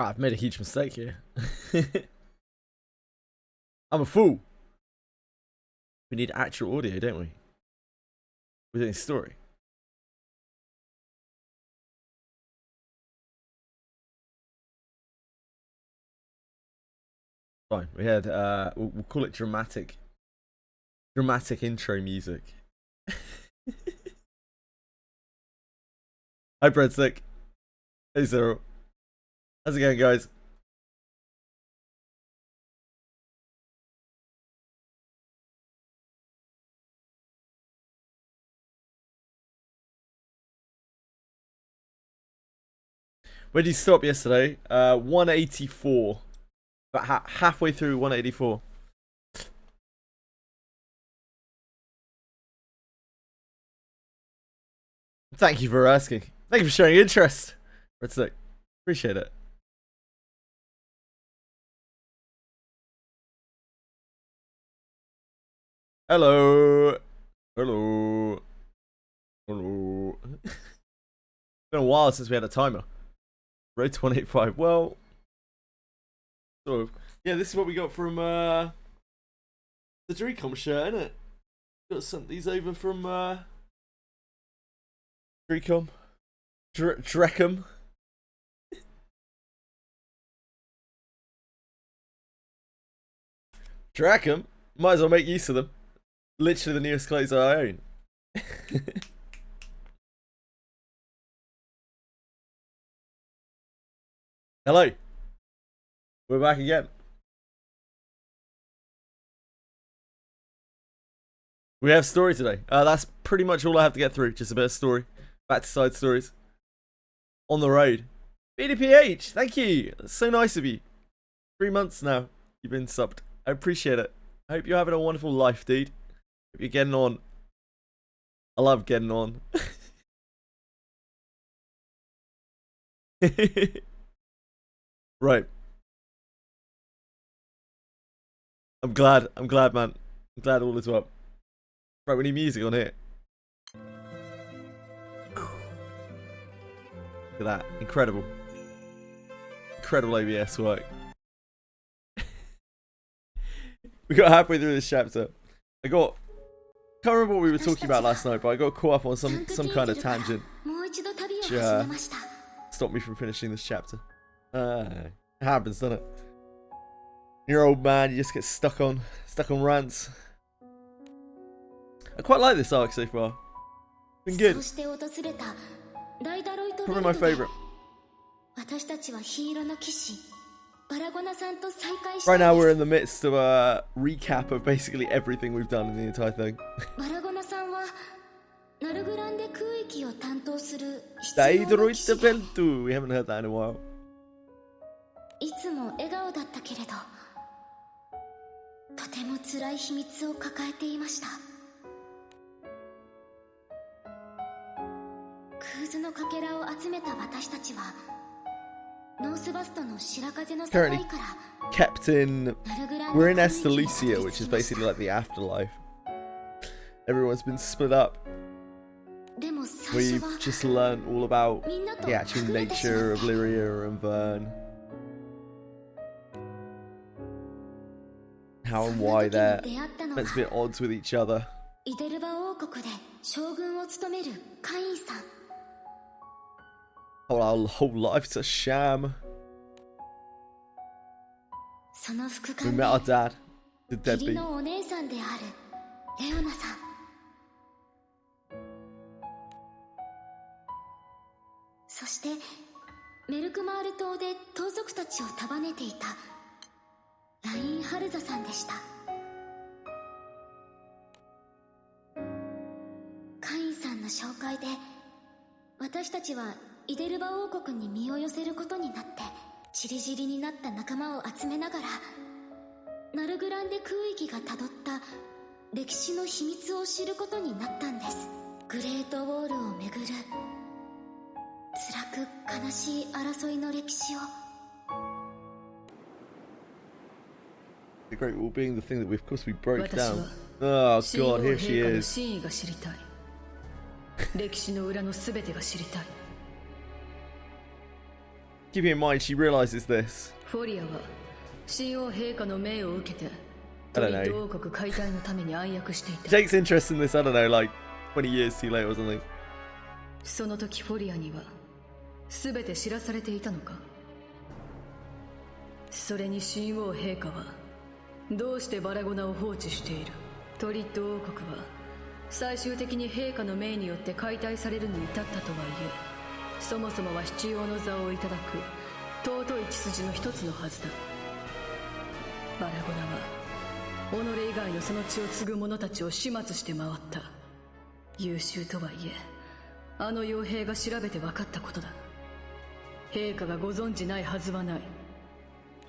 I've made a huge mistake here. I'm a fool. We need actual audio, don't we? We're doing story. Fine. We had we'll call it dramatic intro music. Hi Breadstick. Hey Zero. How's it going, guys? Where did you stop yesterday? 184. About halfway through 184. Thank you for asking. Thank you for showing interest. Breadstick. Appreciate it. Hello. Hello. Hello. It's been a while since we had a timer. Road to 185. Well, sort of. Yeah, this is what we got from the Dreecom shirt, isn't it? Got some these over from Dreecom. Dreckham. Dreckham? Might as well make use of them. Literally the newest clothes I own. Hello. We're back again. We have story today. That's pretty much all I have to get through. Just a bit of story. Back to side stories. On the road. BDPH, thank you. That's so nice of you. 3 months now. You've been subbed. I appreciate it. I hope you're having a wonderful life, dude. Hope you're getting on. I love getting on. Right. I'm glad, man. I'm glad all is well. Right, we need music on here. Look at that. Incredible. Incredible OBS work. We got halfway through this chapter. Can't remember what we were talking about last night, but I got caught up on some kind of tangent. Which stopped me from finishing this chapter. It happens, doesn't it? You're an old man, you just get stuck on rants. I quite like this arc so far. It's been good. Probably my favourite. Right now we're in the midst of a recap of basically everything we've done in the entire thing. We haven't heard that in a while. Currently kept in... We're in Estelucia, which is basically like the afterlife. Everyone's been split up. We've just learned all about the actual nature of Lyria and Vern. How and why they're meant to be at odds with each other. Oh, our whole life's a sham. We met our dad, the deadbeat. The Great Wall being the thing that of course we broke down. Oh god, here she is. Keeping in mind she realizes this. フォリアは神王陛下の命を受けて I don't トリッ know. ド王国解体のために暗躍していた。 Jake's interest in this, I don't know, like 20 years too late or something. その時フォリアには全て知らされていたのか。それに神王陛下はどうしてバラゴナを放置している。トリッド王国は最終的に陛下の命によって解体されるに至ったとはいえ、そもそもは必要の座をいただく尊い血筋の一つのはずだ。バラゴナは己以外のその血を継ぐ者たちを始末して回った。優秀とはいえあの傭兵が調べて分かったことだ。陛下がご存じないはずはない。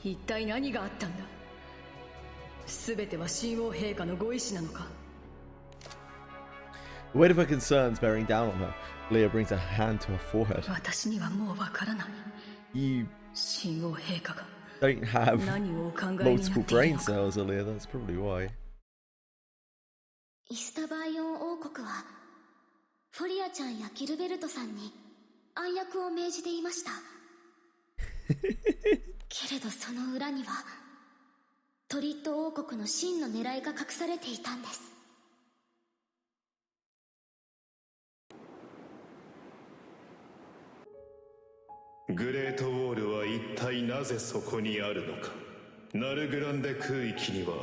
一体何があったんだ。全ては神王陛下のご意志なのか。 The weight of her concerns bearing down on her, Leah brings her hand to her forehead. 私にはもう分からない。 You 神王陛下が don't have 何をお考えになっているの multiple か。 brain cells, Leah. That's probably why. イスタバイオン王国はフォリアちゃんやギルベルトさんに暗躍を命じていました。けれどその裏にはトリッド王国の真の狙いが隠されていたんです。グレートウォールは一体なぜそこにあるのか。ナルグランデ空域には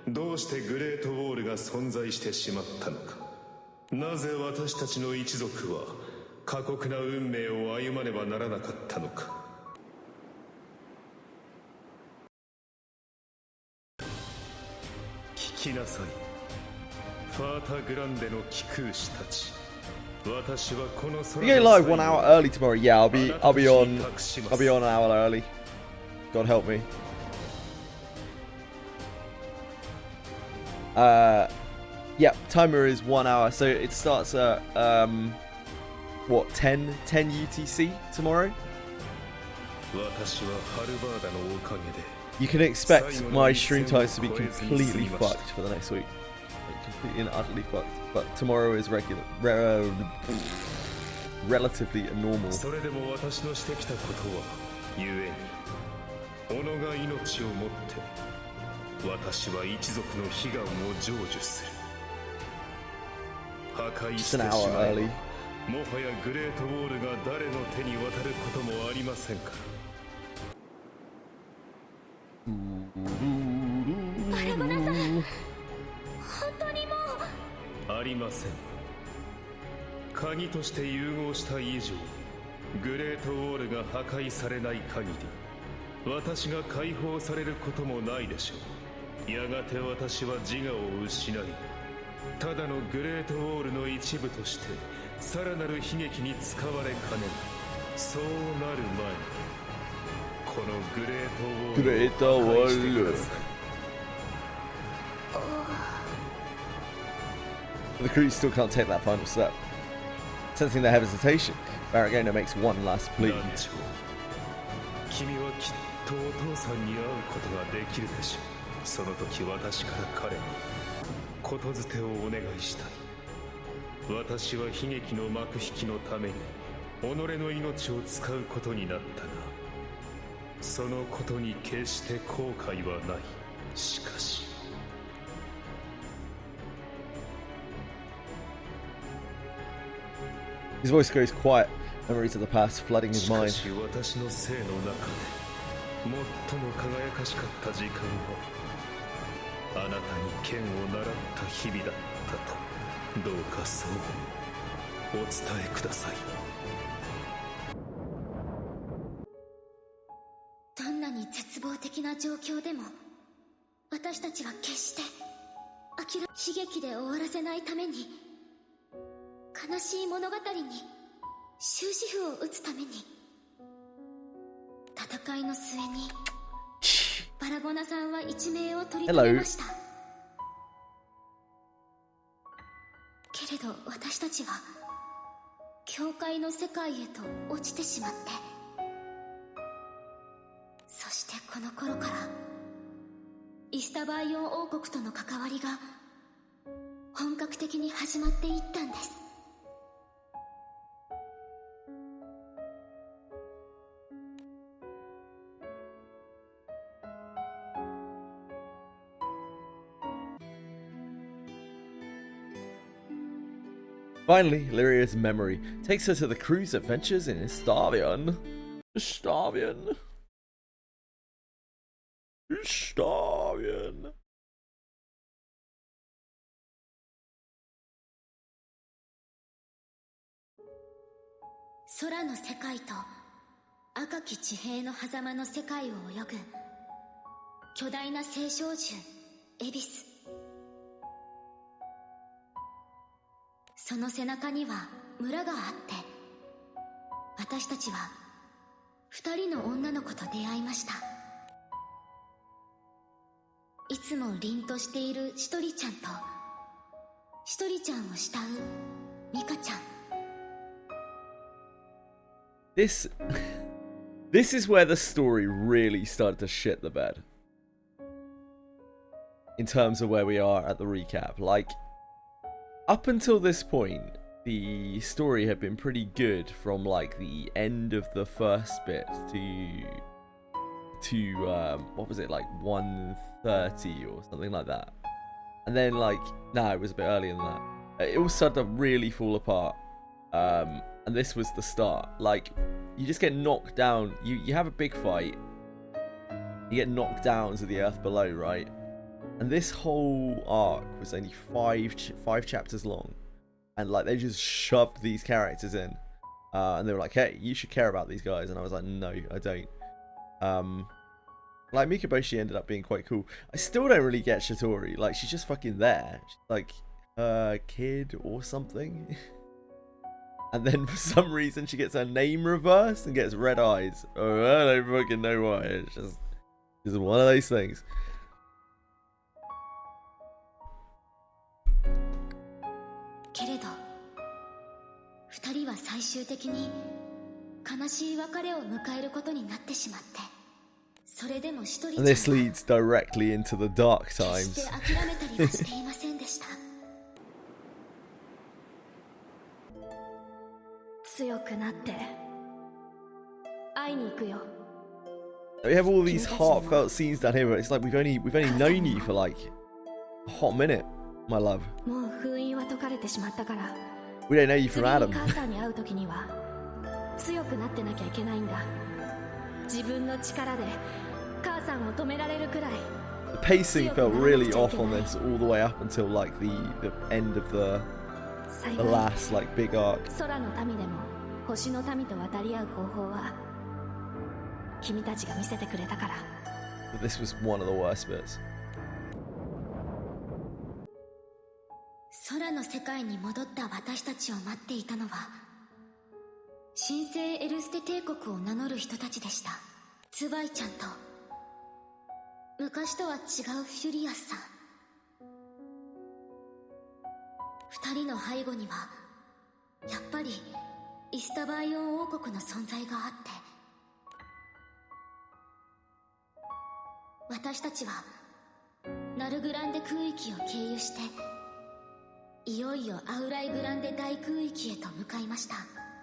どうしてグレートウォールが存在してしまったのか。なぜ私たちの一族は過酷な運命を歩まねばならなかったのか。聞きなさい、ファータグランデの貴空士たち。私はこの空 We go live 1 hour early tomorrow. Yeah, I'll be on an hour early. God help me. Yeah, timer is 1 hour, so it starts at what 10 UTC tomorrow. 私はハルバーダのおかげで You can expect my stream times to be completely fucked for the next week. Like, completely and utterly fucked. But tomorrow is relatively normal. それでも私のしてきたことはゆえに己が命をもって私は一族の悲願を成就する。破壊してしまえば Just an hour early. もはやグレートウォールが誰の手に渡ることもありませんから。バラゴナさん、本当にもうありません。鍵として融合した以上、グレートウォールが破壊されない限り私が解放されることもないでしょう。やがて私は自我を失い、ただのグレートウォールの一部としてさらなる悲劇に使われかねない。そうなる前にこのグレートウォールを破壊してください。 The crew still can't take that final step. Sensing their hesitation, Barragona makes one last plea. 団長、君はきっとお父さんに会うことができるでしょう。その時私から彼にことづてをお願いしたい。私は悲劇の幕引きのために己の命を使うことになったが、そのことに決して後悔はない。しかしHis voice goes quiet, memories of the past flooding his しか mind. し私の生の中で最も輝かしかった時間はあなたに剣を習った日々だったと、どうかそうお伝えください。どんなに絶望的な状況でも私たちは決して悲劇で終わらせないために、悲しい物語に終止符を打つために、戦いの末にバラゴナさんは一命を取り留めました。けれど私たちは教会の世界へと落ちてしまって、そしてこの頃からイスタバイオン王国との関わりが本格的に始まっていったんです。Finally, Lyria's memory takes her to the crew's adventures in Istavian. Istavian. Istavian.空の世界と赤き地平の狭間の世界を泳ぐ巨大な青少獣エビス。その背中には村があって、私たちは2人の女の子と出会いました。いつも凛としているしとりちゃんと、しとりちゃんを慕うミカちゃん。This is where the story really started to shit the bed. In terms of where we are at the recap. Like, up until this point, the story had been pretty good from like the end of the first bit to what was it, like 1:30 or something like that. And then like, it was a bit earlier than that. It all started to really fall apart. And this was the start. Like, you just get knocked down. You have a big fight. You get knocked down to the earth below, right? And this whole arc was only five chapters long. And like, they just shoved these characters in. And they were like, hey, you should care about these guys. And I was like, no, I don't. Like, Mikaboshi ended up being quite cool. I still don't really get Shatori. Like, she's just fucking there. She's like a kid or something. And then for some reason she gets her name reversed and gets red eyes. Oh, I don't fucking know why. It's just one of those things. And this leads directly into the dark times. 強くなって会いに行くよ。 We have all these heartfelt scenes down here, but it's like we've only known you for like a hot minute, my love. もう封印は解かれてしまったから。 We don't know you from Adam. 母さんに会う時には強くなってなきゃいけないんだ。自分の力で母さんを止められるくらい。 The pacing felt really off on this all the way up until like the end of the last like big arc. 空の民でも星の民と渡り合う方法は君たちが見せてくれたから。 But this was one of the worst bits. 空の世界に戻った私たちを待っていたのは神聖エルステ帝国を名乗る人たちでした。ツバイちゃんと昔とは違うフュリアスさん。二人の背後にはやっぱりイスタバイオン王国の存在があって、私たちはナルグランデ空域を経由していよいよアウライグランデ大空域へと向かいました。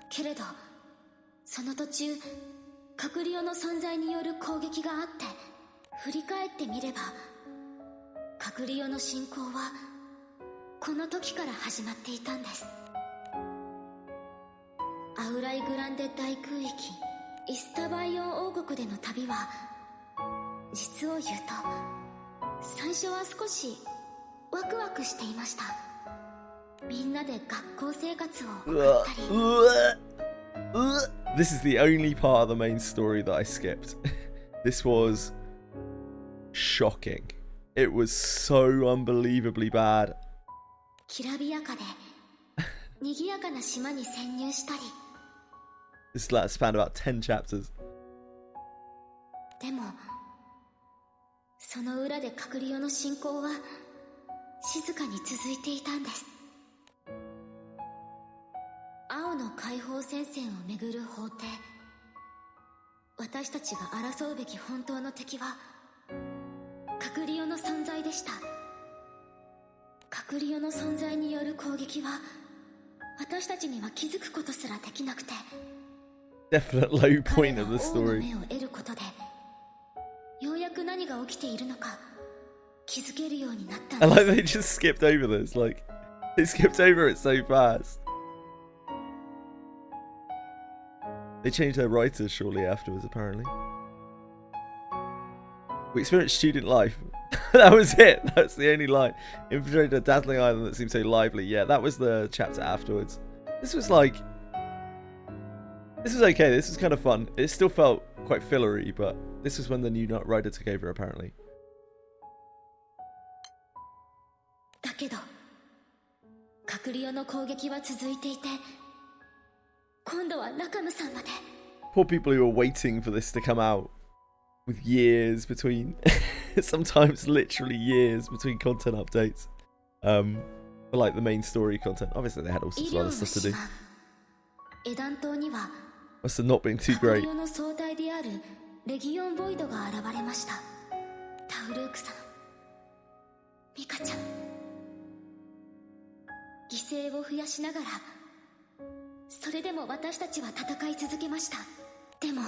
けれどその途中カクリオの存在による攻撃があって、振り返ってみればカクリオの侵攻はこの時から始まっていたんです。アウライグランデ大空域イスタバイオン王国での旅は、実を言うと最初は少しワクワクしていました。みんなで学校生活を送ったり。 This is the only part of the main story that I skipped. This was shocking. It was so unbelievably bad. きらびやかで賑やかな島に潜入したり。 This spanned about 10 chapters. でもその裏でカクリオの進行は静かに続いていたんです。青の解放戦線をめぐる法廷、私たちが争うべき本当の敵はカクリオの存在でした。カクリオの存在による攻撃は私たちには気づくことすらできなくて、 Definite low point of the story. 彼ら王の目を得ることでようやく何が起きているのか気づけるようになったん And です。 like they just skipped over this. Like they skipped over it so fast. They changed their writers shortly afterwards, apparently. We experienced student life. That was it. That's the only line. Infiltrated a dazzling island that seemed so lively. Yeah, that was the chapter afterwards. This was like... This was okay. This was kind of fun. It still felt quite fillery, but this was when the new writer took over, apparently. だけど、隔離用の攻撃は続いていて、今度はラカムさんまで。Poor people who were waiting for this to come out with years between, sometimes literally years between content updates. For like the main story content. Obviously they had all sorts of other stuff to do. エダン島には Must have not been too 隔離 great. 用の総体であるレギオンボイドが現れました。タウルークさん、ミカちゃん、犠牲を増やしながら、それでも私たちは戦い続けました。でも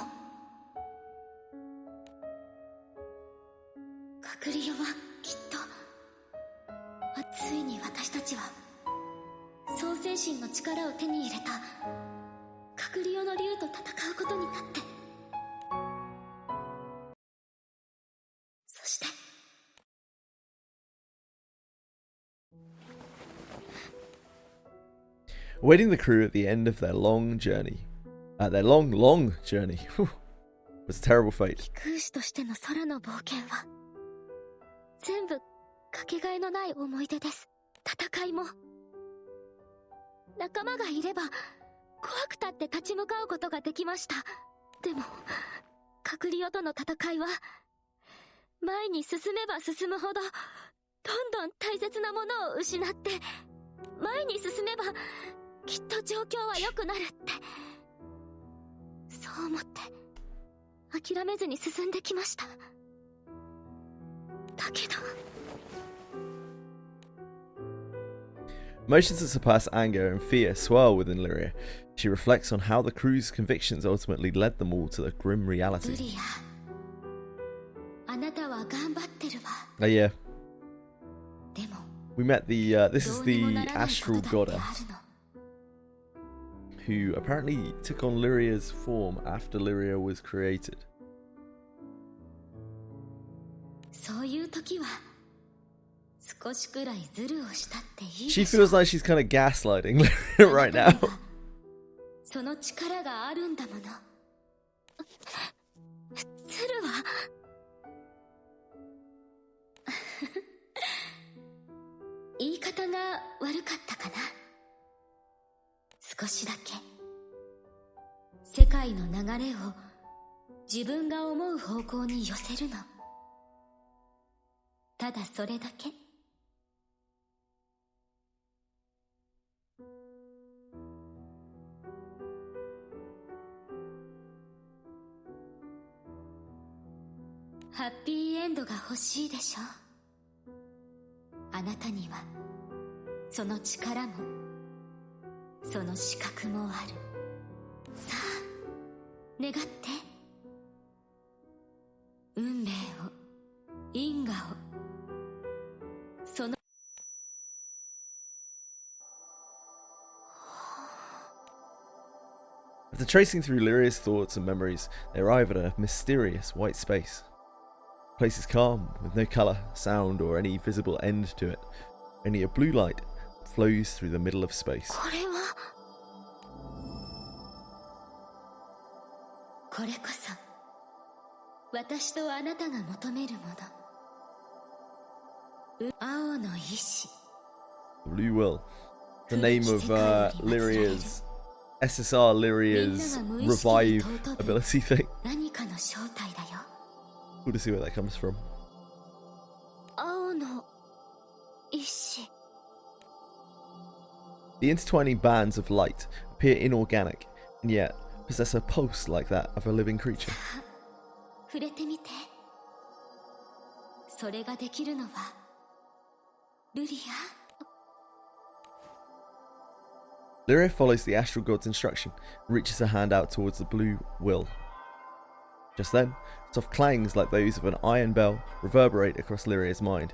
隔離用はきっと、ついに私たちは創世神の力を手に入れた隔離用の竜と戦うことになって、そして Awaiting the crew at the end of their long journey. Their long journey. Was a terrible fate. 飛空士としての空の冒険は全部かけがえのない思い出です。戦いも仲間がいれば怖くたって立ち向かうことができました。でも隔離用との戦いは前に進めば進むほどどんどん大切なものを失って、前に進めばきっと状況は良くなるって、そう思って諦めずに進んできました。だけど Emotions that surpass anger and fear swirl within Lyria. She reflects on how the crew's convictions ultimately led them all to the grim ル reality. リア、あなたは頑張ってるわ。 Yeah. でも We met the, this is どうにも the ならないこと astral だってあ goddess るの。 who apparently took on Lyria's form after Lyria was created. そういう時は少しくらいズルをしたっていい She でしょ。 feels like she's kind of gaslighting Lyria right あな now. たにはその力があるんだもの。ズルは言い方が悪かったかな。少しだけ世界の流れを自分が思う方向に寄せるの。ただそれだけ。ハッピーエンドが欲しいでしょ。あなたにはその力もその資格もある。さあ願って、運命を、因果を、その After tracing through Lyria's thoughts and memories, they arrive at a mysterious white space. The place is calm, with no colour, sound, or any visible end to it. Only a blue light flows through the middle of space. これはこれこそ私とあなたが求めるもの。青の意志。 Blue Will. The name of Lyria's SSR Lyria's revive ability thing. 何かの正体だよ。 Cool to see where that comes from. 青の意志。 The intertwining bands of light appear inorganic, and yet possess a pulse like that of a living creature. 触れてみて。それができるのはルリア。 Lyria follows the astral god's instruction and reaches her hand out towards the blue will. Just then, soft clangs like those of an iron bell reverberate across Lyria's mind.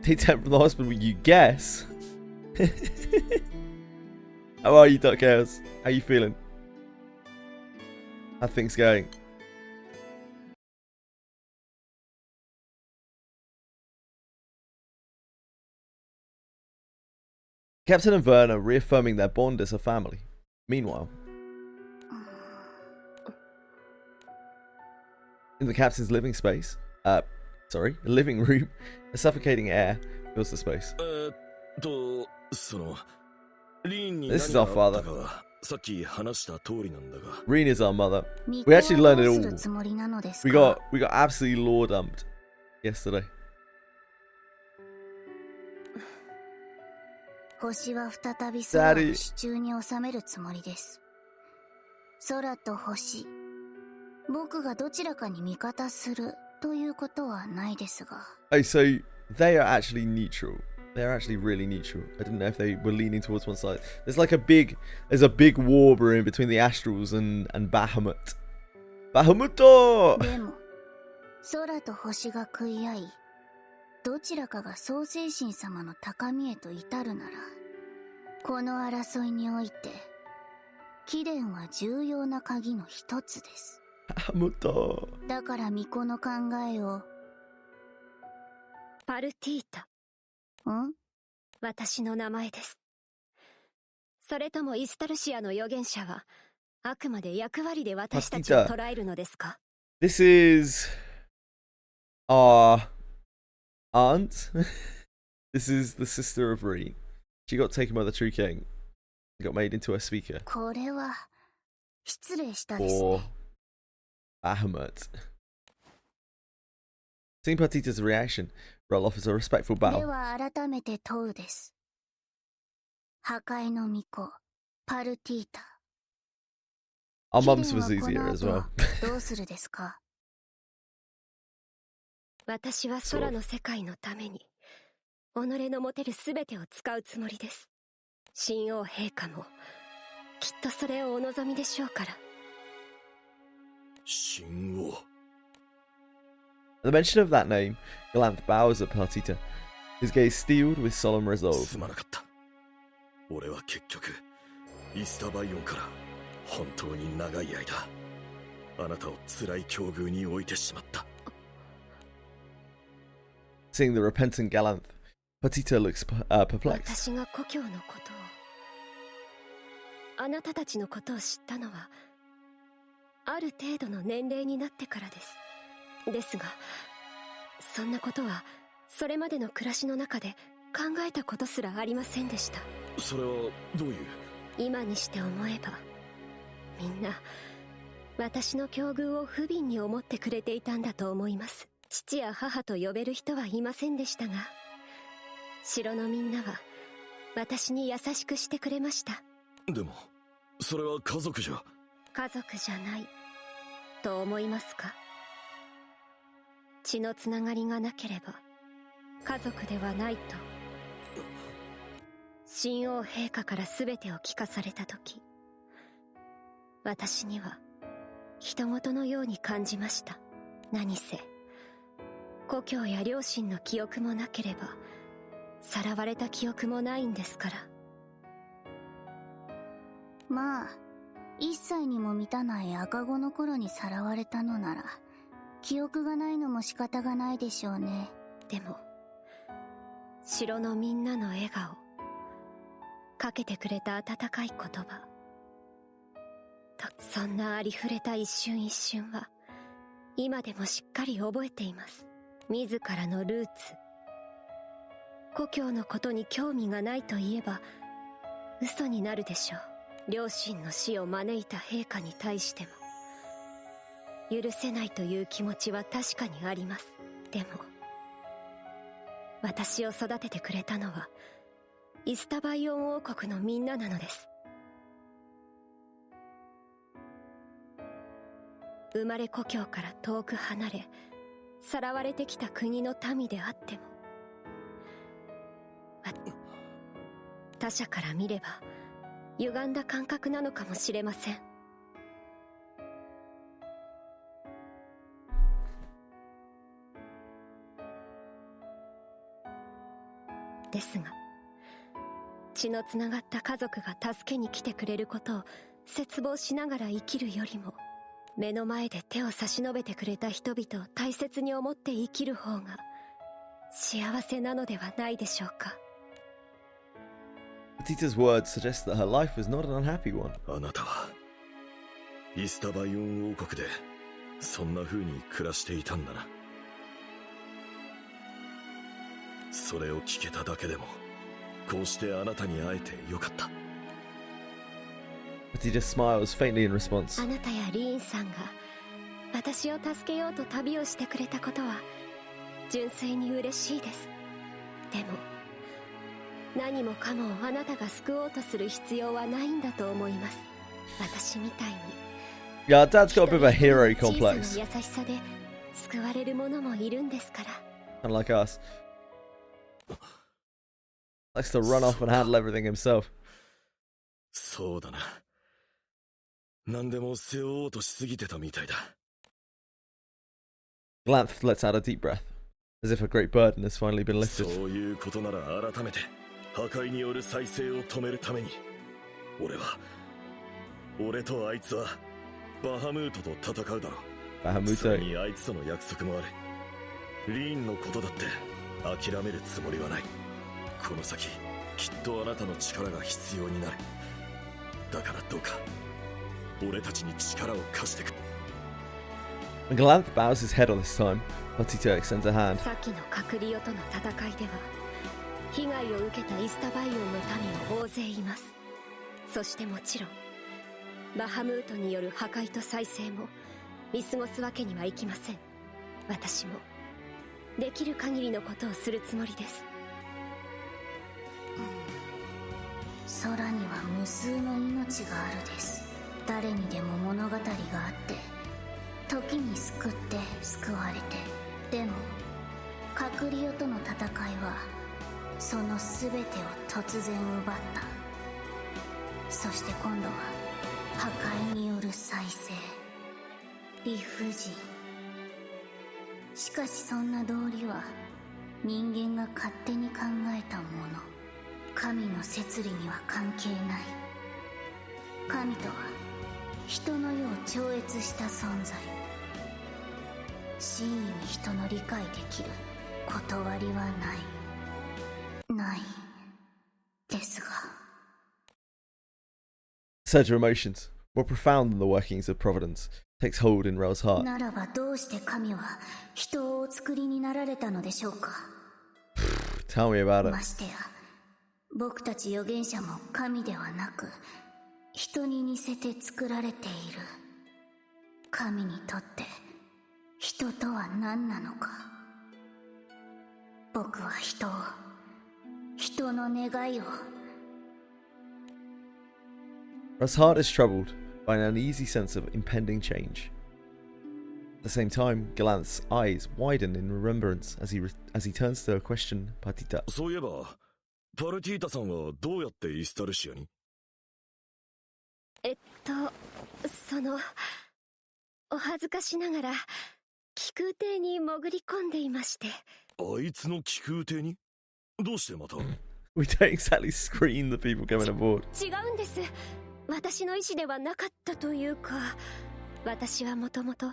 They tempt from the hospital, you guess. How are you, Duck House? How you feeling? How things going? Captain and Werner reaffirming their bond as a family. Meanwhile, in the captain's living room, a suffocating air fills the space. This is our father. Reen is our mother. We actually learned it all. We got absolutely lore dumped yesterday. 星は再び空を手中に収めるつもりです。空と星、僕がどちらかに味方するということはないですが。Oh, so they are actually neutral. They're actually really neutral. I didn't know if they were leaning towards one side. There's a big war brewing between the Astrals and Bahamut. Bahamuto! でも、空と星が食い合い、どちらかが創世神様の高みへと至るなら、この争いにおいて、貴殿は重要な鍵の一つです。Bahamuto! だから巫女の考えを。パルティータ。ん？私の名前です。それともイスタルシアの預言者は、あくまで役割で私たちを捉えるのですか？ This is our aunt. This is the sister of Reen. She got taken by the True King and got made into a speaker. これは失礼したですね。 Or Bahamut. Seeing Partita's reaction, Roll offers a respectful で bow. は改めて問うです。破壊の巫女、パルティータ。 Our mum's was easier as well. どうするですか？私は空の世界のために、己の持てるすべてを使うつもりです。神王陛下も、きっとそれをお望みでしょうから。神王。 At the mention of that name, Galanth bows at Partita, his gaze steeled with solemn resolve. すまなかった。俺は結局、イスタバイオンから本当に長い間、あなたを辛い境遇に置いてしまった。 Seeing the repentant Galanth, Partita looks perplexed. 私が故郷のことを、あなたたちのことを知ったのは、ある程度の年齢になってからです。ですが、そんなことはそれまでの暮らしの中で考えたことすらありませんでした。それはどういう？今にして思えば、みんな私の境遇を不憫に思ってくれていたんだと思います。父や母と呼べる人はいませんでしたが、城のみんなは私に優しくしてくれました。でもそれは家族じゃ。家族じゃないと思いますか？血のつながりがなければ家族ではないと神王陛下から全てを聞かされた時、私には人事のように感じました。何せ故郷や両親の記憶もなければさらわれた記憶もないんですから。まあ、1歳にも満たない赤子の頃にさらわれたのなら、記憶がないのも仕方がないでしょうね。でも、城のみんなの笑顔、かけてくれた温かい言葉、そんなありふれた一瞬一瞬は、今でもしっかり覚えています。自らのルーツ、故郷のことに興味がないと言えば、嘘になるでしょう。両親の死を招いた陛下に対しても、許せないという気持ちは確かにあります。でも、私を育ててくれたのは、イスタバイオン王国のみんななのです。生まれ故郷から遠く離れ、さらわれてきた国の民であっても、他者から見れば、歪んだ感覚なのかもしれません。ですが、血のつながった家族が助けに来てくれることを切望しながら生きるよりも、目の前で手を差し伸べてくれた人々を大切に思って生きる方が幸せなのではないでしょうか。Petita's words suggest that her life was not an unhappy one. あなたはイスタバイオン王国でそんな風に暮らしていたんだな。それを聞けただけでもこうしてあなたに会えてよかった。Petita smiles faintly in response. あなたやリーンさんが私を助けようと旅をしてくれたことは純粋に嬉しいです。でも何もかもあなたが救おうとする必要はないんだと思います。私みたいに Yeah, Dad's got a bit of a hero 小さ complex. な優しさで救われる者もいるんですから。 Kind of like us. Likes to run off and handle everything himself. そうだな。何でも背負おうとしすぎてたみたいだ。Glanth lets out a deep breath, as if a great burden has finally been そ lifted. ういうことなら改めて破壊による再生を止めるために、俺とあいつはバハムートと戦うだろう。それ Bahamut. にあいつとの約束もある。リーンのことだって諦めるつもりはない。この先きっとあなたの力が必要になる。だからどうか俺たちに力を貸してくれ。 When Glanth bows his head on this time, Petita extends a hand. さっきのカクリオとの戦いでは被害を受けたイスタバイオンの民も大勢います。そしてもちろんバハムートによる破壊と再生も見過ごすわけにはいきません。私もできる限りのことをするつもりです。空には無数の命があるです。誰にでも物語があって、時に救って救われて、でもカクリオとの戦いはその全てを突然奪った。そして今度は破壊による再生、理不尽。しかしそんな道理は人間が勝手に考えたもの。神の摂理には関係ない。神とは人の世を超越した存在。真意に人の理解できる断りはないですが。 Surge of emotions, more profound than the workings of Providence, takes hold in Rel's heart. ならばどうして神は人をお作りになられたのでしょうか。 Tell me about it. ましてや僕たち預言者も神ではなく人に似せて作られている。神にとって人とは何なのか。僕は人の願いを。 Rel's heart is troubled by an uneasy sense of impending change. At the same time, Galanth's eyes widen in remembrance as he turns to question Petita. そういえばパルティータさんはどうやってイスタルシアに？お恥ずかしながら気空艇に潜り込んでいまして。あいつの気空艇に？どうしてまた？ We don't exactly screen the people coming aboard. 違うんです。私の意思ではなかったというか、私はもともと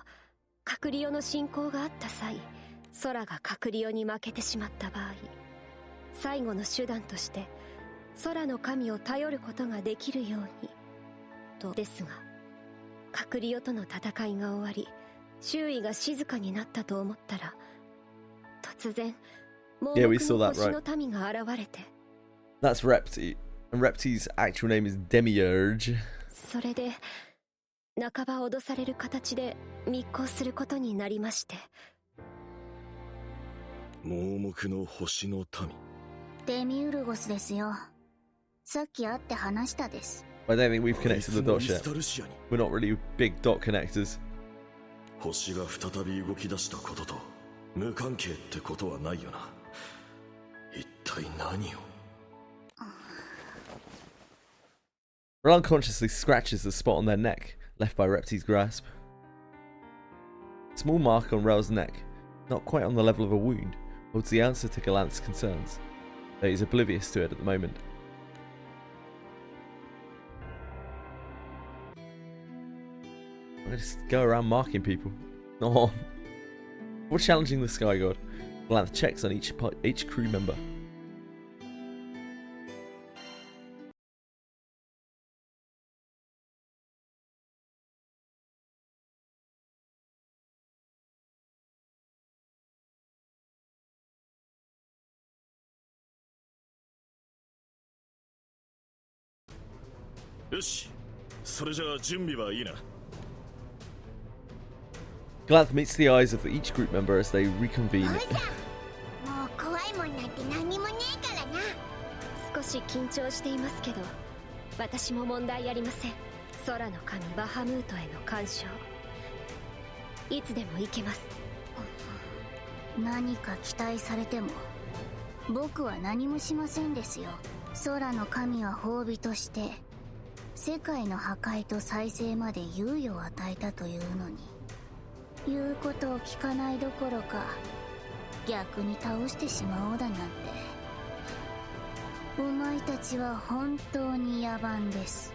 カクリオの侵攻があった際、空がカクリオに負けてしまった場合、最後の手段として空の神を頼ることができるようにと。ですがカクリオとの戦いが終わり、周囲が静かになったと思ったら、突然盲目 Yeah, の we saw that, 星の民が現れて。 That's Repti, and Repti's actual name is Demiurge. それで半ば脅される形で密航することになりまして。盲目の星の民。デミウルゴスですよ。さっき会って話したです。 I don't think we've connected the あいつも dots イス yet. タルシアに。 We're not really big dot connectors. 星が再び動き出したことと無関係ってことはないよな。一体何を。 Rel unconsciously scratches the spot on their neck, left by Repti's grasp. A small mark on Rel's neck, not quite on the level of a wound, holds the answer to Galanth's concerns. So he's oblivious to it at the moment. I just go around marking people. No. Or challenging the Sky God. Glanth checks on each crew member. Glanth meets the eyes of each group member as they reconvene. 少し緊張していますけど、私も問題ありません。空の神バハムートへの干渉、いつでも行けます。何か期待されても僕は何もしませんですよ。空の神は褒美として世界の破壊と再生まで猶予を与えたというのに、言うことを聞かないどころか逆に倒してしまおうだなんて。お前たちは本当に野蛮です。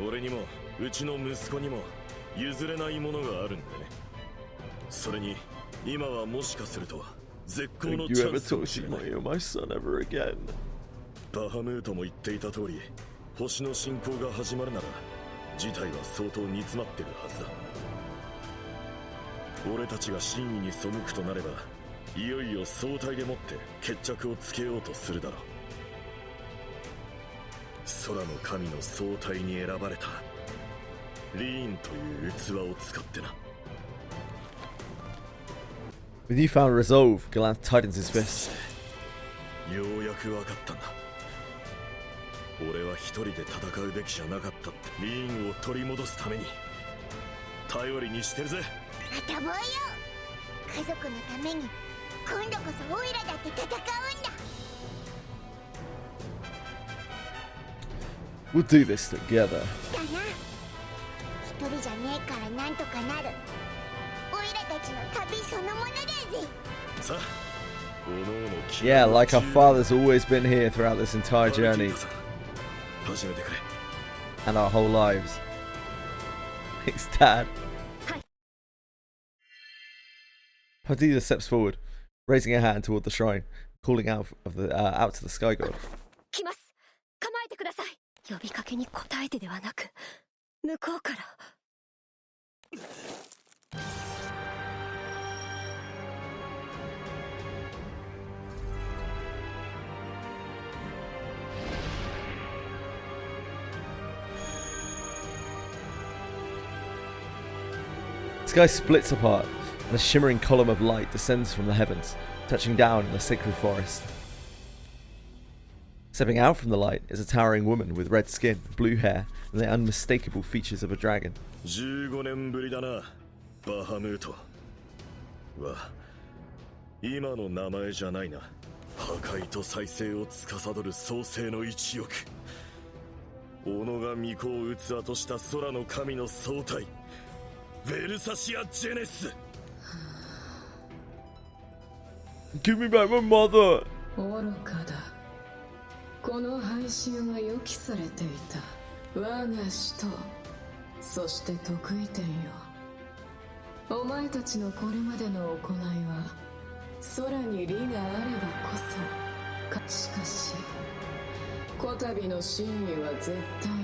俺にもうちの息子にも譲れないものがあるんでね。それに今はもしかすると絶好のチャンスかもしれない。バハムートも言っていた通り、星の進行が始まるなら事態は相当煮詰まってるはずだ。俺たちが真意に背くとなれば、いよいよ総体でもって決着をつけようとするだろう。空の神の総体に選ばれたリーンという器を使ってな。With newfound resolve, Glanth tightens his fist. ようやく分かったんだ。俺は一人で戦うべきじゃなかったって。リーンを取り戻すために頼りにしてるぜ。あたぼうよ。家族のために今度こそオイラだって戦うんだ。We'll do this together. だな。一人じゃねえからなんとかなる。オイラたちの旅そのものだぜ。さあ、おのおの Yeah, like our father's always been here throughout this entire journey 始めてくれ。 and our whole lives. Thanks, Dad. Perdita steps forward, raising her hand toward the shrine, calling out to the Sky God. 来ます。構えてください。呼びかけに応えてではなく、向こうから。The sky splits apart, and a shimmering column of light descends from the heavens, touching down in the sacred forest. Stepping out from the light is a towering woman with red skin, blue hair, and the unmistakable features of a dragon. 15年ぶりだな、バハムートは。今の名前じゃないな。破壊と再生を司る創世の一翼。己が御子を器とした空の神の総体、ヴェルサシア・ジェネス。Give me back my mother! 愚かだ。この配信は予期されていた。我が使徒、そして得意点よ。お前たちのこれまでの行いは空に利があればこそ。しかしこたびの真意は絶対だ。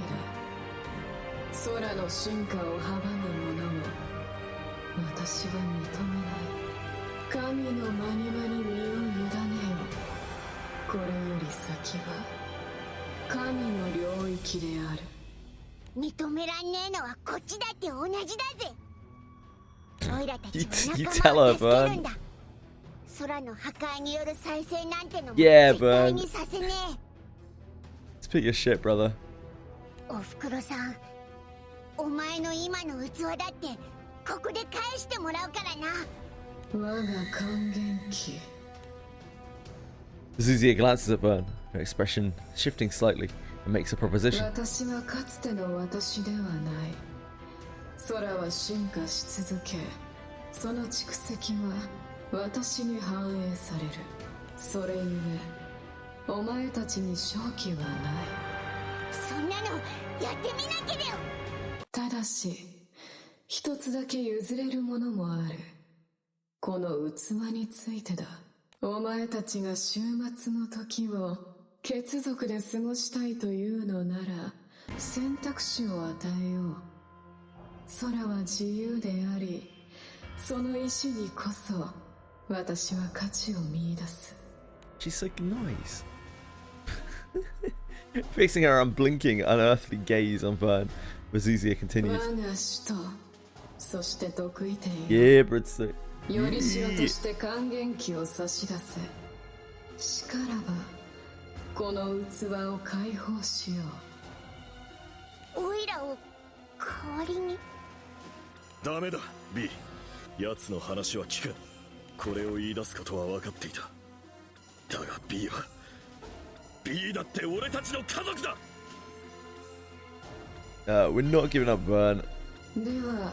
空の進化を阻む者を私は認めない。神のマニマに身を委ねよ。これより先は神の領域である。認めらんねえのはこっちだって同じだぜ。オイラたち You は tell 仲間 her, を助ける Vern. んだ。空の破壊による再生なんてのも Yeah, 絶対にさせね Speak your shit, brother. え。おふくろさん、お前の今の器だってここで返してもらうからな。我が還元期。 Zuzia glances at Vern, her expression shifting slightly, and makes a proposition. 私はかつての私ではない。空は進化し続け、その蓄積は私に反映される。それゆえお前たちに勝機はない。そんなのやってみなきゃだよ。ただし一つだけ譲れるものもある。この器についてだ。お前たちが終末の時を血族で過ごしたいというのなら選択肢を与えよう。空は自由であり、その意志にこそ私は価値を見出す。 She's so nice. Fixing her unblinking, unearthly gaze on Vern, Vazuzia continues. 我が首都、そして得意点よ。 Yeah, Britsu. よりしろとして還元機を差し出せ。しからばこの器を解放しよオイラを代わりに。ダメだ B。 奴の話は聞く。これを言い出すことは分かっていた。だが B は B だって俺たちの家族だ。We're not giving up, Vern. う。では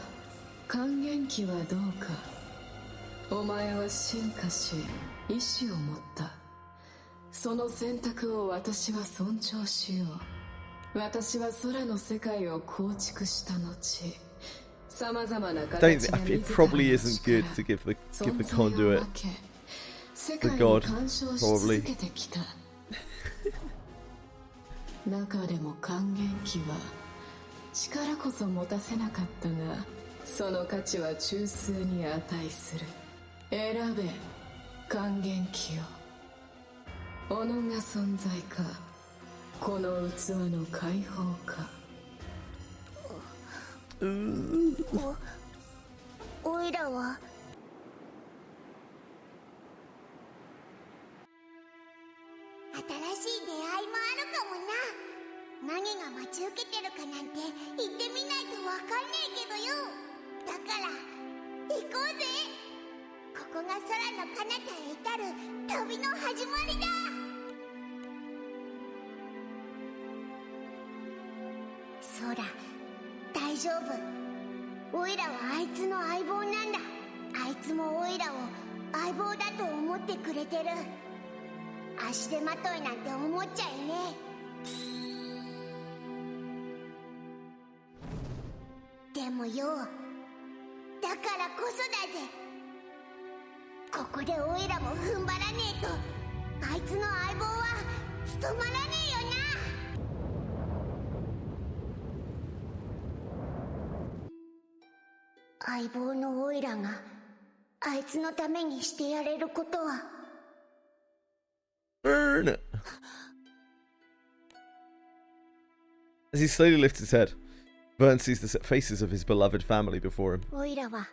還元機はどうか。お前は進化し意志を持った。その選択を私は尊重しよう。私は空の世界を構築した後、様々な I 形 don't が think, it probably isn't good to give the conduit 世 the 界に god, 干渉し probably. 続けてきた。中でも還元機は力こそ持たせなかったが、その価値は中枢に値する。選べ還元機を。己が存在か、この器の解放か。オイラは新しい出会いもあるかもな。何が待ち受けてるかなんて行ってみないとわかんねえけどよ。だから行こうぜ。ここが空の彼方へ至る旅の始まりだ。そうだ、大丈夫。オイラはあいつの相棒なんだ。あいつもオイラを相棒だと思ってくれてる。足手まといなんて思っちゃいねえ。でもよ、だからこそだぜ。ここでオイラも踏ん張らねえと、あいつの相棒は務まらねえよな。相棒のオイラがあいつのためにしてやれることは。Burn! As he slowly lifts his head, Vern sees the faces of his beloved family before him. オイラは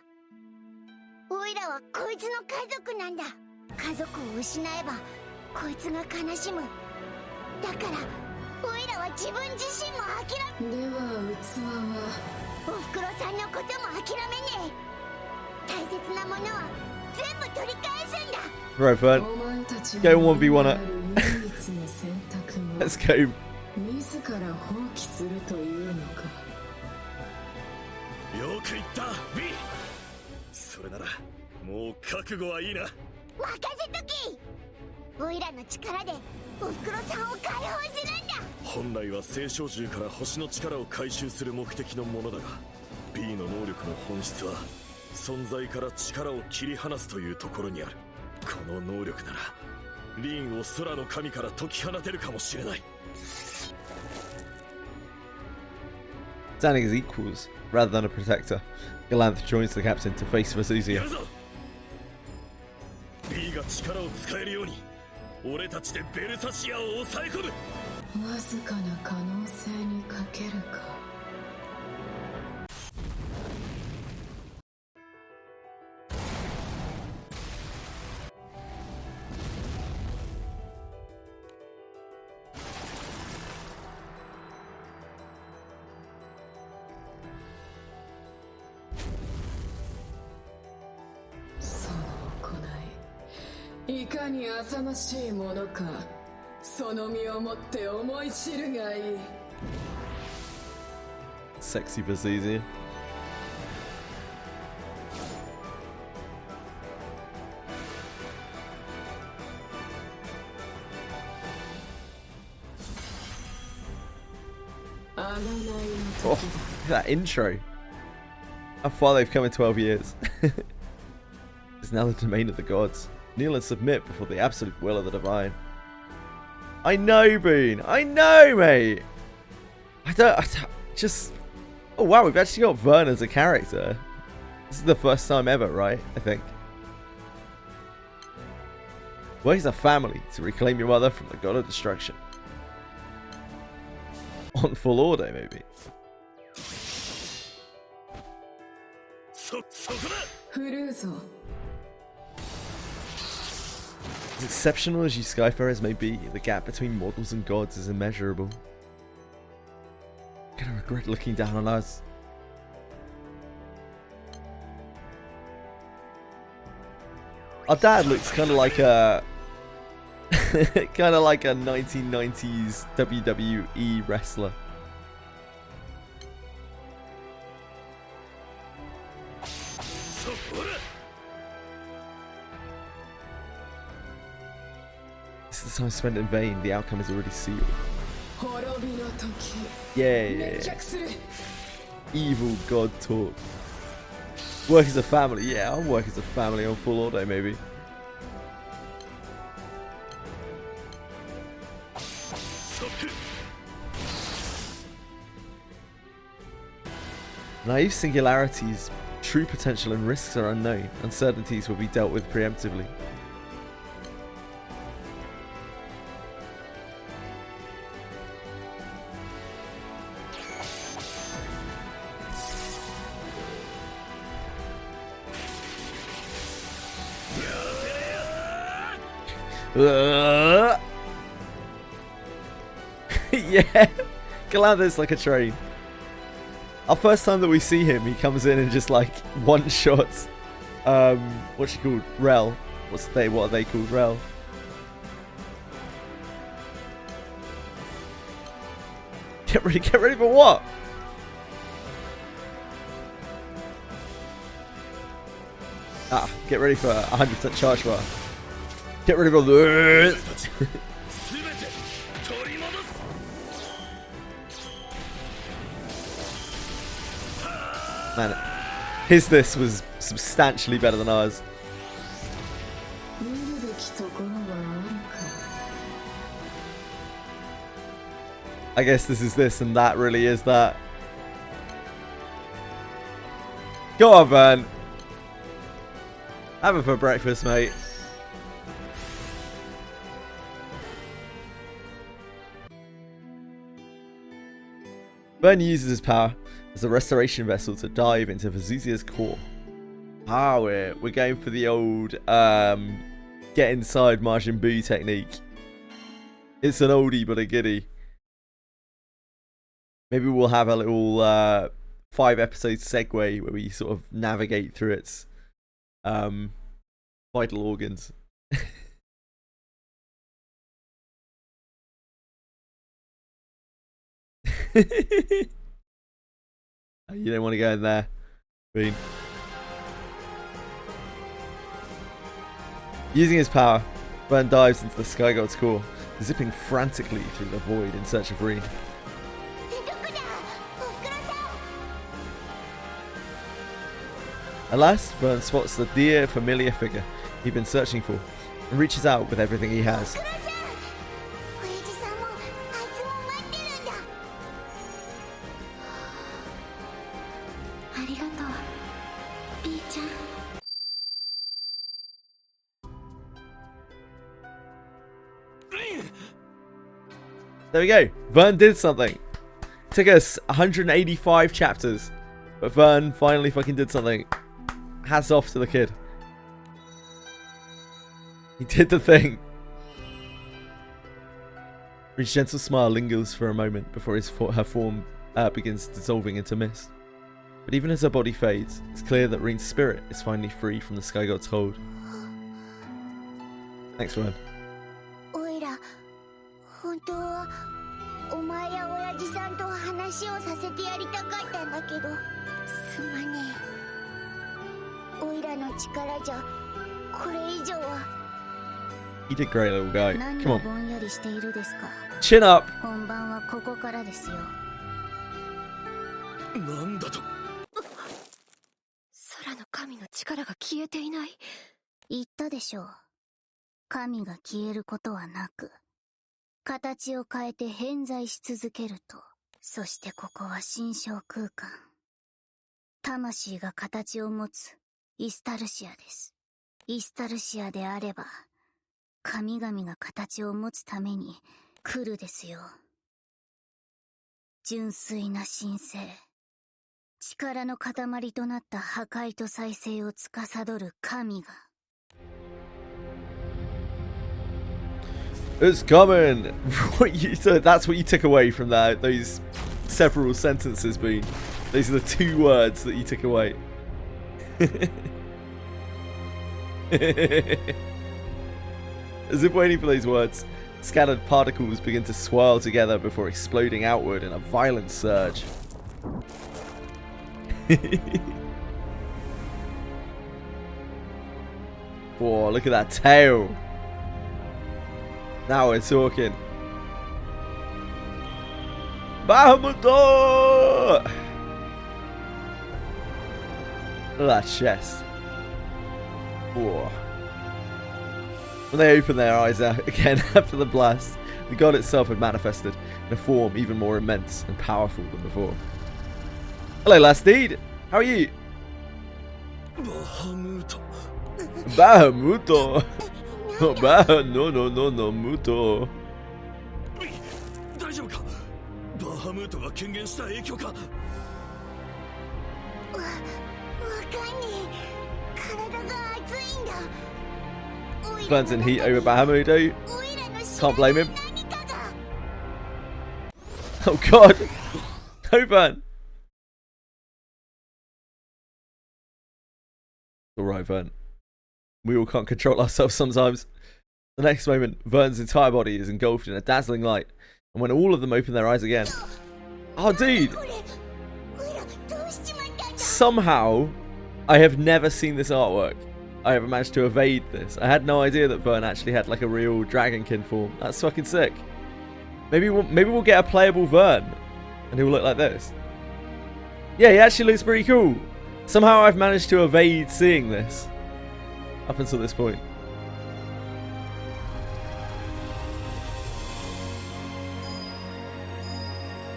こいつの家族なんだ。家族を失えばこいつが悲しむ。だからオイラは自分自身も諦め。では器はおふくろさんのことも諦めねえ。大切なものは全部取り返すんだ。 Right, Vern. お前たち Go 1v1 it. 唯一の選択を Let's go. 自ら放棄するというのか。よく言った B。 それならもう覚悟はいいな。任せとき。オイラの力でおふくろさんを解放するんだ。本来は聖少獣から星の力を回収する目的のものだが、 B の能力の本質は存在から力を切り離すというところにある。この能力ならリンを空の神から解き放てるかもしれない。 Standing as equals, rather than a protector, Galanth joins the captain to face や Vazuzia. るぞ B が力を使えるように俺たちでベルサシアを抑え込む。わずかな可能性にかけるか。その行い、いかに浅ましいものか、その身をもって思い知るがいい。 Sexy Vazuzia. Oh, look at that intro. How far they've come in 12 years. It's now the domain of the gods. Kneel and submit before the absolute will of the divine. I know, Boone. I know, mate. I don't just... Oh, wow. We've actually got Vern as a character. This is the first time ever, right? I think. Work as a family to reclaim your mother from the god of destruction. On full order, maybe. As exceptional as you Skyfarers may be, the gap between mortals and gods is immeasurable. I'm gonna regret looking down on us. Our dad looks kind of like a... kind of like a 1990s WWE wrestler. This is the time spent in vain. The outcome is already sealed. Yeah. Evil god talk. Work as a family. Yeah, I'll work as a family on full order, maybe. Naive singularities, true potential and risks are unknown. Uncertainties will be dealt with preemptively. Yeah, Galanthus like a train. Our first time that we see him, he comes in and just like one shots. What's she called? Rel. What are they called? Rel. Get ready for what? Get ready for 100% charge bar. Get ready for this. Man, his this was substantially better than ours. I guess this is this and that really is that. Go on, Vern. Have it for breakfast, mate. Vern uses his power as a restoration vessel to dive into Vezuzia's core. We're going for the old get inside Majin Buu technique. It's an oldie but a goodie. Maybe we'll have a little 5-episode segue where we sort of navigate through its vital organs. You don't want to go in there, Bean. Using his power, Vern dives into the Sky God's core, zipping frantically through the void in search of Reen. At last, Vern spots the dear, familiar figure he'd been searching for, and reaches out with everything he has. There we go. Vern did something. Took us 185 chapters, but Vern finally fucking did something. Hats off to the kid. He did the thing. His gentle smile lingers for a moment before her form begins dissolving into mist. But even as her body fades, it's clear that Reen's spirit is finally free from the Sky God's hold. Thanks, Vern. 本当はお前や親父さんと話をさせてやりたかったんだけどすまねえおいらの力じゃこれ以上は You did great, little guy. 何 Come がぼ on. んやりしているですか Chin up. 本番はここからですよなんだと。空の神の力が消えていない。言ったでしょう。神が消えることはなく、形を変えて偏在し続けると。そしてここは心象空間。魂が形を持つイスタルシアです。イスタルシアであれば、神々が形を持つために来るですよ。純粋な神聖。力の塊となった破壊と再生を司る神が。It's coming! So that's what you took away from that, those several sentences being. These are the 2 words that you took away. As if waiting for those words, scattered particles begin to swirl together before exploding outward in a violent surge. Whoa, look at that tail! Now we're talking. Bahamut! Look at that chest. Whoa. When they opened their eyes out again after the blast, the god itself had manifested in a form even more immense and powerful than before. Hello, last deed. How are you? Bahamut. Bahamuto. No, Muto. 大丈夫か。バハムートが権限した影響か。わかんねえ。体が熱いんだ。 Burns in heat over Bahamuto. Can't blame him. Oh god. No burn. Alright, Vern. We all can't control ourselves sometimes. The next moment, Vern's entire body is engulfed in a dazzling light, and when all of them open their eyes again... Oh, dude! Somehow, I have never seen this artwork. I have managed to evade this. I had no idea that Vern actually had like a real dragonkin form. That's fucking sick. Maybe we'll get a playable Vern, and he'll look like this. Yeah, he actually looks pretty cool. Somehow I've managed to evade seeing this up until this point.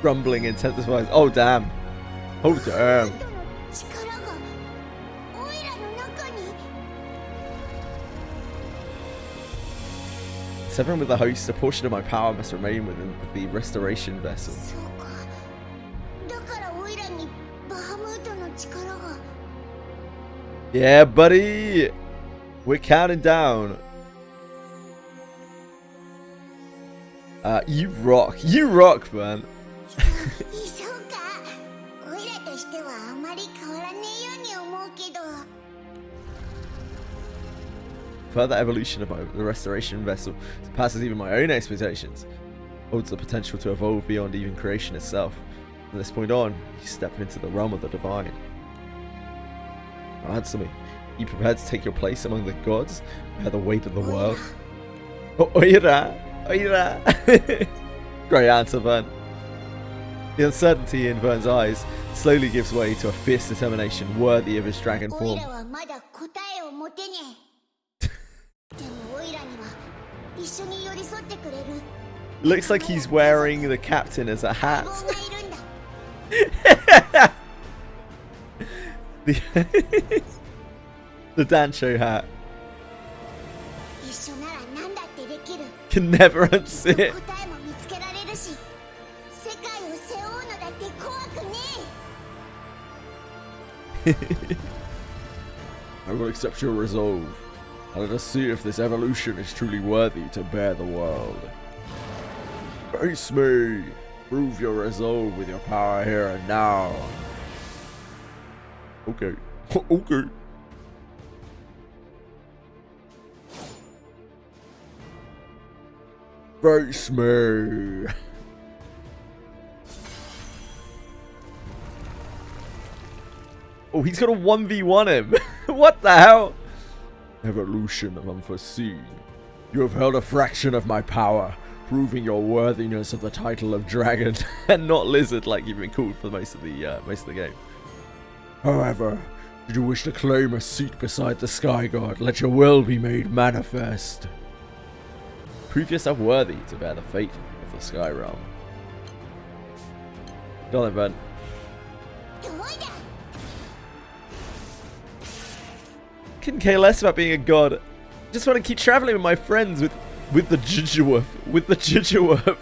Rumbling intensifies. Oh damn. Oh damn. Severing with the host, a portion of my power must remain within the restoration vessel. Yeah, buddy! We're counting down. You rock. You rock, man. Further evolution of the restoration vessel surpasses even my own expectations. Holds the potential to evolve beyond even creation itself. From this point on, you step into the realm of the divine. Now answer me. Are you prepared to take your place among the gods? Bear the weight of the world? Oh, oira! Oira! Great answer, Vern. The uncertainty in Vern's eyes slowly gives way to a fierce determination worthy of his dragon form. Looks like he's wearing the captain as a hat. The Dancho hat. Can never unsee it. I will accept your resolve. And let us see if this evolution is truly worthy to bear the world. Face me! Prove your resolve with your power here and now. Okay. Okay. Face me! Oh, he's got a 1v1 him. What the hell? Evolution of unforeseen. You have held a fraction of my power. proving your worthiness of the title of dragon and not lizard like you've been called for most of the game. However, should you wish to claim a seat beside the Sky God, let your will be made manifest. Prove yourself worthy to bear the fate of the Sky Realm. Go on then, couldn't care less about being a god. Just want to keep traveling with my friends with the JJWF. With the JJWF.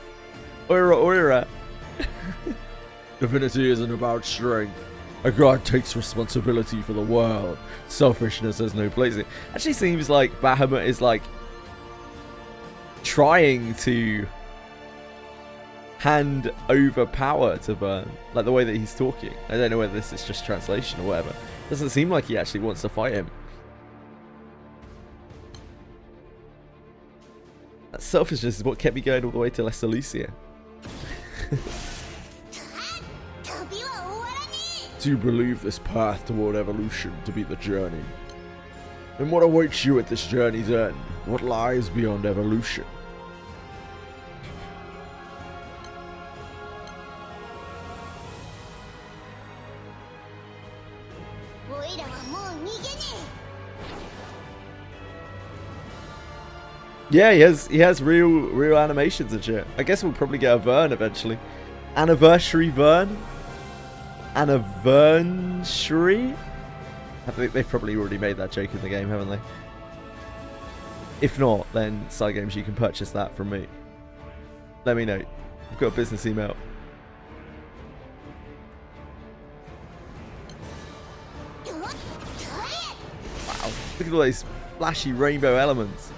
Oira. Divinity isn't about strength. A god takes responsibility for the world. Selfishness has no place. It actually seems like Bahamut is like trying to hand over power to Vern. Like the way that he's talking. I don't know whether this is just translation or whatever. Doesn't seem like he actually wants to fight him. That selfishness is what kept me going all the way to Lesser. Do you believe this path toward evolution to be the journey? And what awaits you at this journey's end? What lies beyond evolution? Yeah, he has real animations and shit. I guess we'll probably get a Vern eventually. Anniversary Vern? Anniversary? I think they've probably already made that joke in the game, haven't they? If not, then Side Games, you can purchase that from me. Let me know. I've got a business email. Wow, look at all those flashy rainbow elements.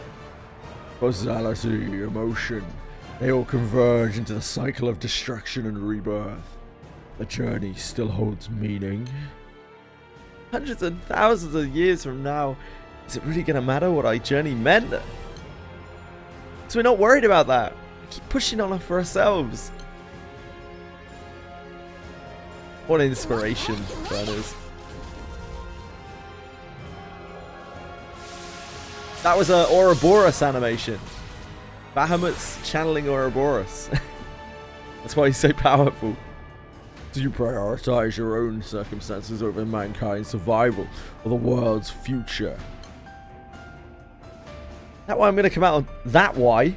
Causality, emotion, they all converge into the cycle of destruction and rebirth. The journey still holds meaning. Hundreds and thousands of years from now, is it really going to matter what our journey meant? So we're not worried about that. We keep pushing on for ourselves. What inspiration, brothers. That was a Ouroboros animation. Bahamut's channeling Ouroboros. That's why he's so powerful. Do you prioritize your own circumstances over mankind's survival or the world's future? That why I'm going to come out on... That why?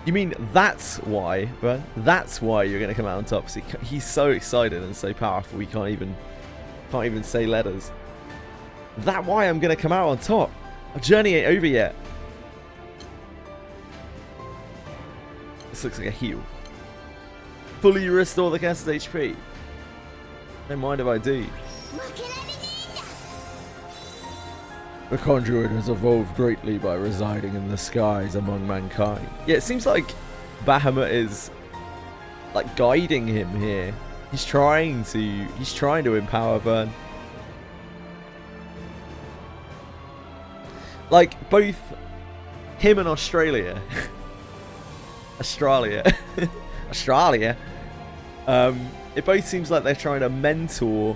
You mean that's why, but that's why you're going to come out on top. See, he's so excited and so powerful he can't even say letters. That why I'm going to come out on top. Our journey ain't over yet. This looks like a heal. Fully restore the caster's HP. Don't mind if I do. The conduit has evolved greatly by residing in the skies among mankind. Yeah, it seems like Bahamut is like guiding him here. He's trying to empower Vern. Like both him and Australia. It both seems like they're trying to mentor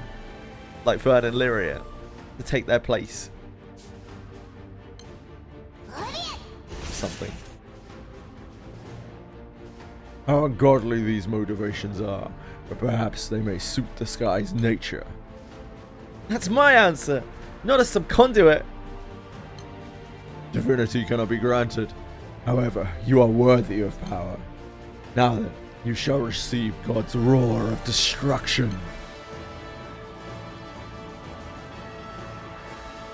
like Vern and Lyria to take their place. Something. How ungodly these motivations are, but perhaps they may suit the sky's nature. That's my answer, not as some conduit. Divinity cannot be granted. However, you are worthy of power. Now then, you shall receive God's roar of destruction.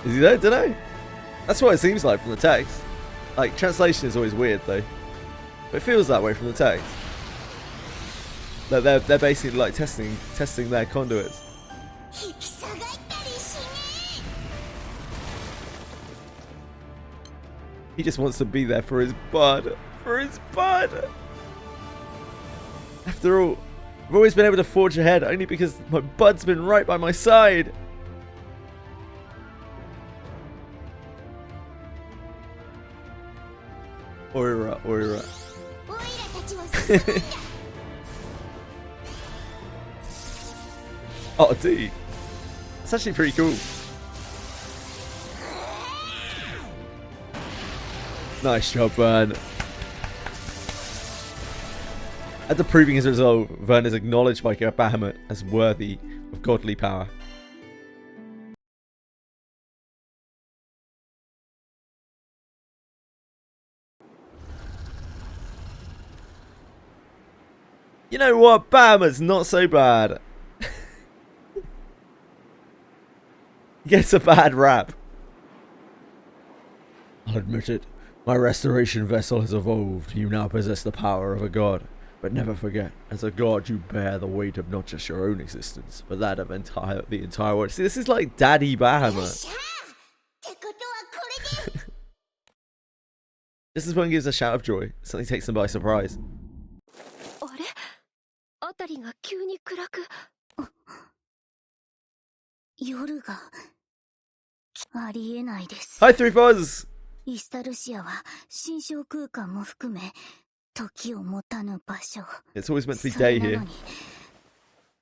Is he there? Dunno. That's what it seems like from the text. Like, translation is always weird though. But it feels that way from the text. Like they're basically like testing their conduits. He just wants to be there for his bud. For his bud! After all, I've always been able to forge ahead only because my bud's been right by my side. Oira. Oh, dude. It's actually pretty cool. Nice job, man. After proving his resolve, Vern is acknowledged by Bahamut as worthy of godly power. You know what? Bahamut's not so bad. He gets a bad rap. I'll admit it. My restoration vessel has evolved. You now possess the power of a god. But never forget, as a god, you bear the weight of not just your own existence, but that of the entire world. See, this is like Daddy Bahamut. This is when he gives a shout of joy. Something takes them by surprise. Hi, Three Fuzz! イスタルシアは心象空間も含め時を持たぬ場所。 It's always meant to be day here.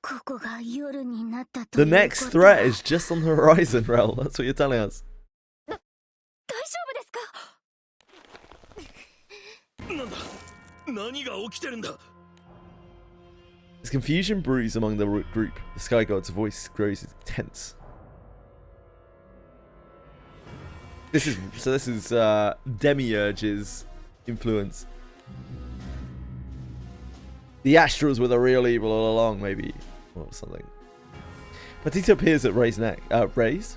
ここが夜になったと The next threat is just on the horizon, Rel. That's what you're telling us. 大丈夫ですか？なんだ？何が起きてるんだ？ As confusion brews among the group, the Sky God's voice grows tense. This is Demiurge's influence. The Astrals were the real evil all along, maybe, or something. Batista appears at Ray's neck. Ray's?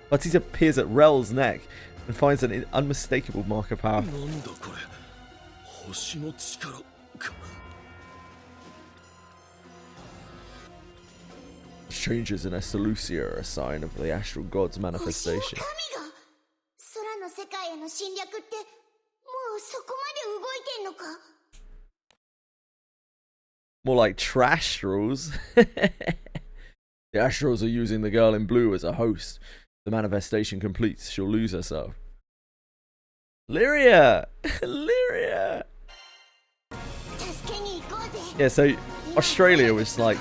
Batista appears at Rel's neck and finds an unmistakable mark of power. Strangers in Estalucia are a sign of the Astral God's manifestation. More like trash Astrals. The Astrals are using the girl in blue as a host. The manifestation completes, she'll lose herself. Lyria! Lyria! Yeah, so Australia was like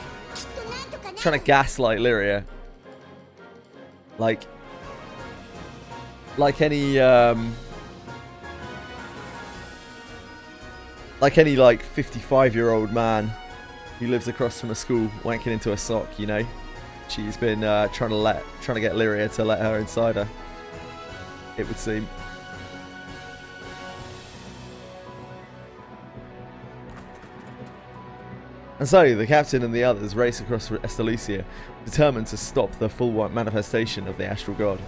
trying to gaslight Lyria. Like any like 55-year-old man who lives across from a school wanking into a sock, you know. She's been trying to get Lyria to let her inside her, it would seem. And so, the captain and the others race across Estalucia, determined to stop the full manifestation of the Astral God.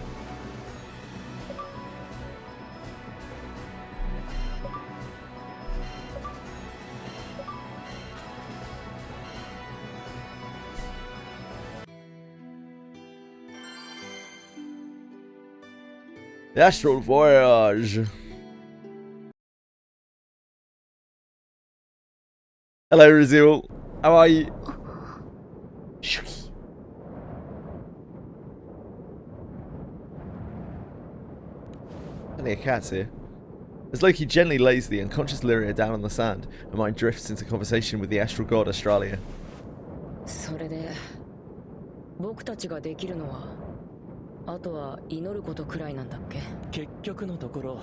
The Astral Voyage. Hello, Raziel. How are you? Plenty of cats here. As Loki gently lays the unconscious Lyria down on the sand, her mind drifts into conversation with the Astral God Australia. それで僕たちができるのはあとは祈ることくらいなんだっけ？結局のところ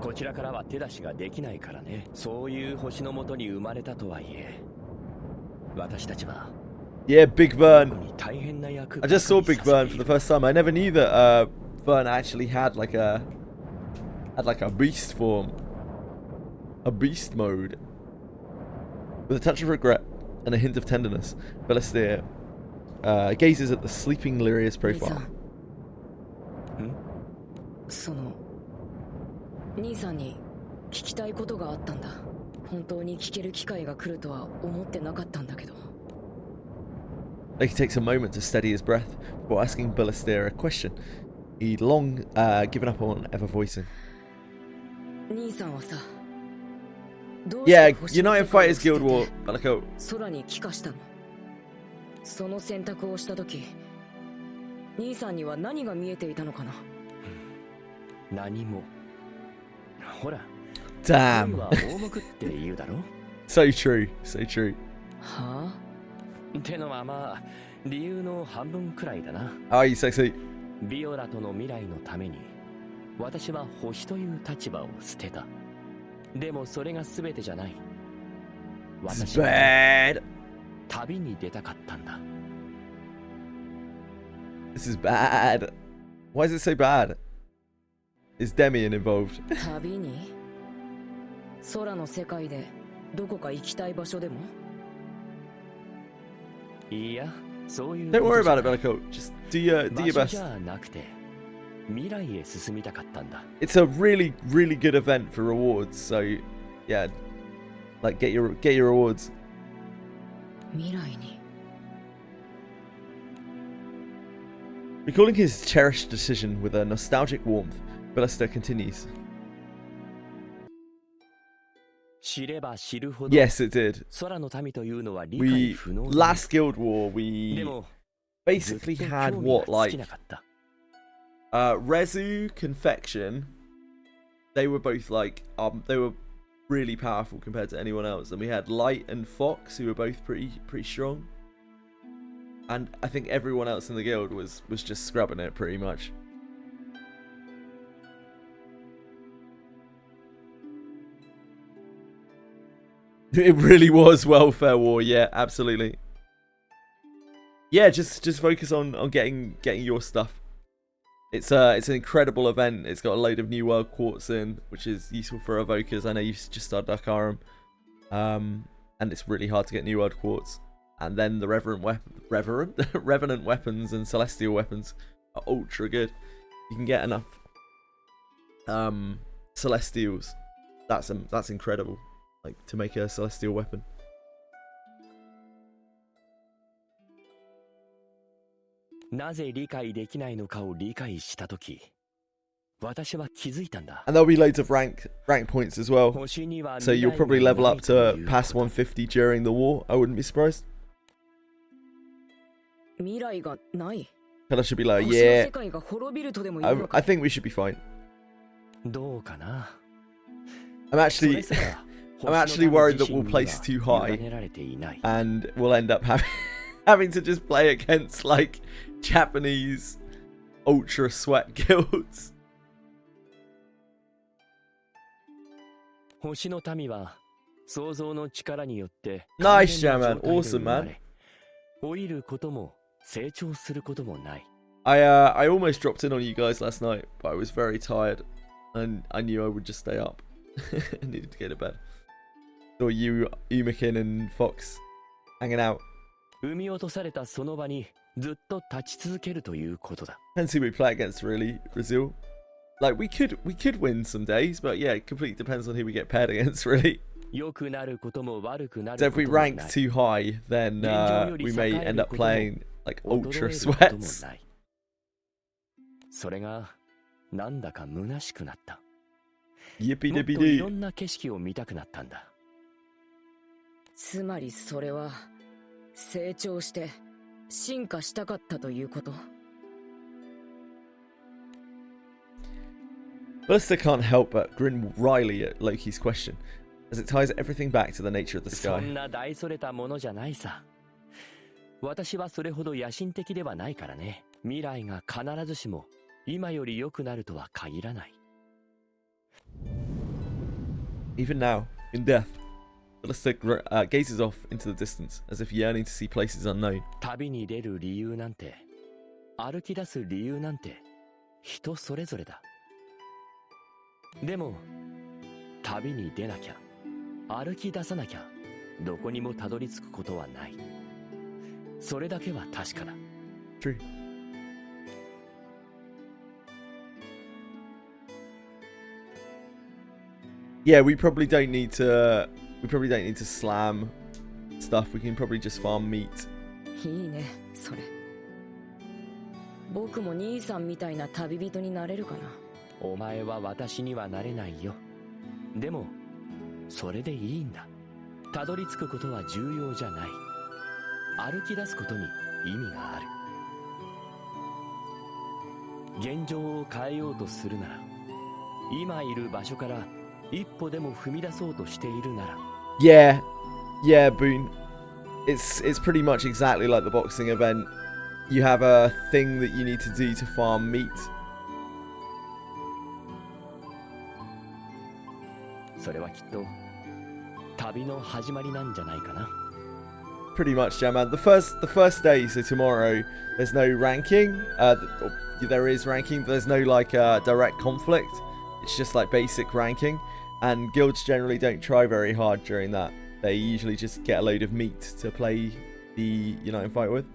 こちらからは手出しができないからね。そういう星のもとに生まれたとはいえ私たちは Yeah, Big Vern. 大変な役 I just saw Big Vern for the first time. I never knew that Vern actually had like a beast form, a beast mode. With a touch of regret and a hint of tenderness, Bellistea gazes at the sleeping Lyria's profile. その兄さんに聞きたいことがあったんだ。本当に聞ける機会が来るとは思ってなかったんだけど。Loki takes a moment to steady his breath before asking Bellistea a question he'd long given up on ever voicing. 兄さんはさ、Yeah, United Fighters Guild War, Bellico. 空に帰化したの。その選択をしたとき、兄さんには何が見えていたのかな。何も。ほら。Damn. は盲目って言うだろ。So true, so true. はあ？ってのはまあ理由の半分くらいだな。How are you, sexy? ビオラとの未来のために私は星という立場を捨てた。でもそれが全てじゃない。This is bad. 旅に出たかったんだ。 This is bad. Why is it so bad? Is Demian involved? 旅に空の世界でどこか行きたい場所でもいや、そういう Don't こと worry じゃ about ない it, Bellico. Just do your 場所 best. じゃなくて未来へ進みたかったんだ。 It's a really, really good event for rewards. So, yeah, like get your rewards. 未来に Recalling his cherished decision with a nostalgic warmth, Ballista continues. 知れば知るほど Yes, it did. 空の民というのは理解 We 不能だ。 last Guild War, we でも basically ずっと had 興味 what が尽き like なかった。 Rezu, Confection. They were both like they were really powerful compared to anyone else, and we had Light and Fox, who were both pretty strong. And I think everyone else in the guild was just scrubbing it pretty much. It really was welfare war, yeah, absolutely. Yeah, just focus on getting your stuff. It's an incredible event. It's got a load of new world quartz in, which is useful for evokers. I know you've just started Dakarum, and it's really hard to get new world quartz. And then the revenant weapons and celestial weapons are ultra good. You can get enough celestials. That's incredible. Like to make a celestial weapon. なぜ理解できないのかを理解したとき、私は気づいたんだ。 And there'll be loads of rank points as well. 星には So 未 you'll 来 probably が level ない up と to いう past こと。 150 during the war. I wouldn't be surprised. 未来がない Kala should be like, 星の yeah. 世界が滅びるとでも言うの I か think we should be fine. どうかな。 I'm それ actually すら I'm actually 星の民 worried that 自 we'll 身に place too は high 委ねられていない。 and we'll end up having to just play against like Japanese ultra sweat guilds. 星の民は想像の力によって Nice, 完全な Shaman. 状態で Awesome, 生ま man. れ老いることも成長することもない。 I almost dropped in on you guys last night, but I was very tired and I knew I would just stay up. I needed to get to bed. Saw you, Umikin and Fox hanging out. 生み落とされたその場にずっと立ち続けるということだ。 Depends who we play against, really, Brazil. Like we could win some days, but yeah, it completely depends on who we get paired against, really. 良くなることも悪くなる So こ if と we も rank ない。 too high, then we may end up playing like 衰 ultra えることも sweats. ない。それがなんだか虚しくなった。 Yippee もっ dippy といろ doo. んな景色を見たくなったんだ。つまりそれは成長して進化したかったということ Ballista can't help but grin wryly at Loki's question, as it ties everything back to the nature of the そ sky. んな大それたものじゃないさ。私はそれほど野心的ではないからね。未来が必ずしも今より良くなるとは限らない。 Even now, in death, Ballista gazes off into the distance, as if yearning to see places unknown. 旅に出る理由なんて、歩き出す理由なんて、人それぞれだ。でも、旅に出なきゃ、歩き出さなきゃ、どこにもたどり着くことはない。それだけは確かだ。 True. Yeah, we probably don't need to slam stuff. We can probably just farm meat. いいねそれ僕も兄さんみたいな旅人になれるかなお前は私にはなれないよ。でも、それでいいんだ。たどり着くことは重要じゃない。歩き出すことに意味がある。現状を変えようとするなら、今いる場所から一歩でも踏み出そうとしているなら、 Yeah, Boone. It's pretty much exactly like the boxing event. You have a thing that you need to do to farm meat. それはきっと旅の始まりなんじゃないかな。 Pretty much, yeah, man. The first day, so tomorrow, there's no ranking. There is ranking, but there's no like direct conflict. It's just like basic ranking, and guilds generally don't try very hard during that. They usually just get a load of meat to play the Unite and Fight with.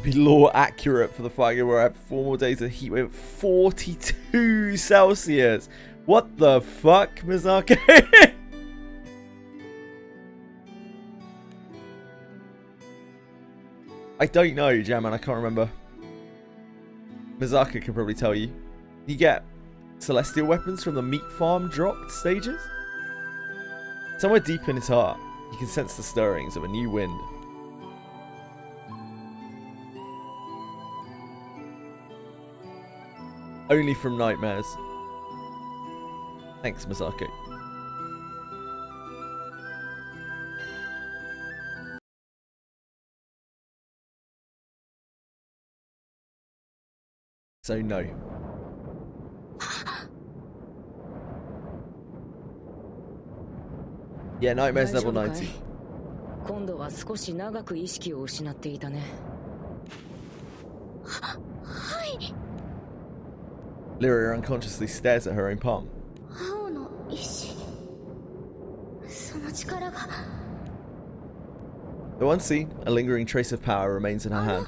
Be law accurate for the fight. We're at 4 more days of heat wave. 42 Celsius. What the fuck, Mizaka? I don't know, Jamman. I can't remember. Mizaka can probably tell you. You get celestial weapons from the meat farm dropped stages. Somewhere deep in his heart, he can sense the stirrings of a new wind. Only from nightmares. Thanks, Masako. So no. Yeah, nightmares level 90. 今度は少し長く意識を失っていたね。はい。 Lyria unconsciously stares at her own palm. 青の石。その力が。 Though unseen, a lingering trace of power remains in her hand.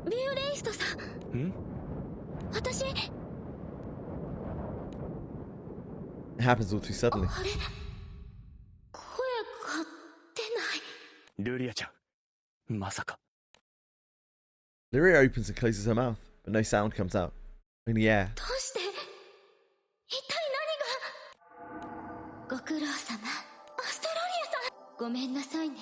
ビューレイストさん。ん？ 私。 It happens all too suddenly. あれ。声が出ない。ルリアちゃん、まさか。 Lyria opens and closes her mouth, but no sound comes out. Only air. どうして。一体何が。ご苦労様。アストロリアさん。ごめんなさいね。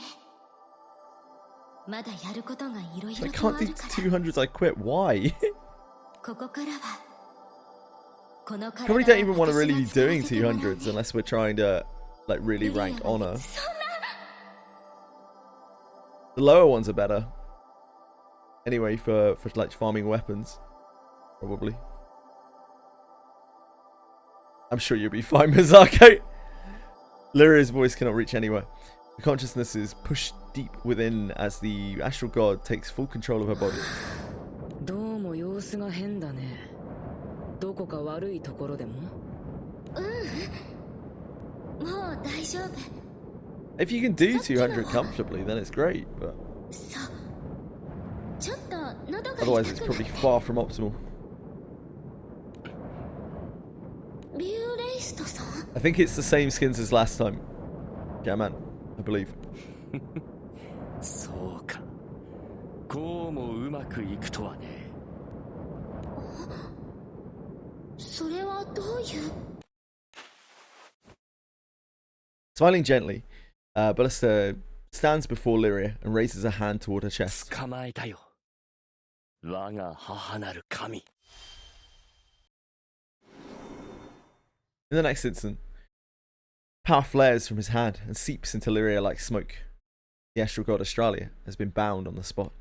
まだやることがいろい I ろと can't あ do るから。 200s, I quit. Why? ここからは。この体 Probably don't even want to really be 私が doing 使わせてもらうね 200s unless we're trying to, like, really ルリア rank は honor. そんな。 The lower ones are better. Anyway, for like farming weapons. Probably. I'm sure you'll be fine, Mizako. Lyria's voice cannot reach anywhere. The consciousness is pushed deep within as the astral god takes full control of her body. どうも様子が変だね。どこか悪いところでも？もう大丈夫。 If you can do 200 comfortably, then it's great, but そう。ちょっと喉が otherwise 痛 it's くなっ probably て。 far from optimal. ビューレイストさん。 I think it's the same skins as last time. Yeah, man. I believe. そうか。こうもうまくいくとはね。それはどういう。 Smiling gently, Ballista stands before Lyria and raises a hand toward her chest. 捕まえたよ。我が母なる神。 In the next instant, power flares from his hand and seeps into Lyria like smoke. The astral god Australia has been bound on the spot.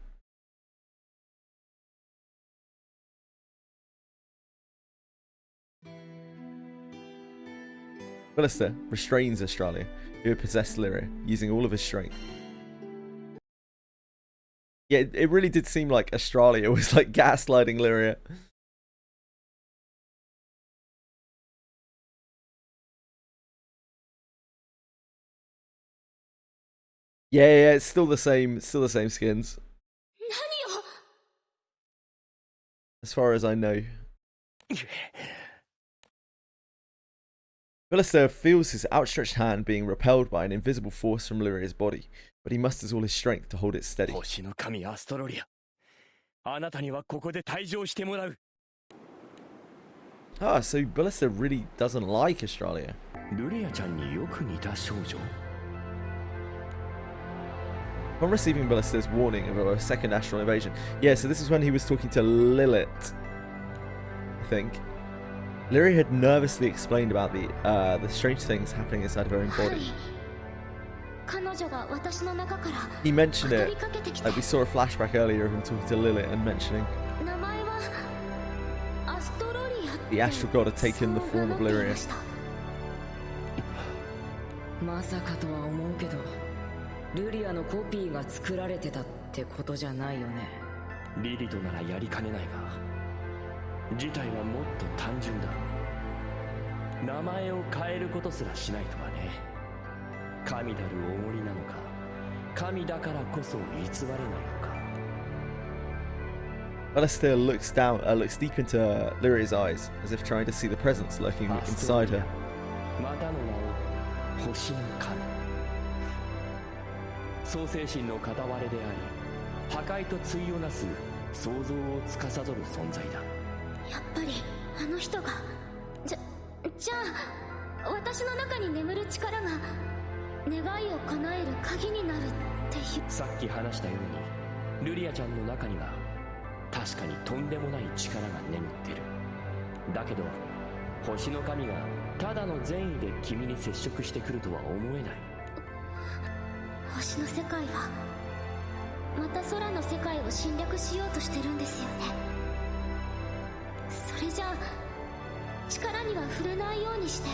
Ballista restrains Australia, who had possessed Lyria, using all of his strength. Yeah, it really did seem like Australia was like gaslighting Lyria. Yeah, it's still the same skins. 何を。 As far as I know. Ballista feels his outstretched hand being repelled by an invisible force from Lyria's body, but he musters all his strength to hold it steady. 星の神アストロリア。あなたにはここで退場してもらう。 Ah, so Ballista really doesn't like Australia. ルリアちゃんによく似た少女。 Upon receiving Ballista's warning of a second astral invasion. Yeah, so this is when he was talking to Lilith, I think. Lyria had nervously explained about the strange things happening inside of her own は body. い。彼女が私の中から He mentioned 語り it, かけてきた。 like we saw a flashback earlier of him talking to Lilith and mentioning 名前は the astral god had taken the form of Lyria. まさかとは思うけど、ルリアのコピーが作られてたってことじゃないよね。リリトならやりかねないが、事態はもっと単純だ。名前を変えることすらしないとはね。神たるおごりなのか、神だからこそ偽れないのか。Alistair looks deep into Lyria's eyes, as if trying to see the presence lurking inside her. またの名を星の神。創世神の片割れであり、破壊と対をなす創造を司る存在だ。やっぱりあの人がじゃあ私の中に眠る力が願いを叶える鍵になるっていう。さっき話したように、ルリアちゃんの中には確かにとんでもない力が眠ってる。だけど星の神がただの善意で君に接触してくるとは思えない。星の世界はまた空の世界を侵略しようとしてるんですよね。それじゃあ力には触れないようにして。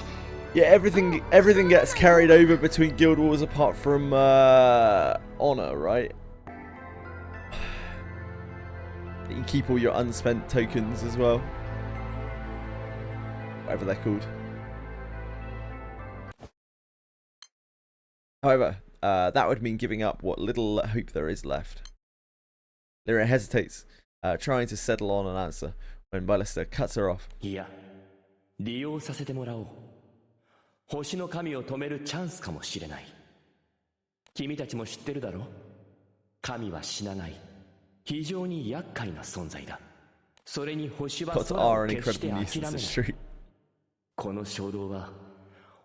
Yeah, everything gets carried over between guild wars apart from honor, right? You can keep all your unspent tokens as well. Whatever they're called. However, that would mean giving up what little hope there is left. Lyria hesitates, trying to settle on an answer, when Ballista cuts her off. いや、利用させてもらおう。星の神を止めるチャンスかもしれない。君たちも知ってるだろ？神は死なない。非常に厄介な存在だ。それに星は空を決して諦めない。この衝動は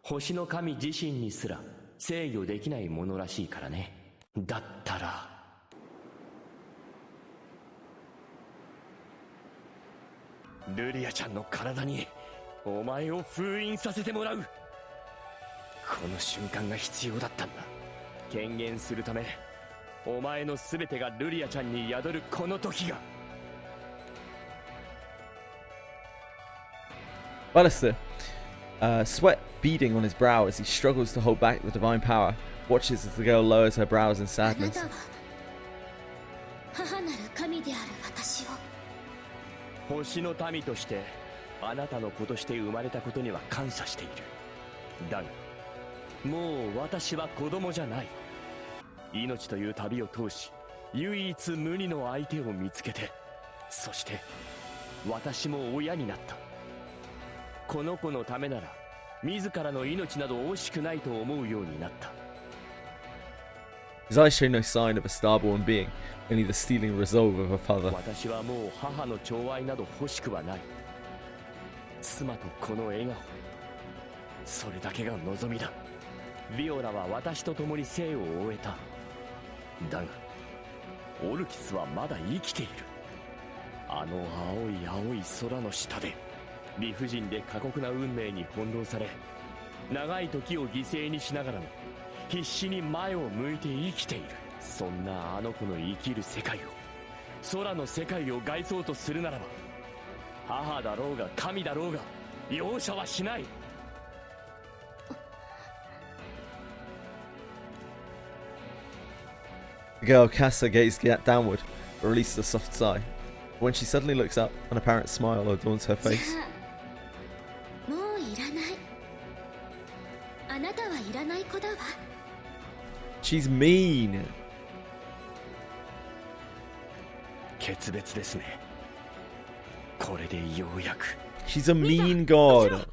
星の神自身にすら制御できないものらしいからね。だったらルリアちゃんの体にお前を封印させてもらう。この瞬間が必要だったんだ。権限するためお前の全てがルリアちゃんに宿るこの時が。Ballista, sweat beading on his brow as he struggles to hold back the divine power, watches as the girl lowers her brows in sadness. 母なる神である私を。星の民としてあなたの子として生まれたことには感謝している。だがもう私は子供じゃない。命という旅を通し唯一無二の相手を見つけて、そして私も親になった。この子のためなら自らの命など惜しくないと思うようになった。 His eyes show no sign of a starborn being, only the stealing resolve of a father. 私はもう母の寵愛など欲しくはない。妻とこの笑顔、それだけが望みだ。ヴィオラは私と共に生を終えた。だがオルキスはまだ生きている。あの青い青い空の下で理不尽で過酷な運命に翻弄され、長い時を犠牲にしながらも必死に前を向いて生きている。そんなあの子の生きる世界を、空の世界を害そうとするならば、母だろうが神だろうが容赦はしない。The girl casts her gaze downward, but releases a soft sigh. When she suddenly looks up, an apparent smile adorns her face. もういらない。あなたはいらない子だわ。 She's mean. 決別ですね。これでようやく。 She's a mean god.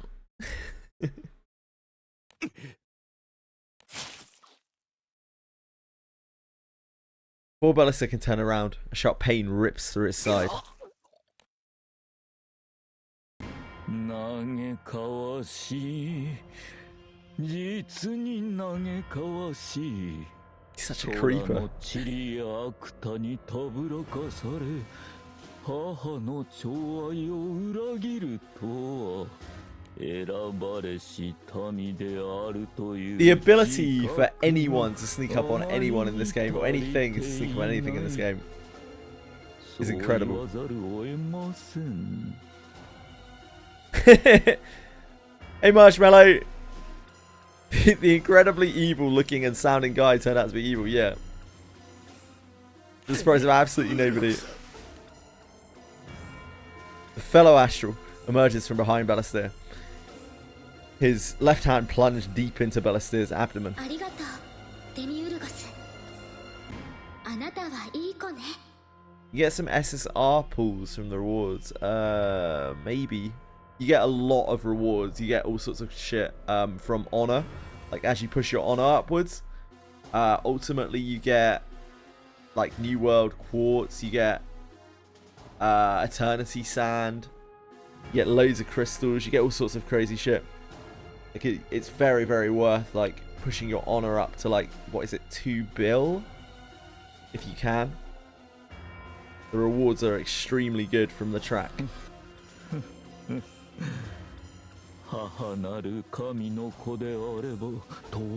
Before Ballista can turn around, a sharp pain rips through his side. He's such a creeper. 母の寵愛を裏切るとは選ばれし民であるという。 The ability for anyone to sneak up on anyone in this game, or anything to sneak up on anything in this game, is incredible. Hey, Marshmallow. The incredibly evil looking and sounding guy turned out to be evil, yeah. The surprise of absolutely nobody. The fellow Astral emerges from behind Balestier. His left hand plunged deep into Balestier's abdomen. You get some SSR pulls from the rewards. Maybe. You get a lot of rewards. You get all sorts of shit from honor. Like as you push your honor upwards. Ultimately you get like New World Quartz. You get Eternity Sand. You get loads of crystals. You get all sorts of crazy shit. Like it's very, very worth like pushing your honor up to like, what is it, 2 bill? If you can. The rewards are extremely good from the track. 母なる神の子であれば当然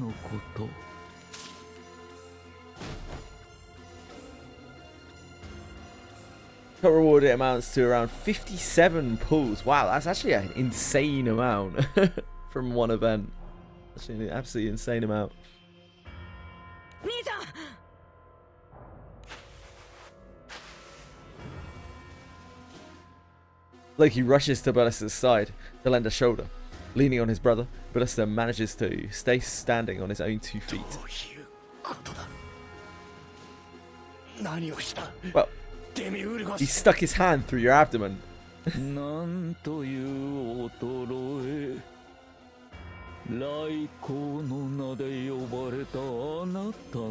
のこと。Total reward, it amounts to around 57 pulls. Wow, that's actually an insane amount from one event. Actually, an absolutely insane amount. Loki rushes to Ballistier's side to lend a shoulder. Leaning on his brother, Ballistier manages to stay standing on his own 2 feet. Well, he stuck his hand through your abdomen. なんという衰え。来光の名で呼ばれたあなたが。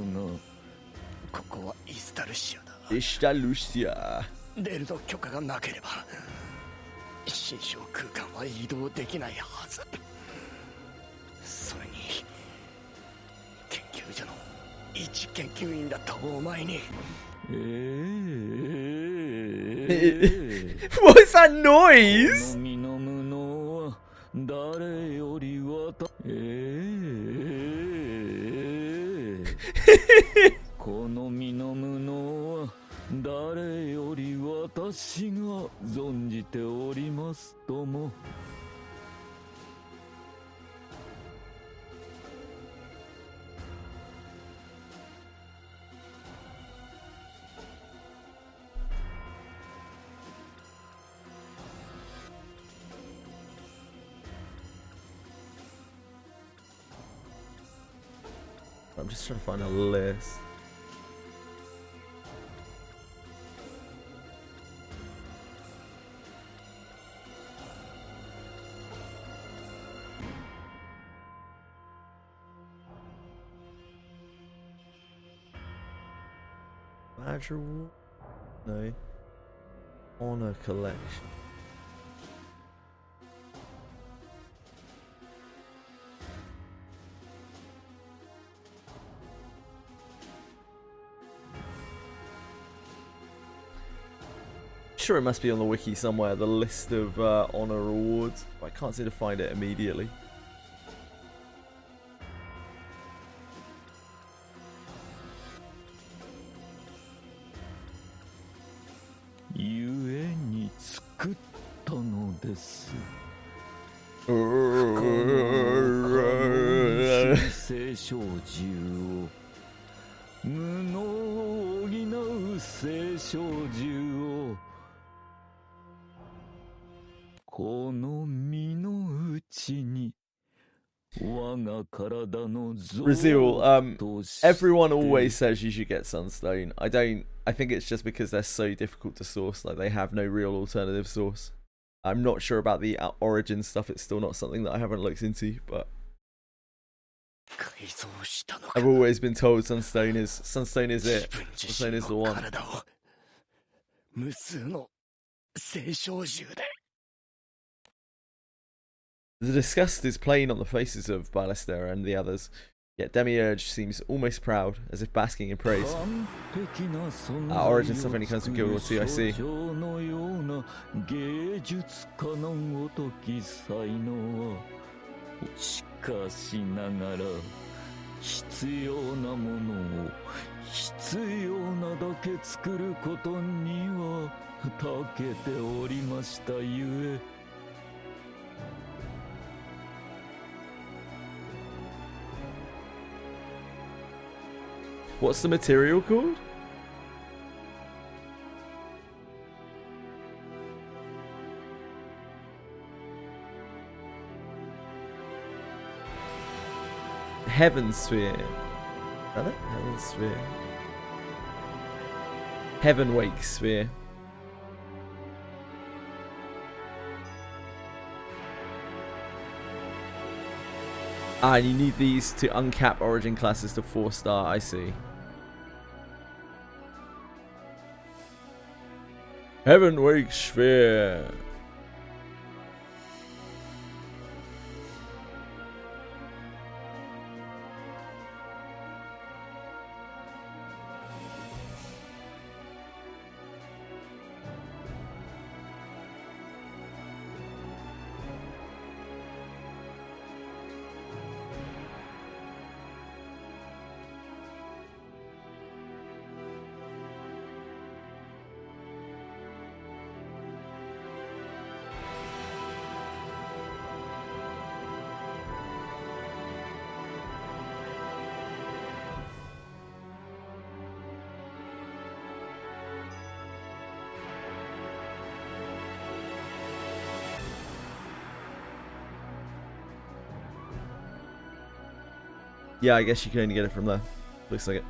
ここはイスタルシアだ。イスタルシア。レールの許可がなければ。心象空間は移動できないはず。それに研究所の一研究員だったお前に。What's that noise? 誰よりわたこの身の無能は誰より私が存じておりますとも。I'm just trying to find a list. Badger War? No. Honor Collection. Sure, it must be on the wiki somewhere, the list of honor rewards, but I can't seem to find it immediately. Brazil, everyone always says you should get Sunstone. I think it's just because they're so difficult to source, like they have no real alternative source. I'm not sure about the origin stuff, it's still not something that I haven't looked into, but I've always been told Sunstone is it. Sunstone is the one. The disgust is plain on the faces of Balestier and the others, yet Demiurge seems almost proud, as if basking in praise. Origin stuff only comes from Guild War 2, I see. What's the material called? Heaven Sphere. Is that it? Heaven Sphere. Heaven Wake Sphere. Ah, and you need these to uncap origin classes to 4-star, I see. Heaven Wake Sphere. Yeah, I guess you can only get it from there. Looks like it.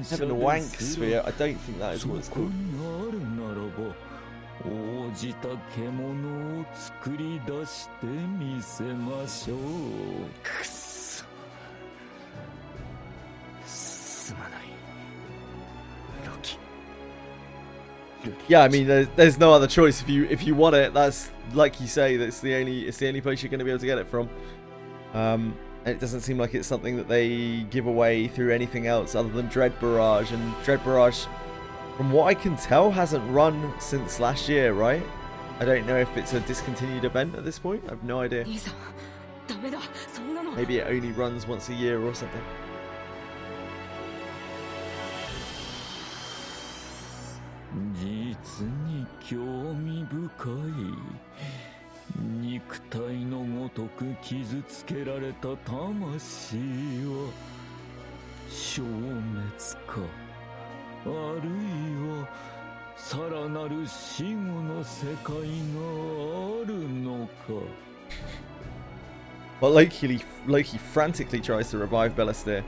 Heaven Wank Sphere. I don't think that is what it's called. 応じた獣を作り出してみせましょう。くそ。すまない。ロキ。Yeah, I mean, there's no other choice. If you want it, that's like you say. It's the only place you're going to be able to get it from. And it doesn't seem like it's something that they give away through anything else other than Dread Barrage. And Dread Barrage, from what I can tell, hasn't run since last year, right? I don't know if it's a discontinued event at this point. I have no idea. Maybe it only runs once a year or something. It's 肉体のごとく傷つけられた魂は消滅かあるいはさらなる死後の世界があるのか Well, Loki frantically tries to revive Belastir.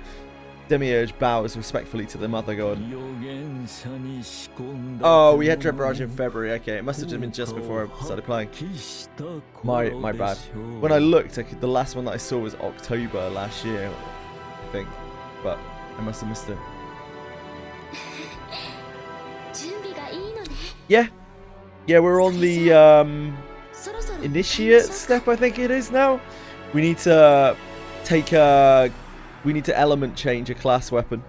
Demiurge bows respectfully to the Mother God. Oh, we had Dread Barrage in February. Okay, it must have been just before I started playing. My bad. When I looked, the last one that I saw was October last year, I think. But I must have missed it. Yeah. Yeah, we're on the initiate step, I think it is now. We need to take a... We need to element change a class weapon.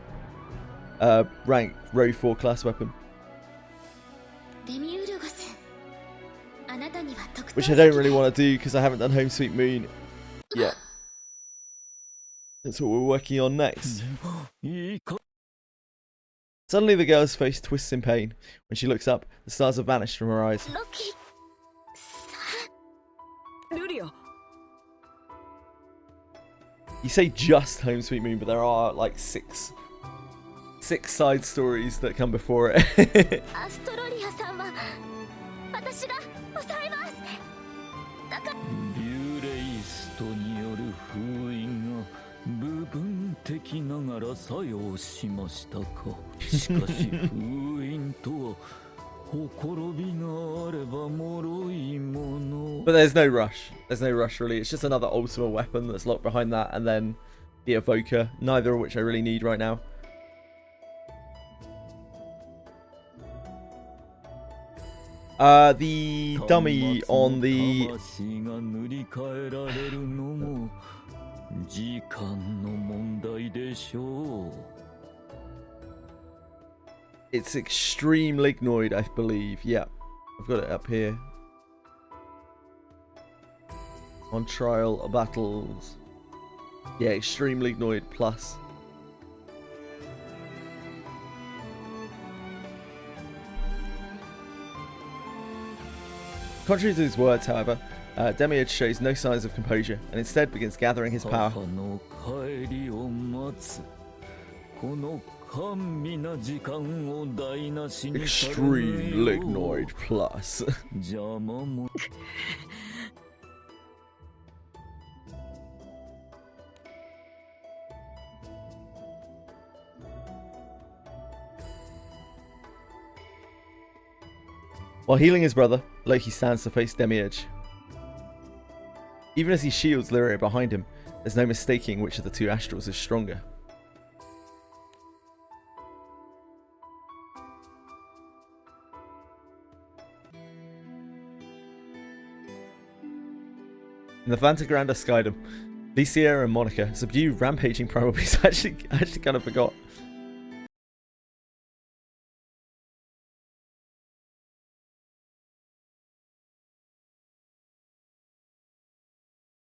Rank row 4 class weapon. Which I don't really want to do because I haven't done Home Sweet Moon yet. That's what we're working on next. Suddenly the girl's face twists in pain. When she looks up, the stars have vanished from her eyes. You say just Home Sweet Moon, but there are like six side stories that come before it. But there's no rush. There's no rush, really. It's just another Ultima weapon that's locked behind that, and then the Evoker, neither of which I really need right now. The dummy on the... It's Extreme Lignoid, I believe. Yeah, I've got it up here. On trial battles. Yeah, Extreme Lignoid plus. Contrary to his words, however, Demiurge shows no signs of composure and instead begins gathering his power. Extreme Lignoid Plus. While healing his brother, Loki stands to face Demiurge. Even as he shields Lyria behind him, there's no mistaking which of the two astrals is stronger. In the Vantagranda Skydom, Lycia and Monica subdue rampaging primal beasts. I actually kind of forgot.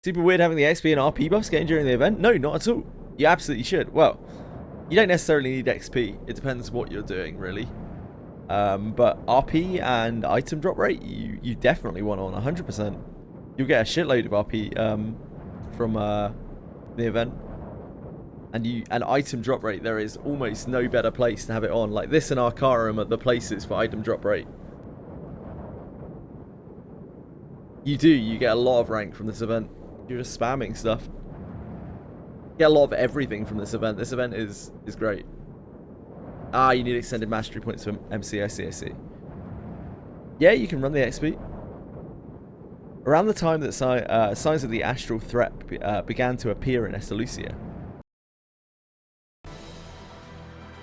Super weird having the XP and RP buffs getting during the event? No, not at all. You absolutely should. Well, you don't necessarily need XP. It depends what you're doing, really. But RP and item drop rate, you definitely want on 100%. You'll get a shitload of RP from the event. And item drop rate, there is almost no better place to have it on. Like this and Arcarum are the places for item drop rate. You get a lot of rank from this event. You're just spamming stuff. You get a lot of everything from this event. This event is great. Ah, you need extended mastery points from MC. I see. Yeah, you can run the XP. Around the time that signs of the astral threat began to appear in Estalucia,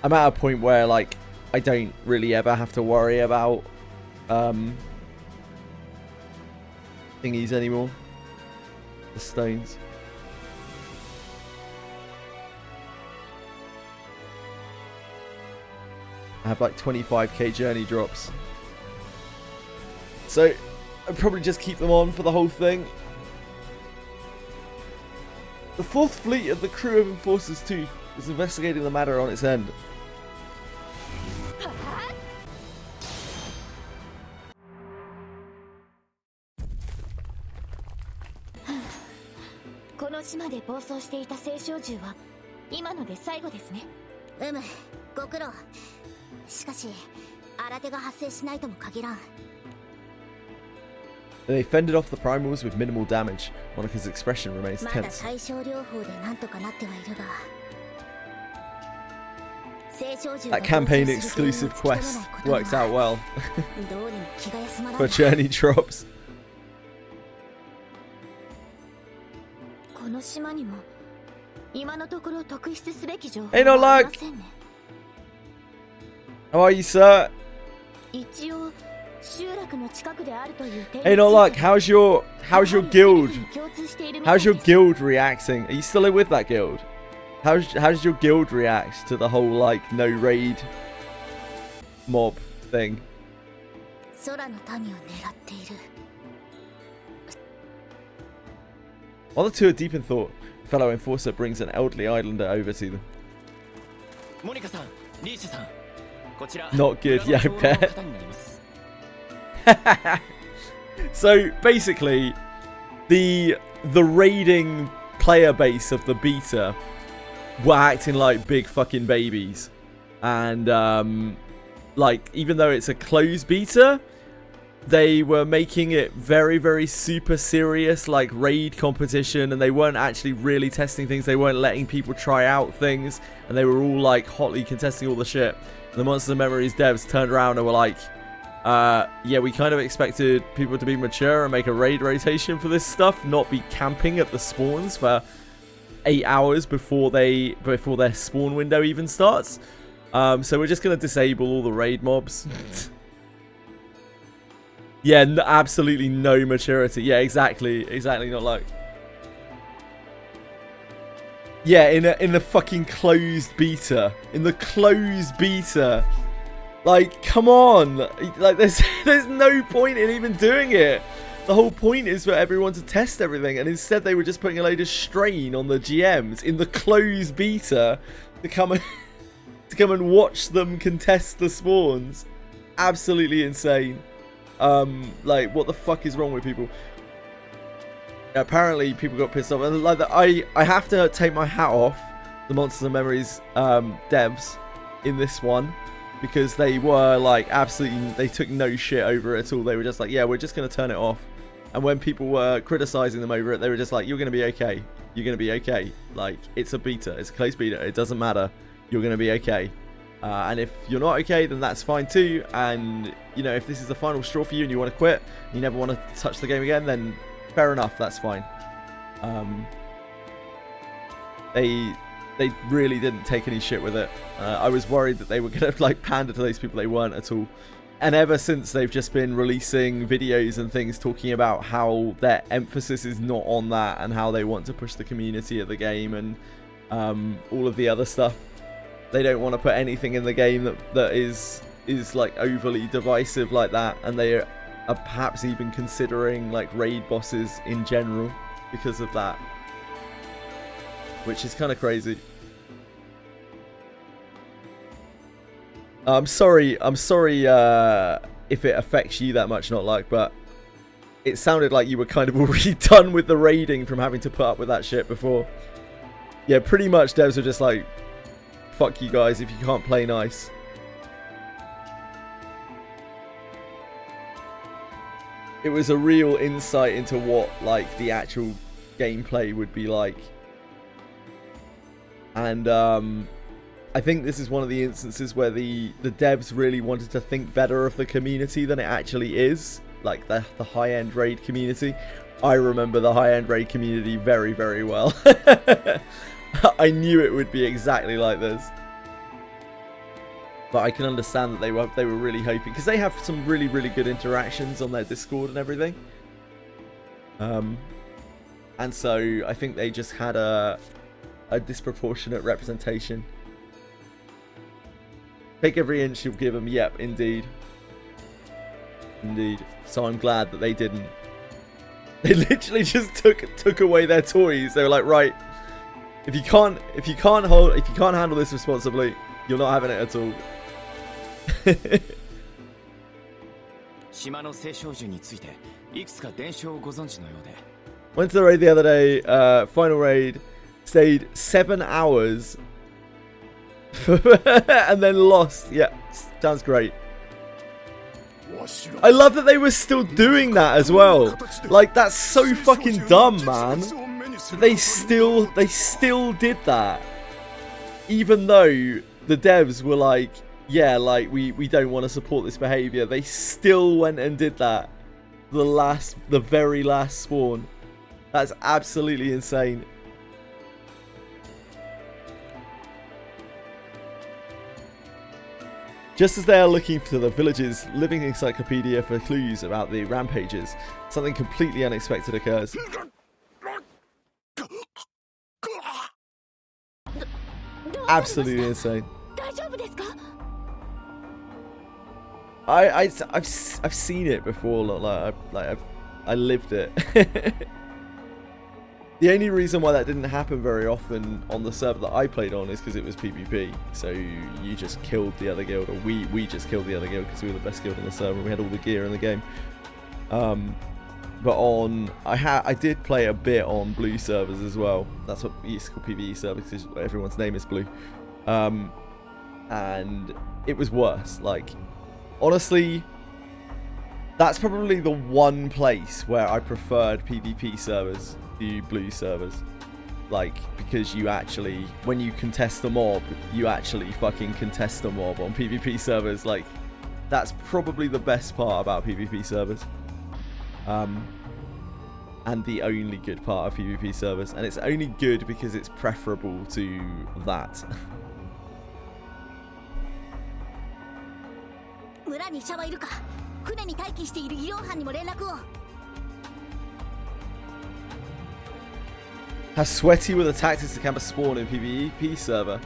I'm at a point where, like, I don't really ever have to worry about thingies anymore. The stones. I have like 25k journey drops. So I'd probably just keep them on for the whole thing. The 4th fleet of the crew of Enforcers 2 is investigating the matter on its end. They fended off the primals with minimal damage. Monica's expression remains tense. That campaign exclusive quest works out well for journey drops. Hey, no luck! How are you, sir? Hey, no luck. How's your guild? How's your guild reacting? Are you still in with that guild? How does your guild react to the whole like no raid mob thing? While the two are deep in thought, a fellow enforcer brings an elderly islander over to them. Not good, yeah, I bet. So basically, the raiding player base of the beta were acting like big fucking babies, and like even though it's a closed beta, they were making it very, very super serious, like raid competition, and they weren't actually really testing things. They weren't letting people try out things, and they were all like hotly contesting all the shit. And the Monsters of Memories devs turned around and were like, yeah, we kind of expected people to be mature and make a raid rotation for this stuff, not be camping at the spawns for 8 hours before their spawn window even starts. So we're just going to disable all the raid mobs. Yeah, absolutely no maturity. Yeah, exactly, not like. Yeah, in the fucking closed beta. In the closed beta. Like, come on. Like, there's no point in even doing it. The whole point is for everyone to test everything, and instead they were just putting a load of strain on the GMs in the closed beta to come and watch them contest the spawns. Absolutely insane. Like, what the fuck is wrong with people? Apparently, people got pissed off, and like I have to take my hat off the Monsters and Memories devs in this one, because they were like absolutely, they took no shit over it at all. They were just like, yeah, we're just gonna turn it off. And when people were criticizing them over it, they were just like, you're gonna be okay. You're gonna be okay. Like, it's a beta. It's a closed beta. It doesn't matter. You're gonna be okay. And if you're not okay, then that's fine too. And, you know, if this is the final straw for you and you want to quit, and you never want to touch the game again, then fair enough, that's fine. They really didn't take any shit with it. I was worried that they were going to, like, pander to those people. They weren't at all. And ever since, they've just been releasing videos and things talking about how their emphasis is not on that, and how they want to push the community of the game, and all of the other stuff. They don't want to put anything in the game that is like overly divisive like that, and they are perhaps even considering like raid bosses in general because of that, which is kind of crazy. I'm sorry if it affects you that much, Not Like, but it sounded like you were kind of already done with the raiding from having to put up with that shit before. Yeah, pretty much devs are just like, fuck you guys if you can't play nice. It was a real insight into what like the actual gameplay would be like. And I think this is one of the instances where the devs really wanted to think better of the community than it actually is. Like the high-end raid community. I remember the high-end raid community very, very well. I knew it would be exactly like this. But I can understand that they were really hoping, because they have some really, really good interactions on their Discord and everything. And so I think they just had a disproportionate representation. Take every inch you'll give them. Yep, indeed. Indeed. So I'm glad that they didn't. They literally just took away their toys. They were like, right, if you can't handle this responsibly, you're not having it at all. Went to the raid the other day, final raid, stayed 7 hours and then lost. Yeah, sounds great. I love that they were still doing that as well. Like, that's so fucking dumb, man. They still did that, even though the devs were like, yeah, like we don't want to support this behavior. They still went and did that. The very last spawn. That's absolutely insane. Just as they are looking for the village's living encyclopedia for clues about the rampages, something completely unexpected occurs. Absolutely insane. I've seen it before. I lived it. The only reason why that didn't happen very often on the server that I played on is because it was PvP. So you just killed the other guild, or we just killed the other guild because we were the best guild on the server and we had all the gear in the game. But I did play a bit on blue servers as well. That's what we used to call PvE servers, because everyone's name is blue. And it was worse. Like, honestly, that's probably the one place where I preferred PvP servers to blue servers. Like, because you actually, when you contest a mob, you actually fucking contest a mob on PvP servers. Like, that's probably the best part about PvP servers. And the only good part of PvP servers. And it's only good because it's preferable to that. How sweaty were the tactics to camp a spawn in PvP server?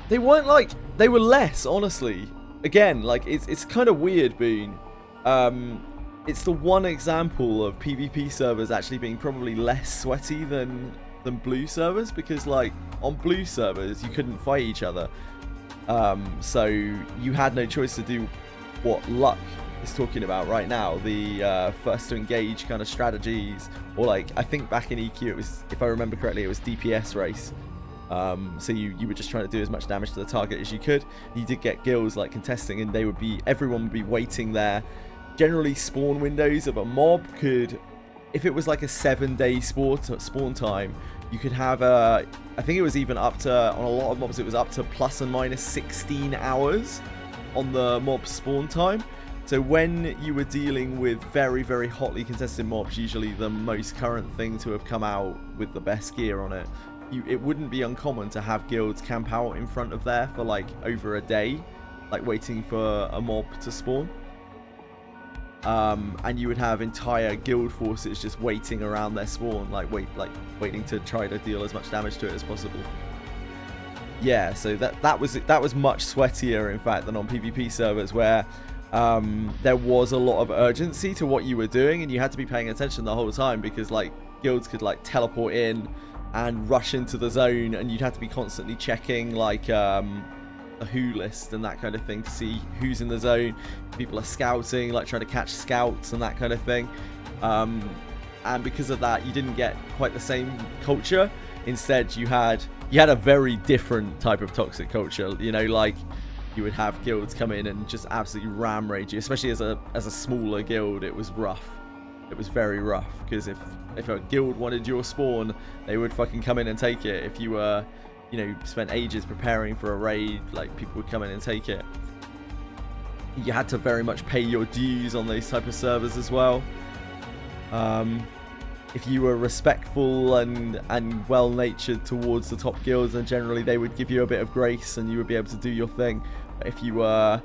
They weren't like, they were less, honestly. Again, like, it's kind of weird, Boone. It's the one example of PvP servers actually being probably less sweaty than blue servers, because like on blue servers you couldn't fight each other. So you had no choice to do what Luck is talking about right now, the first to engage kind of strategies, or like I think back in EQ it was, if I remember correctly, it was DPS race. So you were just trying to do as much damage to the target as you could. You did get guilds like contesting, and everyone would be waiting there. Generally, spawn windows of a mob could, if it was like a 7-day spawn time, you could have I think it was even up to, on a lot of mobs, it was up to plus and minus 16 hours on the mob spawn time. So when you were dealing with very, very hotly contested mobs, usually the most current thing to have come out with the best gear on it, it wouldn't be uncommon to have guilds camp out in front of there for like over a day, like waiting for a mob to spawn. And you would have entire guild forces just waiting around their spawn, waiting to try to deal as much damage to it as possible. Yeah, so that was much sweatier, in fact, than on PvP servers, where there was a lot of urgency to what you were doing, and you had to be paying attention the whole time, because like guilds could like teleport in and rush into the zone, and you'd have to be constantly checking like a who list and that kind of thing to see who's in the zone. People are scouting, like trying to catch scouts and that kind of thing. And because of that, you didn't get quite the same culture. Instead, you had a very different type of toxic culture. You know, like you would have guilds come in and just absolutely ram rage you, especially as a smaller guild. It was rough. It was very rough, because if a guild wanted your spawn, they would fucking come in and take it. If you were, you know, spent ages preparing for a raid, like people would come in and take it. You had to very much pay your dues on those type of servers as well. If you were respectful and well-natured towards the top guilds, then generally they would give you a bit of grace and you would be able to do your thing. But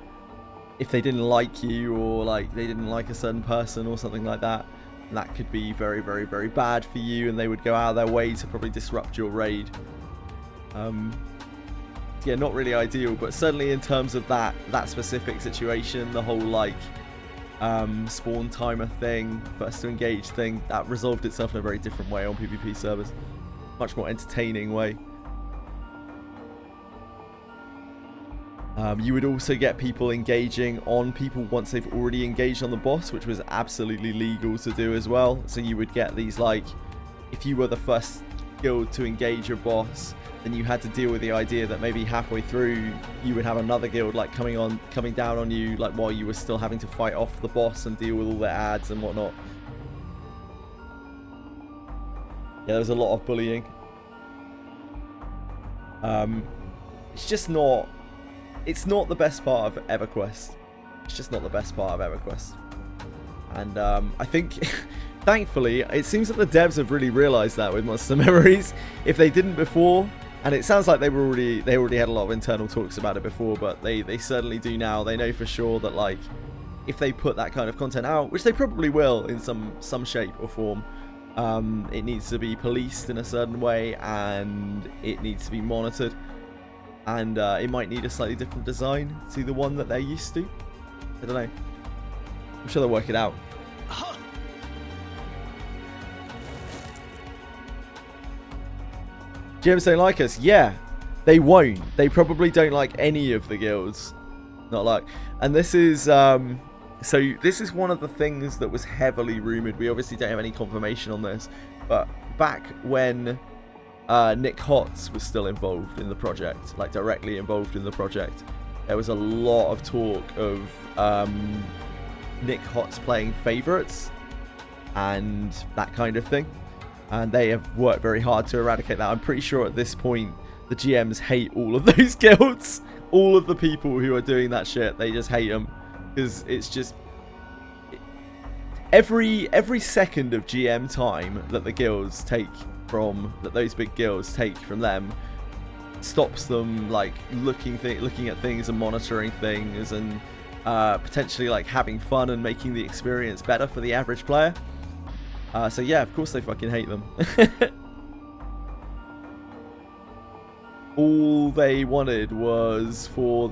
if they didn't like you, or like they didn't like a certain person or something like that, that could be very, very, very bad for you, and they would go out of their way to probably disrupt your raid. Yeah, not really ideal, but certainly in terms of that specific situation, the whole like spawn timer thing, first to engage thing, that resolved itself in a very different way on PvP servers. Much more entertaining way. You would also get people engaging on people once they've already engaged on the boss, which was absolutely legal to do as well. So you would get these, like, if you were the first guild to engage your boss, then you had to deal with the idea that maybe halfway through you would have another guild like coming down on you, like while you were still having to fight off the boss and deal with all their ads and whatnot. Yeah, there was a lot of bullying. It's just not. It's not the best part of EverQuest. It's just not the best part of EverQuest. And I think, thankfully, it seems that the devs have really realised that with Monster Memories. If they didn't before, and it sounds like they already had a lot of internal talks about it before, but they certainly do now. They know for sure that, like, if they put that kind of content out, which they probably will in some shape or form, it needs to be policed in a certain way, and it needs to be monitored. And it might need a slightly different design to the one that they're used to. I don't know. I'm sure they'll work it out. GMs don't like us. Yeah, they won't. They probably don't like any of the guilds. Not like. And this is so this is one of the things that was heavily rumored. We obviously don't have any confirmation on this, but back when Nick Hotz was still involved in the project, like directly involved in the project, there was a lot of talk of Nick Hotz playing favorites and that kind of thing, and they have worked very hard to eradicate that. I'm pretty sure at this point the GMs hate all of those guilds. All of the people who are doing that shit, they just hate them, because it's just every second of GM time that the guilds take from, that those big guilds take from them, stops them like looking at things and monitoring things, and potentially like having fun and making the experience better for the average player. So yeah, of course they fucking hate them. All they wanted was for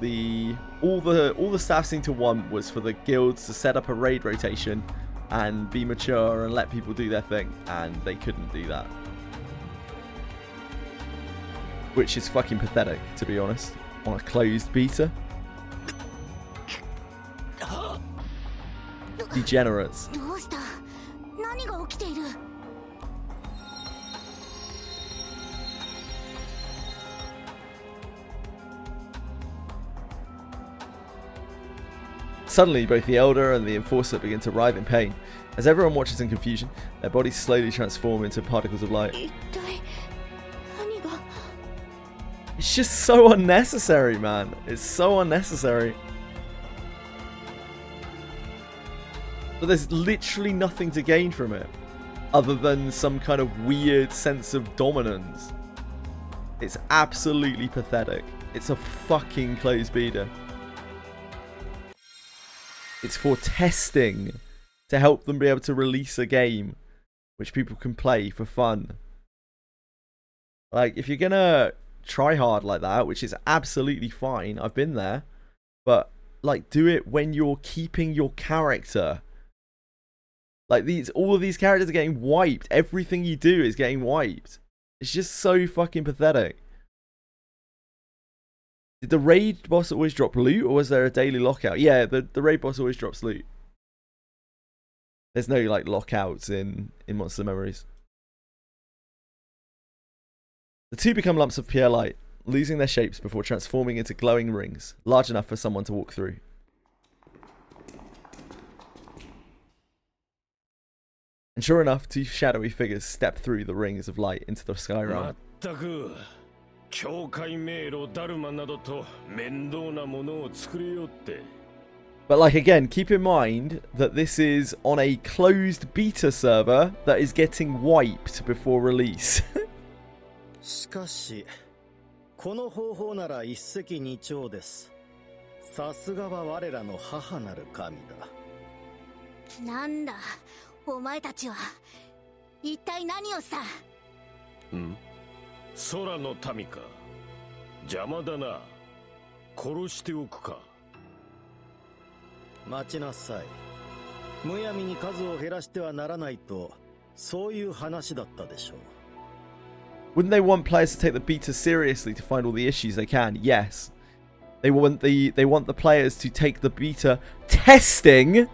all the staff seemed to want was for the guilds to set up a raid rotation and be mature and let people do their thing, and they couldn't do that. Which is fucking pathetic, to be honest. on a closed beta. Degenerates. どうした？何が起きている？ Suddenly, both the Elder and the Enforcer begin to writhe in pain. As everyone watches in confusion, their bodies slowly transform into particles of light. 一体何が？ It's just so unnecessary, man. It's so unnecessary. But there's literally nothing to gain from it, other than some kind of weird sense of dominance. It's absolutely pathetic. It's a fucking closed beta. It's for testing, to help them be able to release a game which people can play for fun. Like, if you're gonna try hard like that, which is absolutely fine, I've been there, but like, do it when you're keeping your character. Like, all of these characters are getting wiped. Everything you do is getting wiped. It's just so fucking pathetic. Did the raid boss always drop loot, or was there a daily lockout? Yeah, the raid boss always drops loot. There's no, like, lockouts in Monster Memories. The two become lumps of pure light, losing their shapes before transforming into glowing rings, large enough for someone to walk through. And sure enough, two shadowy figures step through the rings of light into the sky realm. 境界迷路ダルマなどと面倒なものを作りよって。 But like, again, keep in mind that this is on a closed beta server that is getting wiped before release. しかし、この方法なら一石二鳥です。さすがは我らの母なる神だ。なんだ、お前たちは一体何をさ？ん？空の民か。邪魔だな。殺しておくか。待ちなさい。むやみに数を減らしてはならないと、そういう話だったでしょう。 Wouldn't they want players to take the beta seriously to find all the issues they can? Yes. They want the players to take the beta testing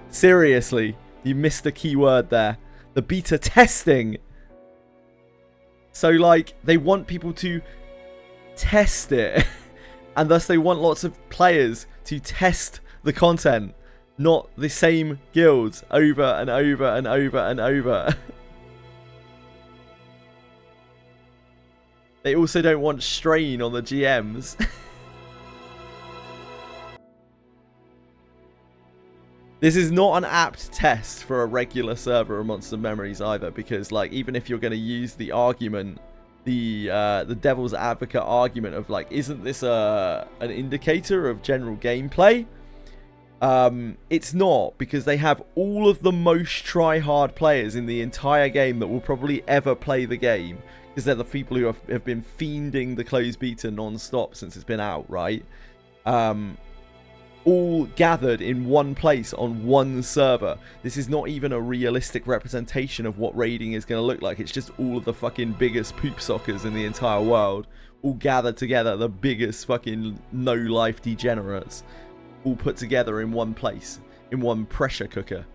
seriously. You missed a key word there. The beta testing. So, like, they want people to test it. And thus they want lots of players to test the content. Not the same guilds over and over and over and over. They also don't want strain on the GMs. This is not an apt test for a regular server of Monster Memories either, because, like, even if you're going to use the argument, the devil's advocate argument of, like, isn't this an indicator of general gameplay? It's not, because they have all of the most try-hard players in the entire game that will probably ever play the game, because they're the people who have been fiending the closed beta non-stop since it's been out, right? All gathered in one place on one server. This is not even a realistic representation of what raiding is going to look like. It's just all of the fucking biggest poop sockers in the entire world all gathered together, the biggest fucking no-life degenerates, all put together in one place, in one pressure cooker.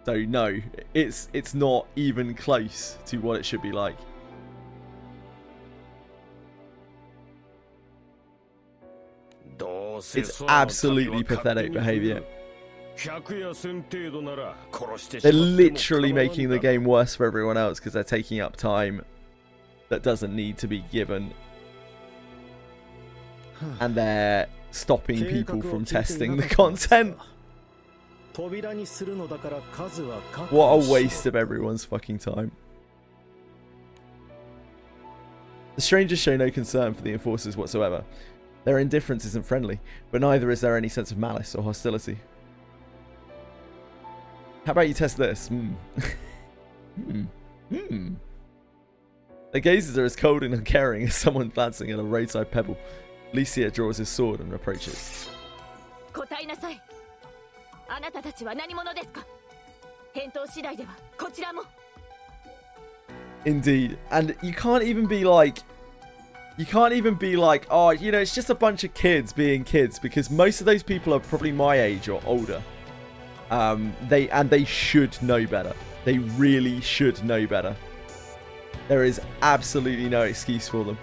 So no, it's not even close to what it should be like. It's absolutely pathetic behavior. They're literally making the game worse for everyone else because they're taking up time that doesn't need to be given. And they're stopping people from testing the content. What a waste of everyone's fucking time. The strangers show no concern for the enforcers whatsoever. Their indifference isn't friendly, but neither is there any sense of malice or hostility. How about you test this? Their gazes are as cold and uncaring as someone glancing at a roadside pebble. Licia draws his sword and approaches. Indeed, and you can't even be like, You can't even be like, oh, you know, it's just a bunch of kids being kids, because most of those people are probably my age or older. They should know better. They really should know better. There is absolutely no excuse for them.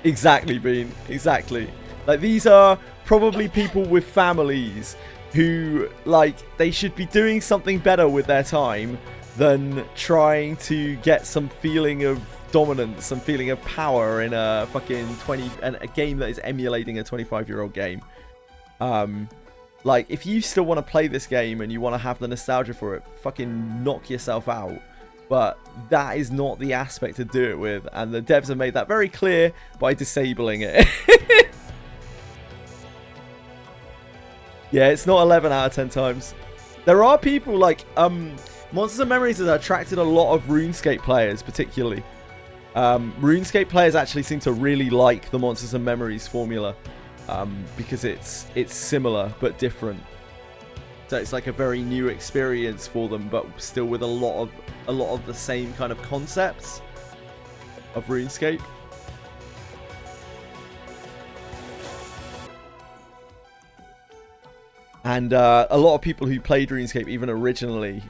Exactly, Bean. Exactly. Like, these are probably people with families who, like, they should be doing something better with their time than trying to get some feeling of dominance, some feeling of power in a fucking a game that is emulating a 25-year-old game. Like, if you still want to play this game and you want to have the nostalgia for it, fucking knock yourself out. But that is not the aspect to do it with, and the devs have made that very clear by disabling it. Yeah, it's not 11 out of 10 times. There are people like Monsters and Memories has attracted a lot of RuneScape players, particularly. RuneScape players actually seem to really like the Monsters and Memories formula, because it's similar but different. So it's like a very new experience for them, but still with a lot of the same kind of concepts of RuneScape. And a lot of people who played RuneScape even originally,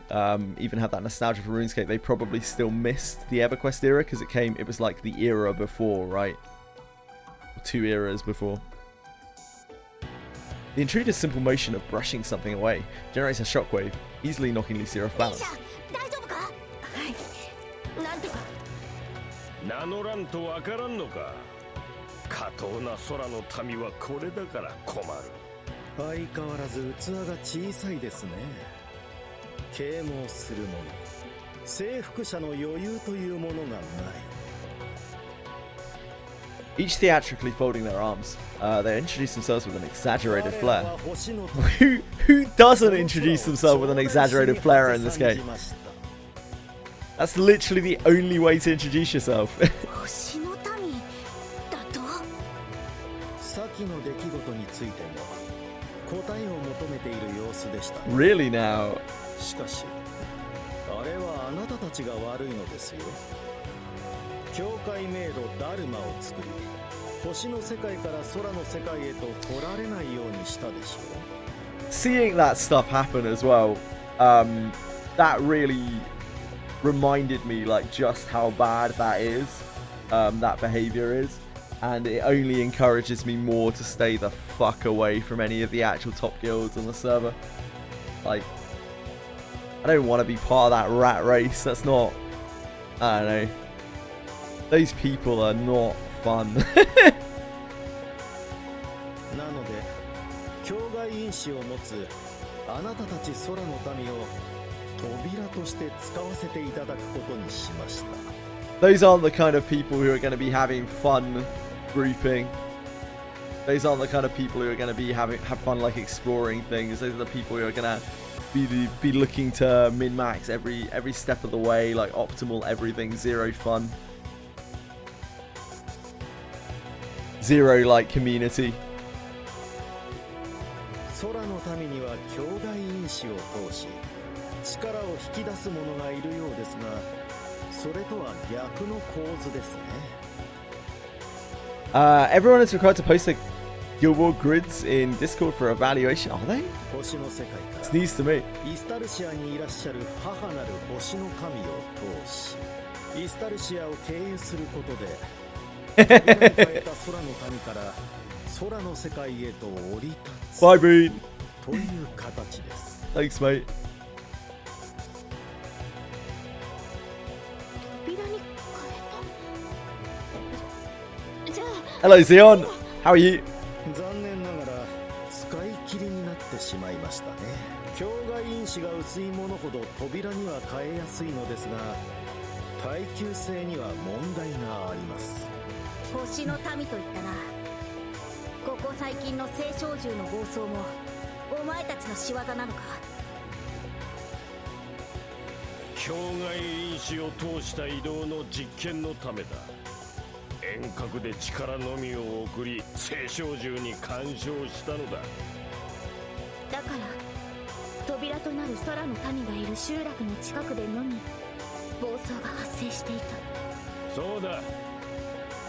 even had that nostalgia for RuneScape, they probably still missed the EverQuest era, because it was like the era before, right? 2 eras before. The intruder's simple motion of brushing something away generates a shockwave, easily knocking Lucia off balance. Each theatrically folding their arms, they introduce themselves with an exaggerated flair. Who doesn't introduce themselves with an exaggerated flair in this game? That's literally the only way to introduce yourself. Really now? Seeing that stuff happen as well, that really reminded me like just how bad that is, that behavior is, and it only encourages me more to stay the fuck away from any of the actual top guilds on the server. Like, I don't want to be part of that rat race. That's not, I don't know. Those people are not fun. Those aren't the kind of people who are going to be having fun grouping. Those aren't the kind of people who are going to be have fun like exploring things. Those are the people who are going to be looking to min-max every step of the way, like optimal everything, zero fun. Zero like community. Everyone is required to post their Guild War grids in Discord for evaluation. Are they? It's news to me. Bye, Bean. Thanks, mate. Hello, Zeon. How are you? 暴走が発生していた。そうだ。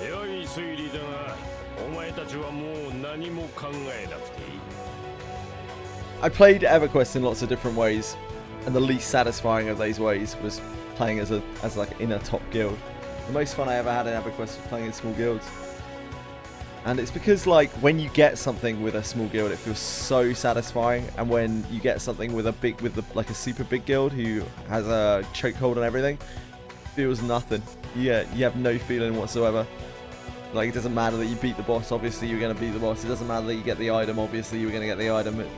良い推理だが、お前たちはもう何も考えなくていい。I played EverQuest in lots of different ways, and the least satisfying of those ways was playing as like in a top guild. The most fun I ever had in EverQuest was playing in small guilds. And it's because, like, when you get something with a small guild, it feels so satisfying. And when you get something with like a super big guild who has a chokehold and everything, it feels nothing. You have no feeling whatsoever. Like, it doesn't matter that you beat the boss. Obviously, you're going to beat the boss. It doesn't matter that you get the item. Obviously, you're going to get the item. It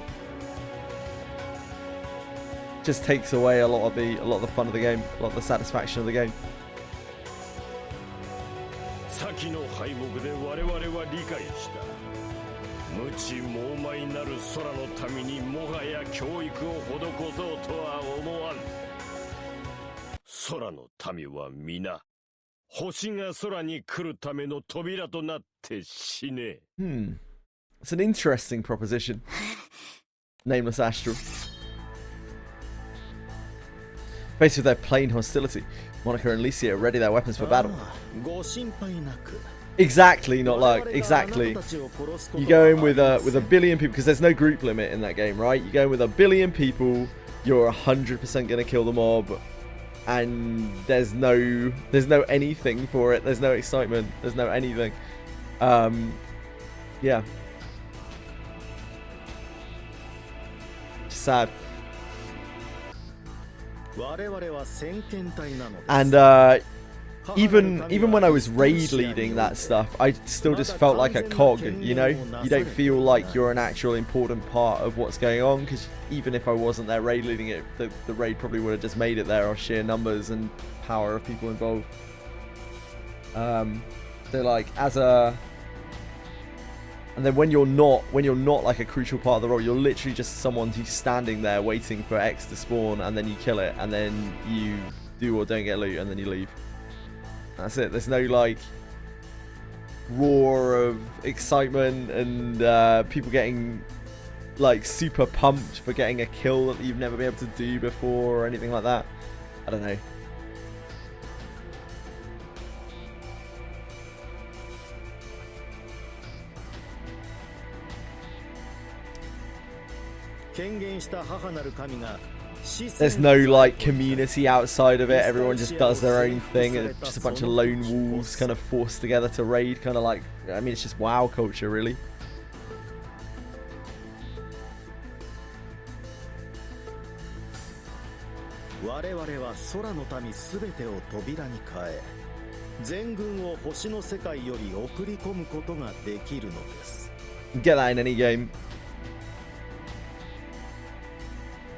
just takes away a lot of the fun of the game, a lot of the satisfaction of the game. 先の敗北で我々は理解した。無知猛獰なる空の民にもはや教育を施そうとは思わん。空の民は皆、星が空に来るための扉となって死ね。It's an interesting proposition. Nameless Astral. Faced with their plain hostility, Monica and Licia ready their weapons for battle. Exactly, not like exactly. You go in with a billion people because there's no group limit in that game, right? You go in with a billion people. You're 100% gonna kill the mob, and there's no anything for it. There's no excitement. There's no anything. Yeah. Sad. And even when I was raid leading that stuff, I still just felt like a cog, you know? You don't feel like you're an actual important part of what's going on, because even if I wasn't there raid leading it, the raid probably would have just made it there off sheer numbers and power of people involved. So like and then when you're not like a crucial part of the role, you're literally just someone who's standing there waiting for X to spawn, and then you kill it, and then you do or don't get loot, and then you leave. That's it. There's no like roar of excitement and people getting like super pumped for getting a kill that you've never been able to do before or anything like that. I don't know. There's no like community outside of it. Everyone just does their own thing. It's just a bunch of lone wolves kind of forced together to raid, kind of like, I mean, it's just WoW culture, really. Get that in any game.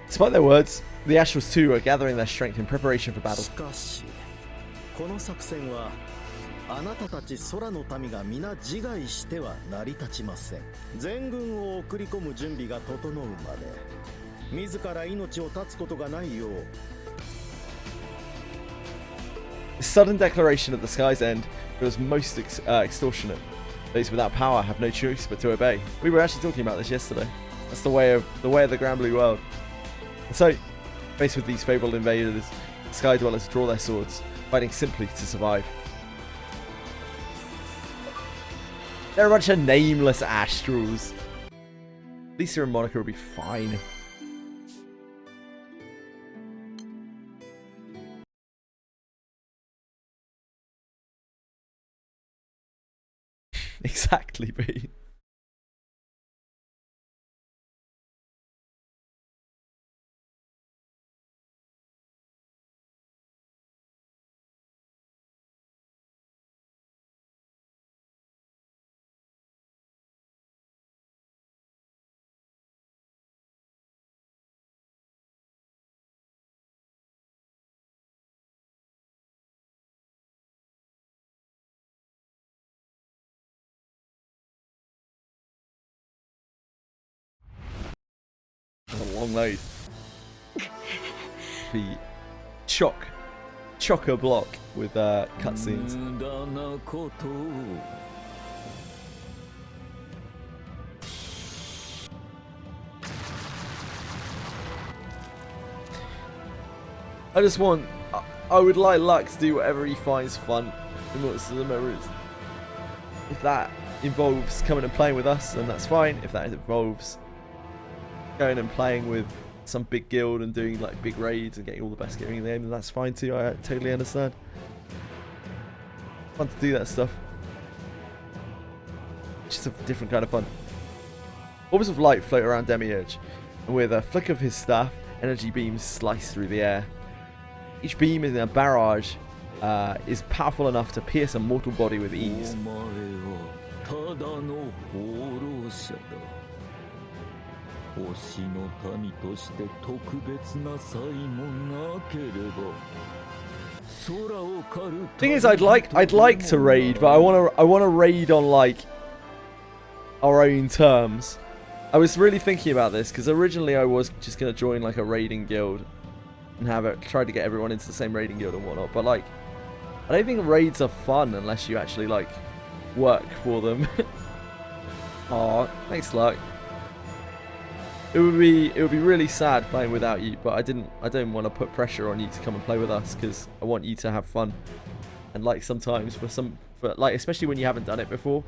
Despite their words, the Astrals too are gathering their strength in preparation for battle. The sudden declaration of the sky's end feels most extortionate. Those without power have no choice but to obey. We were actually talking about this yesterday. That's the way of the Granblue world. And so, faced with these fabled invaders, the Sky Dwellers draw their swords, fighting simply to survive. They're a bunch of nameless Astrals. Lisa and Monica will be fine. Exactly, B. A long load. The chock-a-block with cutscenes. I just want I would like Luck to do whatever he finds fun in Monsters and Memories. If that involves coming and playing with us, then that's fine. If that involves going and playing with some big guild and doing like big raids and getting all the best gear in the game, then that's fine too. I totally understand. Fun to do that stuff. It's just a different kind of fun. Orbs of light float around Demiurge, and with a flick of his staff, energy beams slice through the air. Each beam in a barrage is powerful enough to pierce a mortal body with ease. Thing is, I'd like to raid, but I want to raid on like our own terms. I was really thinking about this because originally I was just gonna join like a raiding guild and have it try to get everyone into the same raiding guild and whatnot. But like, I don't think raids are fun unless you actually like work for them. Aw, thanks, Luck. It would be really sad playing without you, but I don't want to put pressure on you to come and play with us because I want you to have fun. And like sometimes for like especially when you haven't done it before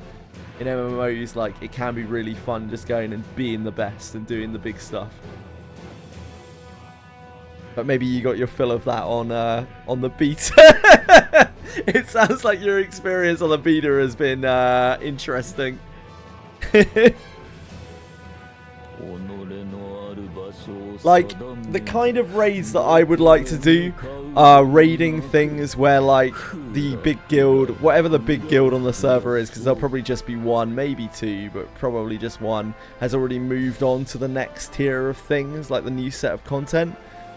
in MMOs, like it can be really fun just going and being the best and doing the big stuff. But maybe you got your fill of that on the beta. It sounds like your experience on the beta has been interesting. Like, the kind of raids that I would like to do are raiding things where, like, the big guild, whatever the big guild on the server is, because there'll probably just be one, maybe two, but probably just one, has already moved on to the next tier of things, like the new set of content.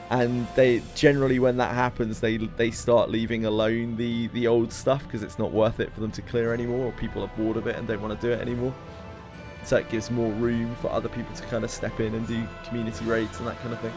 And they generally, when that happens, they start leaving alone the old stuff because it's not worth it for them to clear anymore, or people are bored of it and don't want to do it anymore. So it gives more room for other people to kind of step in and do community raids and that kind of thing.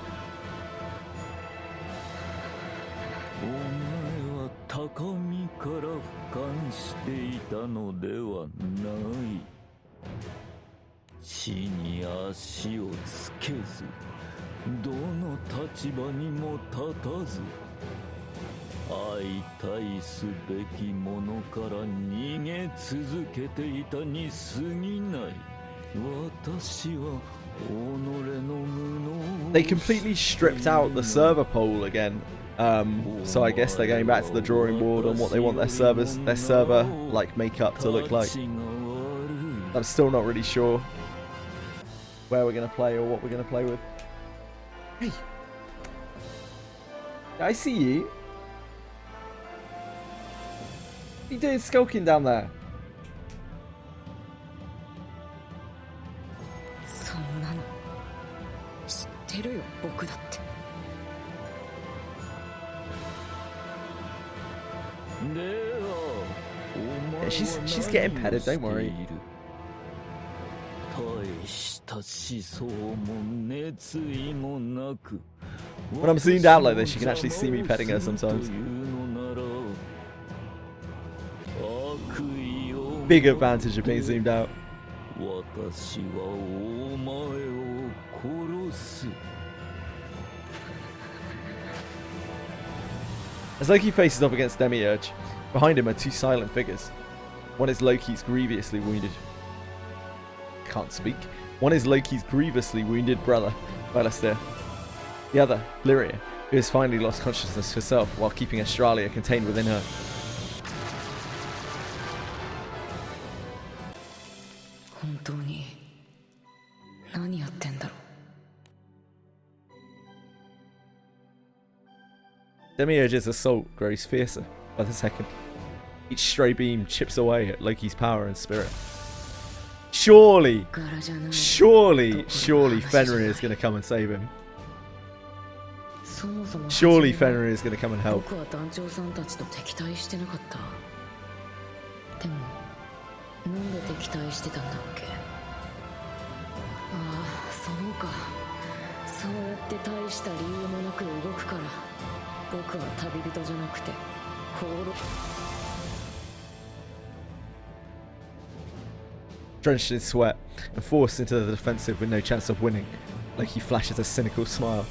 They completely stripped out the server poll again, so I guess they're going back to the drawing board on what they want their server like makeup to look like. I'm still not really sure where we're gonna play or what we're gonna play with. Hey, I see you. What are you doing skulking down there? Yeah, she's getting petted, don't worry. When I'm zoomed out like this, you can actually see me petting her sometimes. Big advantage of being zoomed out. As Loki faces off against Demiurge, behind him are two silent figures. One is Loki's grievously wounded. Can't speak. One is Loki's grievously wounded brother, Balestier. The other, Lyria, who has finally lost consciousness herself while keeping Australia contained within her. Demiurge's assault grows fiercer by the second. Each stray beam chips away at Loki's power and spirit. Surely Fenrir is going to come and save him. Surely Fenrir is going to come and help. Drenched in sweat and forced into the defensive with no chance of winning, Loki flashes a cynical smile.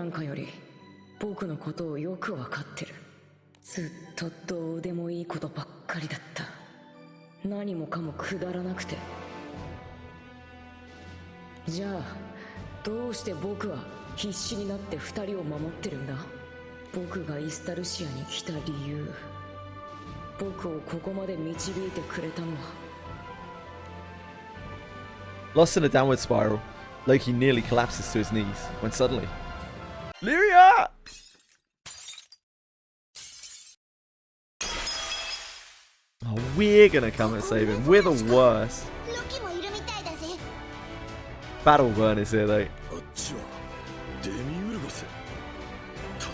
なんかより僕のことをよくわかってる。ずっとどうでもいいことばっかりだった。何もかもくだらなくて。じゃあどうして僕は必死になって二人を守ってるんだ？僕がイスタルシアに来た理由、僕をここまで導いてくれたのは。 Lost in a downward spiral, Loki nearly collapses to his knees when suddenly, Lyria! Oh, we're gonna come and save him. We're the worst. ロキもいるみたいだぜ。 Battle burn is here though. あっちはデミウルゴス。ただ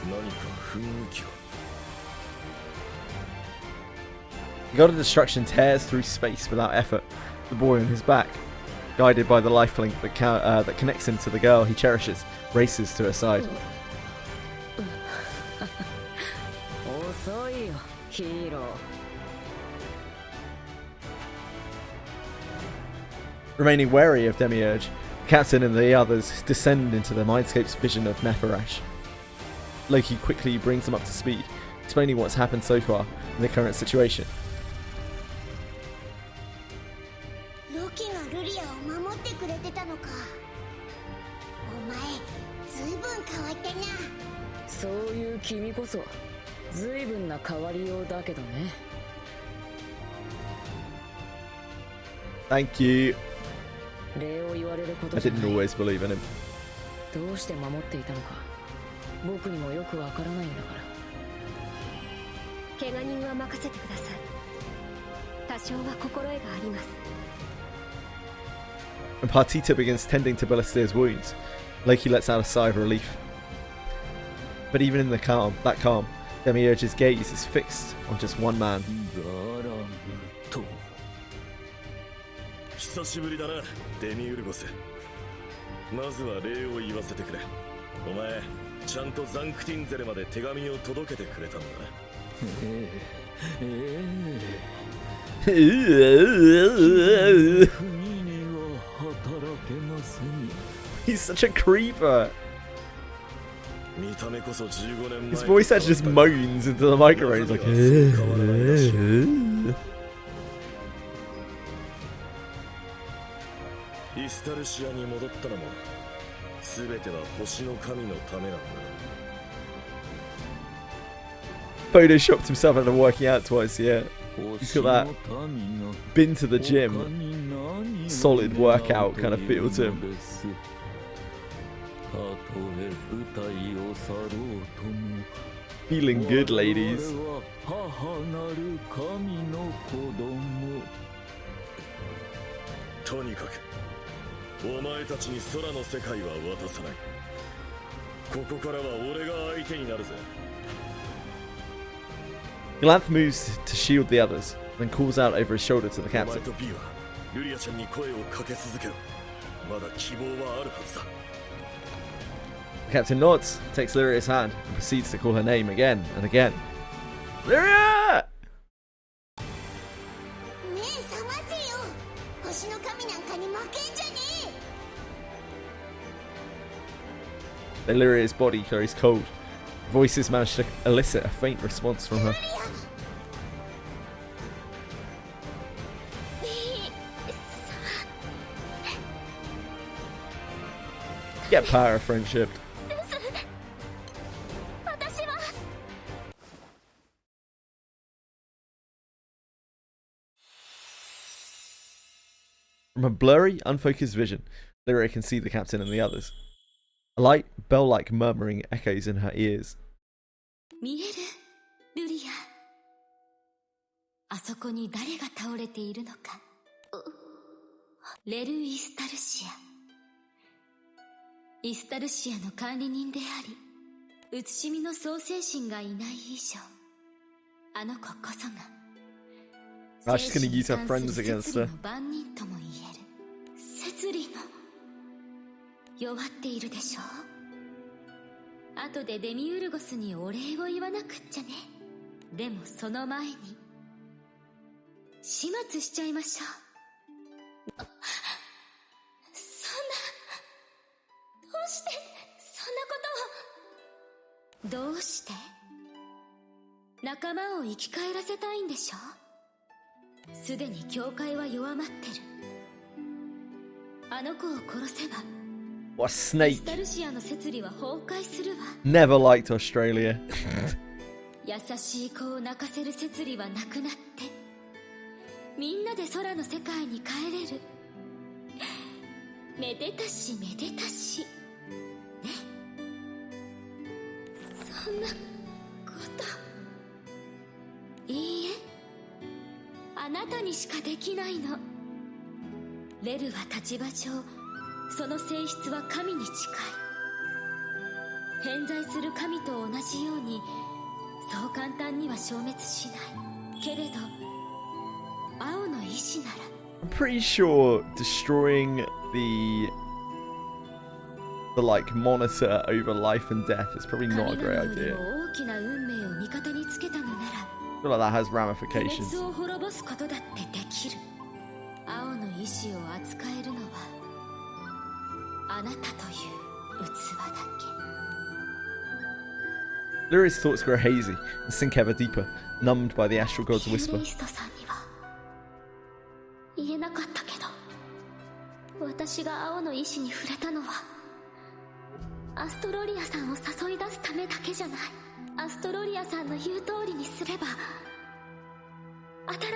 何か雰囲気が。 The god of destruction tears through space without effort, the boy on his back, guided by the lifelink that connects him to the girl he cherishes, races to her side. 遅いよヒーロー。 Remaining wary of Demiurge, the captain and the others descend into the mindscape's vision of Nepharash. Loki quickly brings them up to speed, explaining what's happened so far and the current situation. ロキがルリアを守ってくれてたのか。お前ずいぶん変わったな。そういう君こそずいぶんな変わりようだけどね。 Thank you. 礼を言われるこ I とじゃ didn't ない。 always believe in him. どうして守っていたのか僕にもよくわからないんだから。怪我人は任せてください。多少は心得があります。 When Partita begins tending to Ballastir's wounds, Loki lets out a sigh of relief. But even in that calm, Demiurge's gaze is fixed on just one man. ガランと久しぶりだなデミウルゴス。まずは礼を言わせてくれ。お前ちゃんとザンクティンゼレまで手紙を届けてくれたんだな。国には働けません。 He's such a creeper. 見た目こそ15年前 His voice actually just moans into the microphone. He's like, イスタルシアに戻ったのも全ては星の神のためなんだ。 photoshopped himself into working out twice, yeah. He's got that been to the gym, solid workout kind of feel to him. Feeling good, ladies. とにかくお前たちに空の世界は渡さない。ここからは俺が相手になるぜ。 Glanth moves to shield the others, then calls out over his shoulder to the お前 captain. と B はルリアちゃんに声をかけ続けろ。まだ希望はあるはずだ。 The captain nods, takes Lyria's hand, and proceeds to call her name again and again. Lyria! 目覚ませよ。星の神なんかに負けんじゃねえ。 Then Lyria's body carries cold. Voices manage to elicit a faint response from her. Get power, friendship. 私は From a blurry, unfocused vision, Lyria can see the captain and the others. A light, bell-like murmuring echoes in her ears. 見えるルリア。あそこに誰が倒れているのか。レル・イスタルシア。イスタルシアの管理人であり、写しみの創世神がいない以上、あの子こそが Oh, she's gonna use her friends against her. 番人とも言える。摂理の弱っているでしょう。後でデミウルゴスにお礼を言わなくっちゃね。でもその前に始末しちゃいましょう。そんな、どうしてそんなどうして？仲間を生き返らせたいんでしょ？すでに教会は弱まってる。あの子を殺せば What a ス snake. タルシアの摂理は崩壊するわ。 Never liked Australia. 優しい子を泣かせる摂理はなくなって、みんなで空の世界に帰れる。めでたしめでたしね。そんなこといいえ、あなたにしかできないの。レルは立場上その性質は神に近い。偏在する神と同じようにそう簡単には消滅しない。けれど青の意志なら I'm pretty sure destroying the like monitor over life and death is probably not a great 神々より idea. も大きな運命を味方につけたのなら I feel like that has 不 ramifications. 滅を滅ぼすことだってできる。青の意志を扱えるのはあなたという器だけ。 Lyria's thoughts grow hazy and sink ever deeper, numbed by the astral god's キュー whisper. レイストさんには言えなかったけど、私が青の意志に触れたのはアストロリアさんを誘い出すためだけじゃない。アストロリアさんの言う通りにすれば、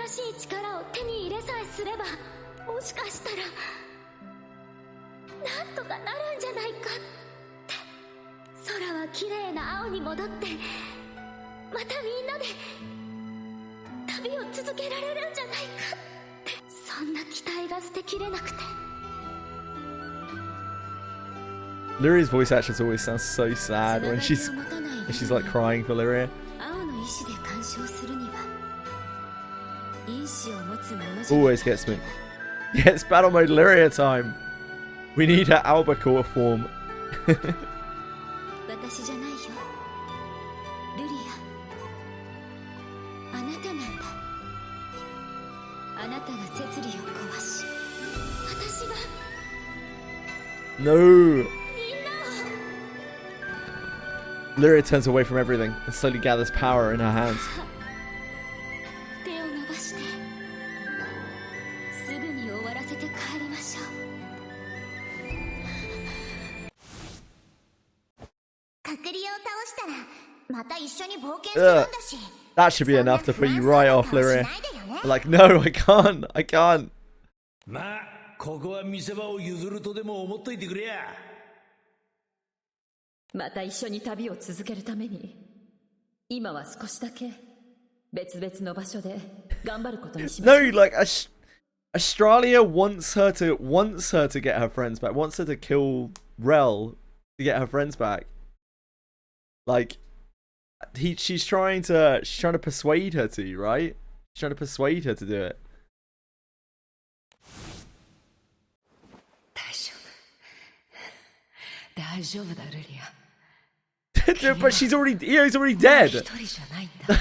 新しい力を手に入れさえすれば、もしかしたらなんとかなるんじゃないかって。空は綺麗な青に戻って、またみんなで旅を続けられるんじゃないかって、そんな期待が捨てきれなくて。 Lyria's voice actions always sound so sad when she's like crying for Lyria. 青の意志で干渉するには因子を持つ者じゃ Always gets me. Yeah, it's battle mode Lyria time. We need her albacore form. 私じゃないよ、ルリア。あなたなんだ。あなたが摂理を壊し、私が No. みんなを Lyria turns away from everything and slowly gathers power in her hands. 手を伸ばして、すぐに終わらせて帰りましょう。隔離を倒したらまた一緒に冒険するんだし。 That should be enough to put you right off, Lyria. But like, no, I can't. I can't. まあここは見せ場を譲るとでも思っといてくれや。また一緒に旅を続けるために今は少しだけ別々の場所で頑張ることにしま No, しょう。 like Australia wants her to get her friends back. Wants her to kill Rel to get her friends back. Like she's trying to persuade her to, right? She's trying to persuade her to do it. 大丈夫だルリア。 But Io's already dead. 一人じゃないんだ。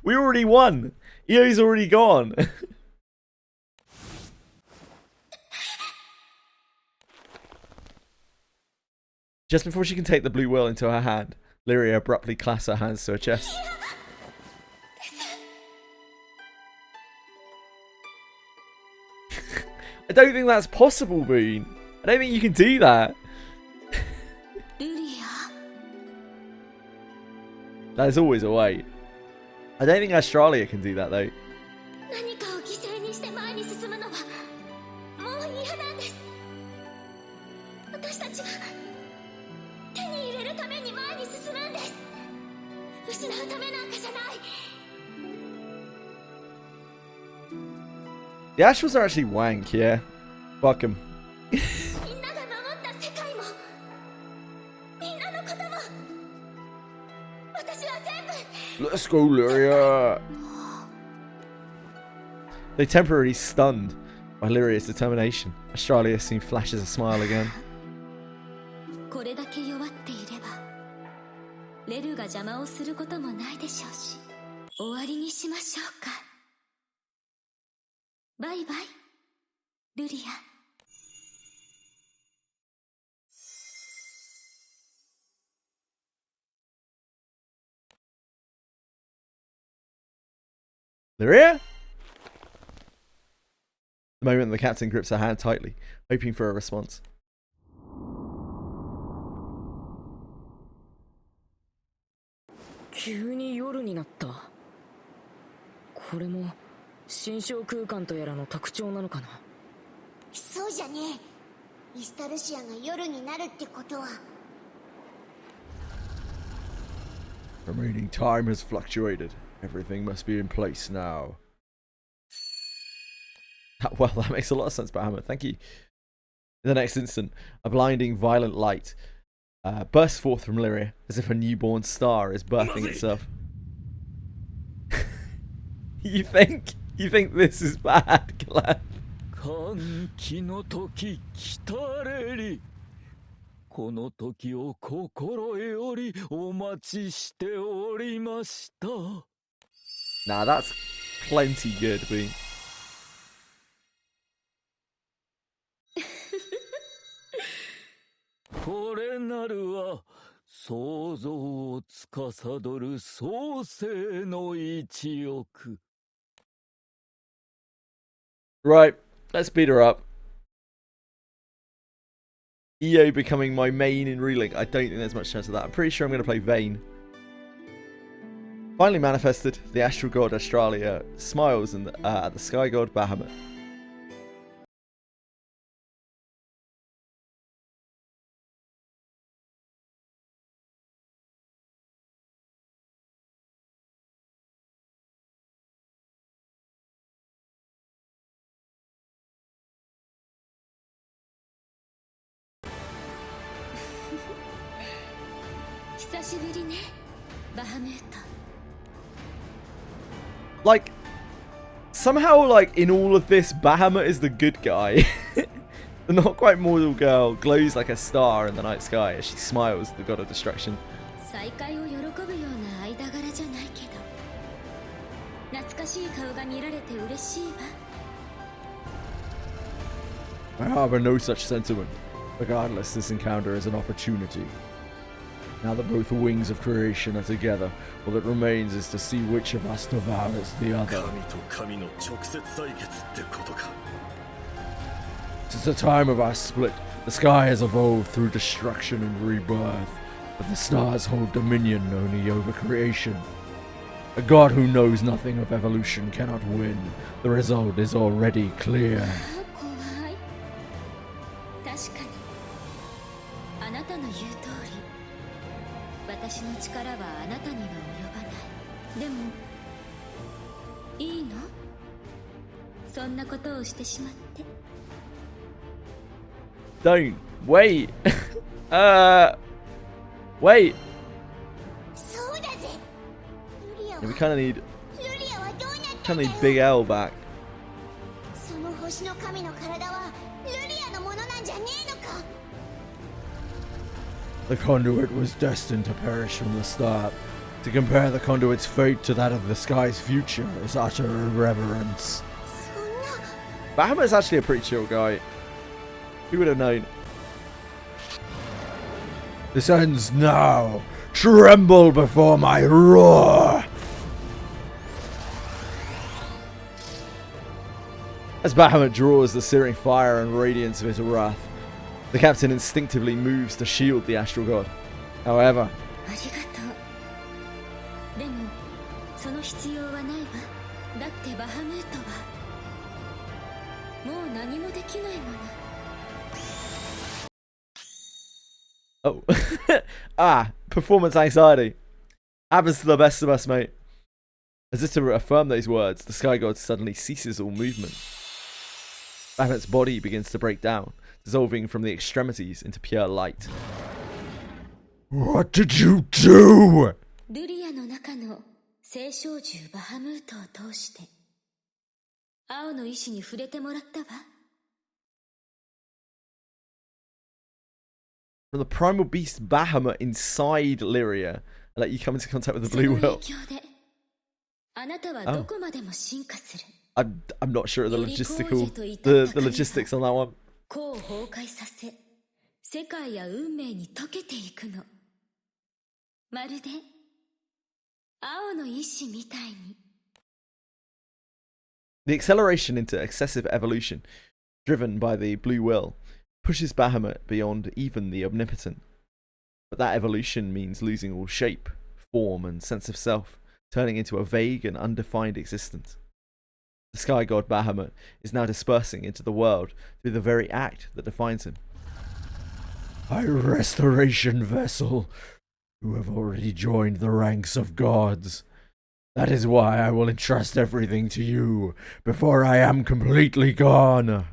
We already won. Io's already gone. Just before she can take the blue wheel into her hand, Lyria abruptly clasps her hands to her chest. I don't think that's possible, Boone. I don't think you can do that. ルリア、 There's always a way. I don't think Australia can do that, though. 何かを犠牲にして前に進むのはもう嫌なんです。私たちが手に入れるために前に進むんです。失うためなんかじゃない。 The Astrals are actually wank, yeah. Fuck 'em. みんなが守った世界もみんなのことも私は全部。 Let's go, Lyria. They temporarily stunned by Lyria's determination. Australia soon flashes a smile again. これだけ弱っていればレルが邪魔をすることもないでしょうし、終わりにしましょうか。バイバイルリア。Lyria? The moment the captain grips her hand tightly, hoping for a response.そうじゃねえ。イスタルシアが夜になるってことは。Remaining time has fluctuated. Everything must be in place now. Well, that makes a lot of sense, Bahamut. Thank you. In the next instant, a blinding, violent light bursts forth from Lyria, as if a newborn star is birthing itself. You think this is bad, Glad? 歓喜の時来たれり。この時を心よりお待ちしておりました。Nah, that's plenty good, B. これなるは想像を司る創世の一翼。 Right, let's beat her up. EO becoming my main in Relink. I don't think there's much chance of that. I'm pretty sure I'm going to play Vayne. Finally manifested, the astral god Australia smiles at the sky god Bahamut. Like, somehow, like, in all of this, Bahamut is the good guy. The not quite mortal girl glows like a star in the night sky as she smiles at the god of destruction. I harbor no such sentiment. Regardless, this encounter is an opportunity. Now that both wings of creation are together, all that remains is to see which of us devours the other. Since the time of our split, the sky has evolved through destruction and rebirth, but the stars hold dominion only over creation. A god who knows nothing of evolution cannot win. The result is already clear. Don't wait. Wait. Yeah, we kind of need Big L back. The conduit was destined to perish from the start. To compare the conduit's fate to that of the sky's future is utter irreverence. Bahamut's actually a pretty chill guy. Who would have known? This ends now. Tremble before my roar. As Bahamut draws the searing fire and radiance of his wrath, the captain instinctively moves to shield the astral god. However, oh. Performance anxiety. Happens to the best of us, mate. As if to affirm those words, the sky god suddenly ceases all movement. Bahamut's body begins to break down, dissolving from the extremities into pure light. What did you do? From the primal beast Bahamut inside Lyria, and let you come into contact with the blue whale. Oh. I'm not sure of the logistics on that one. The acceleration into excessive evolution, driven by the blue will, pushes Bahamut beyond even the omnipotent. But that evolution means losing all shape, form, and sense of self, turning into a vague and undefined existence. The sky god Bahamut is now dispersing into the world through the very act that defines him. A restoration vessel, who have already joined the ranks of gods. That is why I will entrust everything to you before I am completely gone.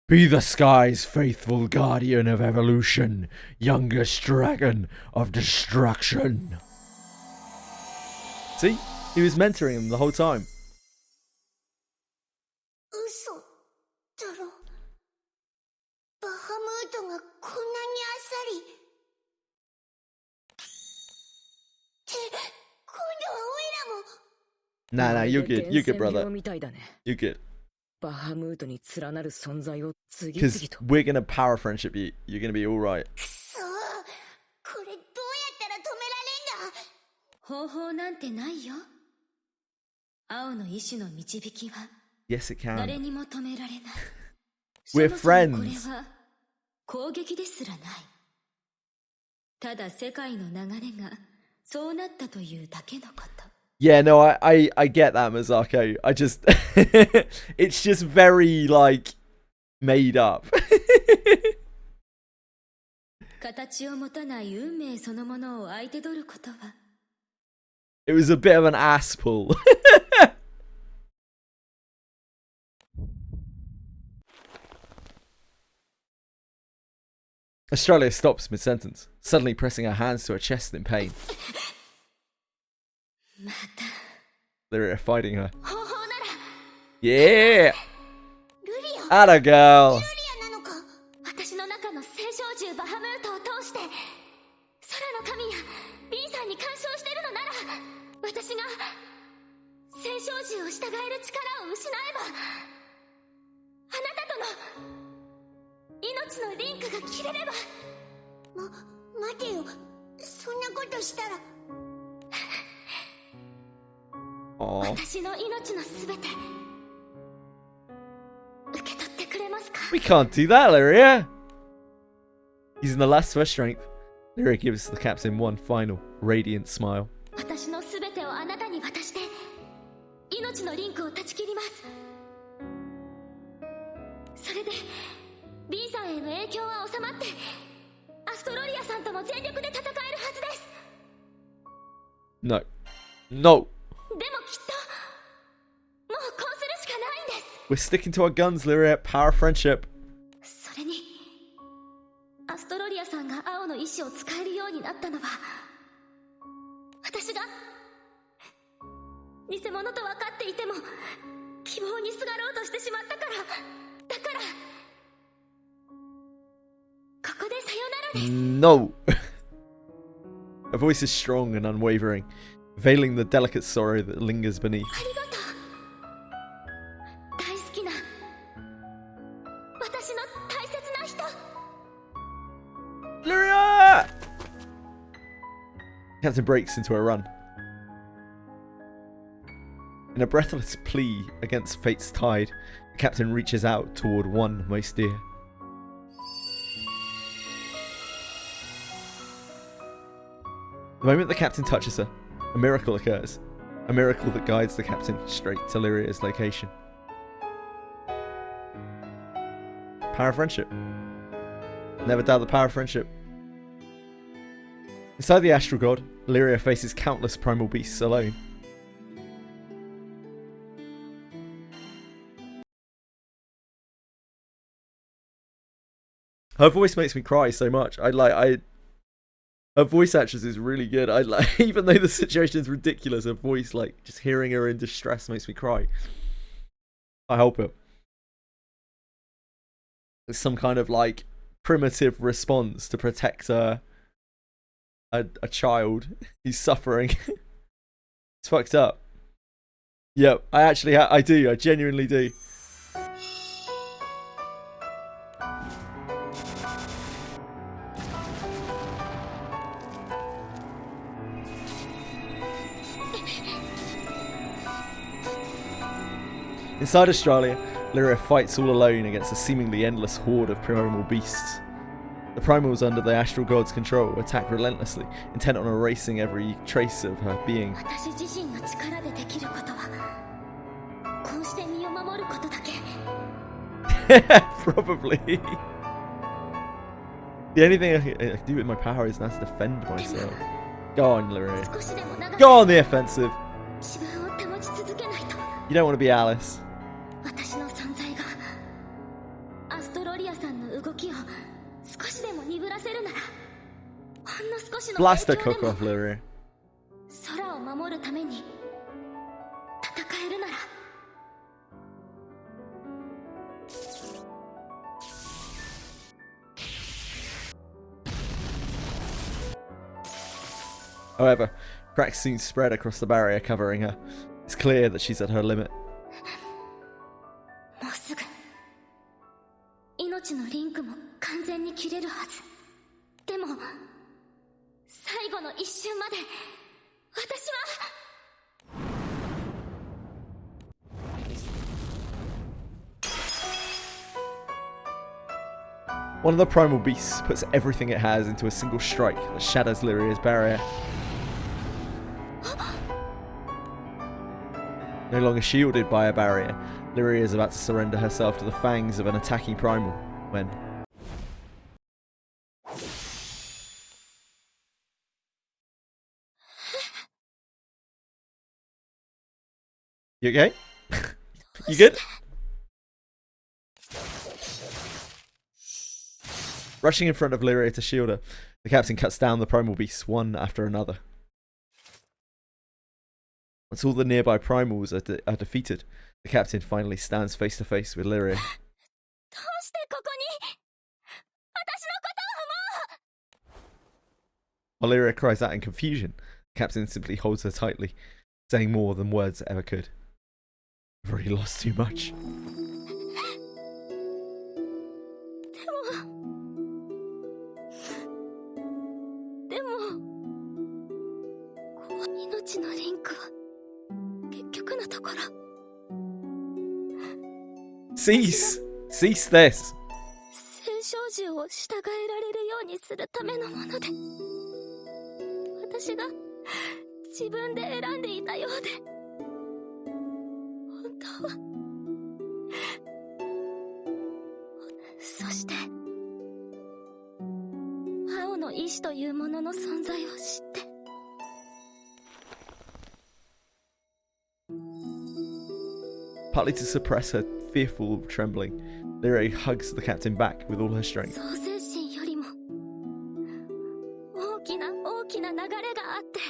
Be the sky's faithful guardian of evolution, youngest dragon of destruction. See? He was mentoring him the whole time. 嘘だろ。バハムートがこんなにあっさり。って今度はオイラも。Nah, you're good. You're good, brother. みたいだね。 You're good. バハムートに連なる存在を次々 Because と。 we're gonna power friendship you. You're gonna be alright. くそー、これどうやったら止められんだ。方法なんてないよ。青の意志の導きは Yes, it 誰 can. にも止められない。 We're そもそも friends. これは攻撃ですらない。ただ世界の流れがそうなったというだけのこと。 Yeah, no, I get that, Mazako. I just... it's just very, like, made up. 形を持たない運命そのものを相手取ることは It was a bit of an ass pull. Australia stops mid-sentence, suddenly pressing her hands to her chest in pain. また They're fighting her. 方法なら Yeah! ルリア。 Atta girl! ルリアなのか。私の中の聖少獣バハムートを通して空の神や B さんに干渉してるのなら私が聖少獣を従える力を失えばあなたとの命のリンクが切れれば。待てよ。そんなことしたら。 Aww. 私の命のすべて受け取ってくれますか。 We can't do that, Lyria! Using the last of her strength, Lyria gives the captain one final, radiant smile. 私のすべてをあなたに渡して命のリンクを断ち切ります。それで B さんへの影響は収まってアストロリアさんとも全力で戦えるはずです。 No. No! でもきっともうこうするしかないんです。 We're sticking to our guns, Lyria. Power friendship. それにアストロリアさんが青の意志を使えるようになったのは私が偽物と分かっていても希望にすがろうとしてしまったから。だからここでさよならです。 No! Her voice is strong and unwavering, veiling the delicate sorrow that lingers beneath. ありがとう。大好きな私の大切な人。 Lyria! Captain breaks into a run. In a breathless plea against fate's tide, the captain reaches out toward one most dear. The moment the captain touches her, a miracle occurs. A miracle that guides the captain straight to Lyria's location. Power of friendship. Never doubt the power of friendship. Inside the astral god, Lyria faces countless primal beasts alone. Her voice makes me cry so much. Her voice actress is really good. Even though the situation is ridiculous, her voice, just hearing her in distress makes me cry. I hope it. It's some kind of primitive response to protect a child who's suffering. It's fucked up. Yep, I do. I genuinely do. Inside Australia, Lyria fights all alone against a seemingly endless horde of primal beasts. The primals under the astral god's control attack relentlessly, intent on erasing every trace of her being. 私自身の力でできることはこうして身を守ることだけ。 Probably. The only thing I can do with my power is now to defend myself. Go on, Lyria. 少しでも長く Go on the offensive. 自分を保ち続けないと。 You don't want to be Alice. 私の存在がアストロリアさんの動きを少しでも鈍らせるなら、ほんの少しの Blast the 影響 cook でも off, Lyria. 空を守るために戦えるなら。 However, cracks soon spread across the barrier covering her. It's clear that she's at her limit. もうすぐ命のリンクも完全に切れるはず。でも最後の一瞬まで私は。 One of the primal beasts puts everything it has into a single strike that shatters Lyria's barrier. No longer shielded by a barrier, Lyria is about to surrender herself to the fangs of an attacking primal when... You okay? You good? Rushing in front of Lyria to shield her, the captain cuts down the primal beasts one after another. Once all the nearby primals are defeated, the captain finally stands face to face with Lyria. どうしてここに私のことをもう。 While Lyria cries out in confusion, the captain simply holds her tightly, saying more than words ever could. I've already lost too much. でも命のリンクは結局のところ。 Cease! Cease this! 聖少獣を従えられるようにするためのもので、私が自分で選んでいたようで、本当は。そして青の意志というものの存在を知って。 Partly to suppress her fearful trembling, Lyria hugs the captain back with all her strength. 創生心よりも大きな大きな流れがあって、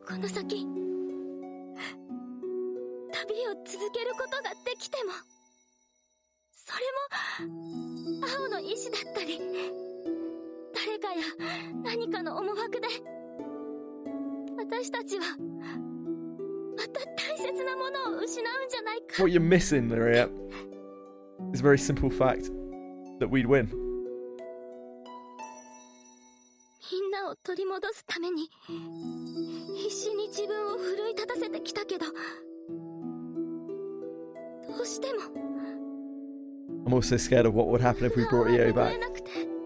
この先旅を続けることができても、それも青の意志だったり、誰かや何かの思惑で私たちはまた大切なものを失うんじゃないか。 What you're missing, Lyria, is a very simple fact that we'd win. みんなを取り戻すために必死に自分を奮い立たせてきたけど、どうしても I'm also scared of what would happen if we brought Io back.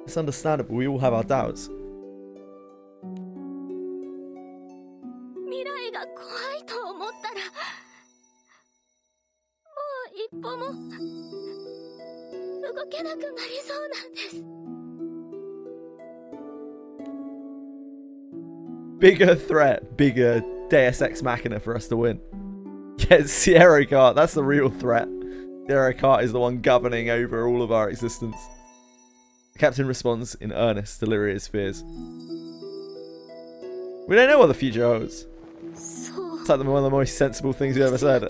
It's understandable, we all have our doubts. 未来が怖いと思ったら、もう一歩も動けなくなりそうなんです。 Bigger threat, bigger Deus Ex Machina for us to win. Yeah, Sierra Kart, that's the real threat. Sierra Kart is the one governing over all of our existence. The captain responds in earnest to Lyria's fears. We don't know what the future holds. It's like one of the most sensible things we've ever said.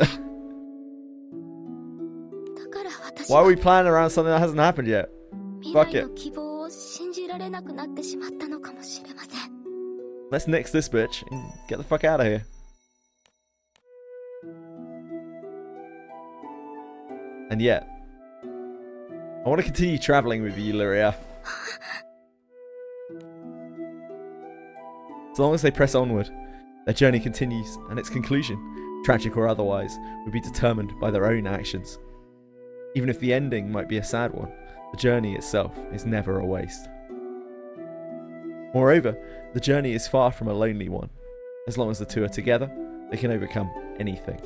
Why are we planning around something that hasn't happened yet? Fuck it. Let's nix this bitch and get the fuck out of here. And yet, I want to continue traveling with you, Lyria. As long as they press onward, their journey continues, and its conclusion, tragic or otherwise, would be determined by their own actions. Even if the ending might be a sad one, the journey itself is never a waste. Moreover, the journey is far from a lonely one. As long as the two are together, they can overcome anything.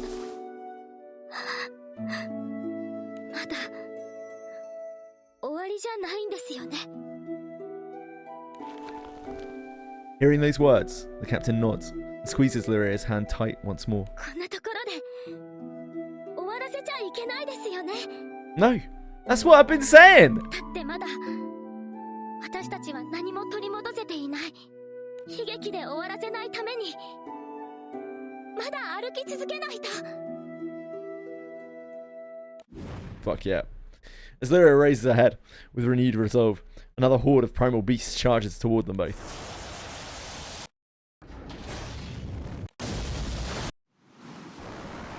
まだ終わりじゃないんですよね。 Hearing those words, the captain nods and squeezes Lyria's hand tight once more. こんなところで終わらせちゃいけないですよね。 No, that's what I've been saying! だってまだ私たちは何も取り戻せていない。悲劇で終わらせないためにまだ歩き続けないと。 Fuck yeah. As Lyria raises her head with renewed resolve, another horde of primal beasts charges toward them both.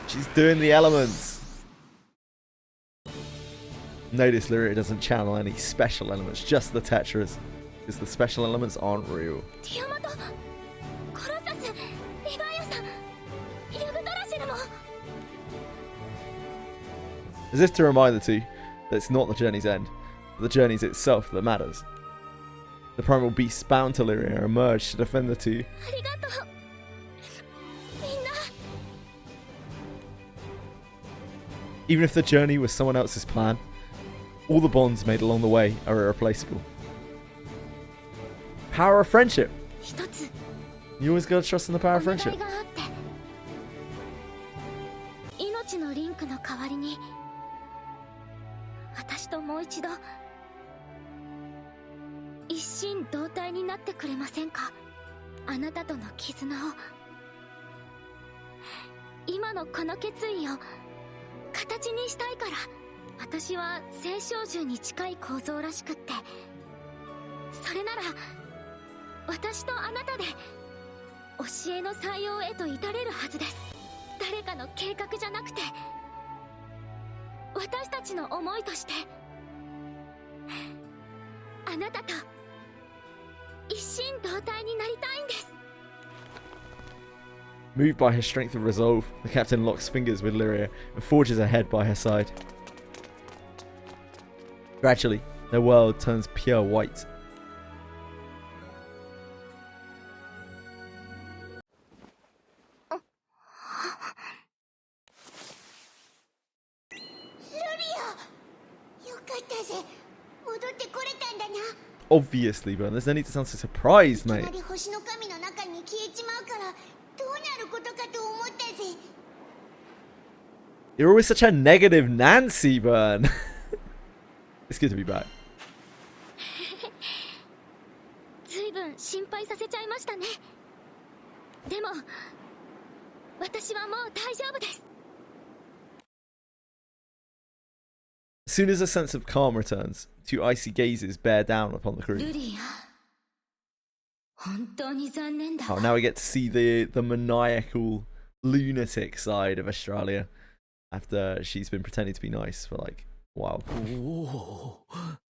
She's doing the elements. Notice Lyria doesn't channel any special elements, just the Tetras, because the special elements aren't real. As if to remind the two that it's not the journey's end, but the journey's itself that matters. The primal beasts bound to Lyria emerge to defend the two. Even if the journey was someone else's plan, all the bonds made along the way are irreplaceable. Power of friendship. You always gotta trust in the power of friendship. 命のリンクの代わりに私ともう一度一心同体になってくれませんか。あなたとの絆を、今のこの決意を形にしたいから。私は青少獣に近い構造らしくって、それなら私とあなたで教えの採用へと至れるはずです。誰かの計画じゃなくて私たちの思いとして、あなたと一心同体になりたいんです。 Moved by her strength of resolve, the captain locks fingers with Lyria and forges ahead by her side. Gradually, their world turns pure white. Obviously, but there's no need to sound so surprised, mate. You're always such a negative Nancy, Burn. It's good to be back. ずいぶん心配させちゃいましたね。でも私はもう大丈夫です。 As soon as a sense of calm returns, two icy gazes bear down upon the crew. ルリア、本当に残念だ。 Oh, now we get to see the maniacal, lunatic side of Australia after she's been pretending to be nice for like a while. おお、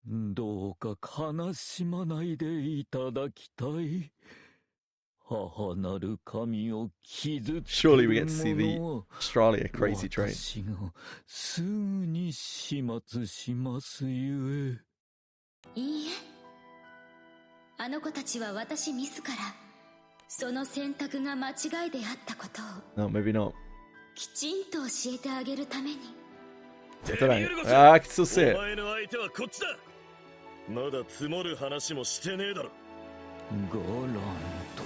どうか悲しまないでいただきたい。母なる神を傷つける Surely we get to see the Australia crazy train. 私がすぐに始末しますゆえ。いいえ、あの子たちは私自らその選択が間違いであったことを No, maybe not. きちんと教えてあげるために。 I don't know. I can still see it. お前の相手はこっちだ。まだ積もる話もしてねえだろ。ガラント。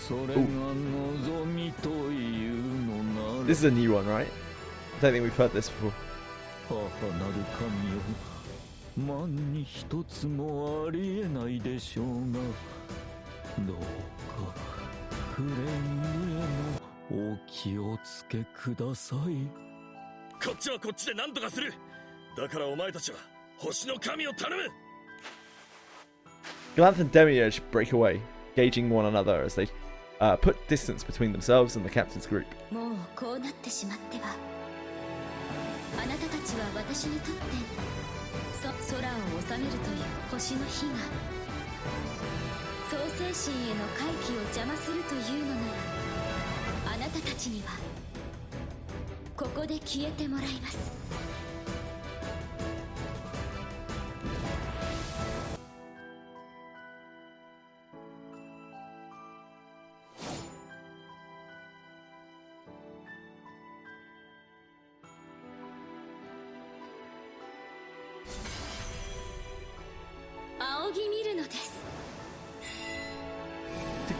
それが望みというのなら。 This is a new one, right? I don't think we've heard this before. 母なる神よ、万に一つもありえないでしょうが、どうかくれぐれもお気をつけください。こっちはこっちで何とかする。だからお前たちは星の神を頼む。 Glanth and Demiurge break away, gauging one another as they put distance between themselves and the captain's group. もうこうなってしまっては、あなたたちは私にとって空を治めるという星の火が創世神への回帰を邪魔するというのなら、たちにはここで消えてもらいます。仰ぎ見るのです。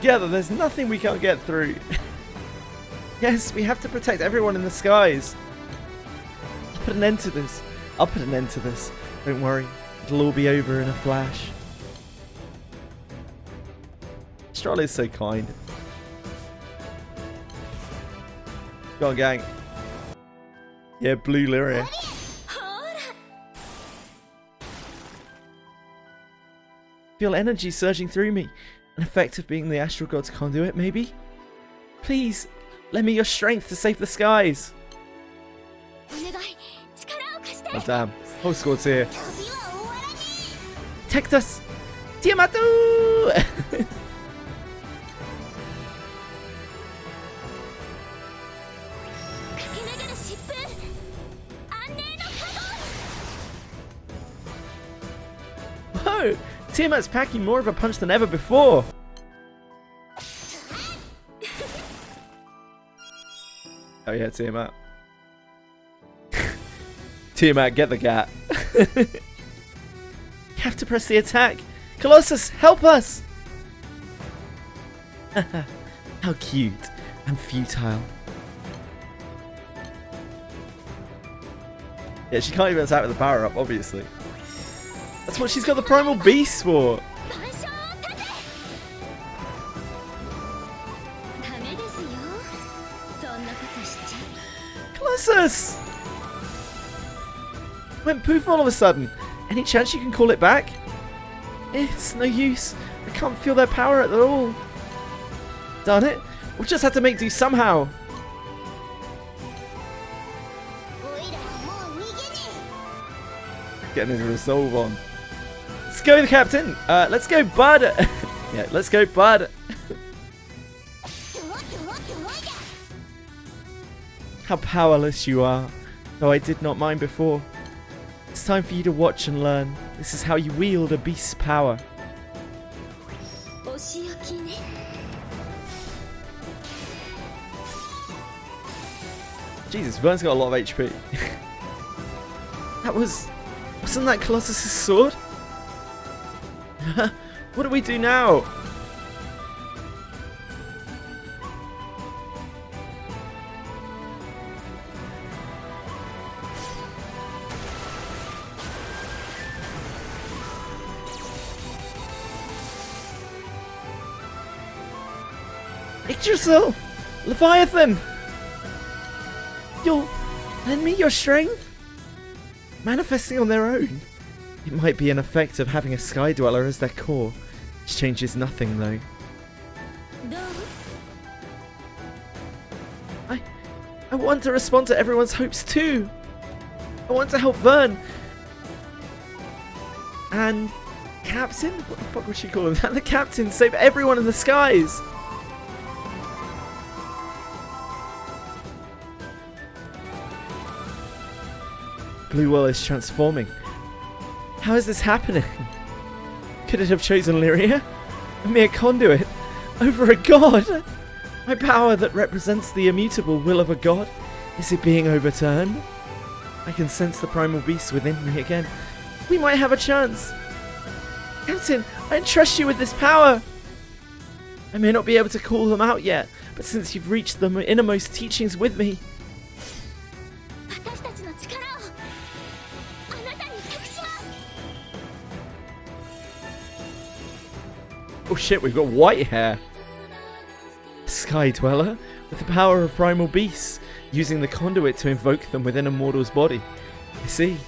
Together, there's nothing we can't get through. Yes, we have to protect everyone in the skies. I'll put an end to this. I'll put an end to this. Don't worry. It'll all be over in a flash. Stroll is so kind. Go on, gang. Yeah, blue Lyria. Feel energy surging through me. An effect of being the Astral God's conduit, maybe? Please, lend me your strength to save the skies. Oh damn, whole squad's here. Protect us! Tiamatu! Whoa! Tiamat's packing more of a punch than ever before. Oh yeah, Tiamat. Tiamat, get the gat. You have to press the attack. Colossus, help us! How cute and futile. Yeah, she can't even attack with the power up, obviously. That's what she's got the primal beast for. Colossus! Went poof all of a sudden. Any chance you can call it back? It's no use. I can't feel their power at all. Darn it. We'll just have to make do somehow. Getting his resolve on. Let's go, the captain. Let's go, bud. Yeah, let's go, bud. How powerless you are. Though I did not mind before. It's time for you to watch and learn. This is how you wield a beast's power. Jesus, Vern's got a lot of HP. Wasn't that Colossus' sword? What do we do now? Yggdrasil! Leviathan! You'll lend me your strength? Manifesting on their own? It might be an effect of having a Sky Dweller as their core, which changes nothing though. I want to respond to everyone's hopes too! I want to help Vern! And... Captain? What the fuck would she call him? The Captain! Save everyone in the skies! Blue Well is transforming. How is this happening? Could it have chosen Lyria? A mere conduit? Over a god? My power that represents the immutable will of a god? Is it being overturned? I can sense the primal beast within me again. We might have a chance. Captain, I entrust you with this power. I may not be able to call them out yet, but since you've reached the innermost teachings with me, oh shit, we've got white hair. Sky Dweller, with the power of primal beasts, using the conduit to invoke them within a mortal's body. I see.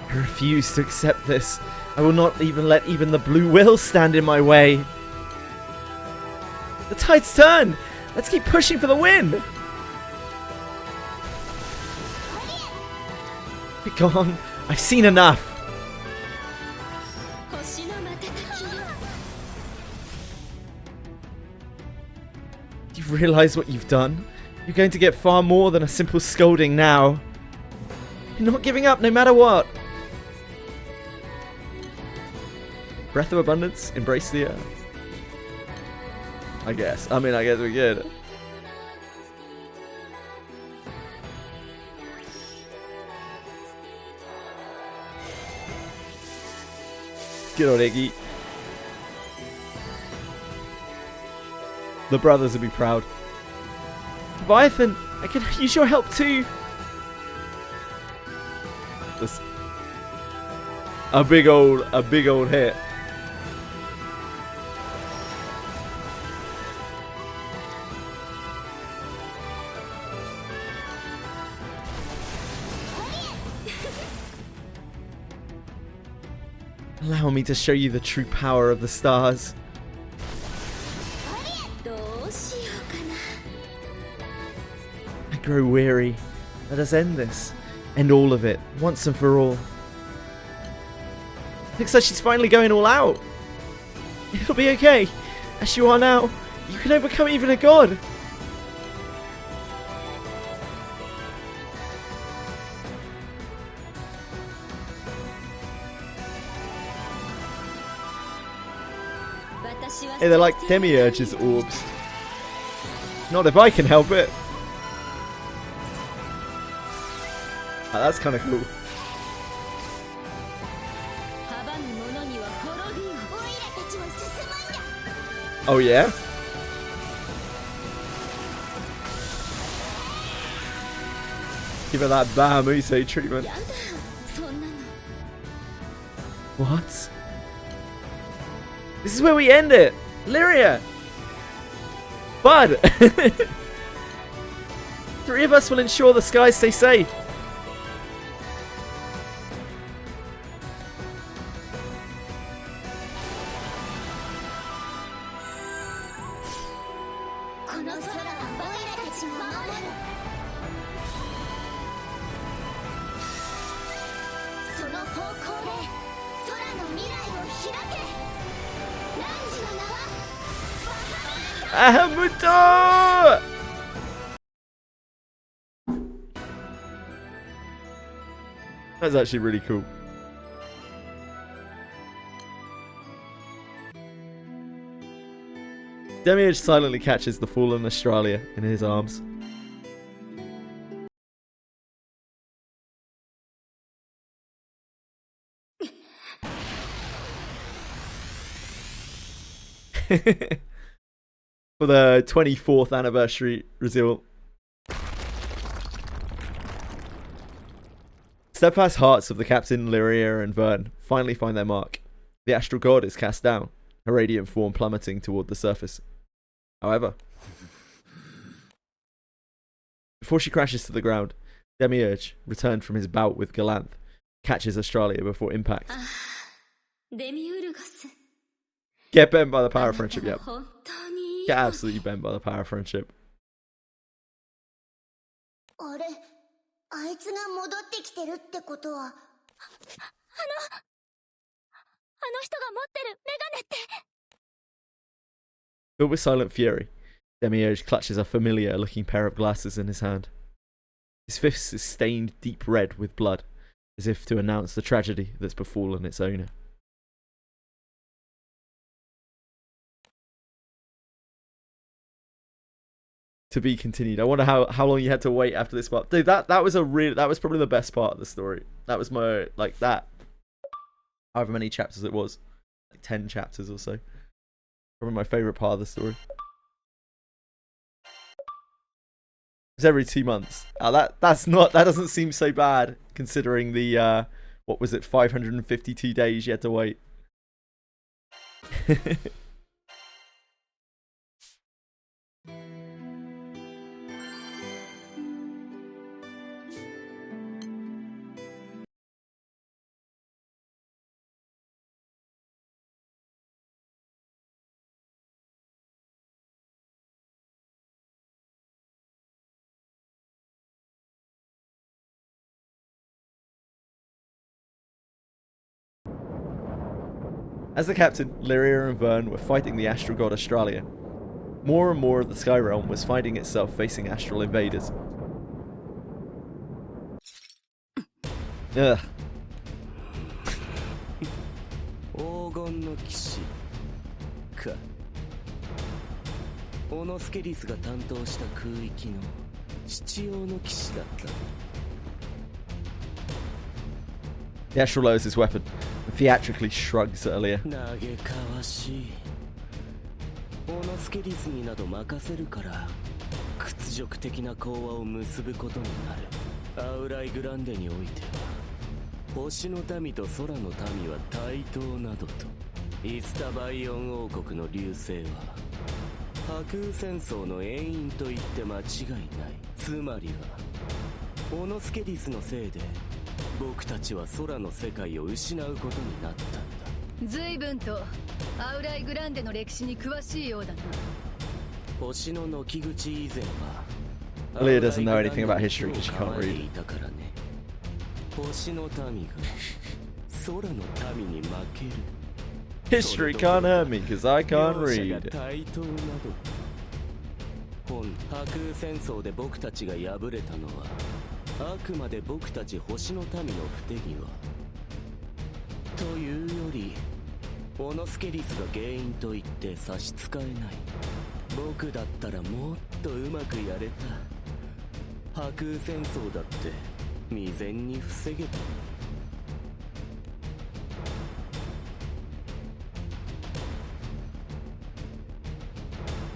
I refuse to accept this. I will not even let even the Blue Will stand in my way. The tide's turned! Let's keep pushing for the win! Be gone. I've seen enough. realised what you've done? You're going to get far more than a simple scolding now. You're not giving up no matter what. Breath of abundance, embrace the earth. I guess. I guess we could. Good old Iggy. The brothers will be proud. Leviathan, I can use your help too. This a big old hit. Allow me to show you the true power of the stars. I grow weary. Let us end this. End all of it, once and for all. Looks like she's finally going all out. It'll be okay. As you are now, you can overcome even a god. Hey, they're like demiurge's orbs. Not if I can help it. Oh, that's kind of cool. Oh yeah? Give her that Bahamute treatment. What? This is where we end it! Lyria! Bud! 3 of us will ensure the skies stay safe. Ahamuto! That's actually really cool. Demiurge silently catches the fallen Australia in his arms. For the 24th anniversary result. Steadfast hearts of the captain, Lyria and Vern finally find their mark. The astral god is cast down, her radiant form plummeting toward the surface. However, before she crashes to the ground, Demiurge, returned from his bout with Galanth, catches Australia before impact. Get bent by the power of friendship, yep. Get absolutely bent by the power of friendship. あれ、あいつが戻ってきてるってことは、あの人が持ってるメガネって。 Filled with silent fury, Demiurge clutches a familiar-looking pair of glasses in his hand. His fist is stained deep red with blood, as if to announce the tragedy that's befallen its owner. To be continued. I wonder how long you had to wait after this part. Dude, that was probably the best part of the story. That was my however many chapters it was, like 10 chapters or so. Probably my favorite part of the story. It's every 2 months. That doesn't seem so bad considering the what was it, 552 days you had to wait. As the captain, Lyria and Vern were fighting the astral god Australia, More and more of the Sky Realm was finding itself facing astral invaders. Ugh. 黄金の騎士か。オノスケリスが担当した空域の七葉の騎士だった。 The astral lowers his weapon and theatrically shrugs at Aaliyah. 嘆かわしい。オノスケリスになど任せるから屈辱的な講和を結ぶことになる。アウライグランデにおいては星の民と空の民は対等などと。イスタバイオン王国の隆盛は破空戦争の遠因と言って間違いない。つまりはオノスケリスのせいで僕たちは空の世界を失うことになったんだ。随分とアウライグランデの歴史に詳しいようだな。星の軒口以前は Aaliyah doesn't know anything about history because she can't read. 星の民が空の民に負ける。 History can't hurt me because I can't read. 対等など本破空戦争で僕たちが敗れたのはあくまで僕たち星の民の不手際というよりオノスケリスが原因と言って差し支えない。僕だったらもっとうまくやれた。破空戦争だって未然に防げた。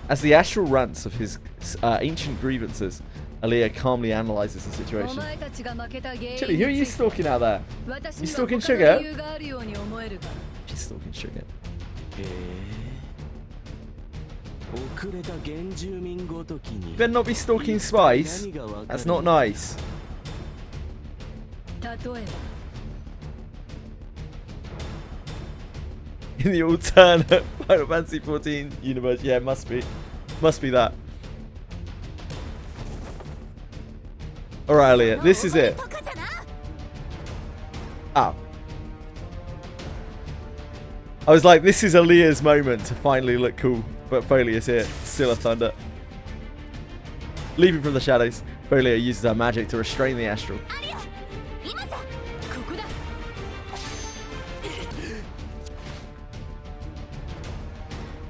As the astral rants of his ancient grievances, Aaliyah calmly analyzes the situation. Chili, who are you stalking out there? You stalking Sugar? She's stalking Sugar. You better not be stalking spies. That's not nice. In the alternate Final Fantasy 14 universe, yeah, must be that. Alright, Aaliyah, this is it. Oh. I was like, this is Aaliyah's moment to finally look cool, but Folia's here, still a thunder. Leaping from the shadows, Folia uses her magic to restrain the astral.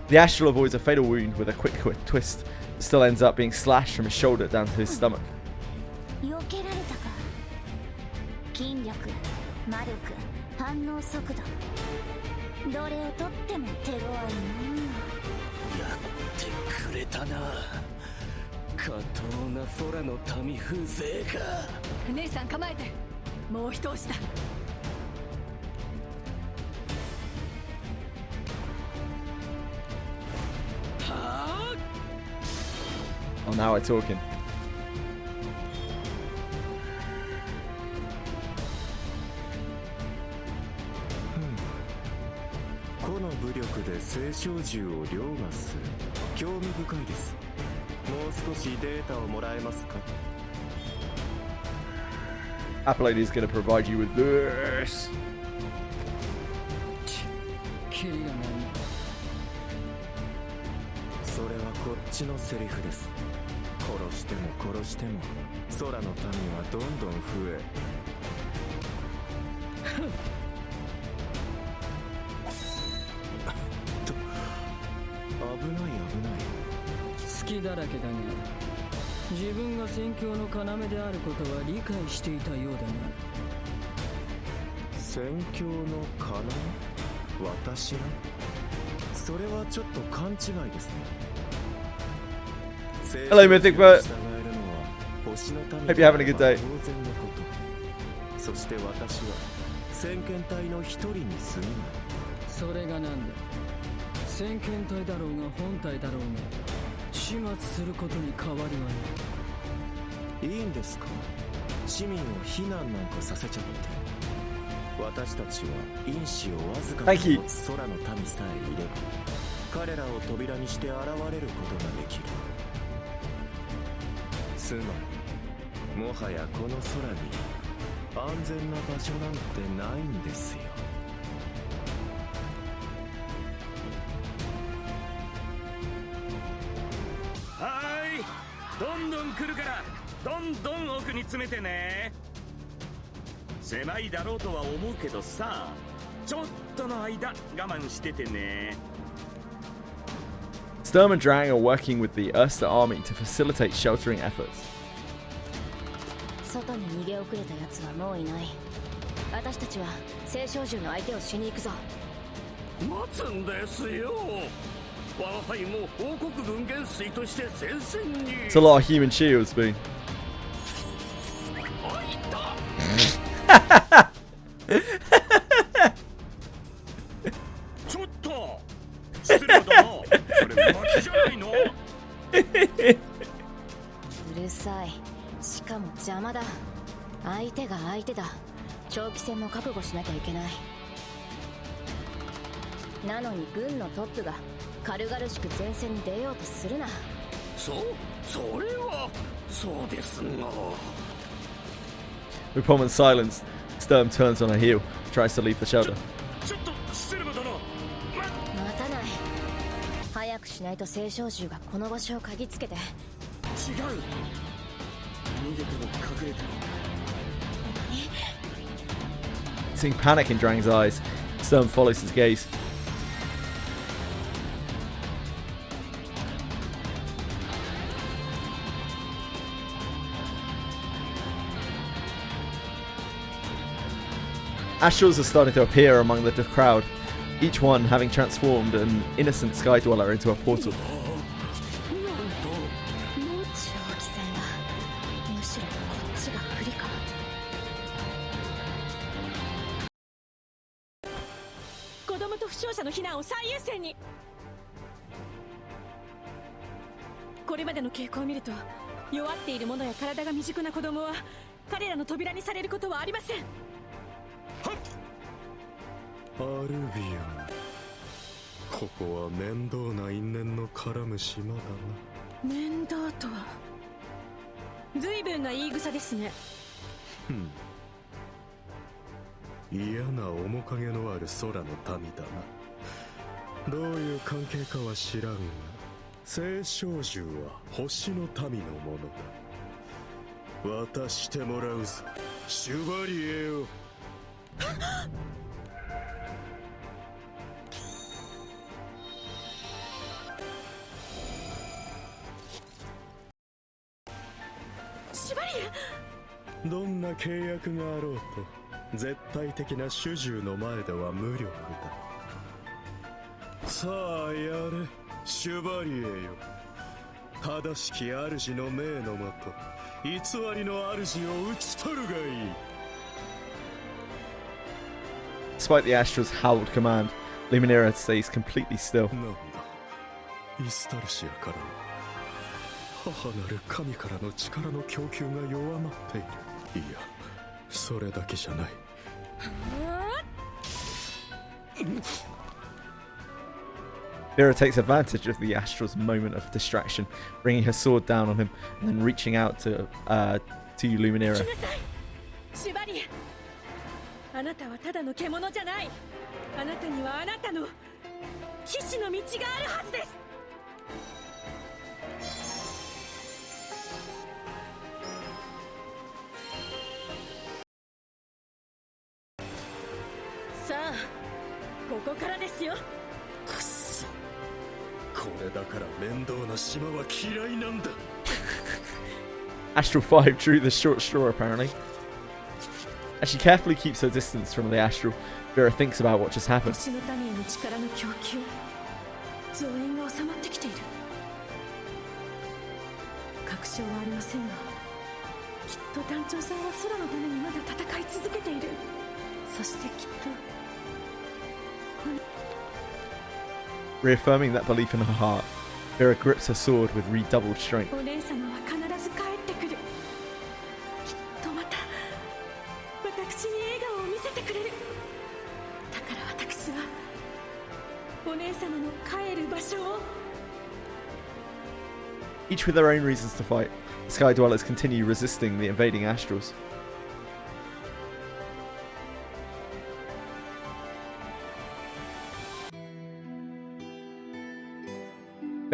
The astral avoids a fatal wound with a quick twist. It still ends up being slashed from his shoulder down to his stomach. Oh, now we're talking. Applady is going to provide you with this. Hello, Mythic Bert. Hope you're having a good day. Thank you. 彼らを扉にして現れることができる。つまりもはやこの空に安全な場所なんてないんですよ。どんどん来るからどんどん奥に詰めてね。狭いだろうとは思うけどさ、ちょっとの間我慢しててね。 Sturm and Drang are working with the Ursta army to facilitate sheltering efforts. 外に逃げ遅れた奴はもういない。私たちは青少獣の相手をしに行くぞ。待つんですよ。我が輩も王国軍元帥として戦線に。 It's a lot of human shields, Boone. ちょっと失礼だな。それ巻きじゃないの。うるさい。しかも邪魔だ。相手が相手だ。長期戦も覚悟しなきゃいけない。なのに軍のトップが軽々しく前線に出ようとするな。それはそうですが。 With Pullman silenced, Sturm turns on her heel, tries to leave the shelter. ちょっと失礼だな。待たない。早くしないと青少獣がこの場所を嗅ぎつけて。違う。逃げても隠れても。 Seeing panic in Drang's eyes, Sturm follows his gaze. Astrals are starting to appear among the crowd, each one having transformed an innocent sky dweller into a portal. 長期戦はむしろこっちが不利か。子供と負傷者の避難を最優先に。これまでの傾向を見ると、弱っている者や体が未熟な子供は彼らの扉にされることはありません。アルビオン、ここは面倒な因縁の絡む島だな。面倒とは随分な言い草ですね。嫌な面影のある空の民だな。どういう関係かは知らんが、青少獣は星の民のものだ。渡してもらうぞ、シュバリエよ。どんな契約があろうと絶対的な主従の前では無力だ。さあやれ、シュバリエよ。正しき主の命のもと偽りの主を討ち取るがいい。 Despite the Astral's howled command, Luminera stays completely still. なんだ、イスタルシアからの母なる神からの力の供給が弱まっている。いや、それだけじゃない。Vera takes advantage of the Astral's moment of distraction, bringing her sword down on him and then reaching out to Luminera. シュバリエ、あなたはただの獣じゃない。あなたにはあなたの騎士の道があるはずです。さあ、ここからですよ。くっそ、これだから面倒な島は嫌いなんだ。Astral 5 drew the short straw apparently. As she carefully keeps her distance from the Astral, Vera thinks about what just happened. 星の民への力の供給、増援が収まってきている。確証はありませんが、きっと団長さんは空のためにまだ戦い続けている。そしてきっと Reaffirming that belief in her heart, Vera grips her sword with redoubled strength. お姉様は必ず帰ってくる。きっとまた私に笑顔を見せてくれる。だから私はお姉様の帰る場所を。 Each with their own reasons to fight, the Sky Dwellers continue resisting the invading Astrals.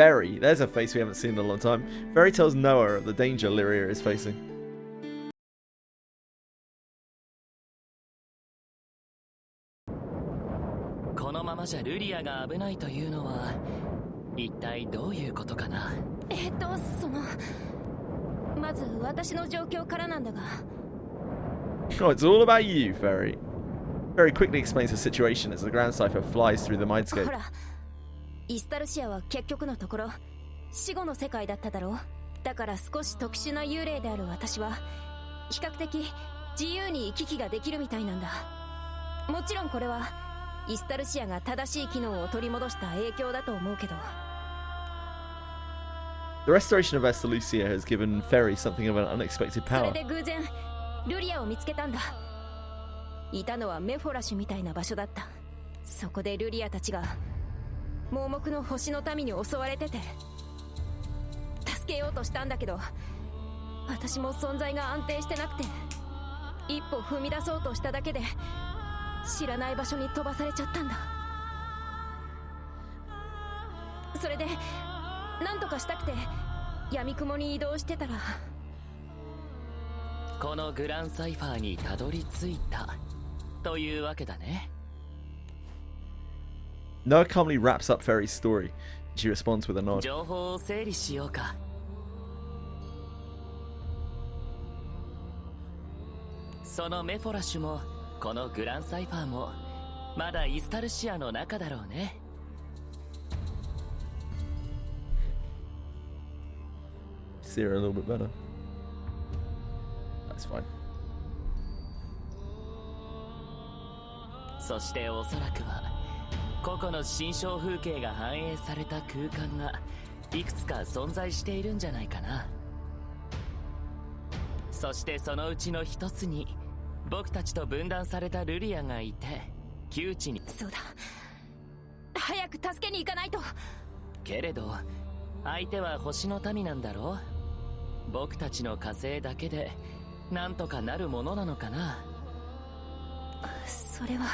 Ferry, there's a face we haven't seen in a long time. Ferry tells Noah of the danger Lyria is facing. このままじゃルリアが危ないというのは一体どういうことかな。まず私の状況からなんだが。Oh, it's all about you, Ferry. Ferry quickly explains the situation as the Grand Cipher flies through the mindscape. ほら、イスタルシアは結局のところ死後の世界だっただろう。だから少し特殊な幽霊である私は比較的自由に行き来ができるみたいなんだ。もちろんこれはイスタルシアが正しい機能を取り戻した影響だと思うけど。The restoration of Estalucia has given Ferry something of an unexpected それ power. で偶然ルリアを見つけたんだ。いたのはメフォラシュみたいな場所だった。そこでルリアたちが盲目の星の民に襲われてて助けようとしたんだけど、私も存在が安定してなくて一歩踏み出そうとしただけで知らない場所に飛ばされちゃったんだ。それで何とかしたくて闇雲に移動してたら、このグランサイファーにたどり着いたというわけだね。Noah calmly wraps up Ferry's story. She responds with a nod. 情報を整理しようか。そのメフォラッシュもこのグランサイファーもまだイスタルシアの中だろうね。See her a little bit better. That's fine. そしておそらくは個々の心象風景が反映された空間がいくつか存在しているんじゃないかな。そしてそのうちの一つに僕たちと分断されたルリアがいて窮地に。そうだ、早く助けに行かないと。けれど相手は星の民なんだろう。僕たちの火星だけでなんとかなるものなのかな。それは。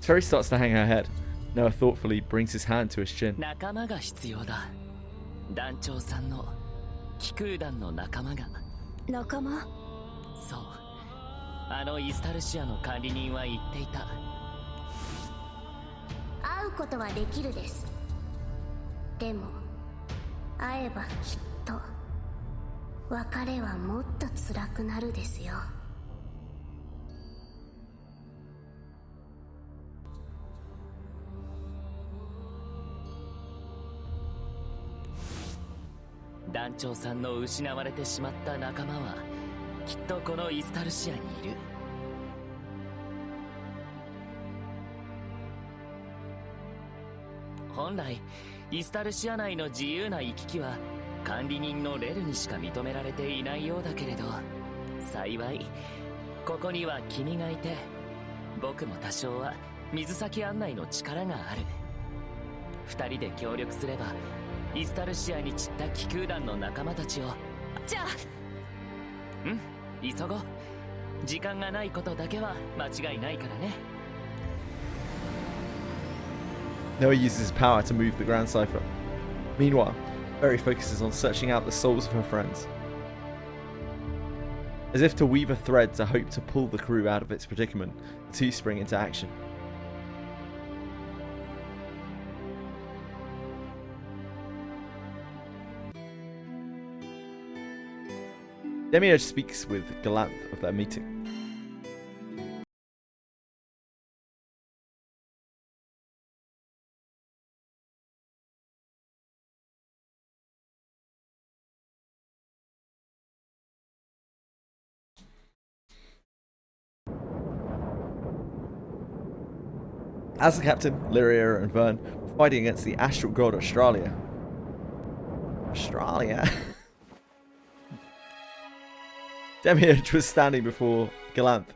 Ferry starts to hang her head. Noah thoughtfully brings his hand to his chin. 仲間が必要だ。団長さんの気空団の仲間が。仲間？そう、あのイスタルシアの管理人は言っていた。会うことはできるです。でも会えばきっと別れはもっと辛くなるですよ。団長さんの失われてしまった仲間はきっとこのイスタルシアにいる。本来イスタルシア内の自由な行き来は管理人のレルにしか認められていないようだけれど、幸いここには君がいて僕も多少は水先案内の力がある。二人で協力すればイスタルシアに散った気空団の仲間たちを。じゃあ急ごう。時間がないことだけは間違いないからね。Noah uses his power to move the Grand Cipher. Meanwhile, Ferry focuses on searching out the souls of her friends. As if to weave a thread to hope to pull the crew out of its predicament, the two spring into action. Demiurge speaks with Galanth of their meeting. As the captain, Lyria and Vern were fighting against the astral god Australia. Australia? Demiurge was standing before Galanth,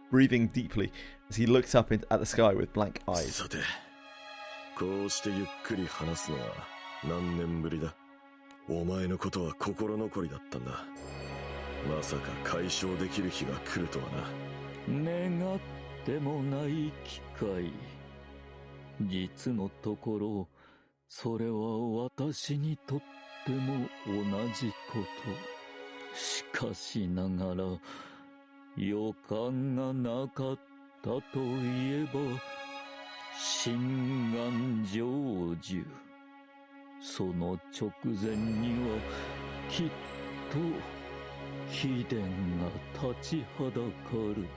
breathing deeply as he looked up at the sky with blank eyes. さて、こうしてゆっくり話すのは何年ぶりだ。お前のことは心残りだったんだ。まさか解消できる日が来るとはな。願ってもない機会。実のところそれは私にとっても同じこと。しかしながら予感がなかったといえば心願成就。その直前にはきっと秘伝が立ちはだかる。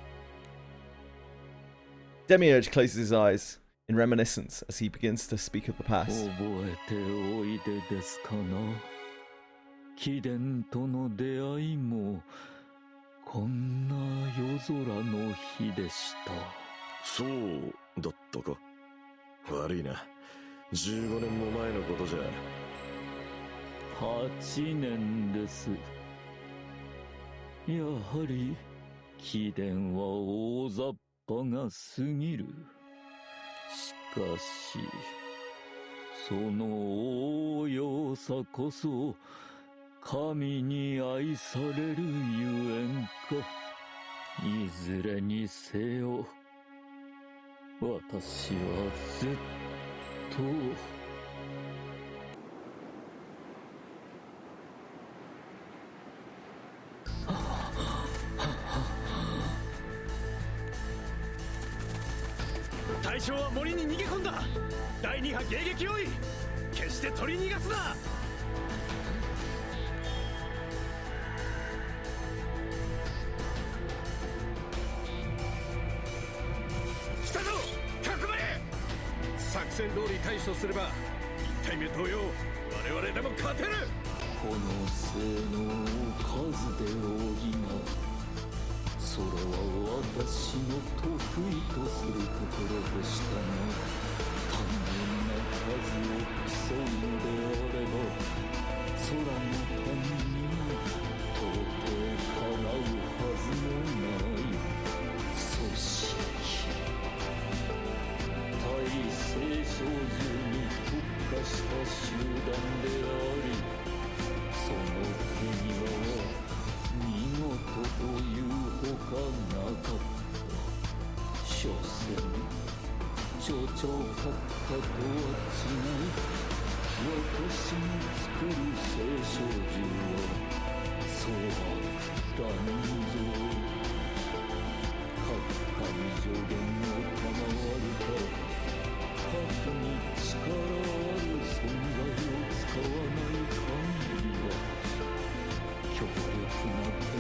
Demiurge closes his eyes in reminiscence as he begins to speak of the past. 覚えておいでですかな。貴殿との出会いもこんな夜空の日でした。そうだったか。悪いな、15年も前のことじゃ。8年です。やはり貴殿は大雑把が過ぎる。しかしその大用さこそ神に愛されるゆえんか。いずれにせよ私はずっと大将は森に逃げ込んだ。第二波迎撃用意、決して取り逃がすな。来たぞ、囲まれ。作戦通り対処すれば1体目同様我々でも勝てる。この性能を数で補う。それは私の得意とするところでしたが、単純な数を競うのであれば空の民にも到底かなうはずもない。組織対聖少獣に特化した集団であり、その手には見事というほかなかった。所詮蝶々閣下とは違い、私の作る聖少獣はそう断蔵。閣下に助言を賜るか、核に力ある存在を使わない限りは強力な獣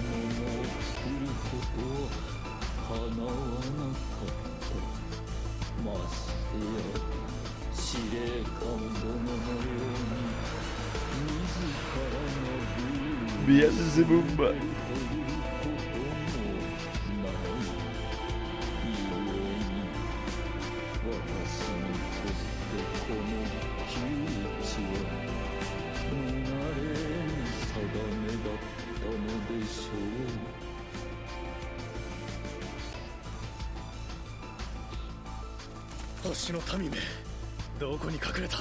を作ることは叶わなかった。ましてや司令官殿のように自らがルールを決めるということもない。ゆえに私にとってこの窮地は逃れぬ定めだったのでしょう。星の民め、どこに隠れた。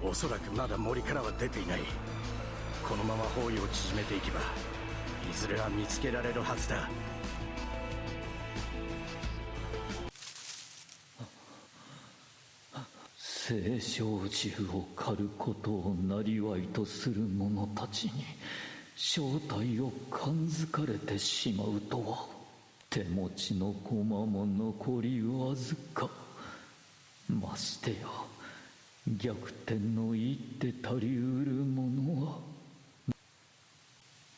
おそらくまだ森からは出ていない。このまま包囲を縮めていけばいずれは見つけられるはずだ。聖少獣を狩ることをなりわいとする者たちに正体を感づかれてしまうとは。手持ちの駒も残りわずか。ましてや逆転の一手たりうる者は。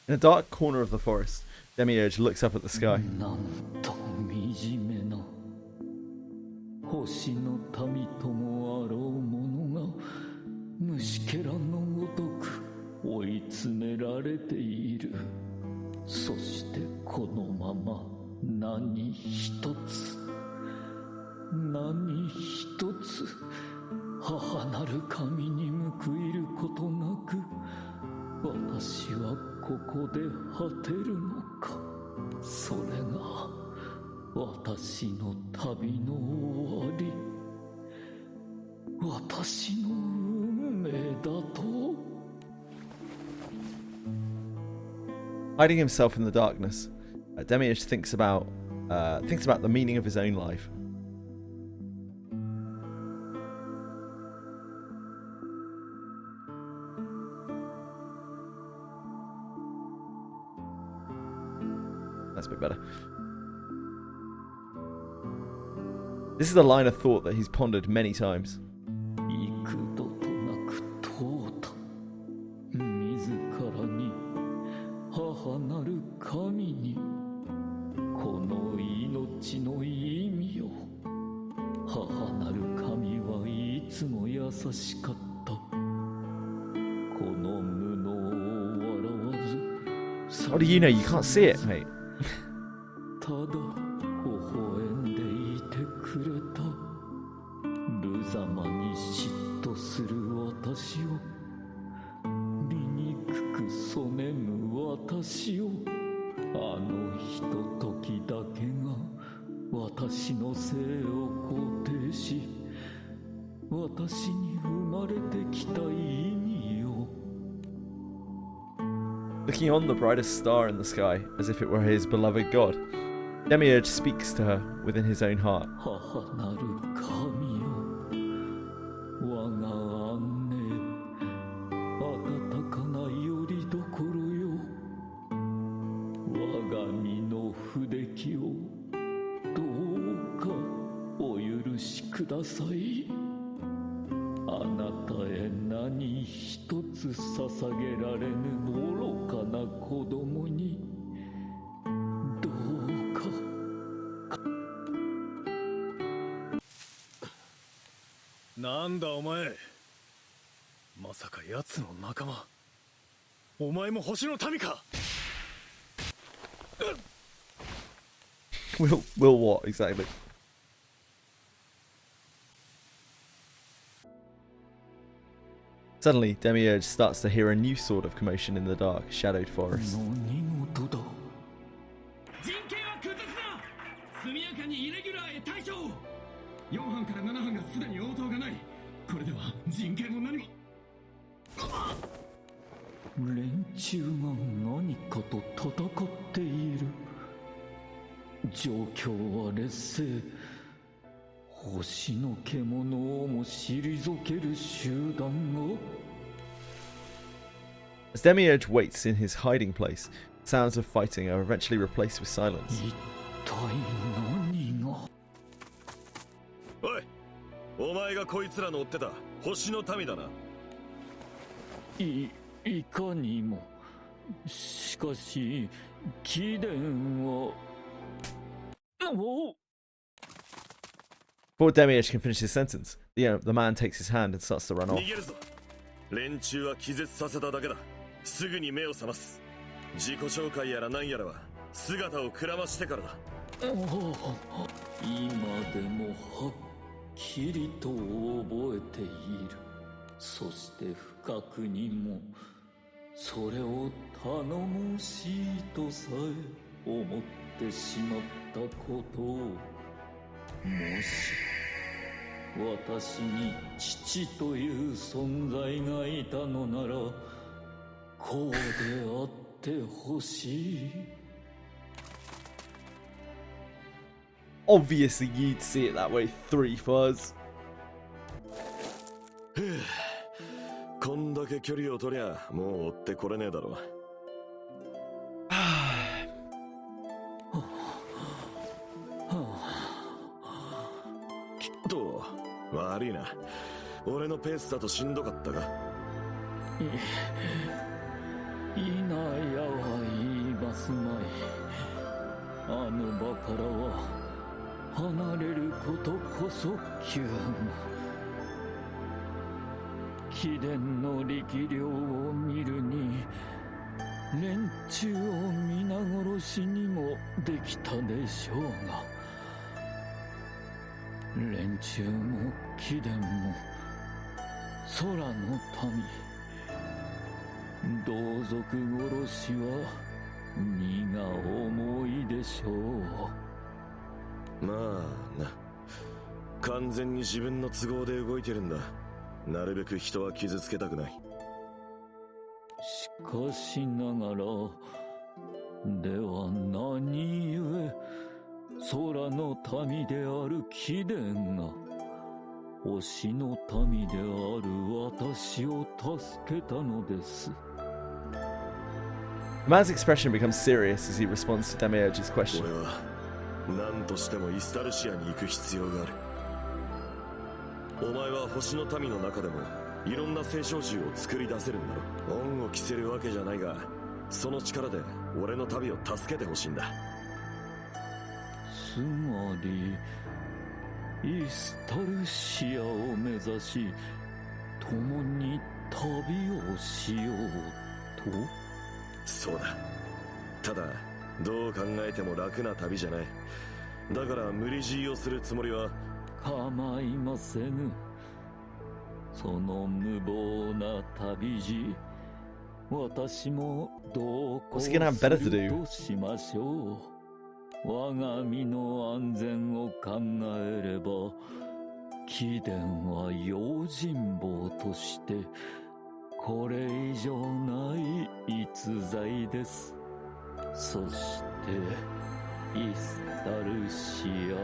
In a dark corner of the forest, Demiurge looks up at the sky. なんと惨めな星の民ともあろう者が虫けらのごとく追い詰められている。そしてこのまま何一つ母なる神に報いることなく私はここで果てるのか。それが私の旅の終わり、私の運命だと。 Hiding himself in the darkness, Demiurge thinks about the meaning of his own life. a bit better. This is a line of thought that he's pondered many times. 幾度となく問うた自らに母なる神にこの命の意味を母なる神はいつも優しかったこの無能を笑わず What do you know? You can't see it, mate. ただ微笑んでいてくれた無様に嫉妬する私を醜くそねむ私をあのひとときだけが私の性を肯定し私に生まれてきた意味を Looking on the brightest star in the sky as if it were his beloved god, Demiurge speaks to her within his own heart. 母なる神よ我が姉温かなよりどころよ我が身の不出来をどうかお許しくださいあなたへ何一つ捧げられぬ愚かな子供にどうかなんだお前まさか奴の仲間お前も星の民か Will what, exactly? Suddenly, Demiurge starts to hear a new sort of commotion in the dark, shadowed forest. 何事だ陣形は崩すな速やかにイレギュラーへ対処4班から7班がすでに応答がないこれでは陣形も何も連中が何かと戦っている状況は劣勢星の獣をも退ける集団が As Demiurge waits in his hiding place, sounds of fighting are eventually replaced with silence. 一体何がおいお前がこいつらの追ってた星の民だな。いかにもしかし貴殿はお Before Demiurge can finish his sentence, the man takes his hand and starts to run off. 逃げるぞ。連中は気絶させただけだ。すぐに目を覚ます。自己紹介やら何やらは姿をくらましてからだ。今でもはっきりと覚えている。そして不覚にもそれを頼もしいとさえ思ってしまったことをもし私に父という存在がいたのならこうであってほしい。Obviously, you'd see it that way, Three Fuzz. こんだけ距離を取りゃもう追ってこれねえだろ。きっと悪いな。俺のペースだとしんどかったか。いなやは言いますまい。あの場からは離れることこそ急務。貴殿の力量を見るに連中を皆殺しにもできたでしょうが連中も貴殿も空の民同族殺しは荷が重いでしょう。まあな、完全に自分の都合で動いてるんだ。なるべく人は傷つけたくない。しかしながらでは何故空の民である貴殿が星の民である私を助けたのです。The man's expression becomes serious as he responds to Demiurge's question. 俺は何としてもイスタルシアに行く必要がある。お前は星の民の中でもいろんな聖書獣を作り出せるんだろ。恩を着せるわけじゃないが、その力で俺の旅を助けてほしいんだ。つまりイスタルシアを目指し共に旅をしようと。そうだ。ただどう考えても楽な旅じゃない。だから無理強いをするつもりは。構いませぬ。その無謀な旅路、私も同行するとしましょう。我が身の安全を考えれば、貴殿は用心棒としてこれ以上ない逸材です。そしてイスタルシア、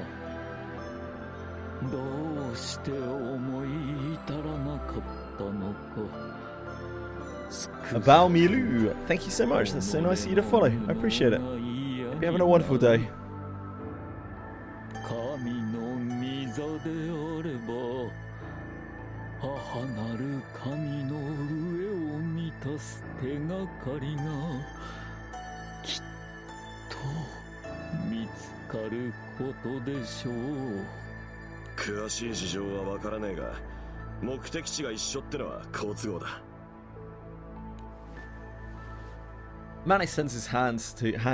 どうして思い至らなかったのか。Bao Milu, thank you so much. That's so nice of you to follow. I appreciate it. Hope you're having a wonderful day. 神の御座であれば、母なる神の上を満たす手がかりがきっと見つかることでしょう。詳しい事情はわからねえが、目的地が一緒ってのは好都合だ。Man extends his hand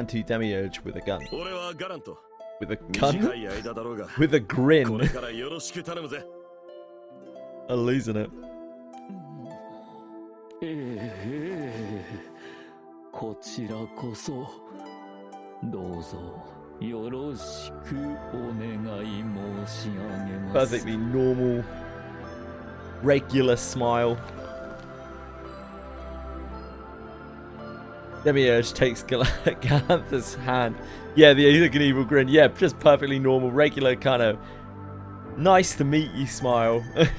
to Demiurge with a gun. 俺はガラント。With a gun? 短い間だろうが With a grin. これからよろしく頼むぜ。I'm losing it. こちらこそどうぞよろしくお願い申し上げます。 Perfectly normal, regular smile. Demiurge takes Galantha's hand. Yeah, the look an evil grin. Yeah, just perfectly normal, regular kind of nice to meet you smile. And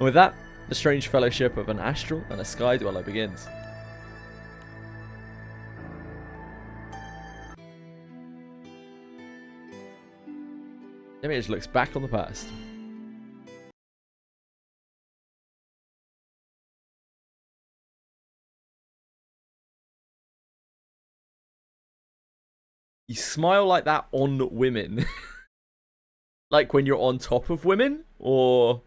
with that, the strange fellowship of an astral and a sky dweller begins. Demiurge looks back on the past. You smile like that on women. Like when you're on top of women? Or...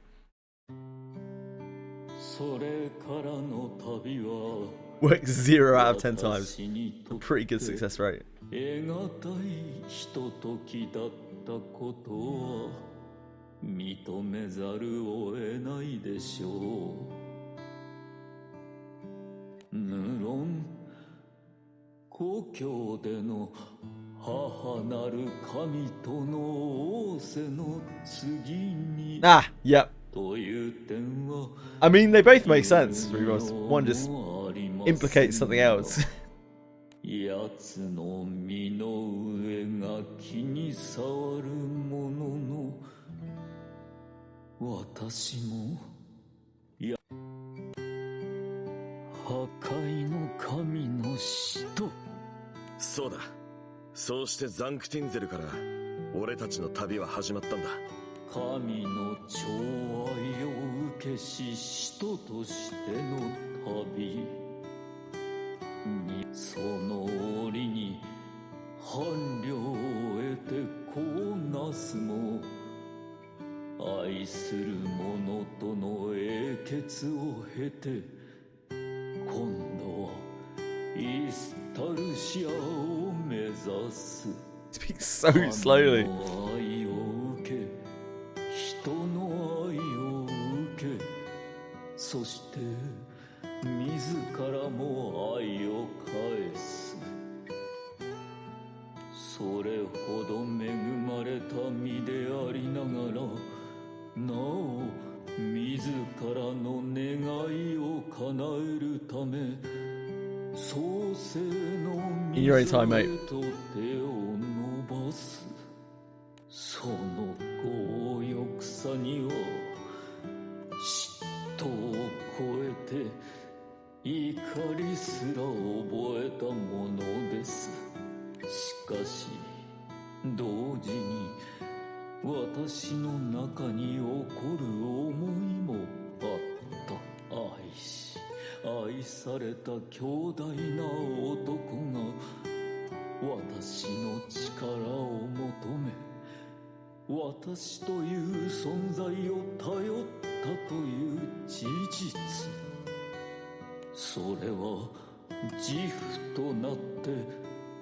Works 0 out of 10 times. A pretty good success rate. Ah, yep. I mean, they both make sense. One just implicates something else. 奴の身の上が気に障るものの、私も破壊の神の使徒。そうだ。そうしてザンクティンゼルから俺たちの旅は始まったんだ。神の寵愛を受けし使徒としての旅に、その折に伴侶を得てこうなすも、愛する者との英傑を経て、今度はイスタルシアを目指す。 Speaks so slowly. 愛を受け、人の愛を受け、そして自らも愛を返す。それほど恵まれた身でありながら、なお自らの願いを叶えるため、創世の溝へと手を伸ばす。その強欲さには嫉妬を超えて怒りすら覚えたものです。しかし同時に私の中に起こる思いもあった。愛された強大な男が私の力を求め、私という存在を頼ったという事実。それは自負となって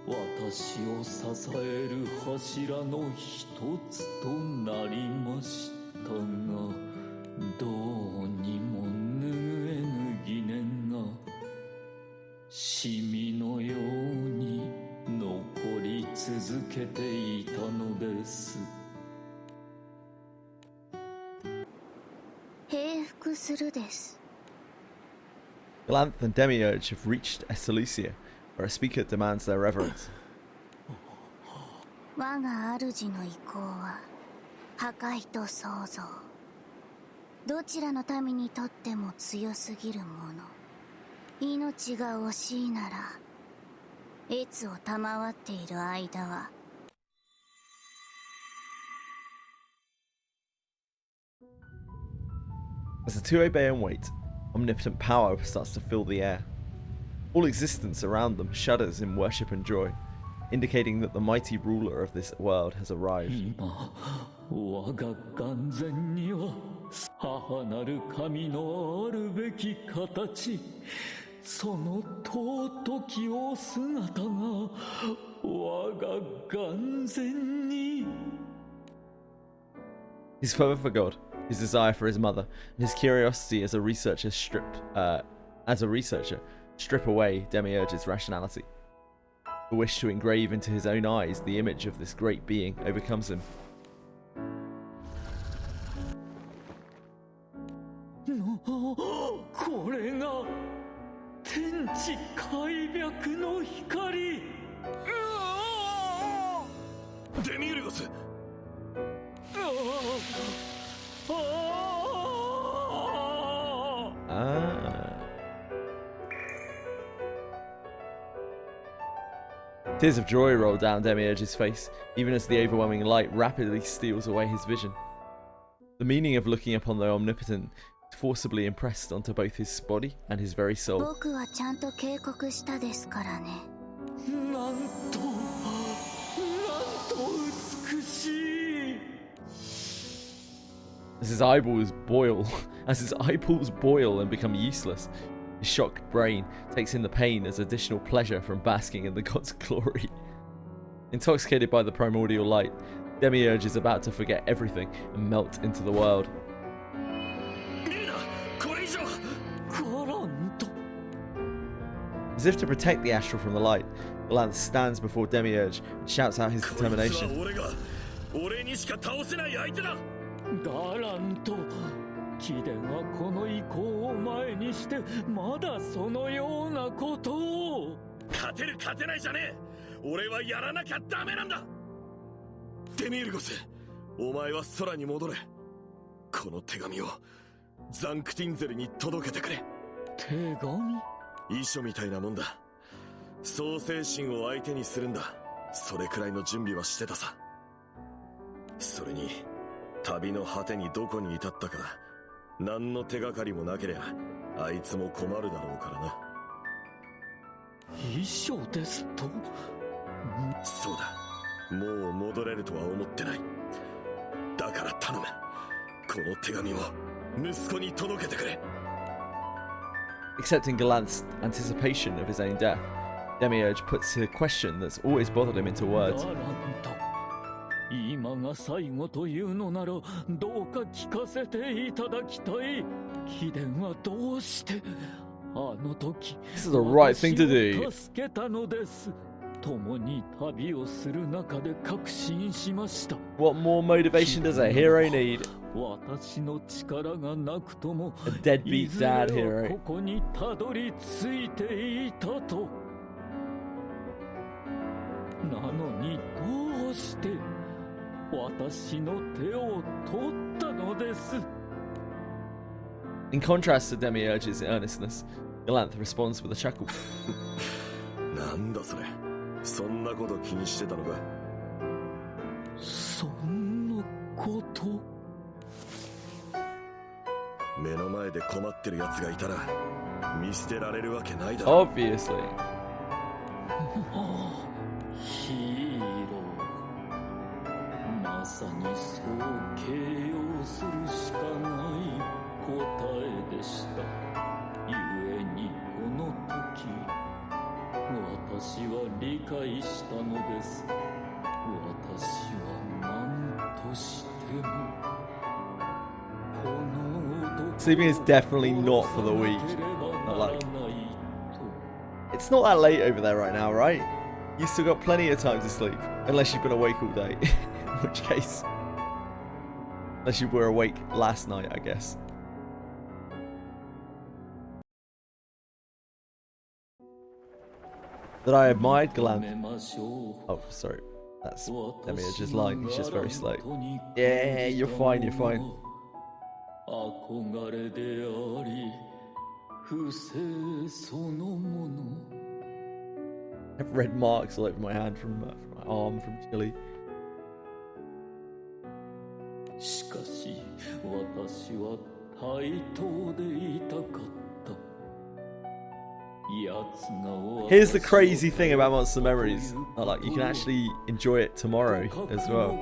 私を支える柱の一つとなりましたが、どうにも拭えぬ疑念がシミのように残り続けていたのです。平服するです。Glanth and Demiurge have reached Estelucia, where a speaker demands their reverence. 我が主の意向は破壊と創造。どちらの民にとっても強すぎるもの。命が惜しいなら、越を賜っている間は。As the two obey and wait, omnipotent power starts to fill the air. All existence around them shudders in worship and joy, indicating that the mighty ruler of this world has arrived. 今我が眼前には母なる神のあるべき形、その尊きお姿が我が眼前に。 His fervor for God, his desire for his mother, and his curiosity as a researcher strip away Demiurge's rationality. The wish to engrave into his own eyes the image of this great being overcomes him. これが天地開闢の光。デミウルゴス。Tears of joy roll down Demiurge's face, even as the overwhelming light rapidly steals away his vision. The meaning of looking upon the omnipotent is forcibly impressed onto both his body and his very soul. 僕はちゃんと警告したですからね。なんと美しい。As his eyeballs boil and become useless, his shocked brain takes in the pain as additional pleasure from basking in the god's glory. Intoxicated by the primordial light, Demiurge is about to forget everything and melt into the world. As if to protect the astral from the light, Glanth stands before Demiurge and shouts out his determination. ガラント、貴殿はこの意向を前にしてまだそのようなことを。勝てる勝てないじゃねえ。俺はやらなきゃダメなんだ。デミウルゴス、お前は空に戻れ。この手紙をザンクティンゼルに届けてくれ。手紙？遺書みたいなもんだ。創世神を相手にするんだ。それくらいの準備はしてたさ。それに旅の果てにどこに至ったか何の手がかりもなけりゃあいつも困るだろうからな。遺書ですと？そうだ、もう戻れるとは思ってない。だから頼む、この手紙を息子に届けてくれ。 Accepting Galanth's anticipation of his own death, Demiurge puts a question that's always bothered him into words. 今が最後というのならどうか聞かせていただきたい。貴殿はどうしてあの時 This is the right thing to do. 助けたのです。共に旅をする中で確信しました。 What more motivation does a hero need? 私の力がなくとも A deadbeat dad いずれは hero. ここにたどり着いていたと。なのにどうして私の手を取ったのです。 In contrast to Demiurge's earnestness, Galanth responds with a chuckle. なんだそれ。そんなこと気にしてたのか。そんなこと。目の前で困ってる奴がいたら見捨てられるわけないだろ。 Obviously. ヒーロー。まさにそう形容するしかない答えでした。故にこの時私は理解したのです。私は何としてもこの男 Sleeping is definitely not for the weak. Not like. It's not that late over there right now, right? You still got plenty of time to sleep. Unless you've been awake all day. In which case. Unless you were awake last night, I guess. That I admired Galanth. Oh, sorry. That's Emia's line. He's just very slow. Yeah, you're fine, you're fine. 憧れであり不正そのもの I have red marks all over my hand from my arm from chili. しかし私は対等でいたかった。 Here's the crazy thing about Monster Memories. Like, you can actually enjoy it tomorrow as well.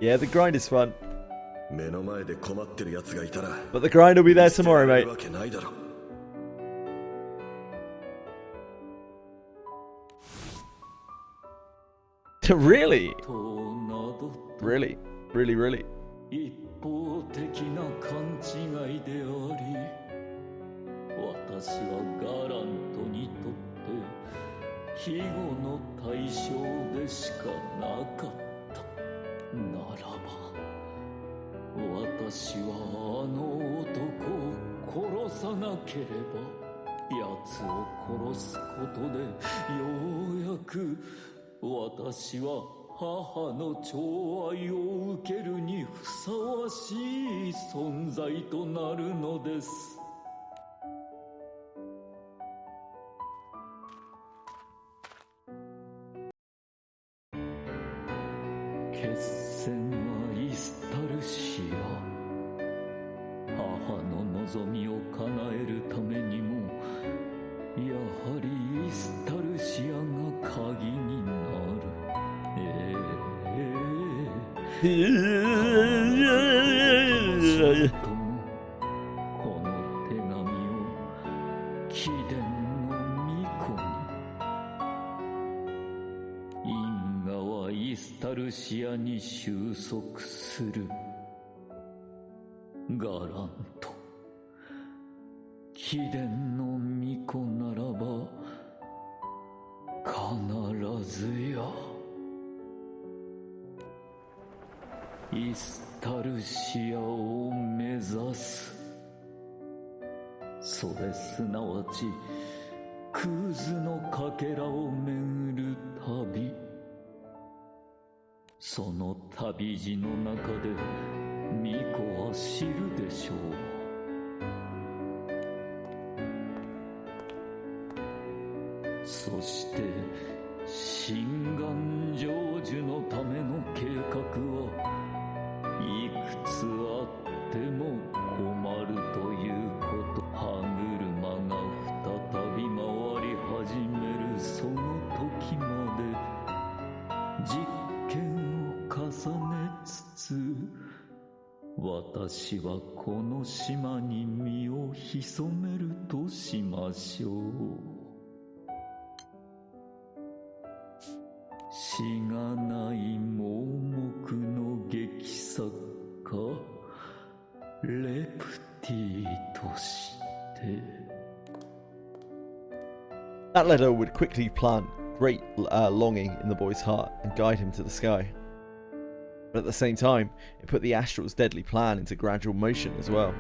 Yeah, the grind is fun. But the grind will be there tomorrow, mate. Really? Really? Really, really? 一方的な勘違いであり、私はガラントにとって庇護の対象でしかなかった。ならば、私はあの男を殺さなければ、奴を殺すことでようやく私は母の寵愛を受けるにふさわしい存在となるのです。決戦はイスタルシア。母の望みを叶えるためにも、やはりイスタルシアが鍵になる。この手紙を貴殿の巫女に。因果はイスタルシアに収束する。ガラント、貴殿の巫女ならば必ずやイスタルシアを目指す。それすなわちクーズのかけらを巡る旅。その旅路の中で巫女は知るでしょう。そして心願成就のための計画はいくつあっても困るということ。歯車が再び回り始めるその時まで実験を重ねつつ、私はこの島に身を潜めるとしましょう。しがない盲目の劇作家レプティとして。 That letter would quickly plant great longing in the boy's heart and guide him to the sky. But at the same time, it put the Astral's deadly plan into gradual motion as well.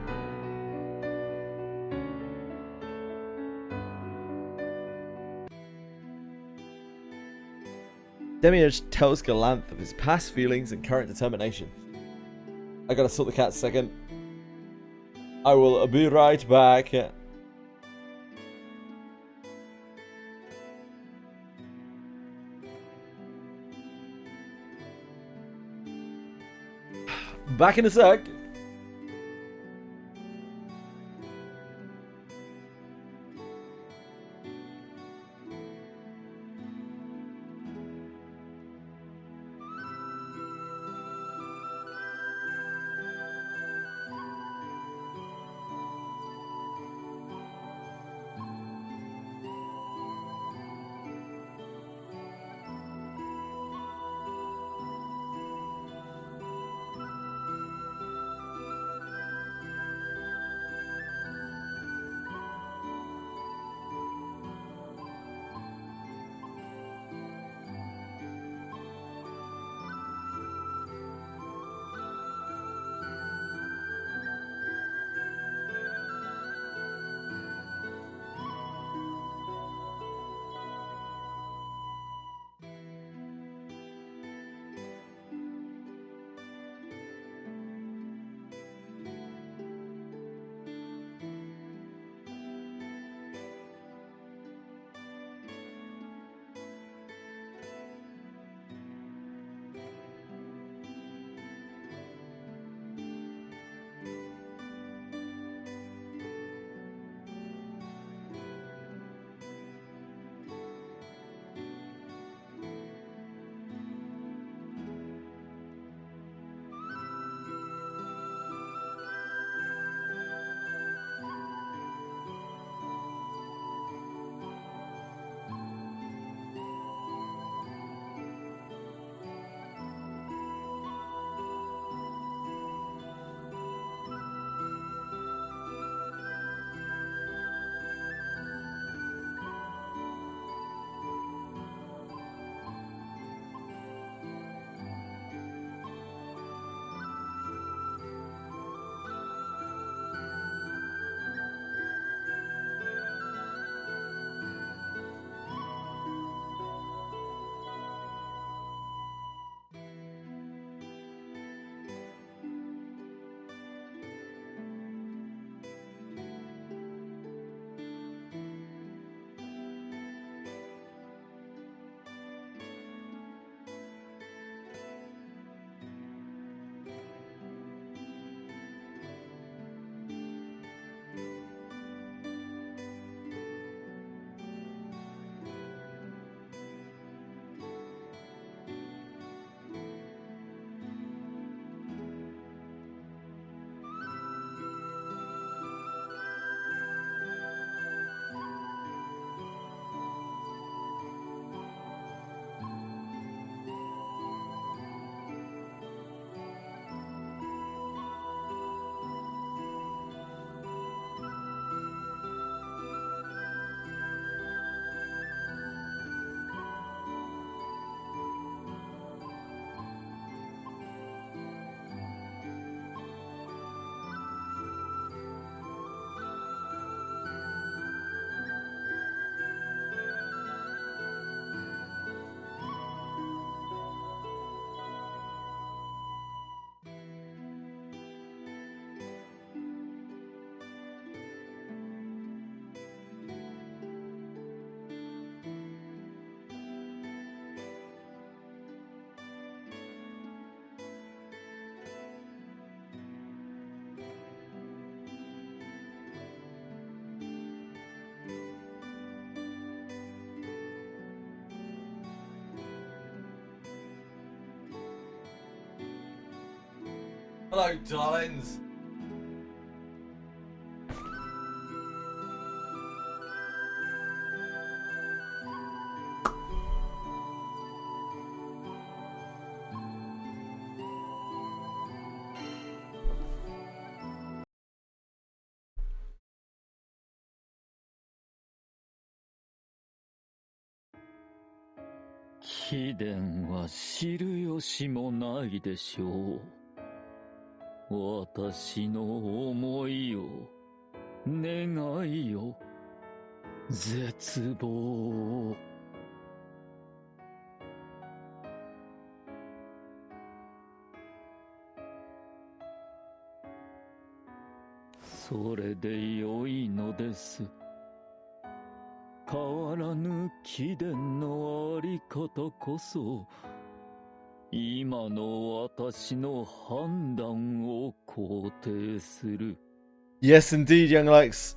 Demiurge tells Galanthe of his past feelings and current determination. I gotta sort the cat a second. I will be right back. Back in a sec. Hello, darlings.「貴殿は知る由もないでしょう。私の思いを、願いを、絶望を。それでよいのです。変わらぬ貴殿のあり方こそ今の私の判断を肯定する。 Yes, indeed, young likes.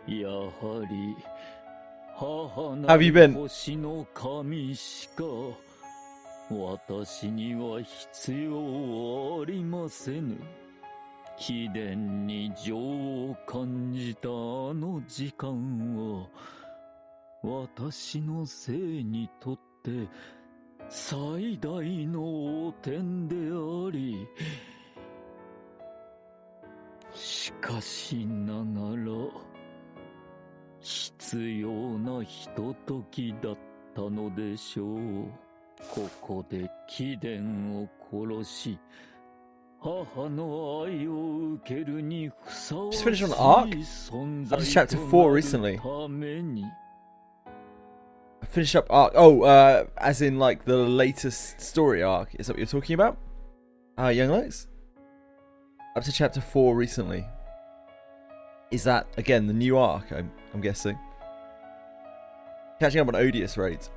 やはり母 Have な you る been? 星の神しか私には必要ありませぬ。貴殿に情を感じたあの時間は私の生にとって最大の汚点であり、しかしながら必要なひとときだったのでしょう。ここで貴殿を殺し母の愛を受けるにふさわしい Just finished on arc? 存 I 在 just chapter と 4な recently. るために。 I finished up arc. Oh, as in like the latest story arc. Is that what you're talking about? Young likes? Up to chapter 4 recently. Is that again the new arc? I'm guessing. Catching up on odious raids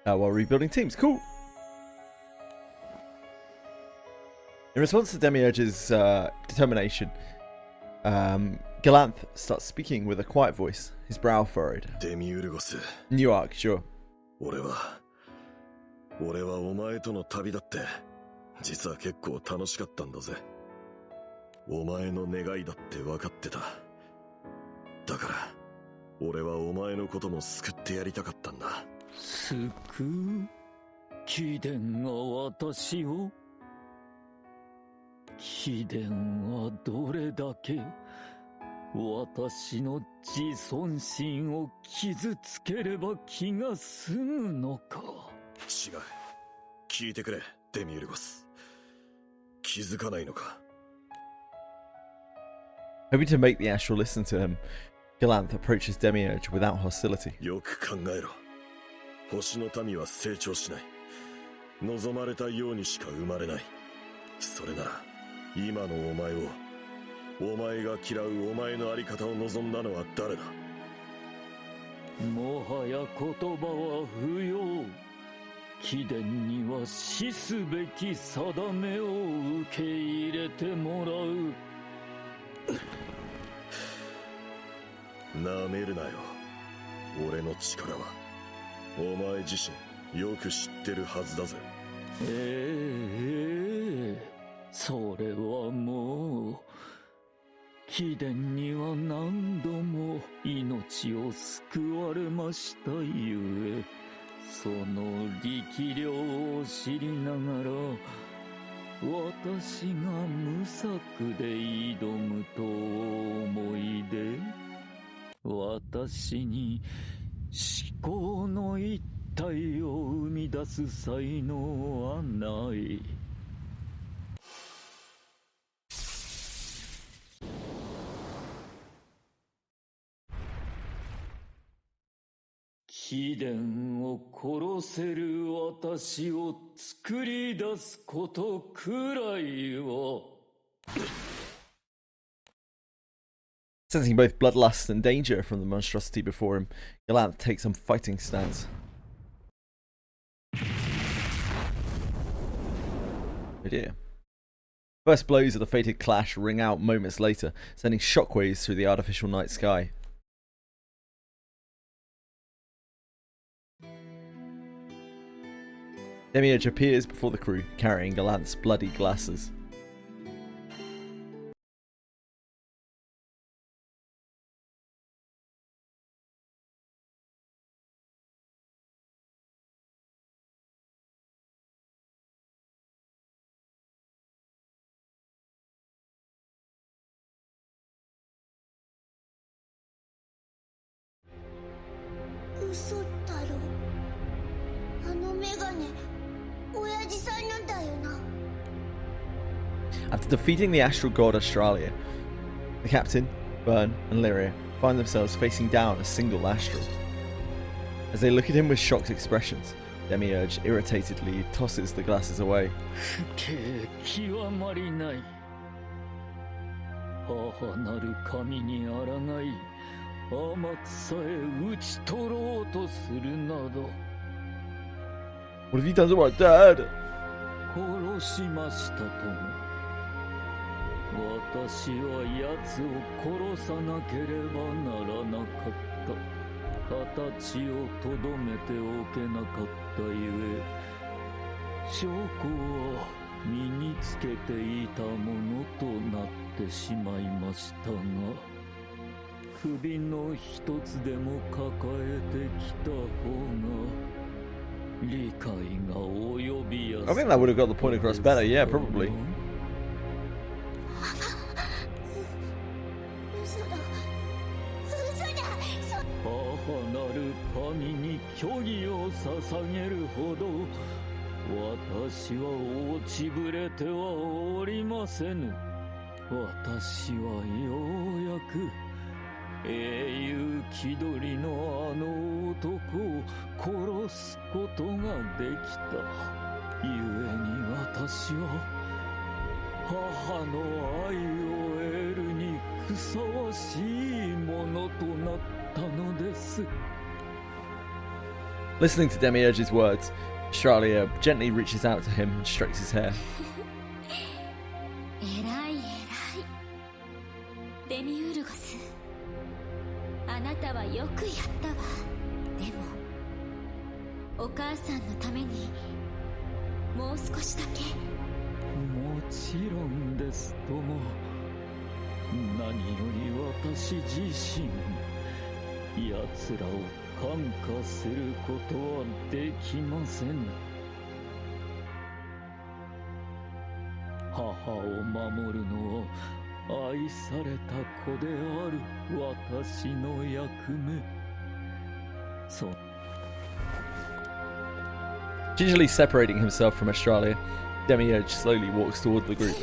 while rebuilding teams. Cool. In response to Demiurge's determination, Galanth starts speaking with a quiet voice, his brow furrowed. Demiurgos. New arc, sure. 俺はお前との旅だって実は結構楽しかったんだぜ。お前の願いだって分かってた。だから俺はお前のことも救ってやりたかったんだ。救う？貴殿が私を？貴殿はどれだけ私の自尊心を傷つければ気が済むのか。違う。聞いてくれ、デミウルゴス。気づかないのか。Hoping to make the Astral listen to him, Galanth approaches Demiurge without hostility. よく考えろ。星の民は成長しない。望まれたようにしか生まれない。それなら今のお前を、お前が嫌うお前のあり方を望んだのは誰だ？もはや言葉は不要。貴殿には死すべき定めを受け入れてもらう。なめるなよ。俺の力はお前自身よく知ってるはずだぜ。それはもう貴殿には何度も命を救われましたゆえ、その力量を知りながら私が無策で挑むとお思いで、私に思考の一体を生み出す才能はない。貴殿を殺せる私を作り出すことくらいは。Sensing both bloodlust and danger from the monstrosity before him, Galanth takes some fighting stance. Oh dear. First blows of the fated clash ring out moments later, sending shockwaves through the artificial night sky. Demiurge appears before the crew, carrying Galanth's bloody glasses. After defeating the astral god Australia, the captain, Byrne, and Lyria find themselves facing down a single astral. As they look at him with shocked expressions, Demiurge irritatedly tosses the glasses away. 極まりない。母なる神に抗い、天津さえ討ち取ろうとするなど。What have you done to my dad? 殺しましたとも。私は奴を殺さなければならなかった。形をとどめておけなかったゆえ、証拠は身につけていたものとなってしまいましたが、首の一つでも抱えてきた方が理解が及びやすい。 I think that would have got the point across better, yeah, probably. 母なる神に虚偽を捧げるほど私は落ちぶれてはおりませぬ。私はようやく英雄気取りのあの男を殺すことができた。故に私は母の愛を得るにふさわしいものとなったのです。 Listening to Demiurge's words, Australia gently reaches out to him and strokes his hair. えらいえらい。デミウルゴス、あなたはよくやったわ。でもお母さんのためにもう少しだけ。もちろんですとも。何より私自身奴らを感化することはできませぬ。母を守るのは愛された子である私の役目。そう。 Gingerly separating himself from Australia, Demiurge slowly walks toward the group.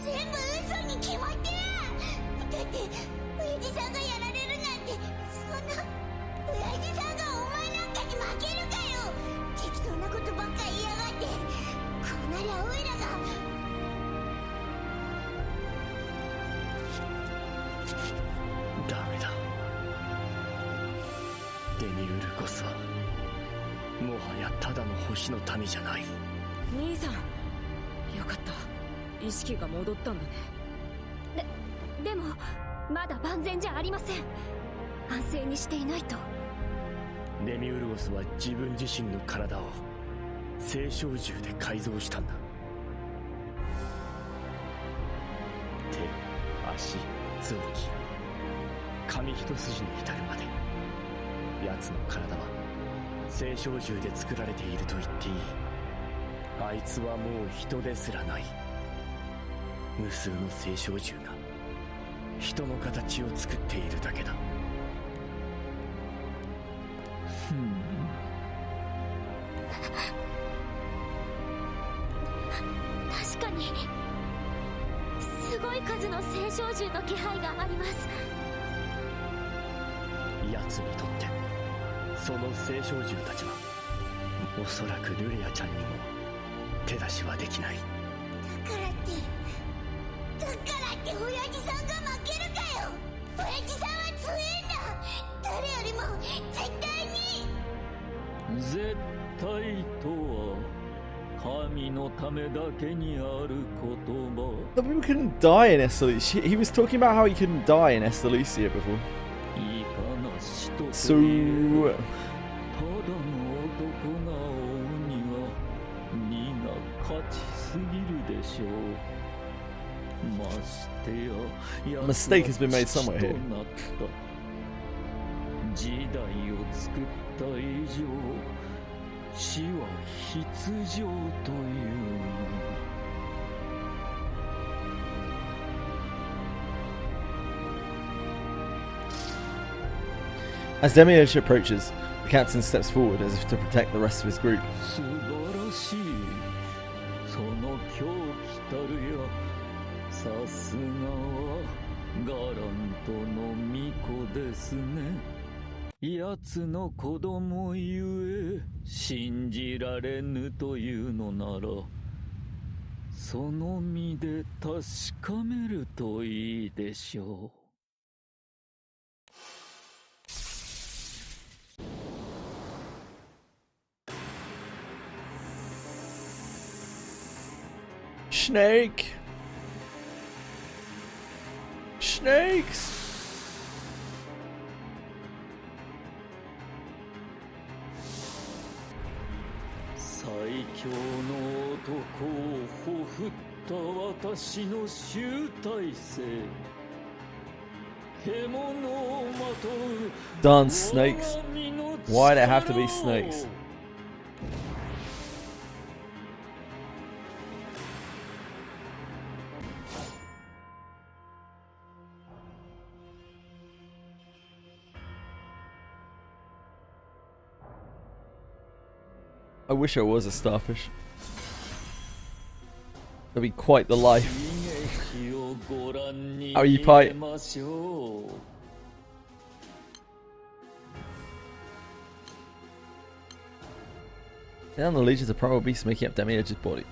全部嘘に決まってる。だって親父さんがやられるなんて、そんな親父さんがお前なんかに負けるかよ。適当なことばっか言いやがって。こうなりゃオイラが。ダメだ。デミウルゴスはもはやただの星の民じゃない。兄さん、よかった。意識が戻ったんだね。でもまだ万全じゃありません。安静にしていないと。デミウルゴスは自分自身の体を青少銃で改造したんだ。手、足、臓器、髪一筋に至るまで奴の体は青少銃で作られていると言っていい。あいつはもう人ですらない。無数の青少銃が人の形を作っているだけだ。確かにすごい数の青少銃の気配があります。奴にとってその青少銃たちはおそらくルレアちゃんにも手出しはできない。だからって親父さんが負けるかよ。親父さんは強いんだ。誰よりも絶対に。絶対とは神のためだけにある言葉。 The people couldn't die in Estalucia. He was talking about how he couldn't die in Estalucia before. So... ただの男が追うには荷が勝ちすぎるでしょう。ましてや A mistake has been made somewhere here. 時代を作った以上死は必要という。 As Demiurge approaches, the captain steps forward as if to protect the rest of his group. 素晴らしい。その狂気たるや、さすがはガラントの巫女ですね。奴の子供ゆえ信じられぬというのなら、その身で確かめるといいでしょう。Snake. Snakes. 最強の男をほふった私の集大成。獣をまとう Dance snakes. Why'd it have to be snakes? I wish I was a starfish. That'd be quite the life. How are you, Pike? Down the legions of primal beasts making up Demiurge's body.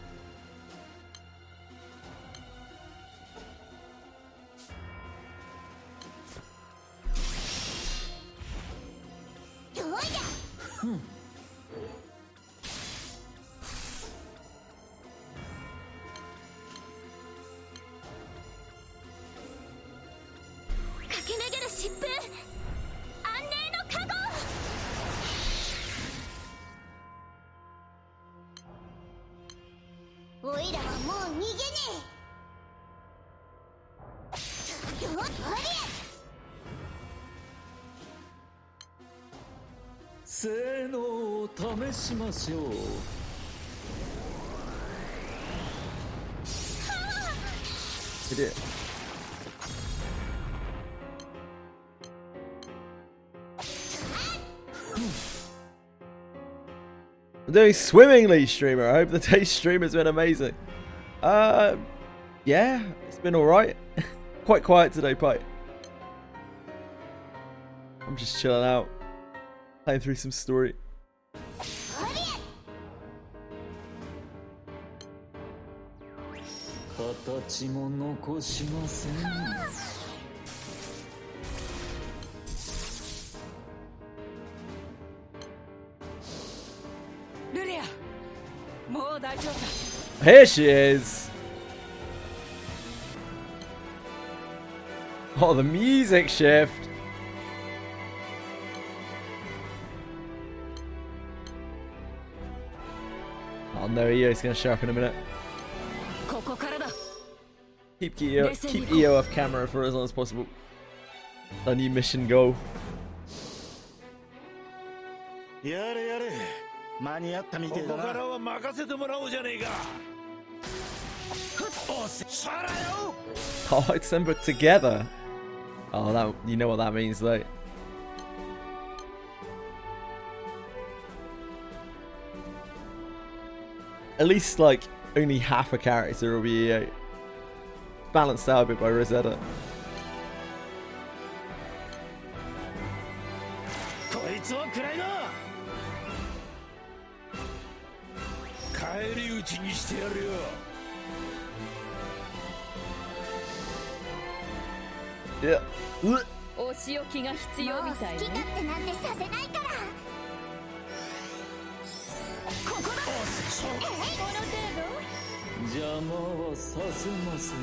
It is. I'm doing swimmingly, streamer. I hope the day stream has been amazing. Yeah, it's been alright. Quite quiet today, Pike. I'm just chilling out, playing through some story. Here she is. Oh, the music shift. Oh no, EO's gonna show up in a minute. Keep EO off camera for as long as possible. A new mission goal. やれやれ、間に合ったみてえだな。ここからは任せてもらおうじゃねえか。Oh, it's them but together. Oh, that, you know what that means, though. At least, like, only half a character will be balanced out a bit by Rosetta. こいつを食らいな。返り討ちにしてやるよ。Yeah. お仕置きが必要みたいね。好き勝手なんてさせないから。ここだ。この程度？邪魔はさせません。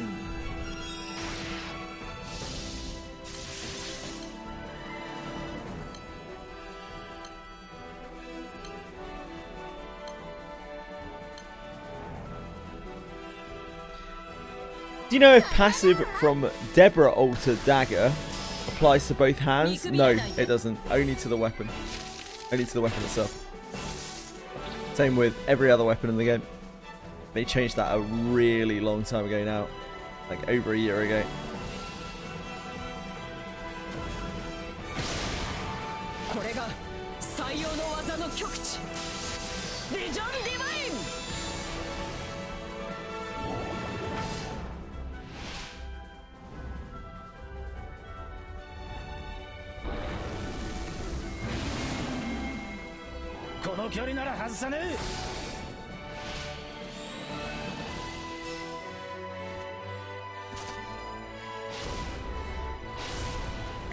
Do you know if passive from Deborah Altered Dagger applies to both hands? No, it doesn't. Only to the weapon. Only to the weapon itself. Same with every other weapon in the game. They changed that a really long time ago now. Like over a year ago. この距離なら外さねえ。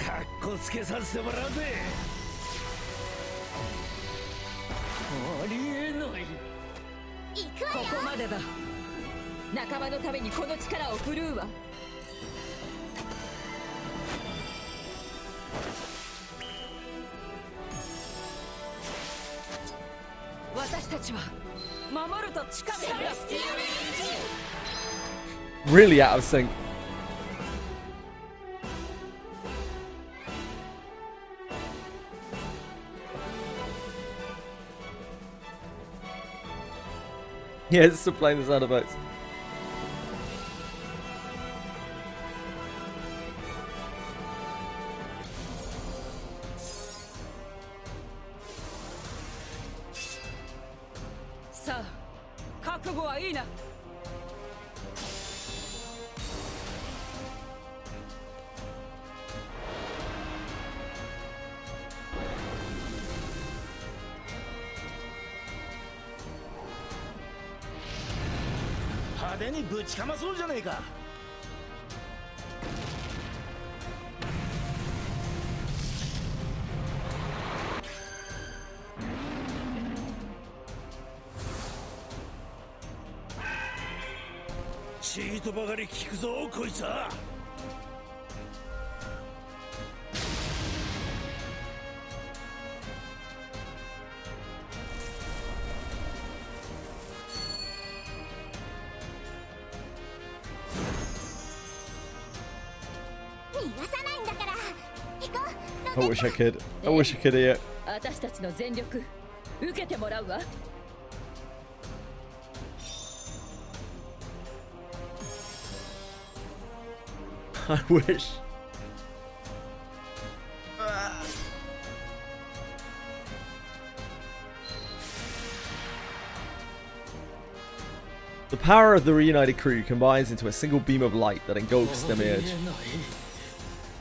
かっこつけさせてもらうぜ。ありえない。ここまでだ。仲間のためにこの力を振るうわ。私たちは守ると誓った。 Really out of sync. Yeah, it's still playing the sound effects. Sa, 覚悟はいいな。派手にぶちかまそうじゃねえか。チートばかり聞くぞこいつは。I wish I could. I wish I could hear. 私たちの全力受けてもらうわ。I wish. The power of the reunited crew combines into a single beam of light that engulfs Demiurge.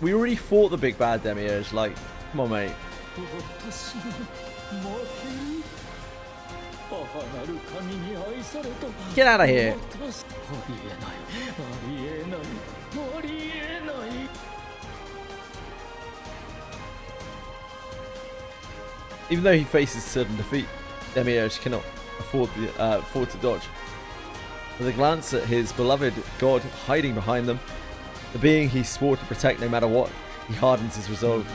We already fought the big bad Demiurge, like, come on mate. Get out of here. Even though he faces certain defeat, Demiurge cannot afford to dodge. With a glance at his beloved god hiding behind them, the being he swore to protect no matter what, he hardens his resolve.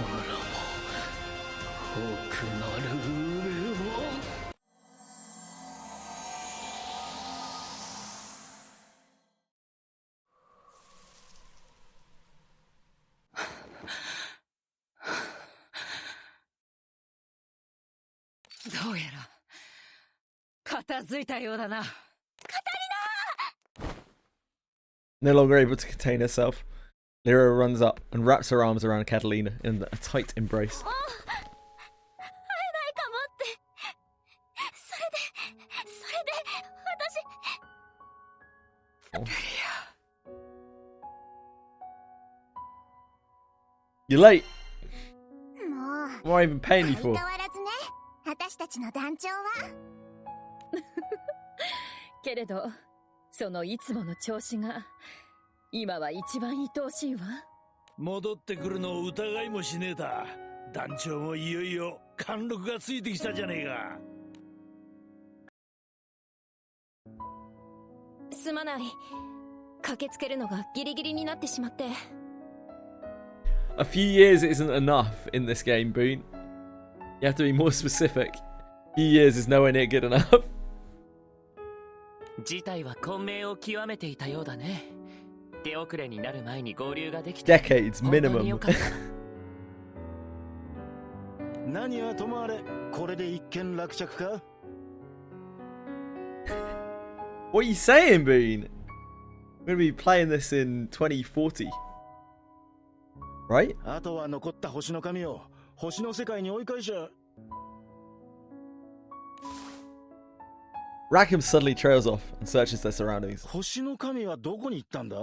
No longer able to contain herself, Lyra runs up and wraps her arms around Catalina in a tight embrace. Oh. You're late. What am I even paying you for? けれど、そのいつもの調子が今は一番愛おしいわ。戻ってくるのを疑いもしねえだ。団長もいよいよ貫禄がついてきたじゃねえか。すまない。駆けつけるのがギリギリになってしまって。A few years isn't enough in this game, Boone. You have to be more specific. A few years is nowhere near good enough. 事態は混迷を極めていたようだね。手遅れになる前に合流ができて Decades minimum. 何はともあれ、これで一件落着か？ What are you saying, Boone? We're going to be playing this in 2040. Right? あとは残った星の神を星の世界に追い返しゃ。Rackham suddenly trails off and searches their surroundings. 星の神はどこに行ったんだ？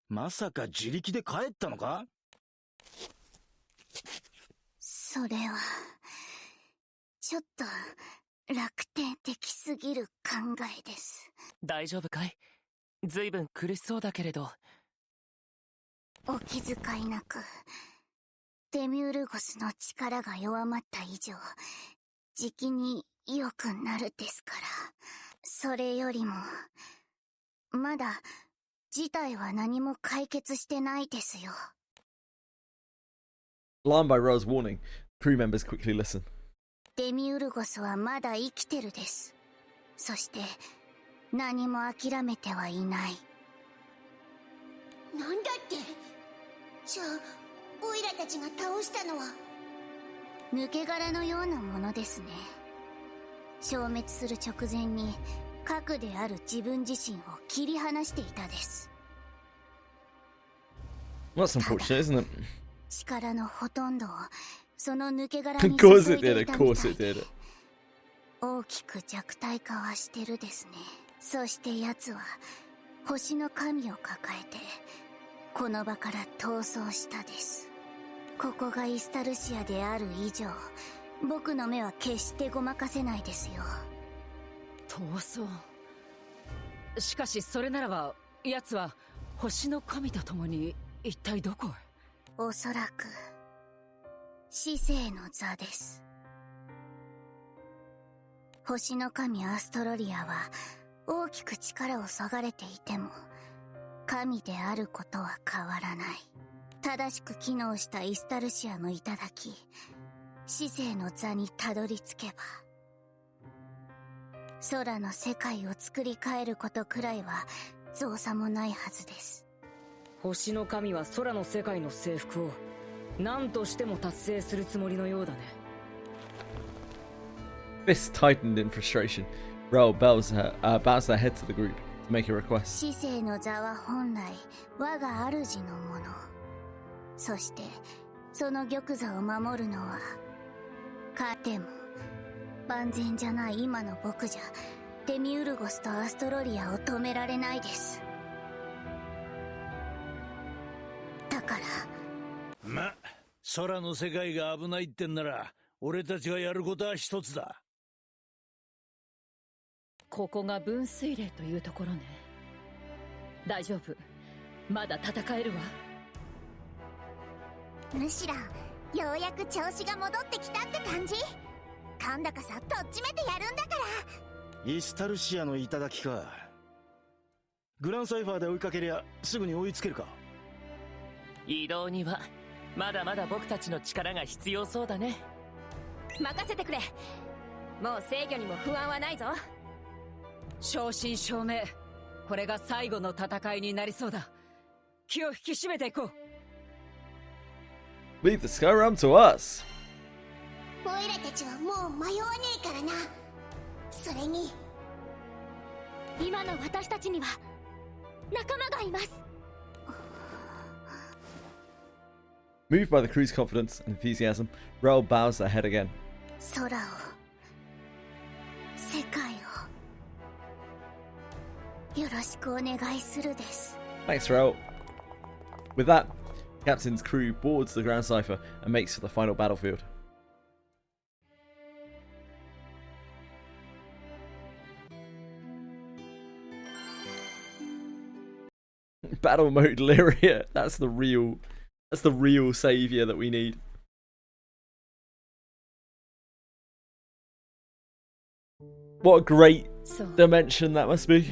まさか自力で帰ったのか？それはちちょっと楽天的すぎる考えです。大丈夫かい？ずいぶん苦しそうだけれど。お気遣いなく、デミウルゴスの力が弱まった以上、じきに良くなるですから。それよりも、まだ事態は何も解決してないですよ。Alarmed by Ro's warning, crew members quickly listen. デミウルゴスはまだ生きてるです。そして何も諦めてはいない。なんだって？じゃあオイラたちが倒したのは抜け殻のようなものですね。消滅する直前に核である自分自身を切り離していたです。 That's unfortunate, isn't it? 力のほとんどをその抜け殻に Of 注 course い it で did, い of たみ course たい it で、 did. 大きく弱体化はしてるですね。そして奴は星の神を抱えてこの場から逃走したです。ここがイスタルシアである以上、僕の目は決してごまかせないですよ。逃走。しかしそれならば奴は星の神と共に一体どこへ？おそらく死生の座です。星の神アストロリアは大きく力をそがれていても神であることは変わらない。正しく機能したイスタルシアの頂き、死生の座にたどり着けば空の世界を作り変えることくらいは造作もないはずです。星の神は空の世界の征服を何としても達成するつもりのようだね。Fists tightened in frustration. Ro bows their head to the group to make a request. 死生の座は本来我が主のもの。そしてその玉座を守るのはでも万全じゃない今の僕じゃデミウルゴスとアストロリアを止められないです。だからま、空の世界が危ないってんなら俺たちがやることは一つだ。ここが分水嶺というところね。大丈夫、まだ戦えるわ。むしろようやく調子が戻ってきたって感じ。今度こそとっちめてやるんだから。イスタルシアの頂か。グランサイファーで追いかけりゃすぐに追いつけるか。移動にはまだまだ僕たちの力が必要そうだね。任せてくれ。もう制御にも不安はないぞ。正真正銘、これが最後の戦いになりそうだ。気を引き締めていこう。Leave the sky realm to us. オイラたちはもう迷わねえからな。それに今の私たちには仲間がいます。Moved by the crew's confidence and enthusiasm, Ro bows their head again. 空を、世界をよろしくお願いするです。 Thanks, Ro. With that, Captain's crew boards the ground cipher and makes for the final battlefield. Battle mode Lyria. That's the real savior that we need. What a great dimension that must be.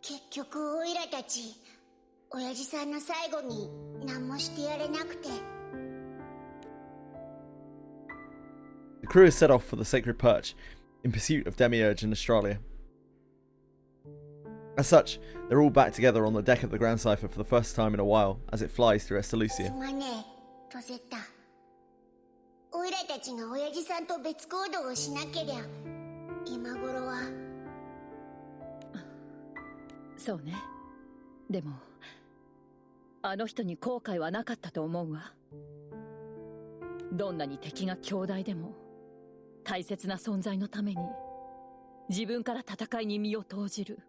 結局オイラたち親父さんの最後に何もしてやれなくて。 The crew is set off for the sacred perch in pursuit of Demiurge in Australia. As such, they're all back together on the deck of the Grand Cipher for the first time in a while as it flies through Estalucia. すまねえ、ロゼッタ。オイラたちが親父さんと別行動をしなけりゃ今頃は。そうね。でもあの人に後悔はなかったと思うわ。どんなに敵が強大でも大切な存在のために自分から戦いに身を投じる。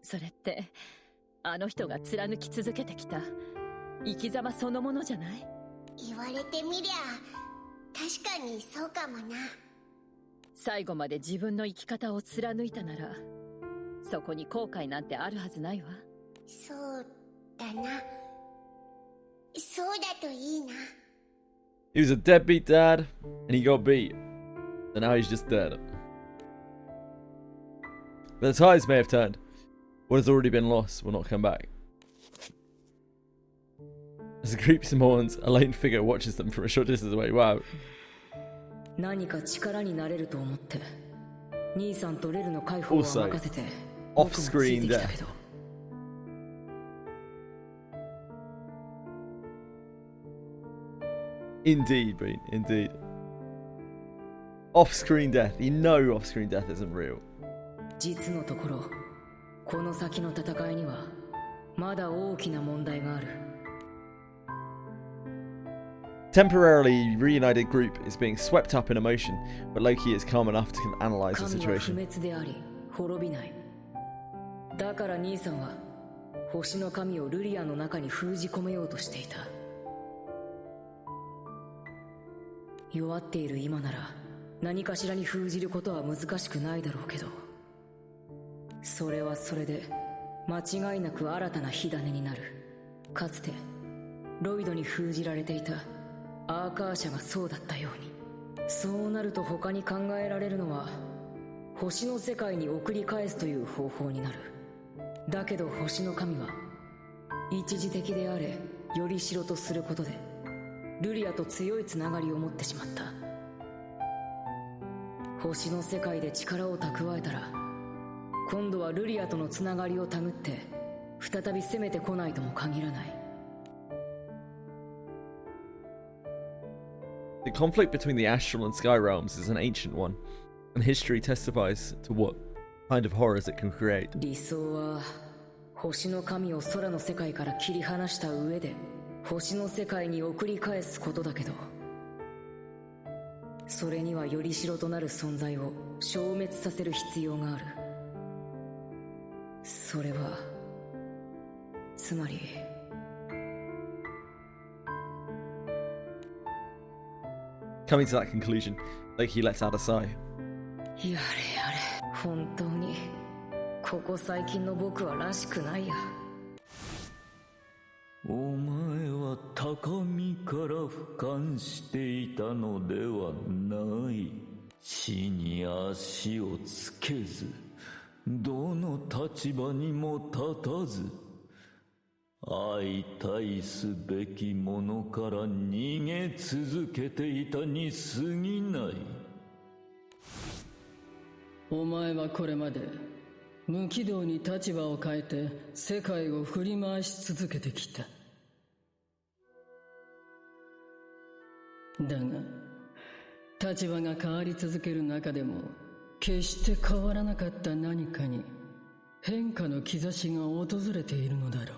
それってあの人が貫き続けてきた生き様そのものじゃない？言われてみりゃ確かにそうかもな。最後まで自分の生き方を貫いたなら、そこに後悔なんてあるはずないわ。そうだな。そうだといいな。 He was a deadbeat dad, and he got beat. And now he's just dead. The tides may have turned. What has already been lost will not come back. As the creeps and mourns, a lone figure watches them from a short distance away. Wow. 何か力になれると思って兄さんとレルの解放を任せて Off-screen death. Indeed, Bean. Indeed. Off-screen death. You know off-screen death isn't real. 実のところこの先の戦いにはまだ大きな問題がある。 Temporarily reunited group is being swept up in emotion, but Loki is calm enough to analyze the 神は不 situation. 滅であり滅びない。だから兄さんは星の神をルリアの中に封じ込めようとしていた。弱っている今なら何かしらに封じることは難しくないだろうけど、それはそれで間違いなく新たな火種になる。かつてロイドに封じられていたアーカー社がそうだったように。そうなると他に考えられるのは星の世界に送り返すという方法になる。だけど星の神は一時的であれよりしろとすることでルリアと強いつながりを持ってしまった。星の世界で力を蓄えたら今度はルリアとのつながりを手繰って再び攻めてこないとも限らない。 The conflict between the astral and sky realms is an ancient one, and history testifies to what kind of horrors it can create. 理想は星の神を空の世界から切り離した上で星の世界に送り返すことだけど、それにはよりしろとなる存在を消滅させる必要がある。それはつまりComing to that conclusion, Loki lets out a sigh. やれやれ、本当にここ最近の僕はらしくないや。お前は高みから俯瞰していたのではない。地に足をつけず、どの立場にも立たず、相対すべきものから逃げ続けていたに過ぎない。お前はこれまで無軌道に立場を変えて世界を振り回し続けてきた。だが立場が変わり続ける中でも決して変わらなかった何かに変化の兆しが訪れているのだろう。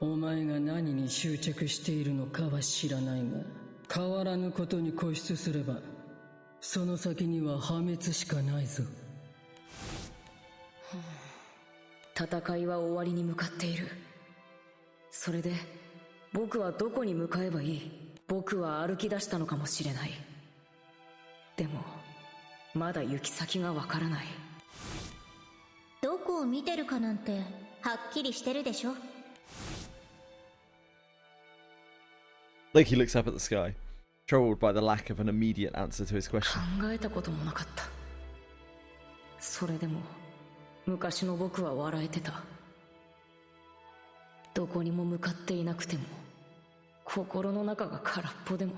お前が何に執着しているのかは知らないが、変わらぬことに固執すればその先には破滅しかないぞ。戦いは終わりに向かっている。それで僕はどこに向かえばいい？僕は歩き出したのかもしれない。でもまだ行き先がわからない。どこを見てるかなんてはっきりしてるでしょ。 Loki looks up at the sky, troubled by the lack of an immediate answer to his question. 考えたこともなかった。それでも昔の僕は笑えてた。どこにも向かっていなくても心の中が空っぽでも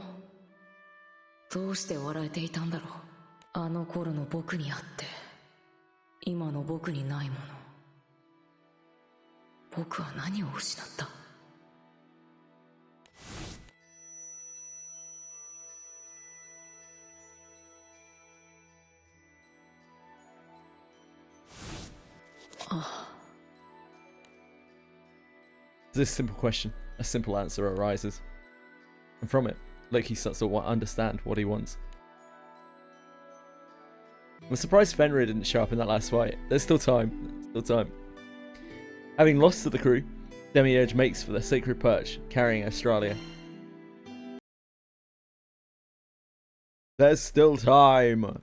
どうして笑えていたんだろう。あの頃の僕にあって今の僕にないもの。僕は何を失った？This simple question, a simple answer arises. And from it, Loki starts to understand what he wants. I'm surprised Fenrir didn't show up in that last fight. There's still time. Having lost to the crew, Demiurge makes for the sacred perch, carrying Australia. There's still time.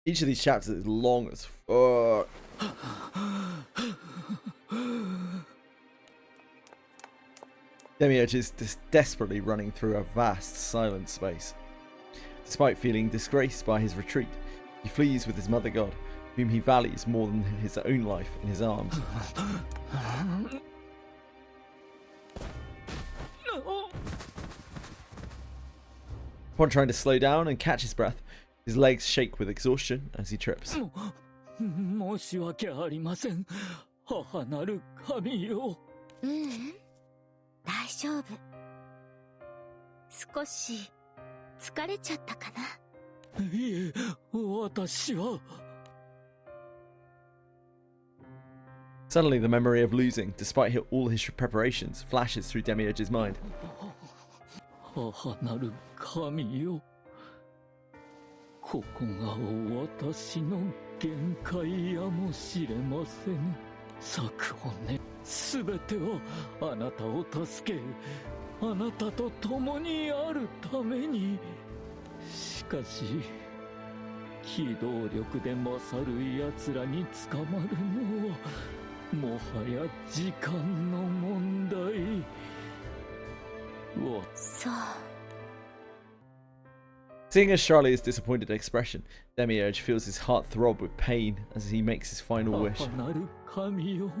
Each of these chapters is long as fuck. Demiurge is desperately running through a vast, silent space. Despite feeling disgraced by his retreat, he flees with his mother god, whom he values more than his own life, in his arms. Upon trying to slow down and catch his breath, his legs shake with exhaustion as he trips. 申し訳ありません。母なる神よ。大丈夫。少し疲れちゃったかな。いえ、私は。Suddenly, the memory of losing, despite all his preparations, flashes through Demiurge's mind. 母なる神よ。ここが私の限界やもしれません。作骨すべてはあなたを助け、あなたと共にあるために。しかし機動力で勝る奴らに捕まるのはもはや時間の問題。そう。Seeing Australia's disappointed expression, Demiurge feels his heart throb with pain as he makes his final wish. 母なる神よ、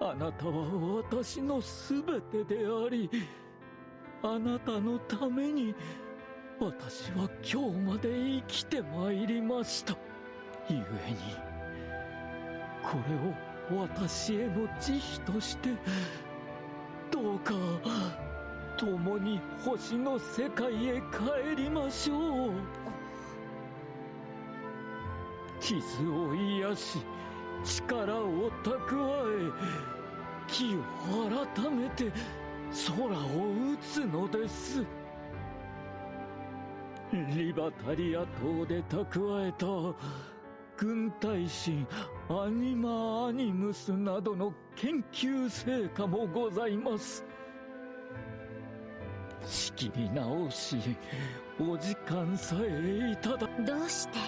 あなたは私のすべてであり、あなたのために私は今日まで生きてまいりました。ゆえにこれを私への慈悲としてどうか共に星の世界へ帰りましょう。傷を癒し力を蓄え、気を改めて空を打つのです。リバタリア島で蓄えた軍隊心アニマアニムスなどの研究成果もございます。仕切り直しお時間さえいただ。どうして？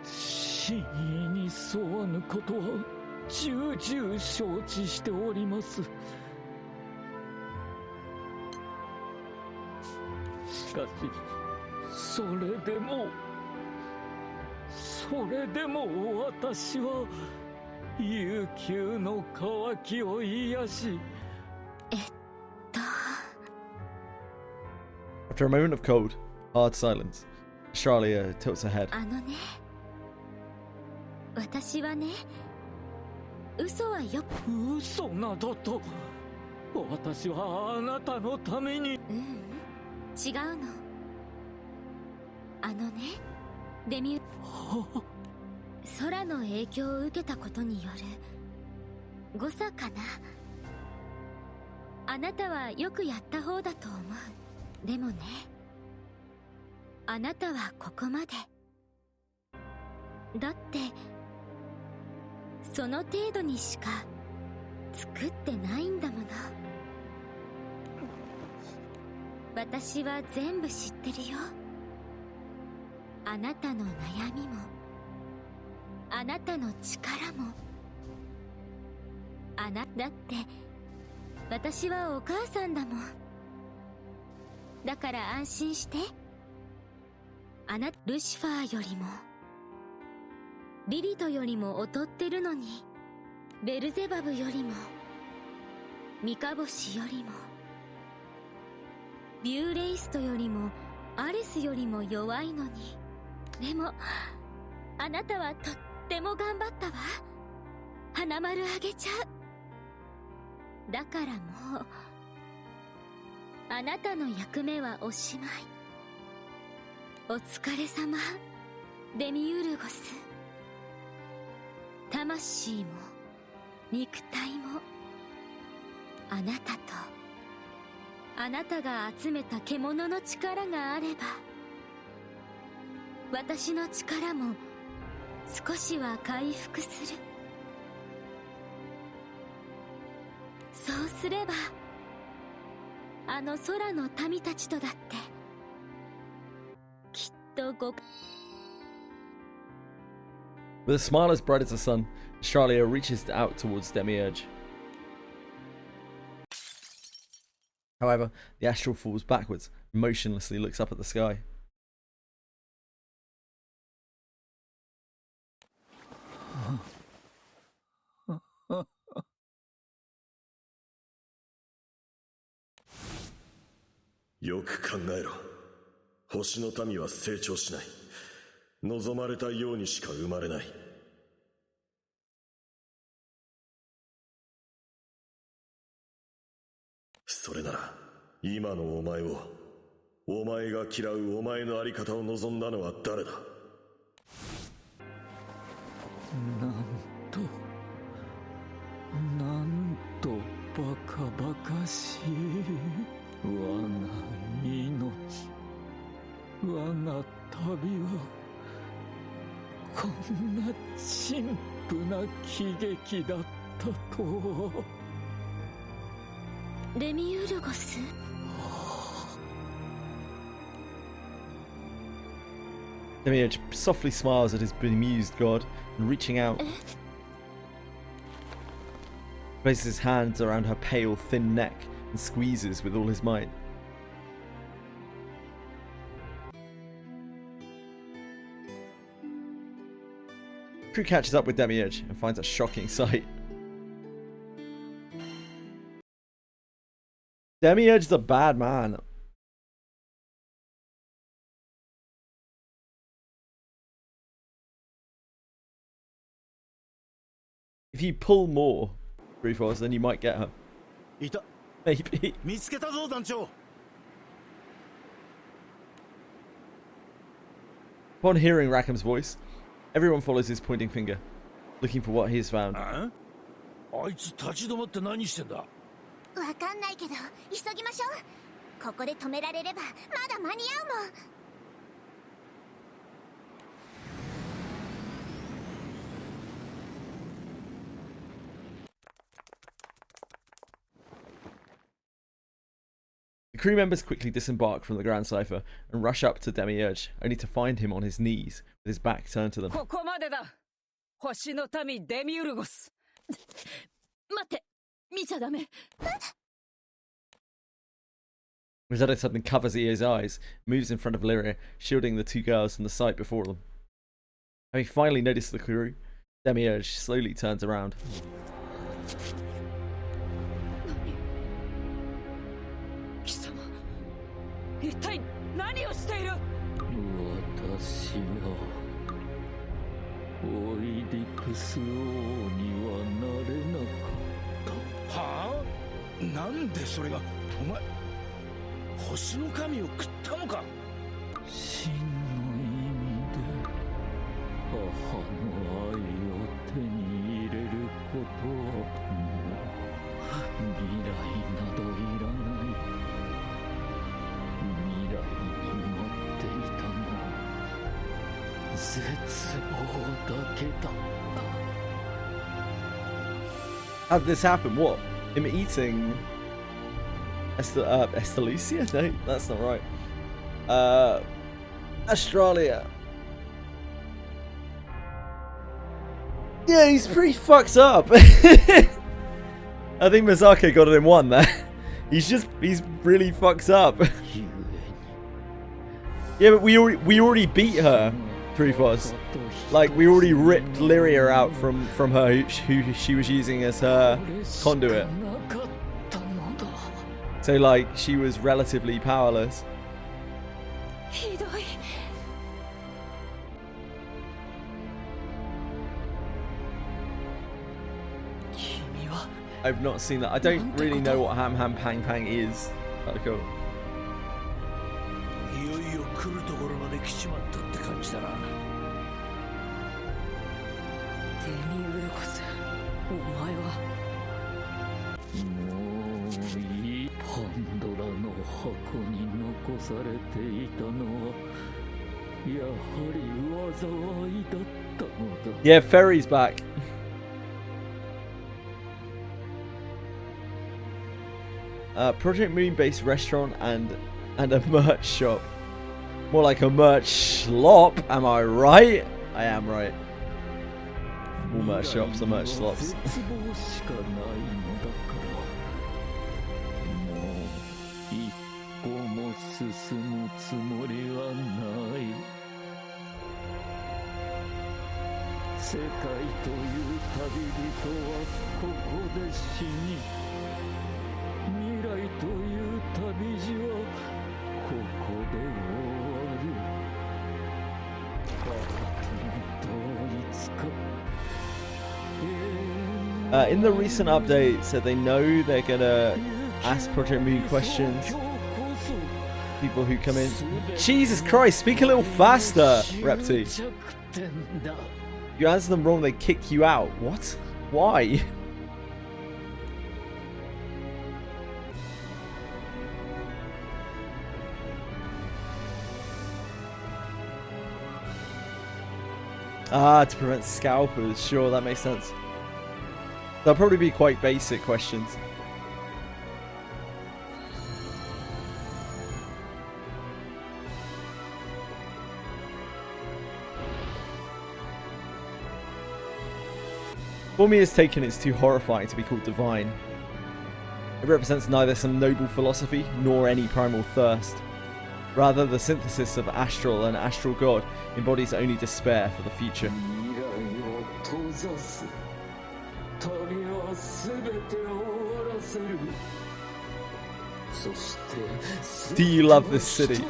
真意に沿わぬことは重々承知しております。しかしそれでも私は悠久の渇きを癒し。After a moment of cold, hard silence, Australia tilts her head. 私はね、嘘はよ。嘘などと。私はあなたのために。違うの。デミュ空の影響を受けたことによる誤差かな。あなたはよくやった方だと思う。でもね、あなたはここまで。だってその程度にしか作ってないんだもの。私は全部知ってるよ。あなたの悩みもあなたの力も。だって私はお母さんだもん。だから安心して。ルシファーよりもリリトよりも劣ってるのに、ベルゼバブよりもミカボシよりもビューレイストよりもアレスよりも弱いのに。でもあなたはとっても頑張ったわ。花丸あげちゃう。だからもうあなたの役目はおしまい。お疲れ様、デミウルゴス。魂も肉体もあなたとあなたが集めた獣の力があれば私の力も少しは回復する。そうすればあの空の民たちとだってきっとご With a smile as bright as the sun, Australia reaches out towards Demiurge. However, the astral falls backwards and motionlessly looks up at the sky. Yoく考えろ。星の民は成長しない。望まれたようにしか生まれない。それなら今のお前を、お前が嫌うお前のあり方を望んだのは誰だ。なんとバカバカしい我が命、我が旅はこんな陳腐な喜劇だったとは。レミウルゴス。Demiurge softly smiles at his bemused god and reaching out, places his hands around her pale, thin neck and squeezes with all his might. Crew catches up with Demiurge and finds a shocking sight. Demiurge's a bad man. If you pull more, Brufos, then you might get her. Maybe. Upon hearing Rackham's voice, everyone follows his pointing finger, looking for what he has found. あいつ立ち止まって何してんだ。わかんないけど急ぎましょう。ここで止められればまだ間に合うもん。The crew members quickly disembark from the Grand Cipher and rush up to Demiurge, only to find him on his knees, with his back turned to them. ここまでだ。星の民デミウルゴス。待って、見ちゃダメ。Rosetta suddenly covers Io's eyes, moves in front of Lyria, shielding the two girls from the sight before them. Having finally noticed the crew, Demiurge slowly turns around. 貴様、一体何をしている？私はオイリクス王にはなれなかった。はあ？なんでそれがお前星の神を食ったのか？真の意味で母の愛を手に入れることはもう未来などいらない。未来に待っていたのは絶望だけだった。 How did this happen? What? Him eating Estalucia? No, that's not right. Australia. Yeah, he's pretty fucked up. I think Mazaka got it in one there. He's really fucked up. Yeah, but we already beat her, Trufos. Like, we already ripped Lyria out from her, who she was using as her conduit. So, like, she was relatively powerless. I've not seen that. I don't really know what Ham Ham Pang Pang is. Like, cool. いよいよ来るところまで来ちまったって感じだな。デミウルゴス、お前は。もういいパンドラの箱に残されていたのはやはり災いだったのだ。 Yeah, Ferry's back. Project Moon-based restaurant and a merch shop. More like a merch slop, am I right? I am right. All merch shops are merch slops. 絶望しかないのだからもう一歩も進むつもりはない。世界という旅人はここで死に、未来という旅路はここで終わる。母との統一か。In the recent update, said they know they're gonna ask Project Moon questions. People who come in. Jesus Christ, speak a little faster, Repti. You answer them wrong, they kick you out. What? Why? Ah, to prevent scalpers. Sure, that makes sense. They'll probably be quite basic questions. Formia's taken it's too horrifying to be called divine. It represents neither some noble philosophy nor any primal thirst. Rather, the synthesis of astral and astral god embodies only despair for the future. Do you love this city?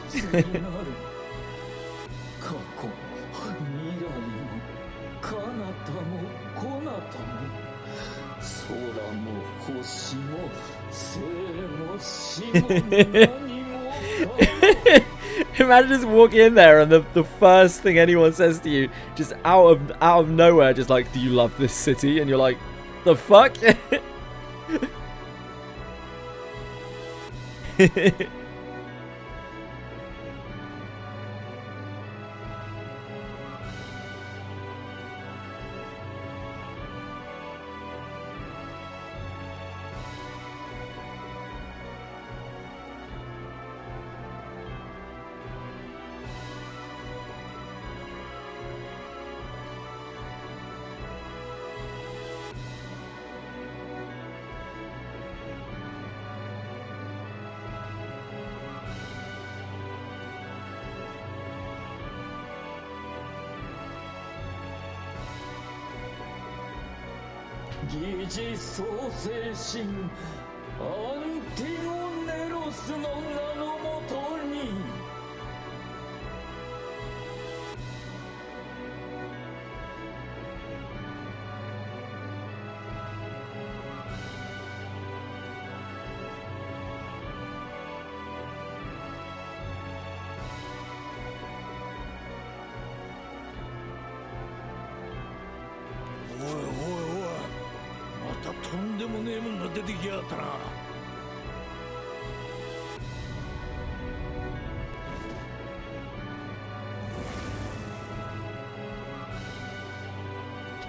Imagine just walking in there and the first thing anyone says to you, just out of nowhere, just like, do you love this city? And you're like, the fuck?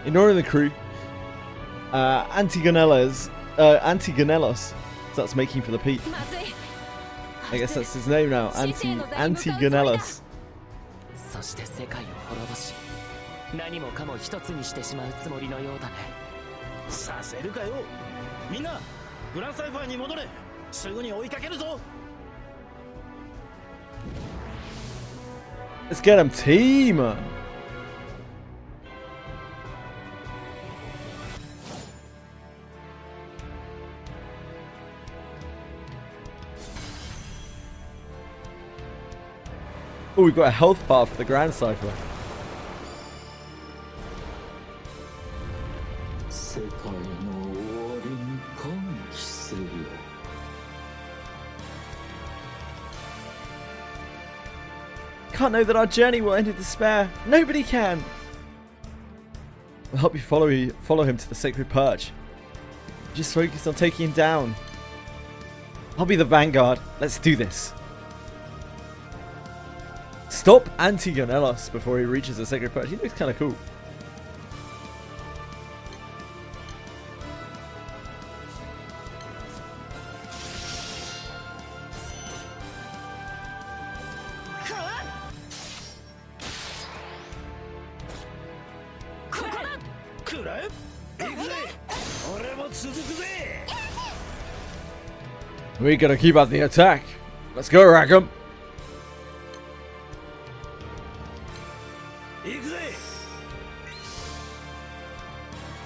Ignoring the crew, Antigonelos starts making for the peak. I guess that's his name now, Antigonelos. そして世界を滅ぼし、何もかも一つにしてしまうつもりのようだね。させるかよ。みんな、グランサイファーに戻れ。すぐに追いかけるぞ。Let's get him, team. Oh, we've got a health bar for the Grand Cipher. Can't know that our journey will end in despair. Nobody can. We'll help you follow him to the sacred perch. Just focus on taking him down. I'll be the vanguard. Let's do this. Stop Antigonelos before he reaches the sacred perch. He looks kind of cool. We gotta keep up the attack. Let's go, Rackham.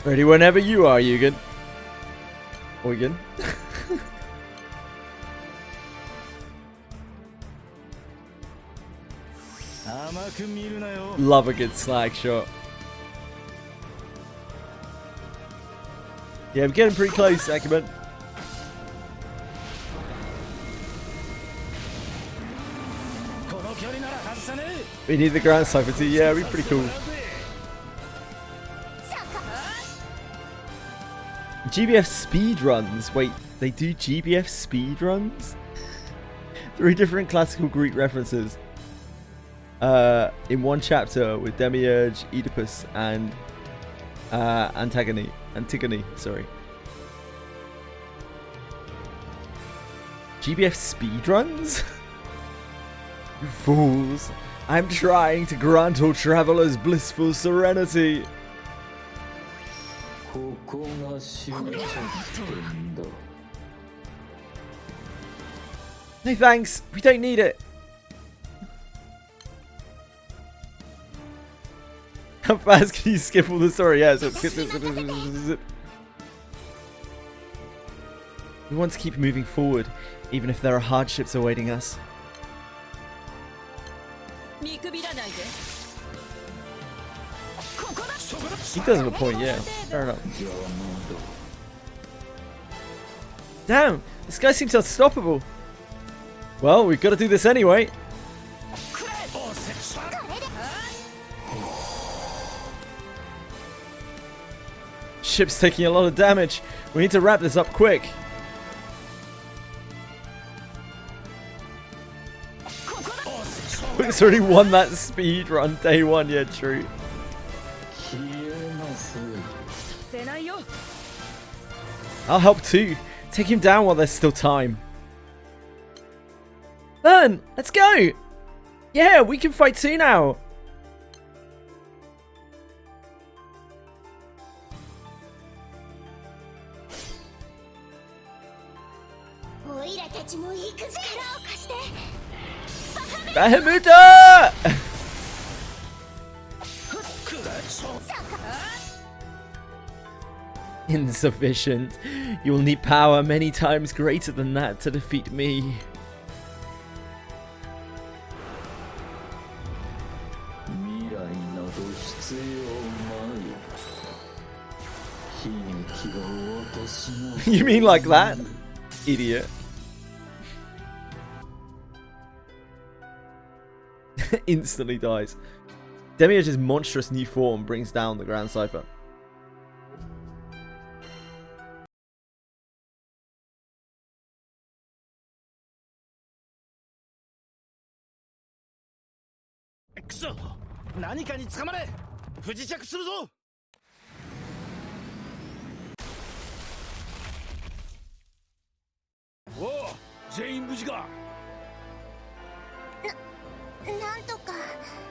Ready whenever you are, Eugen. Eugen. Love a good slag shot. Yeah, we're getting pretty close, Acumen. We need the ground cipher too. Yeah, we're pretty cool. GBF speedruns. Wait, they do GBF speedruns? 3 different classical Greek references in one chapter with Demiurge, Oedipus, and Antigone. Sorry. GBF speedruns? You fools. I'm trying to grant all travelers blissful serenity. No thanks, we don't need it. How fast can you skip all the story? Yeah, so skip. We want to keep moving forward, even if there are hardships awaiting us. He does have a point, yeah. Fair enough. Damn, this guy seems unstoppable. Well, we've got to do this anyway. Ship's taking a lot of damage. We need to wrap this up quick. It's already won that speed run day 1, yeah, true. I'll help too. Take him down while there's still time. Burn! Let's go! Yeah, we can fight too now! Bahamutha! Insufficient. You will need power many times greater than that to defeat me. You mean like that? Idiot. Instantly dies. Demiurge's monstrous new form brings down the Grand Cipher.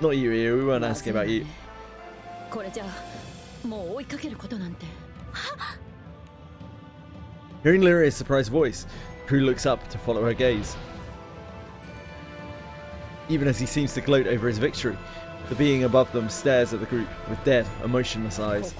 Not you, Ryu. We weren't asking about you. Hearing Lyria's surprised voice, Crew looks up to follow her gaze. Even as he seems to gloat over his victory, the being above them stares at the group with dead, emotionless eyes.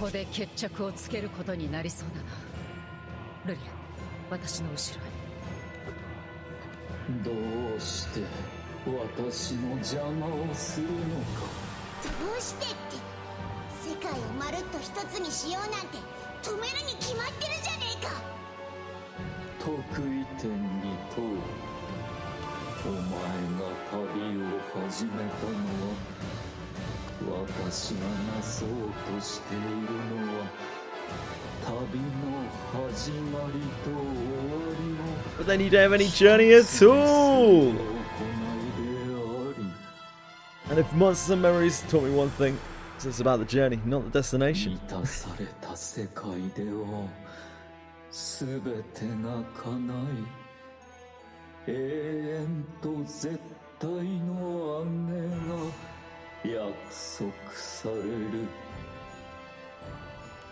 But then you don't have any journey at all. And if Monsters and Memories taught me one thing, it's about the journey, not the destination. 満たされた世界では全てが叶い永遠と絶対の安寧が約束される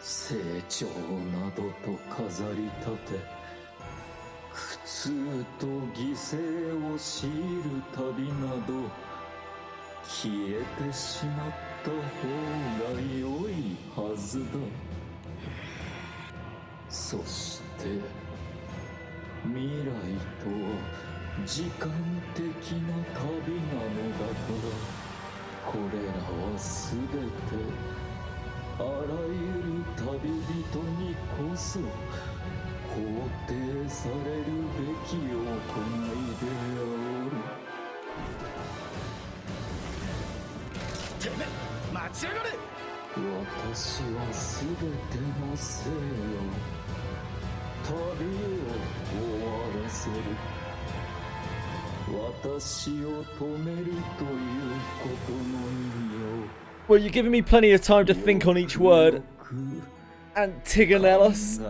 成長などと飾り立て苦痛と犠牲を強いる旅など消えてしまった方が良いはずだそして未来とは時間的な旅なのだからこれらは全てあらゆる旅人にこそ肯定されるべき行いであるてめえ待ちやがれ私は全ての生を旅を終わらせる私を止めるということの意味を Well, you're giving me plenty of time to think on each word. Antigonellus.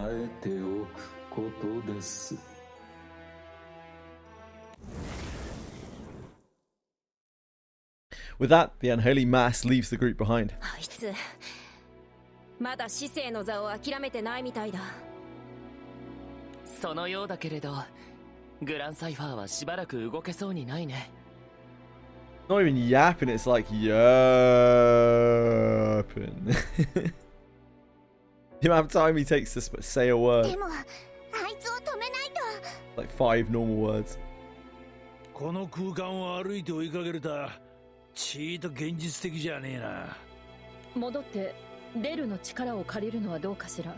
With that, the unholy mass leaves the group behind. あいつまだ市政の座を諦めてないみたいだそのようだけれどグランサイファーはしばらく動けそうにないね Not even yapping, it's like yapping. The amount of time he takes to say a word. でもあいつを止めないと Like 5 normal words. この空間を歩いて追いかけるとちーと現実的じゃねえな戻ってレルの力を借りるのはどうかしら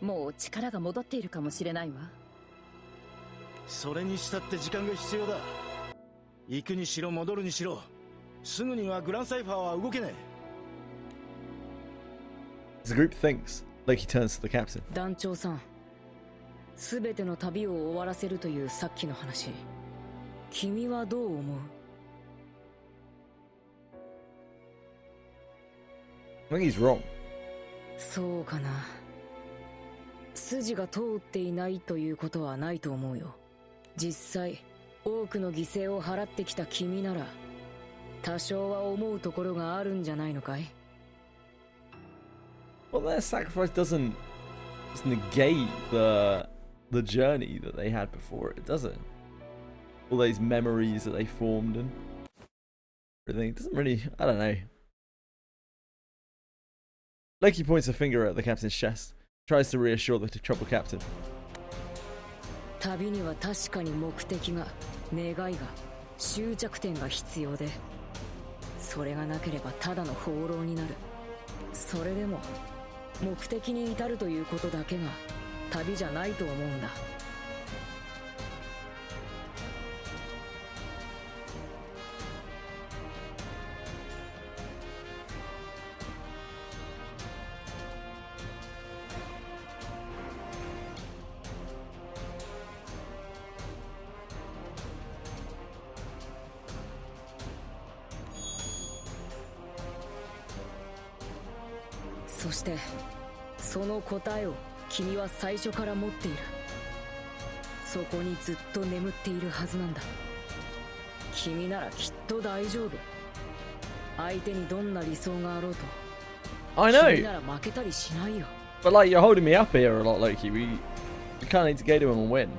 もう力が戻っているかもしれないわそれにしたって時間が必要だ行くにしろ戻るにしろすぐにはグランサイファーは動けない The group thinks. Like he turns to the captain. 団長さん全ての旅を終わらせるというさっきの話君はどう思う I think he's wrong. そうかな筋が通っていないということはないと思うよ実際多くの犠牲を払ってきた君なら多少は思うところがあるんじゃないのかい Well, their sacrifice doesn't negate the journey that they had before it, does it? All those memories that they formed and everything. It doesn't really... I don't know. Loki points a finger at the captain's chest. Tries to reassure the troubled captain. 旅には確かに目的が願いが終着点が必要でそれがなければただの放浪になるそれでも目的に至るということだけが旅じゃないと思うんだそしてその答えを君は最初から持っているそこにずっと眠っているはずなんだ君ならきっと大丈夫相手にどんな理想があろうと I know! 君なら負けたりしないよ But like, you're holding me up here a lot, Loki. We kind of need to go to him and win.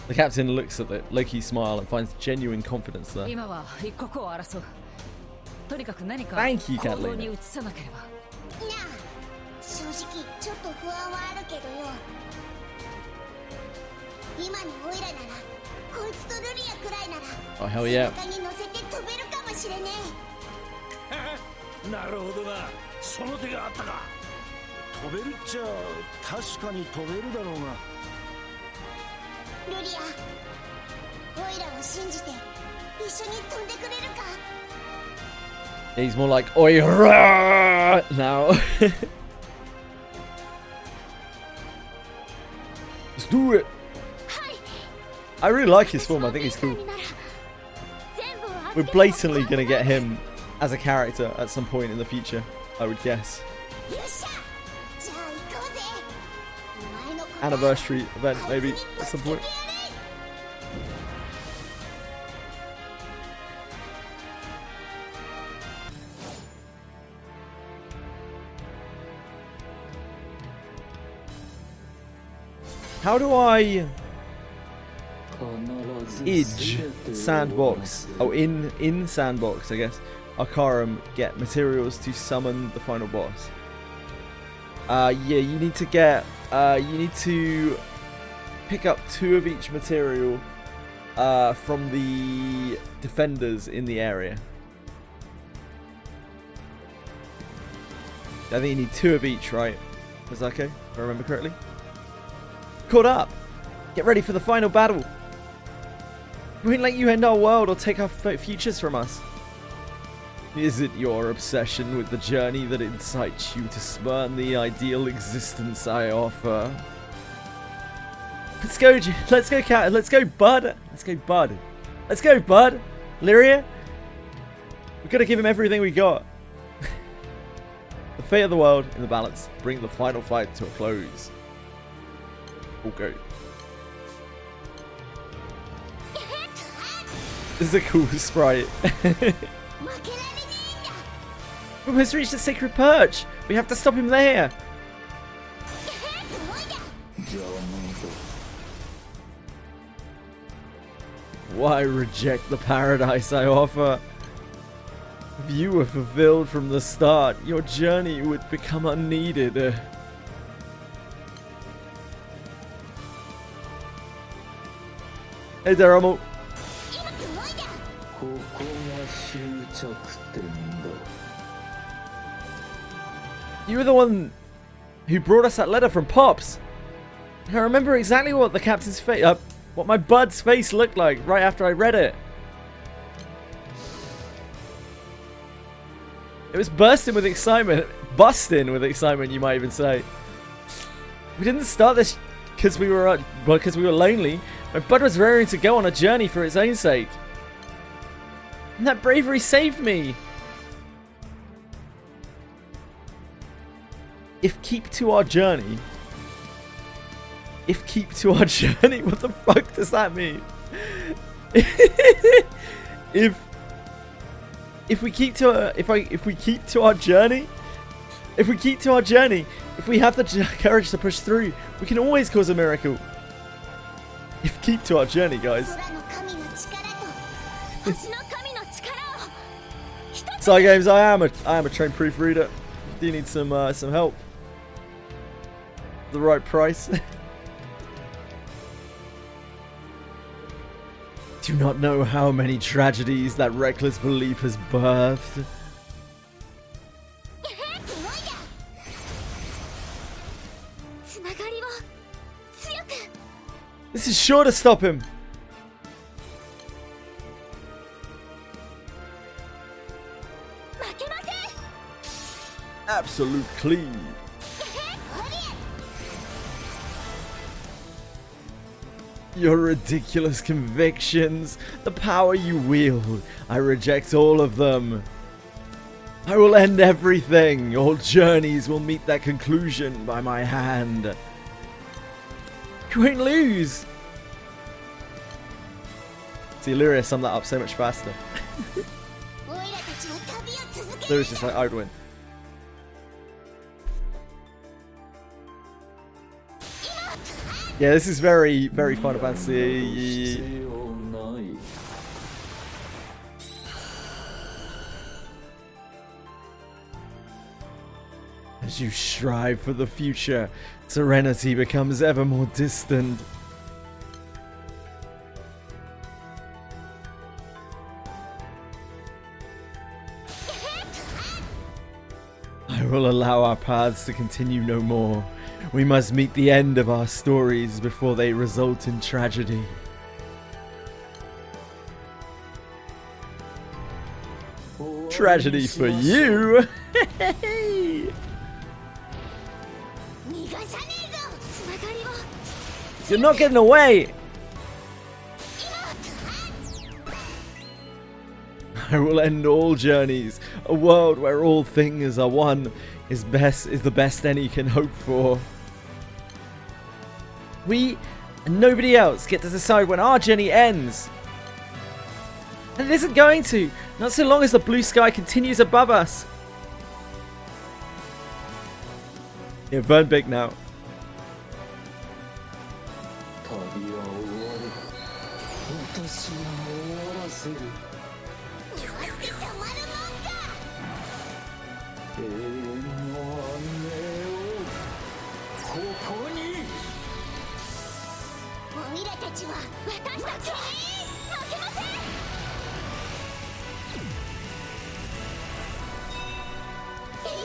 The captain looks at Loki's smile and finds genuine confidence there. 今は一刻を争うとにかく何か Thank you, 行動 Catalina. に移さなければなあ正直ちょっと不安はあるけどよ今のオイラならこいつとルリアくらいなら Oh, hell yeah. 背中に乗せて飛べるかもしれねなるほどなその手があったか飛べるっちゃ確かに飛べるだろうがルリアオイラを信じて一緒に飛んでくれるか He's more like, oi, rah! Now. Let's do it. I really like his form. I think he's cool. We're blatantly going to get him as a character at some point in the future, I would guess. Anniversary event, maybe, at some point. How do I edge sandbox? Oh, in sandbox, I guess. Arcarum, get materials to summon the final boss. Yeah, you need to get. You need to pick up 2 of each material from the defenders in the area. I think you need 2 of each, right? Is that okay? If I remember correctly. Caught up! Get ready for the final battle! We won't let you end our world or take our futures from us. Is it your obsession with the journey that incites you to spurn the ideal existence I offer? Let's go, Cat. Let's go, Bud. Let's go, Bud. Let's go, Bud. Lyria. We've got to give him everything we got. The fate of the world in the balance. Bring the final fight to a close. Okay. This is a cool sprite. We must reach the sacred perch. We have to stop him there. Why reject the paradise I offer? If you were fulfilled from the start, your journey would become unneeded. Hey there, Amo. You were the one who brought us that letter from Pops. I remember exactly what the captain's face, what my bud's face looked like right after I read it. It was bursting with excitement, you might even say. We didn't start this because we were lonely. My bud was raring to go on a journey for its own sake. And that bravery saved me. If keep to our journey, what the fuck does that mean? if we keep to our journey, if we have the courage to push through, we can always cause a miracle. If keep to our journey, guys. Sorry, games. I am a trained proofreader. Do you need some help? The right price. Do not know how many tragedies that reckless belief has birthed. This is sure to stop him. Absolute cleave. Your ridiculous convictions, the power you wield, I reject all of them. I will end everything. All journeys will meet that conclusion by my hand. You won't lose. See, Lyria summed that up so much faster. Lyria's just like, I would win. Yeah, this is very, very Final Fantasy. As you strive for the future, serenity becomes ever more distant. I will allow our paths to continue no more. We must meet the end of our stories before they result in tragedy. Tragedy for you! You're not getting away! I will end all journeys. A world where all things are one is the best any can hope for. We and nobody else get to decide when our journey ends. And it isn't going to, not so long as the blue sky continues above us. Yeah, Vern big now.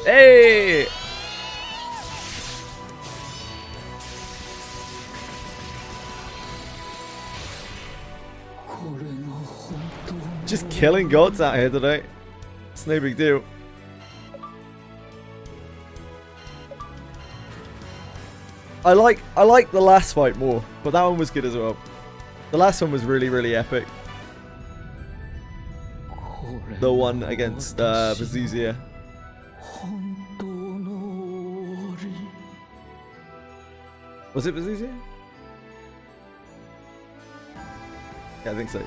Hey! Just killing gods out here today. It's no big deal. I like the last fight more, but that one was good as well. The last one was really, really epic. The one against Vizuzia. Was it Vizuzia? Yeah, I think so.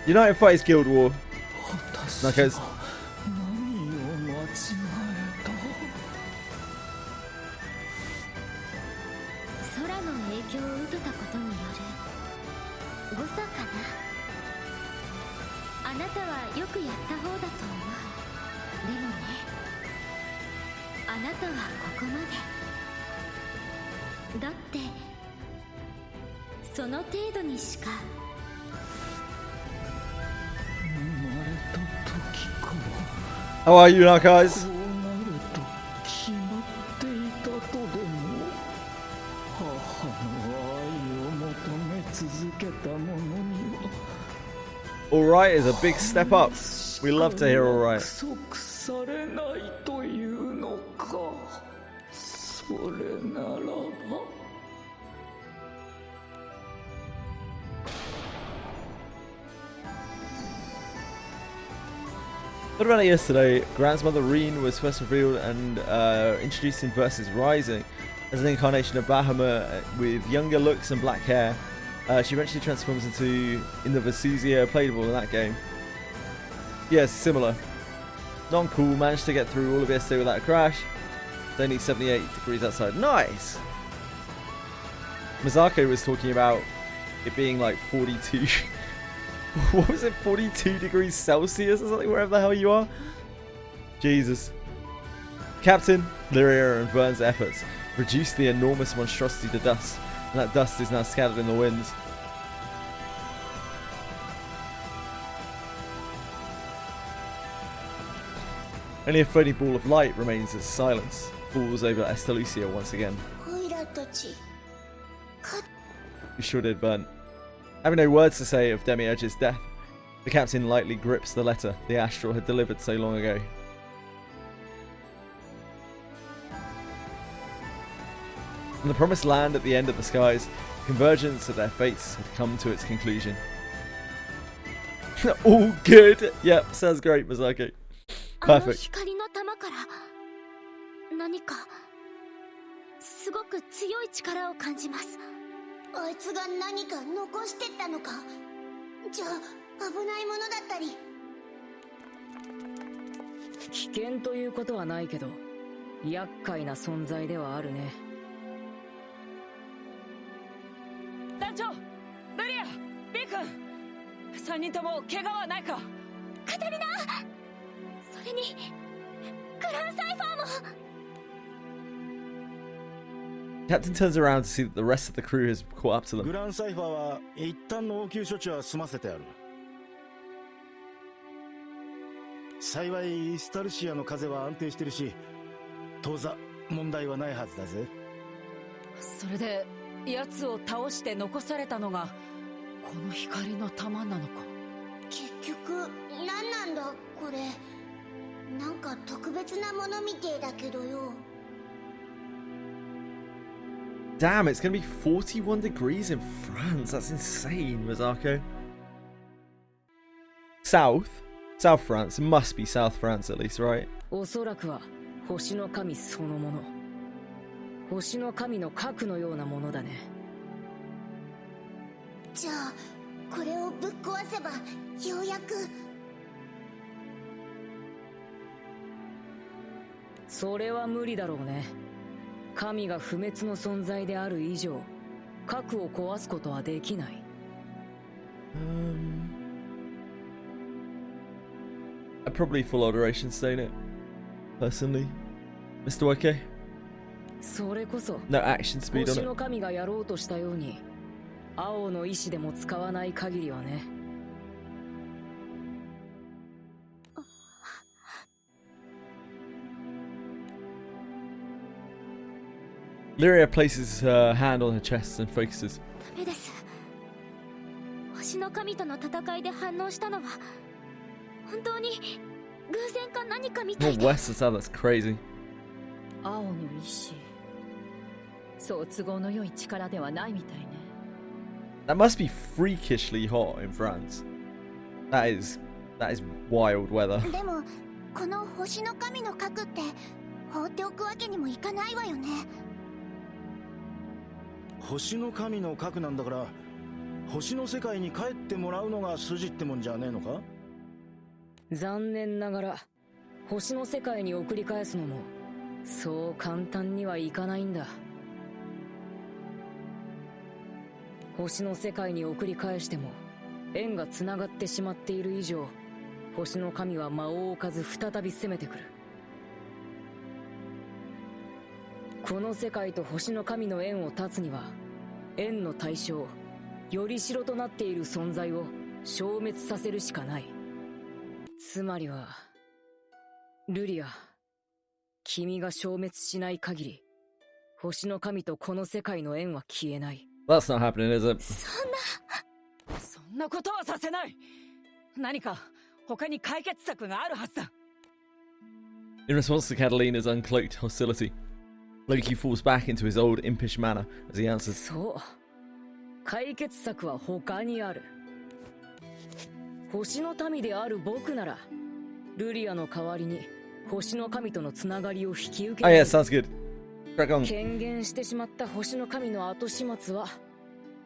United Fighters Guild War. Knuckles. だってその程度にしか How are you now, guys? Alright is a big step up. We love to hear alright. What about yesterday? Grant's mother Reen was first revealed and introduced in Versus Rising as an incarnation of Bahamut with younger looks and black hair. She eventually transforms in the Vizuzia playable in that game. Yes, similar. Non-cool, managed to get through all of yesterday without a crash. It's only 78 degrees outside. Nice! Mazako was talking about it being like 42... what was it, 42 degrees Celsius or something, wherever the hell you are? Jesus. Captain, Lyria and Vern's efforts reduced the enormous monstrosity to dust, and that dust is now scattered in the winds. Only a floating ball of light remains as silence falls over Estalucia once again. You sure did, Vern. Having no words to say of Demiurge's death, the captain lightly grips the letter the Astral had delivered so long ago. In the promised land at the end of the skies, the convergence of their fates had come to its conclusion. All good! Yep, sounds great, Mazaki. Perfect. 何かすごく強い力を感じます。あいつが何か残してったのか。じゃあ危ないものだったり。危険ということはないけど、厄介な存在ではあるね。団長、ルリア、ビー君、3人とも怪我はないか。カタリナ、それにグランサイファーも。 Captain turns around to see that the rest of the crew has caught up to them. グランサイファーは一旦の応急処置は済ませてある。幸いスタルシアの風は安定してるし、当座問題はないはずだぜ。それで奴を倒して残されたのがこの光の玉なのか。結局何なんだこれ。なんか特別なものみてえだけどよ。Damn, it's going to be 41 degrees in France. That's insane, Mazako. South France. It must be South France at least, right? おそらくは星の神そのもの。星の神の核のようなものだね。じゃあこれをぶっ壊せばようやく。それは無理だろうね。神が不滅の存在である以上、核を壊すことはできない。I'd probably full alteration stain it, personally. Mr. YK? それこそ No action speed 星 on の it. 神がやろうとしたように、青の意志でも使わない限りはね。Lyria places her hand on her chest and focuses. ダメです。星の神との戦いで反応したのは本当に偶然か何かみた More いで。 west as that's crazy. 青の意志、そう都合の良い力ではないみたいね。 That must be freakishly hot in France. That is wild weather. でもこの星の神の核って放っておくわけにもいかないわよね。星の神の核なんだから、星の世界に帰ってもらうのが筋ってもんじゃねえのか？残念ながら星の世界に送り返すのもそう簡単にはいかないんだ。星の世界に送り返しても縁がつながってしまっている以上、星の神は間を置かず再び攻めてくる。この世界と星の神の縁を断つには、縁の対象、よりしろとなっている存在を消滅させるしかない。つまりはルリア、君が消滅しない限り星の神とこの世界の縁は消えない。 That's not happening, is it? そんなことはさせない。何か他に解決策があるはずだ。 In response to Catalina's uncloaked hostility, Loki falls back into his old impish manner as he answers. そう、解決策は他にある。星の民である僕ならルリアの代わりに星の神とのつながりを引き受け Oh る。 yeah, sounds good. Crack on. 権限してしまった星の神の後始末は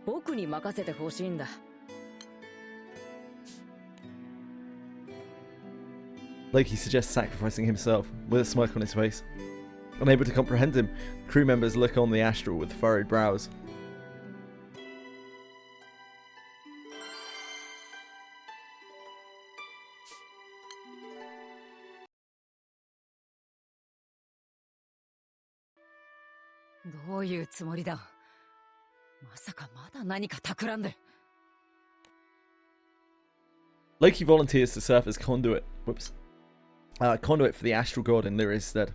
僕に任せてほしいんだ。Loki suggests sacrificing himself, with a smirk on his face. Unable to comprehend him, crew members look on the astral with furrowed brows. "どういうつもりだ。まさかまだ何か企んで。 Loki volunteers to serve as conduit. Conduit for the astral god in Lyria's stead.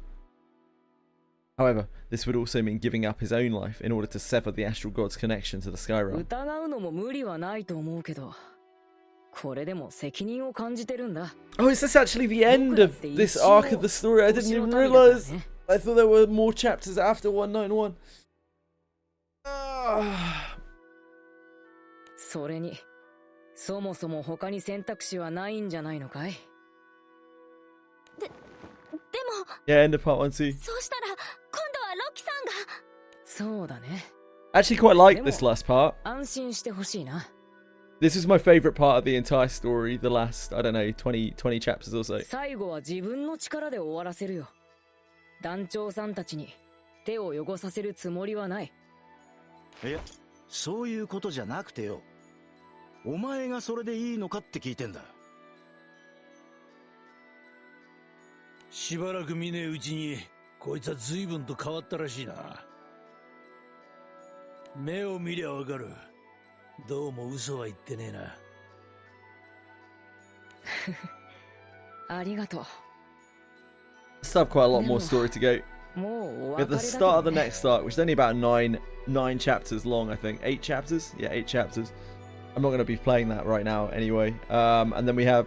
However, this would also mean giving up his own life in order to sever the astral god's connection to the sky realm. 疑うのも無理はないと思うけど、これでも責任を感じてるんだ。 Oh, is this actually the end of this arc of the story? I didn't even realize. I thought there were more chapters after 191. それに、そもそも他に選択肢はないんじゃないのかい？でも Yeah, end of part 1 too. そうしたら今度はロキさんが。そうだね。 Actually quite like this last part. 安心してほしいな。 This is my favourite part of the entire story, the last, I don't know, 20 chapters or so. 最後は自分の力で終わらせるよ。団長さんたちに手を汚させるつもりはない。いや、そういうことじゃなくてよ。お前がそれでいいのかって聞いてんだ。しばらく見ねえうちにこいつは随分と変わったらしいな。目を見りゃわかる。どうも嘘は言ってねえな。ありがとう。 Still have quite a lot more story to go. もうお We have 別れ the だ start of け the どね。 next arc, which is only about nine chapters long, I think. 8 chapters? Yeah, 8 chapters. I'm not going to be playing that right now anyway. And then we have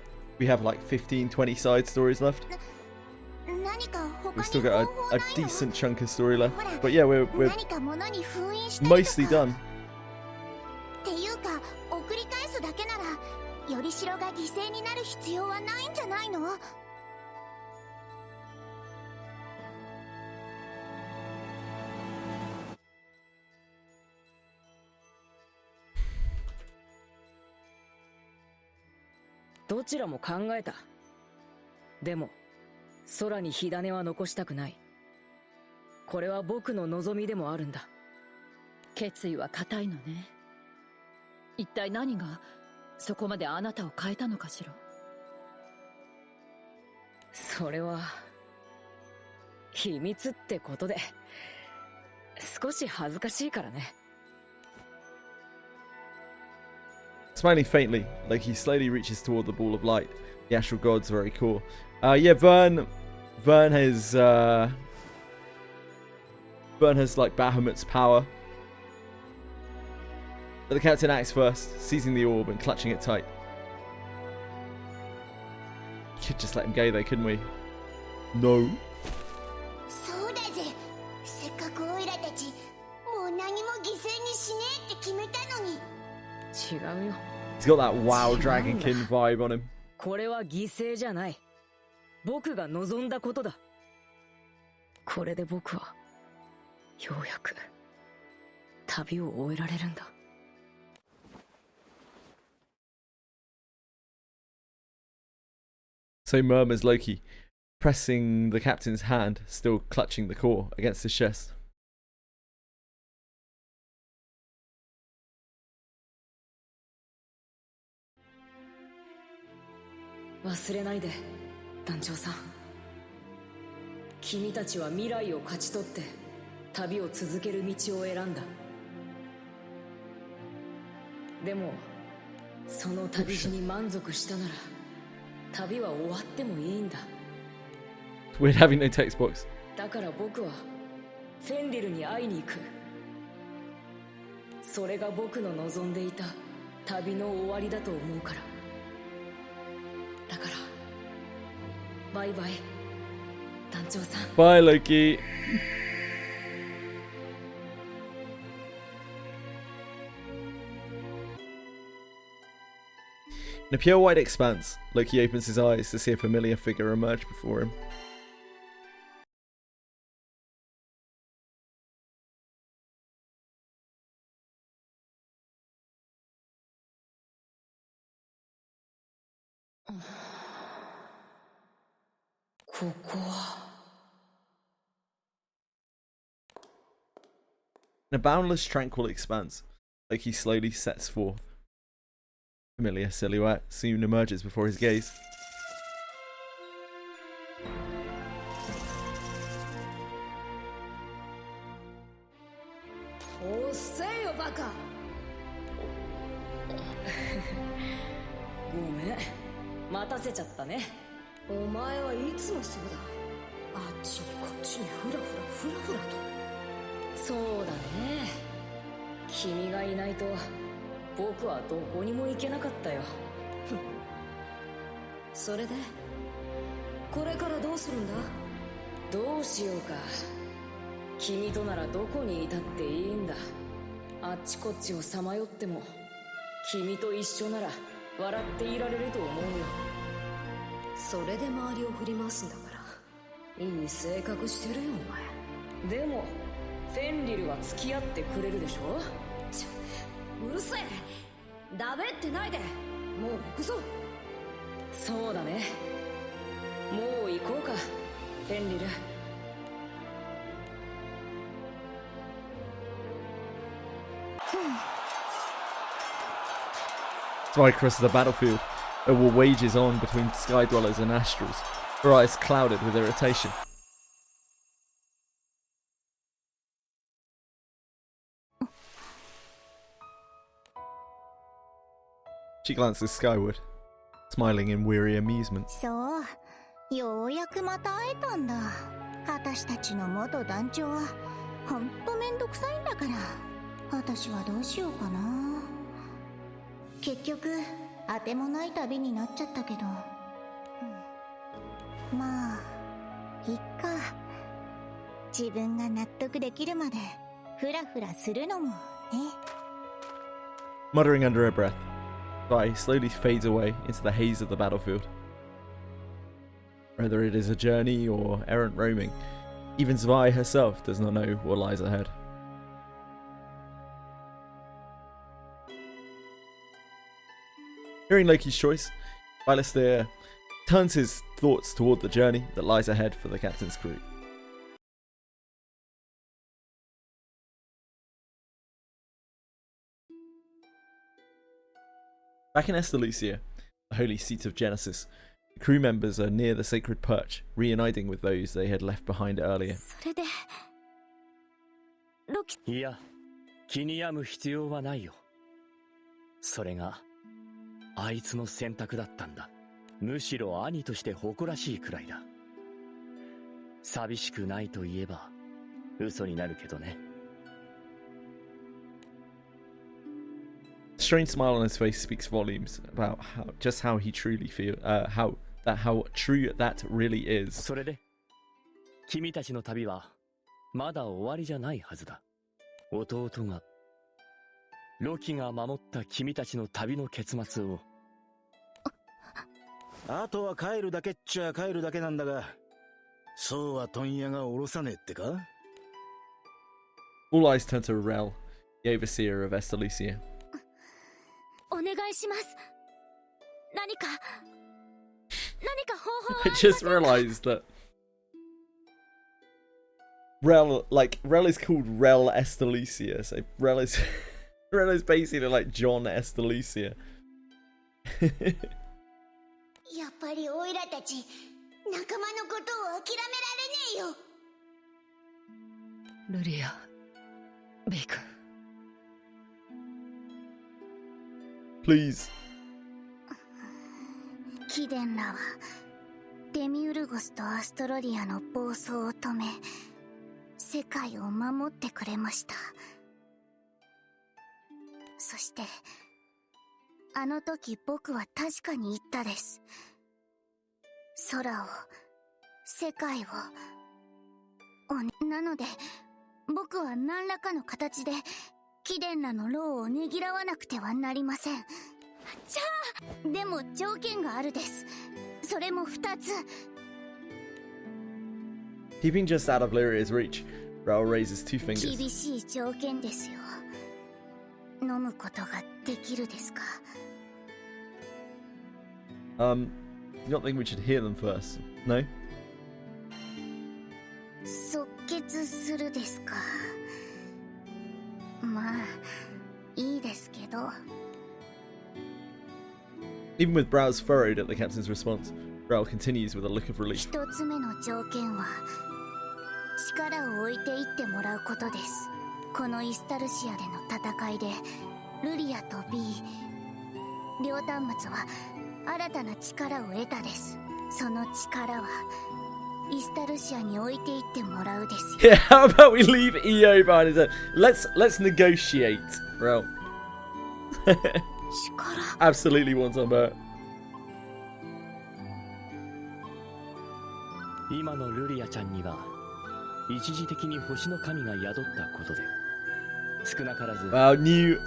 like 15, 20 side stories left. 何か他 We've still got a decent chunk of story left. But yeah, we're mostly done. っていうか送り返すだけならよりしろが犠牲になる必要はないんじゃないの？どちらも考えた。でも空に火種は残したくない。これは僕の望みでもあるんだ。決意は固いのね。一体何がそこまであなたを変えたのかしら。それは秘密ってことで少し恥ずかしいからね。Smiling faintly, like he slowly reaches toward the ball of light. The astral god's very cool. Yeah, Vern has like Bahamut's power. But the captain acts first, seizing the orb and clutching it tight. Could just let him go though, couldn't we? No. そうだぜ。せっかくオイラたちもう何も犠牲にしねえって決めたのに。違うよ。He's got that WoW Dragonkin vibe on him. これは犠牲じゃない。僕が望んだことだ。これで僕はようやく旅を終えられるんだ。So murmurs Loki, pressing the captain's hand, still clutching the core, against his chest. 忘れないで、団長さん。君たちは未来を勝ち取って旅を続ける道を選んだ。でもその旅路に満足したなら旅は終わってもいいんだ。 Weird having no text box. だから僕はフェンリルに会いに行く。それが僕の望んでいた旅の終わりだと思うから。だからバイバイ団長さん。 Bye, Loki. In a pure white expanse, Loki opens his eyes to see a familiar figure emerge before him. In a boundless, tranquil expanse, Loki slowly sets forth. Familiar silhouette soon emerges before his gaze. Oh, sayよバカ。ごめん、待たせちゃったね。お前はいつもそうだ。あっちにこっちにフラフラと。そうだね。君がいないと僕はどこにも行けなかったよ。それでこれからどうするんだ？どうしようか。君とならどこにいたっていいんだ。あっちこっちをさまよっても君と一緒なら笑っていられると思うよ。それで周りを振り回すんだから。いい性格してるよお前。でもフェンリルは付き合ってくれるでしょ。うるせえ。ダメってないで。もう行くぞ。そうだね。もう行こうかフェンリル。Fly across the battlefield, a war wages on between sky dwellers and astrals, her eyes clouded with irritation. She glances skyward, smiling in weary amusement. そう、ようやくまた会えたんだ。私たちの元団長はほんとめんどくさいんだから。私はどうしようかな。結局当てもない旅になっちゃったけど、まあいっか。自分が納得できるまでフラフラするのもね。 Muttering under her breath, Vi slowly fades away into the haze of the battlefield. Whether it is a journey or errant roaming, even Zwei herself does not know what lies ahead. Hearing Loki's choice, Alistair turns his thoughts toward the journey that lies ahead for the captain's crew. Back in Estalucia, the holy seat of Genesis, the crew members are near the sacred perch, reuniting with those they had left behind earlier. いや、気に病む必要はないよ。それがあいつの選択だったんだ。むしろ兄として誇らしいくらいだ。寂しくないと言えば嘘になるけどね。The strange smile on his face speaks volumes about how he truly feels, how true that really is. それで、君たちの旅はまだ終わりじゃないはずだ。弟が、ロキが守った君たちの旅の結末を。あとは帰るだけっちゃ帰るだけなんだが、そうは問屋が下ろさねえってか？ All eyes turn to Rel, the overseer of Estalucia. お願いします。何か方法 I just realized that Rel is called Rel Estalucia, so Rel is basically like John Estalucia. やっぱりオイラたち仲間のことを諦められねえよ。ルリア、ベイ君。Please. 貴殿らはデミウルゴスとアストロリアの暴走を止め、世界を守ってくれました。そしてあの時僕は確かに言ったです。空を、世界を。なので僕は何らかの形で貴殿らの労をねぎらわなくてはなりません。じゃあでも条件があるです。それも2つ。 Keeping just out of Lyria's reach, Rel raises two fingers. 厳しい条件ですよ。飲むことができるですか？ Do you not think we should hear them first? No? 即決するですか？まあいいですけど。 Even with brows furrowed at the captain's response, Rel continues with a look of relief. 一つ目の条件は力を置いていってもらうことです。このイスタルシアでの戦いでルリアと B 両端末は新たな力を得たです。その力はイスタルシアに置いていってもらうですよ。 Yeah, how about we leave EO behind his own? Let's negotiate, Rel. Absolutely wants on Bert. 今のルリアちゃんには一時的に星の神が宿ったことで少なからず Wow, new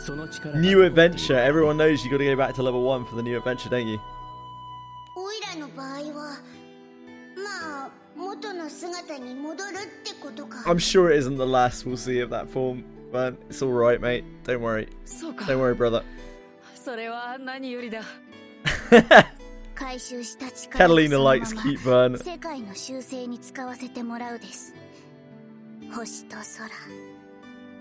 adventure. Everyone knows you got to go back to level 1 for the new adventure, don't you? オイラの場合はまあ元の姿に戻るってことか。 I'm sure it isn't the last we'll see of that form, but it's all right, mate. Don't worry. Don't worry, brother. それは何よりだ。回収した力を Catalina likes keep Vern. 世界の修正に使わせてもらうです。星と空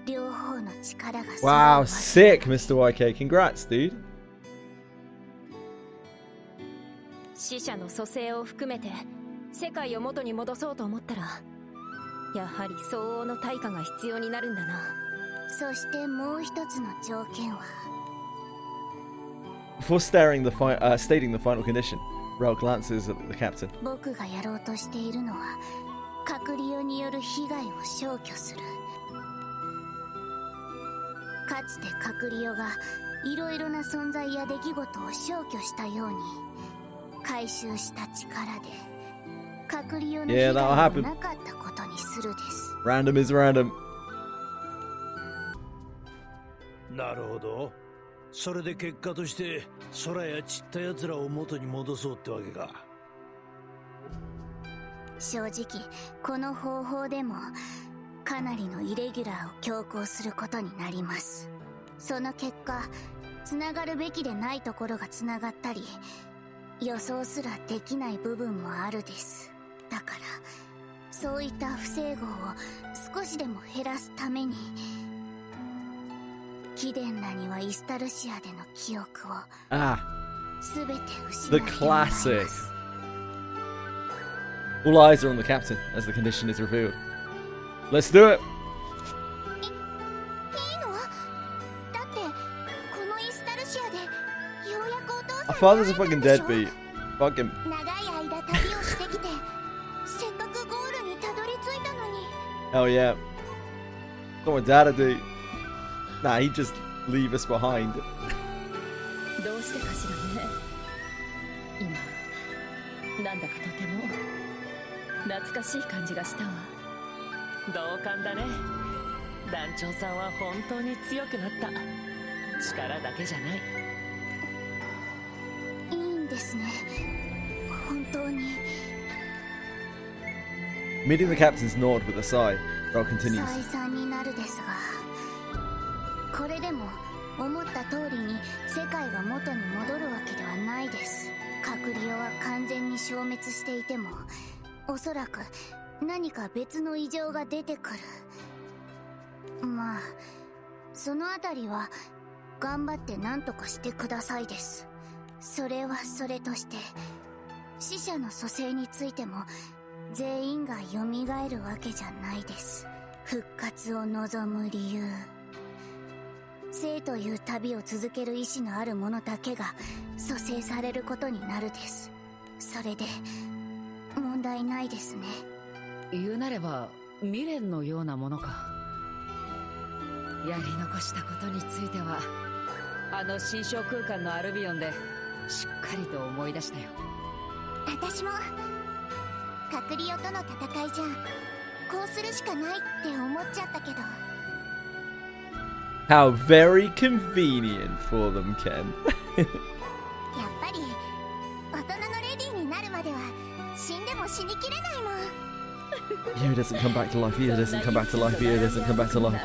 両方の力が Wow, sick, Mr. YK. Congrats, dude. 死者の蘇生を含めて世界を元に戻そうと思ったらやはり相応の対価が必要になるんだな。そしてもう一つの条件は Before stating the final condition, Rel glances at the captain. 僕がやろうとしているのは隔離による被害を消去する。かつて隔離がいろいろな存在や出来事を消去したように回収した力で隔離の被害がなかったことにするです。Random is random. なるほど。それで結果として空や散った奴らを元に戻そうってわけか。正直この方法でもかなりのイレギュラーを強行することになります。その結果つながるべきでないところがつながったり予想すらできない部分もあるです。だからそういった不整合を少しでも減らすために貴殿らにはイスタルシアでの記憶を全て失 The ってもらいます。 classic. All eyes are on the captain as the condition is revealed. Let's do it. いいの？だってこのイスタルシアでようやくお父さん Our father's a fucking deadbeat. Fuck him. 長い間旅をしてきてせっかくゴールにたどり着いたのに Hell yeah. That's what Dad do. Nah, he'd just leave us behind. どうしてかしらね。今なんだかとても懐かしい感じがしたわ。同感だね。団長さんは本当に強くなった。力だけじゃない。いいんですね。本当に。 Meeting the captain's nod with a sigh, Rel continues. 再三になるですが、これでも思った通りに世界が元に戻るわけではないです。閣僚は完全に消滅していてもおそらく何か別の異常が出てくる。まあそのあたりは頑張って何とかしてくださいです。それはそれとして死者の蘇生についても全員が蘇るわけじゃないです。復活を望む理由、生という旅を続ける意志のある者だけが蘇生されることになるです。それで問題ないですね。言うなれば未練のようなものか。やり残したことについてはあの新象空間のアルビオンでしっかりと思い出したよ。私も閣僚との戦いじゃこうするしかないって思っちゃったけど。 How very convenient for them, Ken. やっぱり大人のレディーになるまでは死んでも死にきれないもん。Yu doesn't come back to life. Yu doesn't come back to life. Yu doesn't come back to life.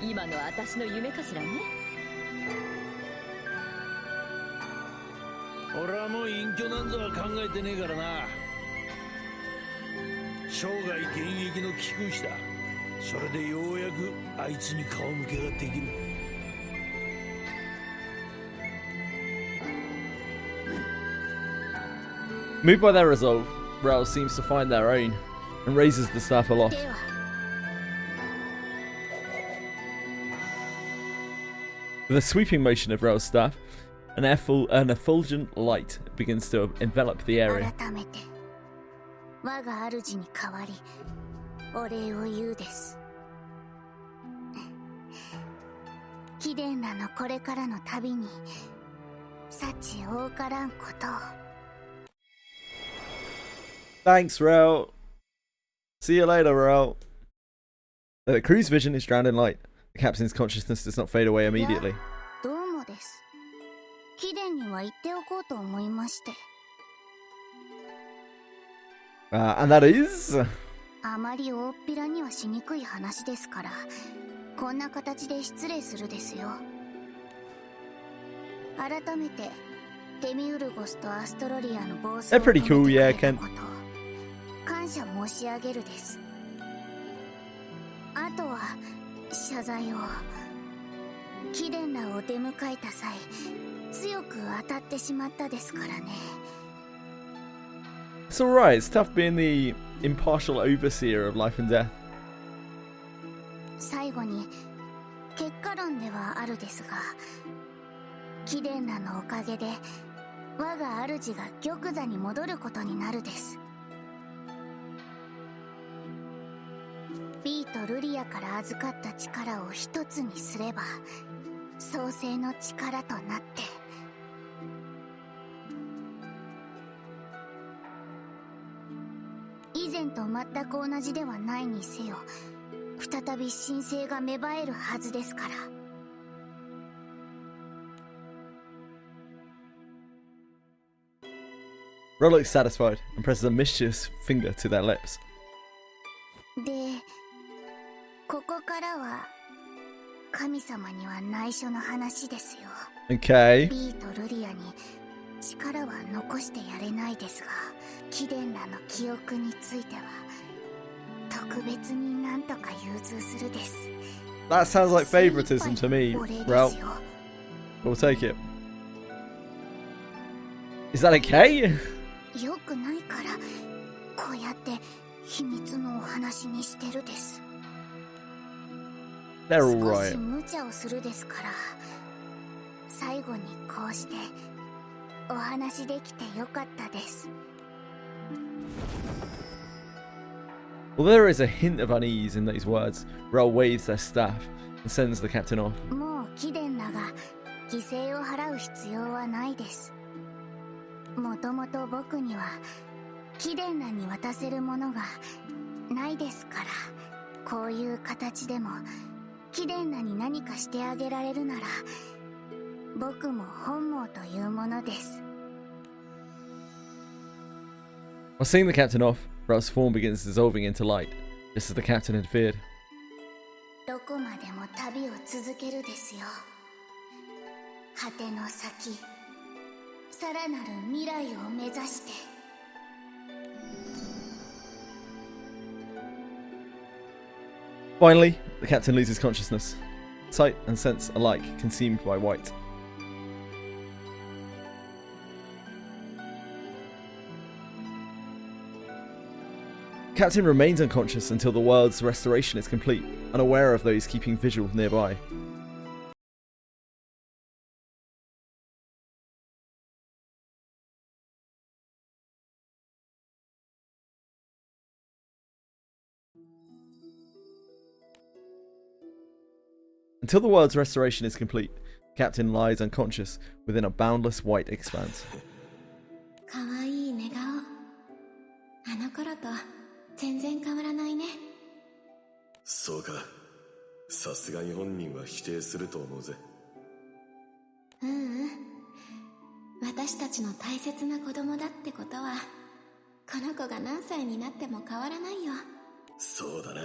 今の私の夢かしらね。俺はもう隠居なんぞは考えてねえからな。生涯現役の貴公子だ。それでようやくあいつに顔向けができる。Moved by their resolve, Rel seems to find their own and raises the staff aloft. With a sweeping motion of Rel's staff, an effulgent light begins to envelop the area. 改めて我が主に代わりお礼を言うです。貴殿らのこれからの旅に幸多からんことを。 Thanks, Rel. See you later, Rel. The crew's vision is drowned in light. The captain's consciousness does not fade away immediately. どうもです。貴殿には言っておこうと思いまして。 And that is... あまり大っぴらにはしにくい話ですからこんな形で失礼するですよ。改めてデミウルゴスとアストロリアの暴走を They're pretty cool, 止 yeah, めてくれ Ken. たこと感謝申し上げるです。あとは謝罪を。貴殿らを出迎えた際強く当たってしまったですからね。 It's alright, it's tough being the impartial overseer of life and death. 最後に結果論ではあるですが貴殿らのおかげで我が主が玉座に戻ることになるです。ビーとルリアから預かった力を一つにすれば創世の力となって以前と全く同じではないにせよ再び神聖が芽生えるはずですから。Ro looks satisfied and presses a mischievous finger to their lips. で、ここからは神様には内緒の話ですよ。Okay. ビーとルリアに力は残してやれないですが、貴殿らの記憶については特別になんとか融通するです。 That sounds like favoritism to me, Ro. We'll take it. Is that okay? よくないからこうやって秘密のお話にしてるです。 They're all 少し right. 無茶をするですから、最後にこうしてお話できてよかったです。 Although there is a hint of unease in these words, Ro waves their staff and sends the captain off. もう貴殿らが犠牲を払う必要はないです。もともと僕には貴殿らに渡せるものがないですから、こういう形でも貴殿らに何かしてあげられるなら、僕も本望というものです。 While seeing the captain off, Ro's form begins dissolving into light, just as the captain had feared. どこまでも旅を続けるですよ。果ての先、さらなる未来を目指して。 Finally, the captain loses consciousness, sight and sense alike consumed by white. Captain remains unconscious until the world's restoration is complete, unaware of those keeping vigil nearby. Until the world's restoration is complete, Captain lies unconscious within a boundless white expanse. かわいい寝顔。あの頃と全然変わらないね。そうか。さすがに本人は否定すると思うぜ。ううん。私たちの大切な子供だってことは、この子が何歳になっても変わらないよ。そうだな。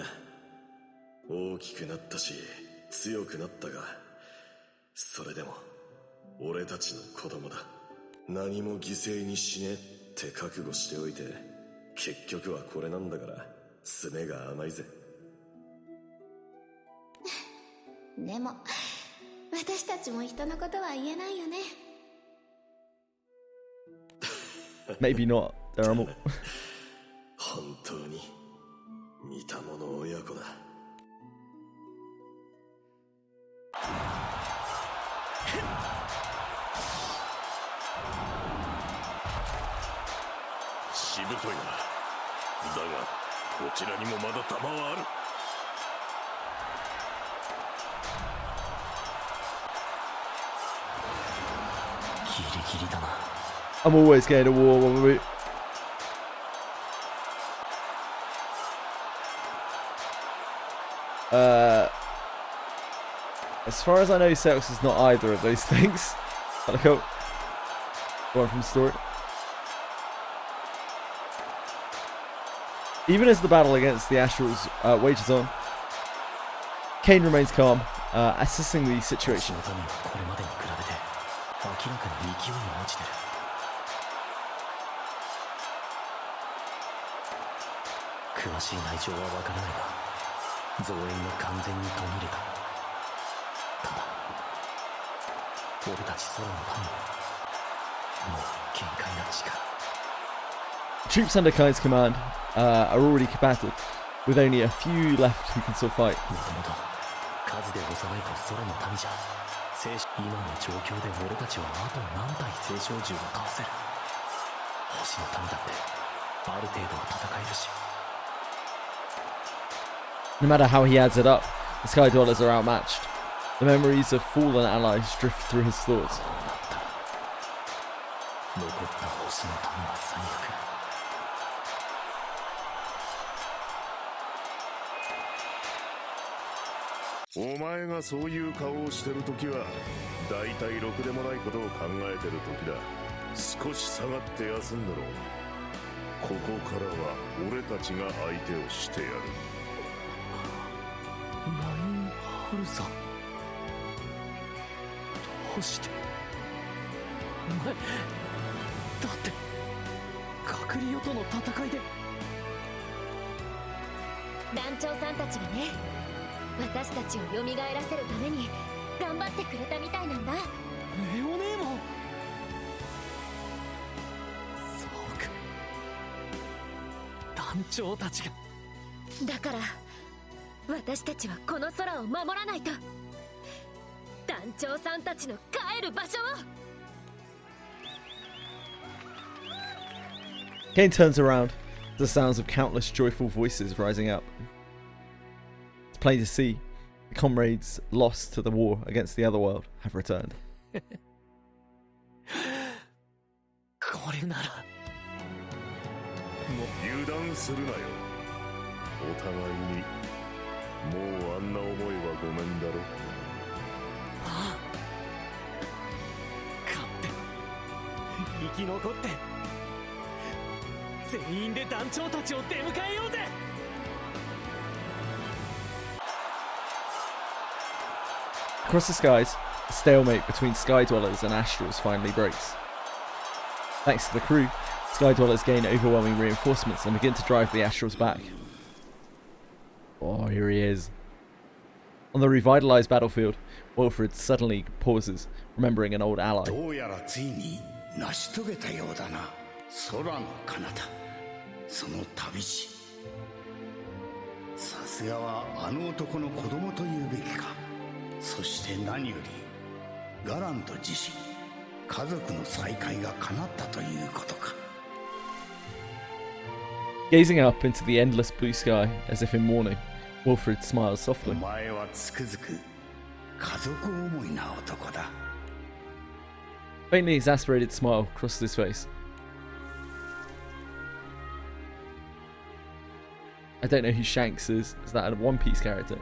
大きくなったし、強くなったが、それでも俺たちの子供だ。何も犠牲にしねえって覚悟しておいて、結局はこれなんだから、詰めが甘いぜ。でも私たちも人のことは言えないよね。Maybe not. There are more. 本当に似た者親子だ。しぶといな。だがこちらにもまだ弾はある。ギリギリだな。 I'm always scared of war, Wababoot. As far as I know, Sex is not either of those things. Kinda cool. One from the story. Even as the battle against the Astrals wages on, Kane remains calm, assessing the situation. 詳しい内情はわからないが、増援が完全に途切れた。ただ、俺たち空の民も、もう限界な力。Troops under Kane's command are already battled, with only a few left who can still fight. もともと数で幼いと空の民じゃ、今の状況で俺たちはあと何体聖少獣を倒せる。星の民だってある程度は戦えるし。 No matter how he adds it up, the Sky Dwellers are outmatched. The memories of fallen allies drift through his thoughts. 残った星の民は最悪。 「お前がそういう顔をしてるときはだいたいろくでもないことを考えてるときだ。少し下がって休んだろう。ここからは俺たちが相手をしてやる。ラインハルさん、どうしてお前だって隔離よとの戦いで。団長さんたちがね、私たちを蘇らせるために頑張ってくれたみたいなんだ。レオネーも。そうか、団長たちが。だから私たちはこの空を守らないと。団長さんたちの帰る場所を。Kane turns around. The sounds of countless joyful voices rising up. It's plain to see the comrades lost to the war against the otherworld have returned. これならもう油断するなよ。お互いにもうあんな思いはごめんだろ。ああ、勝って生き残って全員で団長たちを出迎えようぜ。Across the skies, a stalemate between Sky Dwellers and Astrals finally breaks. Thanks to the crew, Sky Dwellers gain overwhelming reinforcements and begin to drive the Astrals back. Oh, here he is. On the revitalized battlefield, Wilfred suddenly pauses, remembering an old ally. どうやらついに成し遂げたようだな。空の彼方、その旅路。さすがはあの男の子供というべきか。そして何よりガラント自身、家族の再会が叶ったということか。Gazing up into the endless blue sky as if in mourning, Wilfred smiles softly. お前はつくづく家族思いな男だ。Faintly exasperated smile crosses his face. I don't know who Shanks is. Is that a One Piece character?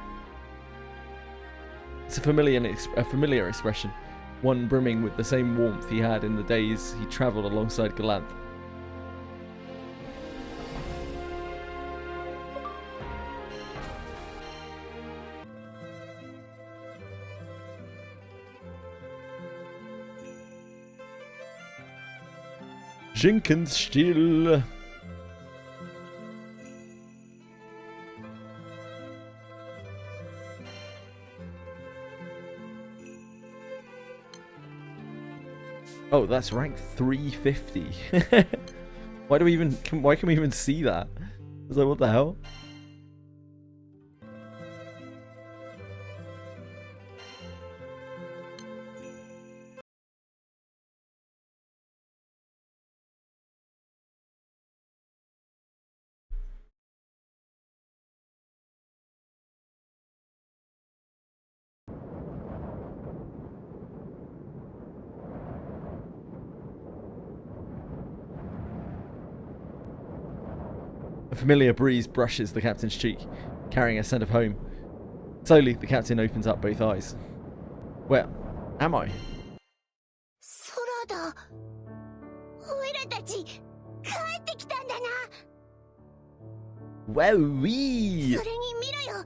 It's a familiar expression, one brimming with the same warmth he had in the days he travelled alongside Galanth. Jenkins still. Oh, that's rank 350. Why can we even see that? I was like, what the hell? A familiar breeze brushes the captain's cheek, carrying a scent of home. Slowly, the captain opens up both eyes. Where am I? 空だ。オイラたち帰ってきたんだな。Wowee! それに見ろよ。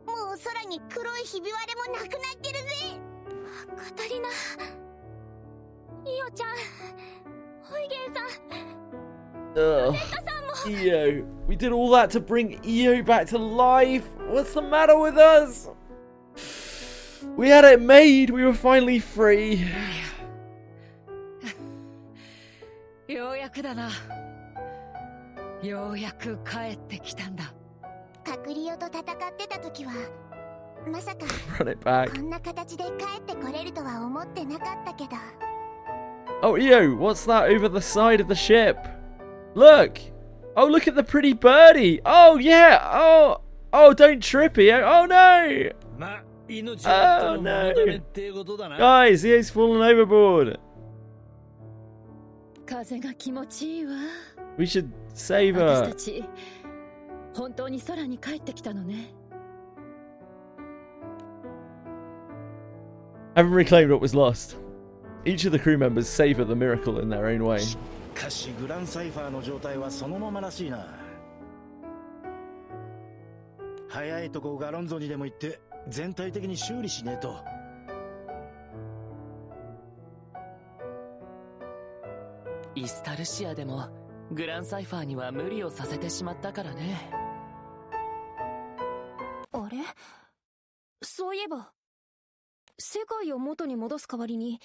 もう空に黒いひび割れもなくなってるぜ。カタリナ、イオちゃん、ホイゲンさん。Ugh. Io, we did all that to bring Io back to life. What's the matter with us? We had it made. We were finally free. ようやくだな。ようやく帰ってきたんだ。隔離と戦ってた時はまさか Run it back. こんな形で帰ってこれるとは思ってなかったけど。 Oh, Io, what's that over the side of the ship? Look! Oh, look at the pretty birdie! Oh, yeah! Oh, don't trip, Io! Oh, no! Oh, no! Guys, Io's fallen overboard! 風が気持ちいいわ。 We should save 私 her. たち本当に空に帰ってきたのね。Having reclaimed what was lost, each of the crew members savor the miracle in their own way. しかしグランサイファーの状態はそのままらしいな。早いとこガロンゾにでも行って全体的に修理しねえと。イスタルシアでもグランサイファーには無理をさせてしまったからね。あれ、そういえば世界を元に戻す代わりに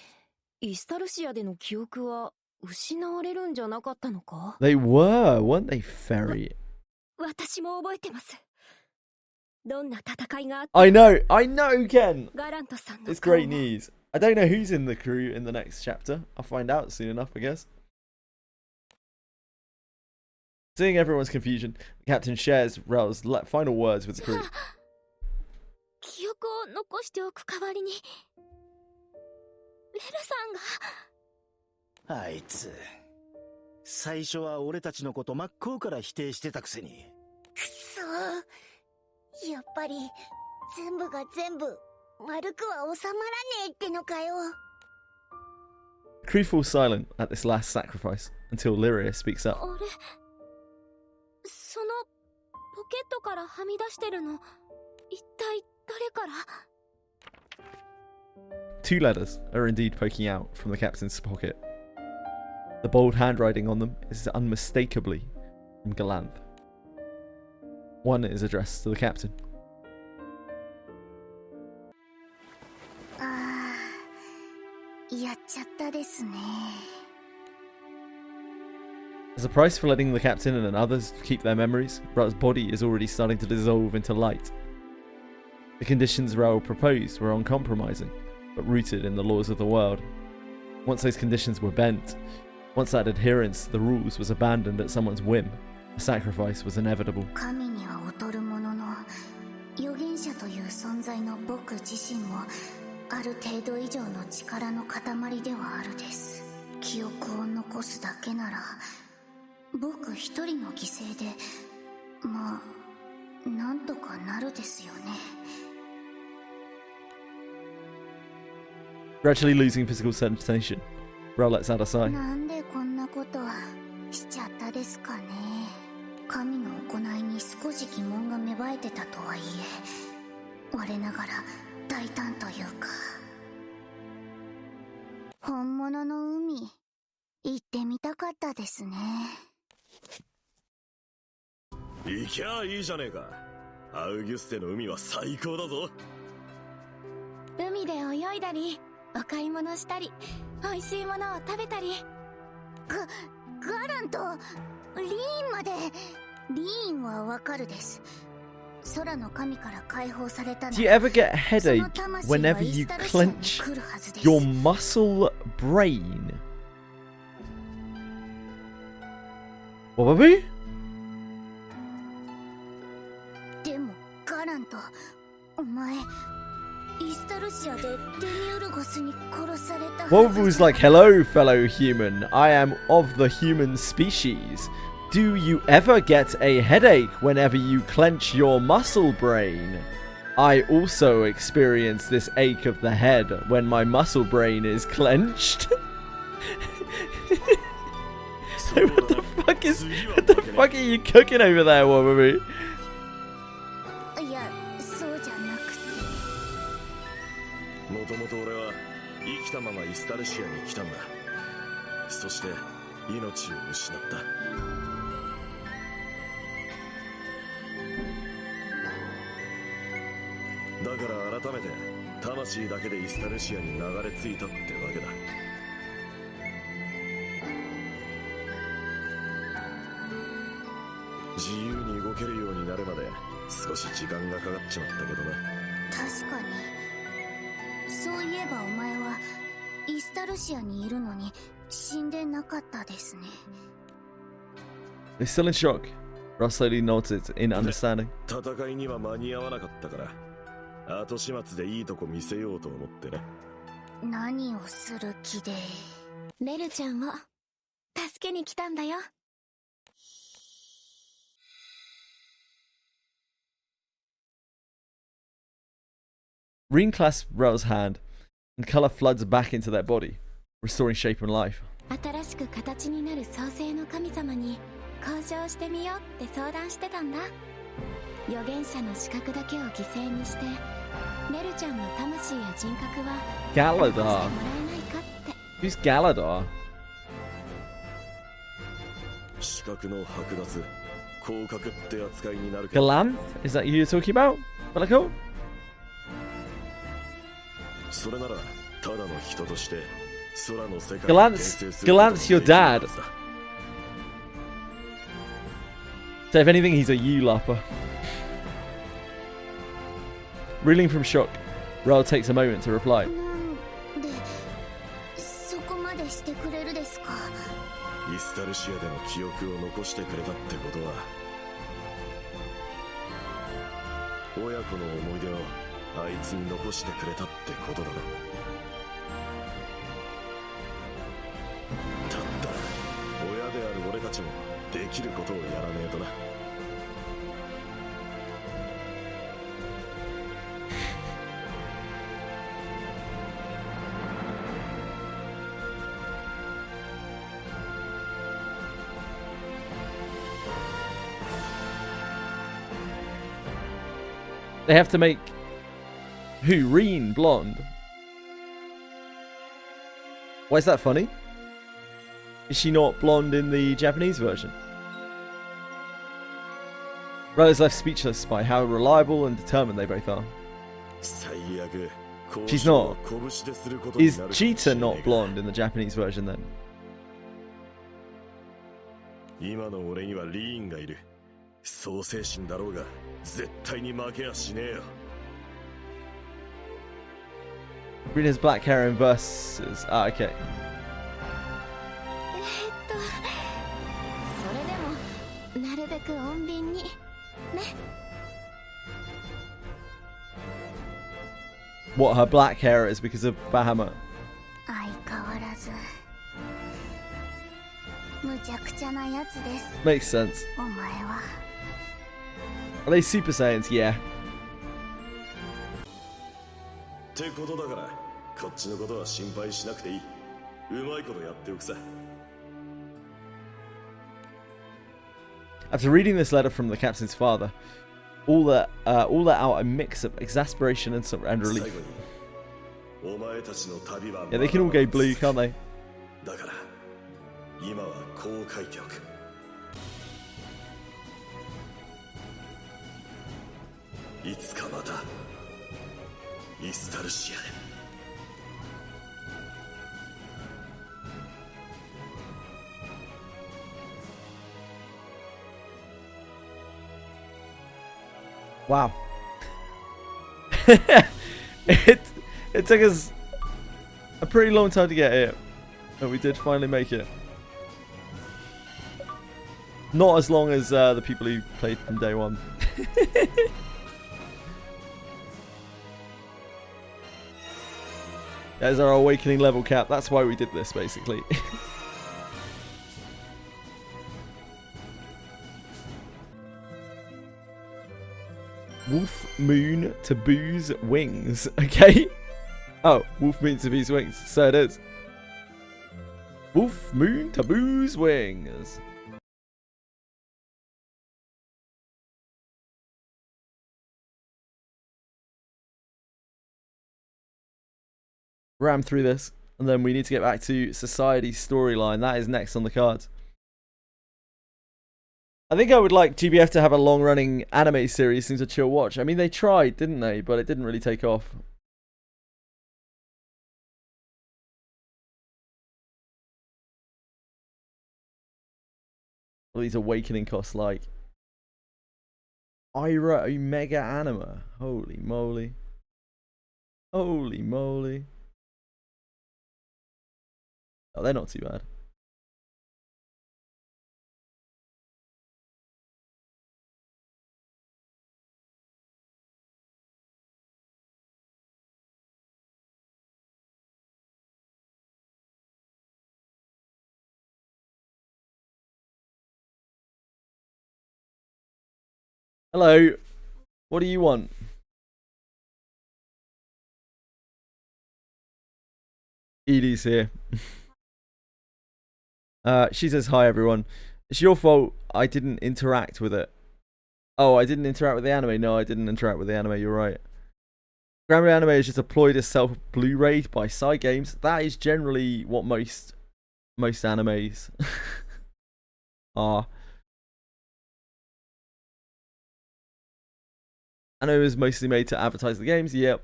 イスタルシアでの記憶は失われるんじゃなかったのか？ They were, weren't they, Ferry? 私も覚えてます。どんな戦いがあった？ I know, Ken! ガラントさんの It's great news. I don't know who's in the crew in the next chapter. I'll find out soon enough, I guess. Seeing everyone's confusion, the captain shares Rel's final words with the crew. 記憶を残しておく代わりにレルさんが。あいつ最初は俺たちのこと真っ向から否定してたくせに。くそー、やっぱり全部が全部丸くは収まらねえってのかよ。 The crew falls silent at this last sacrifice until Lyria speaks up. あれ、そのポケットからはみ出してるの一体誰から？ Two letters are indeed poking out from the captain's pocket. The bold handwriting on them is unmistakably from Galanth. One is addressed to the captain. ああ、やっちゃったですね。 As a price for letting the captain and others keep their memories, Raoul's body is already starting to dissolve into light. The conditions Raoul proposed were uncompromising, but rooted in the laws of the world. Once those conditions were bent, once that adherence to the rules was abandoned at someone's whim, a sacrifice was inevitable. 神には劣るものの、預言者という存在の僕自身もある程度以上の力の塊ではあるです。記憶を残すだけなら僕一人の犠牲でまあなんとかなるですよね。 Gradually losing physical sensation, Raoul lets out a sigh. なんでこんなことしちゃったですかね。神の行いに少し疑問が芽生えてたとはいえ、我ながら大胆というか。本物の海行ってみたかったですね。行きゃいいじゃねえか。アウギュステの海は最高だぞ。海で泳いだりお買い物したり美味しいものを食べたり。ガランとリーンまで。リーンはわかるです。空の神から解放された。 Do you ever get a headache whenever you clench your muscle brain? What, baby? でもガランとお前イスタルシアでデミウルゴスに殺された。 Wolver's like, hello, fellow human. I am of the human species. Do you ever get a headache whenever you clench your muscle brain? I also experience this ache of the head when my muscle brain is clenched. What the fuck are you cooking over there, Wolverine? いや、そうじゃなくて。もともと俺は生きたままイスタルシアに来たんだ。そして命を失った。だから改めて魂だけでイスタルシアに流れ着いたってわけだ。自由に動けるようになるまで少し時間がかかっちまったけどな。確かに。そういえばお前はイスタルシアにいるのに死んでなかったですね。 They're still in shock. Ross slowly nods it in understanding. 戦いには間に合わなかったから後始末でいいとこ見せようと思ってね。何をする気で。レルちゃんを助けに来たんだよ。Reen clasps Raoul's hand and color floods back into their body, restoring shape and life. 新しく形になる創世の神様に交渉してみようって相談してたんだ。預言者の資格だけを犠牲にしてメルちゃんの魂や人格は Galadar. 残してもらえないかって。 Who's Galadar? 資格の剥奪、降格って扱いになるけど。 Galanth? Is that who you're talking about? Bellico? それならただの人として空の世界を Galanth's your dad. So if anything, he's a you-lapper. Reeling from shock, Ral takes a moment to reply. なんでそこまでしてくれるですか。イスタルシアでの記憶を残してくれたってことは、親子の思い出をあいつに残してくれたってことだろ。だったら親である俺たちもできることをやらねえとな。They have to make who? Reen blonde. Why is that funny? Is she not blonde in the Japanese version? Ral is left speechless by how reliable and determined they both are. She's not. Is Cheetah not blonde in the Japanese version then? 今の俺にはリーンがいる。創世神だろうが絶対に負けやしねえよ。Reen has black hair in verses. Ah, okay. それでもなるべく穏便にね。What, her black hair is because of Bahamut? 相変わらずむちゃくちゃなやつです。 Makes sense. お前は。 Are they Super Saiyans? Yeah. ってことだからこっちのことは心配しなくていい。うまいことやっておくさ。 After reading this letter from the captain's father, all let out a mix of exasperation and relief. Yeah, they can all go blue, can't they? だから今はこう書いておく。いつかまたイスタルシアで。Wow. it took us a pretty long time to get here, but we did finally make it. Not as long as the people who played from day one. There's our awakening level cap. That's why we did this, basically. Wolf Moon Taboo's wings. Okay. Oh, Wolf Moon Taboo's wings. So it is. Wolf Moon Taboo's wings. Ram through this, and then we need to get back to Society's storyline. That is next on the cards. I think I would like GBF to have a long-running anime series. Seems a chill watch. I mean, they tried, didn't they? But it didn't really take off. All these awakening costs, like Ira Omega Anima. Holy moly! Holy moly! Oh, they're not too bad. Hello. What do you want? Edie's here. She says, hi everyone. It's your fault I didn't interact with it. Oh, I didn't interact with the anime? No, I didn't interact with the anime, you're right. Granblue Anime is just deployed as self Blu-rayed by Side Games. That is generally what most animes are. Anime is mostly made to advertise the games. Yep.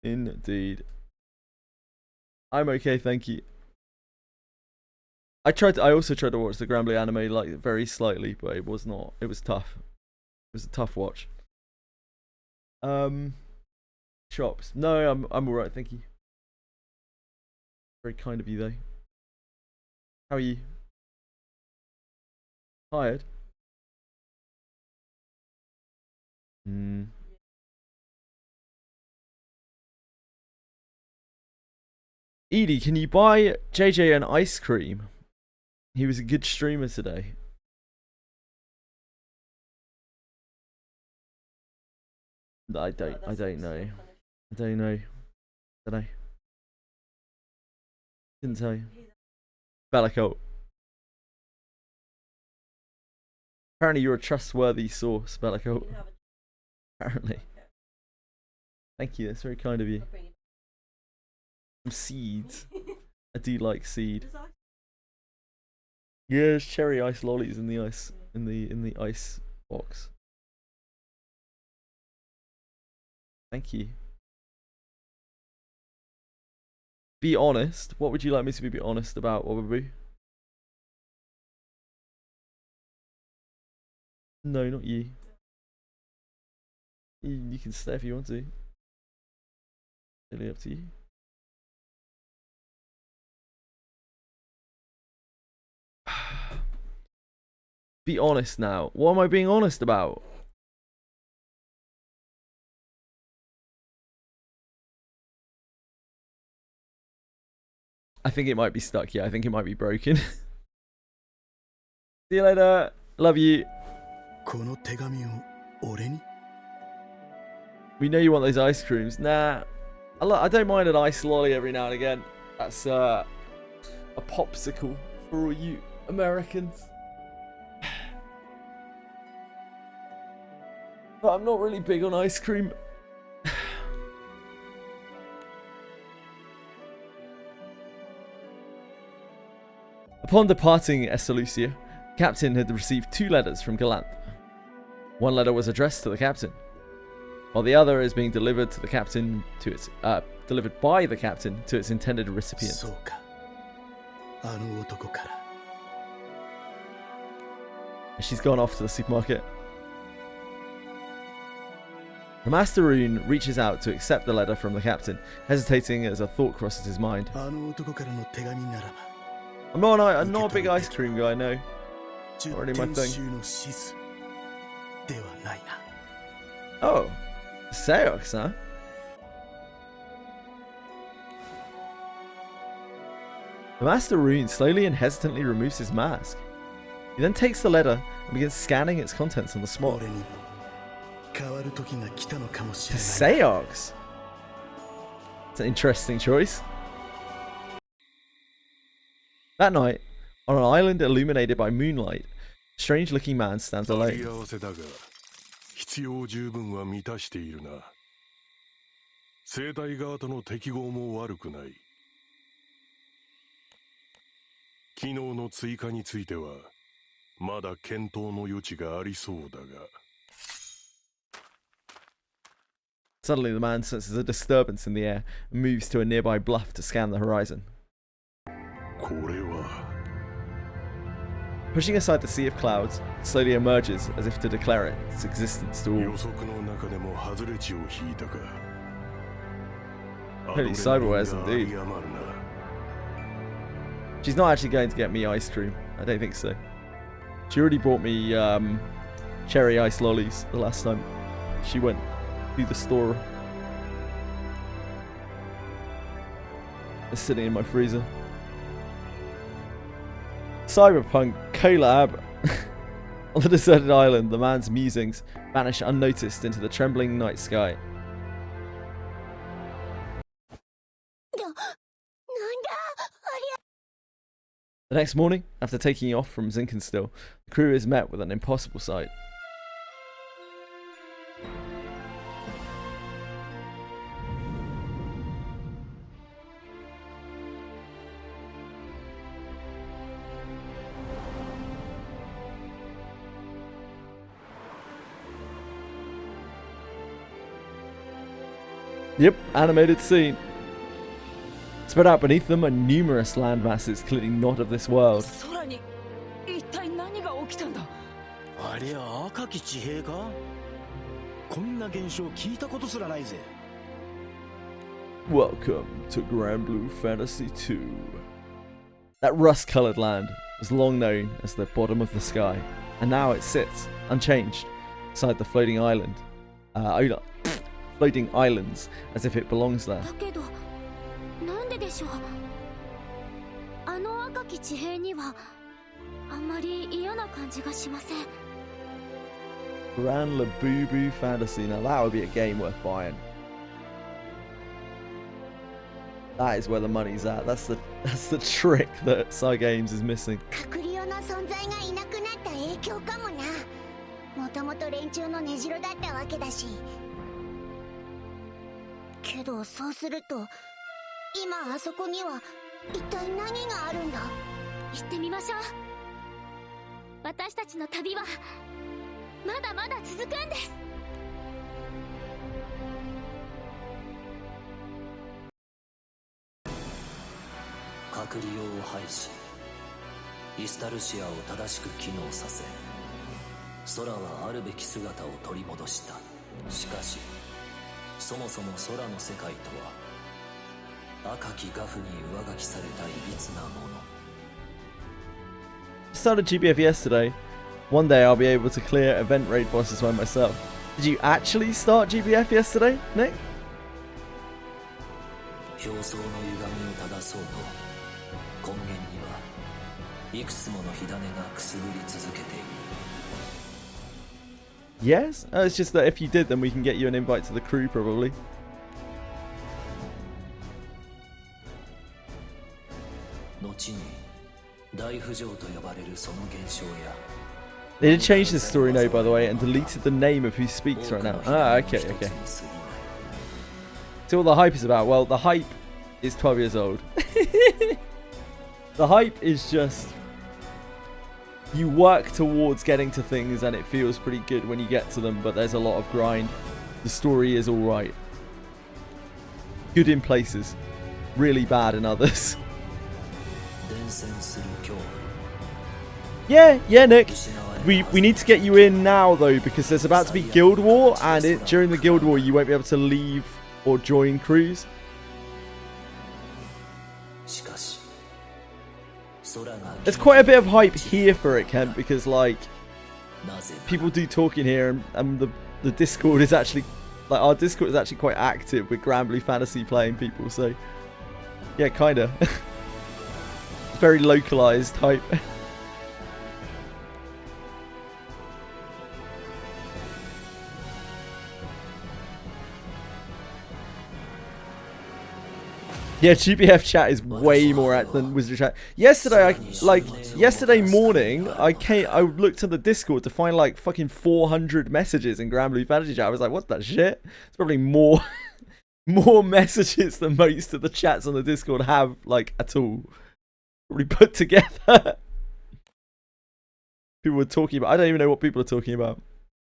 Indeed. I'm okay, thank you. I also tried to watch the Granblue anime like very slightly, but it was not. It was tough. It was a tough watch. Shops. No, I'm alright, thank you. Very kind of you though. How are you? Tired? Edie, can you buy JJ an ice cream? He was a good streamer today. I don't know. I don't know. Didn't tell you. Bellicoat. Apparently you're a trustworthy source, Bellicoat. Apparently. Thank you, that's very kind of you. Some seeds. I do like seed. Yeah, there's cherry ice lollies in the ice in the ice box. Thank you. Be honest. What would you like me to be honest about, Wababu? No, not you. You can stay if you want to. Really up to you. Be honest now. What am I being honest about? I think it might be stuck. Yeah, I think it might be broken. See you later. Love you. We know you want those ice creams. Nah. I don't mind an ice lolly every now and again. That's a popsicle for all you Americans. But I'm not really big on ice cream. Upon departing Estalucia, the captain had received 2 letters from Galanth. One letter was addressed to the captain, while the other is being delivered to the captain delivered by the captain to its intended recipient. She's gone off to the supermarket. The Master Rune reaches out to accept the letter from the captain, hesitating as a thought crosses his mind. I'm not a big ice cream guy, no. Not really my thing. Oh, Seox, huh? The Master Rune slowly and hesitantly removes his mask. He then takes the letter and begins scanning its contents on the spot. To Seox? It's an interesting choice. That night, on an island illuminated by moonlight, a strange-looking man stands alone. Suddenly, the man senses a disturbance in the air and moves to a nearby bluff to scan the horizon. Pushing aside the sea of clouds, it slowly emerges as if to declare its existence to all. Holy cyberwares indeed. She's not actually going to get me ice cream. I don't think so. She already brought me cherry ice lollies the last time she went to the store. They're sitting in my freezer. Cyberpunk collab. On the deserted island, the man's musings vanish unnoticed into the trembling night sky. The next morning, after taking off from Zinkenstill, the crew is met with an impossible sight. Yep, animated scene. Spread out beneath them are numerous land masses clearly not of this world. 空に一体何が起きたんだ。ありゃ赤き地平か。こんな現象聞いたことすらないぜ。Welcome to Granblue Fantasy 2. That rust-coloured land was long known as the bottom of the sky, and now it sits, unchanged, beside the floating island. Floating islands, as if it belongs there. だけどなんででしょう。あの赤き地平にはあんまり嫌な感じがしません。Granblue Fantasy. Now that would be a game worth buying. That is where the money's at. That's the trick that Cygames is missing. 閣僚の存在がいなくなった影響かもな。もともと連中の根城だったわけだし。けどそうすると今あそこには一体何があるんだ。行ってみましょう。私たちの旅はまだまだ続くんです。閣僚を廃しイスタルシアを正しく機能させ空はあるべき姿を取り戻した。しかしそもそも空の世界とは赤きガフに上書きされたいびつなもの。 Started GBF yesterday. One day I'll be able to clear event raid bosses by myself. Did you actually start GBF yesterday, Nick? 表層の歪みを正そうと根源にはいくつもの火種がくすぶり続けている。 Yes? It's just that if you did, then we can get you an invite to the crew, probably. 後に大浮上と呼ばれるその現象や They did change this story note, by the way, and deleted the name of who speaks right now. Ah, okay. So what the hype is about? Well, the hype is 12 years old. The hype is just you work towards getting to things and it feels pretty good when you get to them, but there's a lot of grind. The story is alright. Good in places, really bad in others. Yeah, Nick. We need to get you in now though, because there's about to be Guild War, and during the Guild War you won't be able to leave or join crews. There's quite a bit of hype here for it, Kent, because like people do talking here, and the Discord is actually like our Discord is actually quite active with Granblue Fantasy playing people. So yeah, kinda. Very localized hype. Yeah, GBF chat is way more active than Wizardry chat. Yesterday morning, I looked at the Discord to find like fucking 400 messages in Granblue Fantasy chat. I was like, what the shit? It's probably more messages than most of the chats on the Discord have like at all. Probably put together. People were talking about. I don't even know what people are talking about. I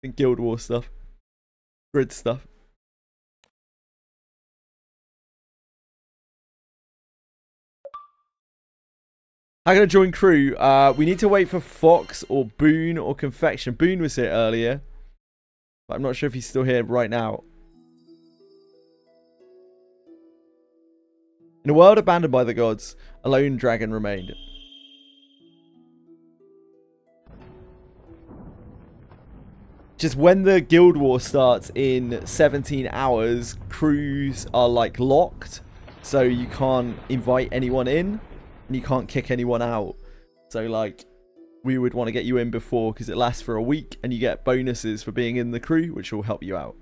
think Guild War stuff, grid stuff. How can I join crew? We need to wait for Fox or Boone or Confection. Boone was here earlier, but I'm not sure if he's still here right now. In a world abandoned by the gods, a lone dragon remained. Just when the Guild War starts in 17 hours, crews are like locked, so you can't invite anyone in. And you can't kick anyone out. So like we would want to get you in before, because it lasts for a week and you get bonuses for being in the crew, which will help you out.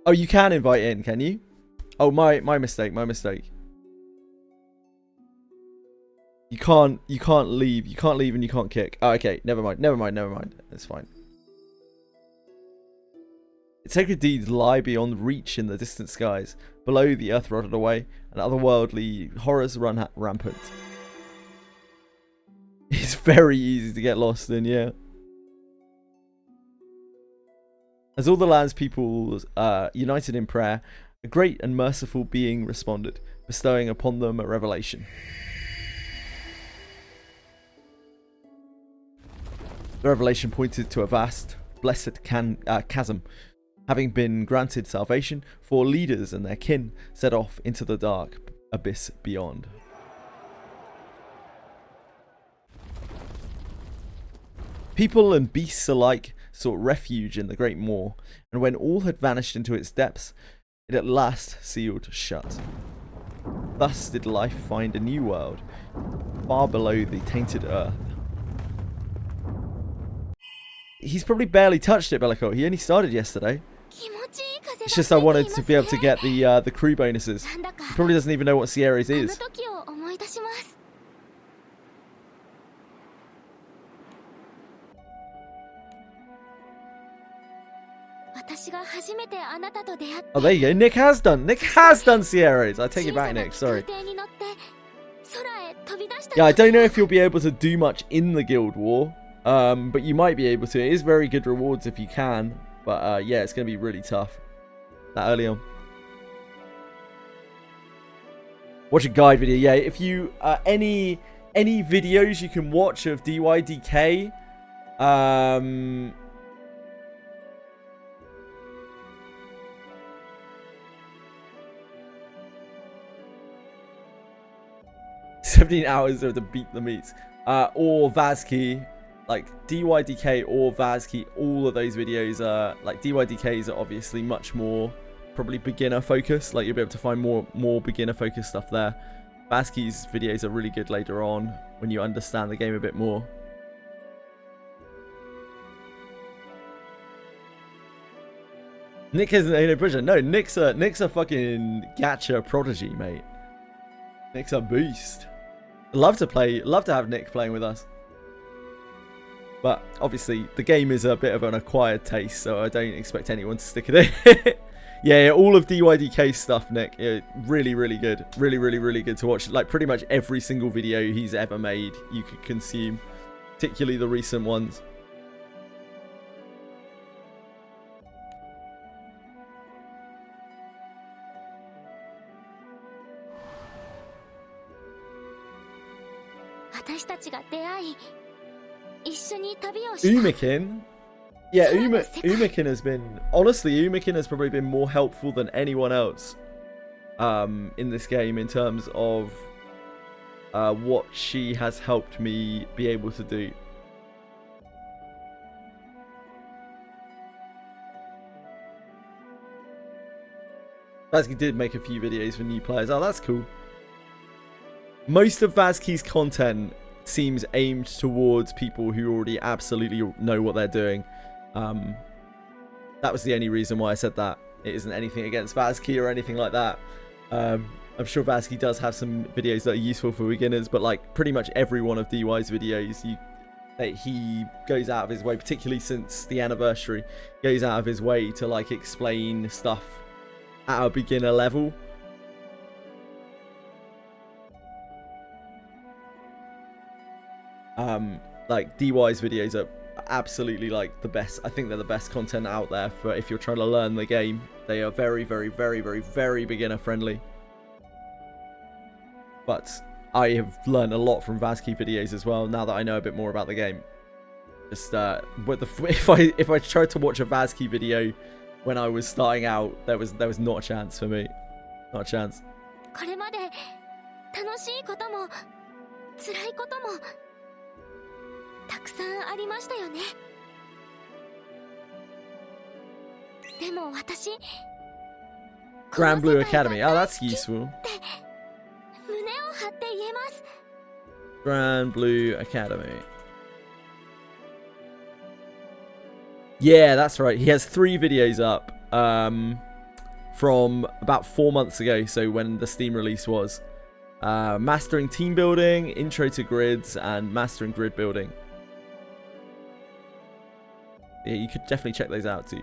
Oh, you can invite in, can you? Oh, my mistake. You can't leave. You can't leave and you can't kick. Oh, okay. Never mind. It's fine. Its sacred deeds lie beyond reach in the distant skies. Below, the earth rotted away, and otherworldly horrors run rampant. It's very easy to get lost in, yeah. As all the land's people united in prayer, a great and merciful being responded, bestowing upon them a revelation. The revelation pointed to a vast, blessed chasm. Having been granted salvation, 4 leaders and their kin set off into the dark abyss beyond. People and beasts alike sought refuge in the great moor, and when all had vanished into its depths, it at last sealed shut. Thus did life find a new world, far below the tainted earth. He's probably barely touched it, Bellico. He only started yesterday. It's just I wanted to be able to get the crew bonuses. He probably doesn't even know what Sierra's is. Oh, there you go. Nick has done Sierra's. I take it back, Nick. Sorry. Yeah, I don't know if you'll be able to do much in the Guild War. But you might be able to. It is very good rewards if you can. But yeah, it's going to be really tough. That early on. Watch a guide video. Yeah, if you any videos you can watch of DYDK, 17 hours to beat the meats. Or Vazki, like DYDK or Vazki, all of those videos are like DYDKs are obviously much more probably beginner focused. Like you'll be able to find more beginner focused stuff there. Vazki's videos are really good later on when you understand the game a bit more. Nick isn't a pusher. No, Nick's a fucking gacha prodigy, mate. Nick's a beast. Love to have Nick playing with us. But obviously the game is a bit of an acquired taste, so I don't expect anyone to stick with it. Yeah, all of DYDK stuff, Nick, really, really good. Really, really, really good to watch. Like pretty much every single video he's ever made you could consume, particularly the recent ones. Umikin? Yeah, Umikin has been... Honestly, Umikin has probably been more helpful than anyone else in this game in terms of what she has helped me be able to do. Vazki did make a few videos for new players. Oh, that's cool. Most of Vazki's content seems aimed towards people who already absolutely know what they're doing. That was the only reason why I said that. It isn't anything against Vazki or anything like that. I'm sure Vazki does have some videos that are useful for beginners, but like pretty much every one of DY's videos, he goes out of his way, particularly since the anniversary, goes out of his way to like explain stuff at a beginner level. Like DY's videos are absolutely like the best. I think they're the best content out there for if you're trying to learn the game. They are very, very, very, very, very beginner friendly. But I have learned a lot from Vazki videos as well now that I know a bit more about the game. Just if I tried to watch a Vazki video when I was starting out, there was not a chance for me. Not a chance. Granblue Academy. Oh, that's useful. Granblue Academy. Yeah, that's right. He has 3 videos up. from about 4 months ago, so when the Steam release was. Mastering team building, intro to grids, and mastering grid building. Yeah, you could definitely check those out too.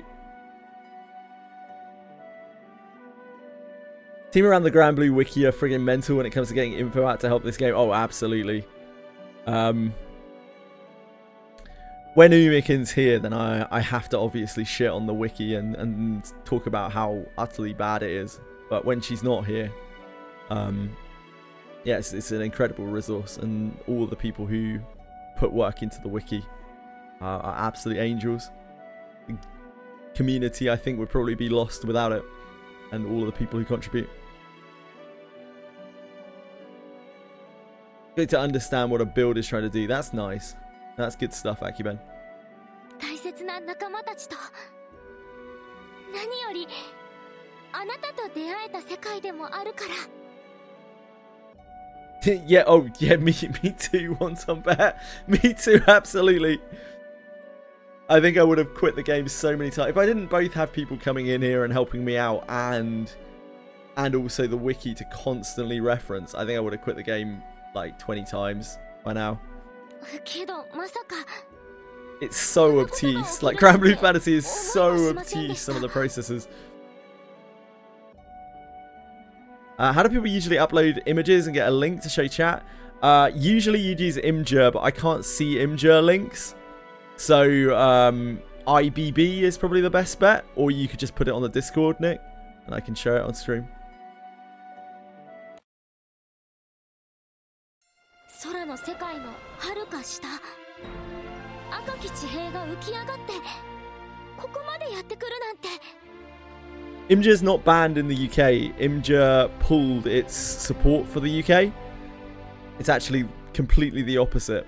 Team around the Granblue wiki are friggin' mental when it comes to getting info out to help this game. Oh, absolutely. When Umikin's here, then I have to obviously shit on the wiki and talk about how utterly bad it is. But when she's not here, yeah, it's an incredible resource, and all the people who put work into the wiki are absolute angels. The community, I think, would probably be lost without it, and all of the people who contribute. Good to understand what a build is trying to do. That's nice. That's good stuff, Akiben. 大切な仲間たちと何よりあなたと出会えた世界でもあるから。Yeah, oh, yeah, me too, Wonton Bear. Me too, absolutely. I think I would have quit the game so many times. If I didn't both have people coming in here and helping me out and also the wiki to constantly reference, I think I would have quit the game like 20 times by now. It's so obtuse. Like, Granblue Fantasy is so obtuse, some of the processes. How do people usually upload images and get a link to show chat? Usually you'd use Imgur, but I can't see Imgur links. So IBB is probably the best bet. Or you could just put it on the Discord, Nick, and I can show it on stream. 空の世界の遥か下、赤き地平が浮き上がってここまでやってくるなんて。Imgur's not banned in the UK. Imgur pulled its support for the UK. It's actually completely the opposite.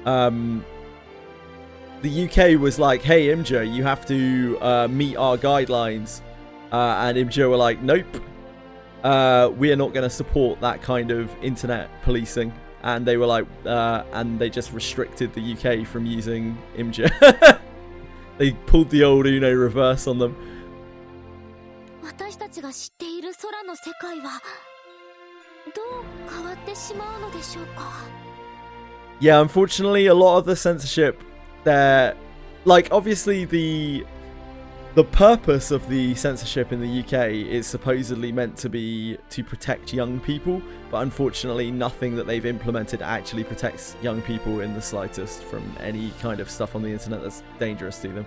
The UK was like, hey Imgur, you have to meet our guidelines. And Imgur were like, nope. We are not going to support that kind of internet policing. And they were like, and they just restricted the UK from using Imgur. They pulled the old Uno reverse on them. 私たちが知っている空の世界はどう変わってしまうのでしょうか? Yeah, unfortunately, a lot of the censorship there, like, obviously the purpose of the censorship in the UK is supposedly meant to be to protect young people, but unfortunately nothing that they've implemented actually protects young people in the slightest from any kind of stuff on the internet that's dangerous to them.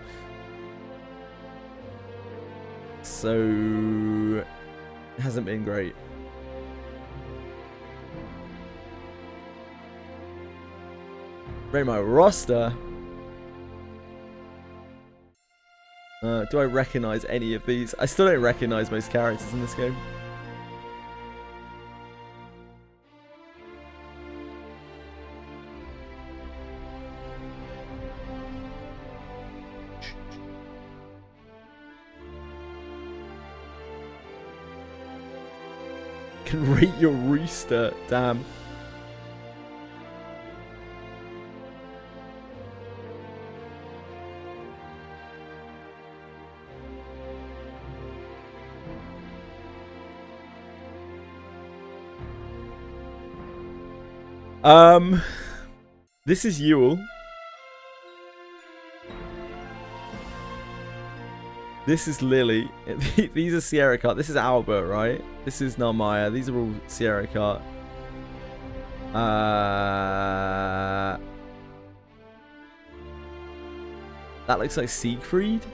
So it hasn't been great. Rate my roster. Do I recognize any of these? I still don't recognize most characters in this game. Can rate your rooster, damn. This is Yule. This is Lily. These are Sierra Cart. This is Albert, right? This is Narmaya. These are all Sierra Cart. That looks like Siegfried.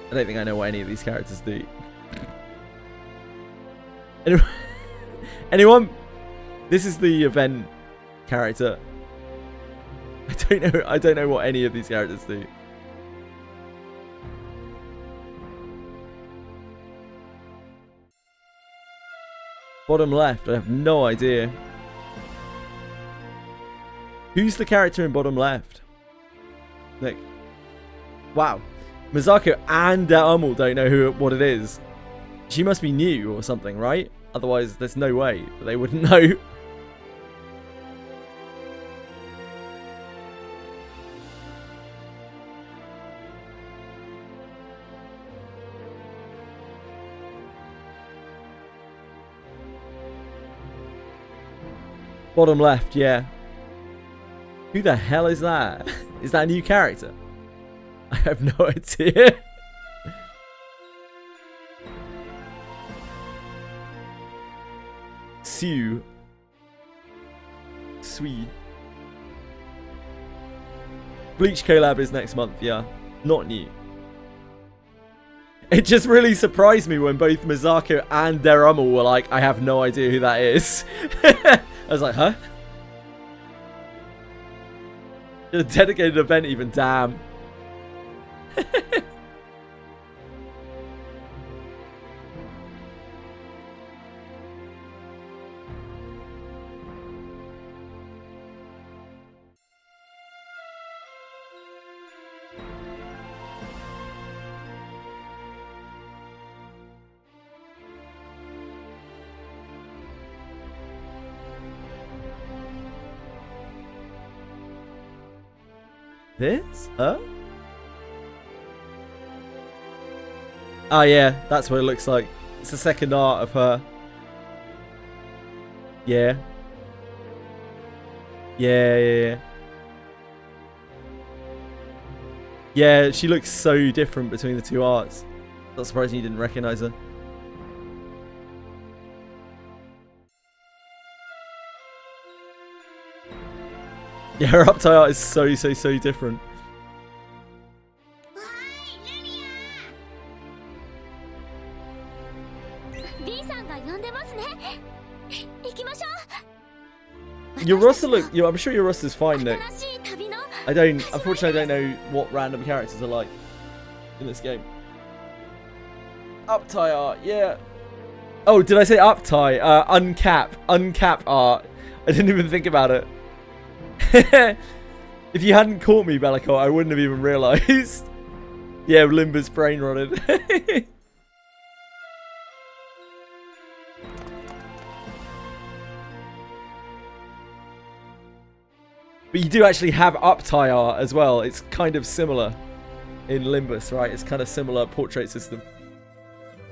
I don't think I know what any of these characters do. Anyone? This is the event character. I don't know what any of these characters do. Bottom left, I have no idea. Who's the character in bottom left? Nick. Wow. Misako and Amul don't know what it is. She must be new or something, right? Otherwise, there's no way that they wouldn't know. Bottom left, yeah. Who the hell is that? Is that a new character? I have no idea. Sue. Sweet. Bleach collab is next month, yeah. Not new. It just really surprised me when both Misako and Deramu were like, I have no idea who that is. I was like, huh? A dedicated event even, damn. This? Huh? Oh yeah, that's what it looks like. It's the second art of her. Yeah. Yeah. Yeah, she looks so different between the two arts. Not surprising you didn't recognize her. Yeah, her uptie art is so different. Your roster look, I'm sure your roster's fine, Nick. Unfortunately I don't know what random characters are like in this game. Uptie art, yeah. Oh, did I say uptie? Uncap art. I didn't even think about it. If you hadn't caught me, Bellicor, I wouldn't have even realised. Yeah, Limbus brain rotted. But you do actually have uptie art as well. It's kind of similar in Limbus, right? It's kind of similar portrait system.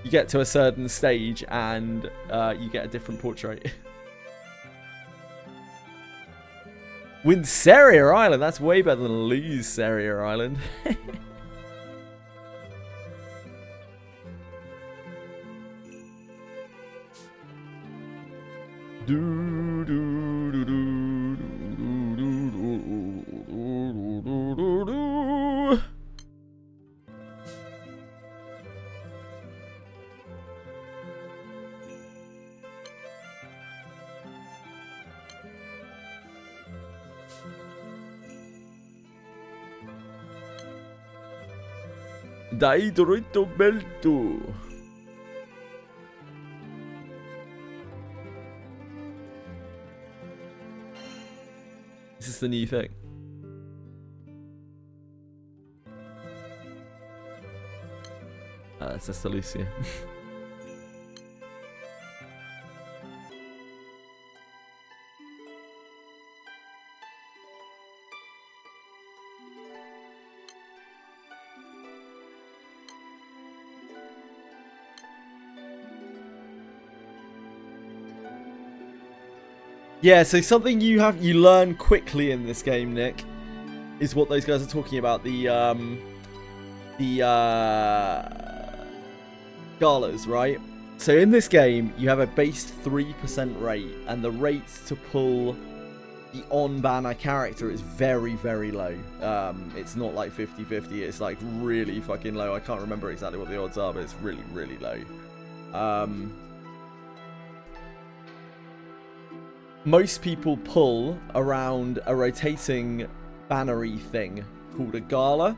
You get to a certain stage and you get a different portrait. Win Saria Island. That's way better than lose Saria Island. Dai Dorito Belto. This is the new thing. It's just Lucia. Yeah, so something you learn quickly in this game, Nick, is what those guys are talking about. The galas, right? So in this game, you have a base 3% rate, and the rate to pull the on-banner character is very, very low. It's not like 50-50, it's like really fucking low. I can't remember exactly what the odds are, but it's really, really low. Most people pull around a rotating bannery thing called a gala.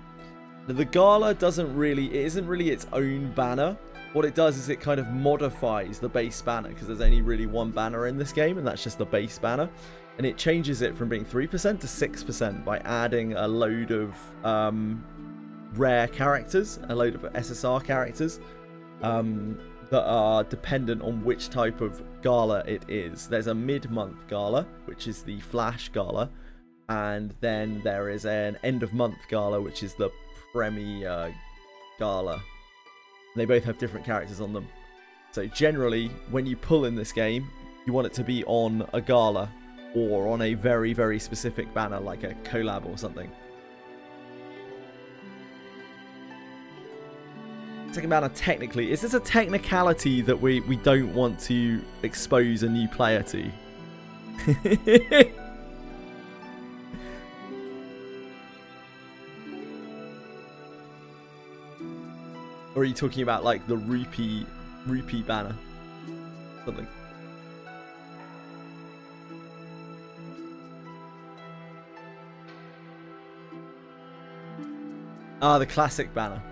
Now, the gala isn't really its own banner. What it does is it kind of modifies the base banner, because there's only really one banner in this game, and that's just the base banner. And it changes it from being 3% to 6% by adding a load of rare characters, a load of SSR characters, that are dependent on which type of gala it is. There's a mid-month gala, which is the Flash gala, and then there is an end-of-month gala, which is the Premier gala. They both have different characters on them. So generally, when you pull in this game, you want it to be on a gala. or on a very, very specific banner like a collab or something. Second banner, technically, is this a technicality that we don't want to expose a new player to? Or are you talking about like the rupee banner? Something. Ah, the classic banner.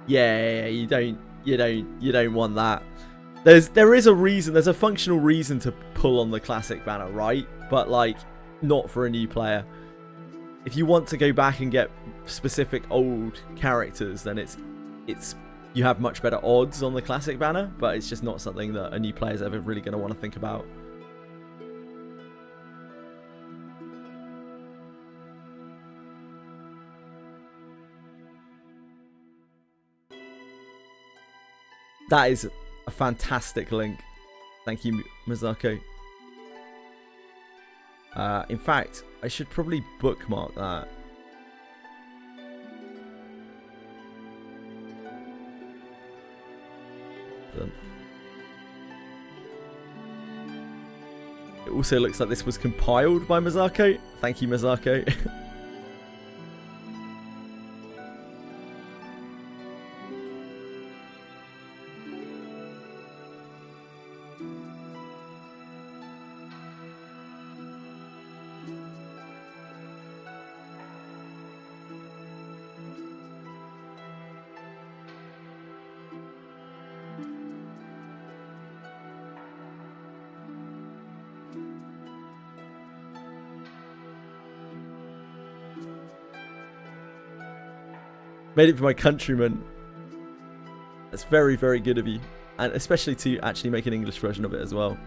Yeah, you don't want that. There is a reason, there's a functional reason to pull on the classic banner, right? But like, not for a new player. If you want to go back and get specific old characters, then it's you have much better odds on the classic banner, but it's just not something that a new player is ever really going to want to think about. That is a fantastic link. Thank you, Mizako. In fact, I should probably bookmark that. It also looks like this was compiled by Mizako. Thank you, Mizako. Made it for my countrymen. That's very, very good of you. And especially to actually make an English version of it as well.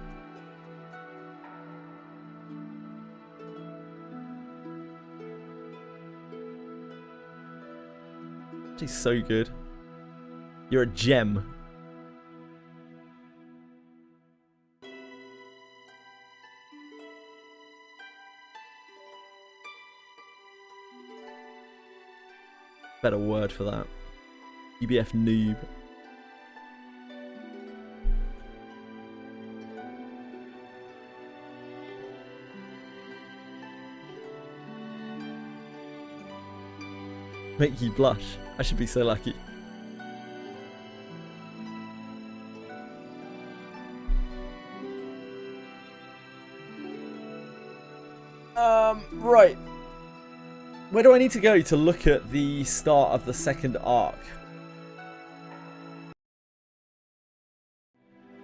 She's so good. You're a gem. Better word for that. UBF noob. Make you blush. I should be so lucky. Right. Where do I need to go to look at the start of the second arc?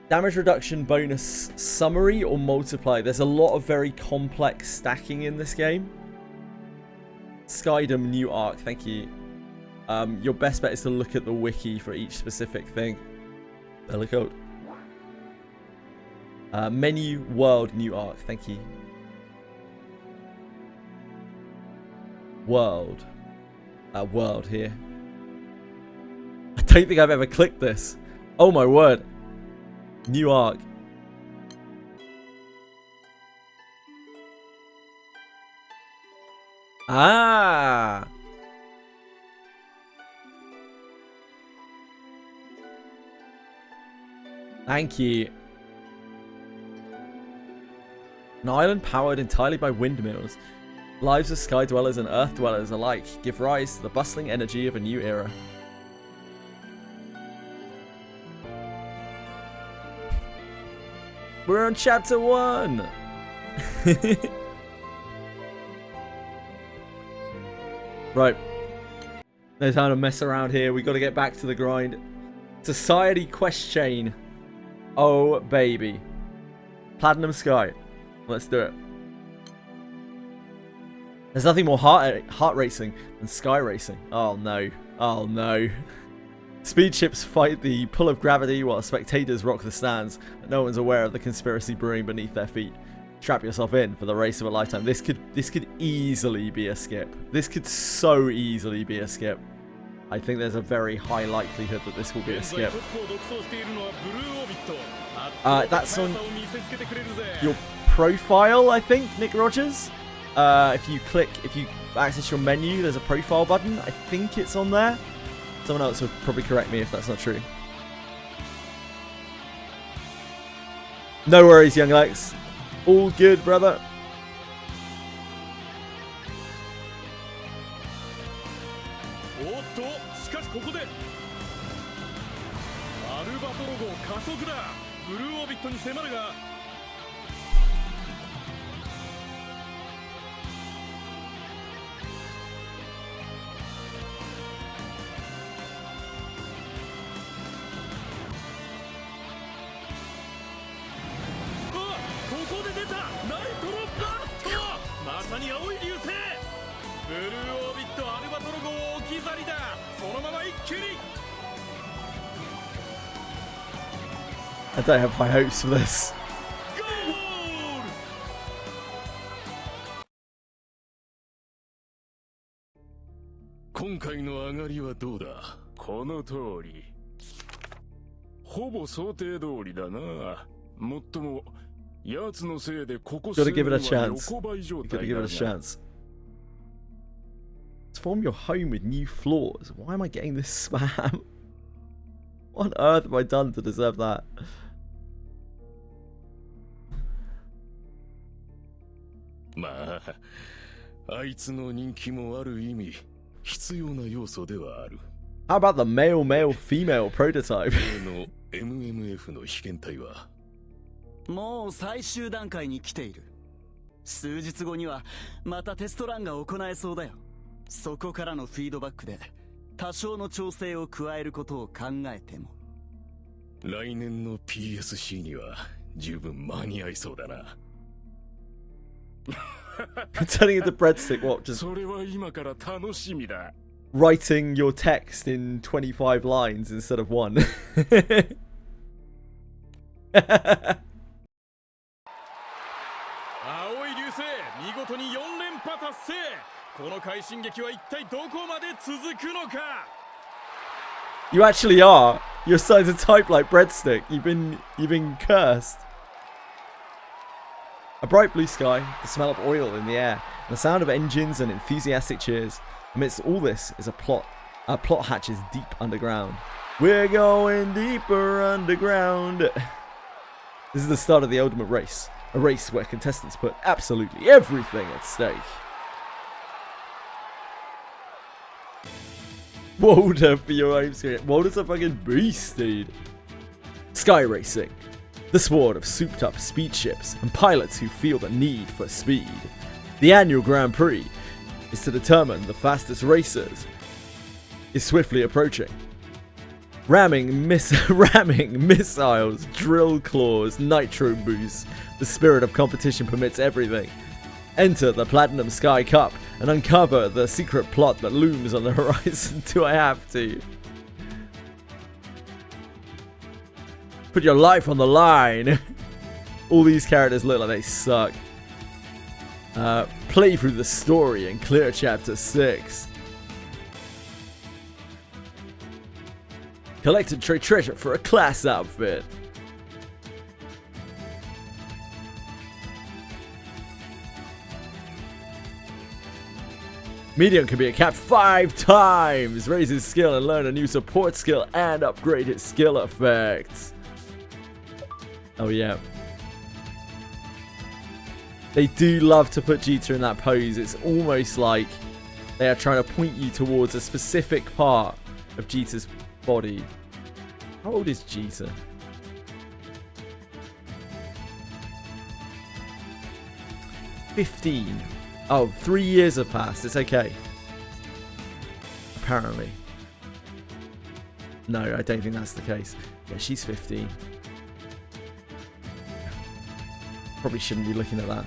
Damage reduction bonus summary or multiply. There's a lot of very complex stacking in this game. Skydom new arc, thank you. Your best bet is to look at the wiki for each specific thing. Look out. Menu world new arc, thank you. World. World here. I don't think I've ever clicked this. Oh my word. New arc. Ah. Thank you. An island powered entirely by windmills. Lives of sky dwellers and earth dwellers alike give rise to the bustling energy of a new era. We're on chapter 1! Right. No time to mess around here. We got to get back to the grind. Society quest chain. Oh, baby. Platinum Sky. Let's do it. There's nothing more heart racing than sky racing. Oh no. Oh no. Speed ships fight the pull of gravity while spectators rock the stands. But no one's aware of the conspiracy brewing beneath their feet. Strap yourself in for the race of a lifetime. This could easily be a skip. This could so easily be a skip. I think there's a very high likelihood that this will be a skip. That's on your profile, I think, Nick Rogers. If you access your menu, there's a profile button. I think it's on there. Someone else will probably correct me if that's not true. No worries, young Lex. All good, brother. I don't have high hopes for this. Gotta give it a chance. Gotta give it a chance. Transform your home with new floors. Why am I getting this spam? What on earth have I done to deserve that? How about the male-female prototype? もう最終段階に来ている。数日後にはまたテストランが行えそうだよ。そこからのフィードバックで多少の調整を加えることを考えても。来年の PSC には十分間に合いそうだな。Turning into breadstick, what? Just それは今から楽しみだ。 writing your text in 25 lines instead of one. 青い流星、見事に4連覇達成。この快進撃は一体どこまで続くのか。 You actually are. You're starting to type like breadstick. You've been cursed. A bright blue sky, the smell of oil in the air, and the sound of engines and enthusiastic cheers. Amidst all this is a plot hatches deep underground. We're going deeper underground. This is the start of the ultimate race. A race where contestants put absolutely everything at stake. Walder for your home screen. Walder's a fucking beast, dude. Sky racing. The sport of souped up speed ships and pilots who feel the need for speed. The annual Grand Prix is to determine the fastest racers is swiftly approaching. Ramming missiles, drill claws, nitro boosts. The spirit of competition permits everything. Enter the Platinum Sky Cup and uncover the secret plot that looms on the horizon. Do I have to? Put your life on the line. All these characters look like they suck. Play through the story and clear chapter 6. Collect and trade treasure for a class outfit. Medium can be a cap 5 times. Raise his skill and learn a new support skill and upgrade his skill effects. Oh yeah. They do love to put Jita in that pose. It's almost like they are trying to point you towards a specific part of Jita's body. How old is Jita? $15. Oh, 3 years have passed. It's okay. Apparently. No, I don't think that's the case. Yeah, she's 15. Probably shouldn't be looking at that.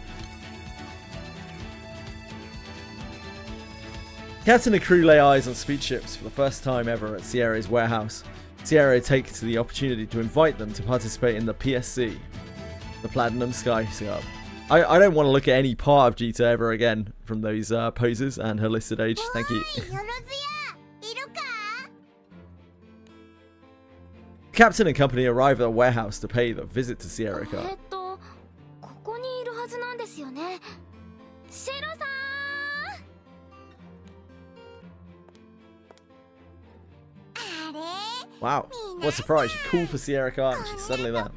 Captain and crew lay eyes on speed ships for the first time ever at Sierra's warehouse. Sierra takes the opportunity to invite them to participate in the PSC, the Platinum Sky Cup. I don't want to look at any part of Jita ever again from those poses and her listed age. Thank you. Captain and company arrive at the warehouse to pay the visit to Sierra Cup. Wow. What a surprise. She called for Sierra Cart and she's suddenly there.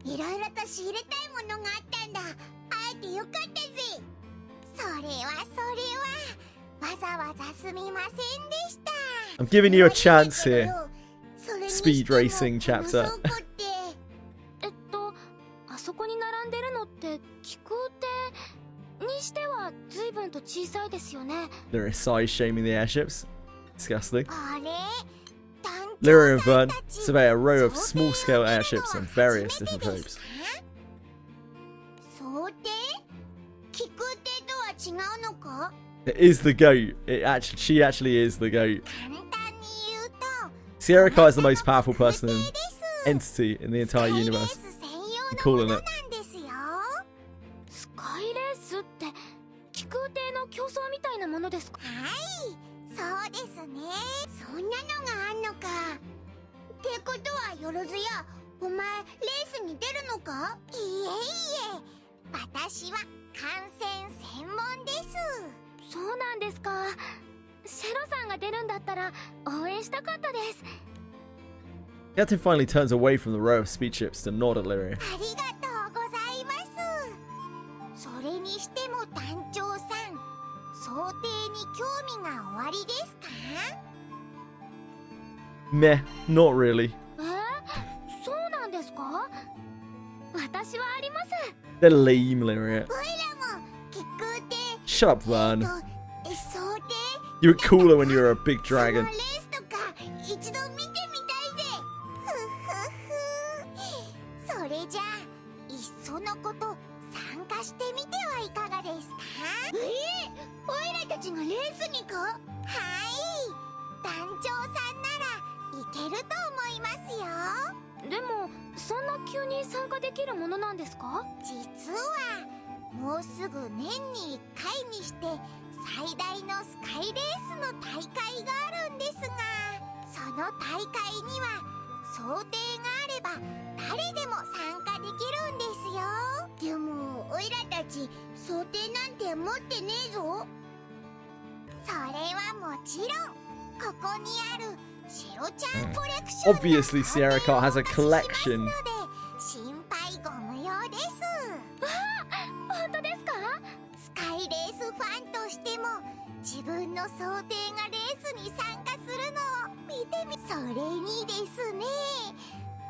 いろいろと仕入れたいものがあったんだ。会えてよかったぜ。それはわざわざすみませんでした。 I'm giving you a chance here. Speed racing chapter. あそこに並んでるのって気空艇にしては随分と小さいですよね。 Lyra is size shaming the airships. Disgusting. あれ Lyra and Vern survey a row of small scale airships on various different probes. 想定気空艇とは違うのか？ It is the goat. She actually is the goat. Sierra Cart is the most powerful person and entity in the entire universe. I'm calling it. スカイレースって気空艇の競争みたいなものですか？はい、そうですね。そんなのがあんのか。ってことはよろずや、お前レースに出るのか？いえいえ、私は観戦専門です。そうなんですか。シェロさんが出るんだったら応援したかったです。 Captain finally turns away from the row of speed ships to nod at Lyra. ありがとうございます。それにしても団長さん、想定に興味がおありですか？ Meh, not really. そうなんですか？私はあります。 They're lame, Lyra. おいらも気空艇。 Shut up, Vern. 想定 You were cooler when you were a big dragon. レースとか一度見てみたいぜ。ふふふ。それじゃあいっそのこと参加してみてはいかがですか？おいらたちがレースにか？はい、団長さんならいけると思いますよ。でもそんな急に参加できるものなんですか？実はもうすぐ年に1回にして最大のスカイレースの大会があるんですが、その大会には想定があれば誰でも参加できるんですよ。でもおいらたち想定なんて持ってねえぞ。それはもちろんここにあるシロちゃんコレクション。 Obviously, Sierra Cart has a collection. 心配ご無用です。本当ですか？スカイレースファンとしても自分の想定がレースに参加するのを見てみ。それにですね、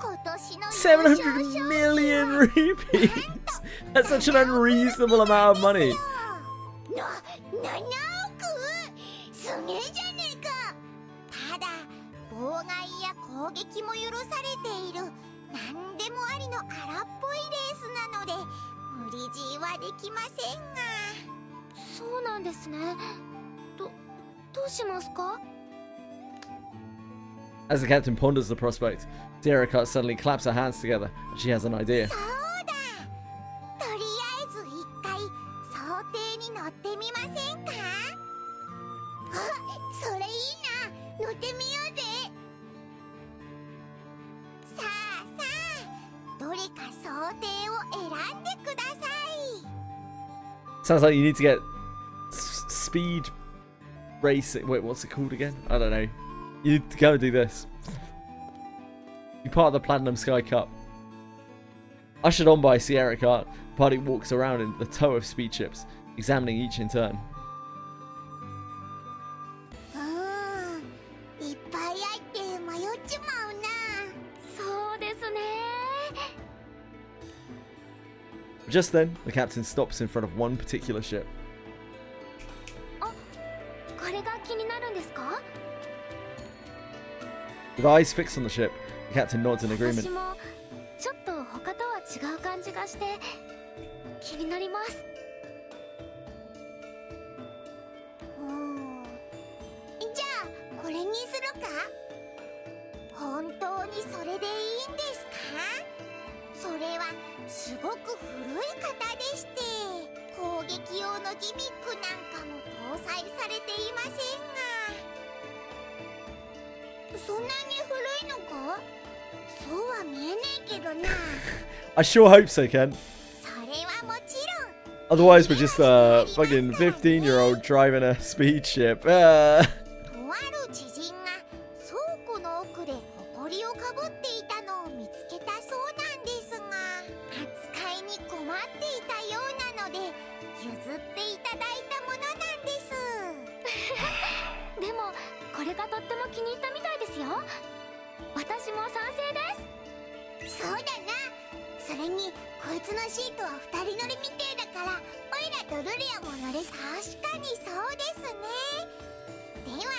今年の700 million rupees. That's such an unreasonable amount of money. 7億すげえじゃねえか。ただ妨害や攻撃も許されている何でもありの荒っぽいレースなので無理強いはできませんが。そうなんですね。どうしますか？ As the captain ponders the prospect, Sierra Cart suddenly claps her hands together and she has an idea. そうだ。とりあえず一回想定に乗ってみませんか？あ、それいいな。乗ってみようぜ。さあ、どれか想定を選んでください。 Sounds like you need to get speed racing. Wait, what's it called again? I don't know. You need to go and do this. You're part of the Platinum Sky Cup. Ushered on by Sierra Cart, the party walks around in the tow of speed ships, examining each in turn. いっぱいあって迷っちまうな。そうですね。 Just then, the captain stops in front of one particular ship. これが気になるんですか？ With eyes fixed on the ship, the captain nods in agreement. 私もちょっと他とは違う感じがして気になります。じゃあこれにするか？本当にそれでいいんですか？それはすごく古い型でして、攻撃用のギミックなんかも搭載されていませんが。そんなに古いのか？そうは見えねえけどな。I sure hope so, Ken. それはもちろん。 Otherwise, we're just a fucking 15-year-old driving a speed ship. とある知人がそう奥で埃をかぶっていたのを見つけたそうなんですが、扱いに困っていたようなので譲っていただいたものなんです。でもこれがとっても気に入ったみたいですよ。私も賛成です。そうだな。それにこいつのシートは2人乗りみてえだから、オイラとルリアも乗れ。確かにそうですね。では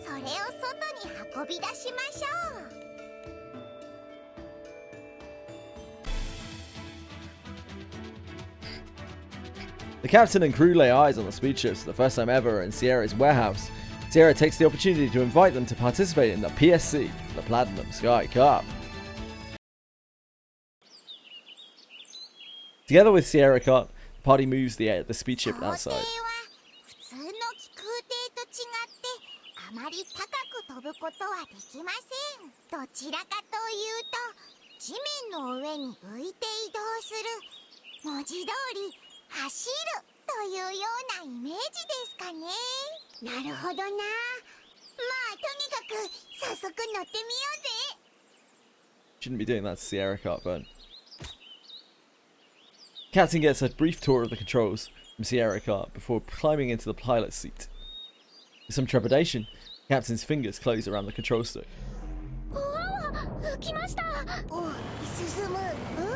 それを外に運び出しましょう。The captain and crew lay eyes on the speed ships for the first time ever in Sierra's warehouse. Sierra takes the opportunity to invite them to participate in the PSC, the Platinum Sky Cup. Together with Sierra Cut, the party moves the speed ship outside. 普通の気空艇と違ってあまり高く飛ぶことはできません。どちらかというと地面の上に浮いて移動する、文字通り走るというようなイメージですかね。なるほどな。まあとにかく早速乗ってみようぜ。 Shouldn't be doing that to Sierra Cut, but Captain gets a brief tour of the controls from Sierra Cut before climbing into the pilot's seat. With some trepidation, the captain's fingers close around the control stick. 来ました。進む。グラグ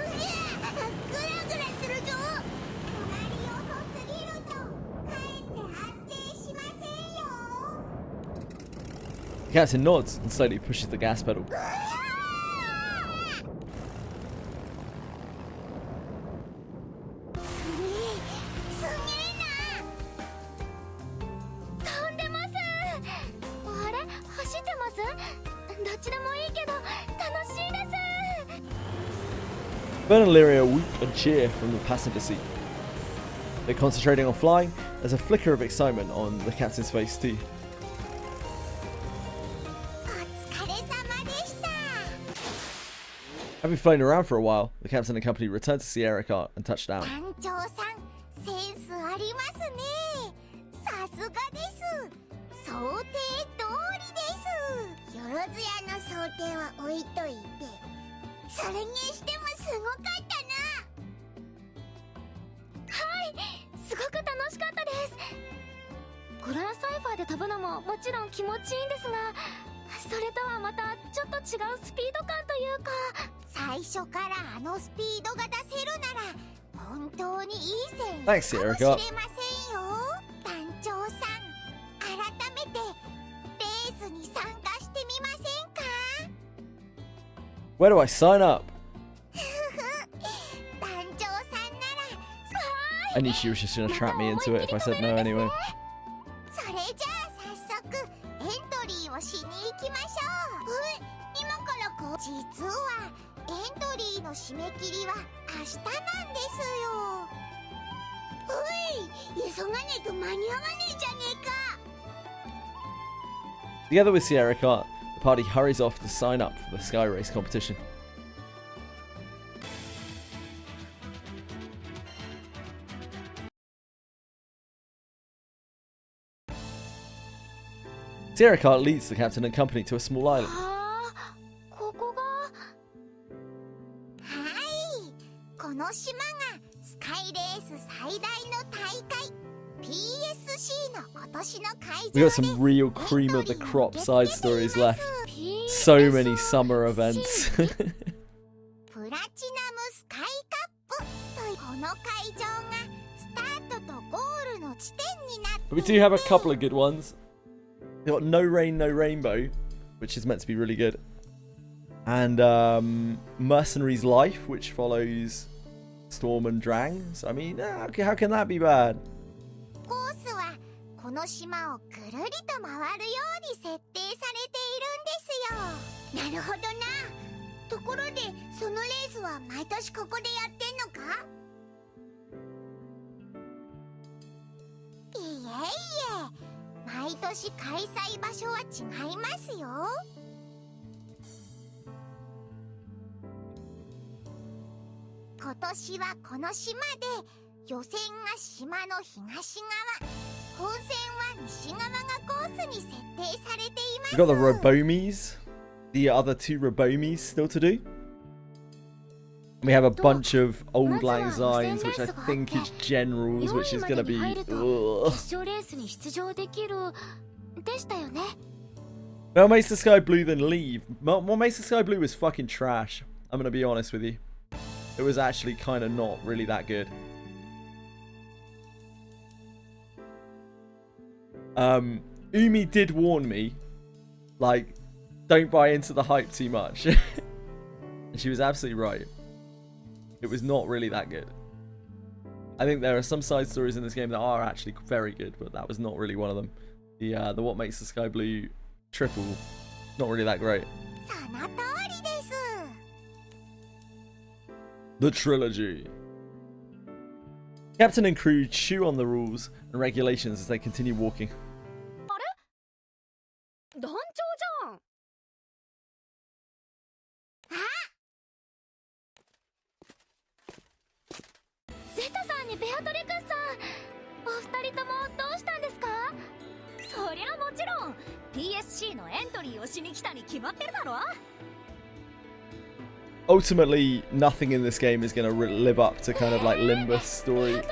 ラするぞ。あまり遅すぎるとかえって安定しませんよ。 The captain nods and slowly pushes the gas pedal. どっちでもいいけど楽しいです。 Bern and Lyria whoop and cheer from the passenger seat. They're concentrating on flying. There's a flicker of excitement on the captain's face too. お疲れ様でした。 Having flown around for a while, the captain and company returned to Sierra Cut and touched down. 団長さん、センスありますね。さすがです。想定通りです。よろずやの想定は置いといて、それにしてもすごかったな。はい、すごく楽しかったです。グランサイファーで飛ぶのももちろん気持ちいいんですが、それとはまたちょっと違うスピード感というか、最初からあのスピードが出せるなら本当にいい線かも Thanks, しれ Sierra ま Cut. せんよ。団長さん、改めてレースに参加してみませんか？ Where do I sign up? 団長さんなら。 I knew she was just gonna trap me into it if I said no anyway. それじゃあ早速エントリーをしに行きましょう。今から実はエントリーの締め切りは明日なんですよ。急がねえと間に合わねえじゃねえか。 Together with Sierra Cut, the party hurries off to sign up for the Sky Race competition. Sierra Cut leads the captain and company to a small island. ここが。はい、この島がスカイレース最大の大会 PSC の今年の会 We 場 got some real cream of the crop side stories left. So many summer events. プラチナムスカイカップというこの会場がスタートとゴールの地点になって But we do have a couple of good ones. We've got No Rain, No Rainbow, which is meant to be really good. And Mercenary's Life, which follows Storm and Drang. So, I mean, how can that be bad? コースはこの島をぐるりと回るように設定されているんですよ。なるほどな。ところでそのレースは毎年ここでやってんのか？いえいえ、毎年開催場所は違いますよ。今年はこの島で予選が島の東側、本戦は西側がコースに設定されています。 We've got the Robomies. the other 2 Rabomis still to do. We have a bunch of old lang signs, which I think is generals, which is going to be... What makes the Sky Blue then leave? What makes the Sky Blue was fucking trash. I'm going to be honest with you. It was actually kind of not really that good. Umi did warn me, like, don't buy into the hype too much. And she was absolutely right. It was not really that good. I think there are some side stories in this game that are actually very good, but that was not really one of them. The What Makes the Sky Blue triple, not really that great. The trilogy. Captain and crew chew on the rules and regulations as they continue walking. Ultimately, nothing in this game is going to live up to kind of like Limbus story.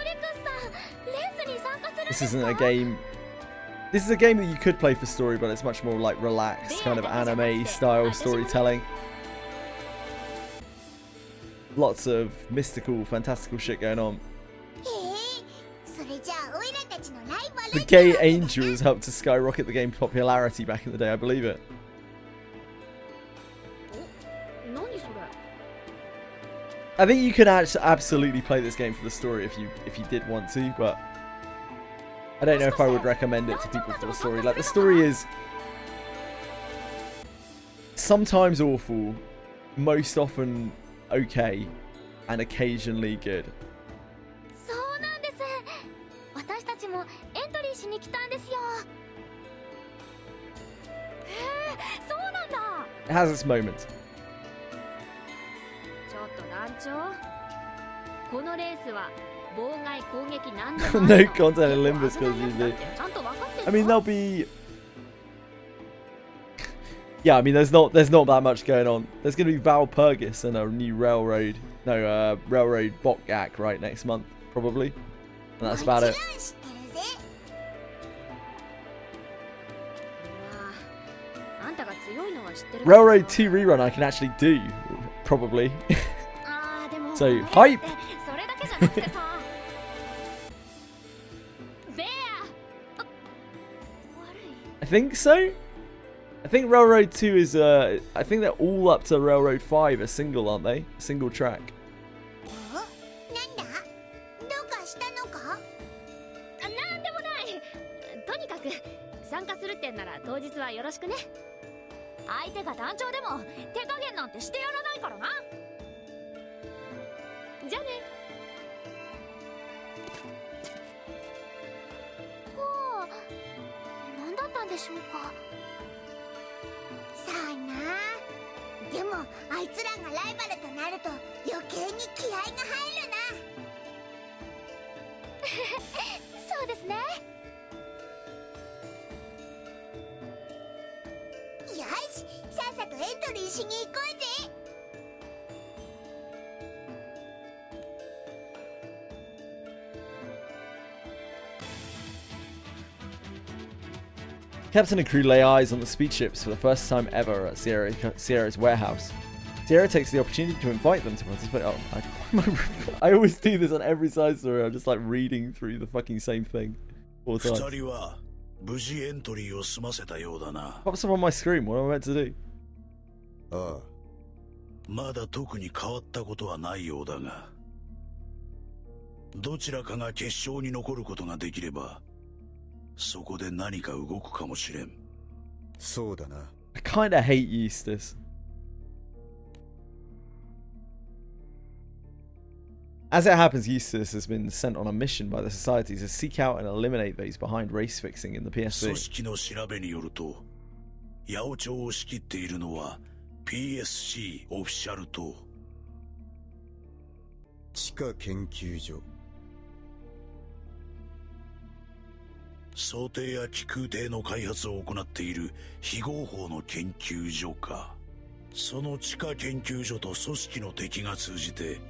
This isn't a game. This is a game that you could play for story, but it's much more like relaxed, kind of anime style storytelling. Lots of mystical, fantastical shit going on. The gay angels helped to skyrocket the game's popularity back in the day, I believe it. I think you could absolutely play this game for the story if you did want to, but I don't know if I would recommend it to people for the story. Like, the story is sometimes awful, most often okay, and occasionally good. It has its moments. No content in Limbus because you do. I mean, there'll be. Yeah, I mean, there's not that much going on. There's going to be Valpurgis and a new railroad Botgak right next month, probably. And that's about it. Railroad 2 rerun I can actually do, probably. So, hype! I think so. I think Railroad 2 is, I think they're all up to Railroad 5, a single, aren't they? A single track. Captain and crew lay eyes on the speed ships for the first time ever at Sierra's warehouse. Sierra takes the opportunity to invite them to participate. Oh, I always do this on every side story. I'm just like reading through the fucking same thing 4 times. Pops up on my screen. What am I meant to do? まだ特に変わったことはないようだが、どちらかが決勝に残ることができれば、そこで何か動くかもしれん。そうだな。I kinda hate Eustace. As it happens, Eustace has been sent on a mission by the Society to seek out and eliminate those behind race fixing in the PSC. 組織の調べによると、八百長を仕切っているのは PSC オフィシャルと地下研究所。想定や気空艇の開発を行っている非合法の研究所か。その地下研究所と組織の敵が通じて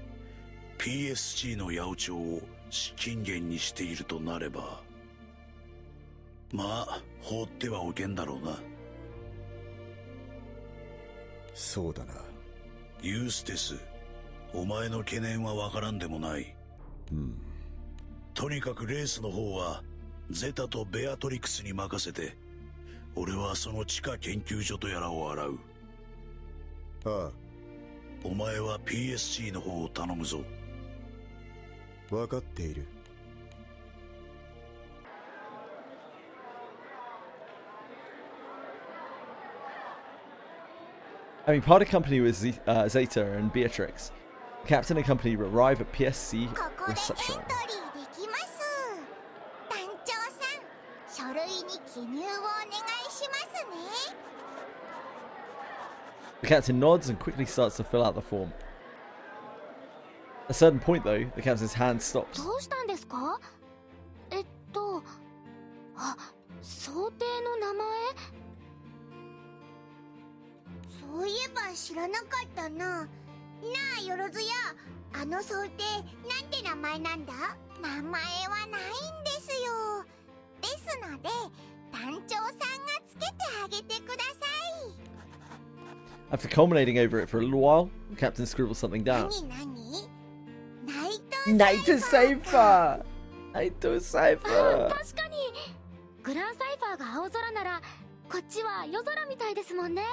PSG の八百長を資金源にしているとなれば、まあ放ってはおけんだろうな。そうだな。ユーステス、お前の懸念はわからんでもない。とにかくレースの方はゼタとベアトリクスに任せて、俺はその地下研究所とやらを洗う。ああ。お前は PSG の方を頼むぞ。分かっている。Having parted company with Zeta and Beatrix, the captain and company arrive at PSC reception. 団長さん、書類に記入をお願いしますね。 The captain nods and quickly starts to fill out the form. At a certain point, though, the captain's hand stops. どうしたんですか？あ、想定の名前？そういえば知らなかったな。なあ、よろずや、あの想定、なんて名前なんだ？名前はないんですよ。ですので、団長さんがつけてあげてください。 After culminating over it for a little while, the captain scribbles something down. ナイトサイファー。ナイトサイファー。確かに。グランサイファーが青空なら、こっちは夜空みたいですもんね。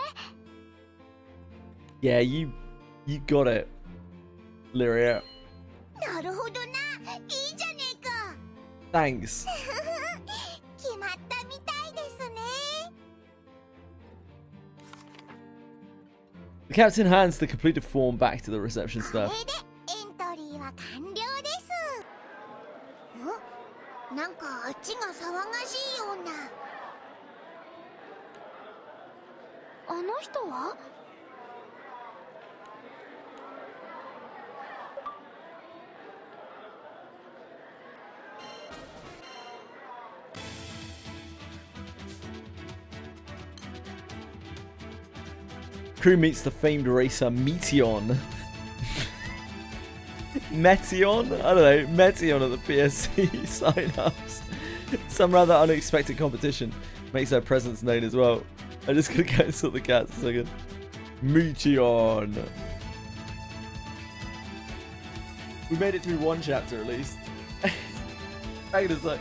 Yeah, you got it, Lyria. なるほどな。いいじゃねえか。Thanks. 決まったみたいですね。 The captain hands the completed form back to the reception staff. これでエントリーは完了です。お、なんかあっちが騒がしいような。あの人はCrew meets the famed racer Meteon. Meteon? I don't know. Meteon at the PSC sign-ups. Some rather unexpected competition makes their presence known as well. I'm just gonna go and sort the cats a second. Meteon. We made it through one chapter at least. Hang on a sec.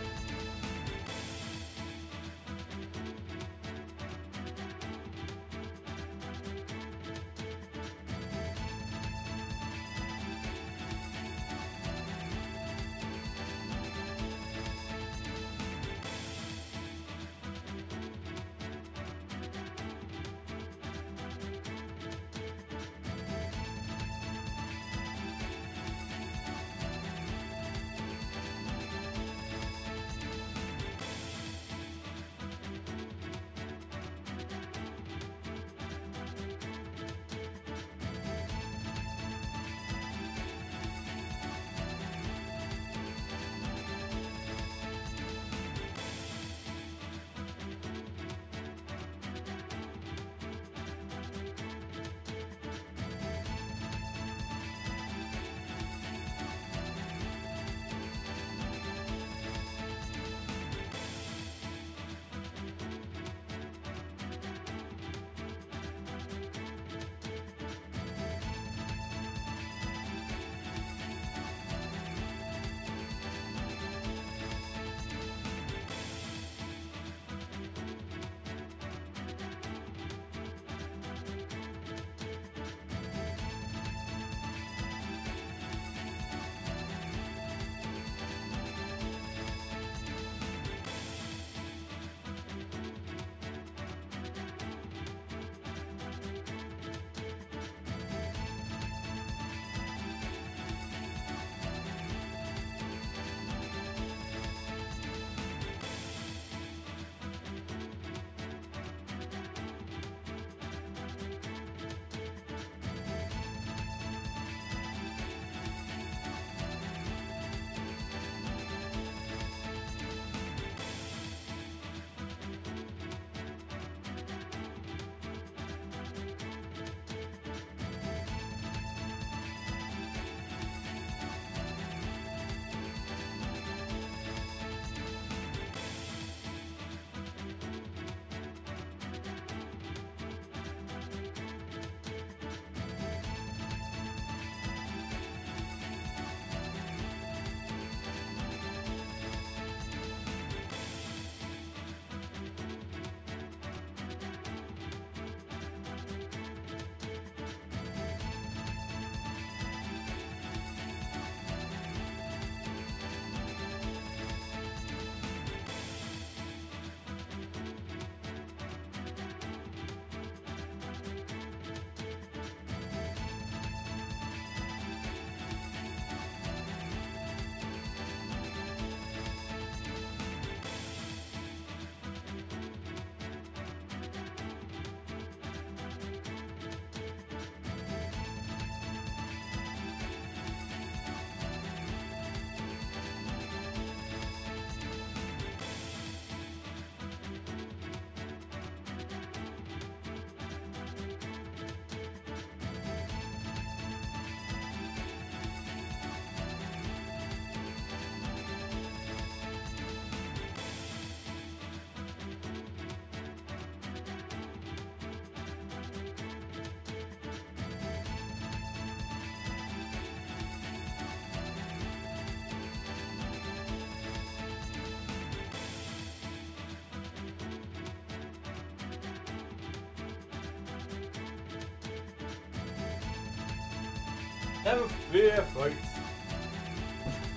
Never fear, folks.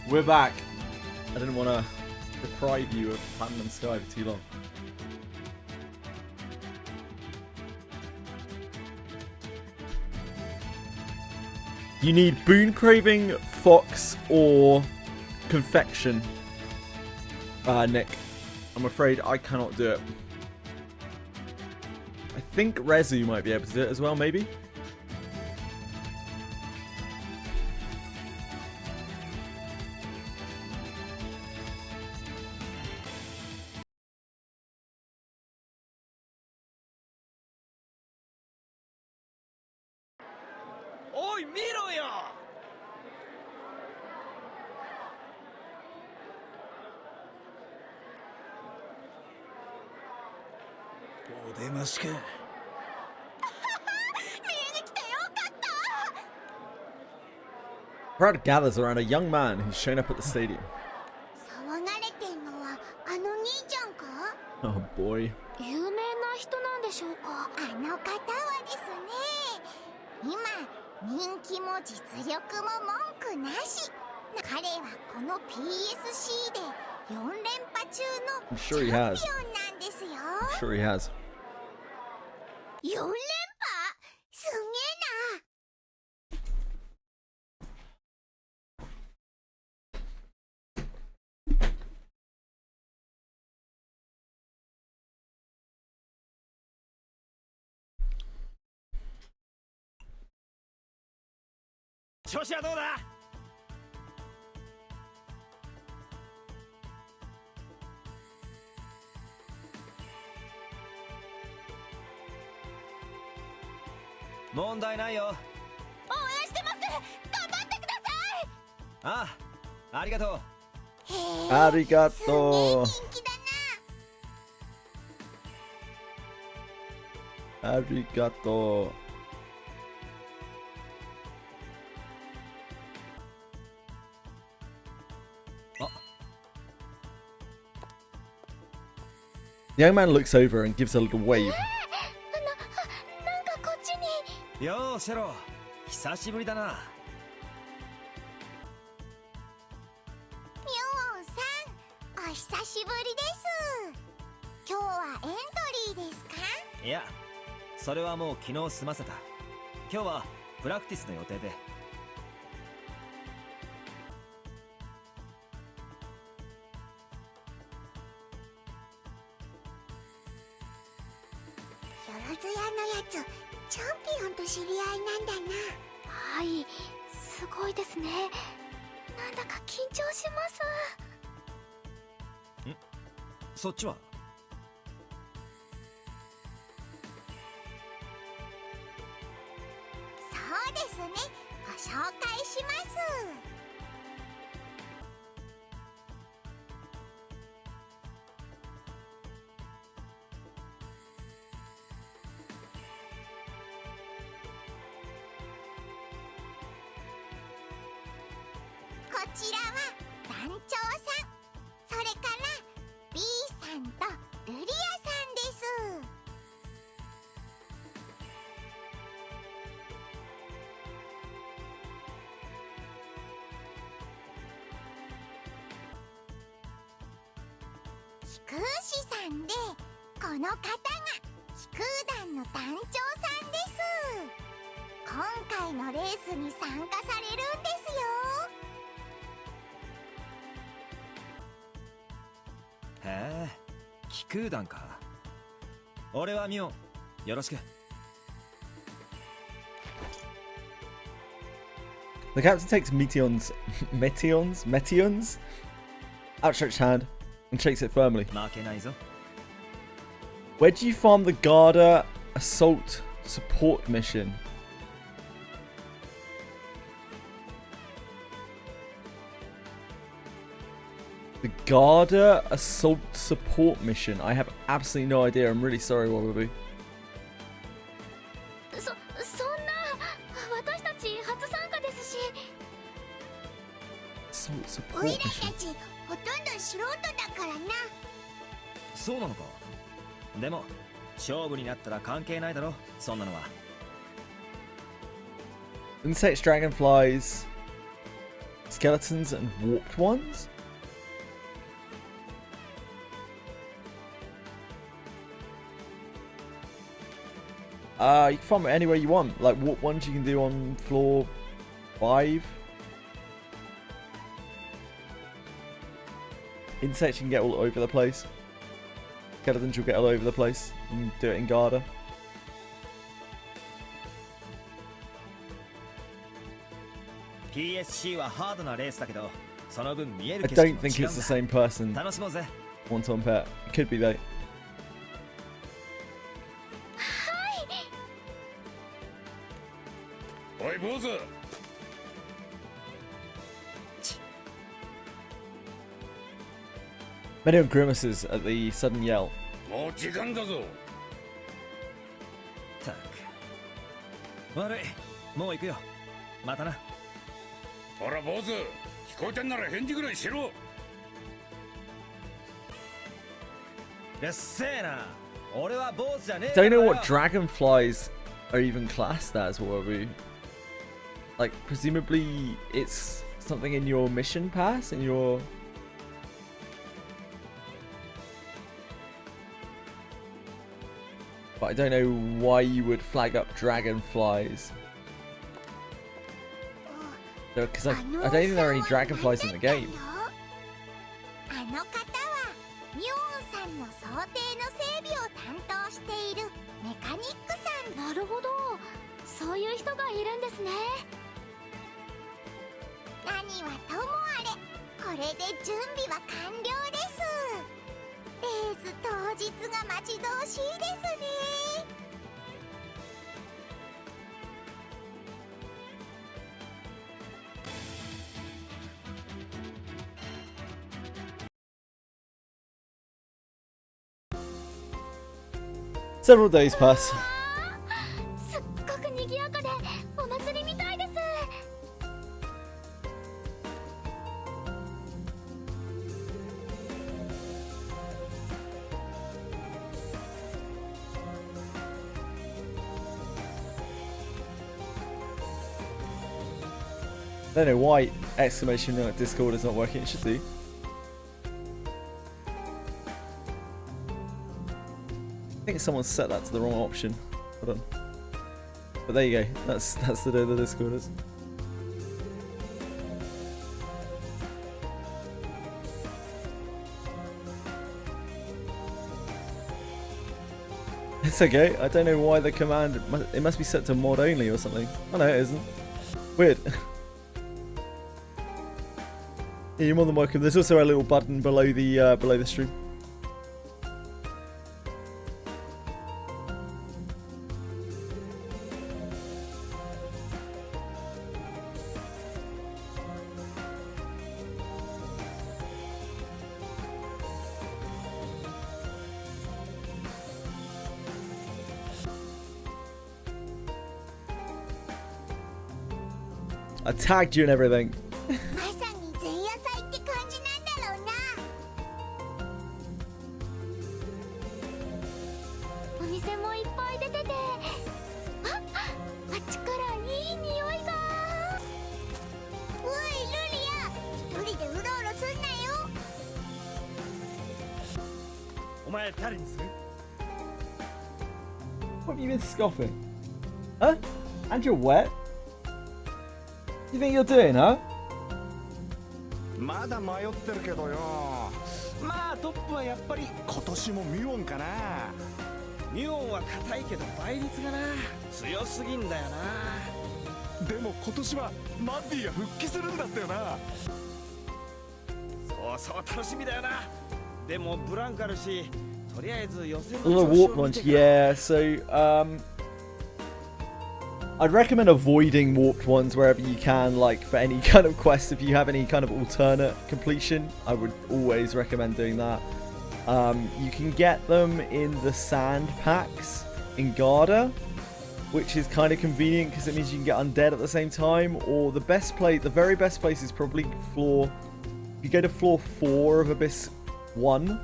We're back. I didn't want to deprive you of Platinum Sky for too long. You need Boon Craving, Fox, or Confection. Nick. I'm afraid I cannot do it. I think Rezu might be able to do it as well, maybe? Oi, miro yo! お出ましか。Crowd gathers around a young man who's shown up at the stadium. 騒がれてんのはあの兄ちゃんか？ Oh boy. 有名な人なんでしょうか？あの方はですね、今人気も実力も文句なし。彼はこの PSC で4連覇中の I'm チ sure ャ he ンピオ has. ンなんですよ。 I'm sure he has. 4連覇？すげえな。調子はどうだ？問題ないよ。応援してます。頑張ってください。ああ、ありがとう。ありがとう。ありがとう。The young man looks over and gives a little wave. なんかこっちに。よーシェロ、久しぶりだな。ミョウンさん、お久しぶりです。今日はエントリーですか？いや、それはもう昨日済ませた。今日はプラクティスの予定で。よろずやのやつ、チャンピオンと知り合いなんだな。はい、すごいですね。なんだか緊張します。ん？そっちは？そうですね、ご紹介します。こちらは団長さん、それから B さんとルリアさんです。飛空士さんで、この方が飛空団の団長さんです。今回のレースに参加されるんですよ。へえ、気空団か。俺はミオン、よろしく。The captain takes Meteon's outstretched hand and shakes it firmly. 負けないぞ。 Where do you farm the Garda assault support mission? The Garda assault support mission. I have absolutely no idea. I'm really sorry, Wallaby. そんな、私たち初参加ですし。 Assault support おいら mission. たちほとんど素人だからな。そうなのか。でも勝負になったら関係ないだろ、そんなのは。Insects, dragonflies, skeletons, and warped ones? You can farm it anywhere you want. Like warped ones you can do on floor 5. Insects you can get all over the place. Skeletons you'll get all over the place. You can do it in Garda. PSC はハードなレースだけど、その分見える I 景色 don't も think 違う it's ん the だ。 same person. 楽しもうぜ。 One Tom Pet. It could be though. Oi, 坊主。 Many grimaces at the sudden yell. もう時間だぞ。たく。悪い。もう行くよ。またな。ほら坊主、聞こえてんなら返事ぐらいしろ。うっせえな。俺は坊主じゃねえ。 Don't know what dragonflies are even classed as, or we like presumably it's something in your mission pass in your but I don't know why you would flag up dragonflies. Because I don't think there are any dragonflies in the game. あの方はミョーンさんの想定の整備を担当しているメカニックさん。なるほど、そういう人がいるんですね。何はともあれ、これで準備は完了です。レース当日が待ち遠しいですね。Several days pass. すっごく賑やかでお祭りみたいです。I don't know why exclamation mark Discord is not working. It should do. I think someone set that to the wrong option. Hold on. But there you go. That's the Discord is. It's okay. I don't know why the command. It must be set to mod only or something. Oh no, it isn't. Weird. Yeah, you're more than welcome. There's also a little button below the stream. I tagged you and everything. まさに前夜祭って感じなんだろうな。お店もいっぱい出てて、あっちからいい匂いが。おいルリア、一人でうろうろすんなよ。お前誰にする？ What have you been scoffing? Huh? And you're wet? You think you're doing, huh? まだ迷ってるけどよ。まあトップはやっぱり今年もミュオンかな。ミュオンは硬いけど倍率がな強すぎんだよな。でも今年はマッディが復帰するんだったよな。そうそう楽しみだよな。でもブランクあるし、とりあえず予選 The の warp ones, yeah. So, I'd recommend avoiding warped ones wherever you can, like for any kind of quest. If you have any kind of alternate completion, I would always recommend doing that. You can get them in the sand packs in Garda, which is kind of convenient because it means you can get undead at the same time. Or the very best place is probably floor. If you go to floor 4 of Abyss 1,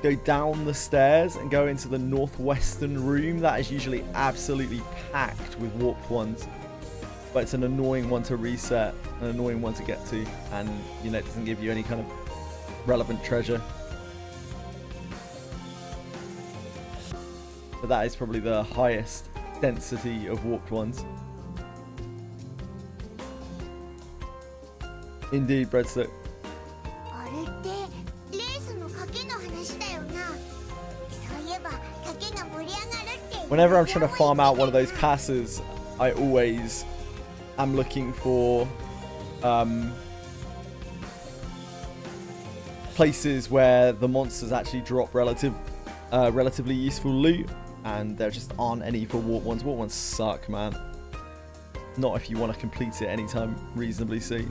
go down the stairs and go into the northwestern room. That is usually absolutely packed with warped ones. but it's an annoying one to reset, an annoying one to get to, and you know, it doesn't give you any kind of relevant treasure. But that is probably the highest density of warped ones. Indeed, breadstick. Whenever I'm trying to farm out one of those passes, I always am looking for places where the monsters actually drop relatively useful loot, and there just aren't any for warp ones. Warp ones suck, man. Not if you want to complete it anytime reasonably soon.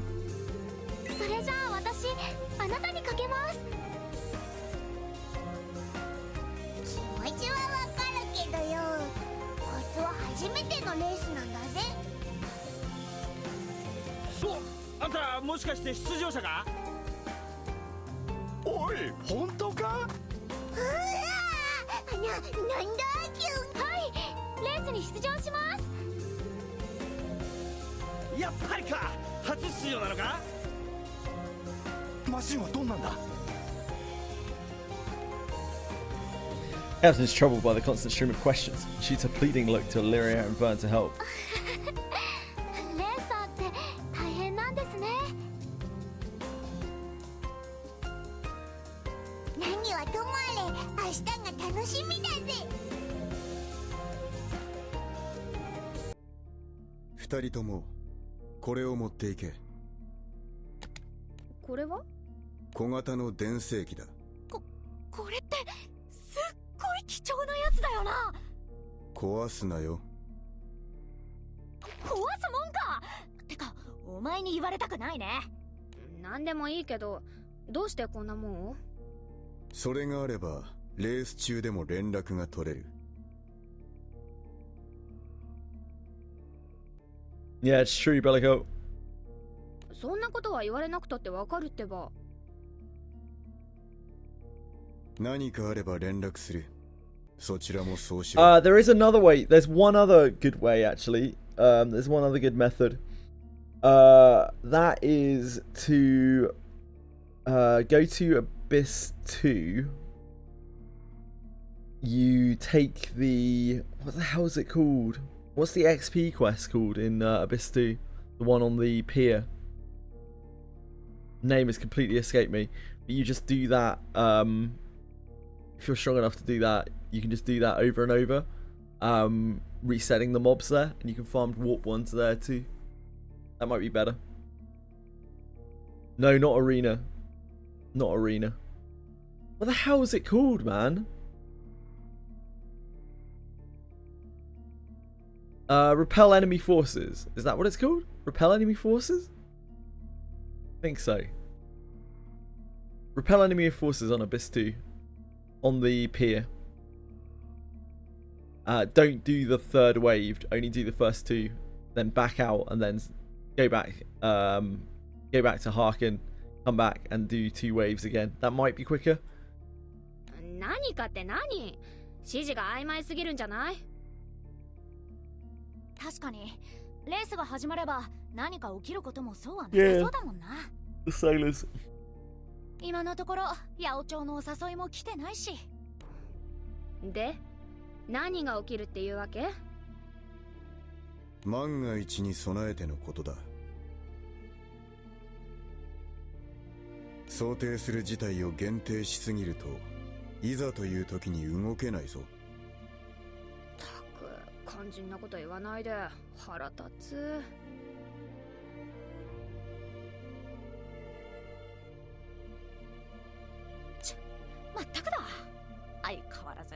Captain's troubled by the constant stream of questions. He shoots a pleading look to Lyria and Vern to help.これを持っていけ。これは？小型の電星機だ。これってすっごい貴重なやつだよな。壊すなよ。壊すもんか。てかお前に言われたくないね。なんでもいいけど、どうしてこんなもんを？それがあればレース中でも連絡が取れる。Yeah, it's true, Bellico. そんなことは言われなくたってわかるってば。何かあれば連絡する。そちらもそうしろ。There is another way. There's one other good way, actually. There's one other good method. That is to go to Abyss 2. You take the... What the hell is it called? What's the XP quest called in Abyss 2? The one on the pier. Name has completely escaped me. But you just do that. If you're strong enough to do that, you can just do that over and over. Resetting the mobs there. And you can farm warp ones there too. That might be better. No, not arena. Not arena. What the hell is it called, man? Repel enemy forces. Is that what it's called? Repel enemy forces? I think so. Repel enemy forces on Abyss 2. On the pier. Don't do the third wave. Only do the first two. Then back out and then go back. Go back to Harkin. Come back and do 2 waves again. That might be quicker. 何かって何？指示が曖昧すぎるんじゃない？確かにレースが始まれば何か起きることもそうはなさそうだもんな。The sailors. 今のところ八百長のお誘いも来てないし。で、何が起きるっていうわけ？万が一に備えてのことだ。想定する事態を限定しすぎると、いざという時に動けないぞ。肝心なこと言わないで腹立つ。まったくだ。相変わらず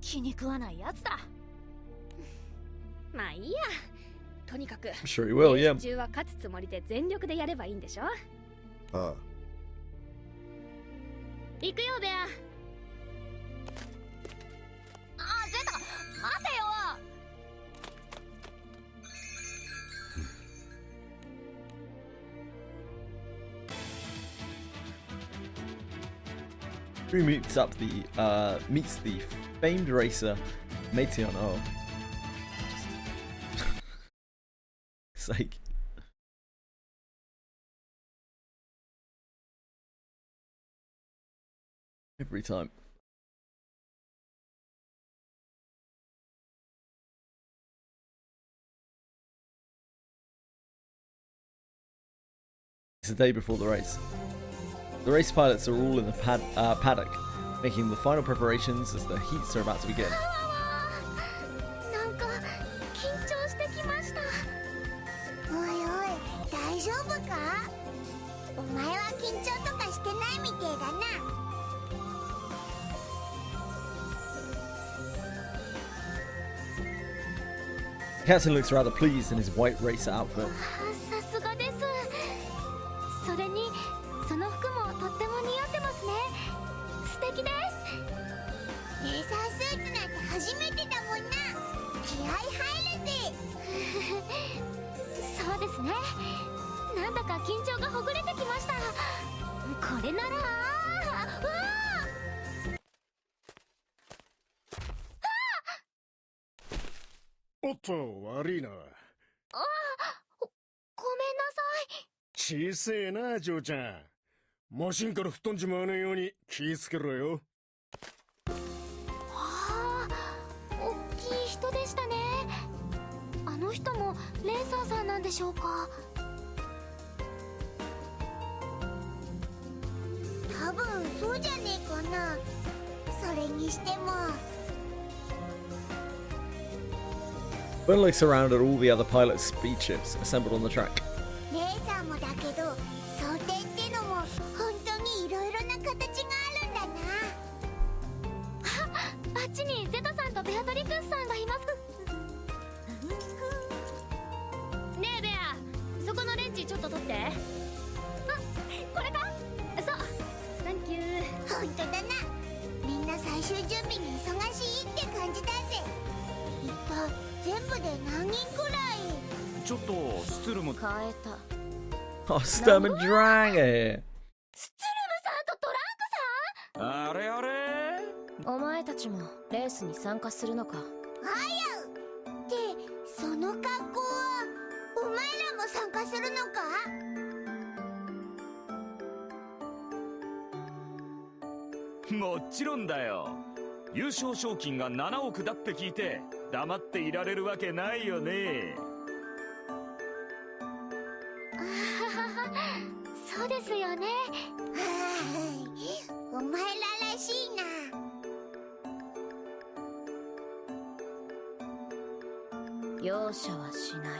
気に食わないやつだ。まあいいや。とにかく Sure he will, yeah. レース中は勝つつもりで全力でやればいいんでしょ。ああ。行くよベア。ゼタ待てよ。Who meets the famed racer Meteon? Oh, sake. Every time. It's the day before the race. The race pilots are all in the paddock, making the final preparations as the heats are about to begin. なんか緊張してきました。おいおい、大丈夫か？お前は緊張とかしてないみてえだな。The captain looks rather pleased in his white racer outfit. さすがです。それにその服もとっても似合ってますね。素敵です。レーサースーツなんて初めてだもんな。気合入るぜ。そうですね。なんだか緊張がほぐれてきました。これならおっと、悪いな。ごめんなさい。小せえな、嬢ちゃん。マシンから吹っ飛んじまわねえように気ぃつけろよ。はあ、大きい人でしたね。あの人もレーサーさんなんでしょうか。多分そうじゃねえかな。それにしても。Ben looks around at all the other pilots' speed ships assembled on the track. レーサーもだけど、装填ってのも本当にいろいろな形があるんだな。あっちにゼタさんとベアトリクスさんがいます。ねえベア、そこのレンチちょっと取って。あ、これか？そう、サンキュー。本当だな。みんな最終準備に忙しいって感じだぜ。一体全部で何人くらい？ちょっとスツルム変えた。 Oh, Sturm and Drang! スツルムさんとトランクさん？あれあれ、お前たちもレースに参加するのか？はやう。ってその格好はお前らも参加するのか？もちろんだよ。優勝賞金が7億だって聞いて黙っていられるわけないよね。そうですよね。お前ららしいな。容赦はしない。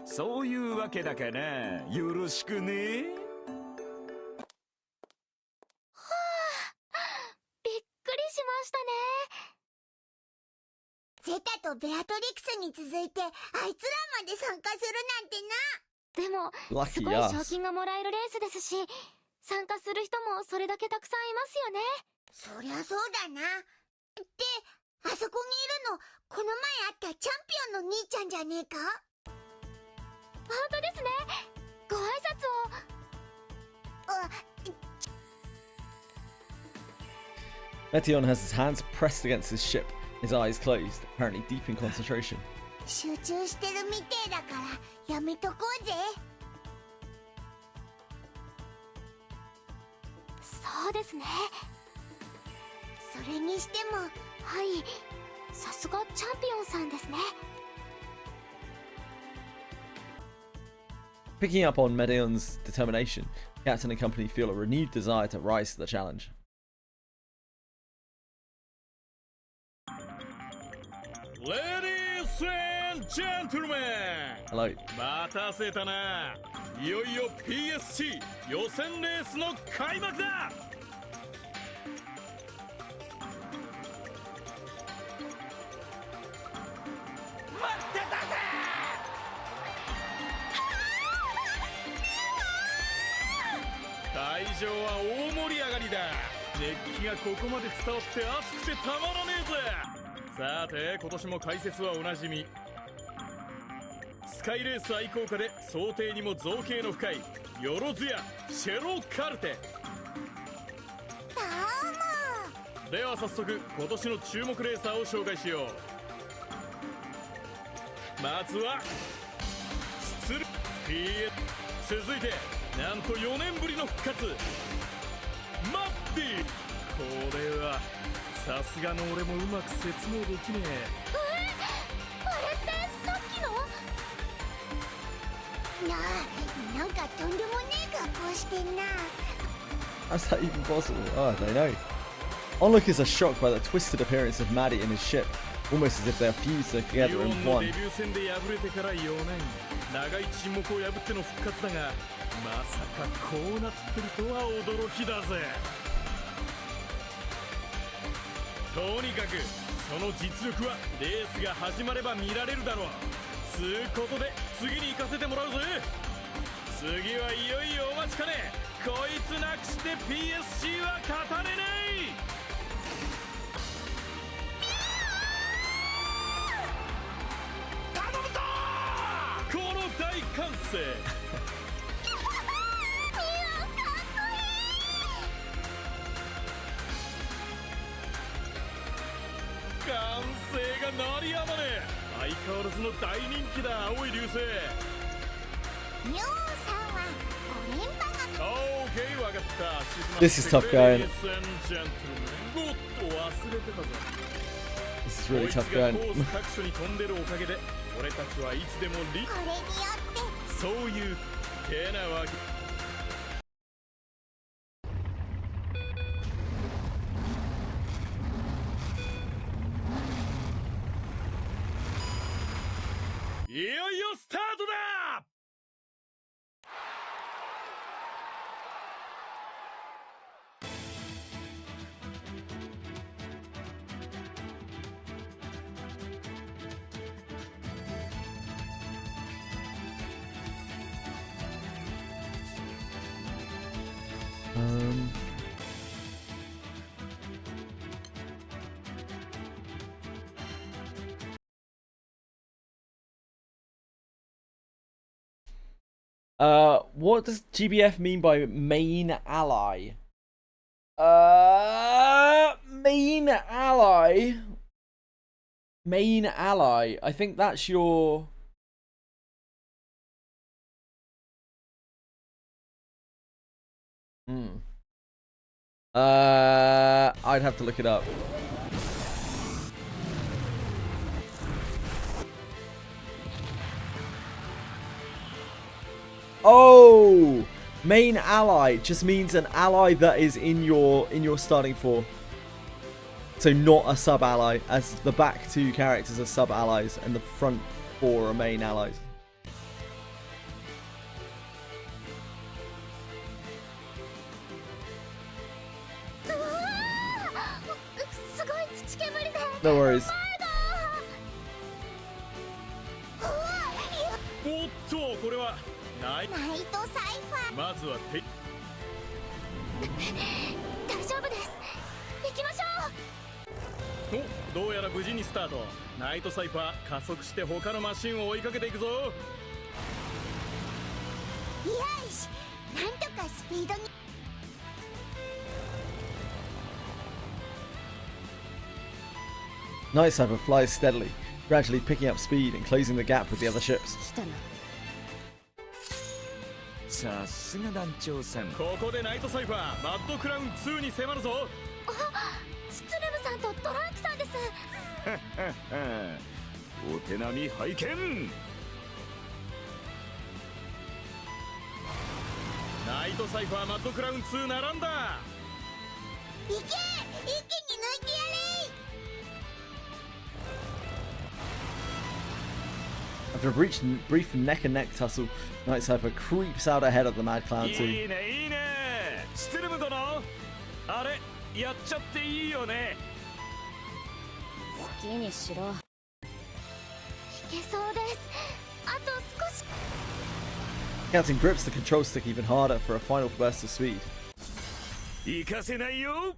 そういうわけだからよろしくね。はあ、びっくりしましたね。ゼタとベアトリクスに続いてあいつらまで参加するなんてな。でもすごい賞金がもらえるレースですし、参加する人もそれだけたくさんいますよね。そりゃそうだな。ってあそこにいるのこの前会ったチャンピオンの兄ちゃんじゃねえか？本当ですね。ご挨拶を。Meteon has his hands pressed against his ship, his eyes closed, apparently deep in concentration. 集中してるみてえだからやめとこうぜ。そうですね。それにしても、はい、さすがチャンピオンさんですね。Picking up on Meteon's determination, Captain and company feel a renewed desire to rise to the challenge. Ladies and gentlemen! Hello. 待たせたな。いよいよ PSC 予選レースの開幕だ。待ってたぜ。会場は大盛り上がりだ。熱気がここまで伝わって熱くてたまらねえぜ。さて今年も解説はおなじみ、スカイレース愛好家で想定にも造形の深いよろずやシェロカルテ。どうもでは早速今年の注目レーサーを紹介しよう。まずはスツル PS、 続いてなんと4年ぶりの復活マッディ。これはさすがの俺もうまく説明できねえ。あれってさっきのなんかとんでもねえ格好してんな。 How's that even possible? Oh, I don't know. Onlookers are shocked by the twisted appearance of Maddie and his ship, almost as if they are fused together in one. デビュー戦で敗れてから4年、長い沈黙を破っての復活だが、まさかこうなってるとは驚きだぜ。とにかくその実力はレースが始まれば見られるだろう。つうことで次に行かせてもらうぜ。次はいよいよお待ちかね。こいつなくして PSC は語れない。頼むぞこの大歓声。歓声が鳴りやまねえ。相変わらずの大人気だ青い流星。ミョウさんは5連覇が OK わかった。 This is tough going. ごっと忘れてたぞ。 This is really tough going. こいつがコース各所に飛んでるおかげで俺たちはいつでもリこれによってそういう手なわけ。いよいよスタートだ。What does GBF mean by main ally? Main ally? Main ally. I think that's your... I'd have to look it up. Oh, main ally just means an ally that is in your starting four. So not a sub ally, as the back two characters are sub allies and the front four are main allies. No worries. おっとこれはナイトサイファー。まずは大丈夫です。行きましょう。お、どうやら無事にスタート。ナイトサイファー加速して他のマシンを追いかけていくぞ。よし、なんとかスピードに。Night Cypher flies steadily, gradually picking up speed and closing the gap with the other ships. さすが団長さん。ここでナイトサイファーマッドクラウン2に迫るぞ。スツレムさんとトランクさんです。お手並み拝見。ナイトサイファーマッドクラウン2並んだ。行け、一気に抜いてやれ。After a brief neck-and-neck tussle, Night Cypher creeps out ahead of the Mad Clown 2. いいねいいね。ステルム殿、あれやっちゃっていいよね。好きにしろ。いけそうです。あと少し。Captain grips the control stick even harder for a final burst of speed. 行かせないよ。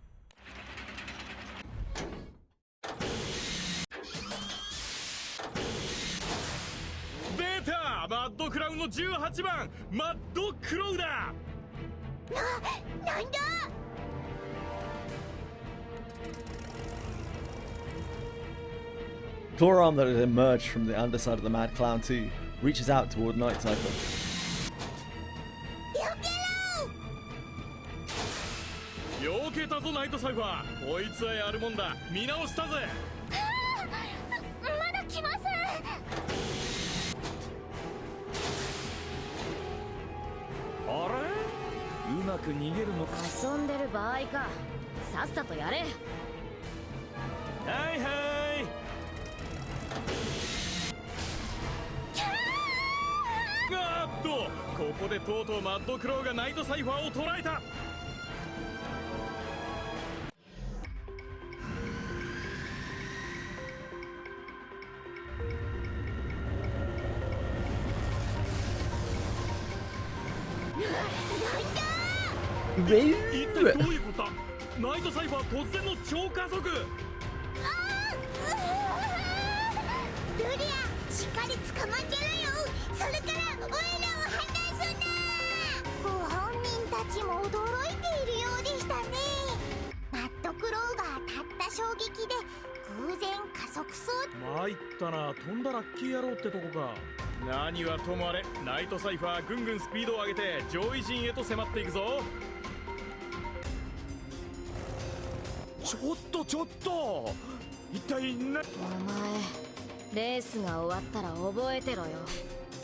マッドクラウンの18番マッドクロウだ。なんだ。Claw arm that had emerged from the underside of the Mad Clown 2 reaches out toward Night Cypher. よけたぞナイトサイファー。こいつはやるもんだ。見直したぜ。まだ来ません。あれうまく逃げるのか。遊んでる場合か。さっさとやれ。はいはい。あーっと、ここでとうとうマッドクローがナイトサイファーを捕らえた。一体どういうことだ。ナイトサイファー突然の超加速。ルリア、しっかり捕まってるよ。それからオイラを離すな。ご本人たちも驚いているようでしたね。マッドクローが当たった衝撃で偶然加速そう参ったな。飛んだラッキー野郎ってとこか。何はともあれ、ナイトサイファーぐんぐんスピードを上げて上位陣へと迫っていくぞ。ちょっと一体な。お前レースが終わったら覚えてろよ。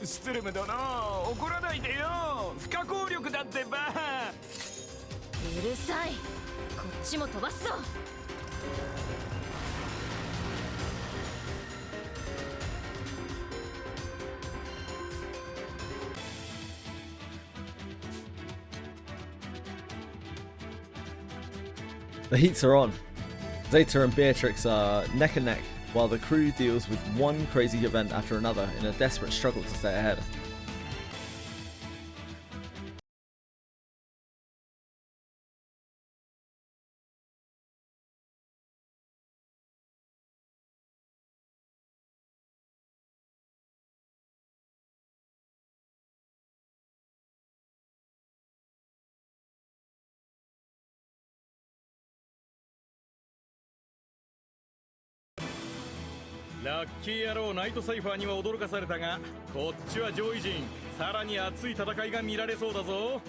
スツルム殿、怒らないでよ。不可抗力だってば。うるさい。こっちも飛ばすぞ。The heats are on. Zeta and Beatrix are neck and neck, while the crew deals with one crazy event after another in a desperate struggle to stay ahead. Lucky ラッキー野郎ナイトサイファーには驚かされたが、こっちは上位陣。さらに熱い戦いが見られそうだぞ。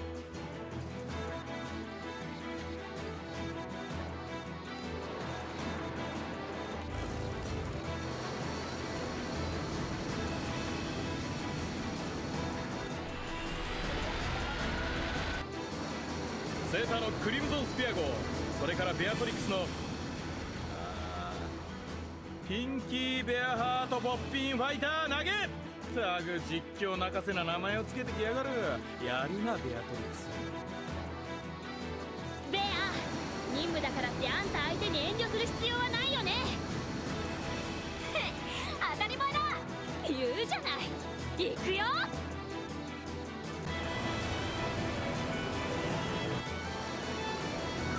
セーターのクリムゾンスピア号、それからベアトリックスのピンキーベアハートポッピンファイター投げ。タグ実況泣かせな名前をつけてきやがる。やるなベアトリックス。ベア、任務だからってあんた相手に遠慮する必要はないよね。当たり前だ。言うじゃない。行くよ。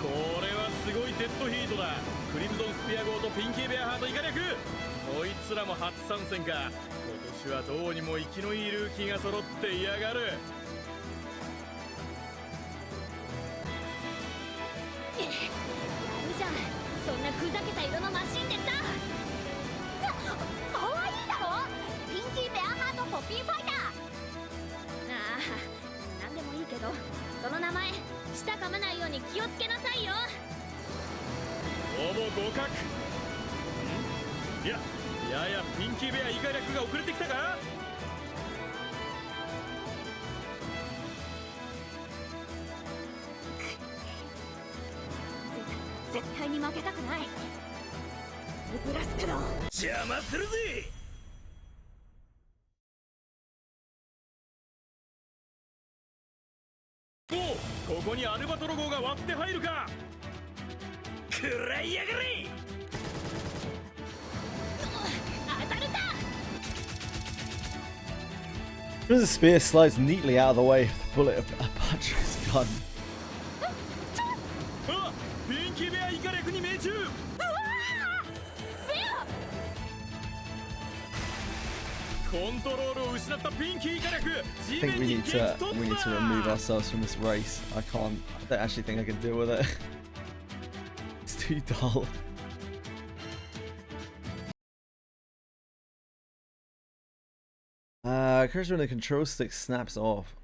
これはすごいデッドヒートだ。クリムゾンスピア号とピンキーベアハートイカ略、こいつらも初参戦か。今年はどうにも生きのいいルーキーが揃っていやがる。やるじゃん、そんなふざけた色のマシンでさ。かわいいだろ。ピンキーベアハートポッピンファイター。ああ、なんでもいいけど、その名前舌噛まないように気をつけなさいよ。ほぼ互角。いや、ややピンキーベアイカ略が遅れてきたか。絶対に負けたくない。ブラスクの邪魔するぜ。お、ここにアルバトロ号が割って入るか。食らいやがれ。当たるか。 The spear slides neatly out of the way of the bullet of Apache's gun. あ、ピンキーベアイカ略に命中。コントロールを失ったピンキーイカ略、 I think we need to remove ourselves from this race. I don't actually think I can deal with it. It's too dull. Occurs when the control stick snaps off.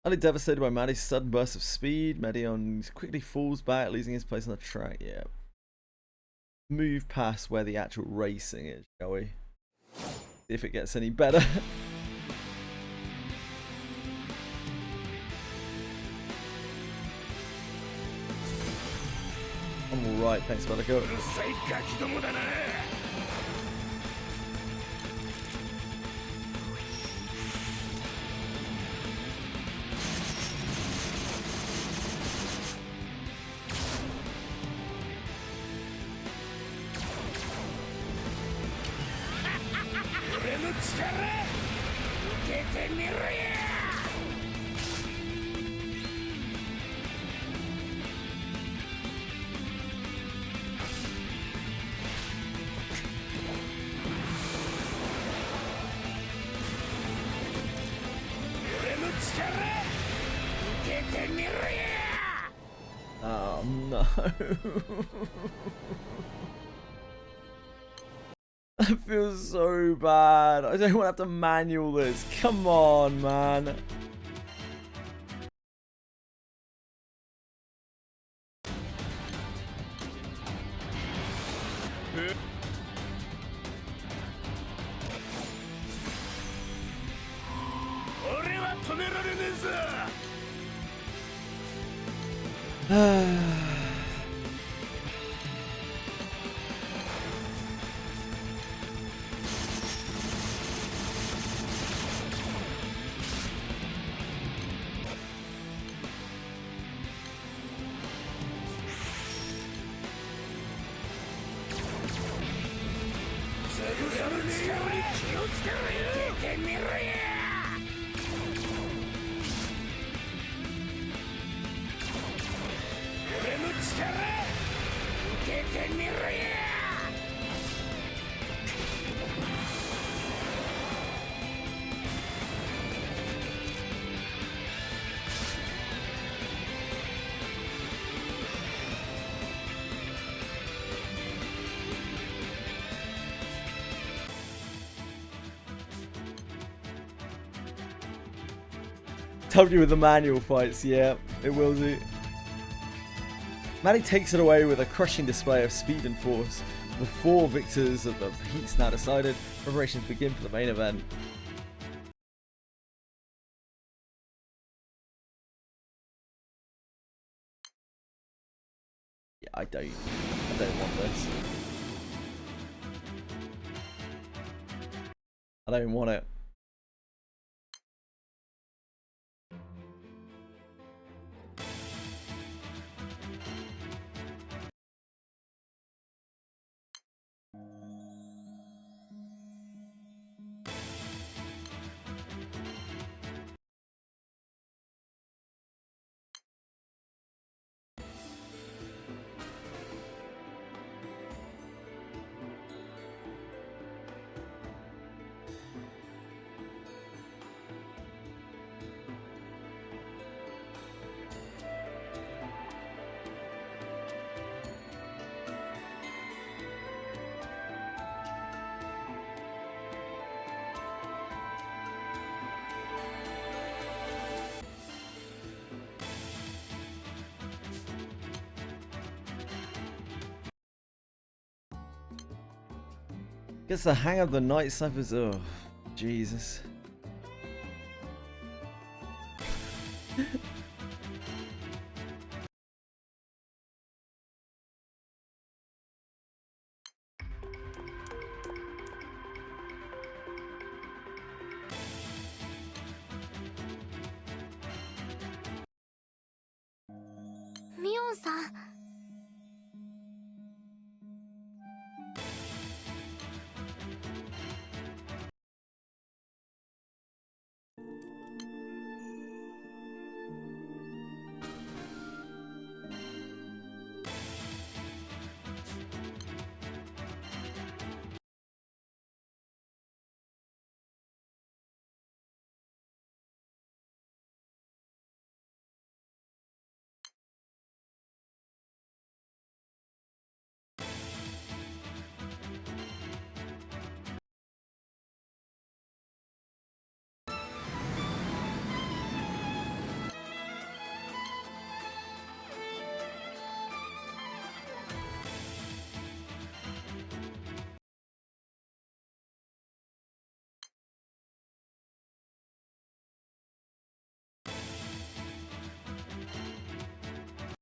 Utterly devastated by Maddie's sudden burst of speed, Medion quickly falls back, losing his place on the track. Yeah. Move past where the actual racing is, shall we? See if it gets any better. I'm alright, thanks, Bellico. Oh no. That feels so bad. I don't want to have to manual this. Come on, man. Told you with the manual fights, yeah, it will do. Maddie takes it away with a crushing display of speed and force. The 4 victors of the heat's now decided. Preparations begin for the main event. Yeah, I don't want this. I don't want it. Gets the hang of the night ciphers. Oh, Jesus.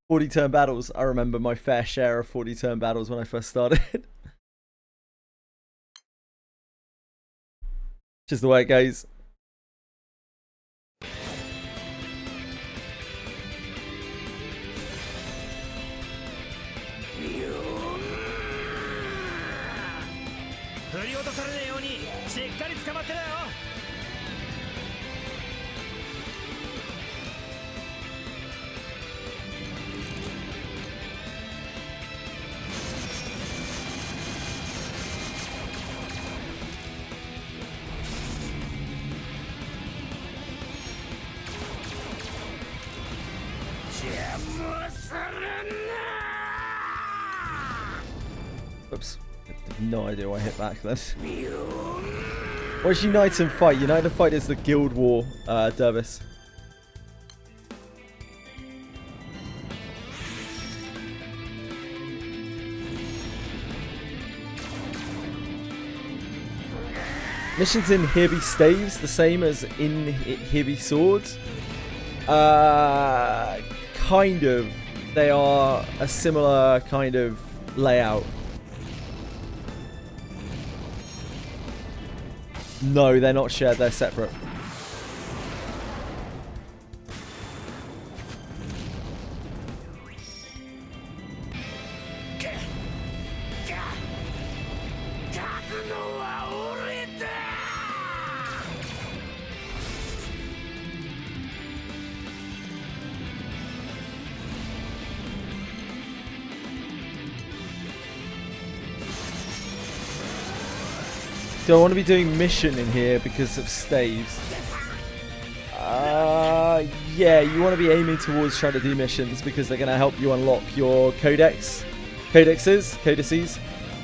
40 turn battles. I remember my fair share of 40 turn battles when I first started. Just the way it goes. Oops. I have no idea why I hit back then. What's Unite and Fight? Unite and Fight is the Guild War Dervis. Missions in Here Be Staves, the same as in Here Be Swords. Kind of. They are a similar kind of layout. No, they're not shared, they're separate. Do I want to be doing mission in here because of staves? Yeah, you want to be aiming towards trying to do missions because they're going to help you unlock your codices,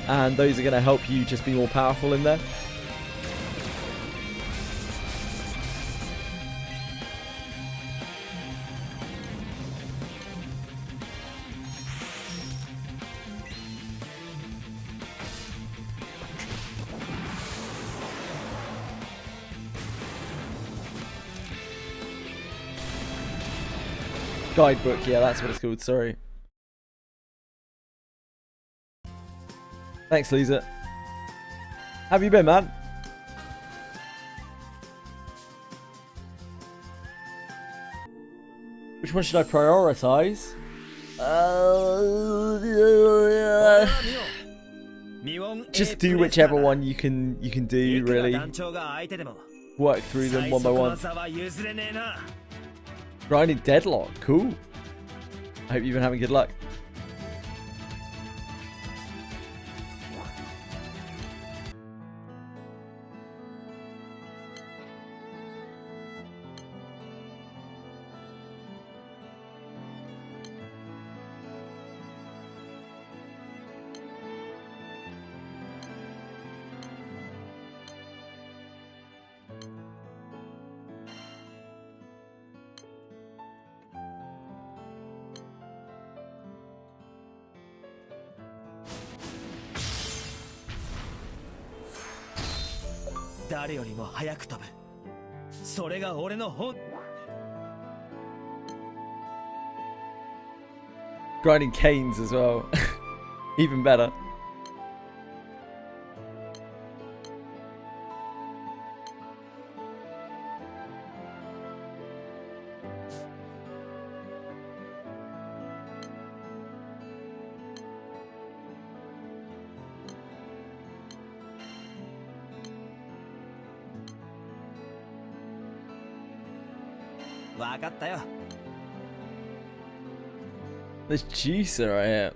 and those are going to help you just be more powerful in there. Guidebook, yeah, that's what it's called, sorry. Thanks, Lisa. How have you been, man? Which one should I prioritize? Just do whichever one you can do, really. Work through them one by one. Grinding Deadlock, cool. I hope you've been having good luck. Grinding canes as well. Even better. There's juicer right here.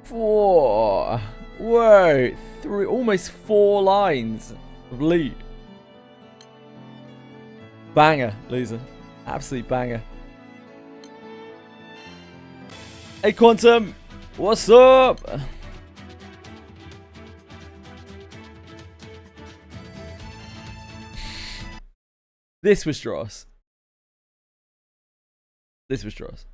4. Whoa. 3, almost 4 lines of loot. Banger, loser. Absolute banger. Hey, Quantum. What's up? This was Dross. This was Dross.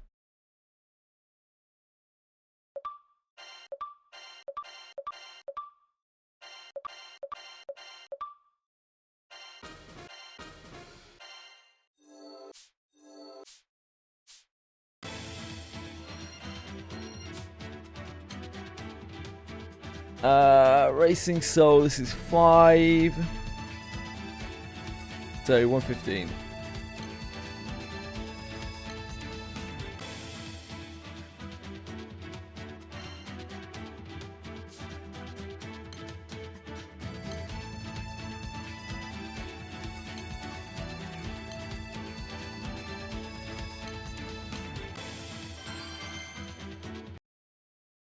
Racing Soul, this is 5. So 115.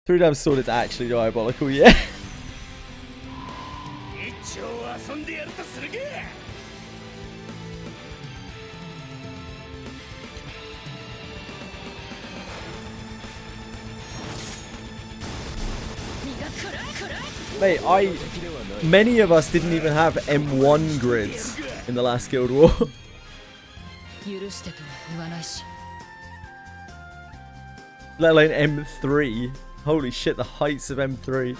Three Damn Sword is actually diabolical, yeah. Mate, many of us didn't even have M1 grids in the last Guild War. Let alone M3. Holy shit, the heights of M3.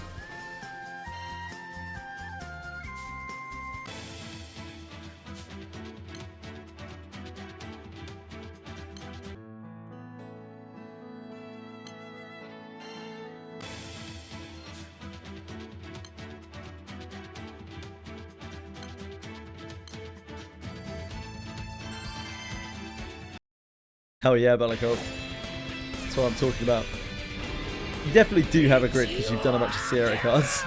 Hell yeah, Bellico. That's what I'm talking about. You definitely do have a grid because you've done a bunch of Sierra cards.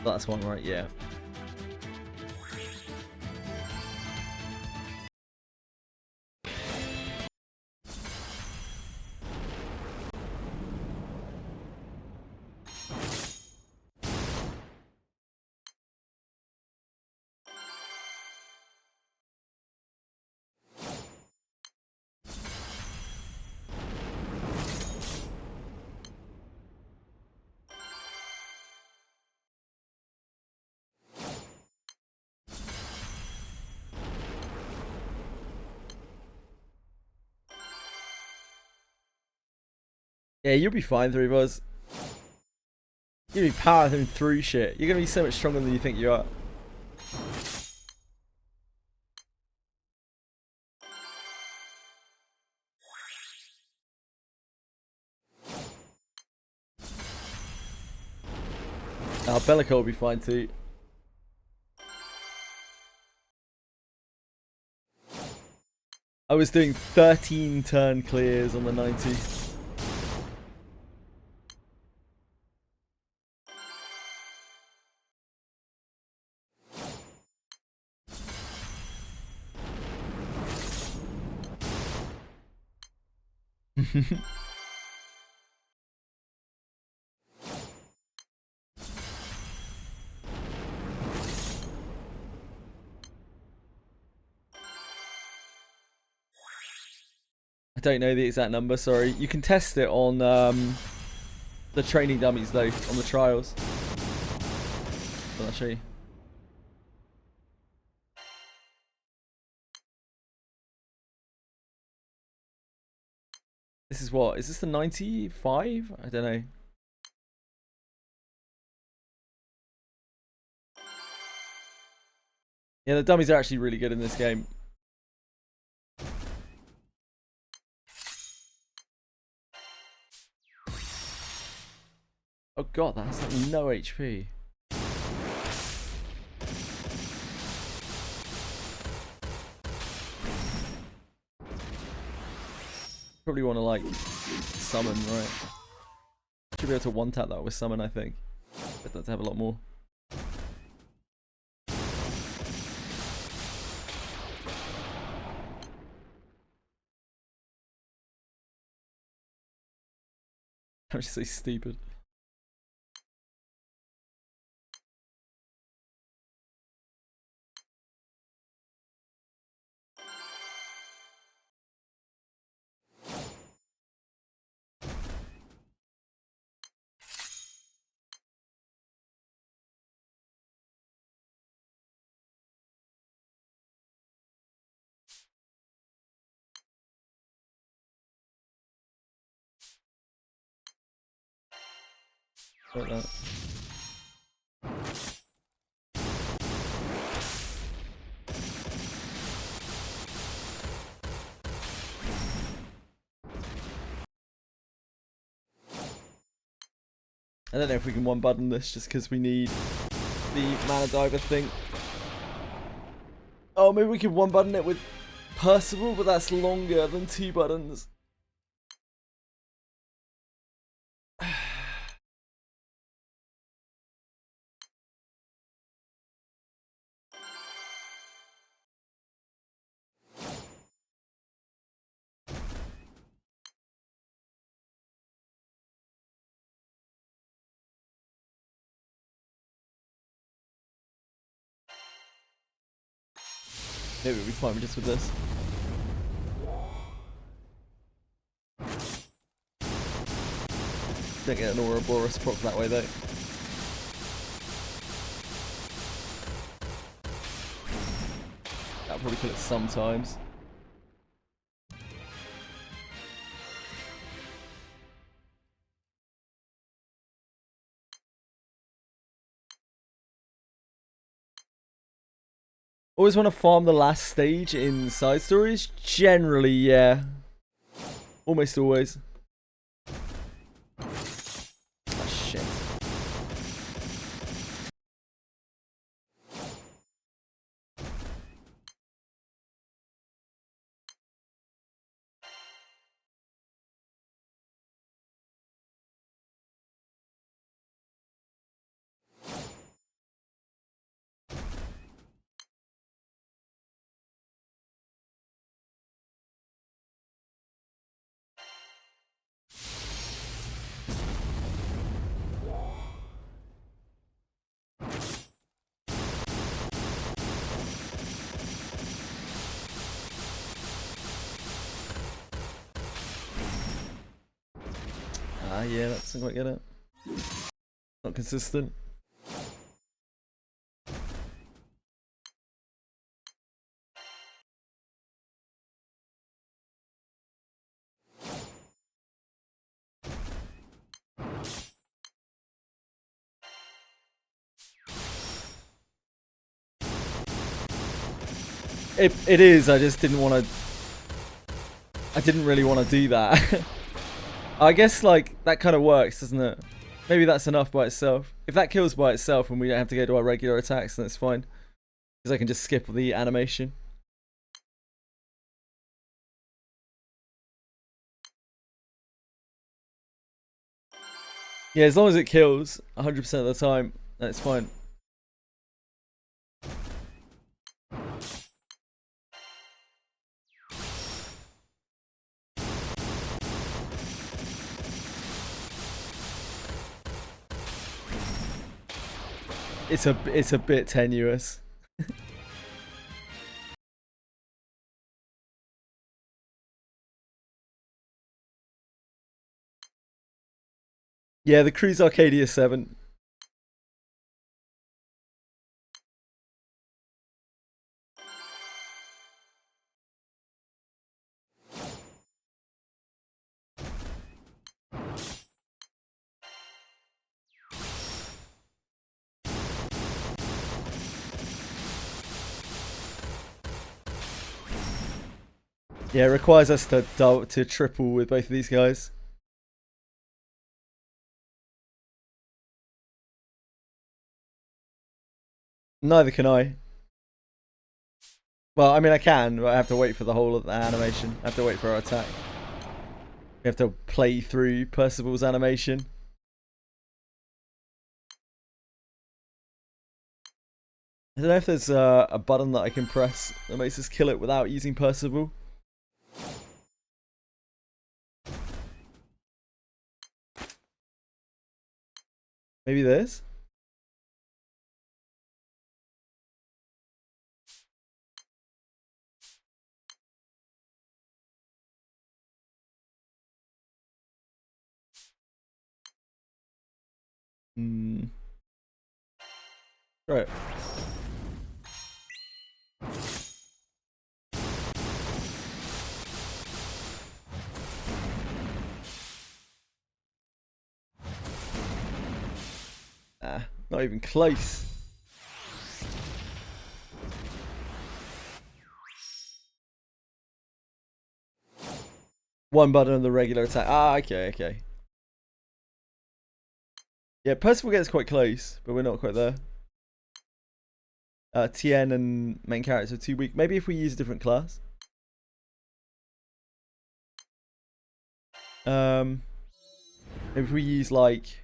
That's one, right? Yeah. Yeah, you'll be fine, Three Buzz. You'll be powering through shit. You're gonna be so much stronger than you think you are. Bellico will be fine too. I was doing 13 turn clears on the 90. I don't know the exact number, sorry. You can test it on the training dummies though, on the trials. I'll show you. This is what? Is this the 95? I don't know. Yeah, the dummies are actually really good in this game. Oh god, that's like no HP. Probably want to like summon, right? Should be able to one tap that with summon, I think. But that's have a lot more. I'm just so stupid. Like that. I don't know if we can one button this just because we need the mana diver thing. Oh, maybe we could one button it with Percival, but that's longer than 2 buttons. Maybe we'll be fine just with this. Don't get an Ouroboros proc that way though. That'll probably kill it sometimes. Always want to farm the last stage in side stories? Generally, yeah. Almost always. Oh, shit. Ah, yeah, that doesn't quite get it. Not consistent. It is, I just didn't want to... I didn't really want to do that. I guess, like, that kind of works, doesn't it? Maybe that's enough by itself. If that kills by itself and we don't have to go to our regular attacks, then it's fine. Because I can just skip the animation. Yeah, as long as it kills 100% of the time, then it's fine. It's a bit tenuous. Yeah, the Cruise Arcadia 7. Yeah, it requires us to triple with both of these guys. Neither can I. Well, I mean I can, but I have to wait for the whole of the animation. I have to wait for our attack. We have to play through Percival's animation. I don't know if there's a button that I can press that makes us kill it without using Percival. Maybe this? Hmm. Right. Not even close. One button on the regular attack. Ah, okay, okay. Yeah, Percival gets quite close, but we're not quite there. Tien and main character are too weak. Maybe if we use a different class. Maybe if we use like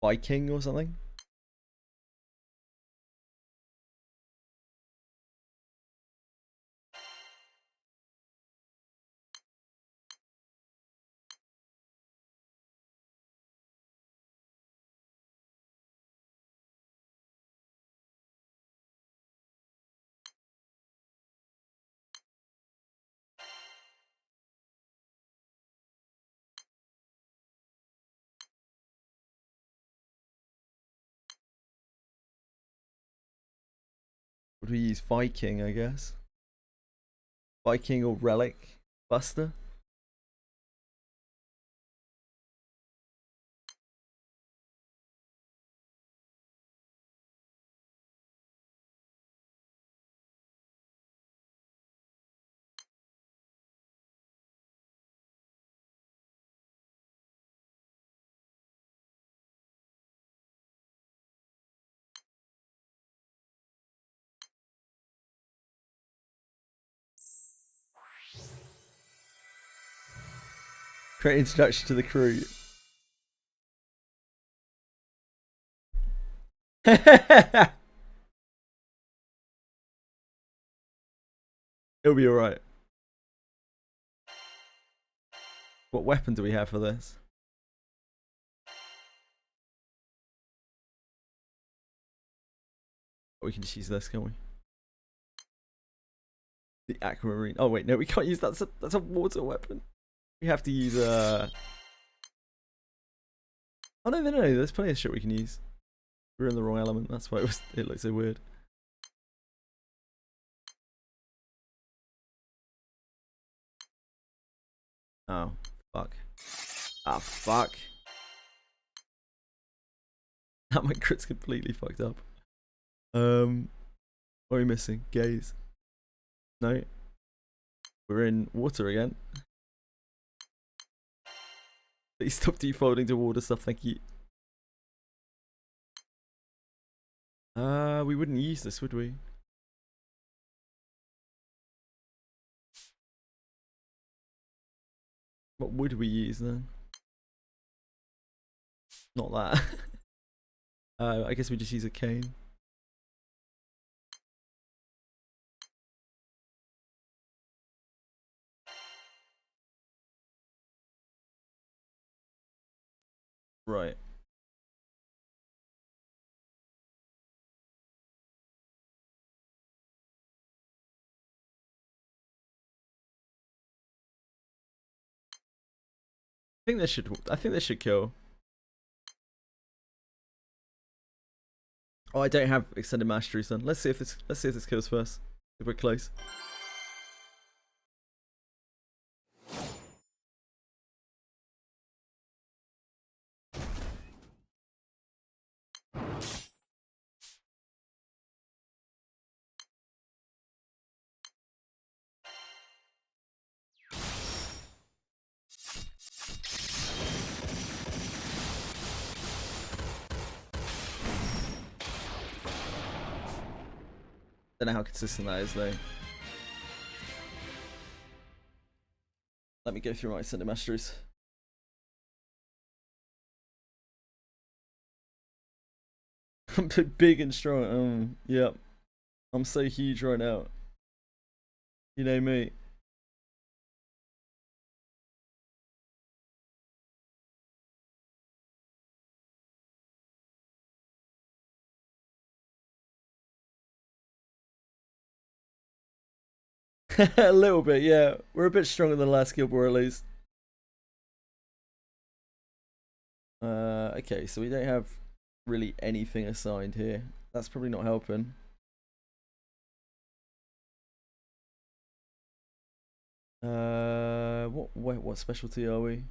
Viking or something. Would we use Viking, I guess? Viking or Relic Buster? Great introduction to the crew. It'll be alright. What weapon do we have for this? We can just use this, can't we? The aquamarine. Oh wait, no, we can't use that. That's a water weapon. We have to use Oh no, there's plenty of shit we can use. We're in the wrong element. That's why it looks so weird. Oh fuck. Ah fuck. That my crit's completely fucked up. What are we missing? Gaze. No. We're in water again. Please stop defaulting to water stuff, thank you. We wouldn't use this, would we? What would we use then? Not that. I guess we just use a cane. Right. I think this should kill. Oh, I don't have extended mastery, son. Let's see if this kills first. If we're close. Don't know how consistent that is though. Let me go through my extended masteries. I'm big and strong. Yep. I'm so huge right now. You know me. A little bit, yeah. We're a bit stronger than the last Guild War at least. Okay, so we don't have really anything assigned here. That's probably not helping. What specialty are we?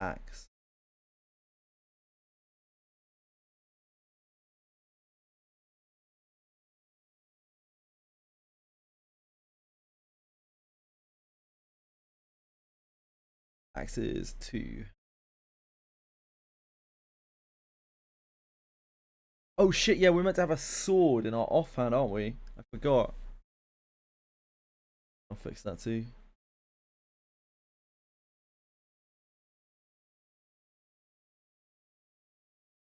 Axe. Axes 2. Oh shit, yeah, we're meant to have a sword in our offhand, aren't we? I forgot. I'll fix that too.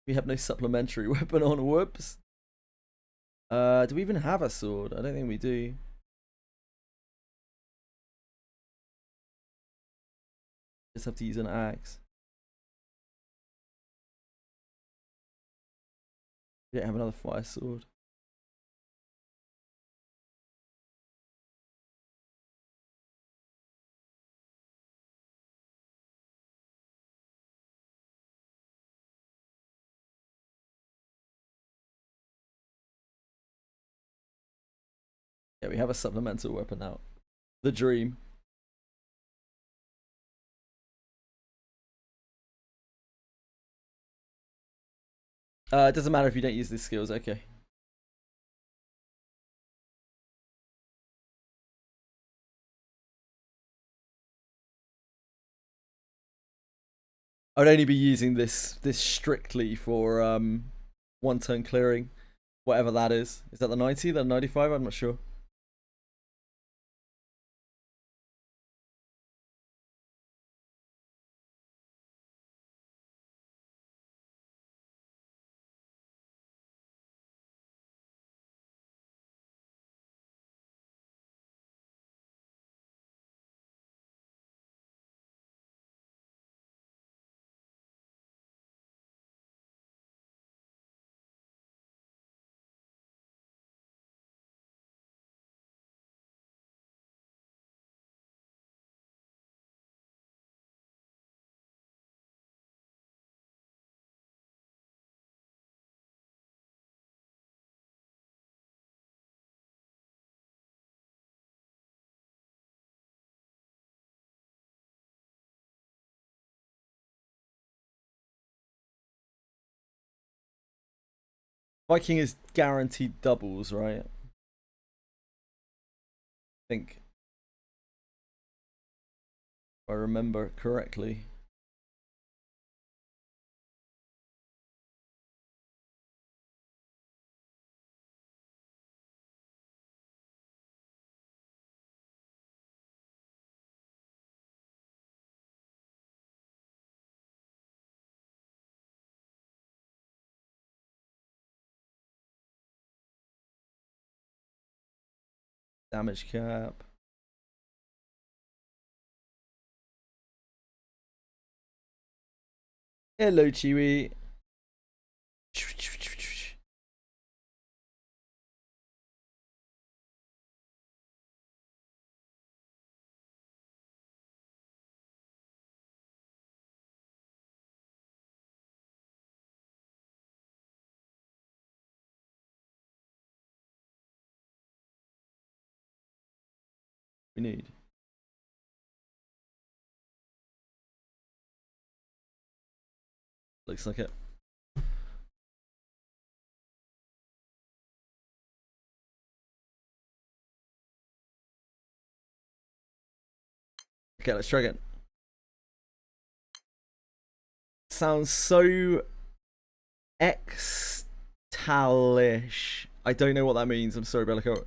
We have no supplementary weapon on. Whoops. Do we even have a sword? I don't think we do. Just have to use an axe. We don't have another fire sword. Yeah, we have a supplemental weapon now. The dream. It doesn't matter if you don't use these skills, okay. I would only be using this strictly for one turn clearing, whatever that is. Is that the 90? The 95? I'm not sure. Viking is guaranteed doubles, right? I think. If I remember correctly. Damage cap. Hello, Chewie. We need. Looks like it. Okay, let's try again. Sounds so X-talish. I don't know what that means. I'm sorry, Bellico.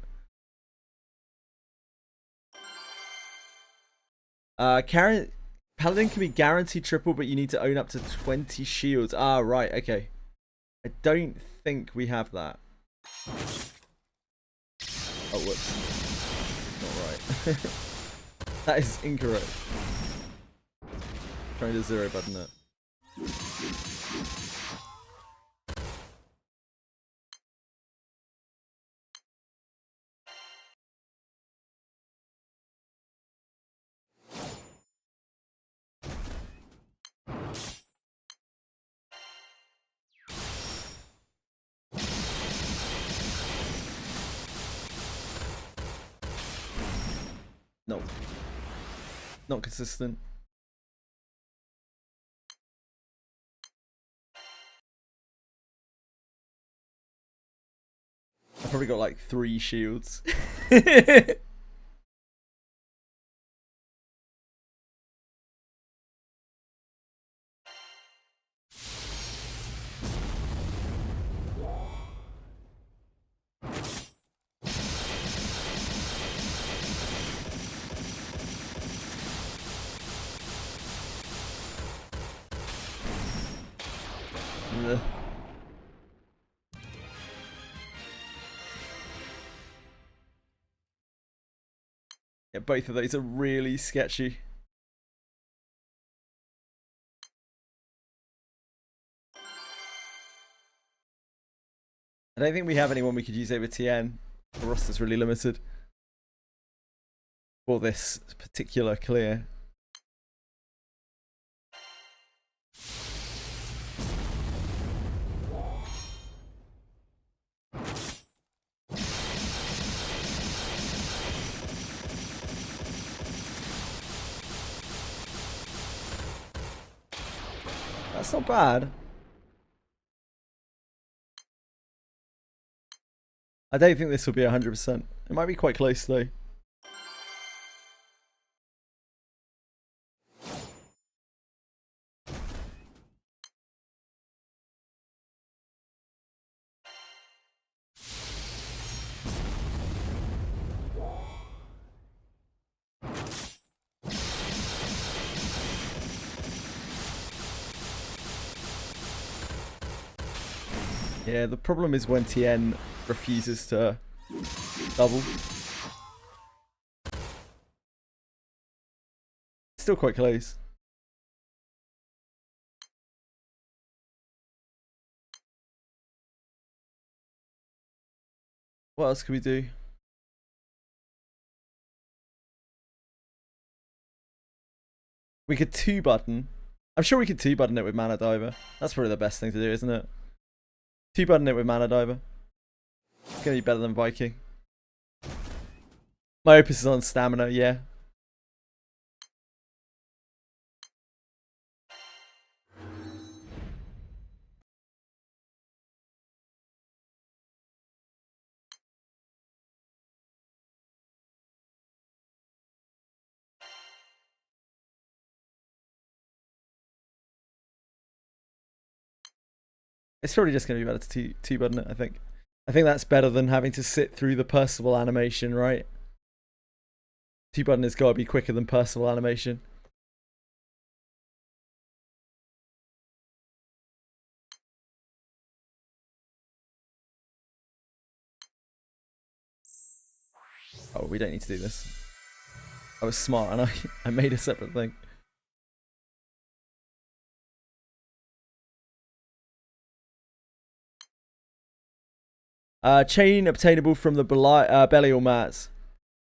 Paladin can be guaranteed triple, but you need to own up to 20 shields. Ah, right, okay. I don't think we have that. Oh, whoops. Not right. That is incorrect. Trying to zero button it. No. Not consistent. I've probably got like 3 shields. Ugh. Yeah, both of those are really sketchy. I don't think we have anyone we could use over TN. The roster's really limited for this particular clear. That's not bad. I don't think this will be 100%. It might be quite close though. Yeah, the problem is when TN refuses to double. Still quite close. What else can we do? We could 2-button. I'm sure we could 2-button it with Mana Diver. That's probably the best thing to do, isn't it? 2-button it with Mana Diver. It's gonna be better than Viking. My Opus is on stamina, yeah. It's probably just gonna be better to 2-button it, I think. I think that's better than having to sit through the Percival animation, right? 2-button has got to be quicker than Percival animation. Oh, we don't need to do this. I was smart and I made a separate thing. Chain obtainable from the Belial mats.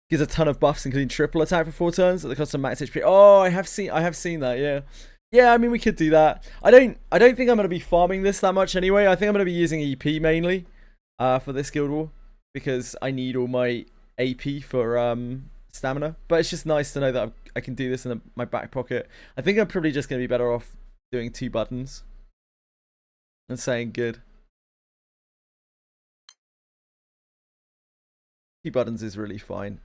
Gives a ton of buffs, including triple attack for 4 turns at the cost of max HP. Oh, I have seen that, yeah. Yeah, I mean we could do that. I don't think I'm gonna be farming this that much anyway. I think I'm gonna be using EP mainly for this Guild War because I need all my AP for stamina. But it's just nice to know that I can do this in my back pocket. I think I'm probably just gonna be better off doing 2 buttons and saying good. 2 buttons is really fine.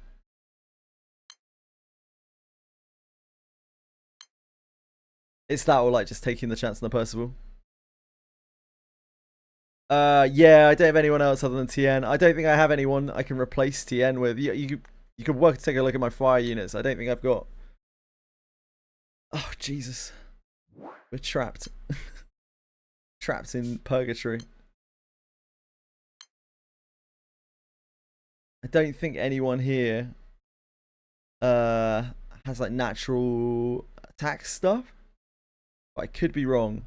It's that or like just taking the chance on the Percival. Yeah, I don't have anyone else other than TN. I don't think I have anyone I can replace TN with. You could work to take a look at my fire units. I don't think I've got. Oh Jesus, we're trapped. Trapped in purgatory. I don't think anyone here has like natural attack stuff. But I could be wrong.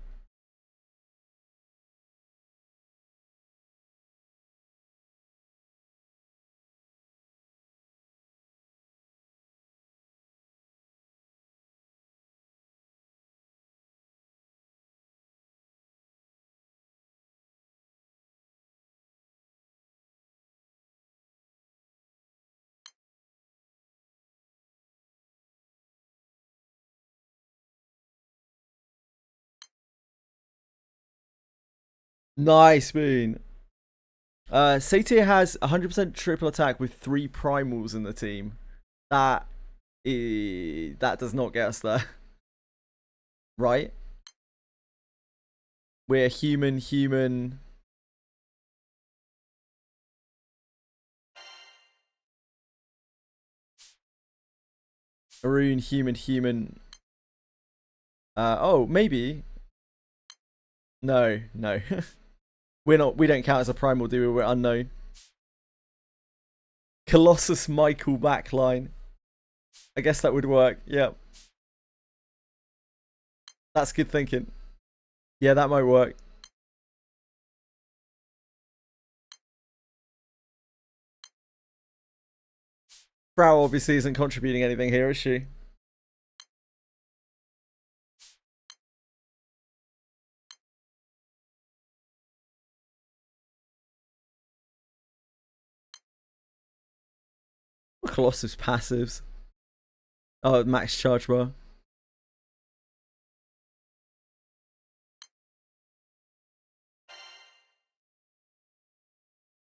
Nice, Boon. Satyr has 100% triple attack with 3 primals in the team. That does not get us there. Right? We're human. Maroon, human. Oh, maybe. No, no. We don't count as a primal, do we? We're unknown. Colossus Michael backline. I guess that would work, yeah. That's good thinking. Yeah, that might work. Frau obviously isn't contributing anything here, is she? Colossus passives. Oh, max charge bar.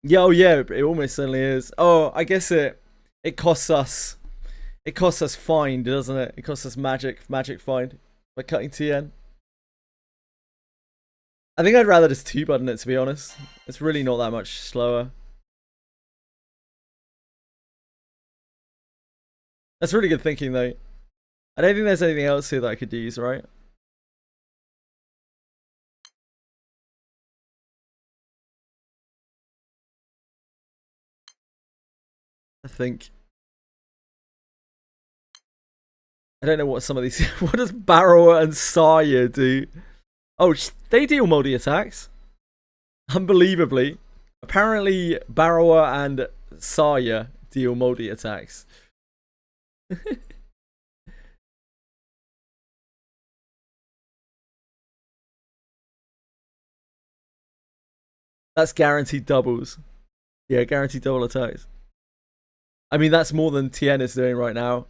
Yeah, oh yeah, it almost certainly is. Oh, I guess it costs us find, doesn't it? It costs us magic find by cutting TN. I think I'd rather just 2-button it, to be honest. It's really not that much slower. That's really good thinking, though. I don't think there's anything else here that I could use, right? I think. I don't know what some of these... What does Barrower and Saya do? Oh, they deal multi attacks. Unbelievably. Apparently, Barrower and Saya deal multi attacks. That's guaranteed doubles. Yeah, guaranteed double attacks. I mean, that's more than Tien is doing right now.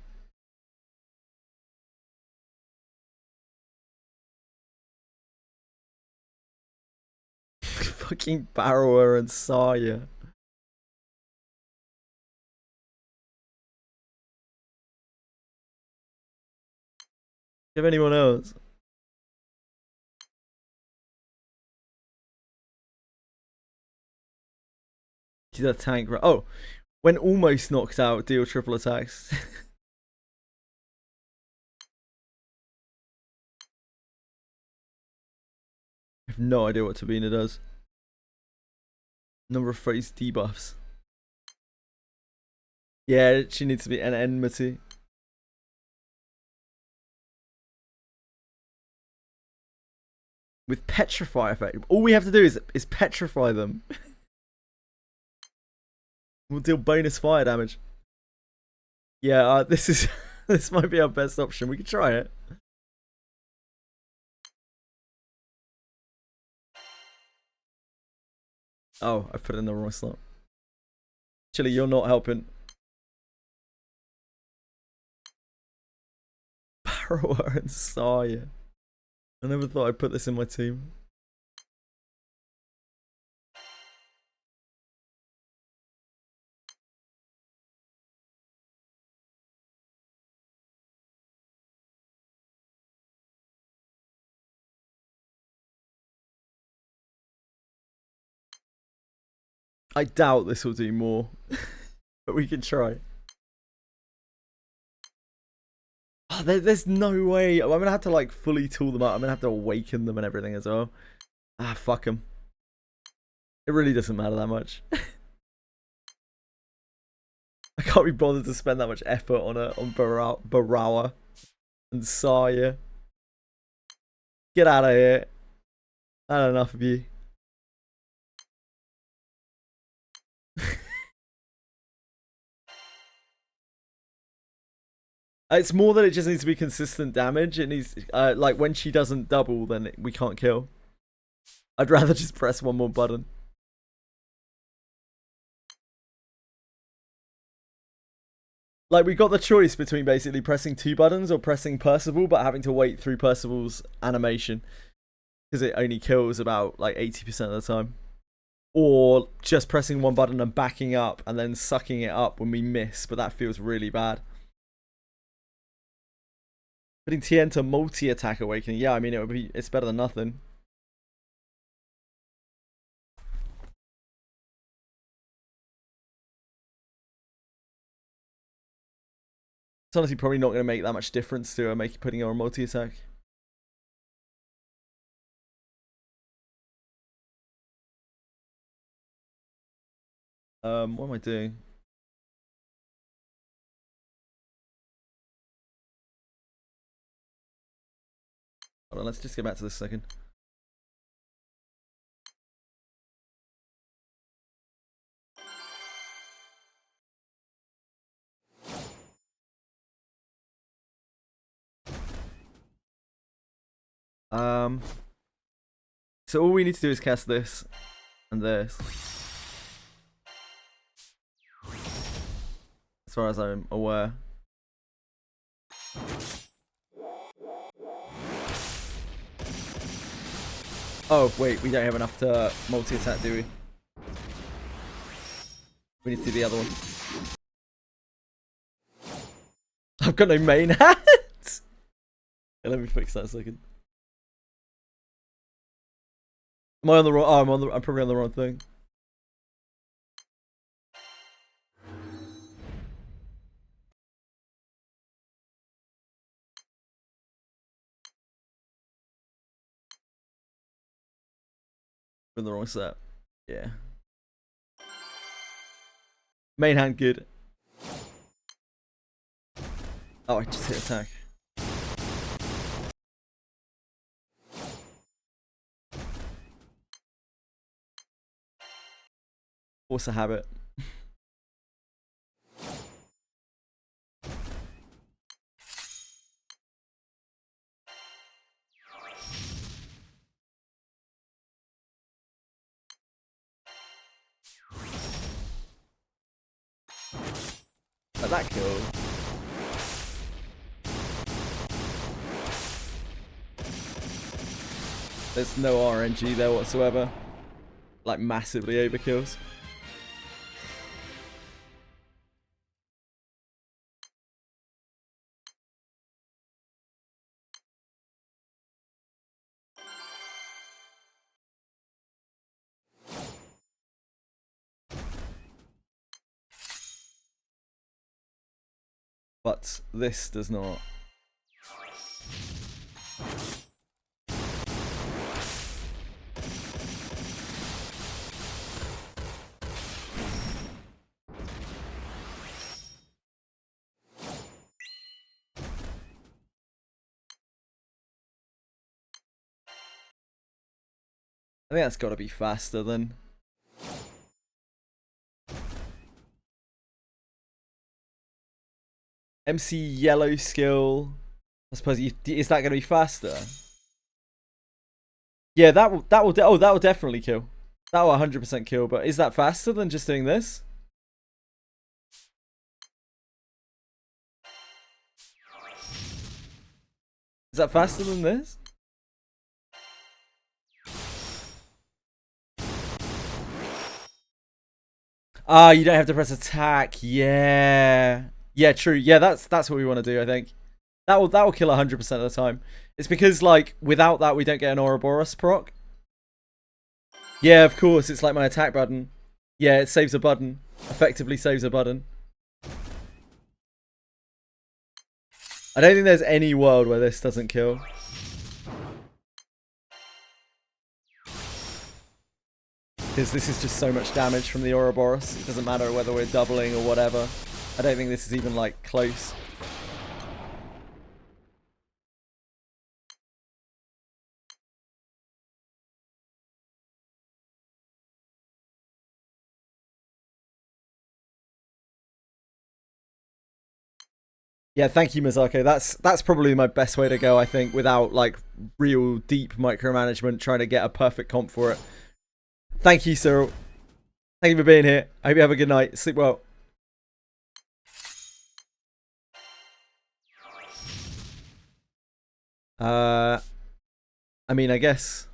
Fucking Barrower and Saya. Do you have anyone else? She's a tank. Oh, when almost knocked out, deal triple attacks. I have no idea what Tabina does. Number of phrase debuffs. Yeah, she needs to be an enmity. With petrify effect. All we have to do is petrify them. We'll deal bonus fire damage. Yeah, this is this might be our best option. We could try it. Oh, I put it in the wrong slot. Chili, you're not helping. Barrower and Saya. I never thought I'd put this in my team. I doubt this will do more, but we can try. Oh, there's no way. I'm gonna have to like fully tool them up. I'm gonna have to awaken them and everything as well. Ah, fuck them. It really doesn't matter that much. I can't be bothered to spend that much effort on Barrower and Saya. Get out of here. I had enough of you. It's more that it just needs to be consistent damage. It needs, like, when she doesn't double, then we can't kill. I'd rather just press one more button. Like, we got the choice between basically pressing 2 buttons or pressing Percival, but having to wait through Percival's animation. Because it only kills about, like, 80% of the time. Or just pressing 1 button and backing up and then sucking it up when we miss, but that feels really bad. Putting TN to multi-attack awakening. Yeah, I mean, it's better than nothing. It's honestly probably not going to make that much difference to her putting her on multi-attack. What am I doing? Hold on, let's just get back to this second. So all we need to do is cast this and this. As far as I'm aware. Oh, wait, we don't have enough to multi-attack, do we? We need to do the other one. I've got no main hand! Yeah, let me fix that a second. Am I on the wrong? Oh, I'm probably on the wrong thing. In the wrong set. Yeah. Main hand good. Oh, I just hit attack. Force a habit. Like that kill. There's no RNG there whatsoever. Like massively overkills. But this does not. I think that's got to be faster than. MC yellow skill. I suppose is that going to be faster? Yeah, that will definitely kill. That will 100% kill. But is that faster than just doing this? Is that faster than this? Ah, you don't have to press attack. Yeah. Yeah, true. Yeah, that's what we want to do, I think. That will kill 100% of the time. It's because like without that we don't get an Ouroboros proc. Yeah, of course, it's like my attack button. Yeah, it saves a button. Effectively saves a button. I don't think there's any world where this doesn't kill. Because this is just so much damage from the Ouroboros. It doesn't matter whether we're doubling or whatever. I don't think this is even like close. Yeah, thank you, Mizako. That's probably my best way to go, I think, without like real deep micromanagement, trying to get a perfect comp for it. Thank you, Cyril. Thank you for being here. I hope you have a good night. Sleep well. I mean, I guess.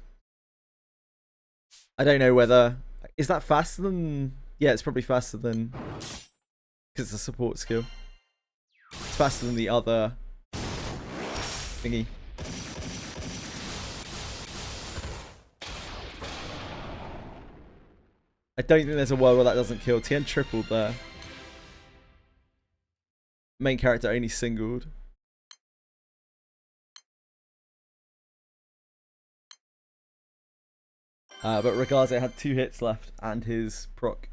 I don't know whether. Is that faster than. Yeah, it's probably faster than. Because it's a support skill. It's faster than the other thingy. I don't think there's a world where that doesn't kill. Tien tripled there. Main character only singled. But Regaze had 2 hits left and his proc.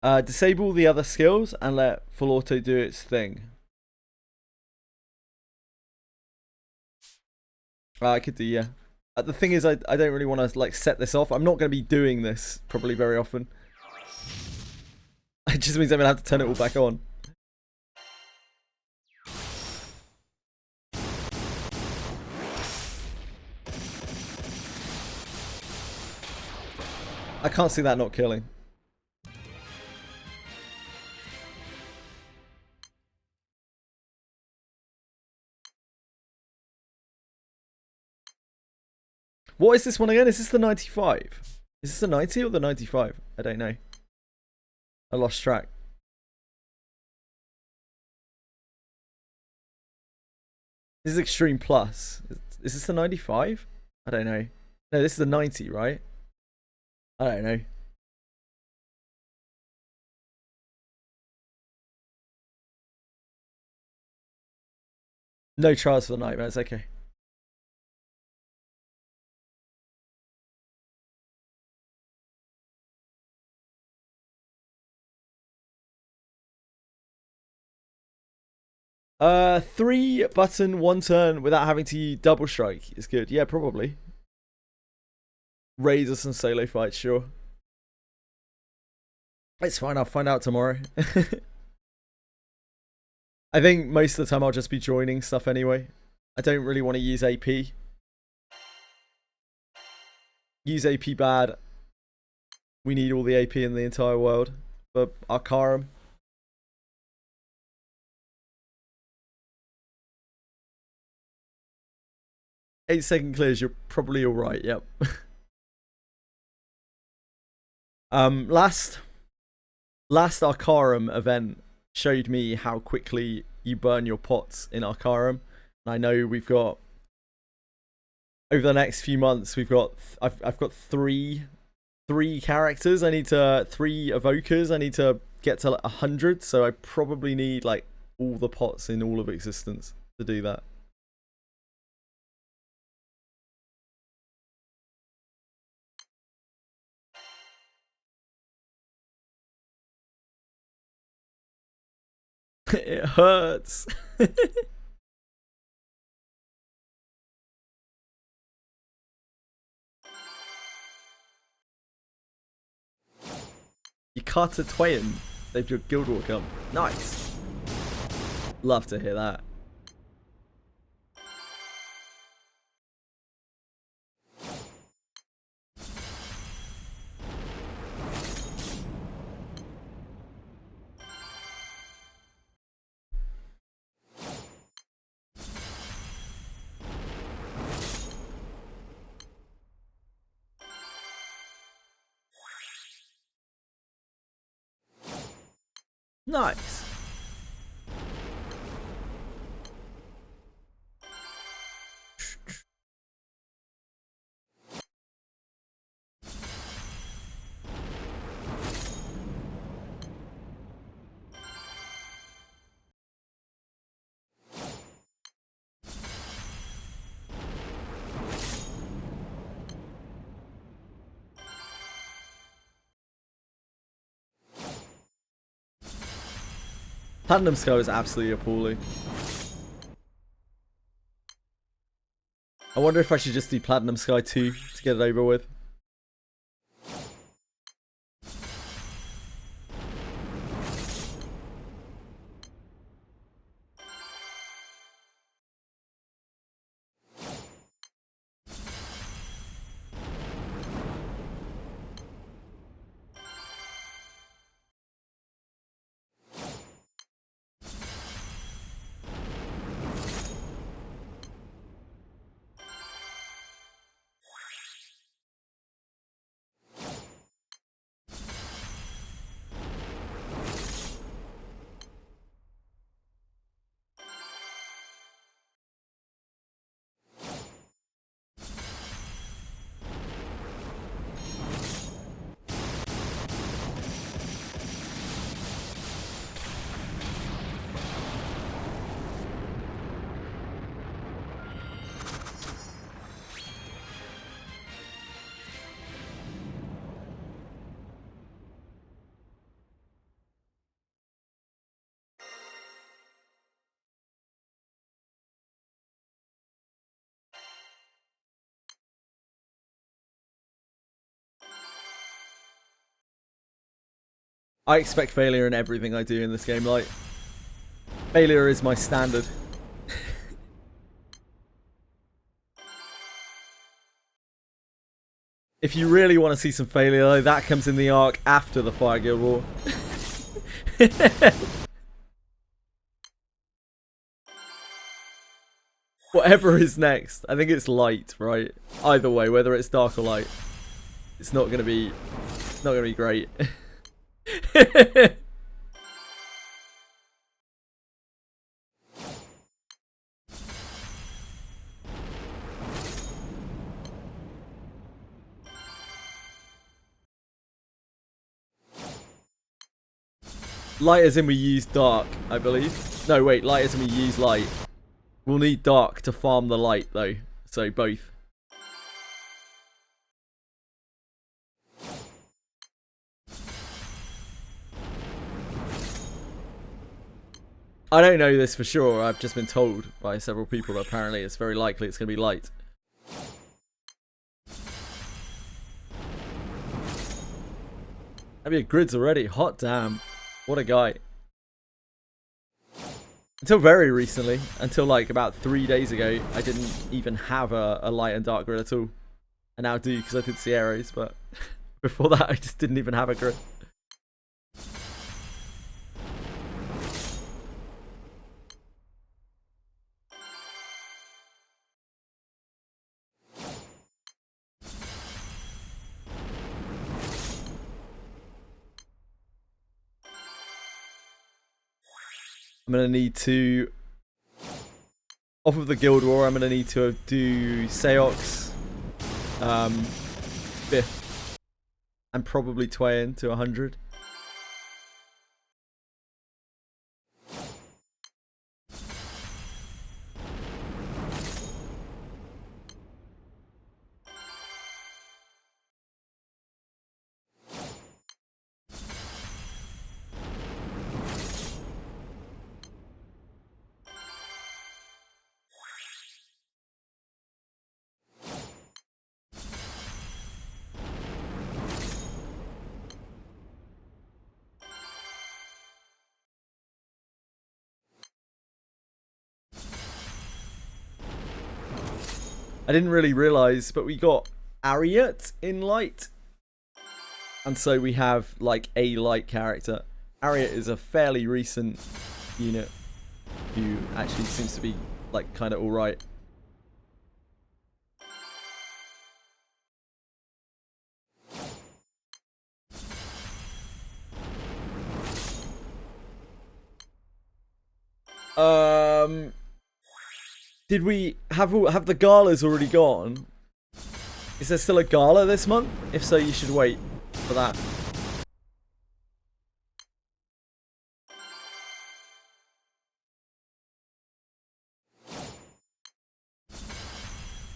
Disable the other skills and let full auto do its thing. I could do, yeah. The thing is, I don't really want to like set this off. I'm not going to be doing this probably very often. It just means I'm going to have to turn it all back on. I can't see that not killing. What is this one again? Is this the 95? Is this the 90 or the 95? I don't know. I lost track. This is Extreme Plus. Is this the 95? I don't know. No, this is the 90, right? I don't know. No trials for the nightmares, okay. Three button, one turn without having to double strike is good. Yeah, probably. Razor some solo fights, sure. It's fine, I'll find out tomorrow. I think most of the time I'll just be joining stuff anyway. I don't really want to use AP. Use AP bad. We need all the AP in the entire world. But Arcarum. Eight-second clears, you're probably alright, yep. Last Arcarum event showed me how quickly you burn your pots in Arcarum. And I know we've got over the next few months I've got three characters. I need to 3 evokers. I need to get to like 100, so I probably need like all the pots in all of existence to do that. It hurts. You cut a Twain. Saved your Guild War Cup. Nice. Love to hear that. Nice. Platinum Sky is absolutely appalling. I wonder if I should just do Platinum Sky 2 to get it over with. I expect failure in everything I do in this game. Like, failure is my standard. If you really want to see some failure, though, that comes in the arc after the Fire Guild War. Whatever is next. I think it's light, right? Either way, whether it's dark or light, it's not gonna be great. Light as in we use dark, I believe. No, wait, light as in we use light. We'll need dark to farm the light, though. So, both. I don't know this for sure. I've just been told by several people that apparently it's very likely it's going to be light. Maybe grids already. Hot damn. What a guy. Until very recently, until like about 3 days ago, I didn't even have a light and dark grid at all. I now do because I did Sierras, but before that I just didn't even have a grid. I'm going to need to, off of the Guild War, I'm going to need to do Seox, Biff, and probably Twain to 100. I didn't really realise, but we got Ariat in light. And so we have like a light character. Ariat is a fairly recent unit who actually seems to be like kind of alright. Did we have the galas already gone? Is there still a gala this month? If so, you should wait for that.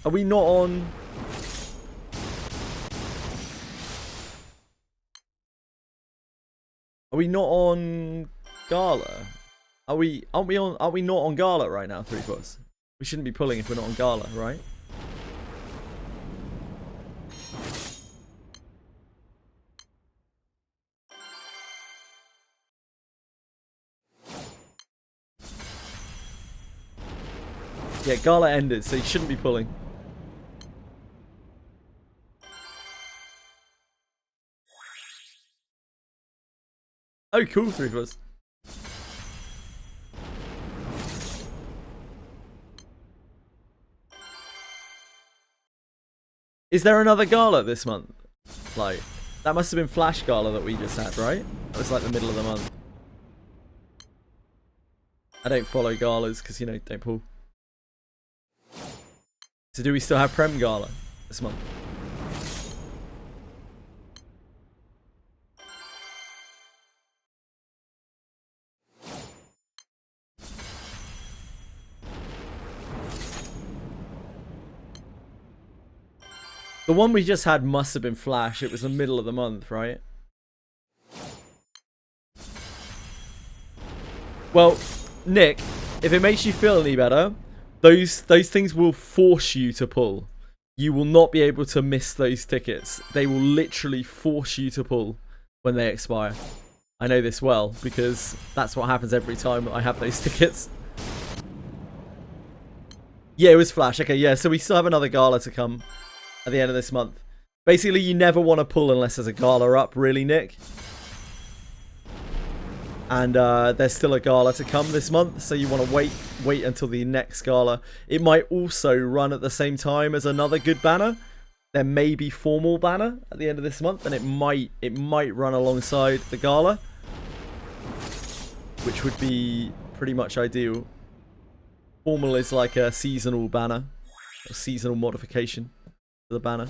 Are we not on? Are we not on gala? Are we not on gala right now, 3 of us? We shouldn't be pulling if we're not on gala, right? Yeah, gala ended, so you shouldn't be pulling. Oh, cool, 3 of us. Is there another gala this month? Like, that must have been Flash Gala that we just had, right? That was like the middle of the month. I don't follow galas because, you know, don't pull. So do we still have Prem Gala this month? The one we just had must have been Flash. It was the middle of the month, right? Well, Nick, if it makes you feel any better, those things will force you to pull. You will not be able to miss those tickets. They will literally force you to pull when they expire. I know this well because that's what happens every time I have those tickets. Yeah, it was Flash. Okay, yeah, so we still have another gala to come at the end of this month. Basically, you never want to pull unless there's a gala up, really, Nick. And there's still a gala to come this month, so you want to wait until the next gala. It might also run at the same time as another good banner. There may be formal banner at the end of this month, and it might run alongside the gala, which would be pretty much ideal. Formal is like a seasonal banner, a seasonal modification to the banner.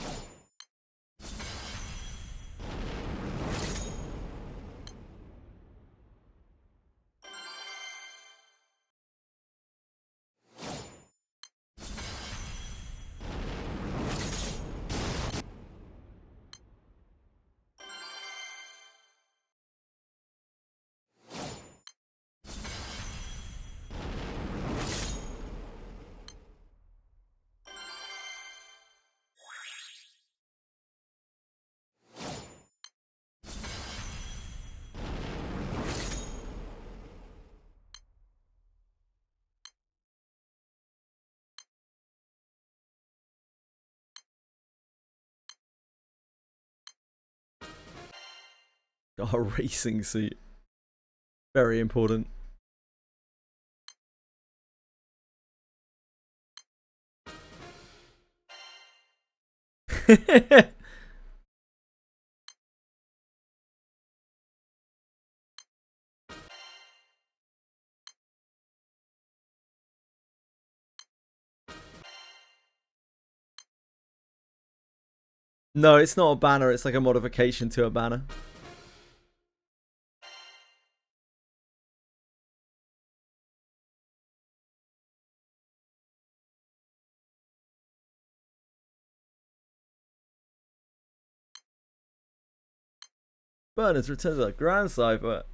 Got a racing suit. Very important. No, it's not a banner. It's like a modification to a banner. Bernard's returned to the Grand Cypher.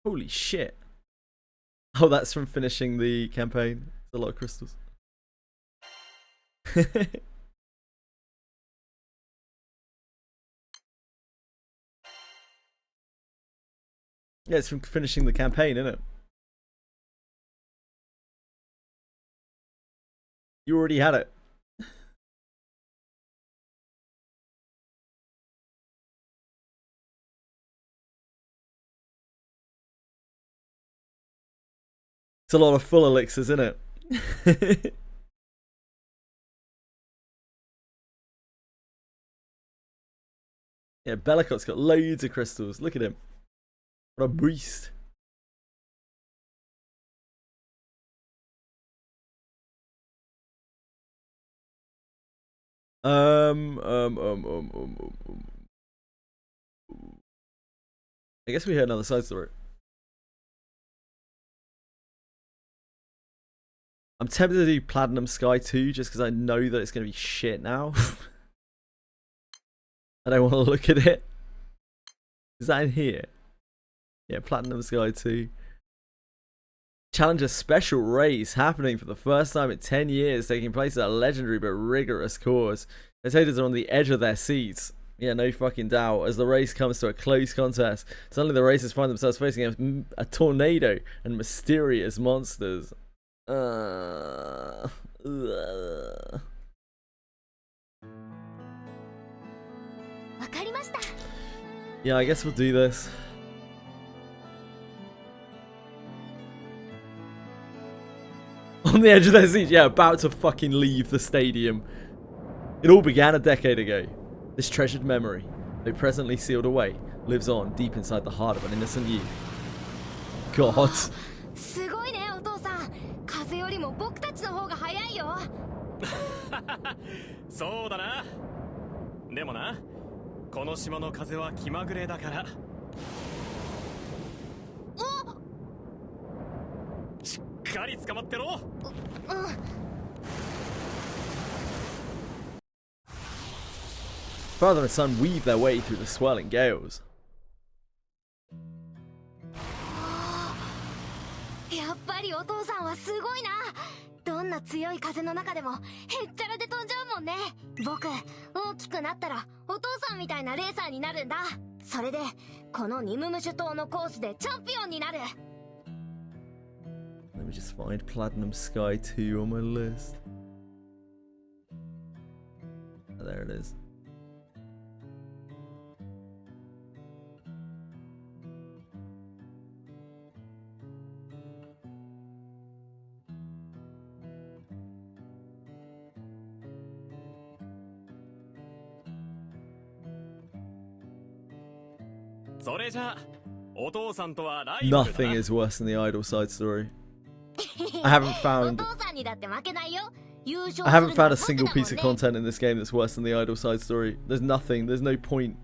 Holy shit. Oh, that's from finishing the campaign. It's a lot of crystals. Yeah, it's from finishing the campaign, isn't it? You already had it. It's a lot of full elixirs, isn't it? Yeah, Bellicot's got loads of crystals. Look at him. What a beast. I guess we heard another side story. I'm tempted to do Platinum Sky 2 just because I know that it's going to be shit now. I don't want to look at it. Is that in here? Yeah, Platinum Sky 2. Challenger special race happening for the first time in 10 years, taking place at a legendary but rigorous course. Spectators are on the edge of their seats. Yeah, no fucking doubt. As the race comes to a close contest, suddenly the racers find themselves facing a tornado and mysterious monsters. Yeah, I guess we'll do this. On the edge of their seats, yeah, about to fucking leave the stadium. It all began a decade ago. This treasured memory, though presently sealed away, lives on deep inside the heart of an innocent youth. God. すごいね、お父さん。風よりも僕たちの方が早いよ。そうだな。でもな、この島の風は気まぐれだから。しっかり捕まってろ。Father and son weave their way through the swirling gales. やっぱりお父さんはすごいな。どんな強い風の中でもへっちゃらで飛んじゃうもんね。僕大きくなったらお父さんみたいなレーサーになるんだ。それでこのニムムシュ島のコースでチャンピオンになる。 Let me just find Platinum Sky 2 on my list. Oh, there it is. Nothing is worse than the idle side story. I haven't found a single piece of content in this game that's worse than the idle side story. There's nothing. There's no point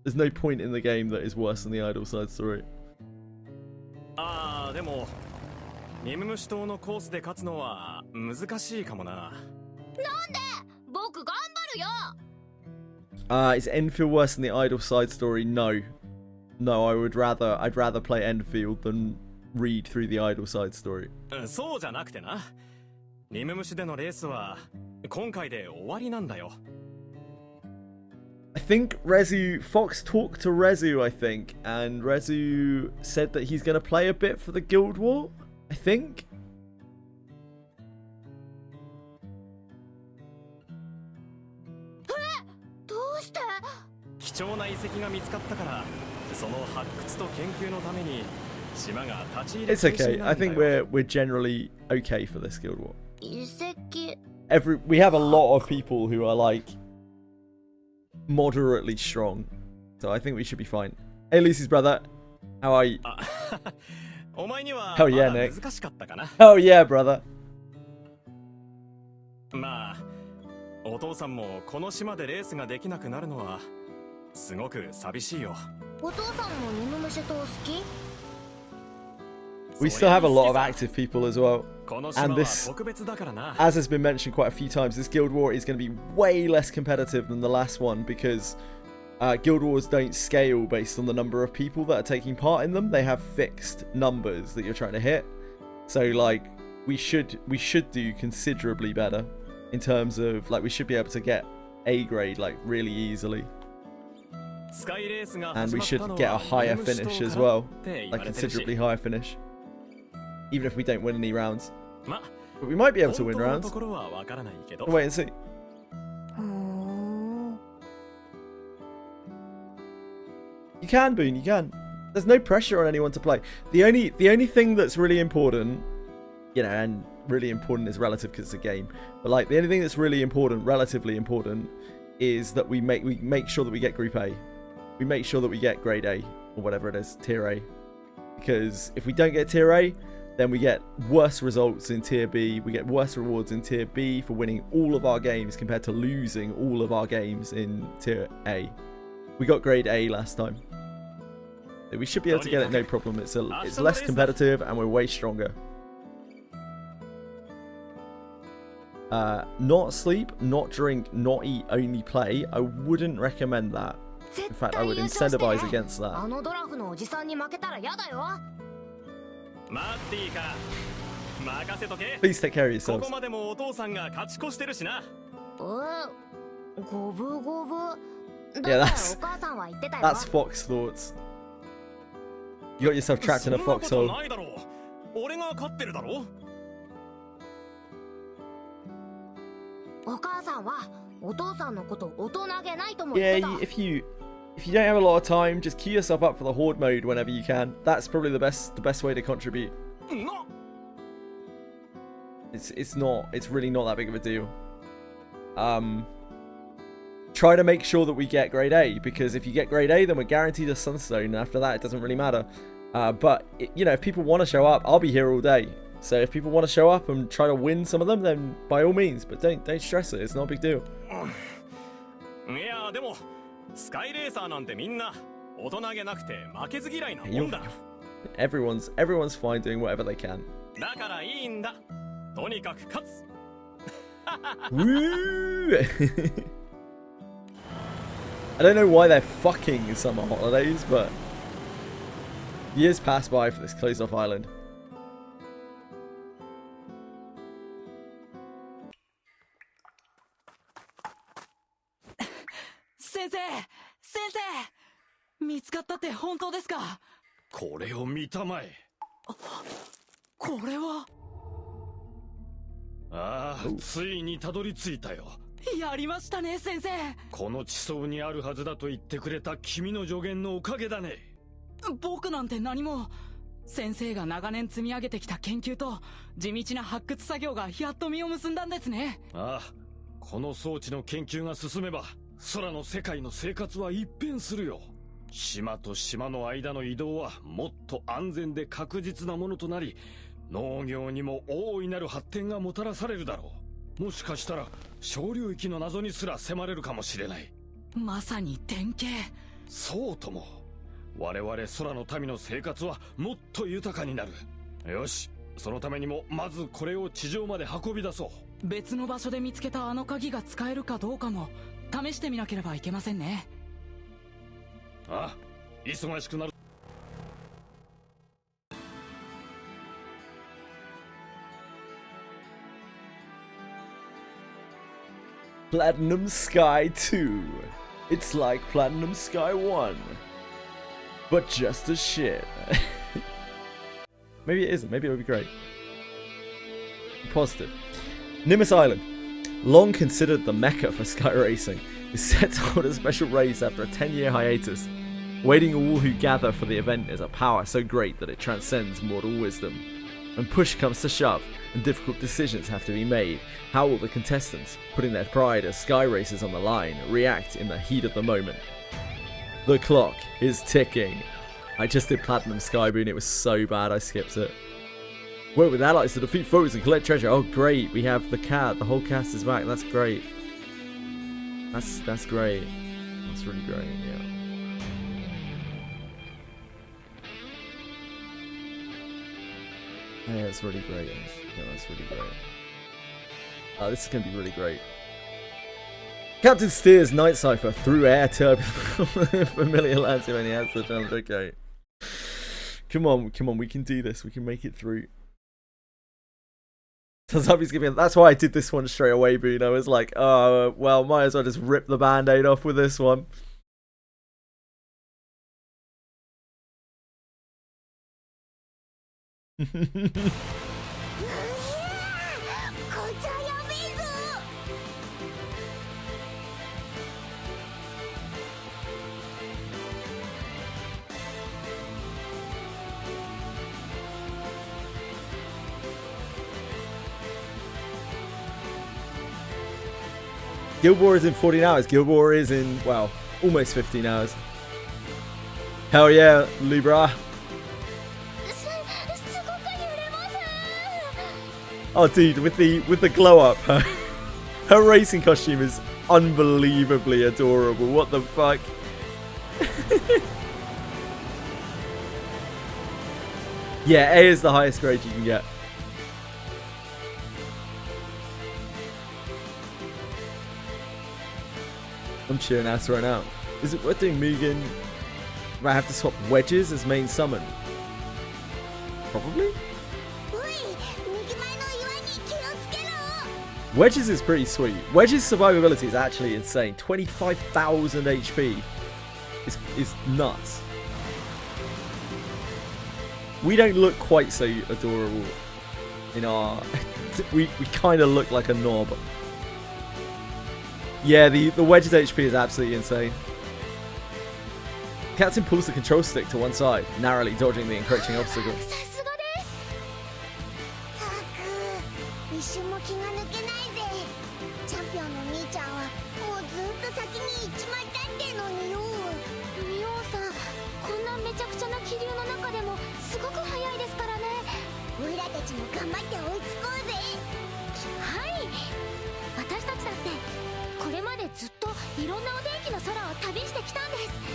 in the game that is worse than the idle side story. でもニムムシュ島のコースで勝つのは難しいかもな。なんで？僕頑張るよ。Is Enfield worse than the idle side story? No. No, I'd rather play Enfield than read through the idle side story. そうじゃなくてな。ニムムシュでのレースは今回で終わりなんだよ。I think Fox talked to Rezu, I think, and Rezu said that he's going to play a bit for the Guild War, I think. どうして？貴重な遺跡が見つかったから、その発掘と研究のために島が立ち入れ。It's okay. I think we're generally okay for this Guild War. 遺跡。We have a lot of people who are like moderately strong, so I think we should be fine. Hey, Lucy's brother, how are you? Hell yeah, Nick. Hell yeah, brother. まあ、お父さんもこの島でレースができなくなるのはすごく寂しいよ。お父さんもニムムシュ島好き？ We still have a lot of active people as well. And this, as has been mentioned quite a few times, this Guild War is going to be way less competitive than the last one because Guild Wars don't scale based on the number of people that are taking part in them. They have fixed numbers that you're trying to hit. So like we should do considerably better in terms of like we should be able to get A grade like really easily. And we should get a higher finish as well, like considerably higher finish. Even if we don't win any rounds. But we might be able to win rounds. We'll wait and see. You can, Boone, you can. There's no pressure on anyone to play. The only thing that's really important, you know, and really important is relative because it's a game, but like the only thing that's really important, relatively important, is that we make sure that we get Group A. We make sure that we get Grade A, or whatever it is, Tier A. Because if we don't get Tier A, then we get worse results in Tier B. We get worse rewards in Tier B for winning all of our games compared to losing all of our games in Tier A. We got Grade A last time. We should be able to get it no problem. It's less competitive and we're way stronger. Not sleep, not drink, not eat, only play. I wouldn't recommend that. In fact, I would incentivize against that. Please take care of yourselves. Yeah, that's Fox thoughts. You got yourself trapped in a foxhole. Yeah, if you don't have a lot of time, just queue yourself up for the horde mode whenever you can. That's probably the best way to contribute. It's really not that big of a deal. Try to make sure that we get Grade A, because if you get Grade A, then we're guaranteed a Sunstone, and after that, it doesn't really matter. But you know, if people want to show up, I'll be here all day. So if people want to show up and try to win some of them, then by all means. But don't stress it. It's not a big deal. Everyone's fine doing whatever they can. Woo! I don't know why they're fucking summer holidays, but years pass by for this closed off island. いたまえ。これは。ああ、ついにたどり着いたよ。やりましたね、先生。この地層にあるはずだと言ってくれた君の助言のおかげだね。僕なんて何も。先生が長年積み上げてきた研究と地道な発掘作業がやっと実を結んだんですね。ああ、この装置の研究が進めば空の世界の生活は一変するよ。島と島の間の移動はもっと安全で確実なものとなり、農業にも大いなる発展がもたらされるだろう。もしかしたら小流域の謎にすら迫れるかもしれない。まさに典型。そうとも。我々空の民の生活はもっと豊かになる。よし、そのためにもまずこれを地上まで運び出そう。別の場所で見つけたあの鍵が使えるかどうかも試してみなければいけませんね。ああ、忙しくなる。Platinum Sky 2. It's like Platinum Sky 1. But just as shit. Maybe it isn't. Maybe it would be great. Positive. Nimbus Island, long considered the mecca for sky racing, is set to hold a special race after a 10-year hiatus. Waiting all who gather for the event is a power so great that it transcends mortal wisdom. When push comes to shove and difficult decisions have to be made, how will the contestants, putting their pride as sky racers on the line, react in the heat of the moment? The clock is ticking. I just did Platinum Skyboon, it was so bad I skipped it. Work with allies to defeat foes and collect treasure. Oh great, we have the cat, the whole cast is back, that's great. That's great. That's really great, yeah. Yeah, that's really great. Yeah, that's really great. This is going to be really great. Captain steers Night Cypher through air turbulence. Familiar lands when he has the challenge. Okay. Come on, we can do this. We can make it through. That's why I did this one straight away, Boone. I was like, oh, well, might as well just rip the band-aid off with this one. Guild War is in 14 hours. Guild War is in, well, almost 15 hours. Hell yeah, Libra. Oh, dude, with the glow up, her racing costume is unbelievably adorable. What the fuck? Yeah, A is the highest grade you can get. I'm cheering ass right now. Is it worth doing Mugen? Might have to swap Wedges as main summon. Probably? Wedges is pretty sweet. Wedges' survivability is actually insane. 25,000 HP is nuts. We don't look quite so adorable in our... we kind of look like a knob. Yeah, the Wedge's HP is absolutely insane. Captain pulls the control stick to one side, narrowly dodging the encroaching obstacle.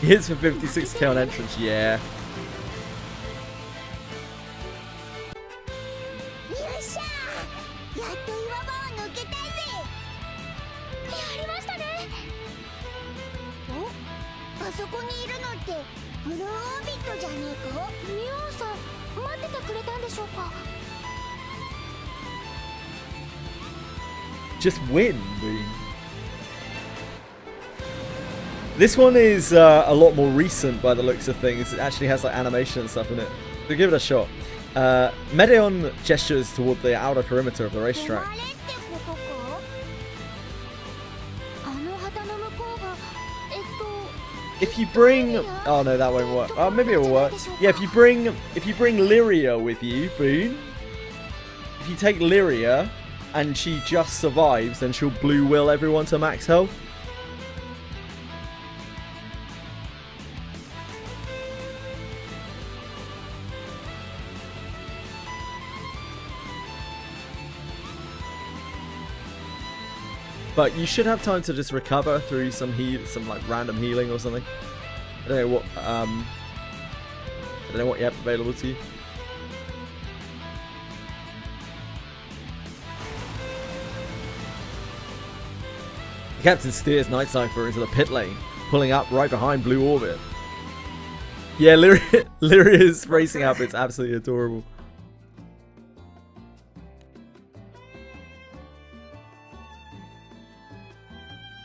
Here's for 56k on entrance, yeah. Just win, dude. This one is a lot more recent by the looks of things. It actually has like animation and stuff in it. So give it a shot. Medeon gestures toward the outer perimeter of the racetrack. If you bring, oh no, that won't work. Oh, maybe it will work. Yeah, if you bring Lyria with you, Boone. If you take Lyria and she just survives, then she'll blue will everyone to max health. But you should have time to just recover through some like random healing or something. I don't know what you have available to you. The captain steers Night Cypher into the pit lane, pulling up right behind Blue Orbit. Yeah, Lyria's racing outfit's absolutely adorable.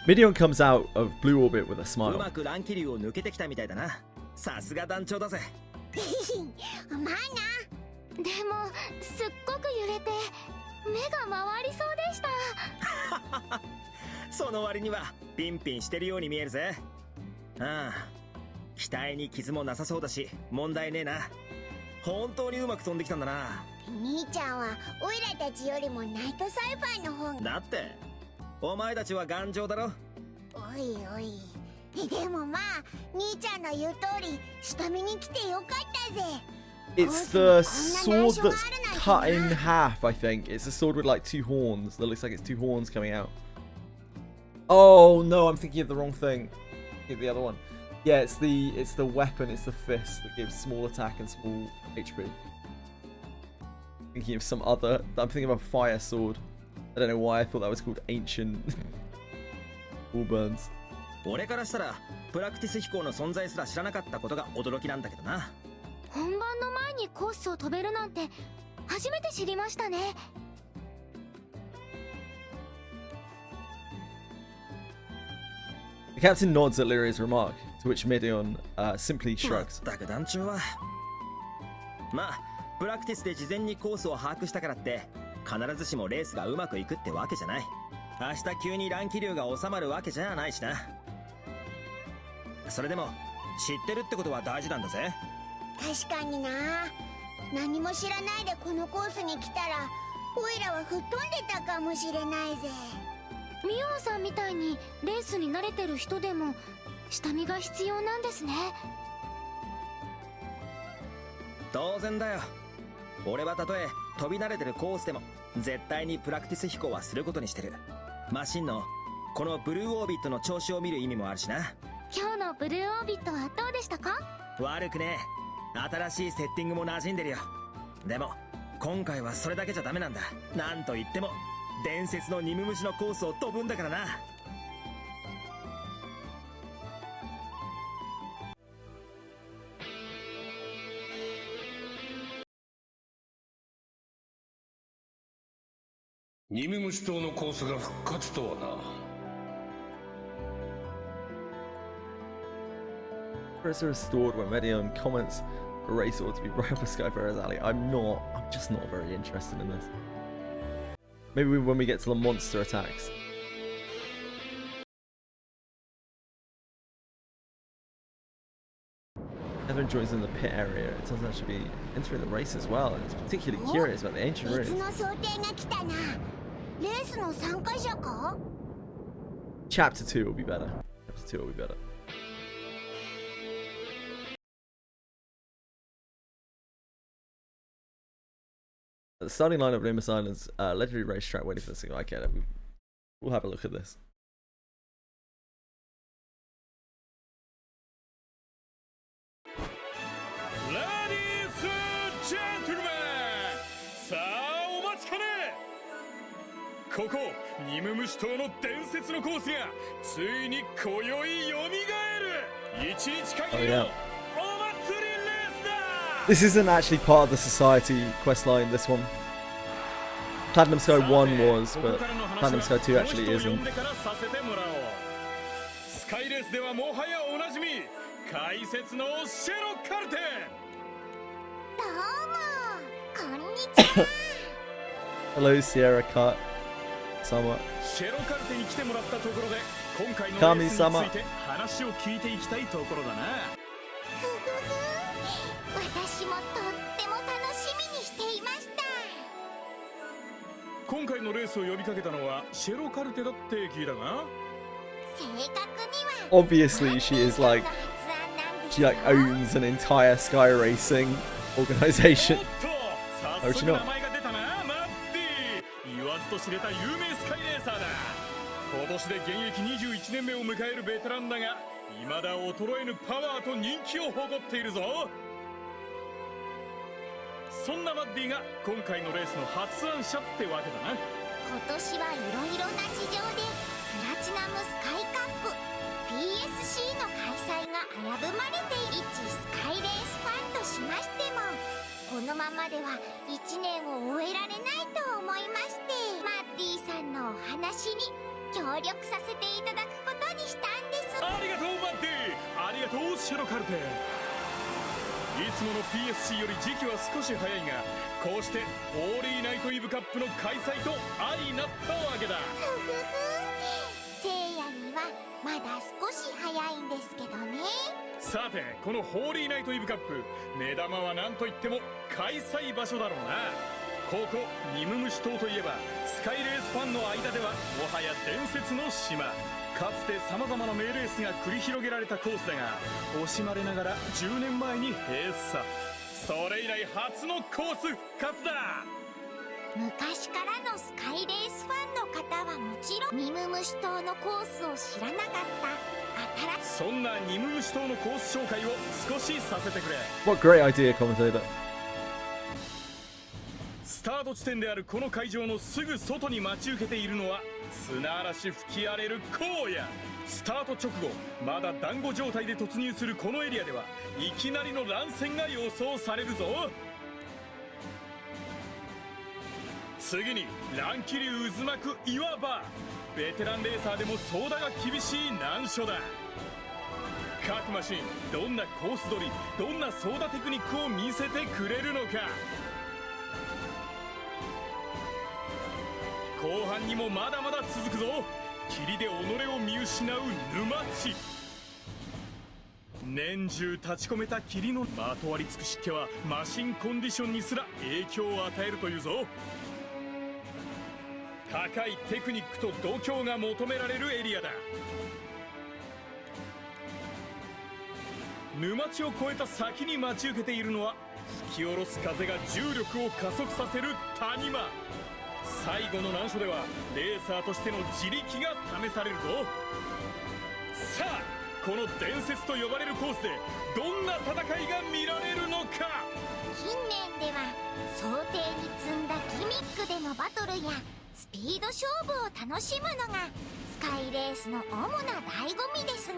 Midian comes out of Blue Orbit with a smile. うまく乱気流を抜けてきたみたいだな。さすが団長だぜ。まあな。でもすっごく揺れて目が回りそうでした。その割にはピンピンしてるように見えるぜ。ああ、機体に傷もなさそうだし問題ねえな。本当にうまく飛んできたんだな。兄ちゃんはオイラたちよりもナイトサイファーの方が。だってお前たちは頑丈だろ。おいおい。でもまあ兄ちゃんの言う通り下見に来てよかったぜ。It's the sword that's cut in half, I think. It's a sword with like two horns. That looks like it's two horns coming out. Oh no, I'm thinking of the wrong thing. I think the other one. Yeah, it's the weapon, it's the fist that gives small attack and small HP. Thinking of some other. I'm thinking of a fire sword. I don't know why I thought that was called Ancient Wallburns. 俺からしたらプラクティス飛行の存在すら知らなかったことが驚きなんだけどな。本番の前にコースを飛べるなんて初めて知りましたね。The captain nods at Lyria's remark, to which Midian simply shrugs. だけ団長はまあプラクティスで事前にコースを把握したからって必ずしもレースがうまくいくってわけじゃない。明日急に乱気流が収まるわけじゃないしな。それでも知ってるってことは大事なんだぜ。確かにな。何も知らないでこのコースに来たらオイラは吹っ飛んでたかもしれないぜ。ミオンさんみたいにレースに慣れてる人でも下見が必要なんですね。当然だよ。俺はたとえ飛び慣れてるコースでも絶対にプラクティス飛行はすることにしてる。マシンのこのブルーオービットの調子を見る意味もあるしな。今日のブルーオービットはどうでしたか？悪くねえ。新しいセッティングも馴染んでるよ。でも今回はそれだけじゃダメなんだ。なんといっても伝説のニムムシのコースを飛ぶんだからな。ニムムシ島のコースが復活とはな。Progress are restored when Medion comments a race ought to be right up a Skyfarer's alley. I'm just not very interested in this. Maybe when we get to the monster attacks. Evan joins in the pit area. It turns out to be entering the race as well, and it's particularly curious about the ancient ruins. Chapter 2 will be better. Chapter 2 will be better. At the starting line of Limbus Island's legendary racetrack, waiting for the signal. I get it. We'll have a look at this. Ladies and gentlemen, さあお待ちかね。ここニムムシ島の伝説のコースがついに今宵蘇る。一日限りのお祭りレースだ。 This isn't actually part of the Society questline, this one. Platinum Sky 1 was, but Platinum Sky 2 actually isn't. スカイレースではもはやおなじみ解説のシェロカルテン。こんにちは。 Hello, Sierra Cut. Sama. シェロカルテに来てもらったところで今回のレ神ースにつ様いて話を聞いていきたいところだな。私もとっても楽しみにしていました。今回のレースを呼びかけたのはシェロカルテだって聞いたが、正確には Obviously, she is like, she like owns an entire sky racing organization. 早 Oh, 速 she 名 not? 前が出たな。マッティ、言わずと知れた有名スカイレーサーだ。今年で現役21年目を迎えるベテランだが、未だ衰えぬパワーと人気を誇っているぞ。そんなマッディが今回のレースの発案者ってわけだな。今年はいろいろな事情でプラチナムスカイカップ PSC の開催が危ぶまれている。一スカイレースファンとしましても、このままでは1年を終えられないと思いまして、マッディさんのお話に協力させていただくことにしたんです。ありがとうマッディ、ありがとうシェロカルテ。いつもの PSC より時期は少し早いが、こうしてホーリーナイトイブカップの開催と相なったわけだ。せいやにはまだ少し早いんですけどね。さて、このホーリーナイトイブカップ、目玉は何といっても開催場所だろうな。ここニムムシ島といえばスカイレースファンの間ではもはや伝説の島。かつて様々な名レースが繰り広げられたコースだが、惜しまれながら10年前に閉鎖。それ以来初のコース復活だ。昔からのスカイレースファンの方はもちろんニムムシ島のコースを知らなかったそんなニムムシ島のコース紹介を少しさせてくれ。 What great idea, commentator. スタート地点であるこの会場のすぐ外に待ち受けているのは砂嵐吹き荒れる荒野。スタート直後、まだ団子状態で突入するこのエリアではいきなりの乱戦が予想されるぞ。次に乱気流渦巻く岩場。ベテランレーサーでも操舵が厳しい難所だ。各マシンどんなコース取り、どんな操舵テクニックを見せてくれるのか。後半にもまだまだ続くぞ。霧で己を見失う沼地。年中立ち込めた霧のまとわり尽くしってはマシンコンディションにすら影響を与えるというぞ。高いテクニックと度胸が求められるエリアだ。沼地を越えた先に待ち受けているのは吹き下ろす風が重力を加速させる谷間。最後の難所ではレーサーとしての自力が試されるぞ。さあ、この伝説と呼ばれるコースでどんな戦いが見られるのか。近年では想定に積んだギミックでのバトルやスピード勝負を楽しむのがスカイレースの主な醍醐味ですが、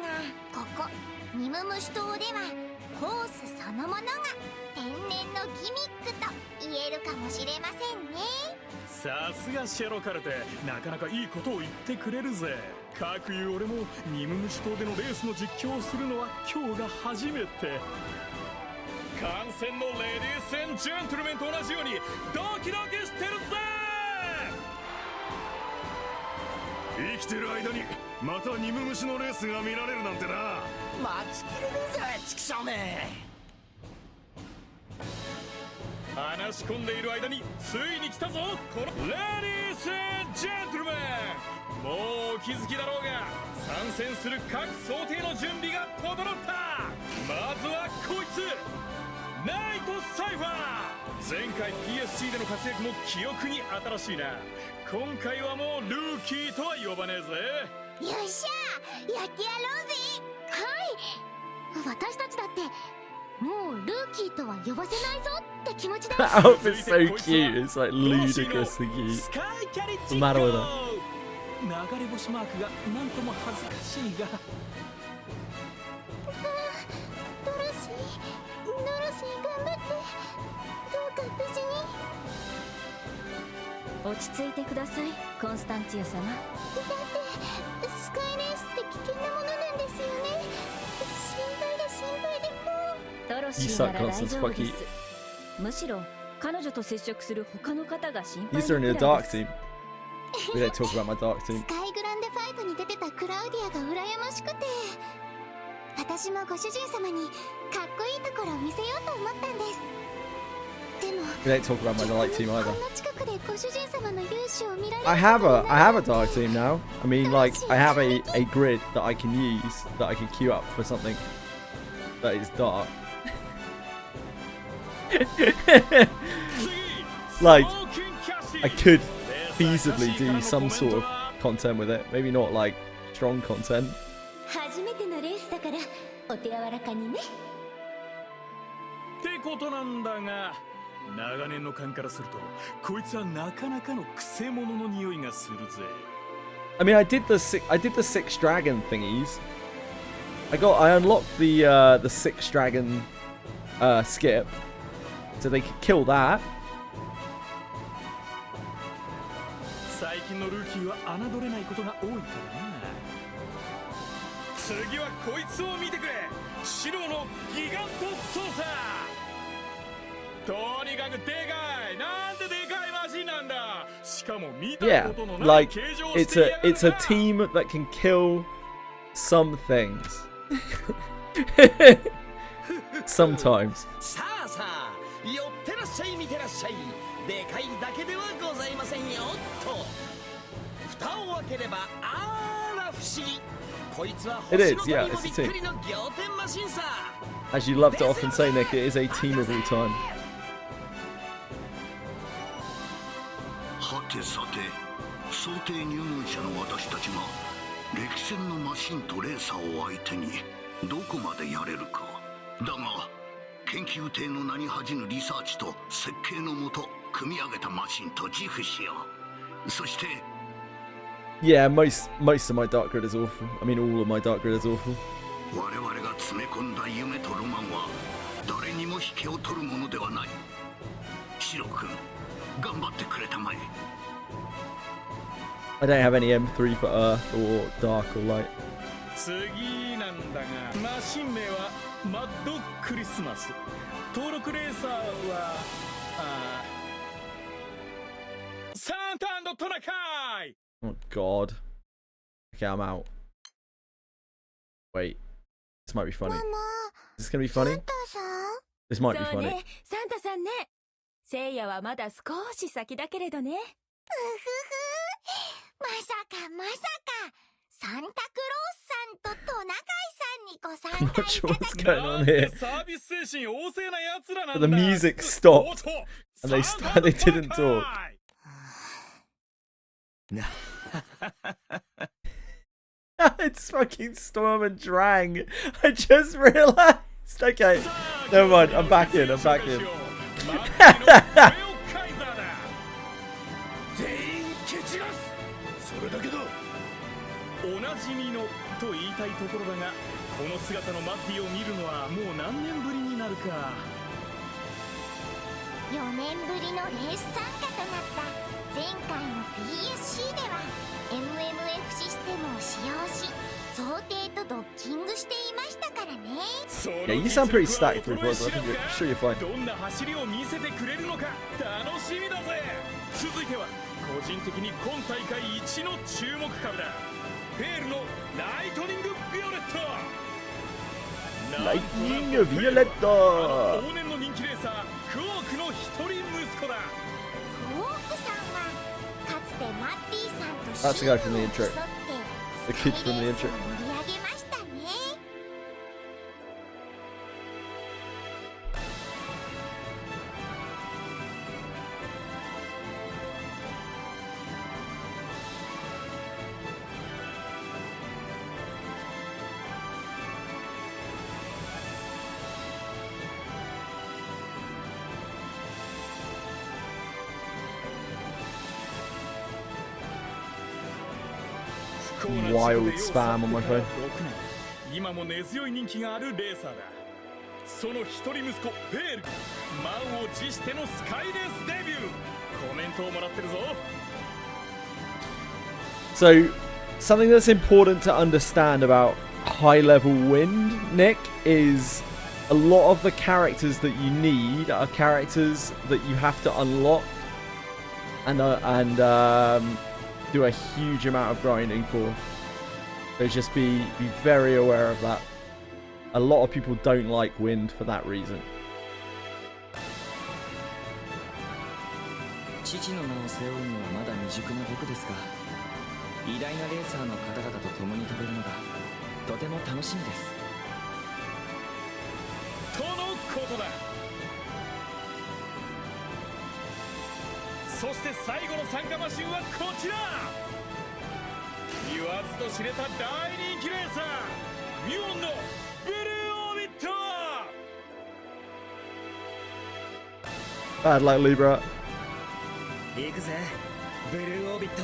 ここニムムシ島ではコースそのものが天然のギミックと言えるかもしれませんね。さすがシェロカルテ、なかなかいいことを言ってくれるぜ。かくいう俺もニムムシ島でのレースの実況をするのは今日が初めて。観戦のレディース&ジェントルメンと同じようにドキドキしてるぜ。生きてる間にまたニムムシのレースが見られるなんてな。待ちきれねえぜ畜生め。話し込んでいる間についに来たぞ、このレディース&ジェントルメン。もうお気づきだろうが参戦する各想定の準備が整った。まずはこいつ、ナイトサイファー。前回 PSC での活躍も記憶に新しいな。今回はもうルーキーとは呼ばねえぜ。よっしゃ、やってやろうぜ。はい、私たちだってもうルーキーとは呼ばせないぞって気持ちで That outfit's so cute. It's like ludicrously cute. スカイキャリッジ What's the matter with her? 流れ星マークがなんとも恥ずかしいが。ドロシー頑張って。どうか無事に。落ち着いてください、コンスタンティア様。だってスカイレースって危険なものなんですよね。心配でもう。ドロシーなら大丈夫です。むしろ彼女と接触する他の方が心 These 配 are in な a くらい dark です team. We don't talk about my dark team. スカイグランデファイトに出てたクラウディアが羨ましくて、私もご主人様にかっこいいところを見せようと思ったんです。でも We don't talk about my dark team こ either. んな近くでご主人様の勇姿を見られる I have a dark team now. I mean, like, I have a grid that I can use that I can queue up for something that is dark. Like, I could feasibly do some sort of content with it. Maybe not like strong content. 初めてのレースだからお手柔らかにね。ってことなんだが、長年の勘からするとこいつはなかなかのクセ者の匂いがするぜ。I mean, I did the six dragon thingies. I unlocked the six dragon skip, so they could kill that. 最近のルーキーは侮れないことが多いからな。次はこいつを見てくれ。白のギガント操作。とにかくでかい。なんででかいマシンなんだ。しかも見たことのない Like 形状をしてやがる。it's a team that can kill some things. Sometimes. さあさあ、寄ってらっしゃい見てらっしゃい。でかいだけではございませんよ。と蓋を開ければあら不思議。こいつは It is, 星の yeah, 旅も it's び a っ team. くりの仰天マシンさ。 As you love to often say, Nick, it is a team of all time. はてさて、想定入門者の私たちが歴戦のマシンとレーサーを相手にどこまでやれるか。だが研究艇の名に恥じぬリサーチと設計のもと組み上げたマシンと自負しよう。そして Yeah, most of my dark grid is awful. I mean, all of my dark grid is awful. 我々が詰め込んだ夢とロマンは誰にも引けを取るものではない。シロ君、頑張ってくれたまえ。 I don't have any M3 for Earth or Dark or Light. 次なんだが、マシン名はマッドクリスマス。登録レーサーはサンタ&トナカイ。 Oh God. Okay, I'm out. Wait. This might be funny. Is this gonna be funny? This might be そう funny. ね、サンタさんね。聖夜はまだ少し先だけれどね。まさかまさかサンタクロースさんとトナカイさんにご参 I'm 加 not sure what's going on here. サービス精神旺盛な奴らなん But だ。 the music stopped and they didn't talk. It's fucking Storm and Drang. I just realized. Okay, never mind. I'm back in. I'm back in. 全員蹴散らす。それだけだ。おなじみのと言いたいところだが、この姿のマッディを見るのはもう何年ぶりになるか。4年ぶりのレース参加となった前回の PSC では MMF システムを使用し想定とドッキングしていましたからね。 Yeah, you sound pretty static through voice. I think you're sure you're fine. どんな走りを見せてくれるのか楽しみだぜ。続いては個人的に今大会一の注目株だ。ペールのライトニングビオレット。 Lightning Violetta. 往年の人気レーサークオークの一人息子だ。クオークさんはかつてマッティさんと That's the guy from the intro. 競って The kid from the intro. 盛り上げましたね。 Wild spam on my phone. 今も根強い人気があるレーサーだ。その一人息子ペールが満を持してのスカイレースデビュー。コメントをもらってるぞ。 So, something that's important to understand about high level wind, Nick, is a lot of the characters that you need are characters that you have to unlock and do a huge amount of grinding for. So just be very aware of that. A lot of people don't like Wind for that reason. 父の名を背負うにはまだ未熟な僕ですが、偉大なレーサーの方々と共に飛べるのがとても楽しみです。とのことだ。そして最後の参加マシンはこちら。言わずと知れた大人気レーサー、ミュオンのブルーオービット。Bad luck, Libra. 行くぜ、ブルーオービット。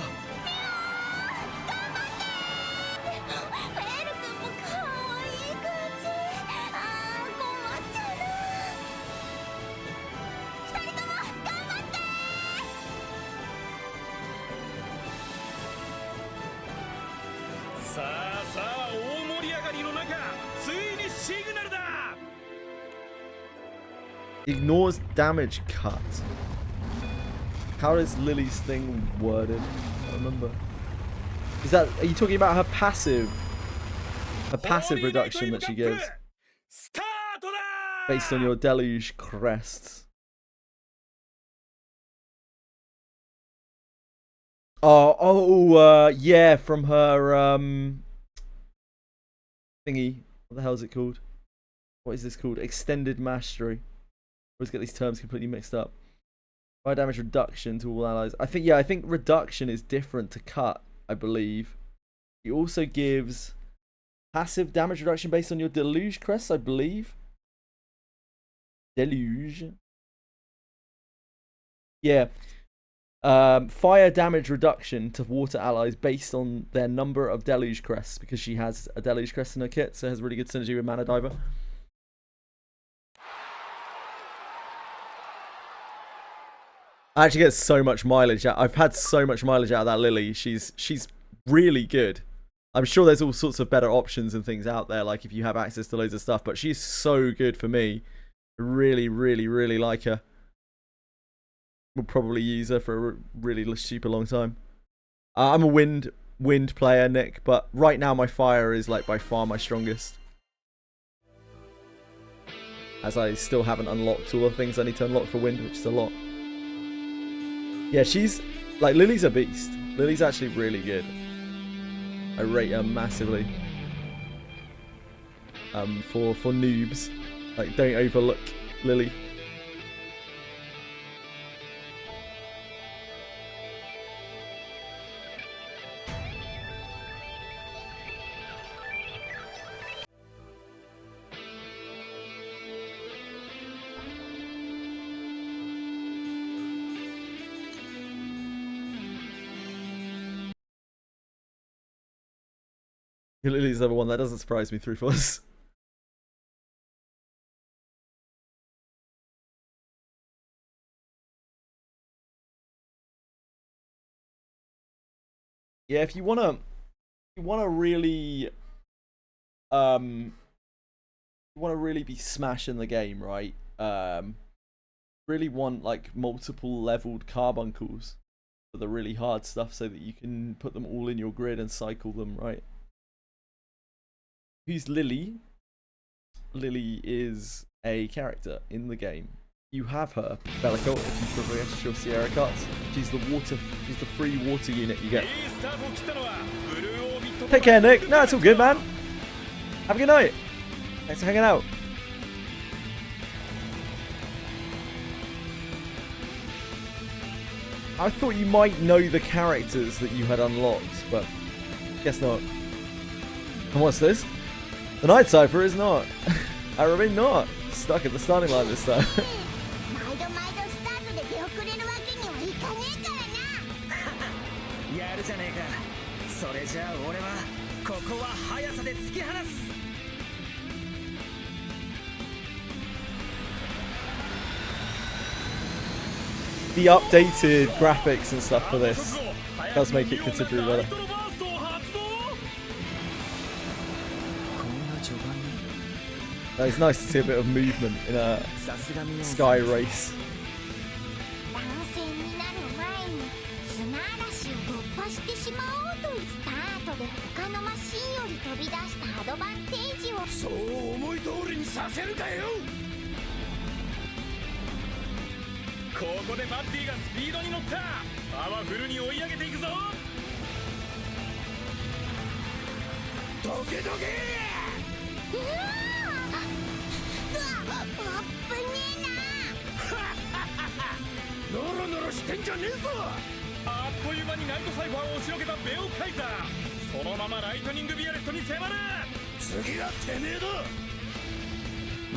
さあさあ、大盛り上がりの中、ついにシグナルだ。 Ignores damage cut. How is Lily's thing worded? I don't remember. Is that, are you talking about her passive? Her passive reduction that she gives based on your deluge crests. Yeah, from her thingy. What the hell is it called? What is this called? Extended mastery. I always get these terms completely mixed up. Fire damage reduction to all allies. I think reduction is different to cut, I believe. He also gives passive damage reduction based on your deluge crests, I believe. Deluge. Yeah. Fire damage reduction to water allies based on their number of deluge crests, because she has a deluge crest in her kit, so it has really good synergy with Mana Diver. I actually get so much mileage out. I've had so much mileage out of that Lily. She's really good. I'm sure there's all sorts of better options and things out there, like if you have access to loads of stuff, but she's so good for me. I really, really, really like her. We'll probably use her for a really super long time. I'm a wind player, Nick, but right now my fire is like by far my strongest. As I still haven't unlocked all the things I need to unlock for wind, which is a lot. Yeah, she's like, Lily's a beast. Lily's actually really good. I rate her massively. For noobs, like, don't overlook Lily. Lily's level 1, that doesn't surprise me, 3/4. Yeah, if you wanna really be smashing the game, right? Really want like multiple leveled carbuncles for the really hard stuff, so that you can put them all in your grid and cycle them, right? Who's Lily? Lily is a character in the game. You have her, Bellico, if you progress your Sierra cards. She's the free water unit you get. Take care, Nick. No, it's all good, man. Have a good night. Thanks for hanging out. I thought you might know the characters that you had unlocked, but guess not. And what's this? The Night Cypher is not. I remain not. Stuck at the starting line this time. The updated graphics and stuff for this does make it considerably better. It's nice to see a bit of movement in a sky race. 乱戦になる前に砂嵐を突破してしまおうとスタートで他のマシンより飛び出したアドバンテージをそう思い通りにさせるかよ。ここでバッティがスピードに乗った。パワフルに追い上げていくぞ。どけどけ。うわあっぶねノロノロしてんじゃねえぞ。あっという間にナイトサイファーを押しのけたベオカイザー。そのままライトニングビアレットに迫る。次はてめえだ。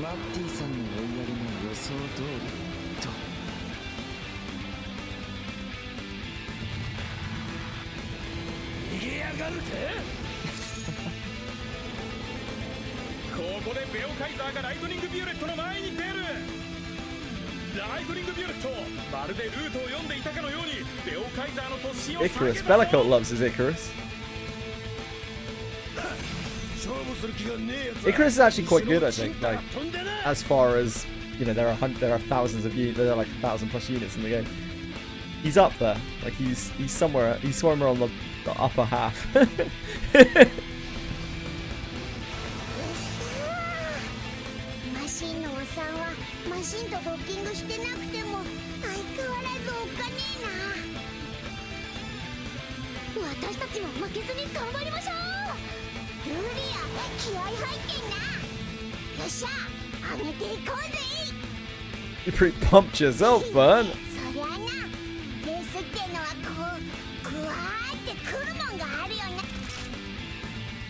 マッティさんの追いやりも予想通りと。逃げやがるか。ここでベオカイザーがライトニングビオレットの前に出る。ライトニングビオレット、まるでルートを読んでいたかのようにベオカイザーの突進を避けた。 Icarus. Bellicote loves his Icarus. 勝負する気がねえやつ。 Icarus is actually quite good, I think. Like, as far as you know, there are thousands of units. There are like 1,000+ units in the game. He's up there. Like he's somewhere. He's somewhere on the upper half. マシンのおっさんはマシンとドッキングしてなくても相変わらずおっかねえな。私たちも負けずに頑張りましょう。ルーリア気合入ってんな。よっしゃ上げていこうぜ。 You pretty pumped yourself, Fern. そりゃな、レースってのはこうグワーってくるもんがあるよな。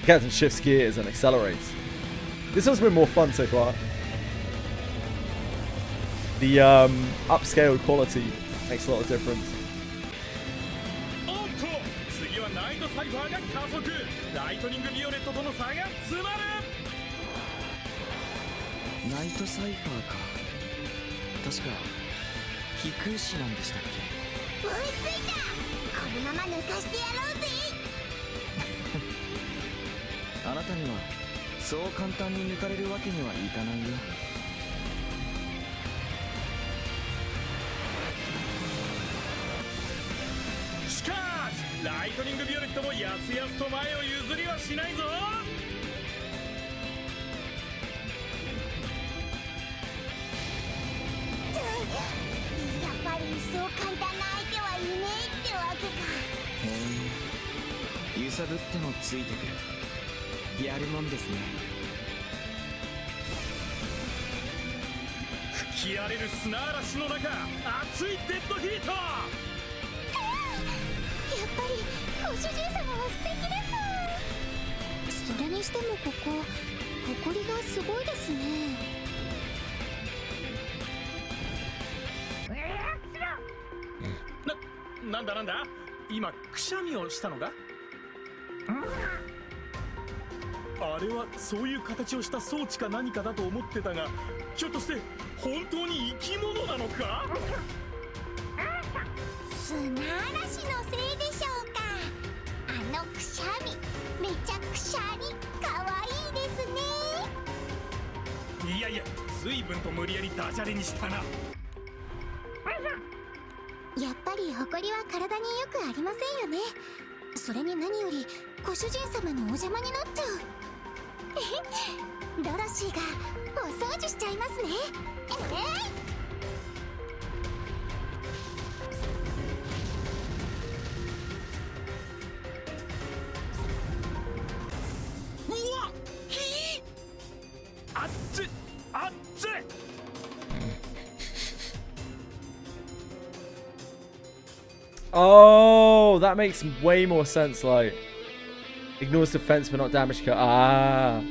Captain shifts gears and accelerates. This one's been more fun so far. The upscale quality makes a lot of difference. おっと、次はナイトサイファーが加速。ライトニングビオレットとの差が詰まる。ナイトサイファーか。確か飛空士なんでしたっけ。追いついた。このまま抜かしてやろうぜ。あなたにはそう簡単に抜かれるわけにはいかないよ。しかしライトニングビオレットもやすやすと前を譲りはしないぞ。やっぱりそう簡単な相手はいねえってわけか。へえ、揺さぶってもついてくる。やるもんですね。吹き荒れる砂嵐の中、熱いデッドヒート。やっぱりご主人様は素敵です。それにしてもここ埃がすごいですね。なんだ今くしゃみをしたのか。あれはそういう形をした装置か何かだと思ってたが、ひょっとして本当に生き物なのか。砂嵐のせいでしょうか。あのくしゃみめちゃくちゃに可愛いですね。いや随分と無理やりダジャレにしたな。やっぱり埃は体によくありませんよね。それに何よりご主人様のお邪魔になっちゃう。ドロシーがお掃除しちゃいますね。うわっ、あっちあっち。Oh, that makes way more sense. Like, ignores defense but not damage. Ah.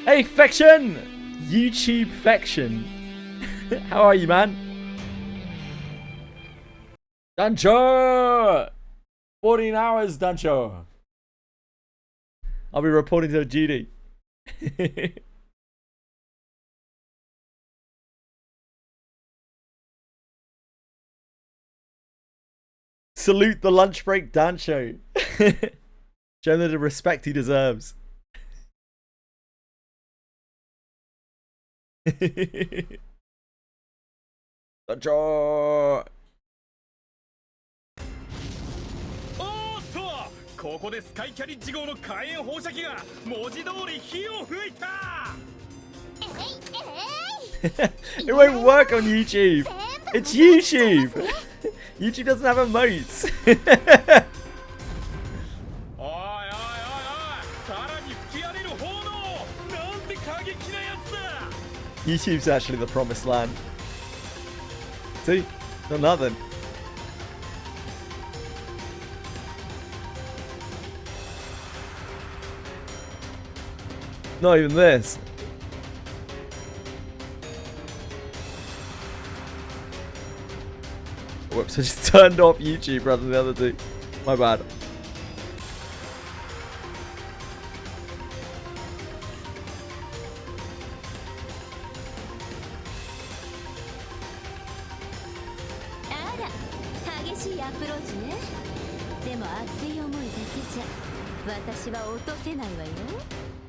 Hey, Fection! YouTube Fection. How are you, man? Dancho! 14 hours, Dancho. I'll be reporting to duty. Salute the lunch break Dancho. Show him the respect he deserves. The jaw. おーっとここでスカイキャリッジ号の火炎放射器が文字通り火を吹いた It won't work on YouTube. It's YouTube. YouTube doesn't have emotes. おいおいおいおいさらに吹き荒れる炎なんて過激なやつだ YouTube's actually the promised land. See? Got nothing. Not even this. Whoops, I just turned off YouTube rather than the other two. My bad.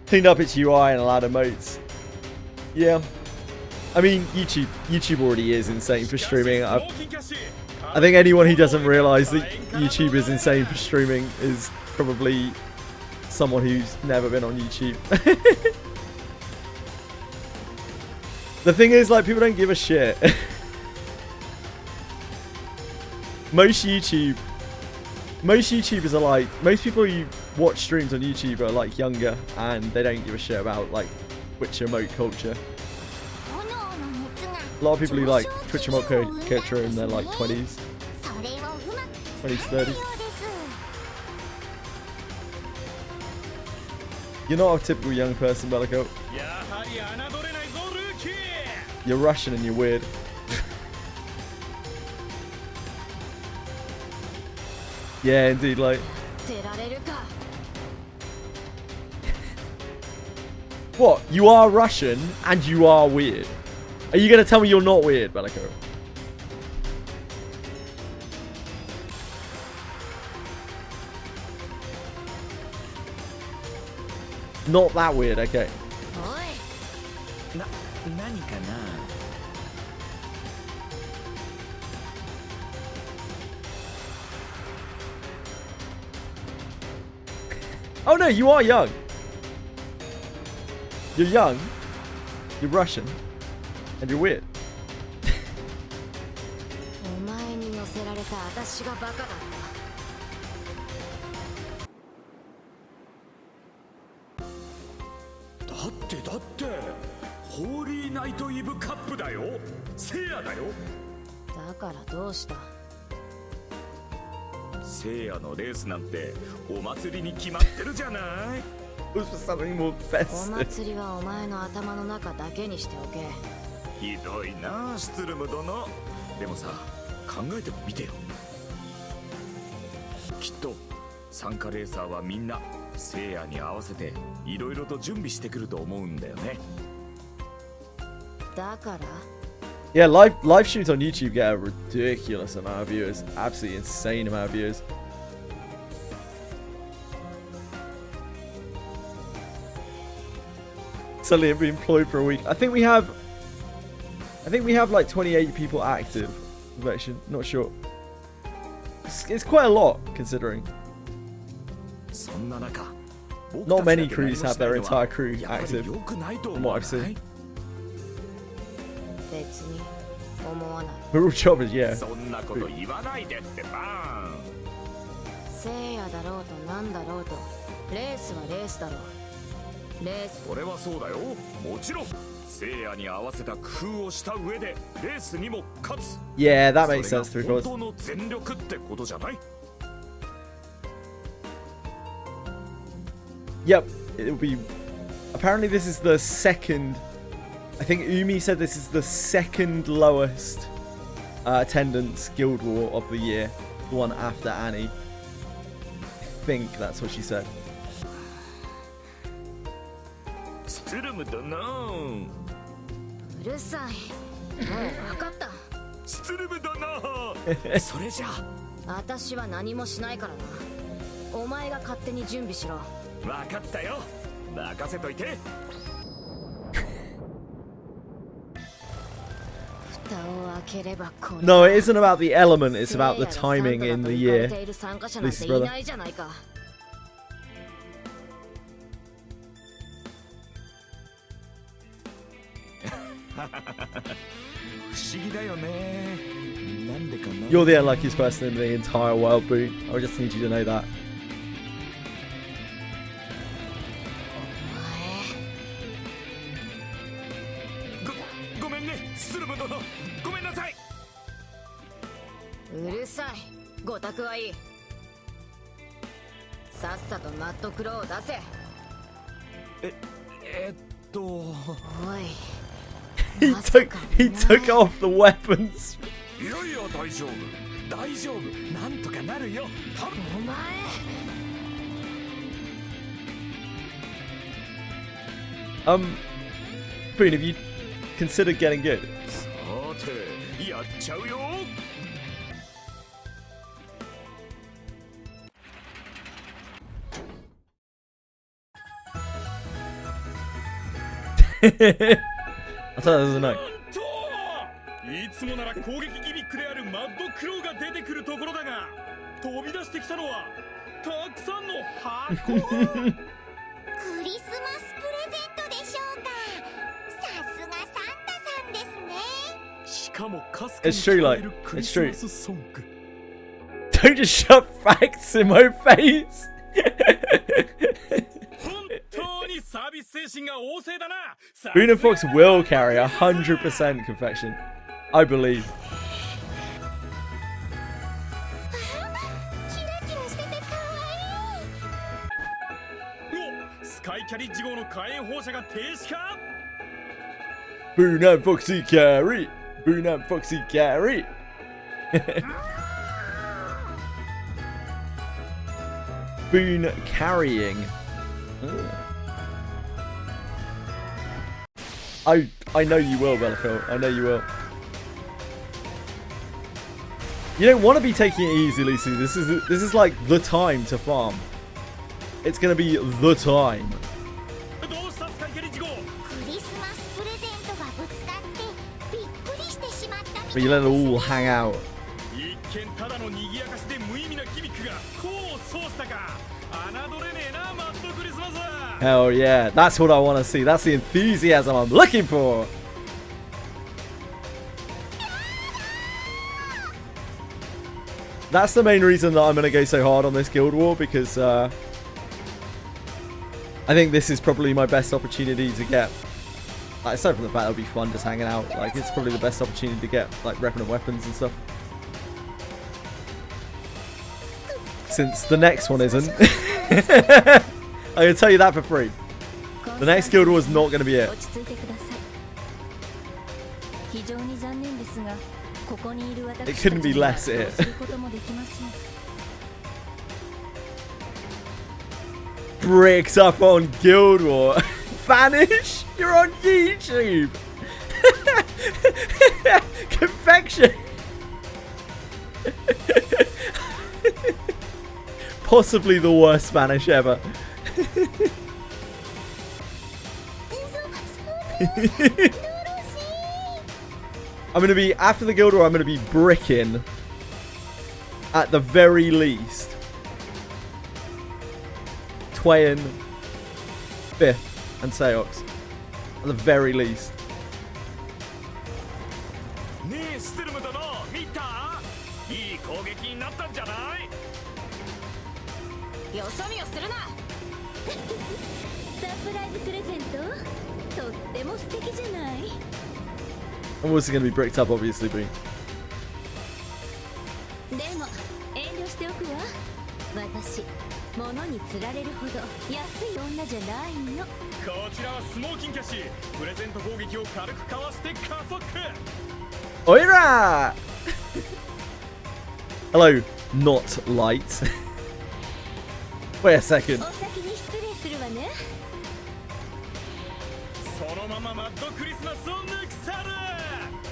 Cleaned up its UI and allowed emotes. Yeah. I mean, YouTube already is insane for streaming. I think anyone who doesn't realize that YouTube is insane for streaming is probably someone who's never been on YouTube. The thing is, like, people don't give a shit. Most YouTubers are like, most people who watch streams on YouTube are like younger and they don't give a shit about like Twitch emote culture. A lot of people who like Twitch emote culture in their like 20s, 30s. You're not a typical young person, Bellico. You're Russian and you're weird. Yeah, indeed, like. What? You are Russian and you are weird. Are you gonna tell me you're not weird, Bellico? Not that weird, okay. Oh no, you are young. You're young. You're Russian. And you're weird.だってホーリーナイトイブカップだよ聖夜だよだからどうした聖夜のレースなんてお祭りに決まってるじゃないお祭りはお前の頭の中だけにしておけひどいなシュツルム殿でもさ考えてもみてよきっと参加レーサーはみんな聖夜に合わせていろいろと準備してくると思うんだよねだから Yeah, live shoots on YouTube get a ridiculous amount of viewers. Absolutely insane amount of viewers. Suddenly I've been employed for a week. I think we have like 28 people active. Actually, not sure. It's quite a lot considering. Not many crews have their entire crew active, from what I've seen. We're all choppers, yeah. そんなこと言わないでってば聖夜だろうとなんだろうとレースはレースだろうレースそれはそうだよもちろん聖夜に合わせた工夫をした上でレースにも勝つ Yeah, that makes sense. それが本当の全力ってことじゃない Yep, it'll be. Apparently, this is the second. I think Umi said this is the second lowest attendance Guild War of the year, the one after Annie. I think that's what she said. スツルム殿うるさいもう分かったスツルム殿それじゃ私は何もしないからなお前が勝手に準備しろ分かったよ任せといて No, it isn't about the element, it's about the timing in the year. Lisa's brother. 不思議だよね。なんでかな。 You're the unluckiest person in the entire world, Boo. I just need you to know that. ごめんね、スルム殿。ごめんなさい。うるさい。ごたくはいい。さっさとマッドクローを出せ。おい。He took off the weapons. いやいや大丈夫。大丈夫。なんとかなるよ。お前。Boone, have you considered getting good? さて、やっちゃうよ。I thought that was a no. いつもなら攻撃ギミックであるマッドクローが出てくるところだが、飛び出してきたのはたくさんの箱。クリスマスプレゼントでしょうか。さすがサンタさんですね。しかもかすかに It's true, 聞こ like, えるクリ it's ス true. マスソング。 Don't just shove facts in my face. 本当にサービス精神が旺盛だな。 Boone and Fox will carry 100% confection. I believe. スカイキャリッジ号の火炎放射が停止か。 Boone and Foxy carry. Boone and Foxy carry. Boone carrying. I know you will, Bellaphil. I know you will. You don't want to be taking it easy, Lucy. This is like the time to farm. It's gonna be the time. But you let it all hang out. Hell yeah, that's what I want to see. That's the enthusiasm I'm looking for. That's the main reason that I'm going to go so hard on this Guild War, because I think this is probably my best opportunity to get, like, aside from the fact it'll be fun just hanging out, like, it's probably the best opportunity to get, like, revenant weapons and stuff. Since the next one isn't. I can tell you that for free. The next Guild War is not going to be it. It couldn't be less it. Bricks up on Guild War. Vanish? You're on YouTube. Confection. Possibly the worst Spanish ever. I'm going to be, after the Guild War, I'm going to be bricking at the very least Twain, 5th, and Seox. At the very least. I'm also going to be bricked up, obviously, but... Oira! Hello, not light. Wait a second.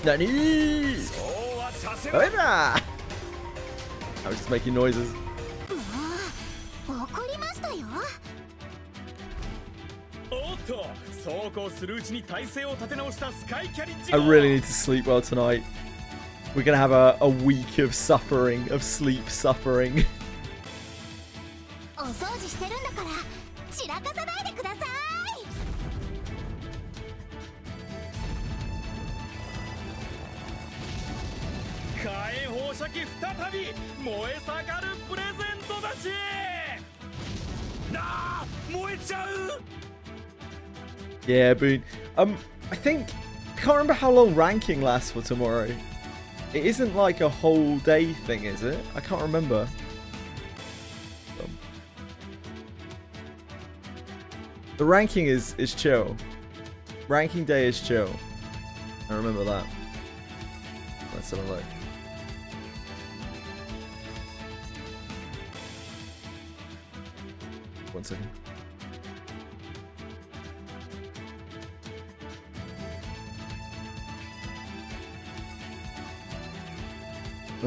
Nani? Oira! I was just making noises. I really need to sleep well tonight. We're gonna have a week of suffering, of sleep suffering. お掃除してるんだから散らかさないでください。火炎放射器再び燃え盛るプレゼントたち。燃えちゃう。 Yeah, Boone. I think I can't remember how long ranking lasts for tomorrow. It isn't like a whole day thing, is it? I can't remember. The ranking is chill. Ranking day is chill. I remember that. Let's have a look. One second. I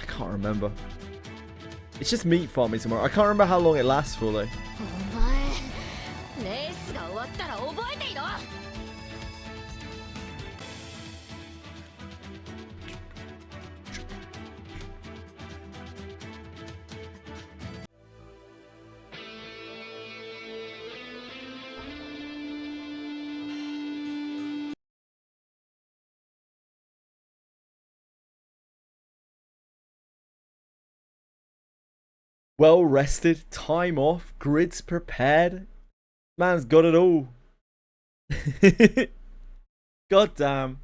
can't remember. It's just meat farming tomorrow. I can't remember how long it lasts for though. お前レースが終わったら覚えていろ。 Well rested, time off, grids prepared. Man's got it all. God damn.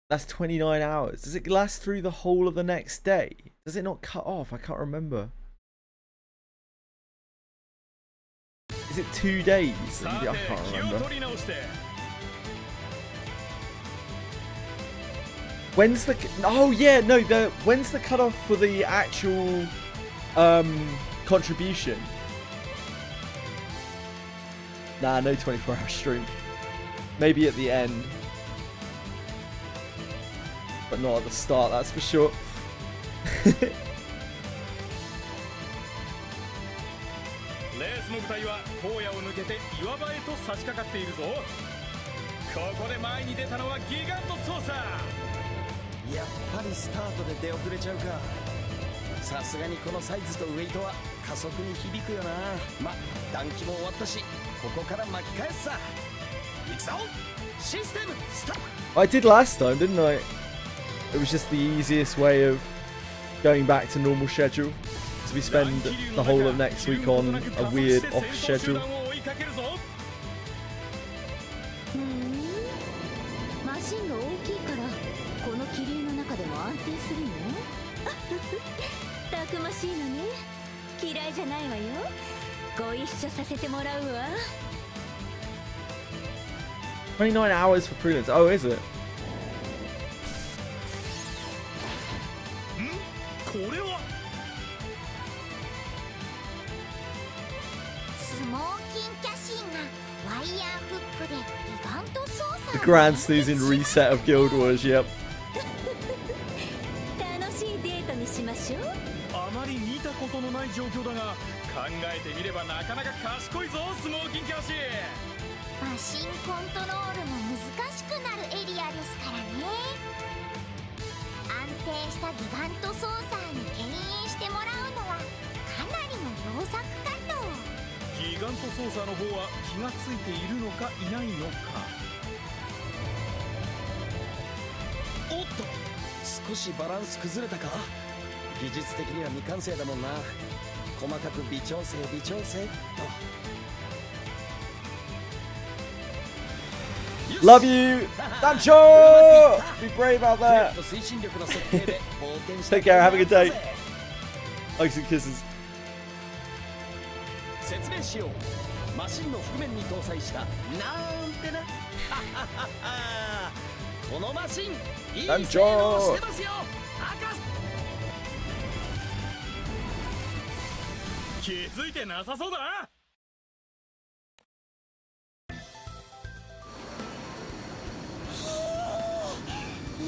That's 29 hours. Does it last through the whole of the next day? Does it not cut off? I can't remember. Is it 2 days? I can't remember. When's the... Oh, yeah, no, when's the cutoff for the actual contribution? Nah, no 24-hour stream. Maybe at the end. But not at the start, that's for sure. レースの舞台は荒野を抜けて岩場へと差し掛かっているぞ。ここで前に出たのはギガント操作。やっぱりスタートで出遅れちゃうか。さすがにこのサイズとウェイトは加速に響くよな。ま、暖気も終わったし、ここから巻き返すさ。行くぞ。システムスタート。 I did last time, didn't I? It was just the easiest way of going back to normal schedule. So we spend the whole of next week on a weird off schedule. マシンが大きいからこの気流の中でも安定するの？たくましいのね。嫌いじゃないわよ。ご一緒させてもらうわ。 29 hours for prelims. Oh, is it? これはスモーキンキャシンがワイヤーフックでギガント操 The 作。 grand snoozing reset of Guild Wars, yep. 楽しいデートにしましょう。あまり見たことのない状況だが、考えてみればなかなか賢いぞ、スモーキンキャシ。マシンコントロールも難しくなるエリアですからね。安定したギガント操作に牽引してもらうのはかなりの良作かと。ギガント操作の方は気がついているのかいないのか。おっと、少しバランス崩れたか。技術的には未完成だもんな。細かく微調整微調整っと。 Love you! Dancho! Be brave out there! Take care, have a good day. Hugs and kisses. 説明しよう。マシンの覆面に搭載したなんてな。このマシンいい性能してますよ。気づいてなさそうだな。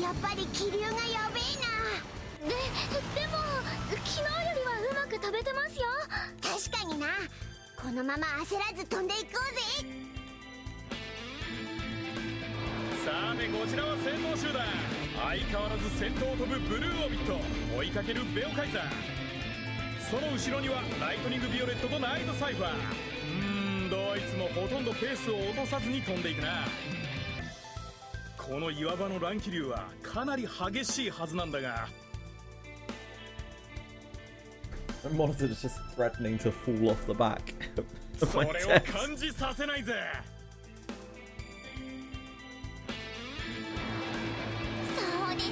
やっぱり気流がやべえな。でこのまま焦らず飛んでいこうぜ。さてこちらは先頭集団、相変わらず先頭を飛ぶブルーオビット、追いかけるベオカイザー、その後ろにはライトニングビオレットとナイトサイファー。どいつもほとんどペースを落とさずに飛んでいくな。この岩場の乱気流はかなり激しいはずなんだが、The monster is just threatening to fall off the back of そ my れを desk. 感じさせないぜ。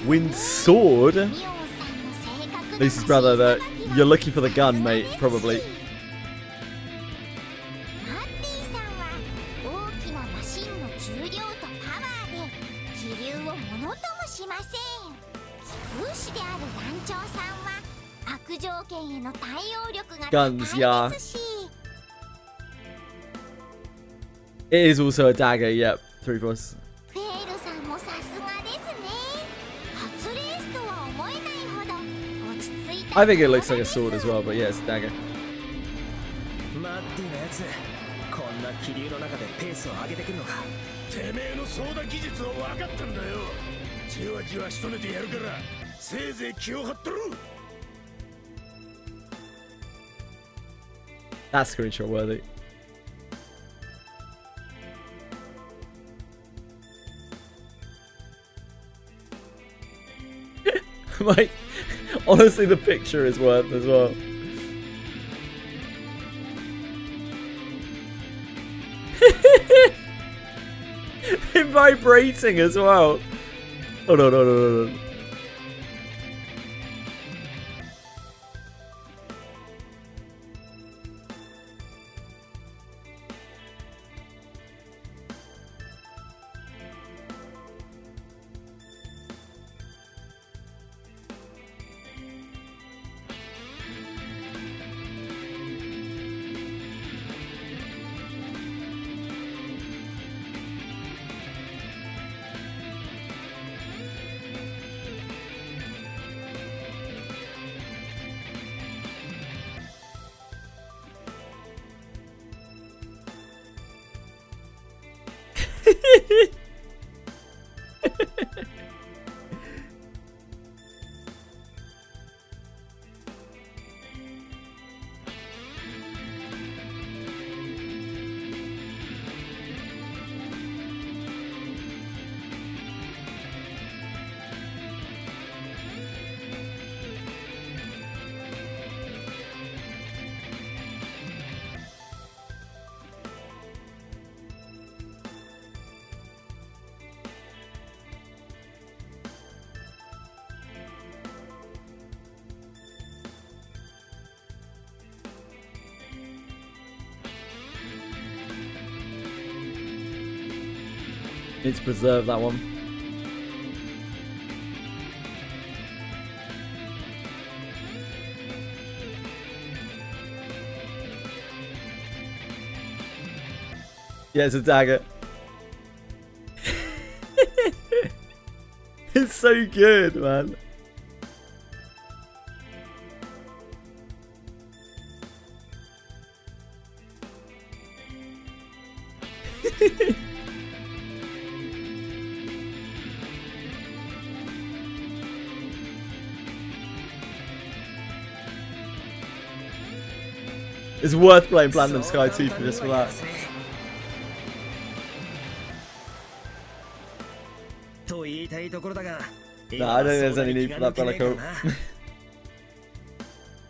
Win sword? Lucy's brother, that you're looking for the gun, mate, probably. マッティさんは大きなマシンの重量とパワーで気流をものともしません。貴風種である団長さんは悪条件への対応力が Guns, 高 yeah. いですし、 It is also a dagger, yep. 3 plus. フェールさんもさすがですね。初レースとは思えないほど落ち着いた。 I think it looks like a sword as well, but yeah, it's a dagger. マッティのやつ、こんな気流の中でペースを上げてくるのか。てめえの操舵技術は分かったんだよ。じわじわしとめてやるから、せいぜい気を張ってろ。 That's screenshot worthy. Like, honestly, the picture is worth as well. It vibrating as well. Oh no, no, no, no, no. Need to preserve that one. Yeah, it's a dagger. It's so good, man. It's worth playing Platinum Sky 2 for just for that. Nah, I don't think there's any need for that Bella coat.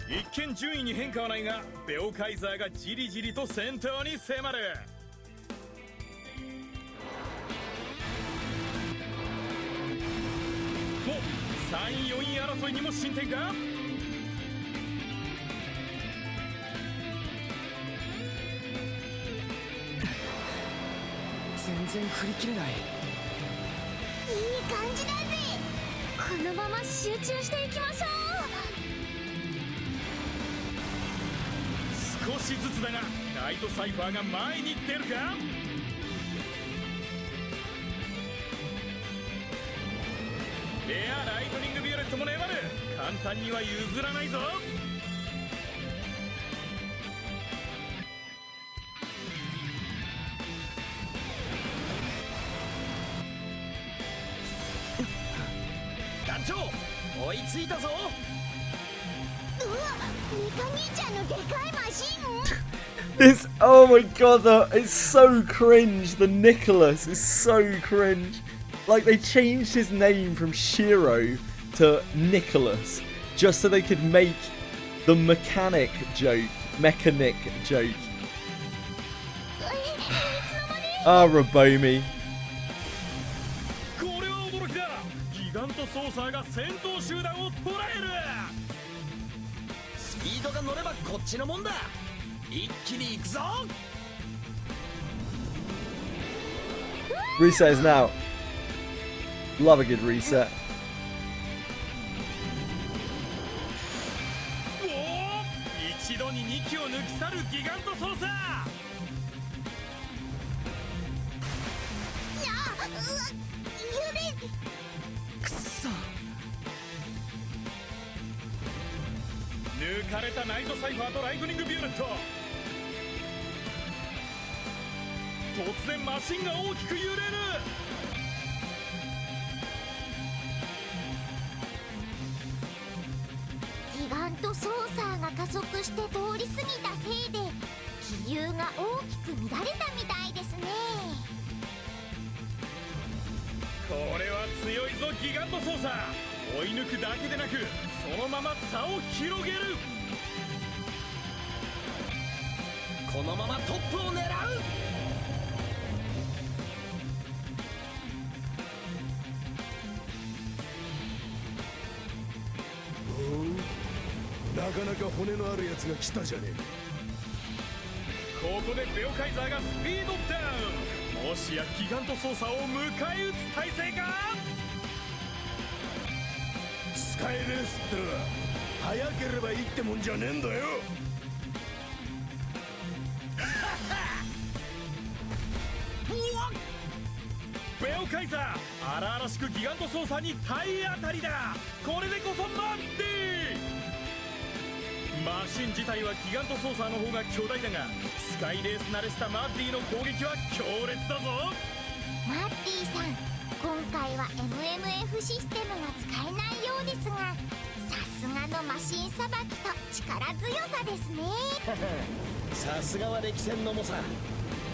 一見順位に変化はないが、ベオカイザーがじりじりと先頭に迫る。もう3位4位争いにも進展か。全然振り切れない。いい感じだぜ。このまま集中していきましょ少しずつだが、ナイトサイファーが前に出るか。レアライトニングビオレットも粘る。簡単には譲らないぞ。団長追いついたぞ。うわ、ミカ兄ちゃんのでかいマシン。This, oh my god, it's so cringe. The Nicholas is so cringe. Like, they changed his name from Shiro to Nicholas just so they could make the mechanic joke. Ah, Rabomi. これは驚きだ。ギガントソーサーが戦闘集団を捉える。スピードが乗ればこっちのもんだ。一気に行くぞ。Reset is now. Love a good reset. おお、一度に2機を抜き去るギガントソーサー。くそ。抜かれたナイトサイファーとライトニングビューレット。突然マシンが大きく揺れる。ギガントソーサーが加速して通り過ぎたせいで気流が大きく乱れたみたいですね。これは強いぞギガントソーサー。追い抜くだけでなくそのまま差を広げる。このままトップを狙う。なかなか骨のあるやつが来たじゃねえか。ここでベオカイザーがスピードダウン。もしやギガント操作を迎え撃つ体勢か。スカイレースってのは早ければいいってもんじゃねえんだよ。ベオカイザー、荒々しくギガント操作に体当たりだ。これでこそマッディ。マシン自体はギガント操作の方が巨大だが、スカイレース慣れしたマッディの攻撃は強烈だぞ。マッディさん、今回は MMF システムが使えないようですが、さすがのマシンさばきと力強さですね。さすがは歴戦の猛者。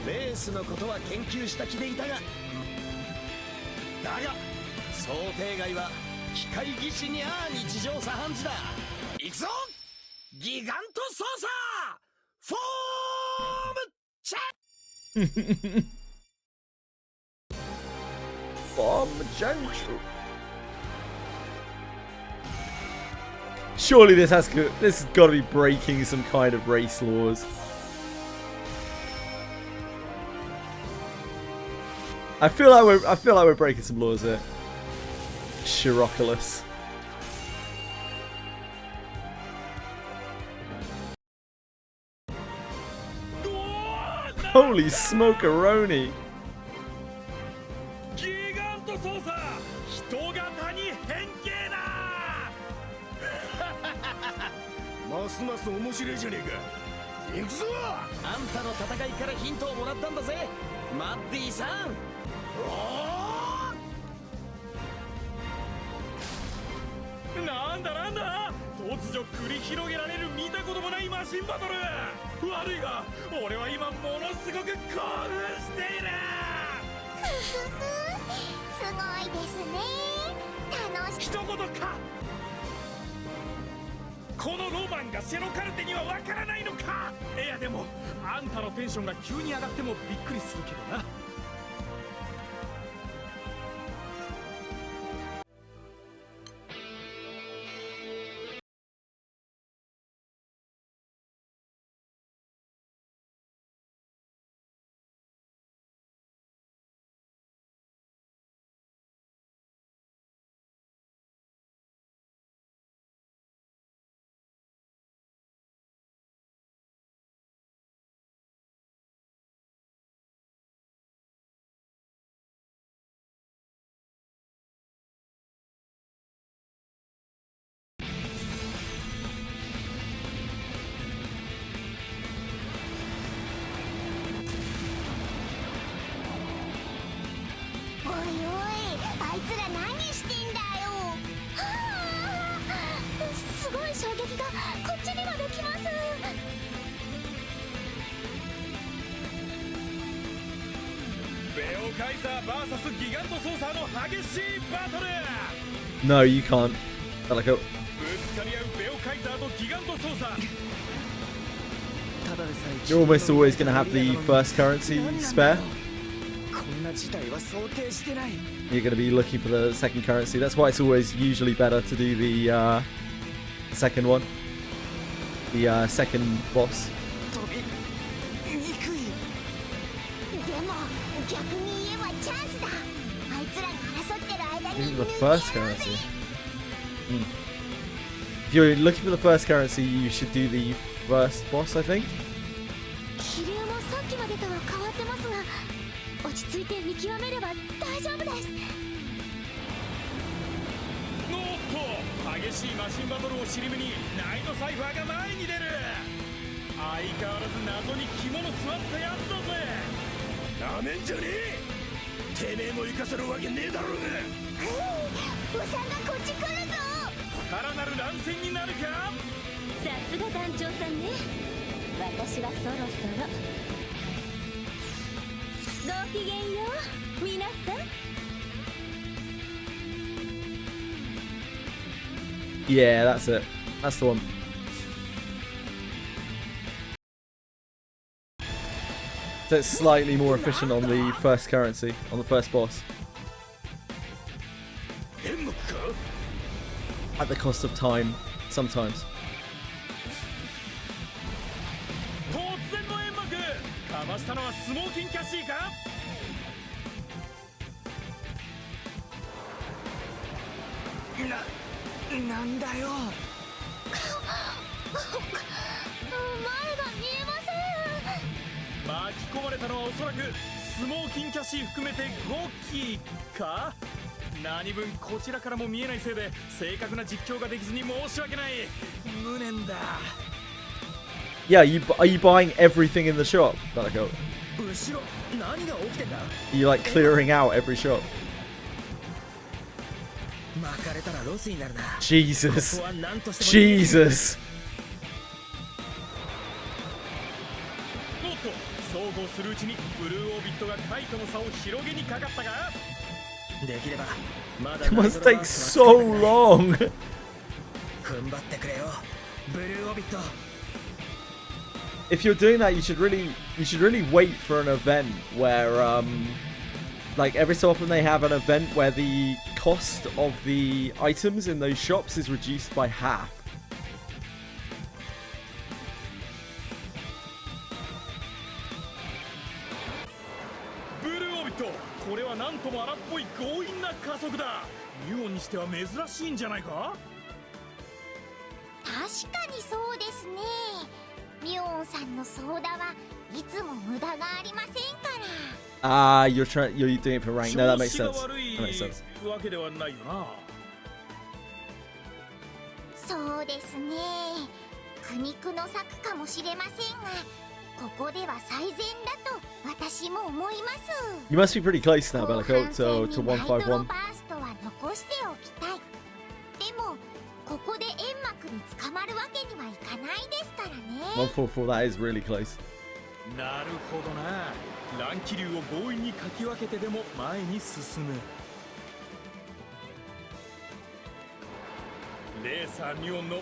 レースのことは研究した気でいたが、だが想定外は機械技師にゃあ日常茶飯事だ。行くぞギガント操作フォームチェック。Surely this has got to be breaking some kind of race laws. I feel like we're breaking some laws here. Chiroculus. Holy smokeroni! ギガント操作人型に変形だ。ますます面白いじゃねえか。行くぞ。あんたの戦いからヒントをもらったんだぜマッディさん。なんだなんだ、突如繰り広げられる見たこともないマシンバトル。悪いが俺は今ものすごく興奮している。すごいですね。楽しい。一言か。このロマンがシェロカルテにはわからないのか。いやでもあんたのテンションが急に上がってもびっくりするけどな。No, you can't. Bellicoat. You're almost always going to have the first currency spare. You're going to be looking for the second currency. That's why it's always usually better to do the second one. The second boss. Even the first currency. If you're looking for the first currency, you should do the first boss, I think. Yeah, that's it. That's the one. So it's slightly more efficient on the first currency, on the first boss. At the cost of time, sometimes. Yeah, are you buying everything in the shop? Bellicoat? Are you like clearing out every shop? Jesus. Jesus. It must take so long. If you're doing that, you should really wait for an event where like every so often they have an event where the cost of the items in those shops is reduced by half. Ah, you're doing it for rank. No, that makes sense. That makes sense. You must be pretty close now, Bellicoat, to 151. 144, that is really close. なるほどな。乱気流を強引にかき分けてでも前に進む。レーサーミオンの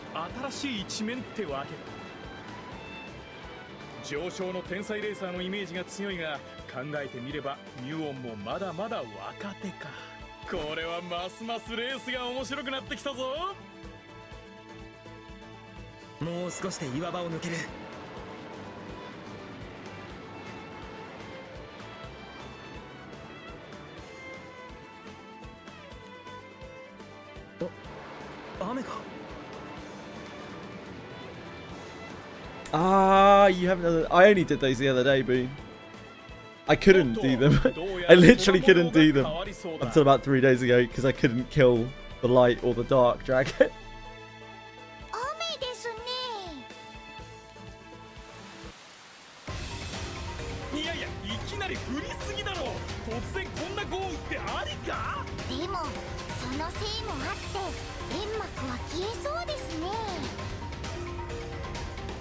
新しい一面ってわけだ。上昇の天才レーサーのイメージが強いが、考えてみればミュオンもまだまだ若手か。これはますますレースが面白くなってきたぞ。もう少しで岩場を抜ける。雨か。Ah, you haven't done it. I only did those the other day, Boone. I couldn't do them. I literally couldn't do them until about 3 days ago because I couldn't kill the light or the dark dragon.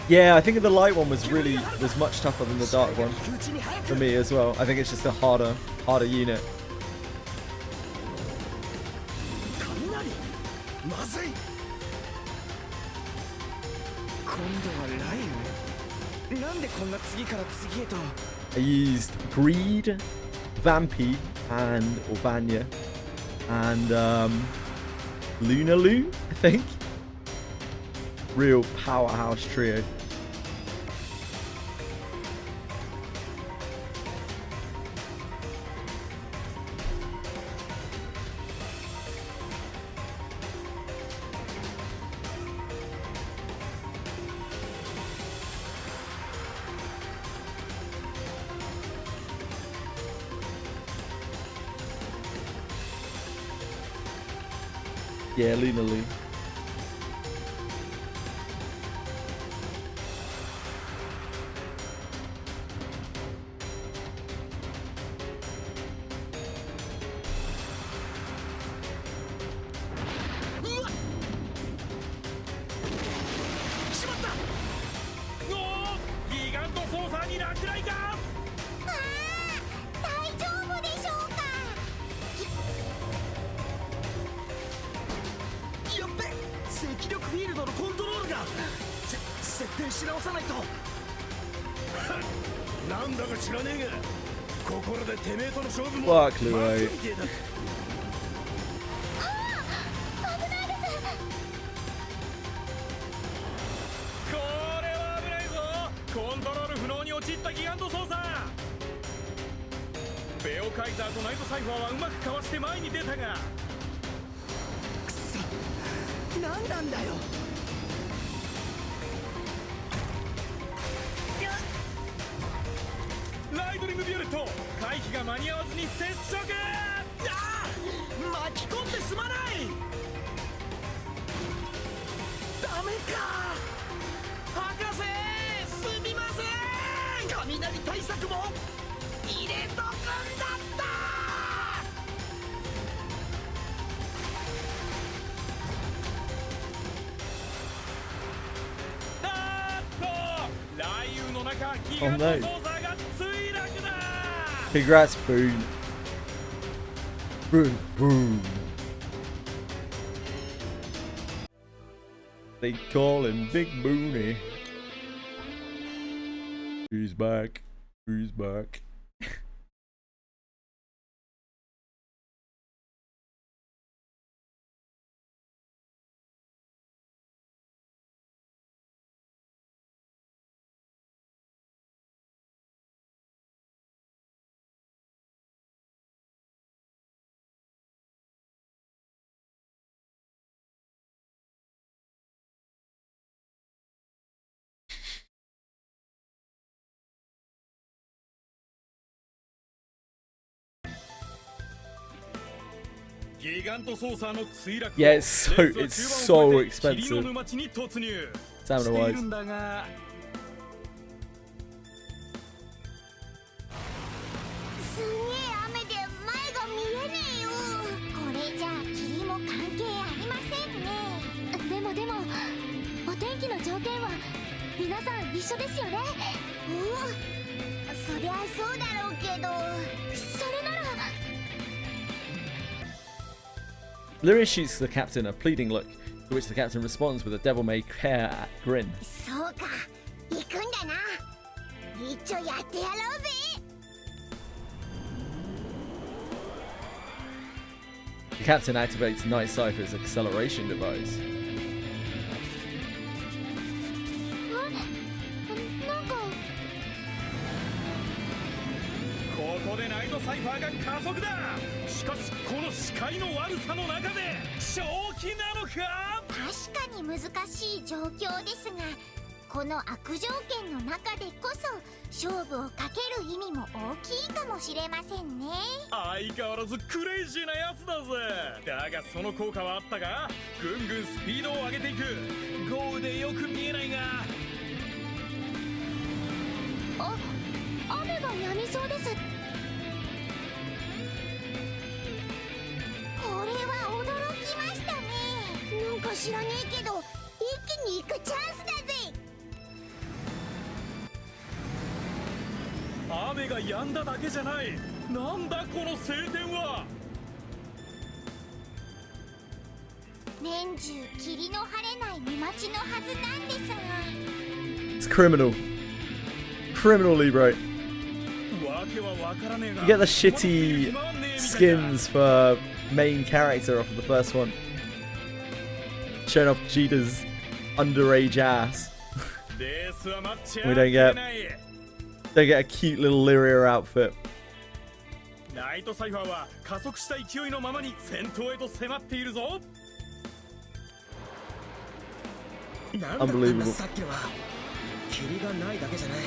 Yeah, I think the light one was much tougher than the dark one for me as well. I think it's just a harder unit. I used Greed, Vampy, and Vanya, and Lunalu, I think. Real powerhouse trio. Yeah, Lunalu. Fuck, Luo. おない。Congrats, Boone. Boone, Boone. They call him Big Booney. Who's back? Who's back? Yeah, it's so expensive. Stamina-wise. すげえ雨で前が見えねえよ。これじゃあ霧も関係ありませんね。でもお天気の条件は皆さん一緒ですよね。そりゃそうだろうけど、それなら Lyria shoots the captain a pleading look, to which the captain responds with a devil-may-care grin. そうか、行くんだな。一丁やってやろうぜ。 The captain activates Night Cypher's acceleration device. なんかここでナイトサイファーが加速だ。しかしこの視界の悪さの中で正気なのか。確かに難しい状況ですが、この悪条件の中でこそ勝負をかける意味も大きいかもしれませんね。相変わらずクレイジーなやつだぜ。だがその効果はあったが、ぐんぐんスピードを上げていく。豪雨でよく見えないが、雨が止みそうです。これは驚きましたね。なんか知らねえけど一気に行くチャンスだぜ。雨が止んだだけじゃない。なんだこの晴天は。年中霧の晴れない沼地のはずなんですが。 It's criminal. Criminally, right? You get the shitty skins for main character off of the first one. Showing off Cheetah's underage ass. We don't get a cute little Lyria outfit. ナイトサイファーは加速した勢いのままに先頭へと迫っているぞ。Unbelievable. さっきのは霧がないだけじゃない。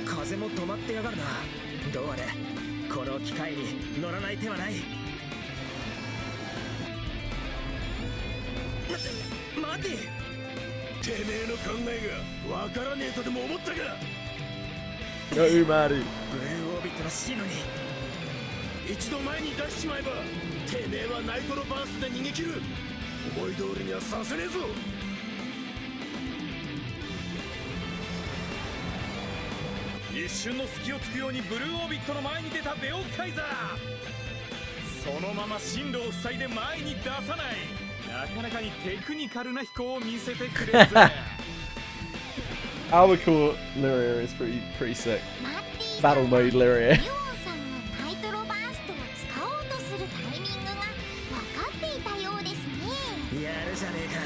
風も止まってやがるな。どうあれこの機械に乗らない手はない。待て。てめえの考えがわからねえとでも思ったか。No, Maddie. ブルーオービットのシーノに一度前に出しちまえばてめえはナイトロバーストで逃げ切る。思い通りにはさせねえぞ。一瞬の隙を突くようにブルーオービットの前に出たベオカイザー。そのまま進路を塞いで前に出さない。なかなかにテクニカルな飛行を見せてくれるぜ。Albacore Lyria is pretty sick. Battle mode Lyria. ミオンさんがナイトロバーストを使おうとするタイミングが分かっていたようですね。やるじゃねえか。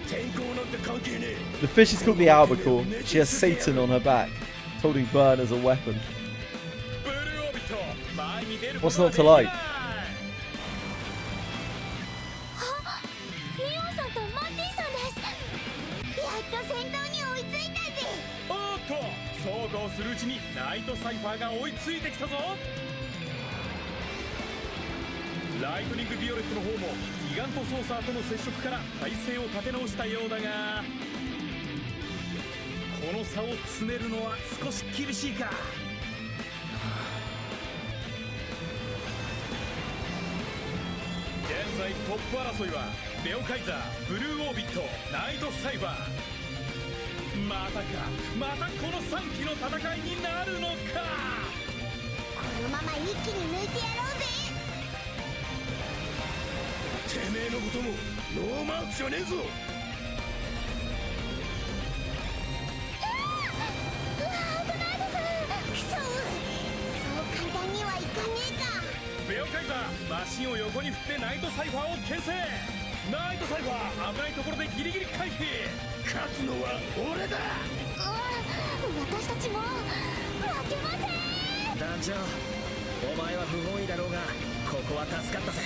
天候なんて関係ねえ。 The fish is called the albacore. She has Satan on her back, holding Burn as a weapon. What's not to like? ミオンさんとマッティさんです。やっと先頭に追いついたぜ。おっと、そうこうするうちにナイトサイファーが追いついてきたぞ。ライトニングビオレットの方もギガントソーサーとの接触から体勢を立て直したようだが、この差を詰めるのは少し厳しいか。現在トップ争いはベオカイザー、ブルーオービット、ナイトサイファー。またこの3機の戦いになるのか。このまま一気に抜いてやろうぜ。てめえのこともノーマークじゃねえぞ。危ないです。そう簡単にはいかねえか。ベオカイザー、マシンを横に振ってナイトサイファーを消せ。ナイトサイファー、危ないところでギリギリ回避。勝つのは俺だ。私たちも負けません。団長、お前は不本意だろうがここは助かったぜ。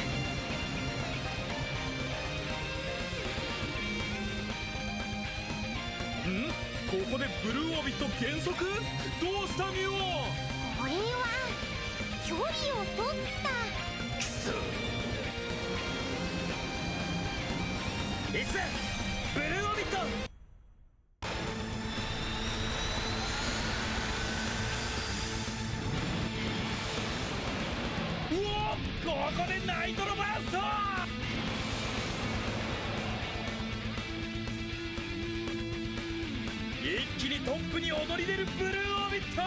ここでブルーオービット減速。どうしたミオン。これは距離を取った。くそ。いつブルーオービット。ここでナイトロバースト。一気にトップに躍り出るブルーオービット。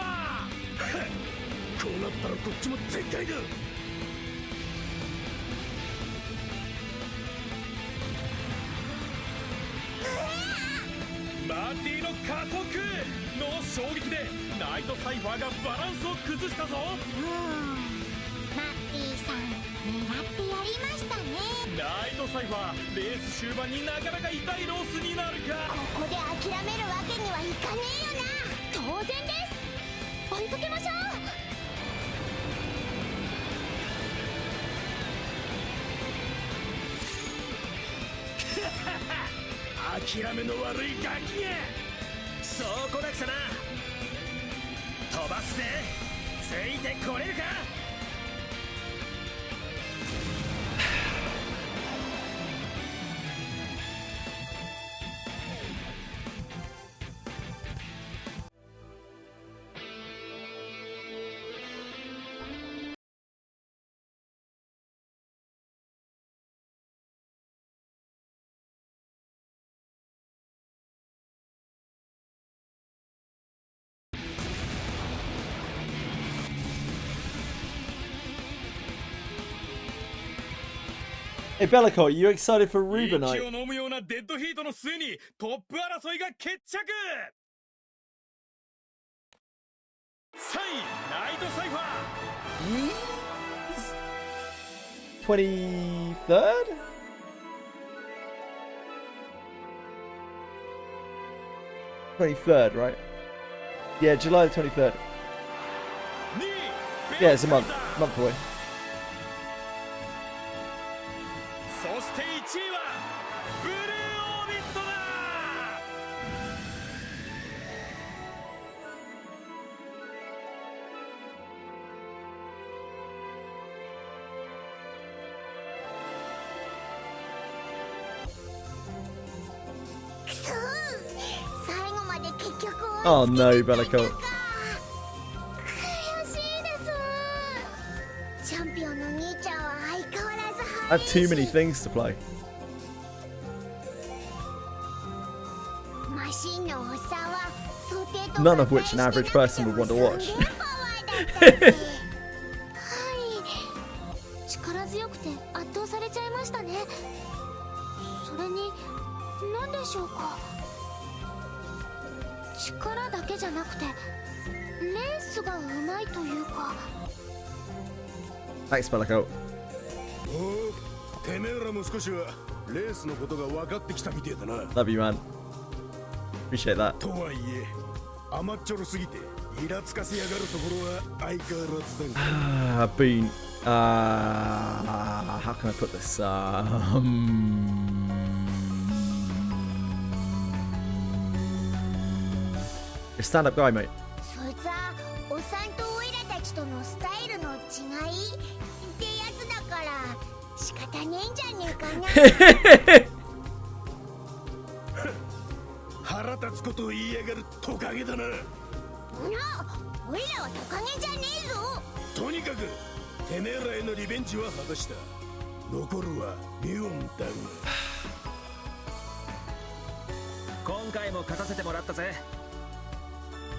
こうなったらこっちも全開だ。マーティの加速の衝撃でナイトサイファーがバランスを崩したぞ。マッティさん狙ってやりましたね。ナイトサイファー、レース終盤になかなか痛いロスになるか。ここで諦めるわけにはいかねえよな。当然です。追いかけましょう。諦めの悪いガキが。そこだ草な。飛ばすぜ。ついてこれるか。Hey Bellico, are you excited for Ruba 息 Night? を飲むようなデッドヒートの末にトップ争いが決着。3位ナイトサイファー。 23rd? right? Yeah, July the 23rd. Yeah, it's a month away. そして1位はブルーオービットだ。最後まで結局 Oh no, Bellico. 悔しいです。チャンピオンの兄ちゃんは相変わらず I have too many things to play. マシンのおっさんは想定と None of which an average person would want to watch. 力強くて圧倒されちゃいましたね。それに何でしょうか、力だけじゃなくてレースがうまいというか。 Thanks, Bellico. おう、てめえらも少しはレースのことが分かってきたみてえだな。 Love you, man. Appreciate that. とはいえ甘っちょろすぎてイラつかせやがるところは相変わらずだ。 I've been. How can I put this? You're a stand-up guy, mate. そいつはおっさんとオイラたちとのスタイルの違いってやつだから仕方ねえんじゃねえかな。腹立つことを言いやがるトカゲだな。な、オイラはトカゲじゃねえぞ。とにかくてめえらへのリベンジは果たした。残るはミオンだが。今回も勝たせてもらったぜ。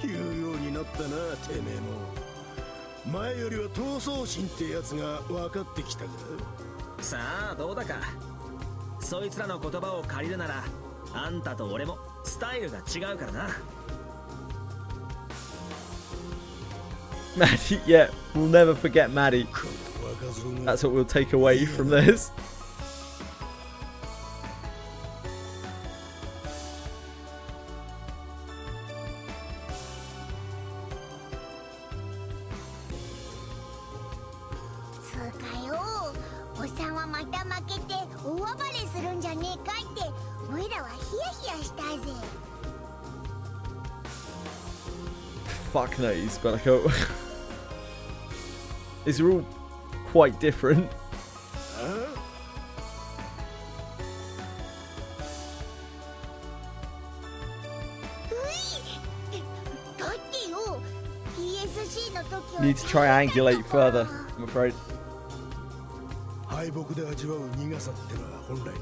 言うようになったな、てめえも。前よりは闘争心ってやつが分かってきたか。さあどうだか。そいつらの言葉を借りるならあんたと俺もスタイルが違うからな。Maddie, yeah, we'll never forget Maddie. That's what we'll take away from this. つうかよ、おっさんはまた負けて大暴れするんじゃねえかってオイラはヒヤヒヤしたぜ。 Fuck knows, Bellico. These are all quite different. だってよ、PSC の時は Need to triangulate further, I'm afraid. 敗北で味わう苦さってのは本来な、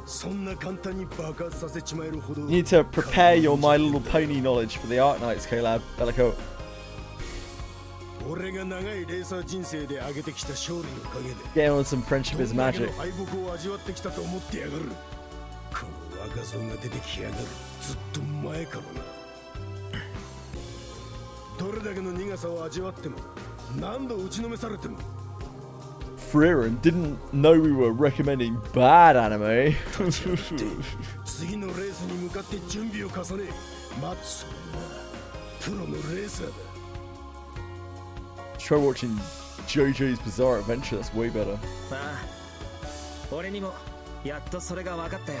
そんな簡単に爆発させちまえるほど。 You need to prepare your My Little Pony knowledge for the Arknights, Caleb, Bellico. 俺が長いレーサー人生で上げてきた勝利のおかげで Get on some friendship is どんだけ magic. の敗北を味わってきたと思ってやがる。この若造が出てきやがるずっと前からな。どれだけの苦さを味わっても何度打ちのめされても Freeran didn't know we were recommending bad anime. 次のレースに向かって準備を重ね、マッツプロのレーサーだ。 Try watching JoJo's Bizarre Adventure, that's way better. まあ俺にもやっとそれが分かったよ。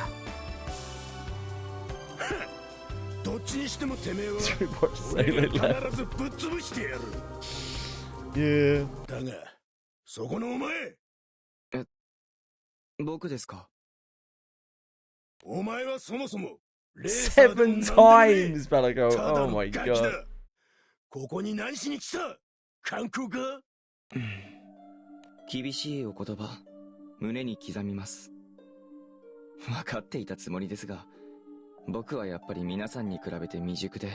どっちにしてもてめえは Sailor 俺 Left. が必ずぶっ潰してやる。 Yeah. だがそこのお前、僕ですか。お前はそもそもレーサーでも 7 なんでもねえ times, Bellico. ただ Oh の my ガキだ。 god. ここに何しに来た？観光か？厳しいお言葉、胸に刻みます。分かっていたつもりですが、僕はやっぱり皆さんに比べて未熟で。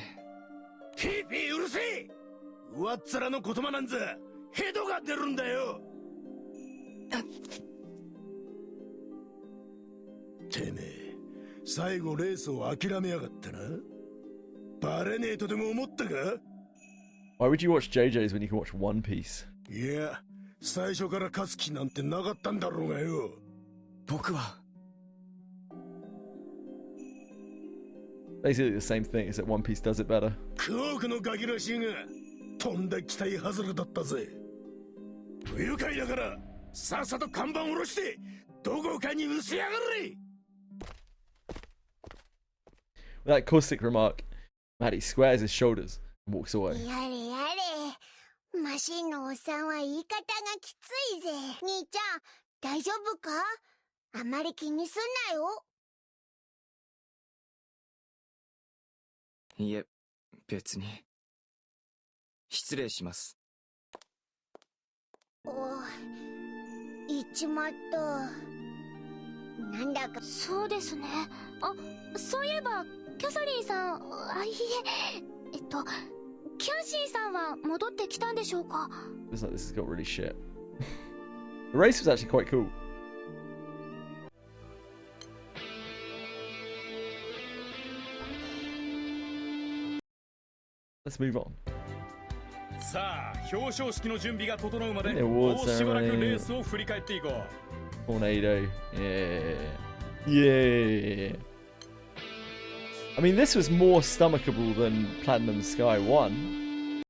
ピーピーうるせえ！上っ面の言葉なんざヘドが出るんだよ。てめえ、最後レースを諦めやがったな。バレねえとでも思ったか？ Why would you watch JJ's when you can watch One Piece? いや、最初から勝つ気なんてなかったんだろうがよ。僕は Basically the same thing, is that One Piece does it better. クオークのガキらしいが、とんだ期待外れだったぜ。不愉快だから、さっさと看板下ろして、どこかに失せやがれ。 With that caustic remark, Maddie squares his shoulders and walks away. やれやれ、マシンのおっさんは言い方がきついぜ。兄ちゃん、大丈夫か？あまり気にすんなよ。いえ、別に。失礼します。言っちまった。なんだか。そうですね。あ、そういえば、キャサリンさん、いえ、キャシーさんは戻ってきたんでしょうか？ Looks like this has got really shit. The race was actually quite cool. Let's move on. さあ、表彰式の準備が整うまで、 The も awards うしばらく ceremony. レースを振り返っていこう。 Tornado. Yeah. Yeah. I mean, this was more stomachable than Platinum Sky 1.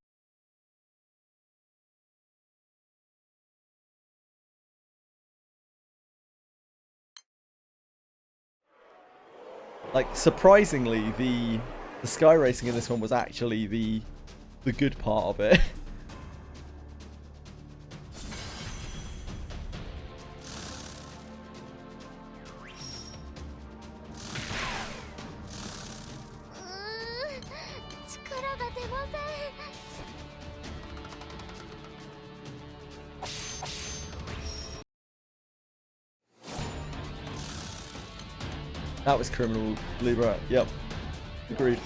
Like, surprisingly, the sky racing in this one was actually the good part of it. That was criminal, Libra. Yep. Agreed.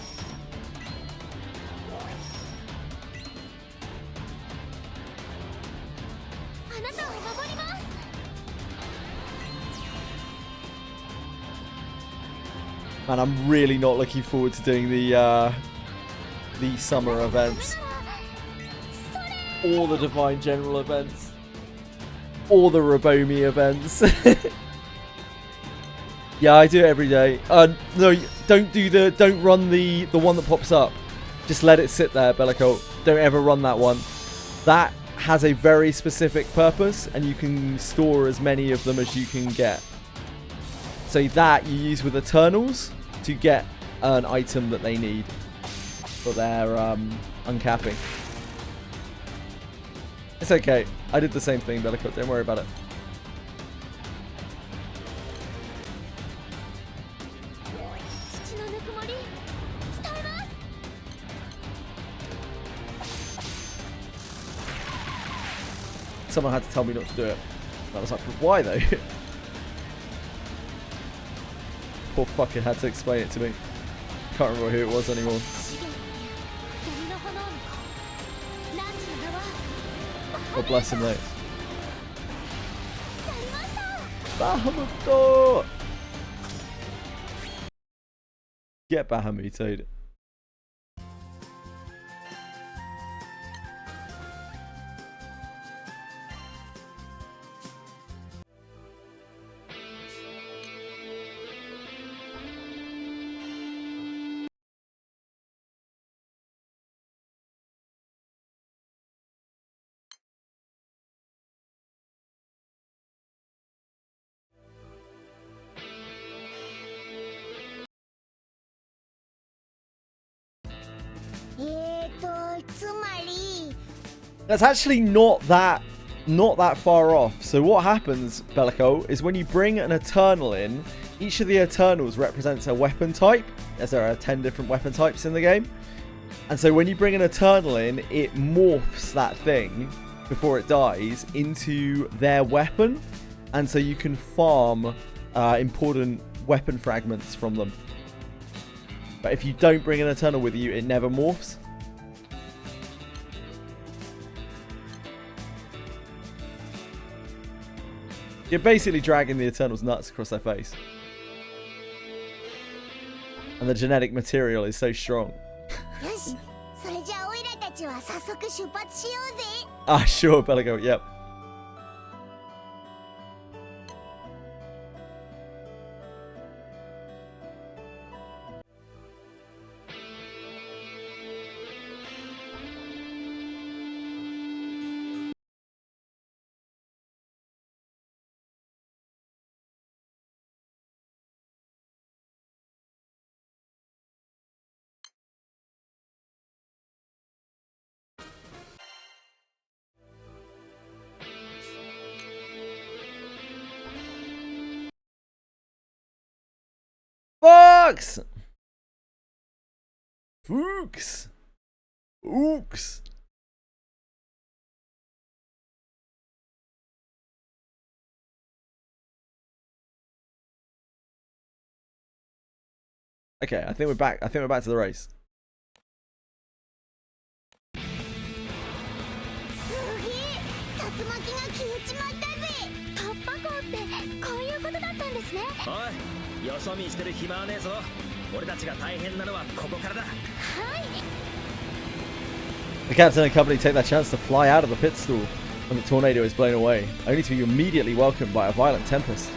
Man, I'm really not looking forward to doing the summer events. Or the Divine General events. Or the Rabomi events. Yeah, I do it every day. No, don't run the one that pops up. Just let it sit there, Bellico. Don't ever run that one. That has a very specific purpose, and you can store as many of them as you can get. So that you use with Eternals to get an item that they need for their uncapping. It's okay. I did the same thing, Bellico. Don't worry about it. Someone had to tell me not to do it. I was like, but why though? Poor fucker had to explain it to me. Can't remember who it was anymore. God bless him, mate. Bahamut! Get Bahamut. That's actually not that far off. So what happens, Bellico, is when you bring an Eternal in, each of the Eternals represents a weapon type, as there are 10 different weapon types in the game. And so when you bring an Eternal in, it morphs that thing before it dies into their weapon. And so you can farm important weapon fragments from them. But if you don't bring an Eternal with you, it never morphs. You're basically dragging the Eternals nuts across their face. And the genetic material is so strong. よし、それじゃあオイラたちは早速出発しようぜ。 Ah, sure, Belligo, yep. Fox! Fuchs! Ooks! Okay, I think we're back. I think we're back to the race. すげえ、竜巻が消えちまったぜ。突破口ってこういうことだったんですね。おい、よそ見してる暇はねえぞ。俺たちが大変なのはここからだ。はい。 The captain and company take their chance to fly out of the pit stall when the tornado is blown away, only to be immediately welcomed by a violent tempest.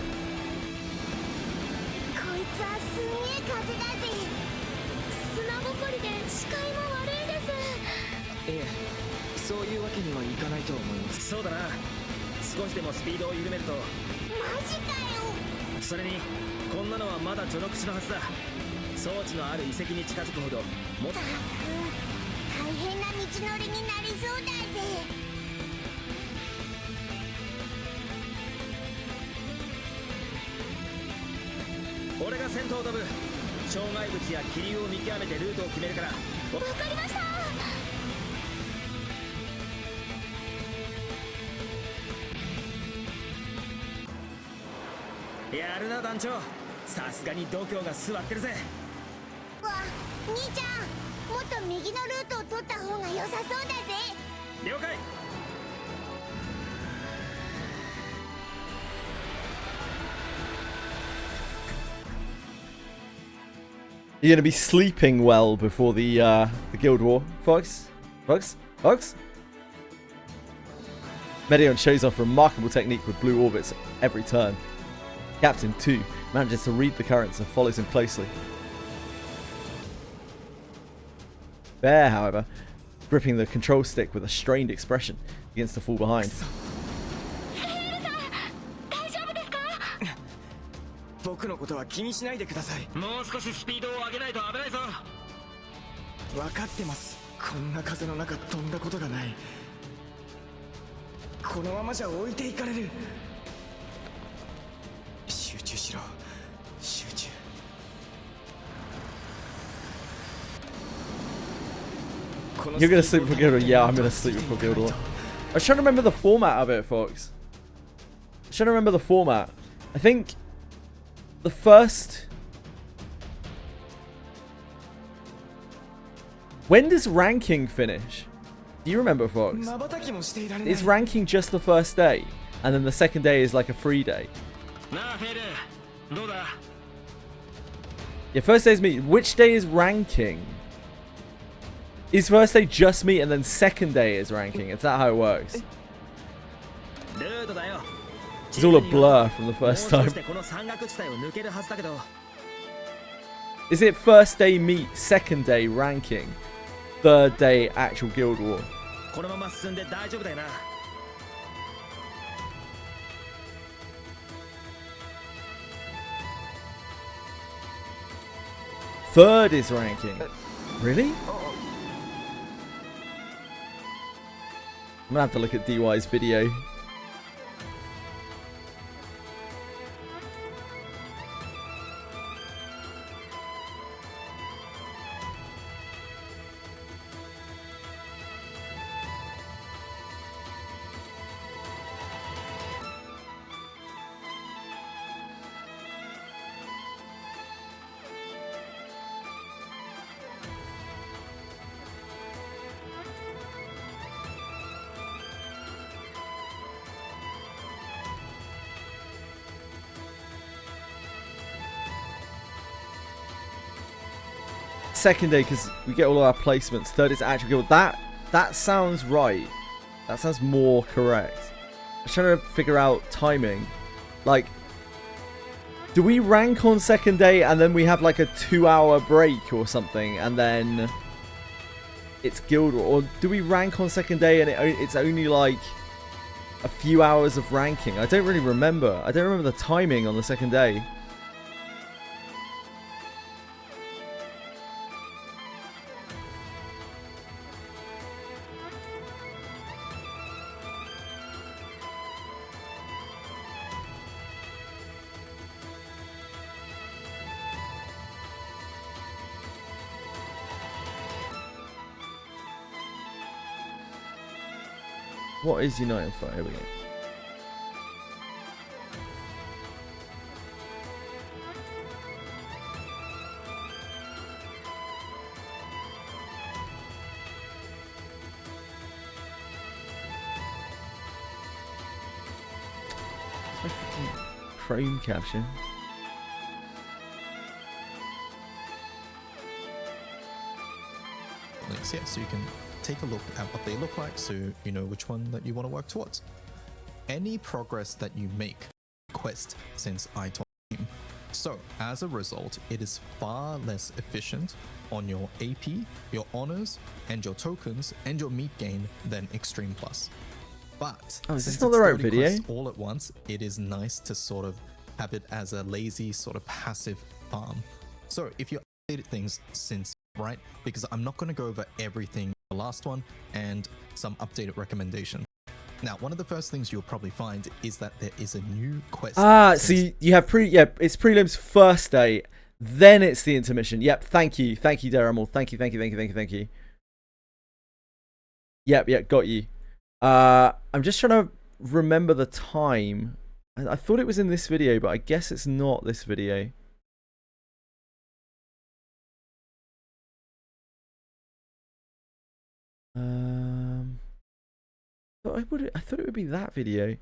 こいつはすげえ風だぜ。砂ぼこりで視界も悪いです。いえ、そういうわけにはいかないと思います。そうだな。少しでもスピードを緩めると。マジかよ。それにこんなのはまだ序の口のはずだ。装置のある遺跡に近づくほどもっと大変な道のりになりそうだぜ。俺が先頭を飛ぶ。障害物や気流を見極めてルートを決めるから。わかりました。やるな団長。さすがに度胸が座ってるぜ。わ、兄ちゃん、もっと右のルートを取った方が良さそうだぜ。了解。 You're gonna be sleeping well before the Guild War, Fox? Fox? Fox? Medion shows off remarkable technique with blue orbits every turn. Captain, too, manages to read the currents and follows him closely. Bear, however, gripping the control stick with a strained expression, begins to fall behind. 僕のことは気にしないでください。もう少しスピードを上げないと危ないぞ。分かってます。こんな風の中飛んだことがない。このままじゃ置いていかれる。集中しろ。集中。You're gonna sleep before Guild War? Yeah, I'm gonna sleep before Guild War. I was trying to remember the format of it, Fox. I was trying to remember the format. I think the first... When does ranking finish? Do you remember, Fox? Is ranking just the first day? And then the second day is like a free day? Yeah, first day is meet. Which day is ranking? Is first day just meet and then second day is ranking? Is that how it works? It's all a blur from the first time. Is it first day meet, second day ranking, third day actual Guild War? Third is ranking. Really? I'm gonna have to look at DY's video. second day because we get all of our placements. Third is actual guild. That sounds right. That sounds more correct. I'm trying to figure out timing. Like, do we rank on second day and then we have like a 2-hour break or something and then it's guild, or do we rank on second day and it's only like a few hours of ranking? I don't really remember. I don't remember the timing on the second day. What is United Fire? Here we go. Where's my freaking Chrome caption? Links, yeah, so you can take a look at what they look like so you know which one that you want to work towards. Any progress that you make, quest since I told you. So as a result, it is far less efficient on your AP, your honors, and your tokens, and your meat gain than Extreme Plus. But is this since not it's the right 30 video? quests all at once, it is nice to sort of have it as a lazy sort of passive farm. So if you updated things since, right, because I'm not going to go over everything, the last one, and some updated recommendation. Now, one of the first things you'll probably find is that there is a new quest. So you have it's prelims first day, then it's the intermission. Yep, thank you, Daramel. Thank you. Yep, got you. I'm just trying to remember the time. I thought it was in this video, but I guess it's not this video. I thought it would be that video.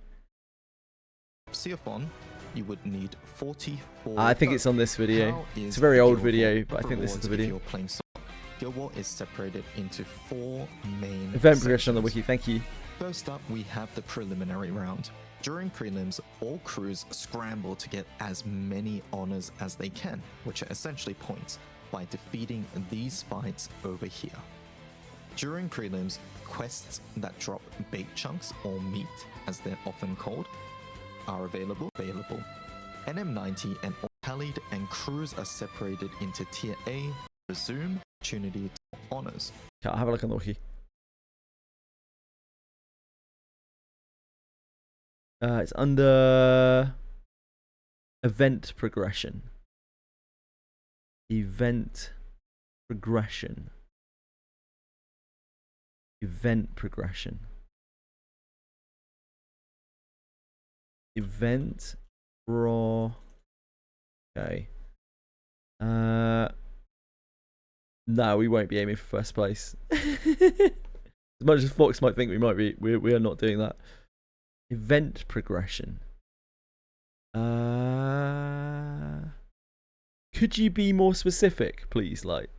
Seaphon, you would need 44. I think it's on this video. It's a very old video, but I think this is the video. If you're playing solo, Guild War is separated into 4 main event progression on the wiki. Thank you. First up, we have the preliminary round. During prelims, all crews scramble to get as many honors as they can, which are essentially points, by defeating these fights over here. During prelims, quests that drop bait chunks or meat, as they're often called, are available. NM90 and all tallied, and crews are separated into Tier A, resume, opportunity to honors. Okay, I'll have a look on the wiki. It's under event progression. Event progression. Event progression. Event pro. Okay. No, we won't be aiming for first place. As much as Fox might think we might be, we are not doing that. Event progression. Could you be more specific, please? Like.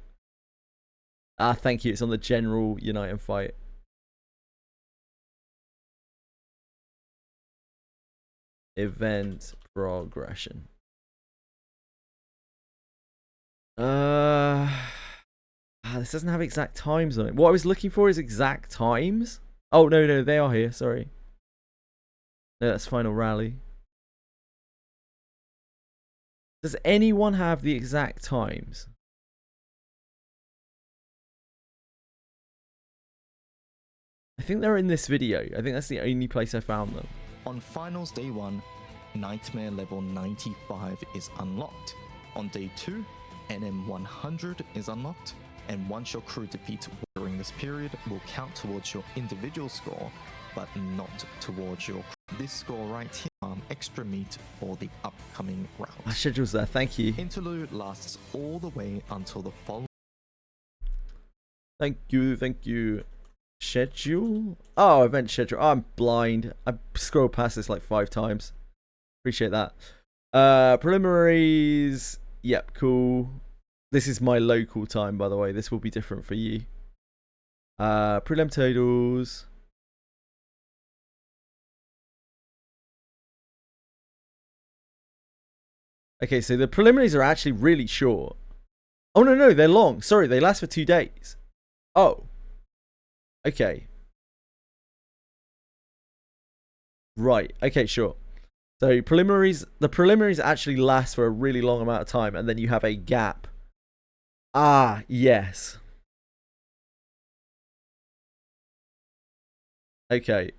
Thank you. It's on the general Unite and Fight. Event progression. This doesn't have exact times on it. What I was looking for is exact times. Oh, no, they are here. Sorry. No, that's final rally. Does anyone have the exact times? I think they're in this video. I think that's the only place I found them. On finals day 1, Nightmare level 95 is unlocked. On day 2, NM 100 is unlocked, and once your crew defeats during this period will count towards your individual score, but not towards your crew. This score right here, extra meat for the upcoming round. My schedule's there, thank you. Interlude lasts all the way until the following. Thank you. Schedule? Oh, event schedule. Oh, I'm blind. I scrolled past this like 5 times. Appreciate that. Preliminaries. Yep, cool. This is my local time, by the way. This will be different for you. Prelim totals. Okay, so the preliminaries are actually really short. Oh, no, they're long. Sorry, they last for 2 days. Oh. Okay. Right. Okay, sure. So the preliminaries actually last for a really long amount of time, and then you have a gap. Ah, yes. Okay.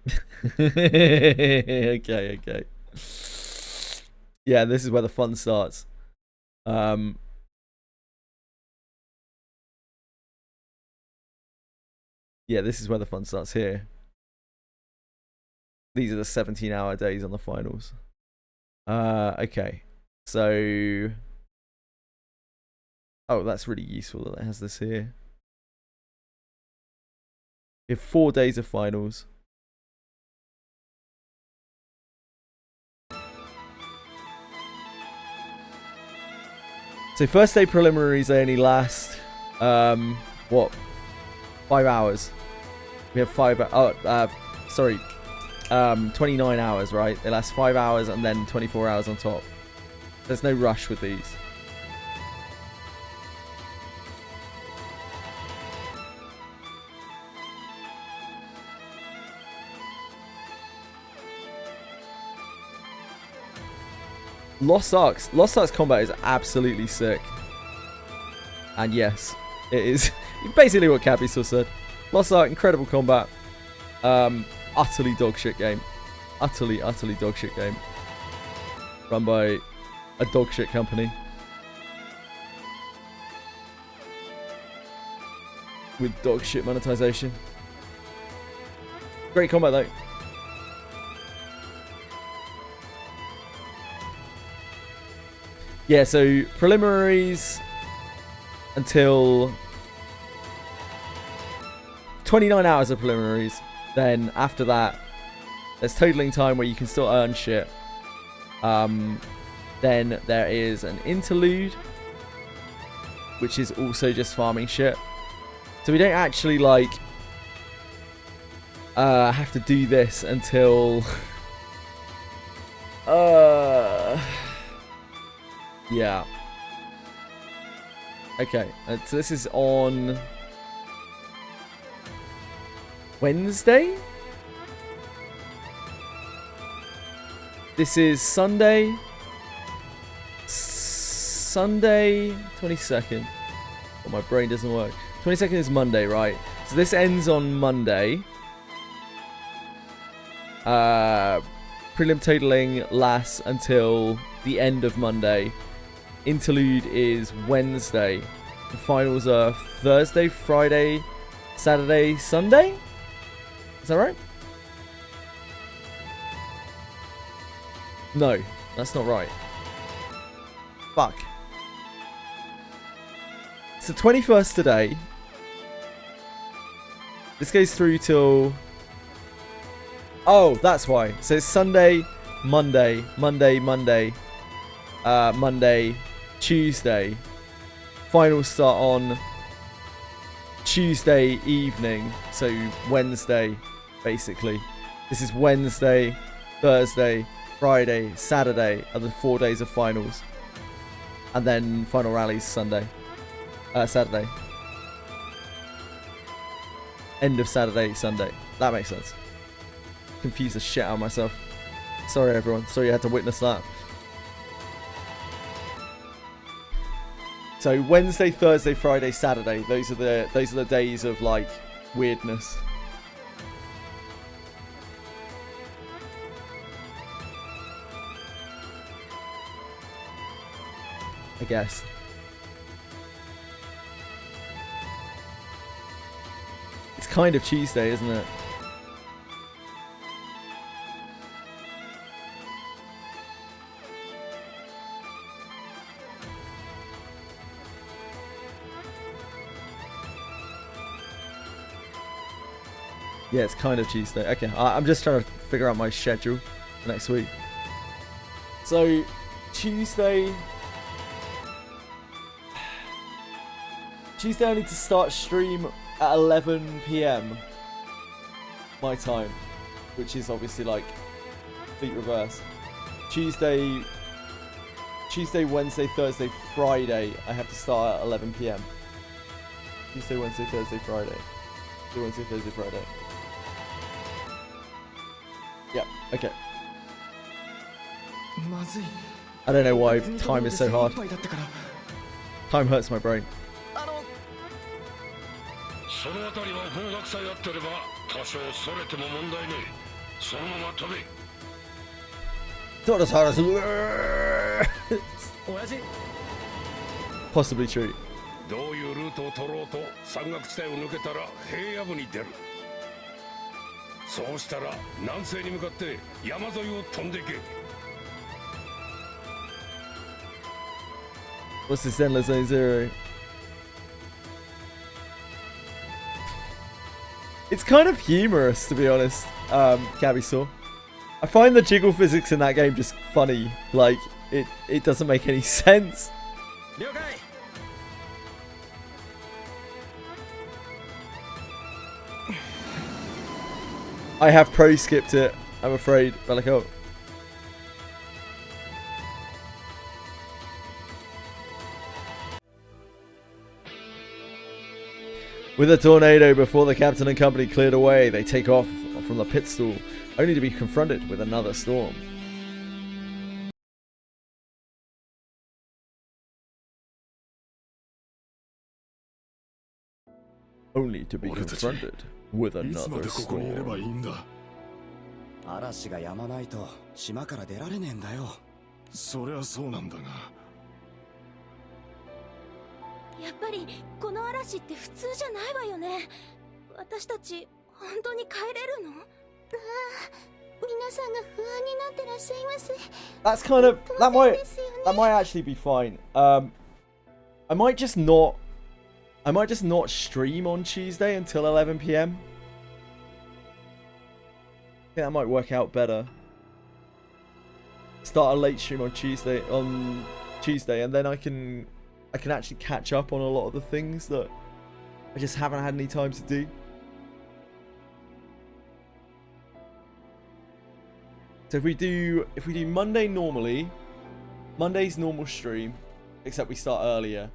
Okay. Yeah, this is where the fun starts. Yeah, this is where the fun starts here. These are the 17-hour days on the finals. Okay. So... Oh, that's really useful that it has this here. We have 4 days of finals. So first day preliminaries, they only last, what? 5 hours. We have 29 hours, right? They last 5 hours and then 24 hours on top. There's no rush with these. Lost Arks combat is absolutely sick. And yes, it is basically what Capital said. Lost Ark, incredible combat. Utterly dogshit game. Utterly dogshit game. Run by a dogshit company. With dogshit monetization. Great combat though. Yeah, so preliminaries until 29 hours of preliminaries. Then after that, there's totaling time where you can still earn shit. Then there is an interlude, which is also just farming shit. So we don't actually like have to do this until yeah. Okay, so this is on Wednesday? This is Sunday. Sunday 22nd. Oh, my brain doesn't work. 22nd is Monday, right? So this ends on Monday. Prelim totaling lasts until the end of Monday. Interlude is Wednesday. The finals are Thursday, Friday, Saturday, Sunday? Is that right? No, that's not right. Fuck. It's the 21st today. This goes through till... Oh, that's why. So it's Sunday, Monday, Monday, Tuesday. Finals start on Tuesday evening. So Wednesday, basically. This is Wednesday, Thursday, Friday, Saturday are the 4 days of finals. And then final rallies Sunday. Saturday. End of Saturday, Sunday. That makes sense. Confused the shit out of myself. Sorry everyone. Sorry you had to witness that. So Wednesday, Thursday, Friday, Saturday. Those are the days of like weirdness. I guess. It's kind of Tuesday, isn't it? Yeah, it's kind of Tuesday. Okay, I'm just trying to figure out my schedule for next week. So, Tuesday... Tuesday I need to start stream at 11 PM my time, which is obviously like complete reverse. Tuesday, Wednesday, Thursday, Friday I have to start at 11 PM. Tuesday, Wednesday, Thursday, Friday. Tuesday, Wednesday, Thursday, Friday. Yep, okay. I don't know why time is so hard. Time hurts my brain. そのあたりは方角さえ合ってれば多少それても問題ねえ。そのまま飛べ。 Possibly true. どういうルートを取ろうと山岳地帯を抜けたら平野部に出る。そうしたら南西に向かって山沿いを飛んでいけ。 What's this endless zone zero? It's kind of humorous, to be honest, Cabisaw. I find the jiggle physics in that game just funny. Like, it doesn't make any sense. I have pro skipped it, I'm afraid, Bellico. With a tornado before the captain and company cleared away, they take off from the pit stall, only to be confronted with another storm. Only to be confronted with another storm. 嵐が止まないと島から出られねえんだよ。そりゃそうなんだが。やっぱりこの嵐って普通じゃないわよね。私たち本当に帰れるの？皆さんが不安になってらっしゃいます。 That's kind of that might actually be fine. I might just not stream on Tuesday until 11 PM. I think that might work out better. Start a late stream on Tuesday, and then I can actually catch up on a lot of the things that I just haven't had any time to do. So if we do Monday normally, Monday's normal stream, except we start earlier.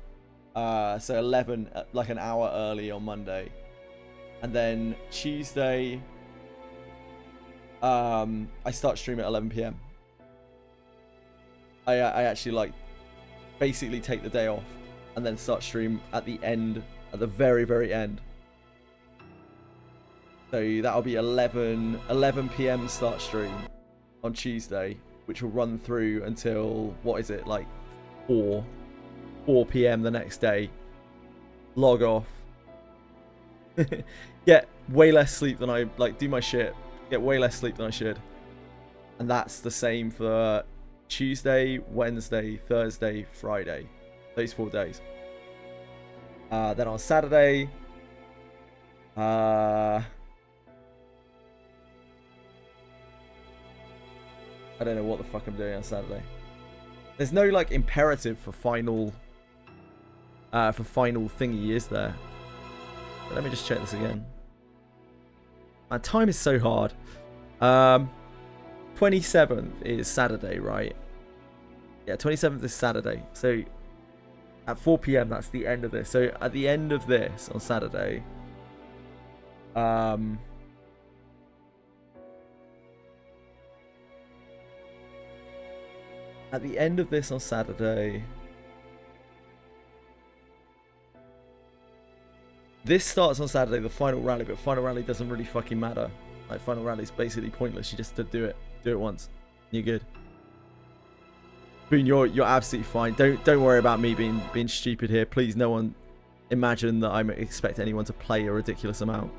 So 11, like an hour early on Monday. And then Tuesday, I start stream at 11 PM. I actually like basically take the day off and then start stream at the end, at the very, very end. So that'll be 11 PM start stream on Tuesday, which will run through until, what is it, like 4 PM the next day. Log off. Get way less sleep than I, like, do my shit. Get way less sleep than I should. And that's the same for Tuesday, Wednesday, Thursday, Friday. Those 4 days. Then on Saturday, I don't know what the fuck I'm doing on Saturday. There's no like imperative for final thingy, is there? But let me just check this again. My time is so hard. 27th is Saturday, right? Yeah, 27th is Saturday. So at 4 PM, that's the end of this. So at the end of this on Saturday, at the end of this on Saturday, this starts on Saturday, the final rally, but final rally doesn't really fucking matter. Like, final rally is basically pointless. You just do it once. You're good. Boone, you're absolutely fine. Don't worry about me being stupid here. Please, no one imagine that I expect anyone to play a ridiculous amount.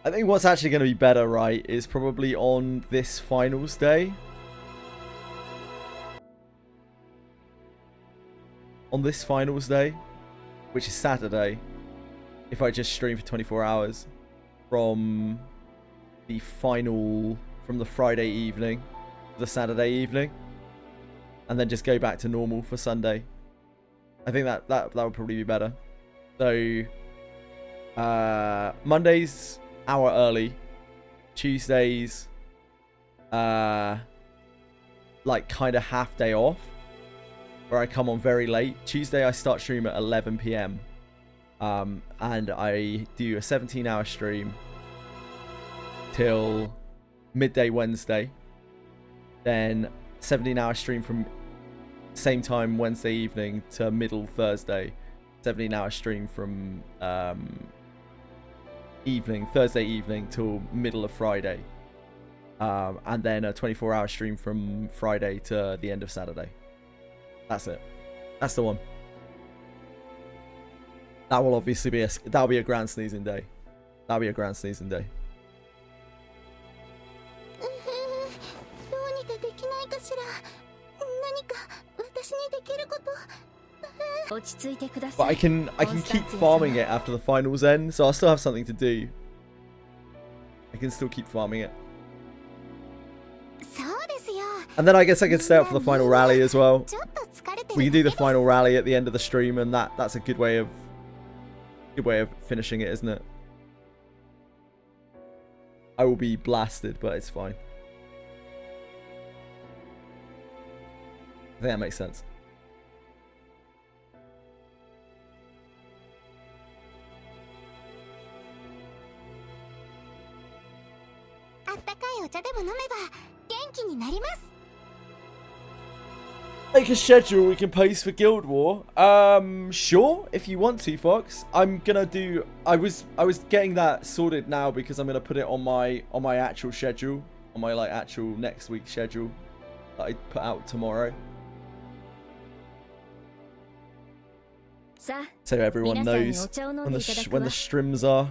I think what's actually going to be better, right, is probably on this finals day. On this finals day, which is Saturday, if I just stream for 24 hours from the final, from the Friday evening to the Saturday evening, and then just go back to normal for Sunday. I think that would probably be better. So, Mondays, hour early. Tuesdays, like kind of half day off, where I come on very late. Tuesday I start stream at 11 PM. And I do a 17-hour stream till midday Wednesday. Then 17-hour stream from same time Wednesday evening to middle Thursday. 17-hour stream from Thursday evening till middle of Friday. And then a 24-hour stream from Friday to the end of Saturday. That's it. That's the one. That will obviously be that'll be a grand sneezing day. That'll be a grand sneezing day. But I can keep farming it after the finals end, so I'll still have something to do. I can still keep farming it. And then I guess I can stay up for the final rally as well. We can do the final rally at the end of the stream, and that's a good way of finishing it, isn't it? I will be blasted, but it's fine. I think that makes sense. Make a schedule we can post for Guild War. Sure, if you want to, Fox. I'm gonna do. I was getting that sorted now because I'm gonna put it on my actual schedule, on my like actual next week's schedule that I put out tomorrow. So everyone knows when the streams are.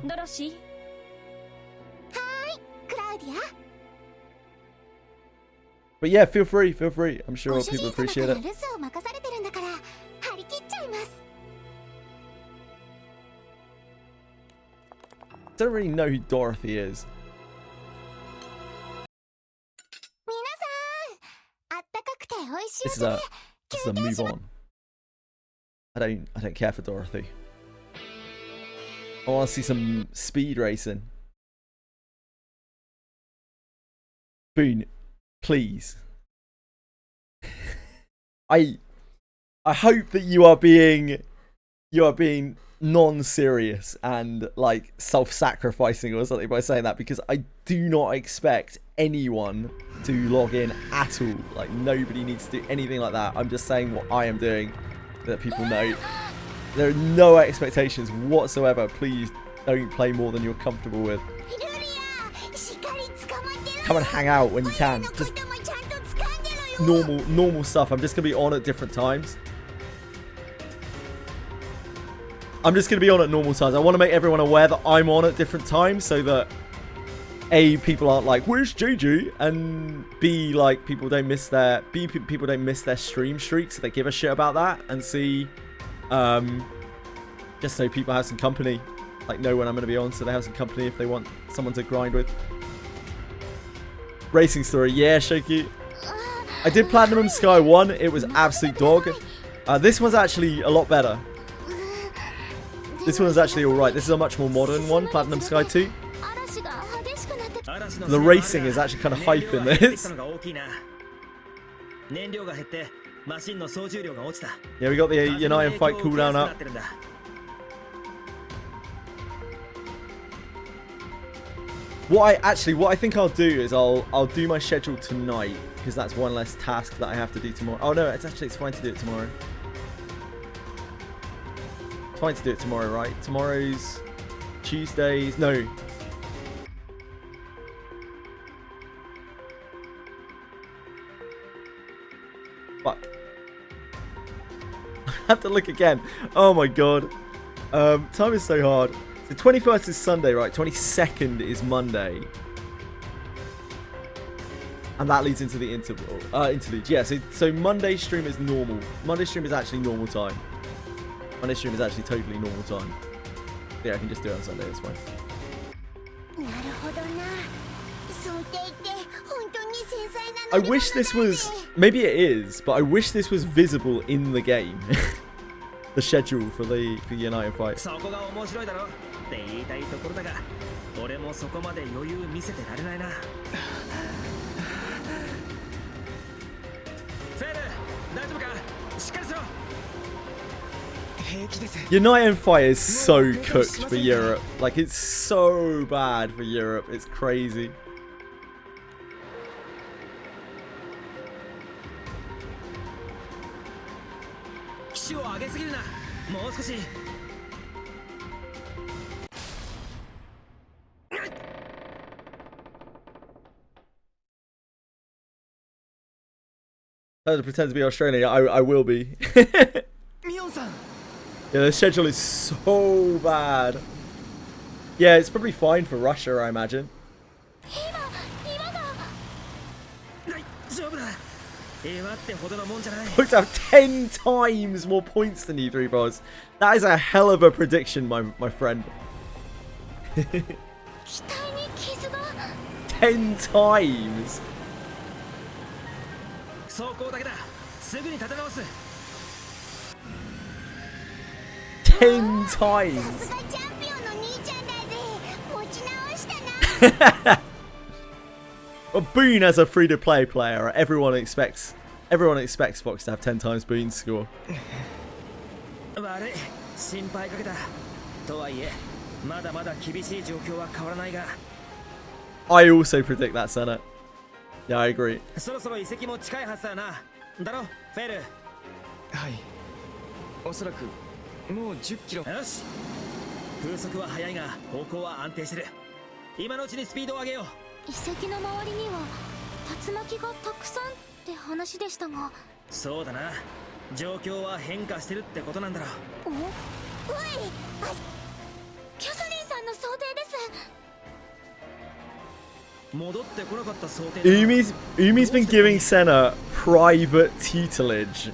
But yeah, feel free. I'm sure people appreciate it. Don't really know who Dorothy is. This is a move on. I don't care for Dorothy. I want to see some speed racing. Boone, please. I hope that you are being non-serious and like self-sacrificing or something by saying that, because I do not expect anyone to log in at all. Like, nobody needs to do anything like that. I'm just saying what I am doing, that people know. There are no expectations whatsoever. Please don't play more than you're comfortable with. Come and hang out when you can. Just normal stuff. I'm just gonna be on at different times. I'm just gonna be on at normal times. I want to make everyone aware that I'm on at different times, so that A, people aren't like, where's JJ? And B, like, people don't miss their stream streaks, so they give a shit about that. And C, just so people have some company, like, know when I'm gonna be on, so they have some company if they want someone to grind with. Racing story, yeah, Shaky. I did Platinum Sky 1, it was absolute dog. This one's actually a lot better. This one is actually alright. This is a much more modern one, Platinum Sky 2. The racing is actually kind of hype in this. Yeah, we got the Unite and Fight cooldown up. What I think I'll do is I'll do my schedule tonight, because that's one less task that I have to do tomorrow. Oh no, it's fine to do it tomorrow. It's fine to do it tomorrow, right? Tomorrow's Tuesdays. No. Fuck. I have to look again. Oh my god. Time is so hard. So 21st is Sunday, right? 22nd is Monday. And that leads into the interlude. Yeah, so Monday stream is normal. Monday stream is actually normal time. Monday stream is actually totally normal time. Yeah, I can just do it on Sunday, that's fine. I wish this was... Maybe it is, but I wish this was visible in the game. The schedule for the United fight. って言いたいところだが、俺もそこまで余裕見せてられないな。フェル、大丈夫か？しっかりしろ。平気です。 United fight is so cooked for Europe. Like, it's so bad for Europe. It's crazy. I have to pretend to be Australian. I will be. Yeah, the schedule is so bad. Yeah, it's probably fine for Russia, I imagine. Points have 10 times more points than you, 3 bars. That is a hell of a prediction, my friend. 10 times. 10 times. Well, Boone as a free-to-play player, everyone expects Fox to have 10 times Boone's score. I also predict that, Senna. Yeah, I agree. おそらくもう10キロ。よし。風速は速いが方向は安定してる。今のうちにスピードを上げよう。遺跡の周りには竜巻がたくさんって話でしたが。そうだな。状況は変化してるってことなんだろう。お？おい。キャサリンさんの想定です。 Umi's been giving Senna private tutelage.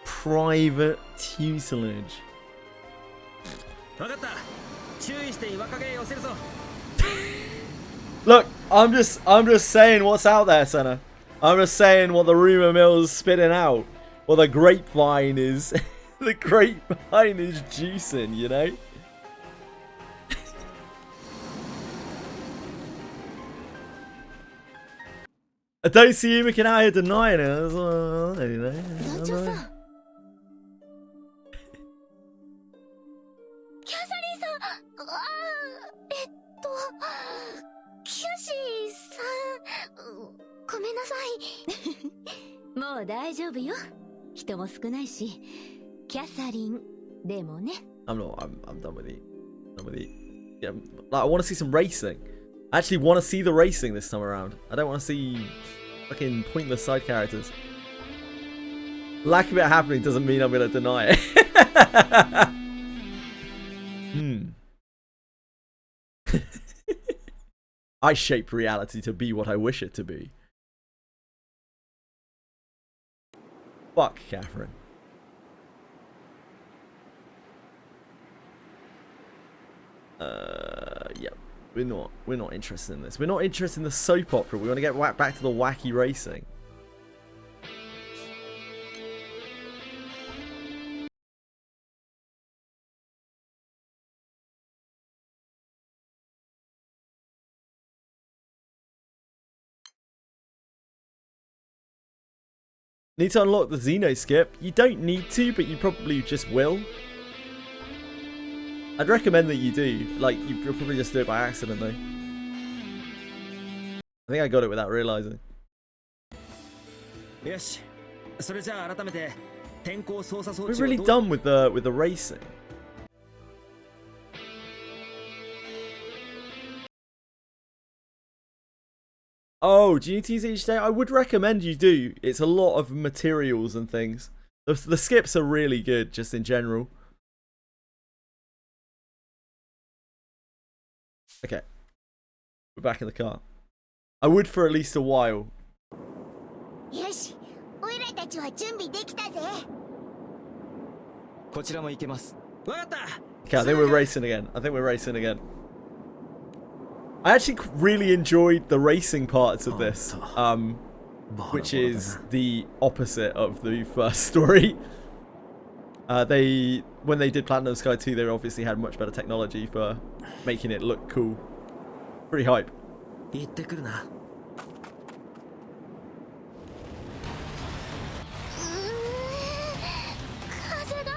Private tutelage. Look, I'm just saying what's out there, Senna. I'm just saying what the rumor mill's spitting out. What the grapevine is. The grapevine is juicing, you know? I don't see you making out here denying it. That's all, you know. I'm done with it. Yeah, like, I want to see some racing. I actually want to see the racing this time around. I don't want to see fucking pointless side characters. Lack of it happening doesn't mean I'm going to deny it. I shape reality to be what I wish it to be. Fuck, Catherine. Yeah, we're not interested in this. We're not interested in the soap opera. We want to get back to the wacky racing. Need to unlock the Xeno skip. You don't need to, but you probably just will. I'd recommend that you do. Like, you'll probably just do it by accident, though. I think I got it without realizing. We're really done with the racing. Oh, do you need to use it each day? I would recommend you do. It's a lot of materials and things. The skips are really good, just in general. Okay. We're back in the car. I would for at least a while. よし、オイラたちは準備できたぜ。こちらも行けます。わかった。 Okay, I think we're racing again. I actually really enjoyed the racing parts of this, which is the opposite of the first story. When they did Platinum Sky 2, they obviously had much better technology for making it look cool. Pretty hype. 行ってくるな。風が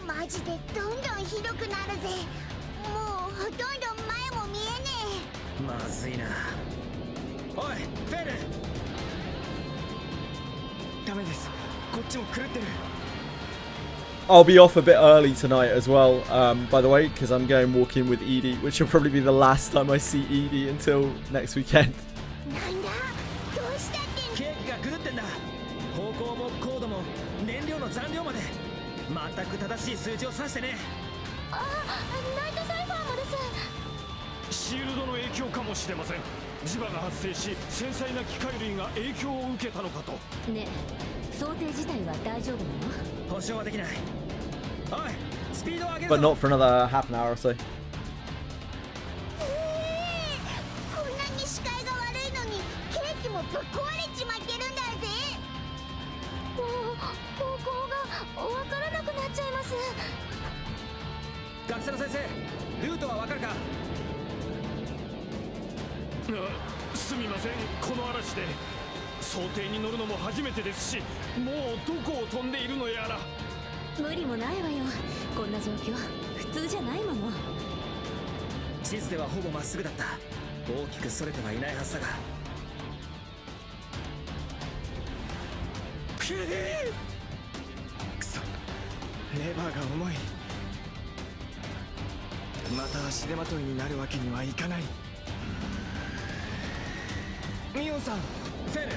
マジでどんどんひどくなるぜ。もうほとんど前も見えねえ。まずいな。おい、フェル。ダメです。こっちも狂ってる。 I'll be off a bit early tonight as well, by the way, because I'm going walking with Edie, which will probably be the last time I see Edie until next weekend. なんだ、どうしたって。ケーキが狂ってんだ。方向も高度も燃料の残量まで全く正しい数字を指してね。あ、ナイトサイファーもです。シールドの影響かもしれません。磁場が発生し、繊細な機械類が影響を受けたのかと。ね、想定自体は大丈夫なの？ 保証はできない。おい、スピードを上げる But not for another half an hour or so. こんなに視界が悪いのにケーキもぶっ壊れちまってるんだぜ。方向がわからなくなっちゃいます。学生の先生、ルートはわかるか？すみません、この嵐で想定に乗るのも初めてですし、もうどこを飛んでいるのやら。無理もないわよ。こんな状況普通じゃないもの。地図ではほぼまっすぐだった。大きくそれてはいないはずだが。くそ、レバーが重い。また足手まといになるわけにはいかない。ミオンさん、フェル、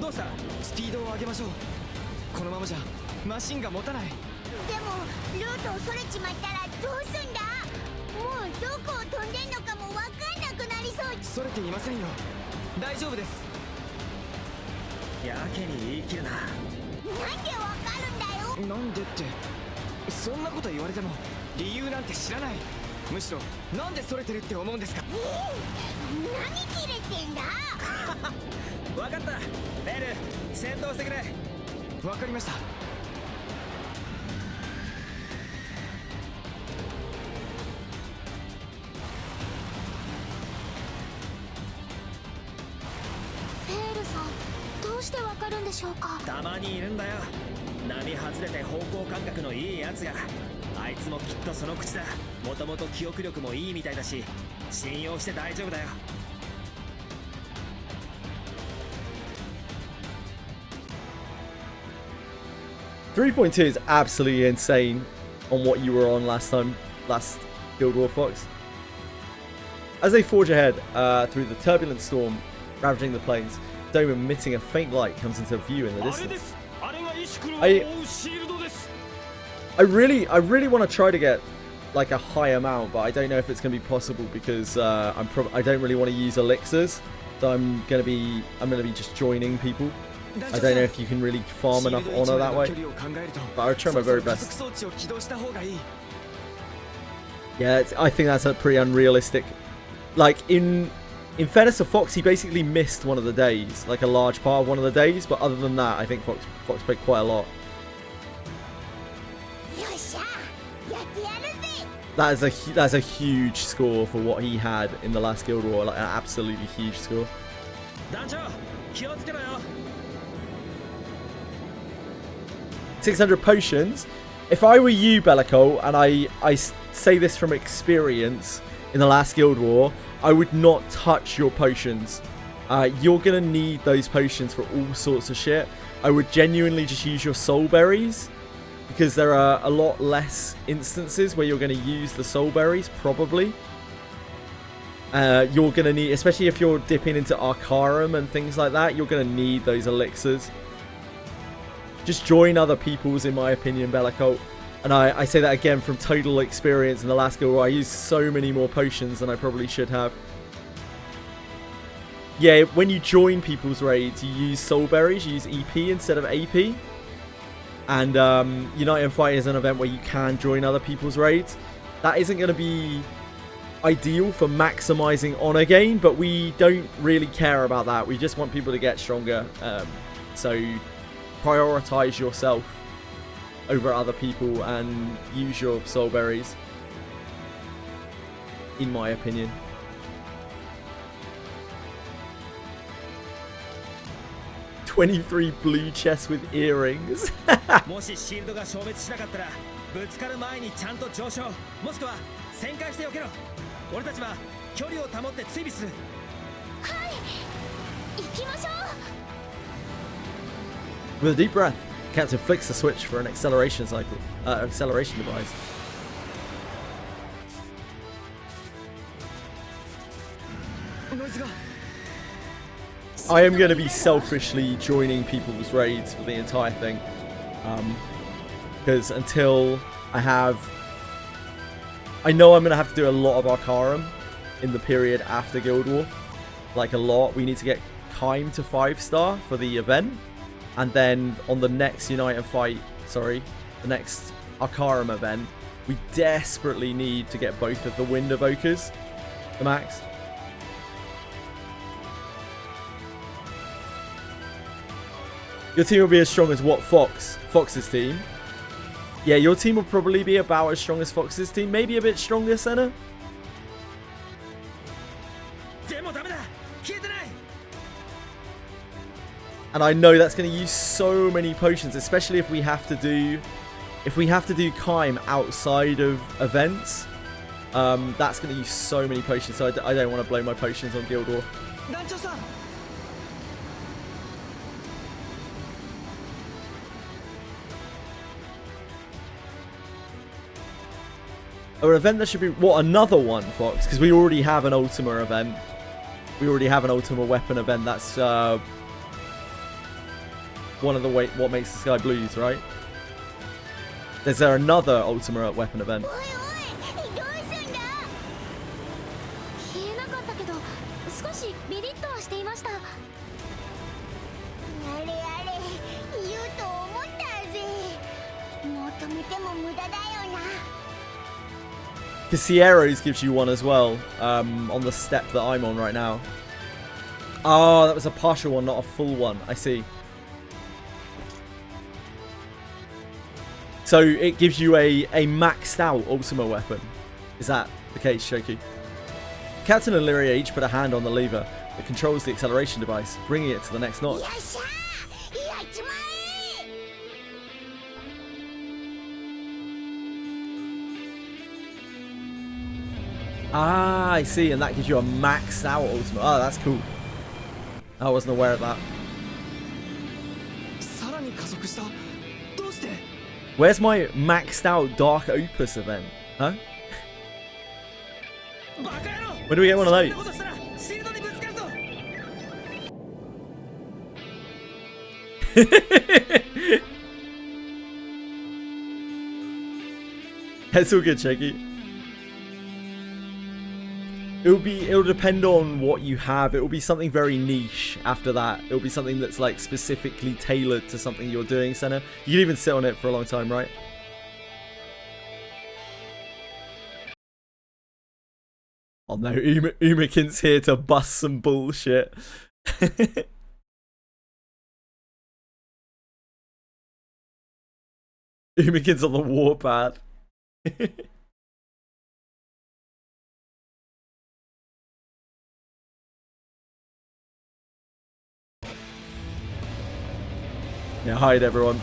どうした？スピードを上げましょう。このままじゃマシンが持たない。でもルートをそれちまったらどうすんだ。もうどこを飛んでんのかもわかんなくなりそう。それていませんよ。大丈夫です。やけに言い切るな。なんでわかるんだよ。なんでって、そんなこと言われても理由なんて知らない。むしろなんでそれてるって思うんですか。何キレてんだ。わかった。ベル、先導してくれ。わかりました。フェールさん、どうしてわかるんでしょうか。たまにいるんだよ。並外れて方向感覚のいいやつが。あいつもきっとその口だ。もともと記憶力もいいみたいだし、信用して大丈夫だよ。3.2 is absolutely insane on what you were on last Guild War Fox. As they forge ahead through the turbulent storm ravaging the plains, dome emitting a faint light comes into view in the distance. I really want to try to get like a high amount, but I don't know if it's going to be possible because I don't really want to use elixirs, so I'm gonna be just joining people. I don't know if you can really farm enough honor that way, but I'll try my very best. Yeah, I think that's a pretty unrealistic. Like in Fairness of Fox, he basically missed one of the days, like a large part of one of the days, but other than that, I think Fox played quite a lot. That's a huge score for what he had in the last Guild War, like an absolutely huge score. 600 potions. If I were you, Bellico, and I say this from experience in the last Guild War, I would not touch your potions. You're going to need those potions for all sorts of shit. I would genuinely just use your soul berries, because there are a lot less instances where you're going to use the soul berries, probably. You're going to need, especially if you're dipping into Arcarum and things like that, you're going to need those elixirs. Just join other people's, in my opinion, Bellicult. And I say that again from total experience in the last guild where I used so many more potions than I probably should have. Yeah, when you join people's raids, you use soul berries, you use EP instead of AP. And Unite and Fight is an event where you can join other people's raids. That isn't going to be ideal for maximizing honor gain, but we don't really care about that. We just want people to get stronger. So prioritize yourself over other people and use your soul berries, in my opinion. "23 blue chests with earrings." もしシールドが消滅しなかったらぶつかる前にちゃんと上昇もしくは旋回して避けろ。俺たちは距離を保って追尾する。はい、行きましょう。 With a deep breath, Captain flicks the switch for an acceleration cycle, acceleration device. I am going to be selfishly joining people's raids for the entire thing. Because until I know I'm going to have to do a lot of Arcarum in the period after Guild War. Like a lot. We need to get Kime to 5-star for the event. And then on the next Unite and Fight, sorry, the next Arcarum event, we desperately need to get both of the Wind Evokers to max. Your team will be as strong as what? Fox's team? Yeah, your team will probably be about as strong as Fox's team. Maybe a bit stronger, Senna. And I know that's going to use so many potions, especially if we have to do Kime outside of events. That's going to use so many potions, so I don't want to blow my potions on Guild War. An event that should be... What, another one, Fox? Because we already have an Ultima event. We already have an Ultima weapon event. That's one of the what makes the sky blues, right? Is there another Ultima weapon event? Casieros gives you one as well, on the step that I'm on right now. Oh, that was a partial one, not a full one. I see. So it gives you a maxed out Ultima weapon. Is that the case, Shoku? Captain and Lyria each put a hand on the lever that controls the acceleration device, bringing it to the next notch. Ah, I see, and that gives you a maxed out Ultima. Oh, that's cool. I wasn't aware of that. Where's my maxed out Dark Opus event? Huh? When do we get one of those? That's all good, Shaky. It'll depend on what you have. It will be something very niche after that. It'll be something that's like specifically tailored to something you're doing, Senna. You can even sit on it for a long time, right? Oh no, Umakin's here to bust some bullshit. Umakin's on the warpath. Yeah, hide everyone.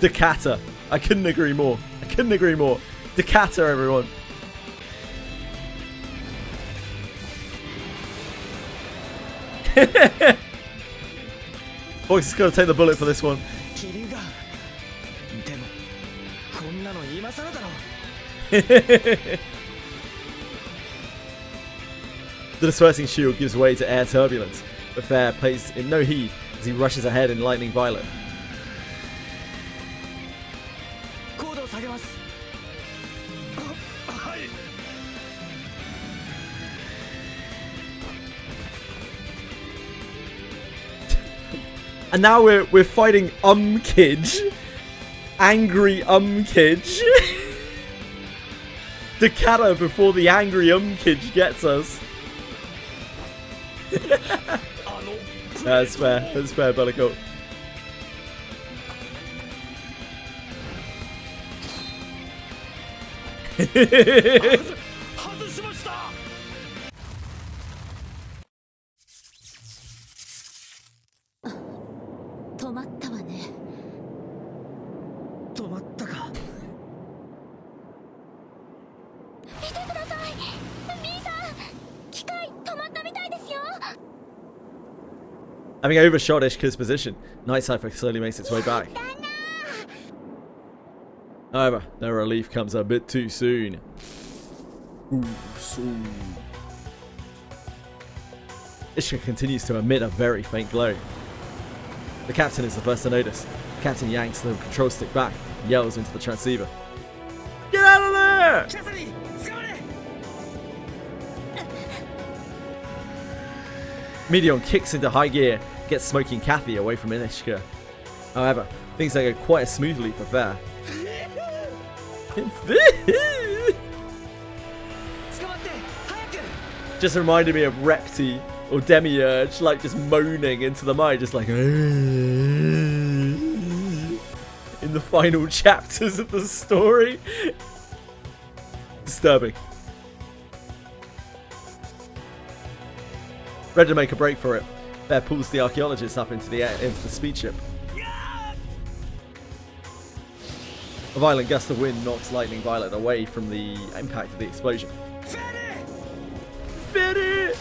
Decata. I couldn't agree more. I couldn't agree more. Decata, everyone. Boys has got to take the bullet for this one. The dispersing shield gives way to air turbulence, but Fair plays in no heed as he rushes ahead in Lightning Violet. And now we're fighting Kidge. Angry Kidge. Decata before the angry Kidge gets us. That's fair. That's fair, Bellicoat. Having overshot Ishika's position, Night Cypher slowly makes its way back. However, their relief comes a bit too soon. Ishika continues to emit a very faint glow. The captain is the first to notice. The captain yanks the control stick back and yells into the transceiver. Get out of there! Meteon kicks into high gear, gets Smoking Kathy away from Ishika. However, things don't go quite as smoothly for Fair. Just reminded me of Repti or Demiurge, like just moaning into the mic, just like in the final chapters of the story. Disturbing. Ready to make a break for it, Bear pulls the archaeologist up into the speed ship. A violent gust of wind knocks Lightning Violet away from the impact of the explosion. Fitty!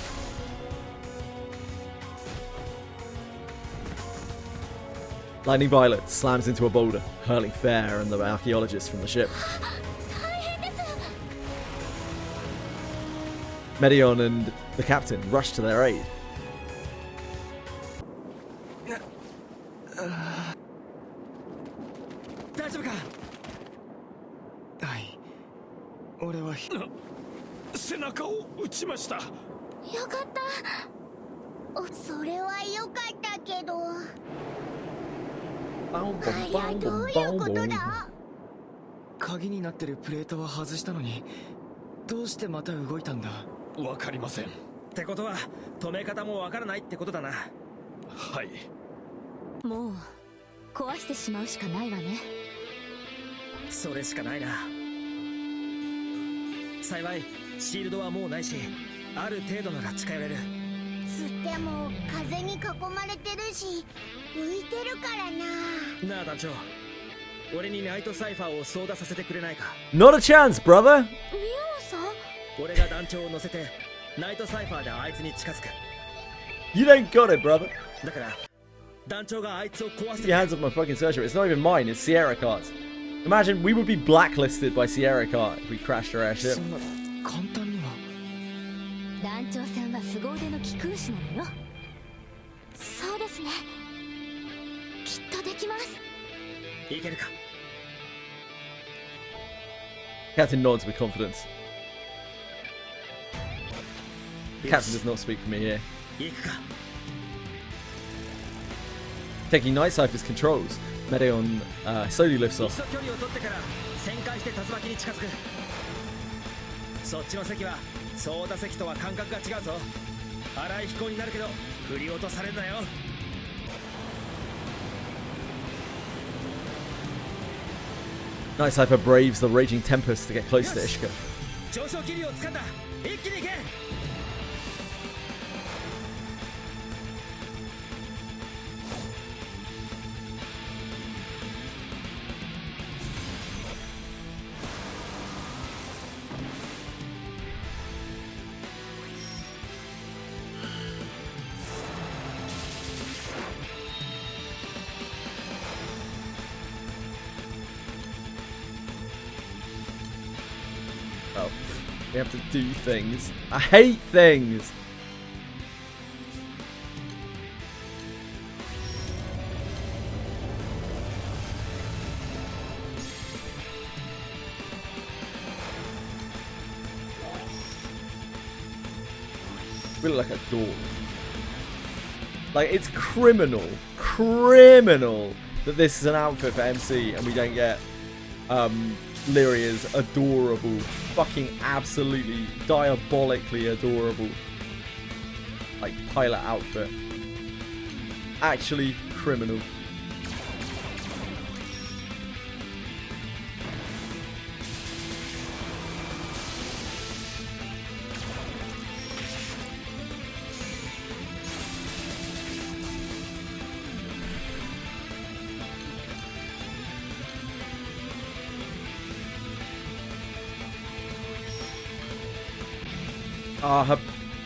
Lightning Violet slams into a boulder, hurling Fair and the archaeologist from the ship. Meteon and the captain rush to their aid. Wa karimasen. ってことは止め方もわからないってことだな。はい。もう壊してしまうしかないわね。それしかないな。幸いシールドはもうないし、ある程度なら近寄れる。つっても風に囲まれてるし、浮いてるからな。なあ団長、俺にナイトサイファーを操舵させてくれないか。 Not a chance, brother. 俺が団長を乗せてナイトサイファーであいつに近づく。 You don't got it, brother. だから団長があいつを壊す。 Get your hands off my fucking searcher. It's not even mine, it's Sierra Cart's. Imagine we would be blacklisted by Sierra Cart if we crashed our airship. そんな簡単には。団長さんは凄腕の気空士なのよ。そうですね。きっとできます。いけるか。 Captain nods with confidence. The captain does not speak for me here. Taking Night Cypher's controls, Meteon slowly lifts off. そっちの席は操舵席とは感覚が違うぞ。荒い飛行になるけど振り落とされるなよ。 Night Cypher braves the raging tempest to get close to Ishika. 上昇気流を掴んだ。一気に行け。We have to do things. I hate things. We look like a dog. Like, it's criminal that this is an outfit for MC and we don't get Lyria's adorable, fucking absolutely diabolically adorable, like, pilot outfit. Actually criminal.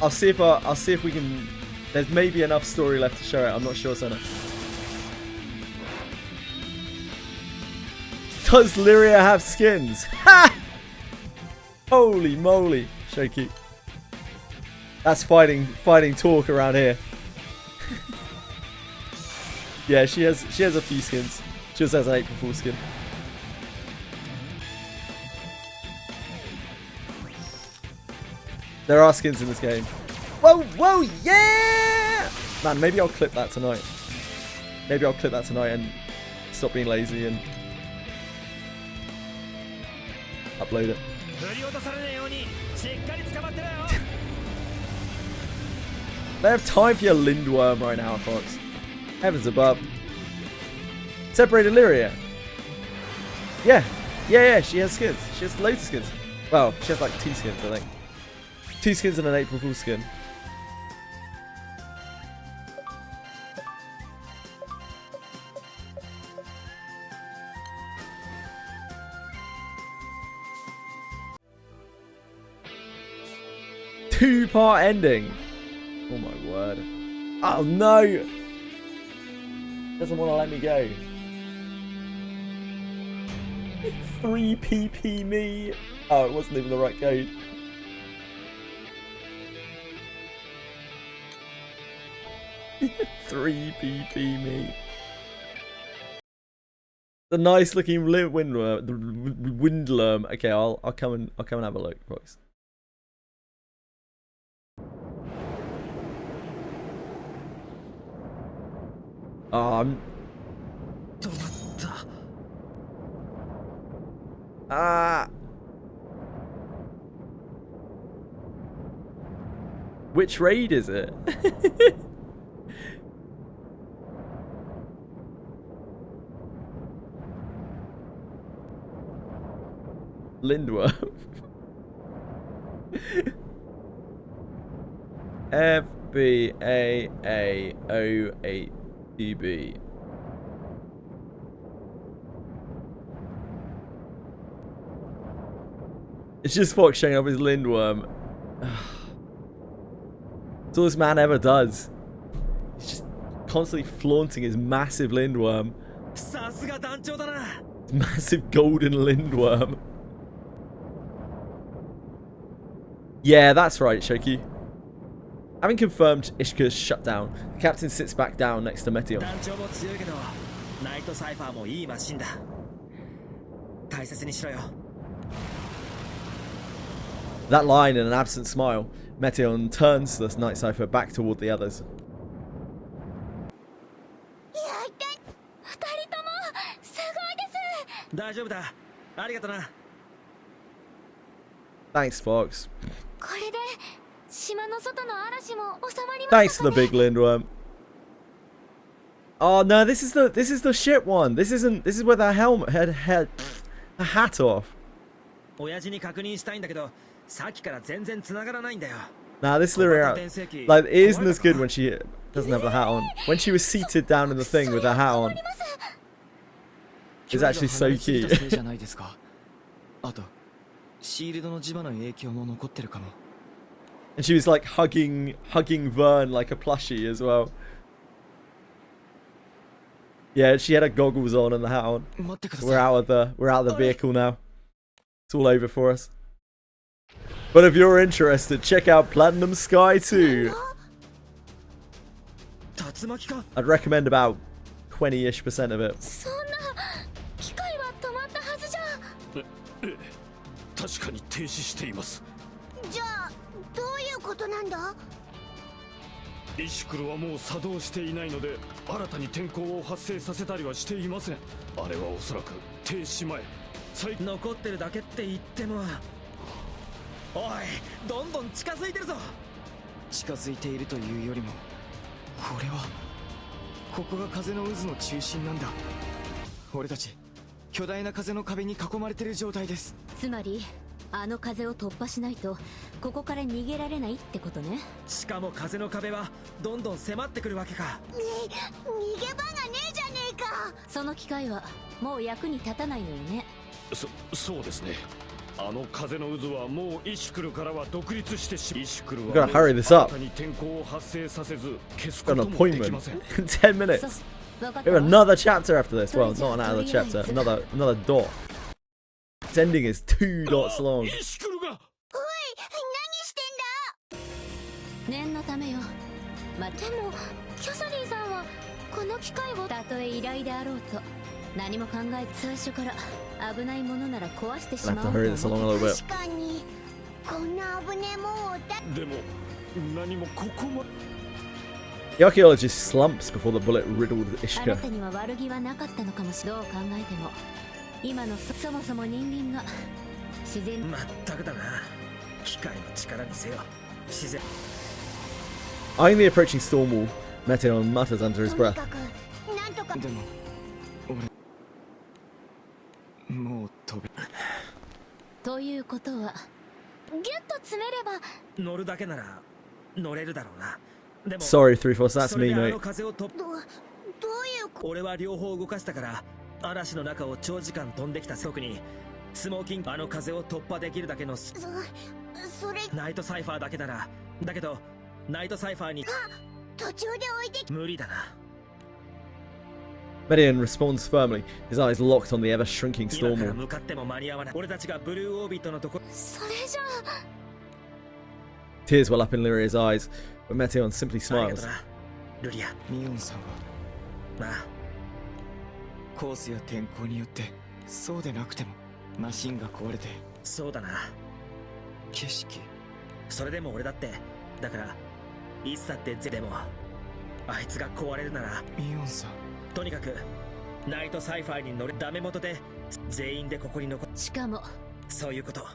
I'll see if we can. There's maybe enough story left to show it. I'm not sure, Senna. Does Lyria have skins? Ha! Holy moly, Shaky. That's fighting talk around here. Yeah, she has a few skins. She also has an April Fool's skin. There are skins in this game. Whoa, whoa, yeah! Man, maybe I'll clip that tonight. Maybe I'll clip that tonight and stop being lazy and upload it. They have time for your Lindworm right now, Fox. Heavens above. Separated Lyria. Yeah, she has skins. She has loads of skins. Well, she has like 2 skins, I think. 2 skins and an April Fool's skin. Two-part ending. Oh my word. Oh no! Doesn't want to let me go. 3 PP me. Oh, it wasn't even the right code. Three PP me. The nice looking windworm, the windlurm. Okay, I'll come and have a look, folks. Which raid is it? Lindworm. FBAA08DB. It's just Fox showing up his Lindworm. It's all this man ever does. He's just constantly flaunting his massive Lindworm. Massive golden Lindworm. Yeah, that's right, Shoki. Having confirmed Ishika's shutdown, the captain sits back down next to Meteor. That line and an absent smile, Meteor turns the Night Cypher back toward the others. Thanks, Fox. Thanks to the big Lindworm. Oh no, this is the shit one. This is where the helmet had a hat off. Nah, this Lyria, like, it isn't as good when she doesn't have the hat on. When she was seated down in the thing with her hat on, it's actually so cute. And she was like hugging Vern like a plushie as well. Yeah, she had her goggles on and the hat on. We're out of the vehicle now. It's all over for us. But if you're interested, check out Platinum Sky 2. I'd recommend about 20-ish% of it. そんな機械は止まったはずじゃ。確かに停止しています。じゃあどういうことなんだ？イシクルはもう作動していないので、新たに天候を発生させたりはしていません。あれはおそらく停止前。残ってるだけって言っても、おい、どんどん近づいてるぞ。近づいているというよりも、これはここが風の渦の中心なんだ。俺たち巨大な風の壁に囲まれてる状態です。つまりあの風を突破しないとここから逃げられないってことね。しかも風の壁はどんどん迫ってくるわけか。逃げ場がねえじゃねえか。その機械はもう役に立たないのよね。そうですね。あの風の渦はもうイシクルからは独立してし、イシクルは We've got to hurry this up. 新たに天候を発生させず消す Got こ an ともでき appointment ません。 in 10 minutes. We have another chapter after this. Well, not another chapter. Another dot. Its ending is 2 dots long. イシクルが。おい、何してんだ？念のためよ。でもキャサリンさんはこの機械をたとえ依頼であろうと何も考えず、最初から危ないものなら壊してしまおうと思う。確かにこんな危ねえもんをでも何もここま。 The archaeologist slumps before the bullet riddled あな Ishka. たには悪気はなかったのかもしれない。どう考えても今のそもそも人間が自然。まったくだな。機械の力にせよ。自然。 Eyeing the approaching storm wall, Meteor mutters under his breath. でも俺もう飛べ。ということはギュッと詰めれば乗るだけなら乗れるだろうな。でも Sorry, 3-4, that's それ me, であ mate. の風をどういう俺は両方動かしたから嵐の中を長時間飛んできた。特にスモーキング、あの風を突破できるだけのそれナイトサイファーだけなら。だけどナイトサイファーに途中で置いて無理だな。 Median responds firmly, his eyes locked on the ever-shrinking 今 storm から wall. 向かっても間に合わない。俺たちがブルーオービットのとこ。それじゃあ Tears well up in Lyria's eyes, but Meteor simply ありがと smiles. なルリア。ミオンさんはなあ、コースや天候によってそうでなくてもマシンが壊れて。そうだな。景色。それでも俺だってだから、いつだってでもあいつが壊れるなら。ミオンさん、とにかくナイトサイファーに乗る。ダメ元で全員でここに残る。しかもそういうこと。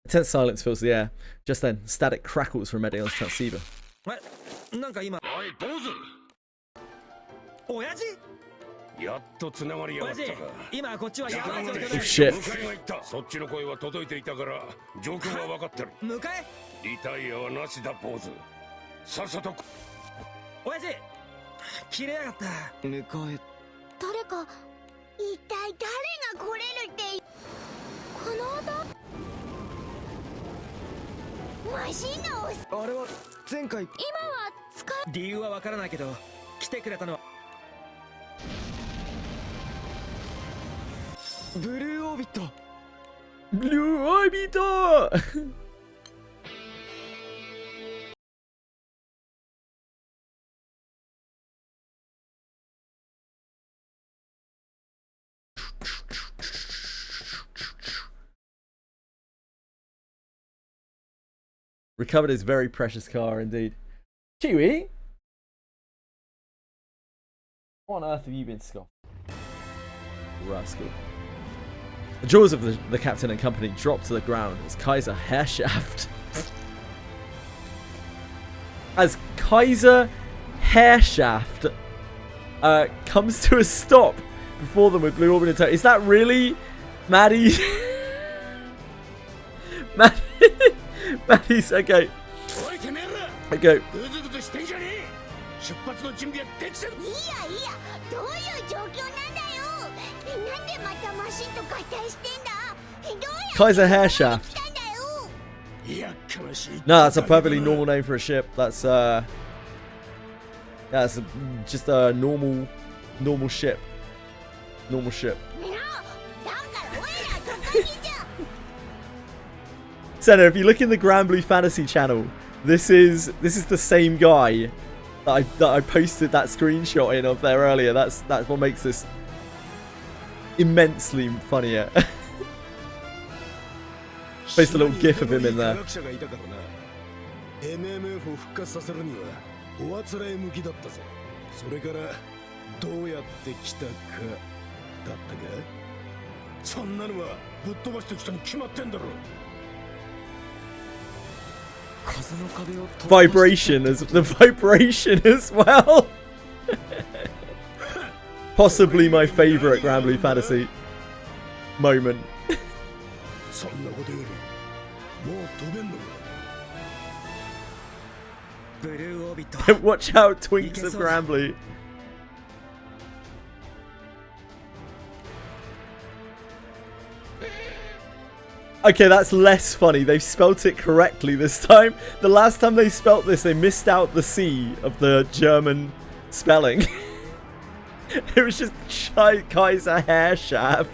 A tense silence fills the air. Just then, static crackles from Medion's transceiver. なんか今。おい坊主、親父。やっと繋がりやがったか。今こっちはやばい状況だ。 Oh shit. 迎えが行った。そっちの声は届いていたから状況は分かってる。迎えリタイアはなしだ坊主。さっさと。親父切れやがった。迎え。誰か一体誰が来れるってこの音。マシンのあれは前回。今は使う。理由はわからないけど来てくれたのはブルーオービット。 Blue Orbiter! Recovered his very precious car indeed. Chewie? What on earth have you been scoffed? Rascal. The jaws of the captain and company drop to the ground as Kaiser Herrschaft comes to a stop before them with Blue Orbit attack. Is that really Maddie? Maddie's okay. Okay. 出発の準備はできてる。いやいや、どういう状況なんだよ。なんでまたマシンと合体してんだ。どうや Kaiser Herrschaft. No, that's a perfectly normal name for a ship. That's just a normal ship. Normal ship. Senna, if you look in the Granblue Fantasy channel, this is the same guy that I posted that screenshot in of there earlier. That's what makes this immensely funnier. Placed a little gif of him in there. MMF を復活させるにはおあつらえ向きだったぜ。それからどうやって来たかだったか。そんなのはぶっ飛ばしてきたに決まってんだろ。Vibration as the vibration as well. Possibly my favorite Granblue Fantasy moment. そんなことよりもう飛べんのか。Watch out, Twinks of Granblue. Okay, that's less funny. They've spelt it correctly this time. The last time they spelt this, they missed out the C of the German spelling. It was just Kaiser Herrschaft.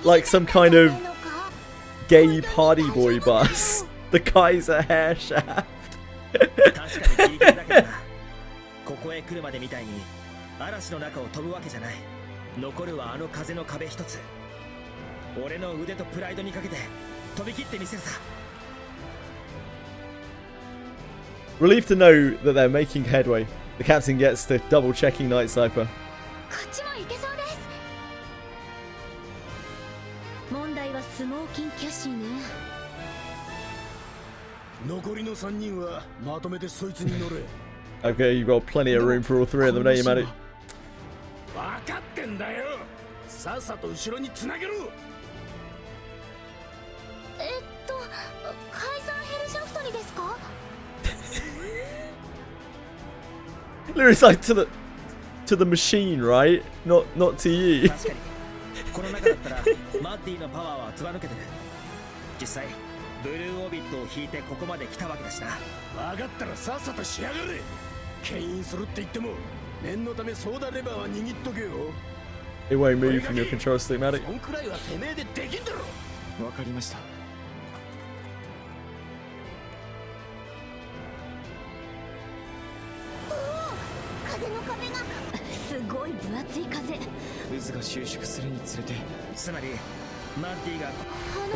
Like some kind of gay party boy bus. The Kaiser Herrschaft. ここへ来るまでみたいに嵐の中を飛ぶわけじゃない。残るはあの風の壁一つ。俺の腕とプライドにかけて飛び切ってみせるさ。Relieved to know that they're making headway. The captain gets to double checking Night Cypher. 問題はスモーキンキャシーね。残りの3人はまとめてそいつに乗れ。Okay, you've got plenty of room for all three of them, don't you, Matty? 分かってんだよ。さっさと後ろにつなげろ。カイザーヘルシャフトにですか？ Lyrics like to the machine, right? Not to you. 確かにこの中だったらマッティのパワーはずば抜けてる。実際ブルーオービットを引いてここまで来たわけだしな。分かったらさっさとしやがれ。牽引するって言っても念のためソーダレバーは握っとけよ。 It won't move from your control stick, Matty. そんくらいはてめえでできんだろ。わかりました。風の壁がすごい分厚い風。渦が収縮するにつれて、つまりマッティが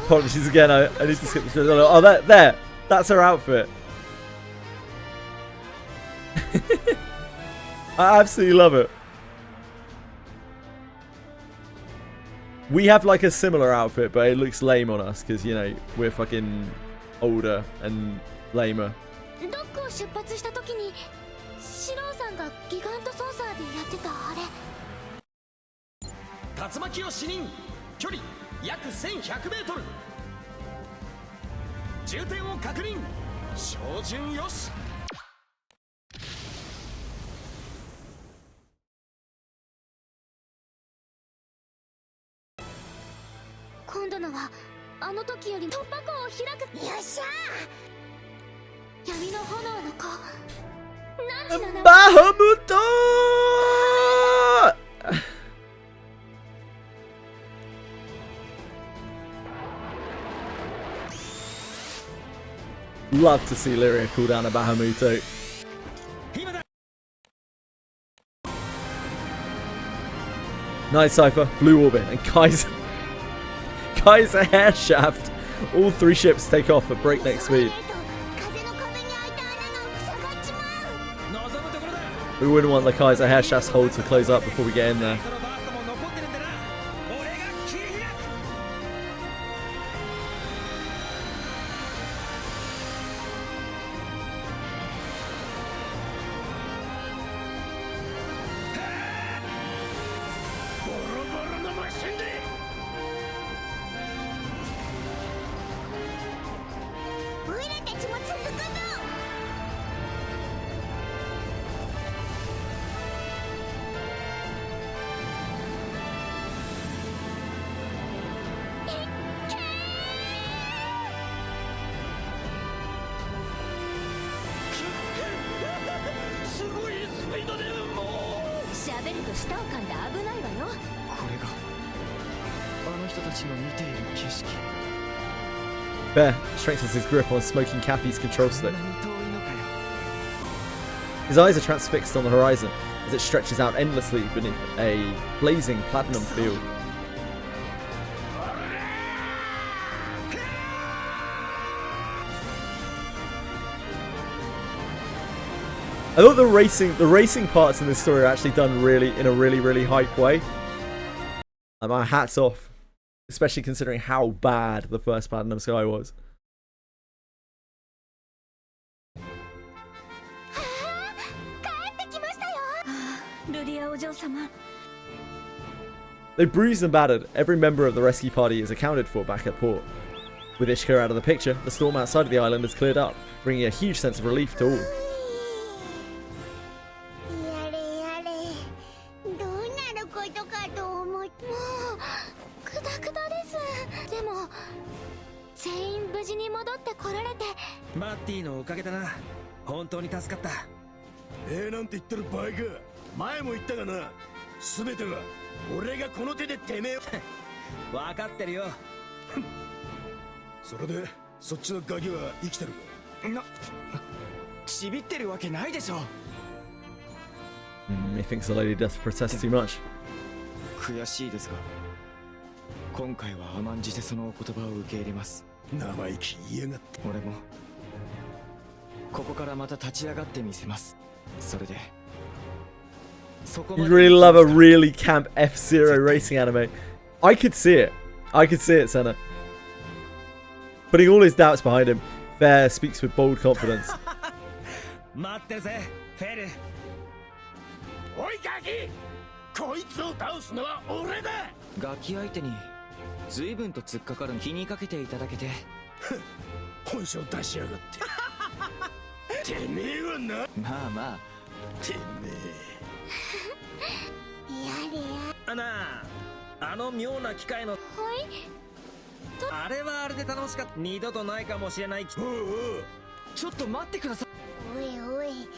Apologies again, I need to skip this. Oh, there! That's her outfit. I absolutely love it. We have like a similar outfit, but it looks lame on us because, you know, we're fucking older and lamer. ドックを出発した時にシローさんがギガントソーサーでやってたあれ。竜巻を視認。距離約1100メートル。重点を確認。照準よし。今度のはあの時より突破口を開く。よっしゃー。闇の炎の子。何時の名前？バハムトー。 Love to see Lyria call down a Bahamuto. Night Cypher, Blue Orbit, and Kaiser Herrschaft. All three ships take off at breakneck speed. We wouldn't want the Kaiser Herrschaft's hold to close up before we get in there. りと舌を噛んで危ないわよ。これがあの人たちの見ている景色。 Bear strengthens his grip on smoking Kathy's control stick. His eyes are transfixed on the horizon as it stretches out endlessly beneath a blazing platinum field. I thought the racing parts in this story are actually done in a really hype way. And my hat's off. Especially considering how bad the first Platinum Sky was. They bruised and battered. Every member of the rescue party is accounted for back at port. With Ishika out of the picture, the storm outside of the island has cleared up, bringing a huge sense of relief to all. He thinks the Lady Death protests too much. 悔しいですが、今回は甘んじてそのお言葉を受け入れます。生意気言いやがって。俺もここからまた立ち上がってみせます。それで。You really love a really camp F-Zero racing anime. I could see it. I could see it, Senna. Putting all his doubts behind him, Fair speaks with bold confidence. 待ってるぜ、フェル。おいガキ、こいつを倒すのは俺だ。ガキ相手に随分と突っかかる気にかけていただけて。本性出しやがって。てめえはな。まあまあ。てめえ。やれや。なあ、あの妙な機械の。はい。あれはあれで楽しかった。二度とないかもしれない。おうおう。ちょっと待ってください。おいおい。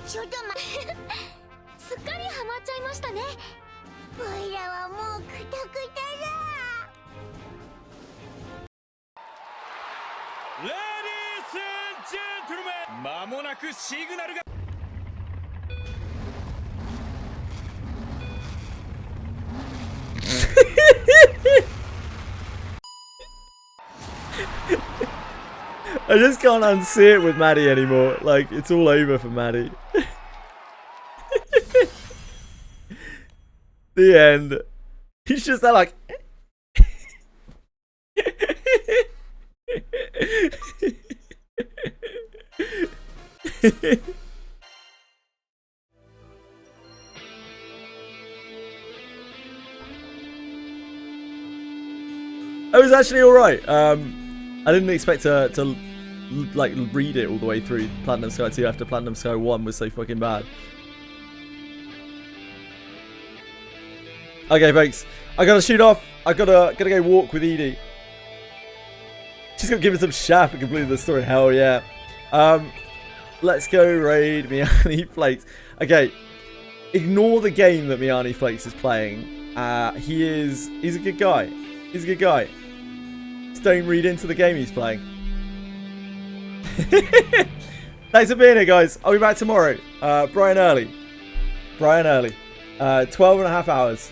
ちょっと待って。すっかりハマっちゃいましたね。おいらはもうクタクタだ。レディース&ジェントルメン、間もなくシグナルが。I just can't unsee it with Maddie anymore. Like, it's all over for Maddie. The end. He's just there like... It was actually alright. I didn't expect to like read it all the way through Platinum Sky 2 after Platinum Sky 1 was so fucking bad. Okay, folks, I gotta shoot off. I gotta go walk with Edie. She's got given some shaft and completed the story. Hell yeah. Let's go raid Miani Flakes. Okay, ignore the game that Miani Flakes is playing. He's a good guy. He's a good guy. Just don't read into the game he's playing. Thanks for being here, guys. I'll be back tomorrow. Bright and early. 12.5 hours.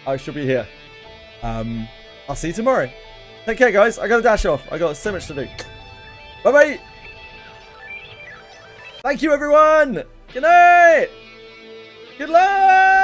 I should be here. I'll see you tomorrow. Take care, guys. I gotta dash off. I got so much to do. Bye bye. Thank you, everyone. Good night. Good luck.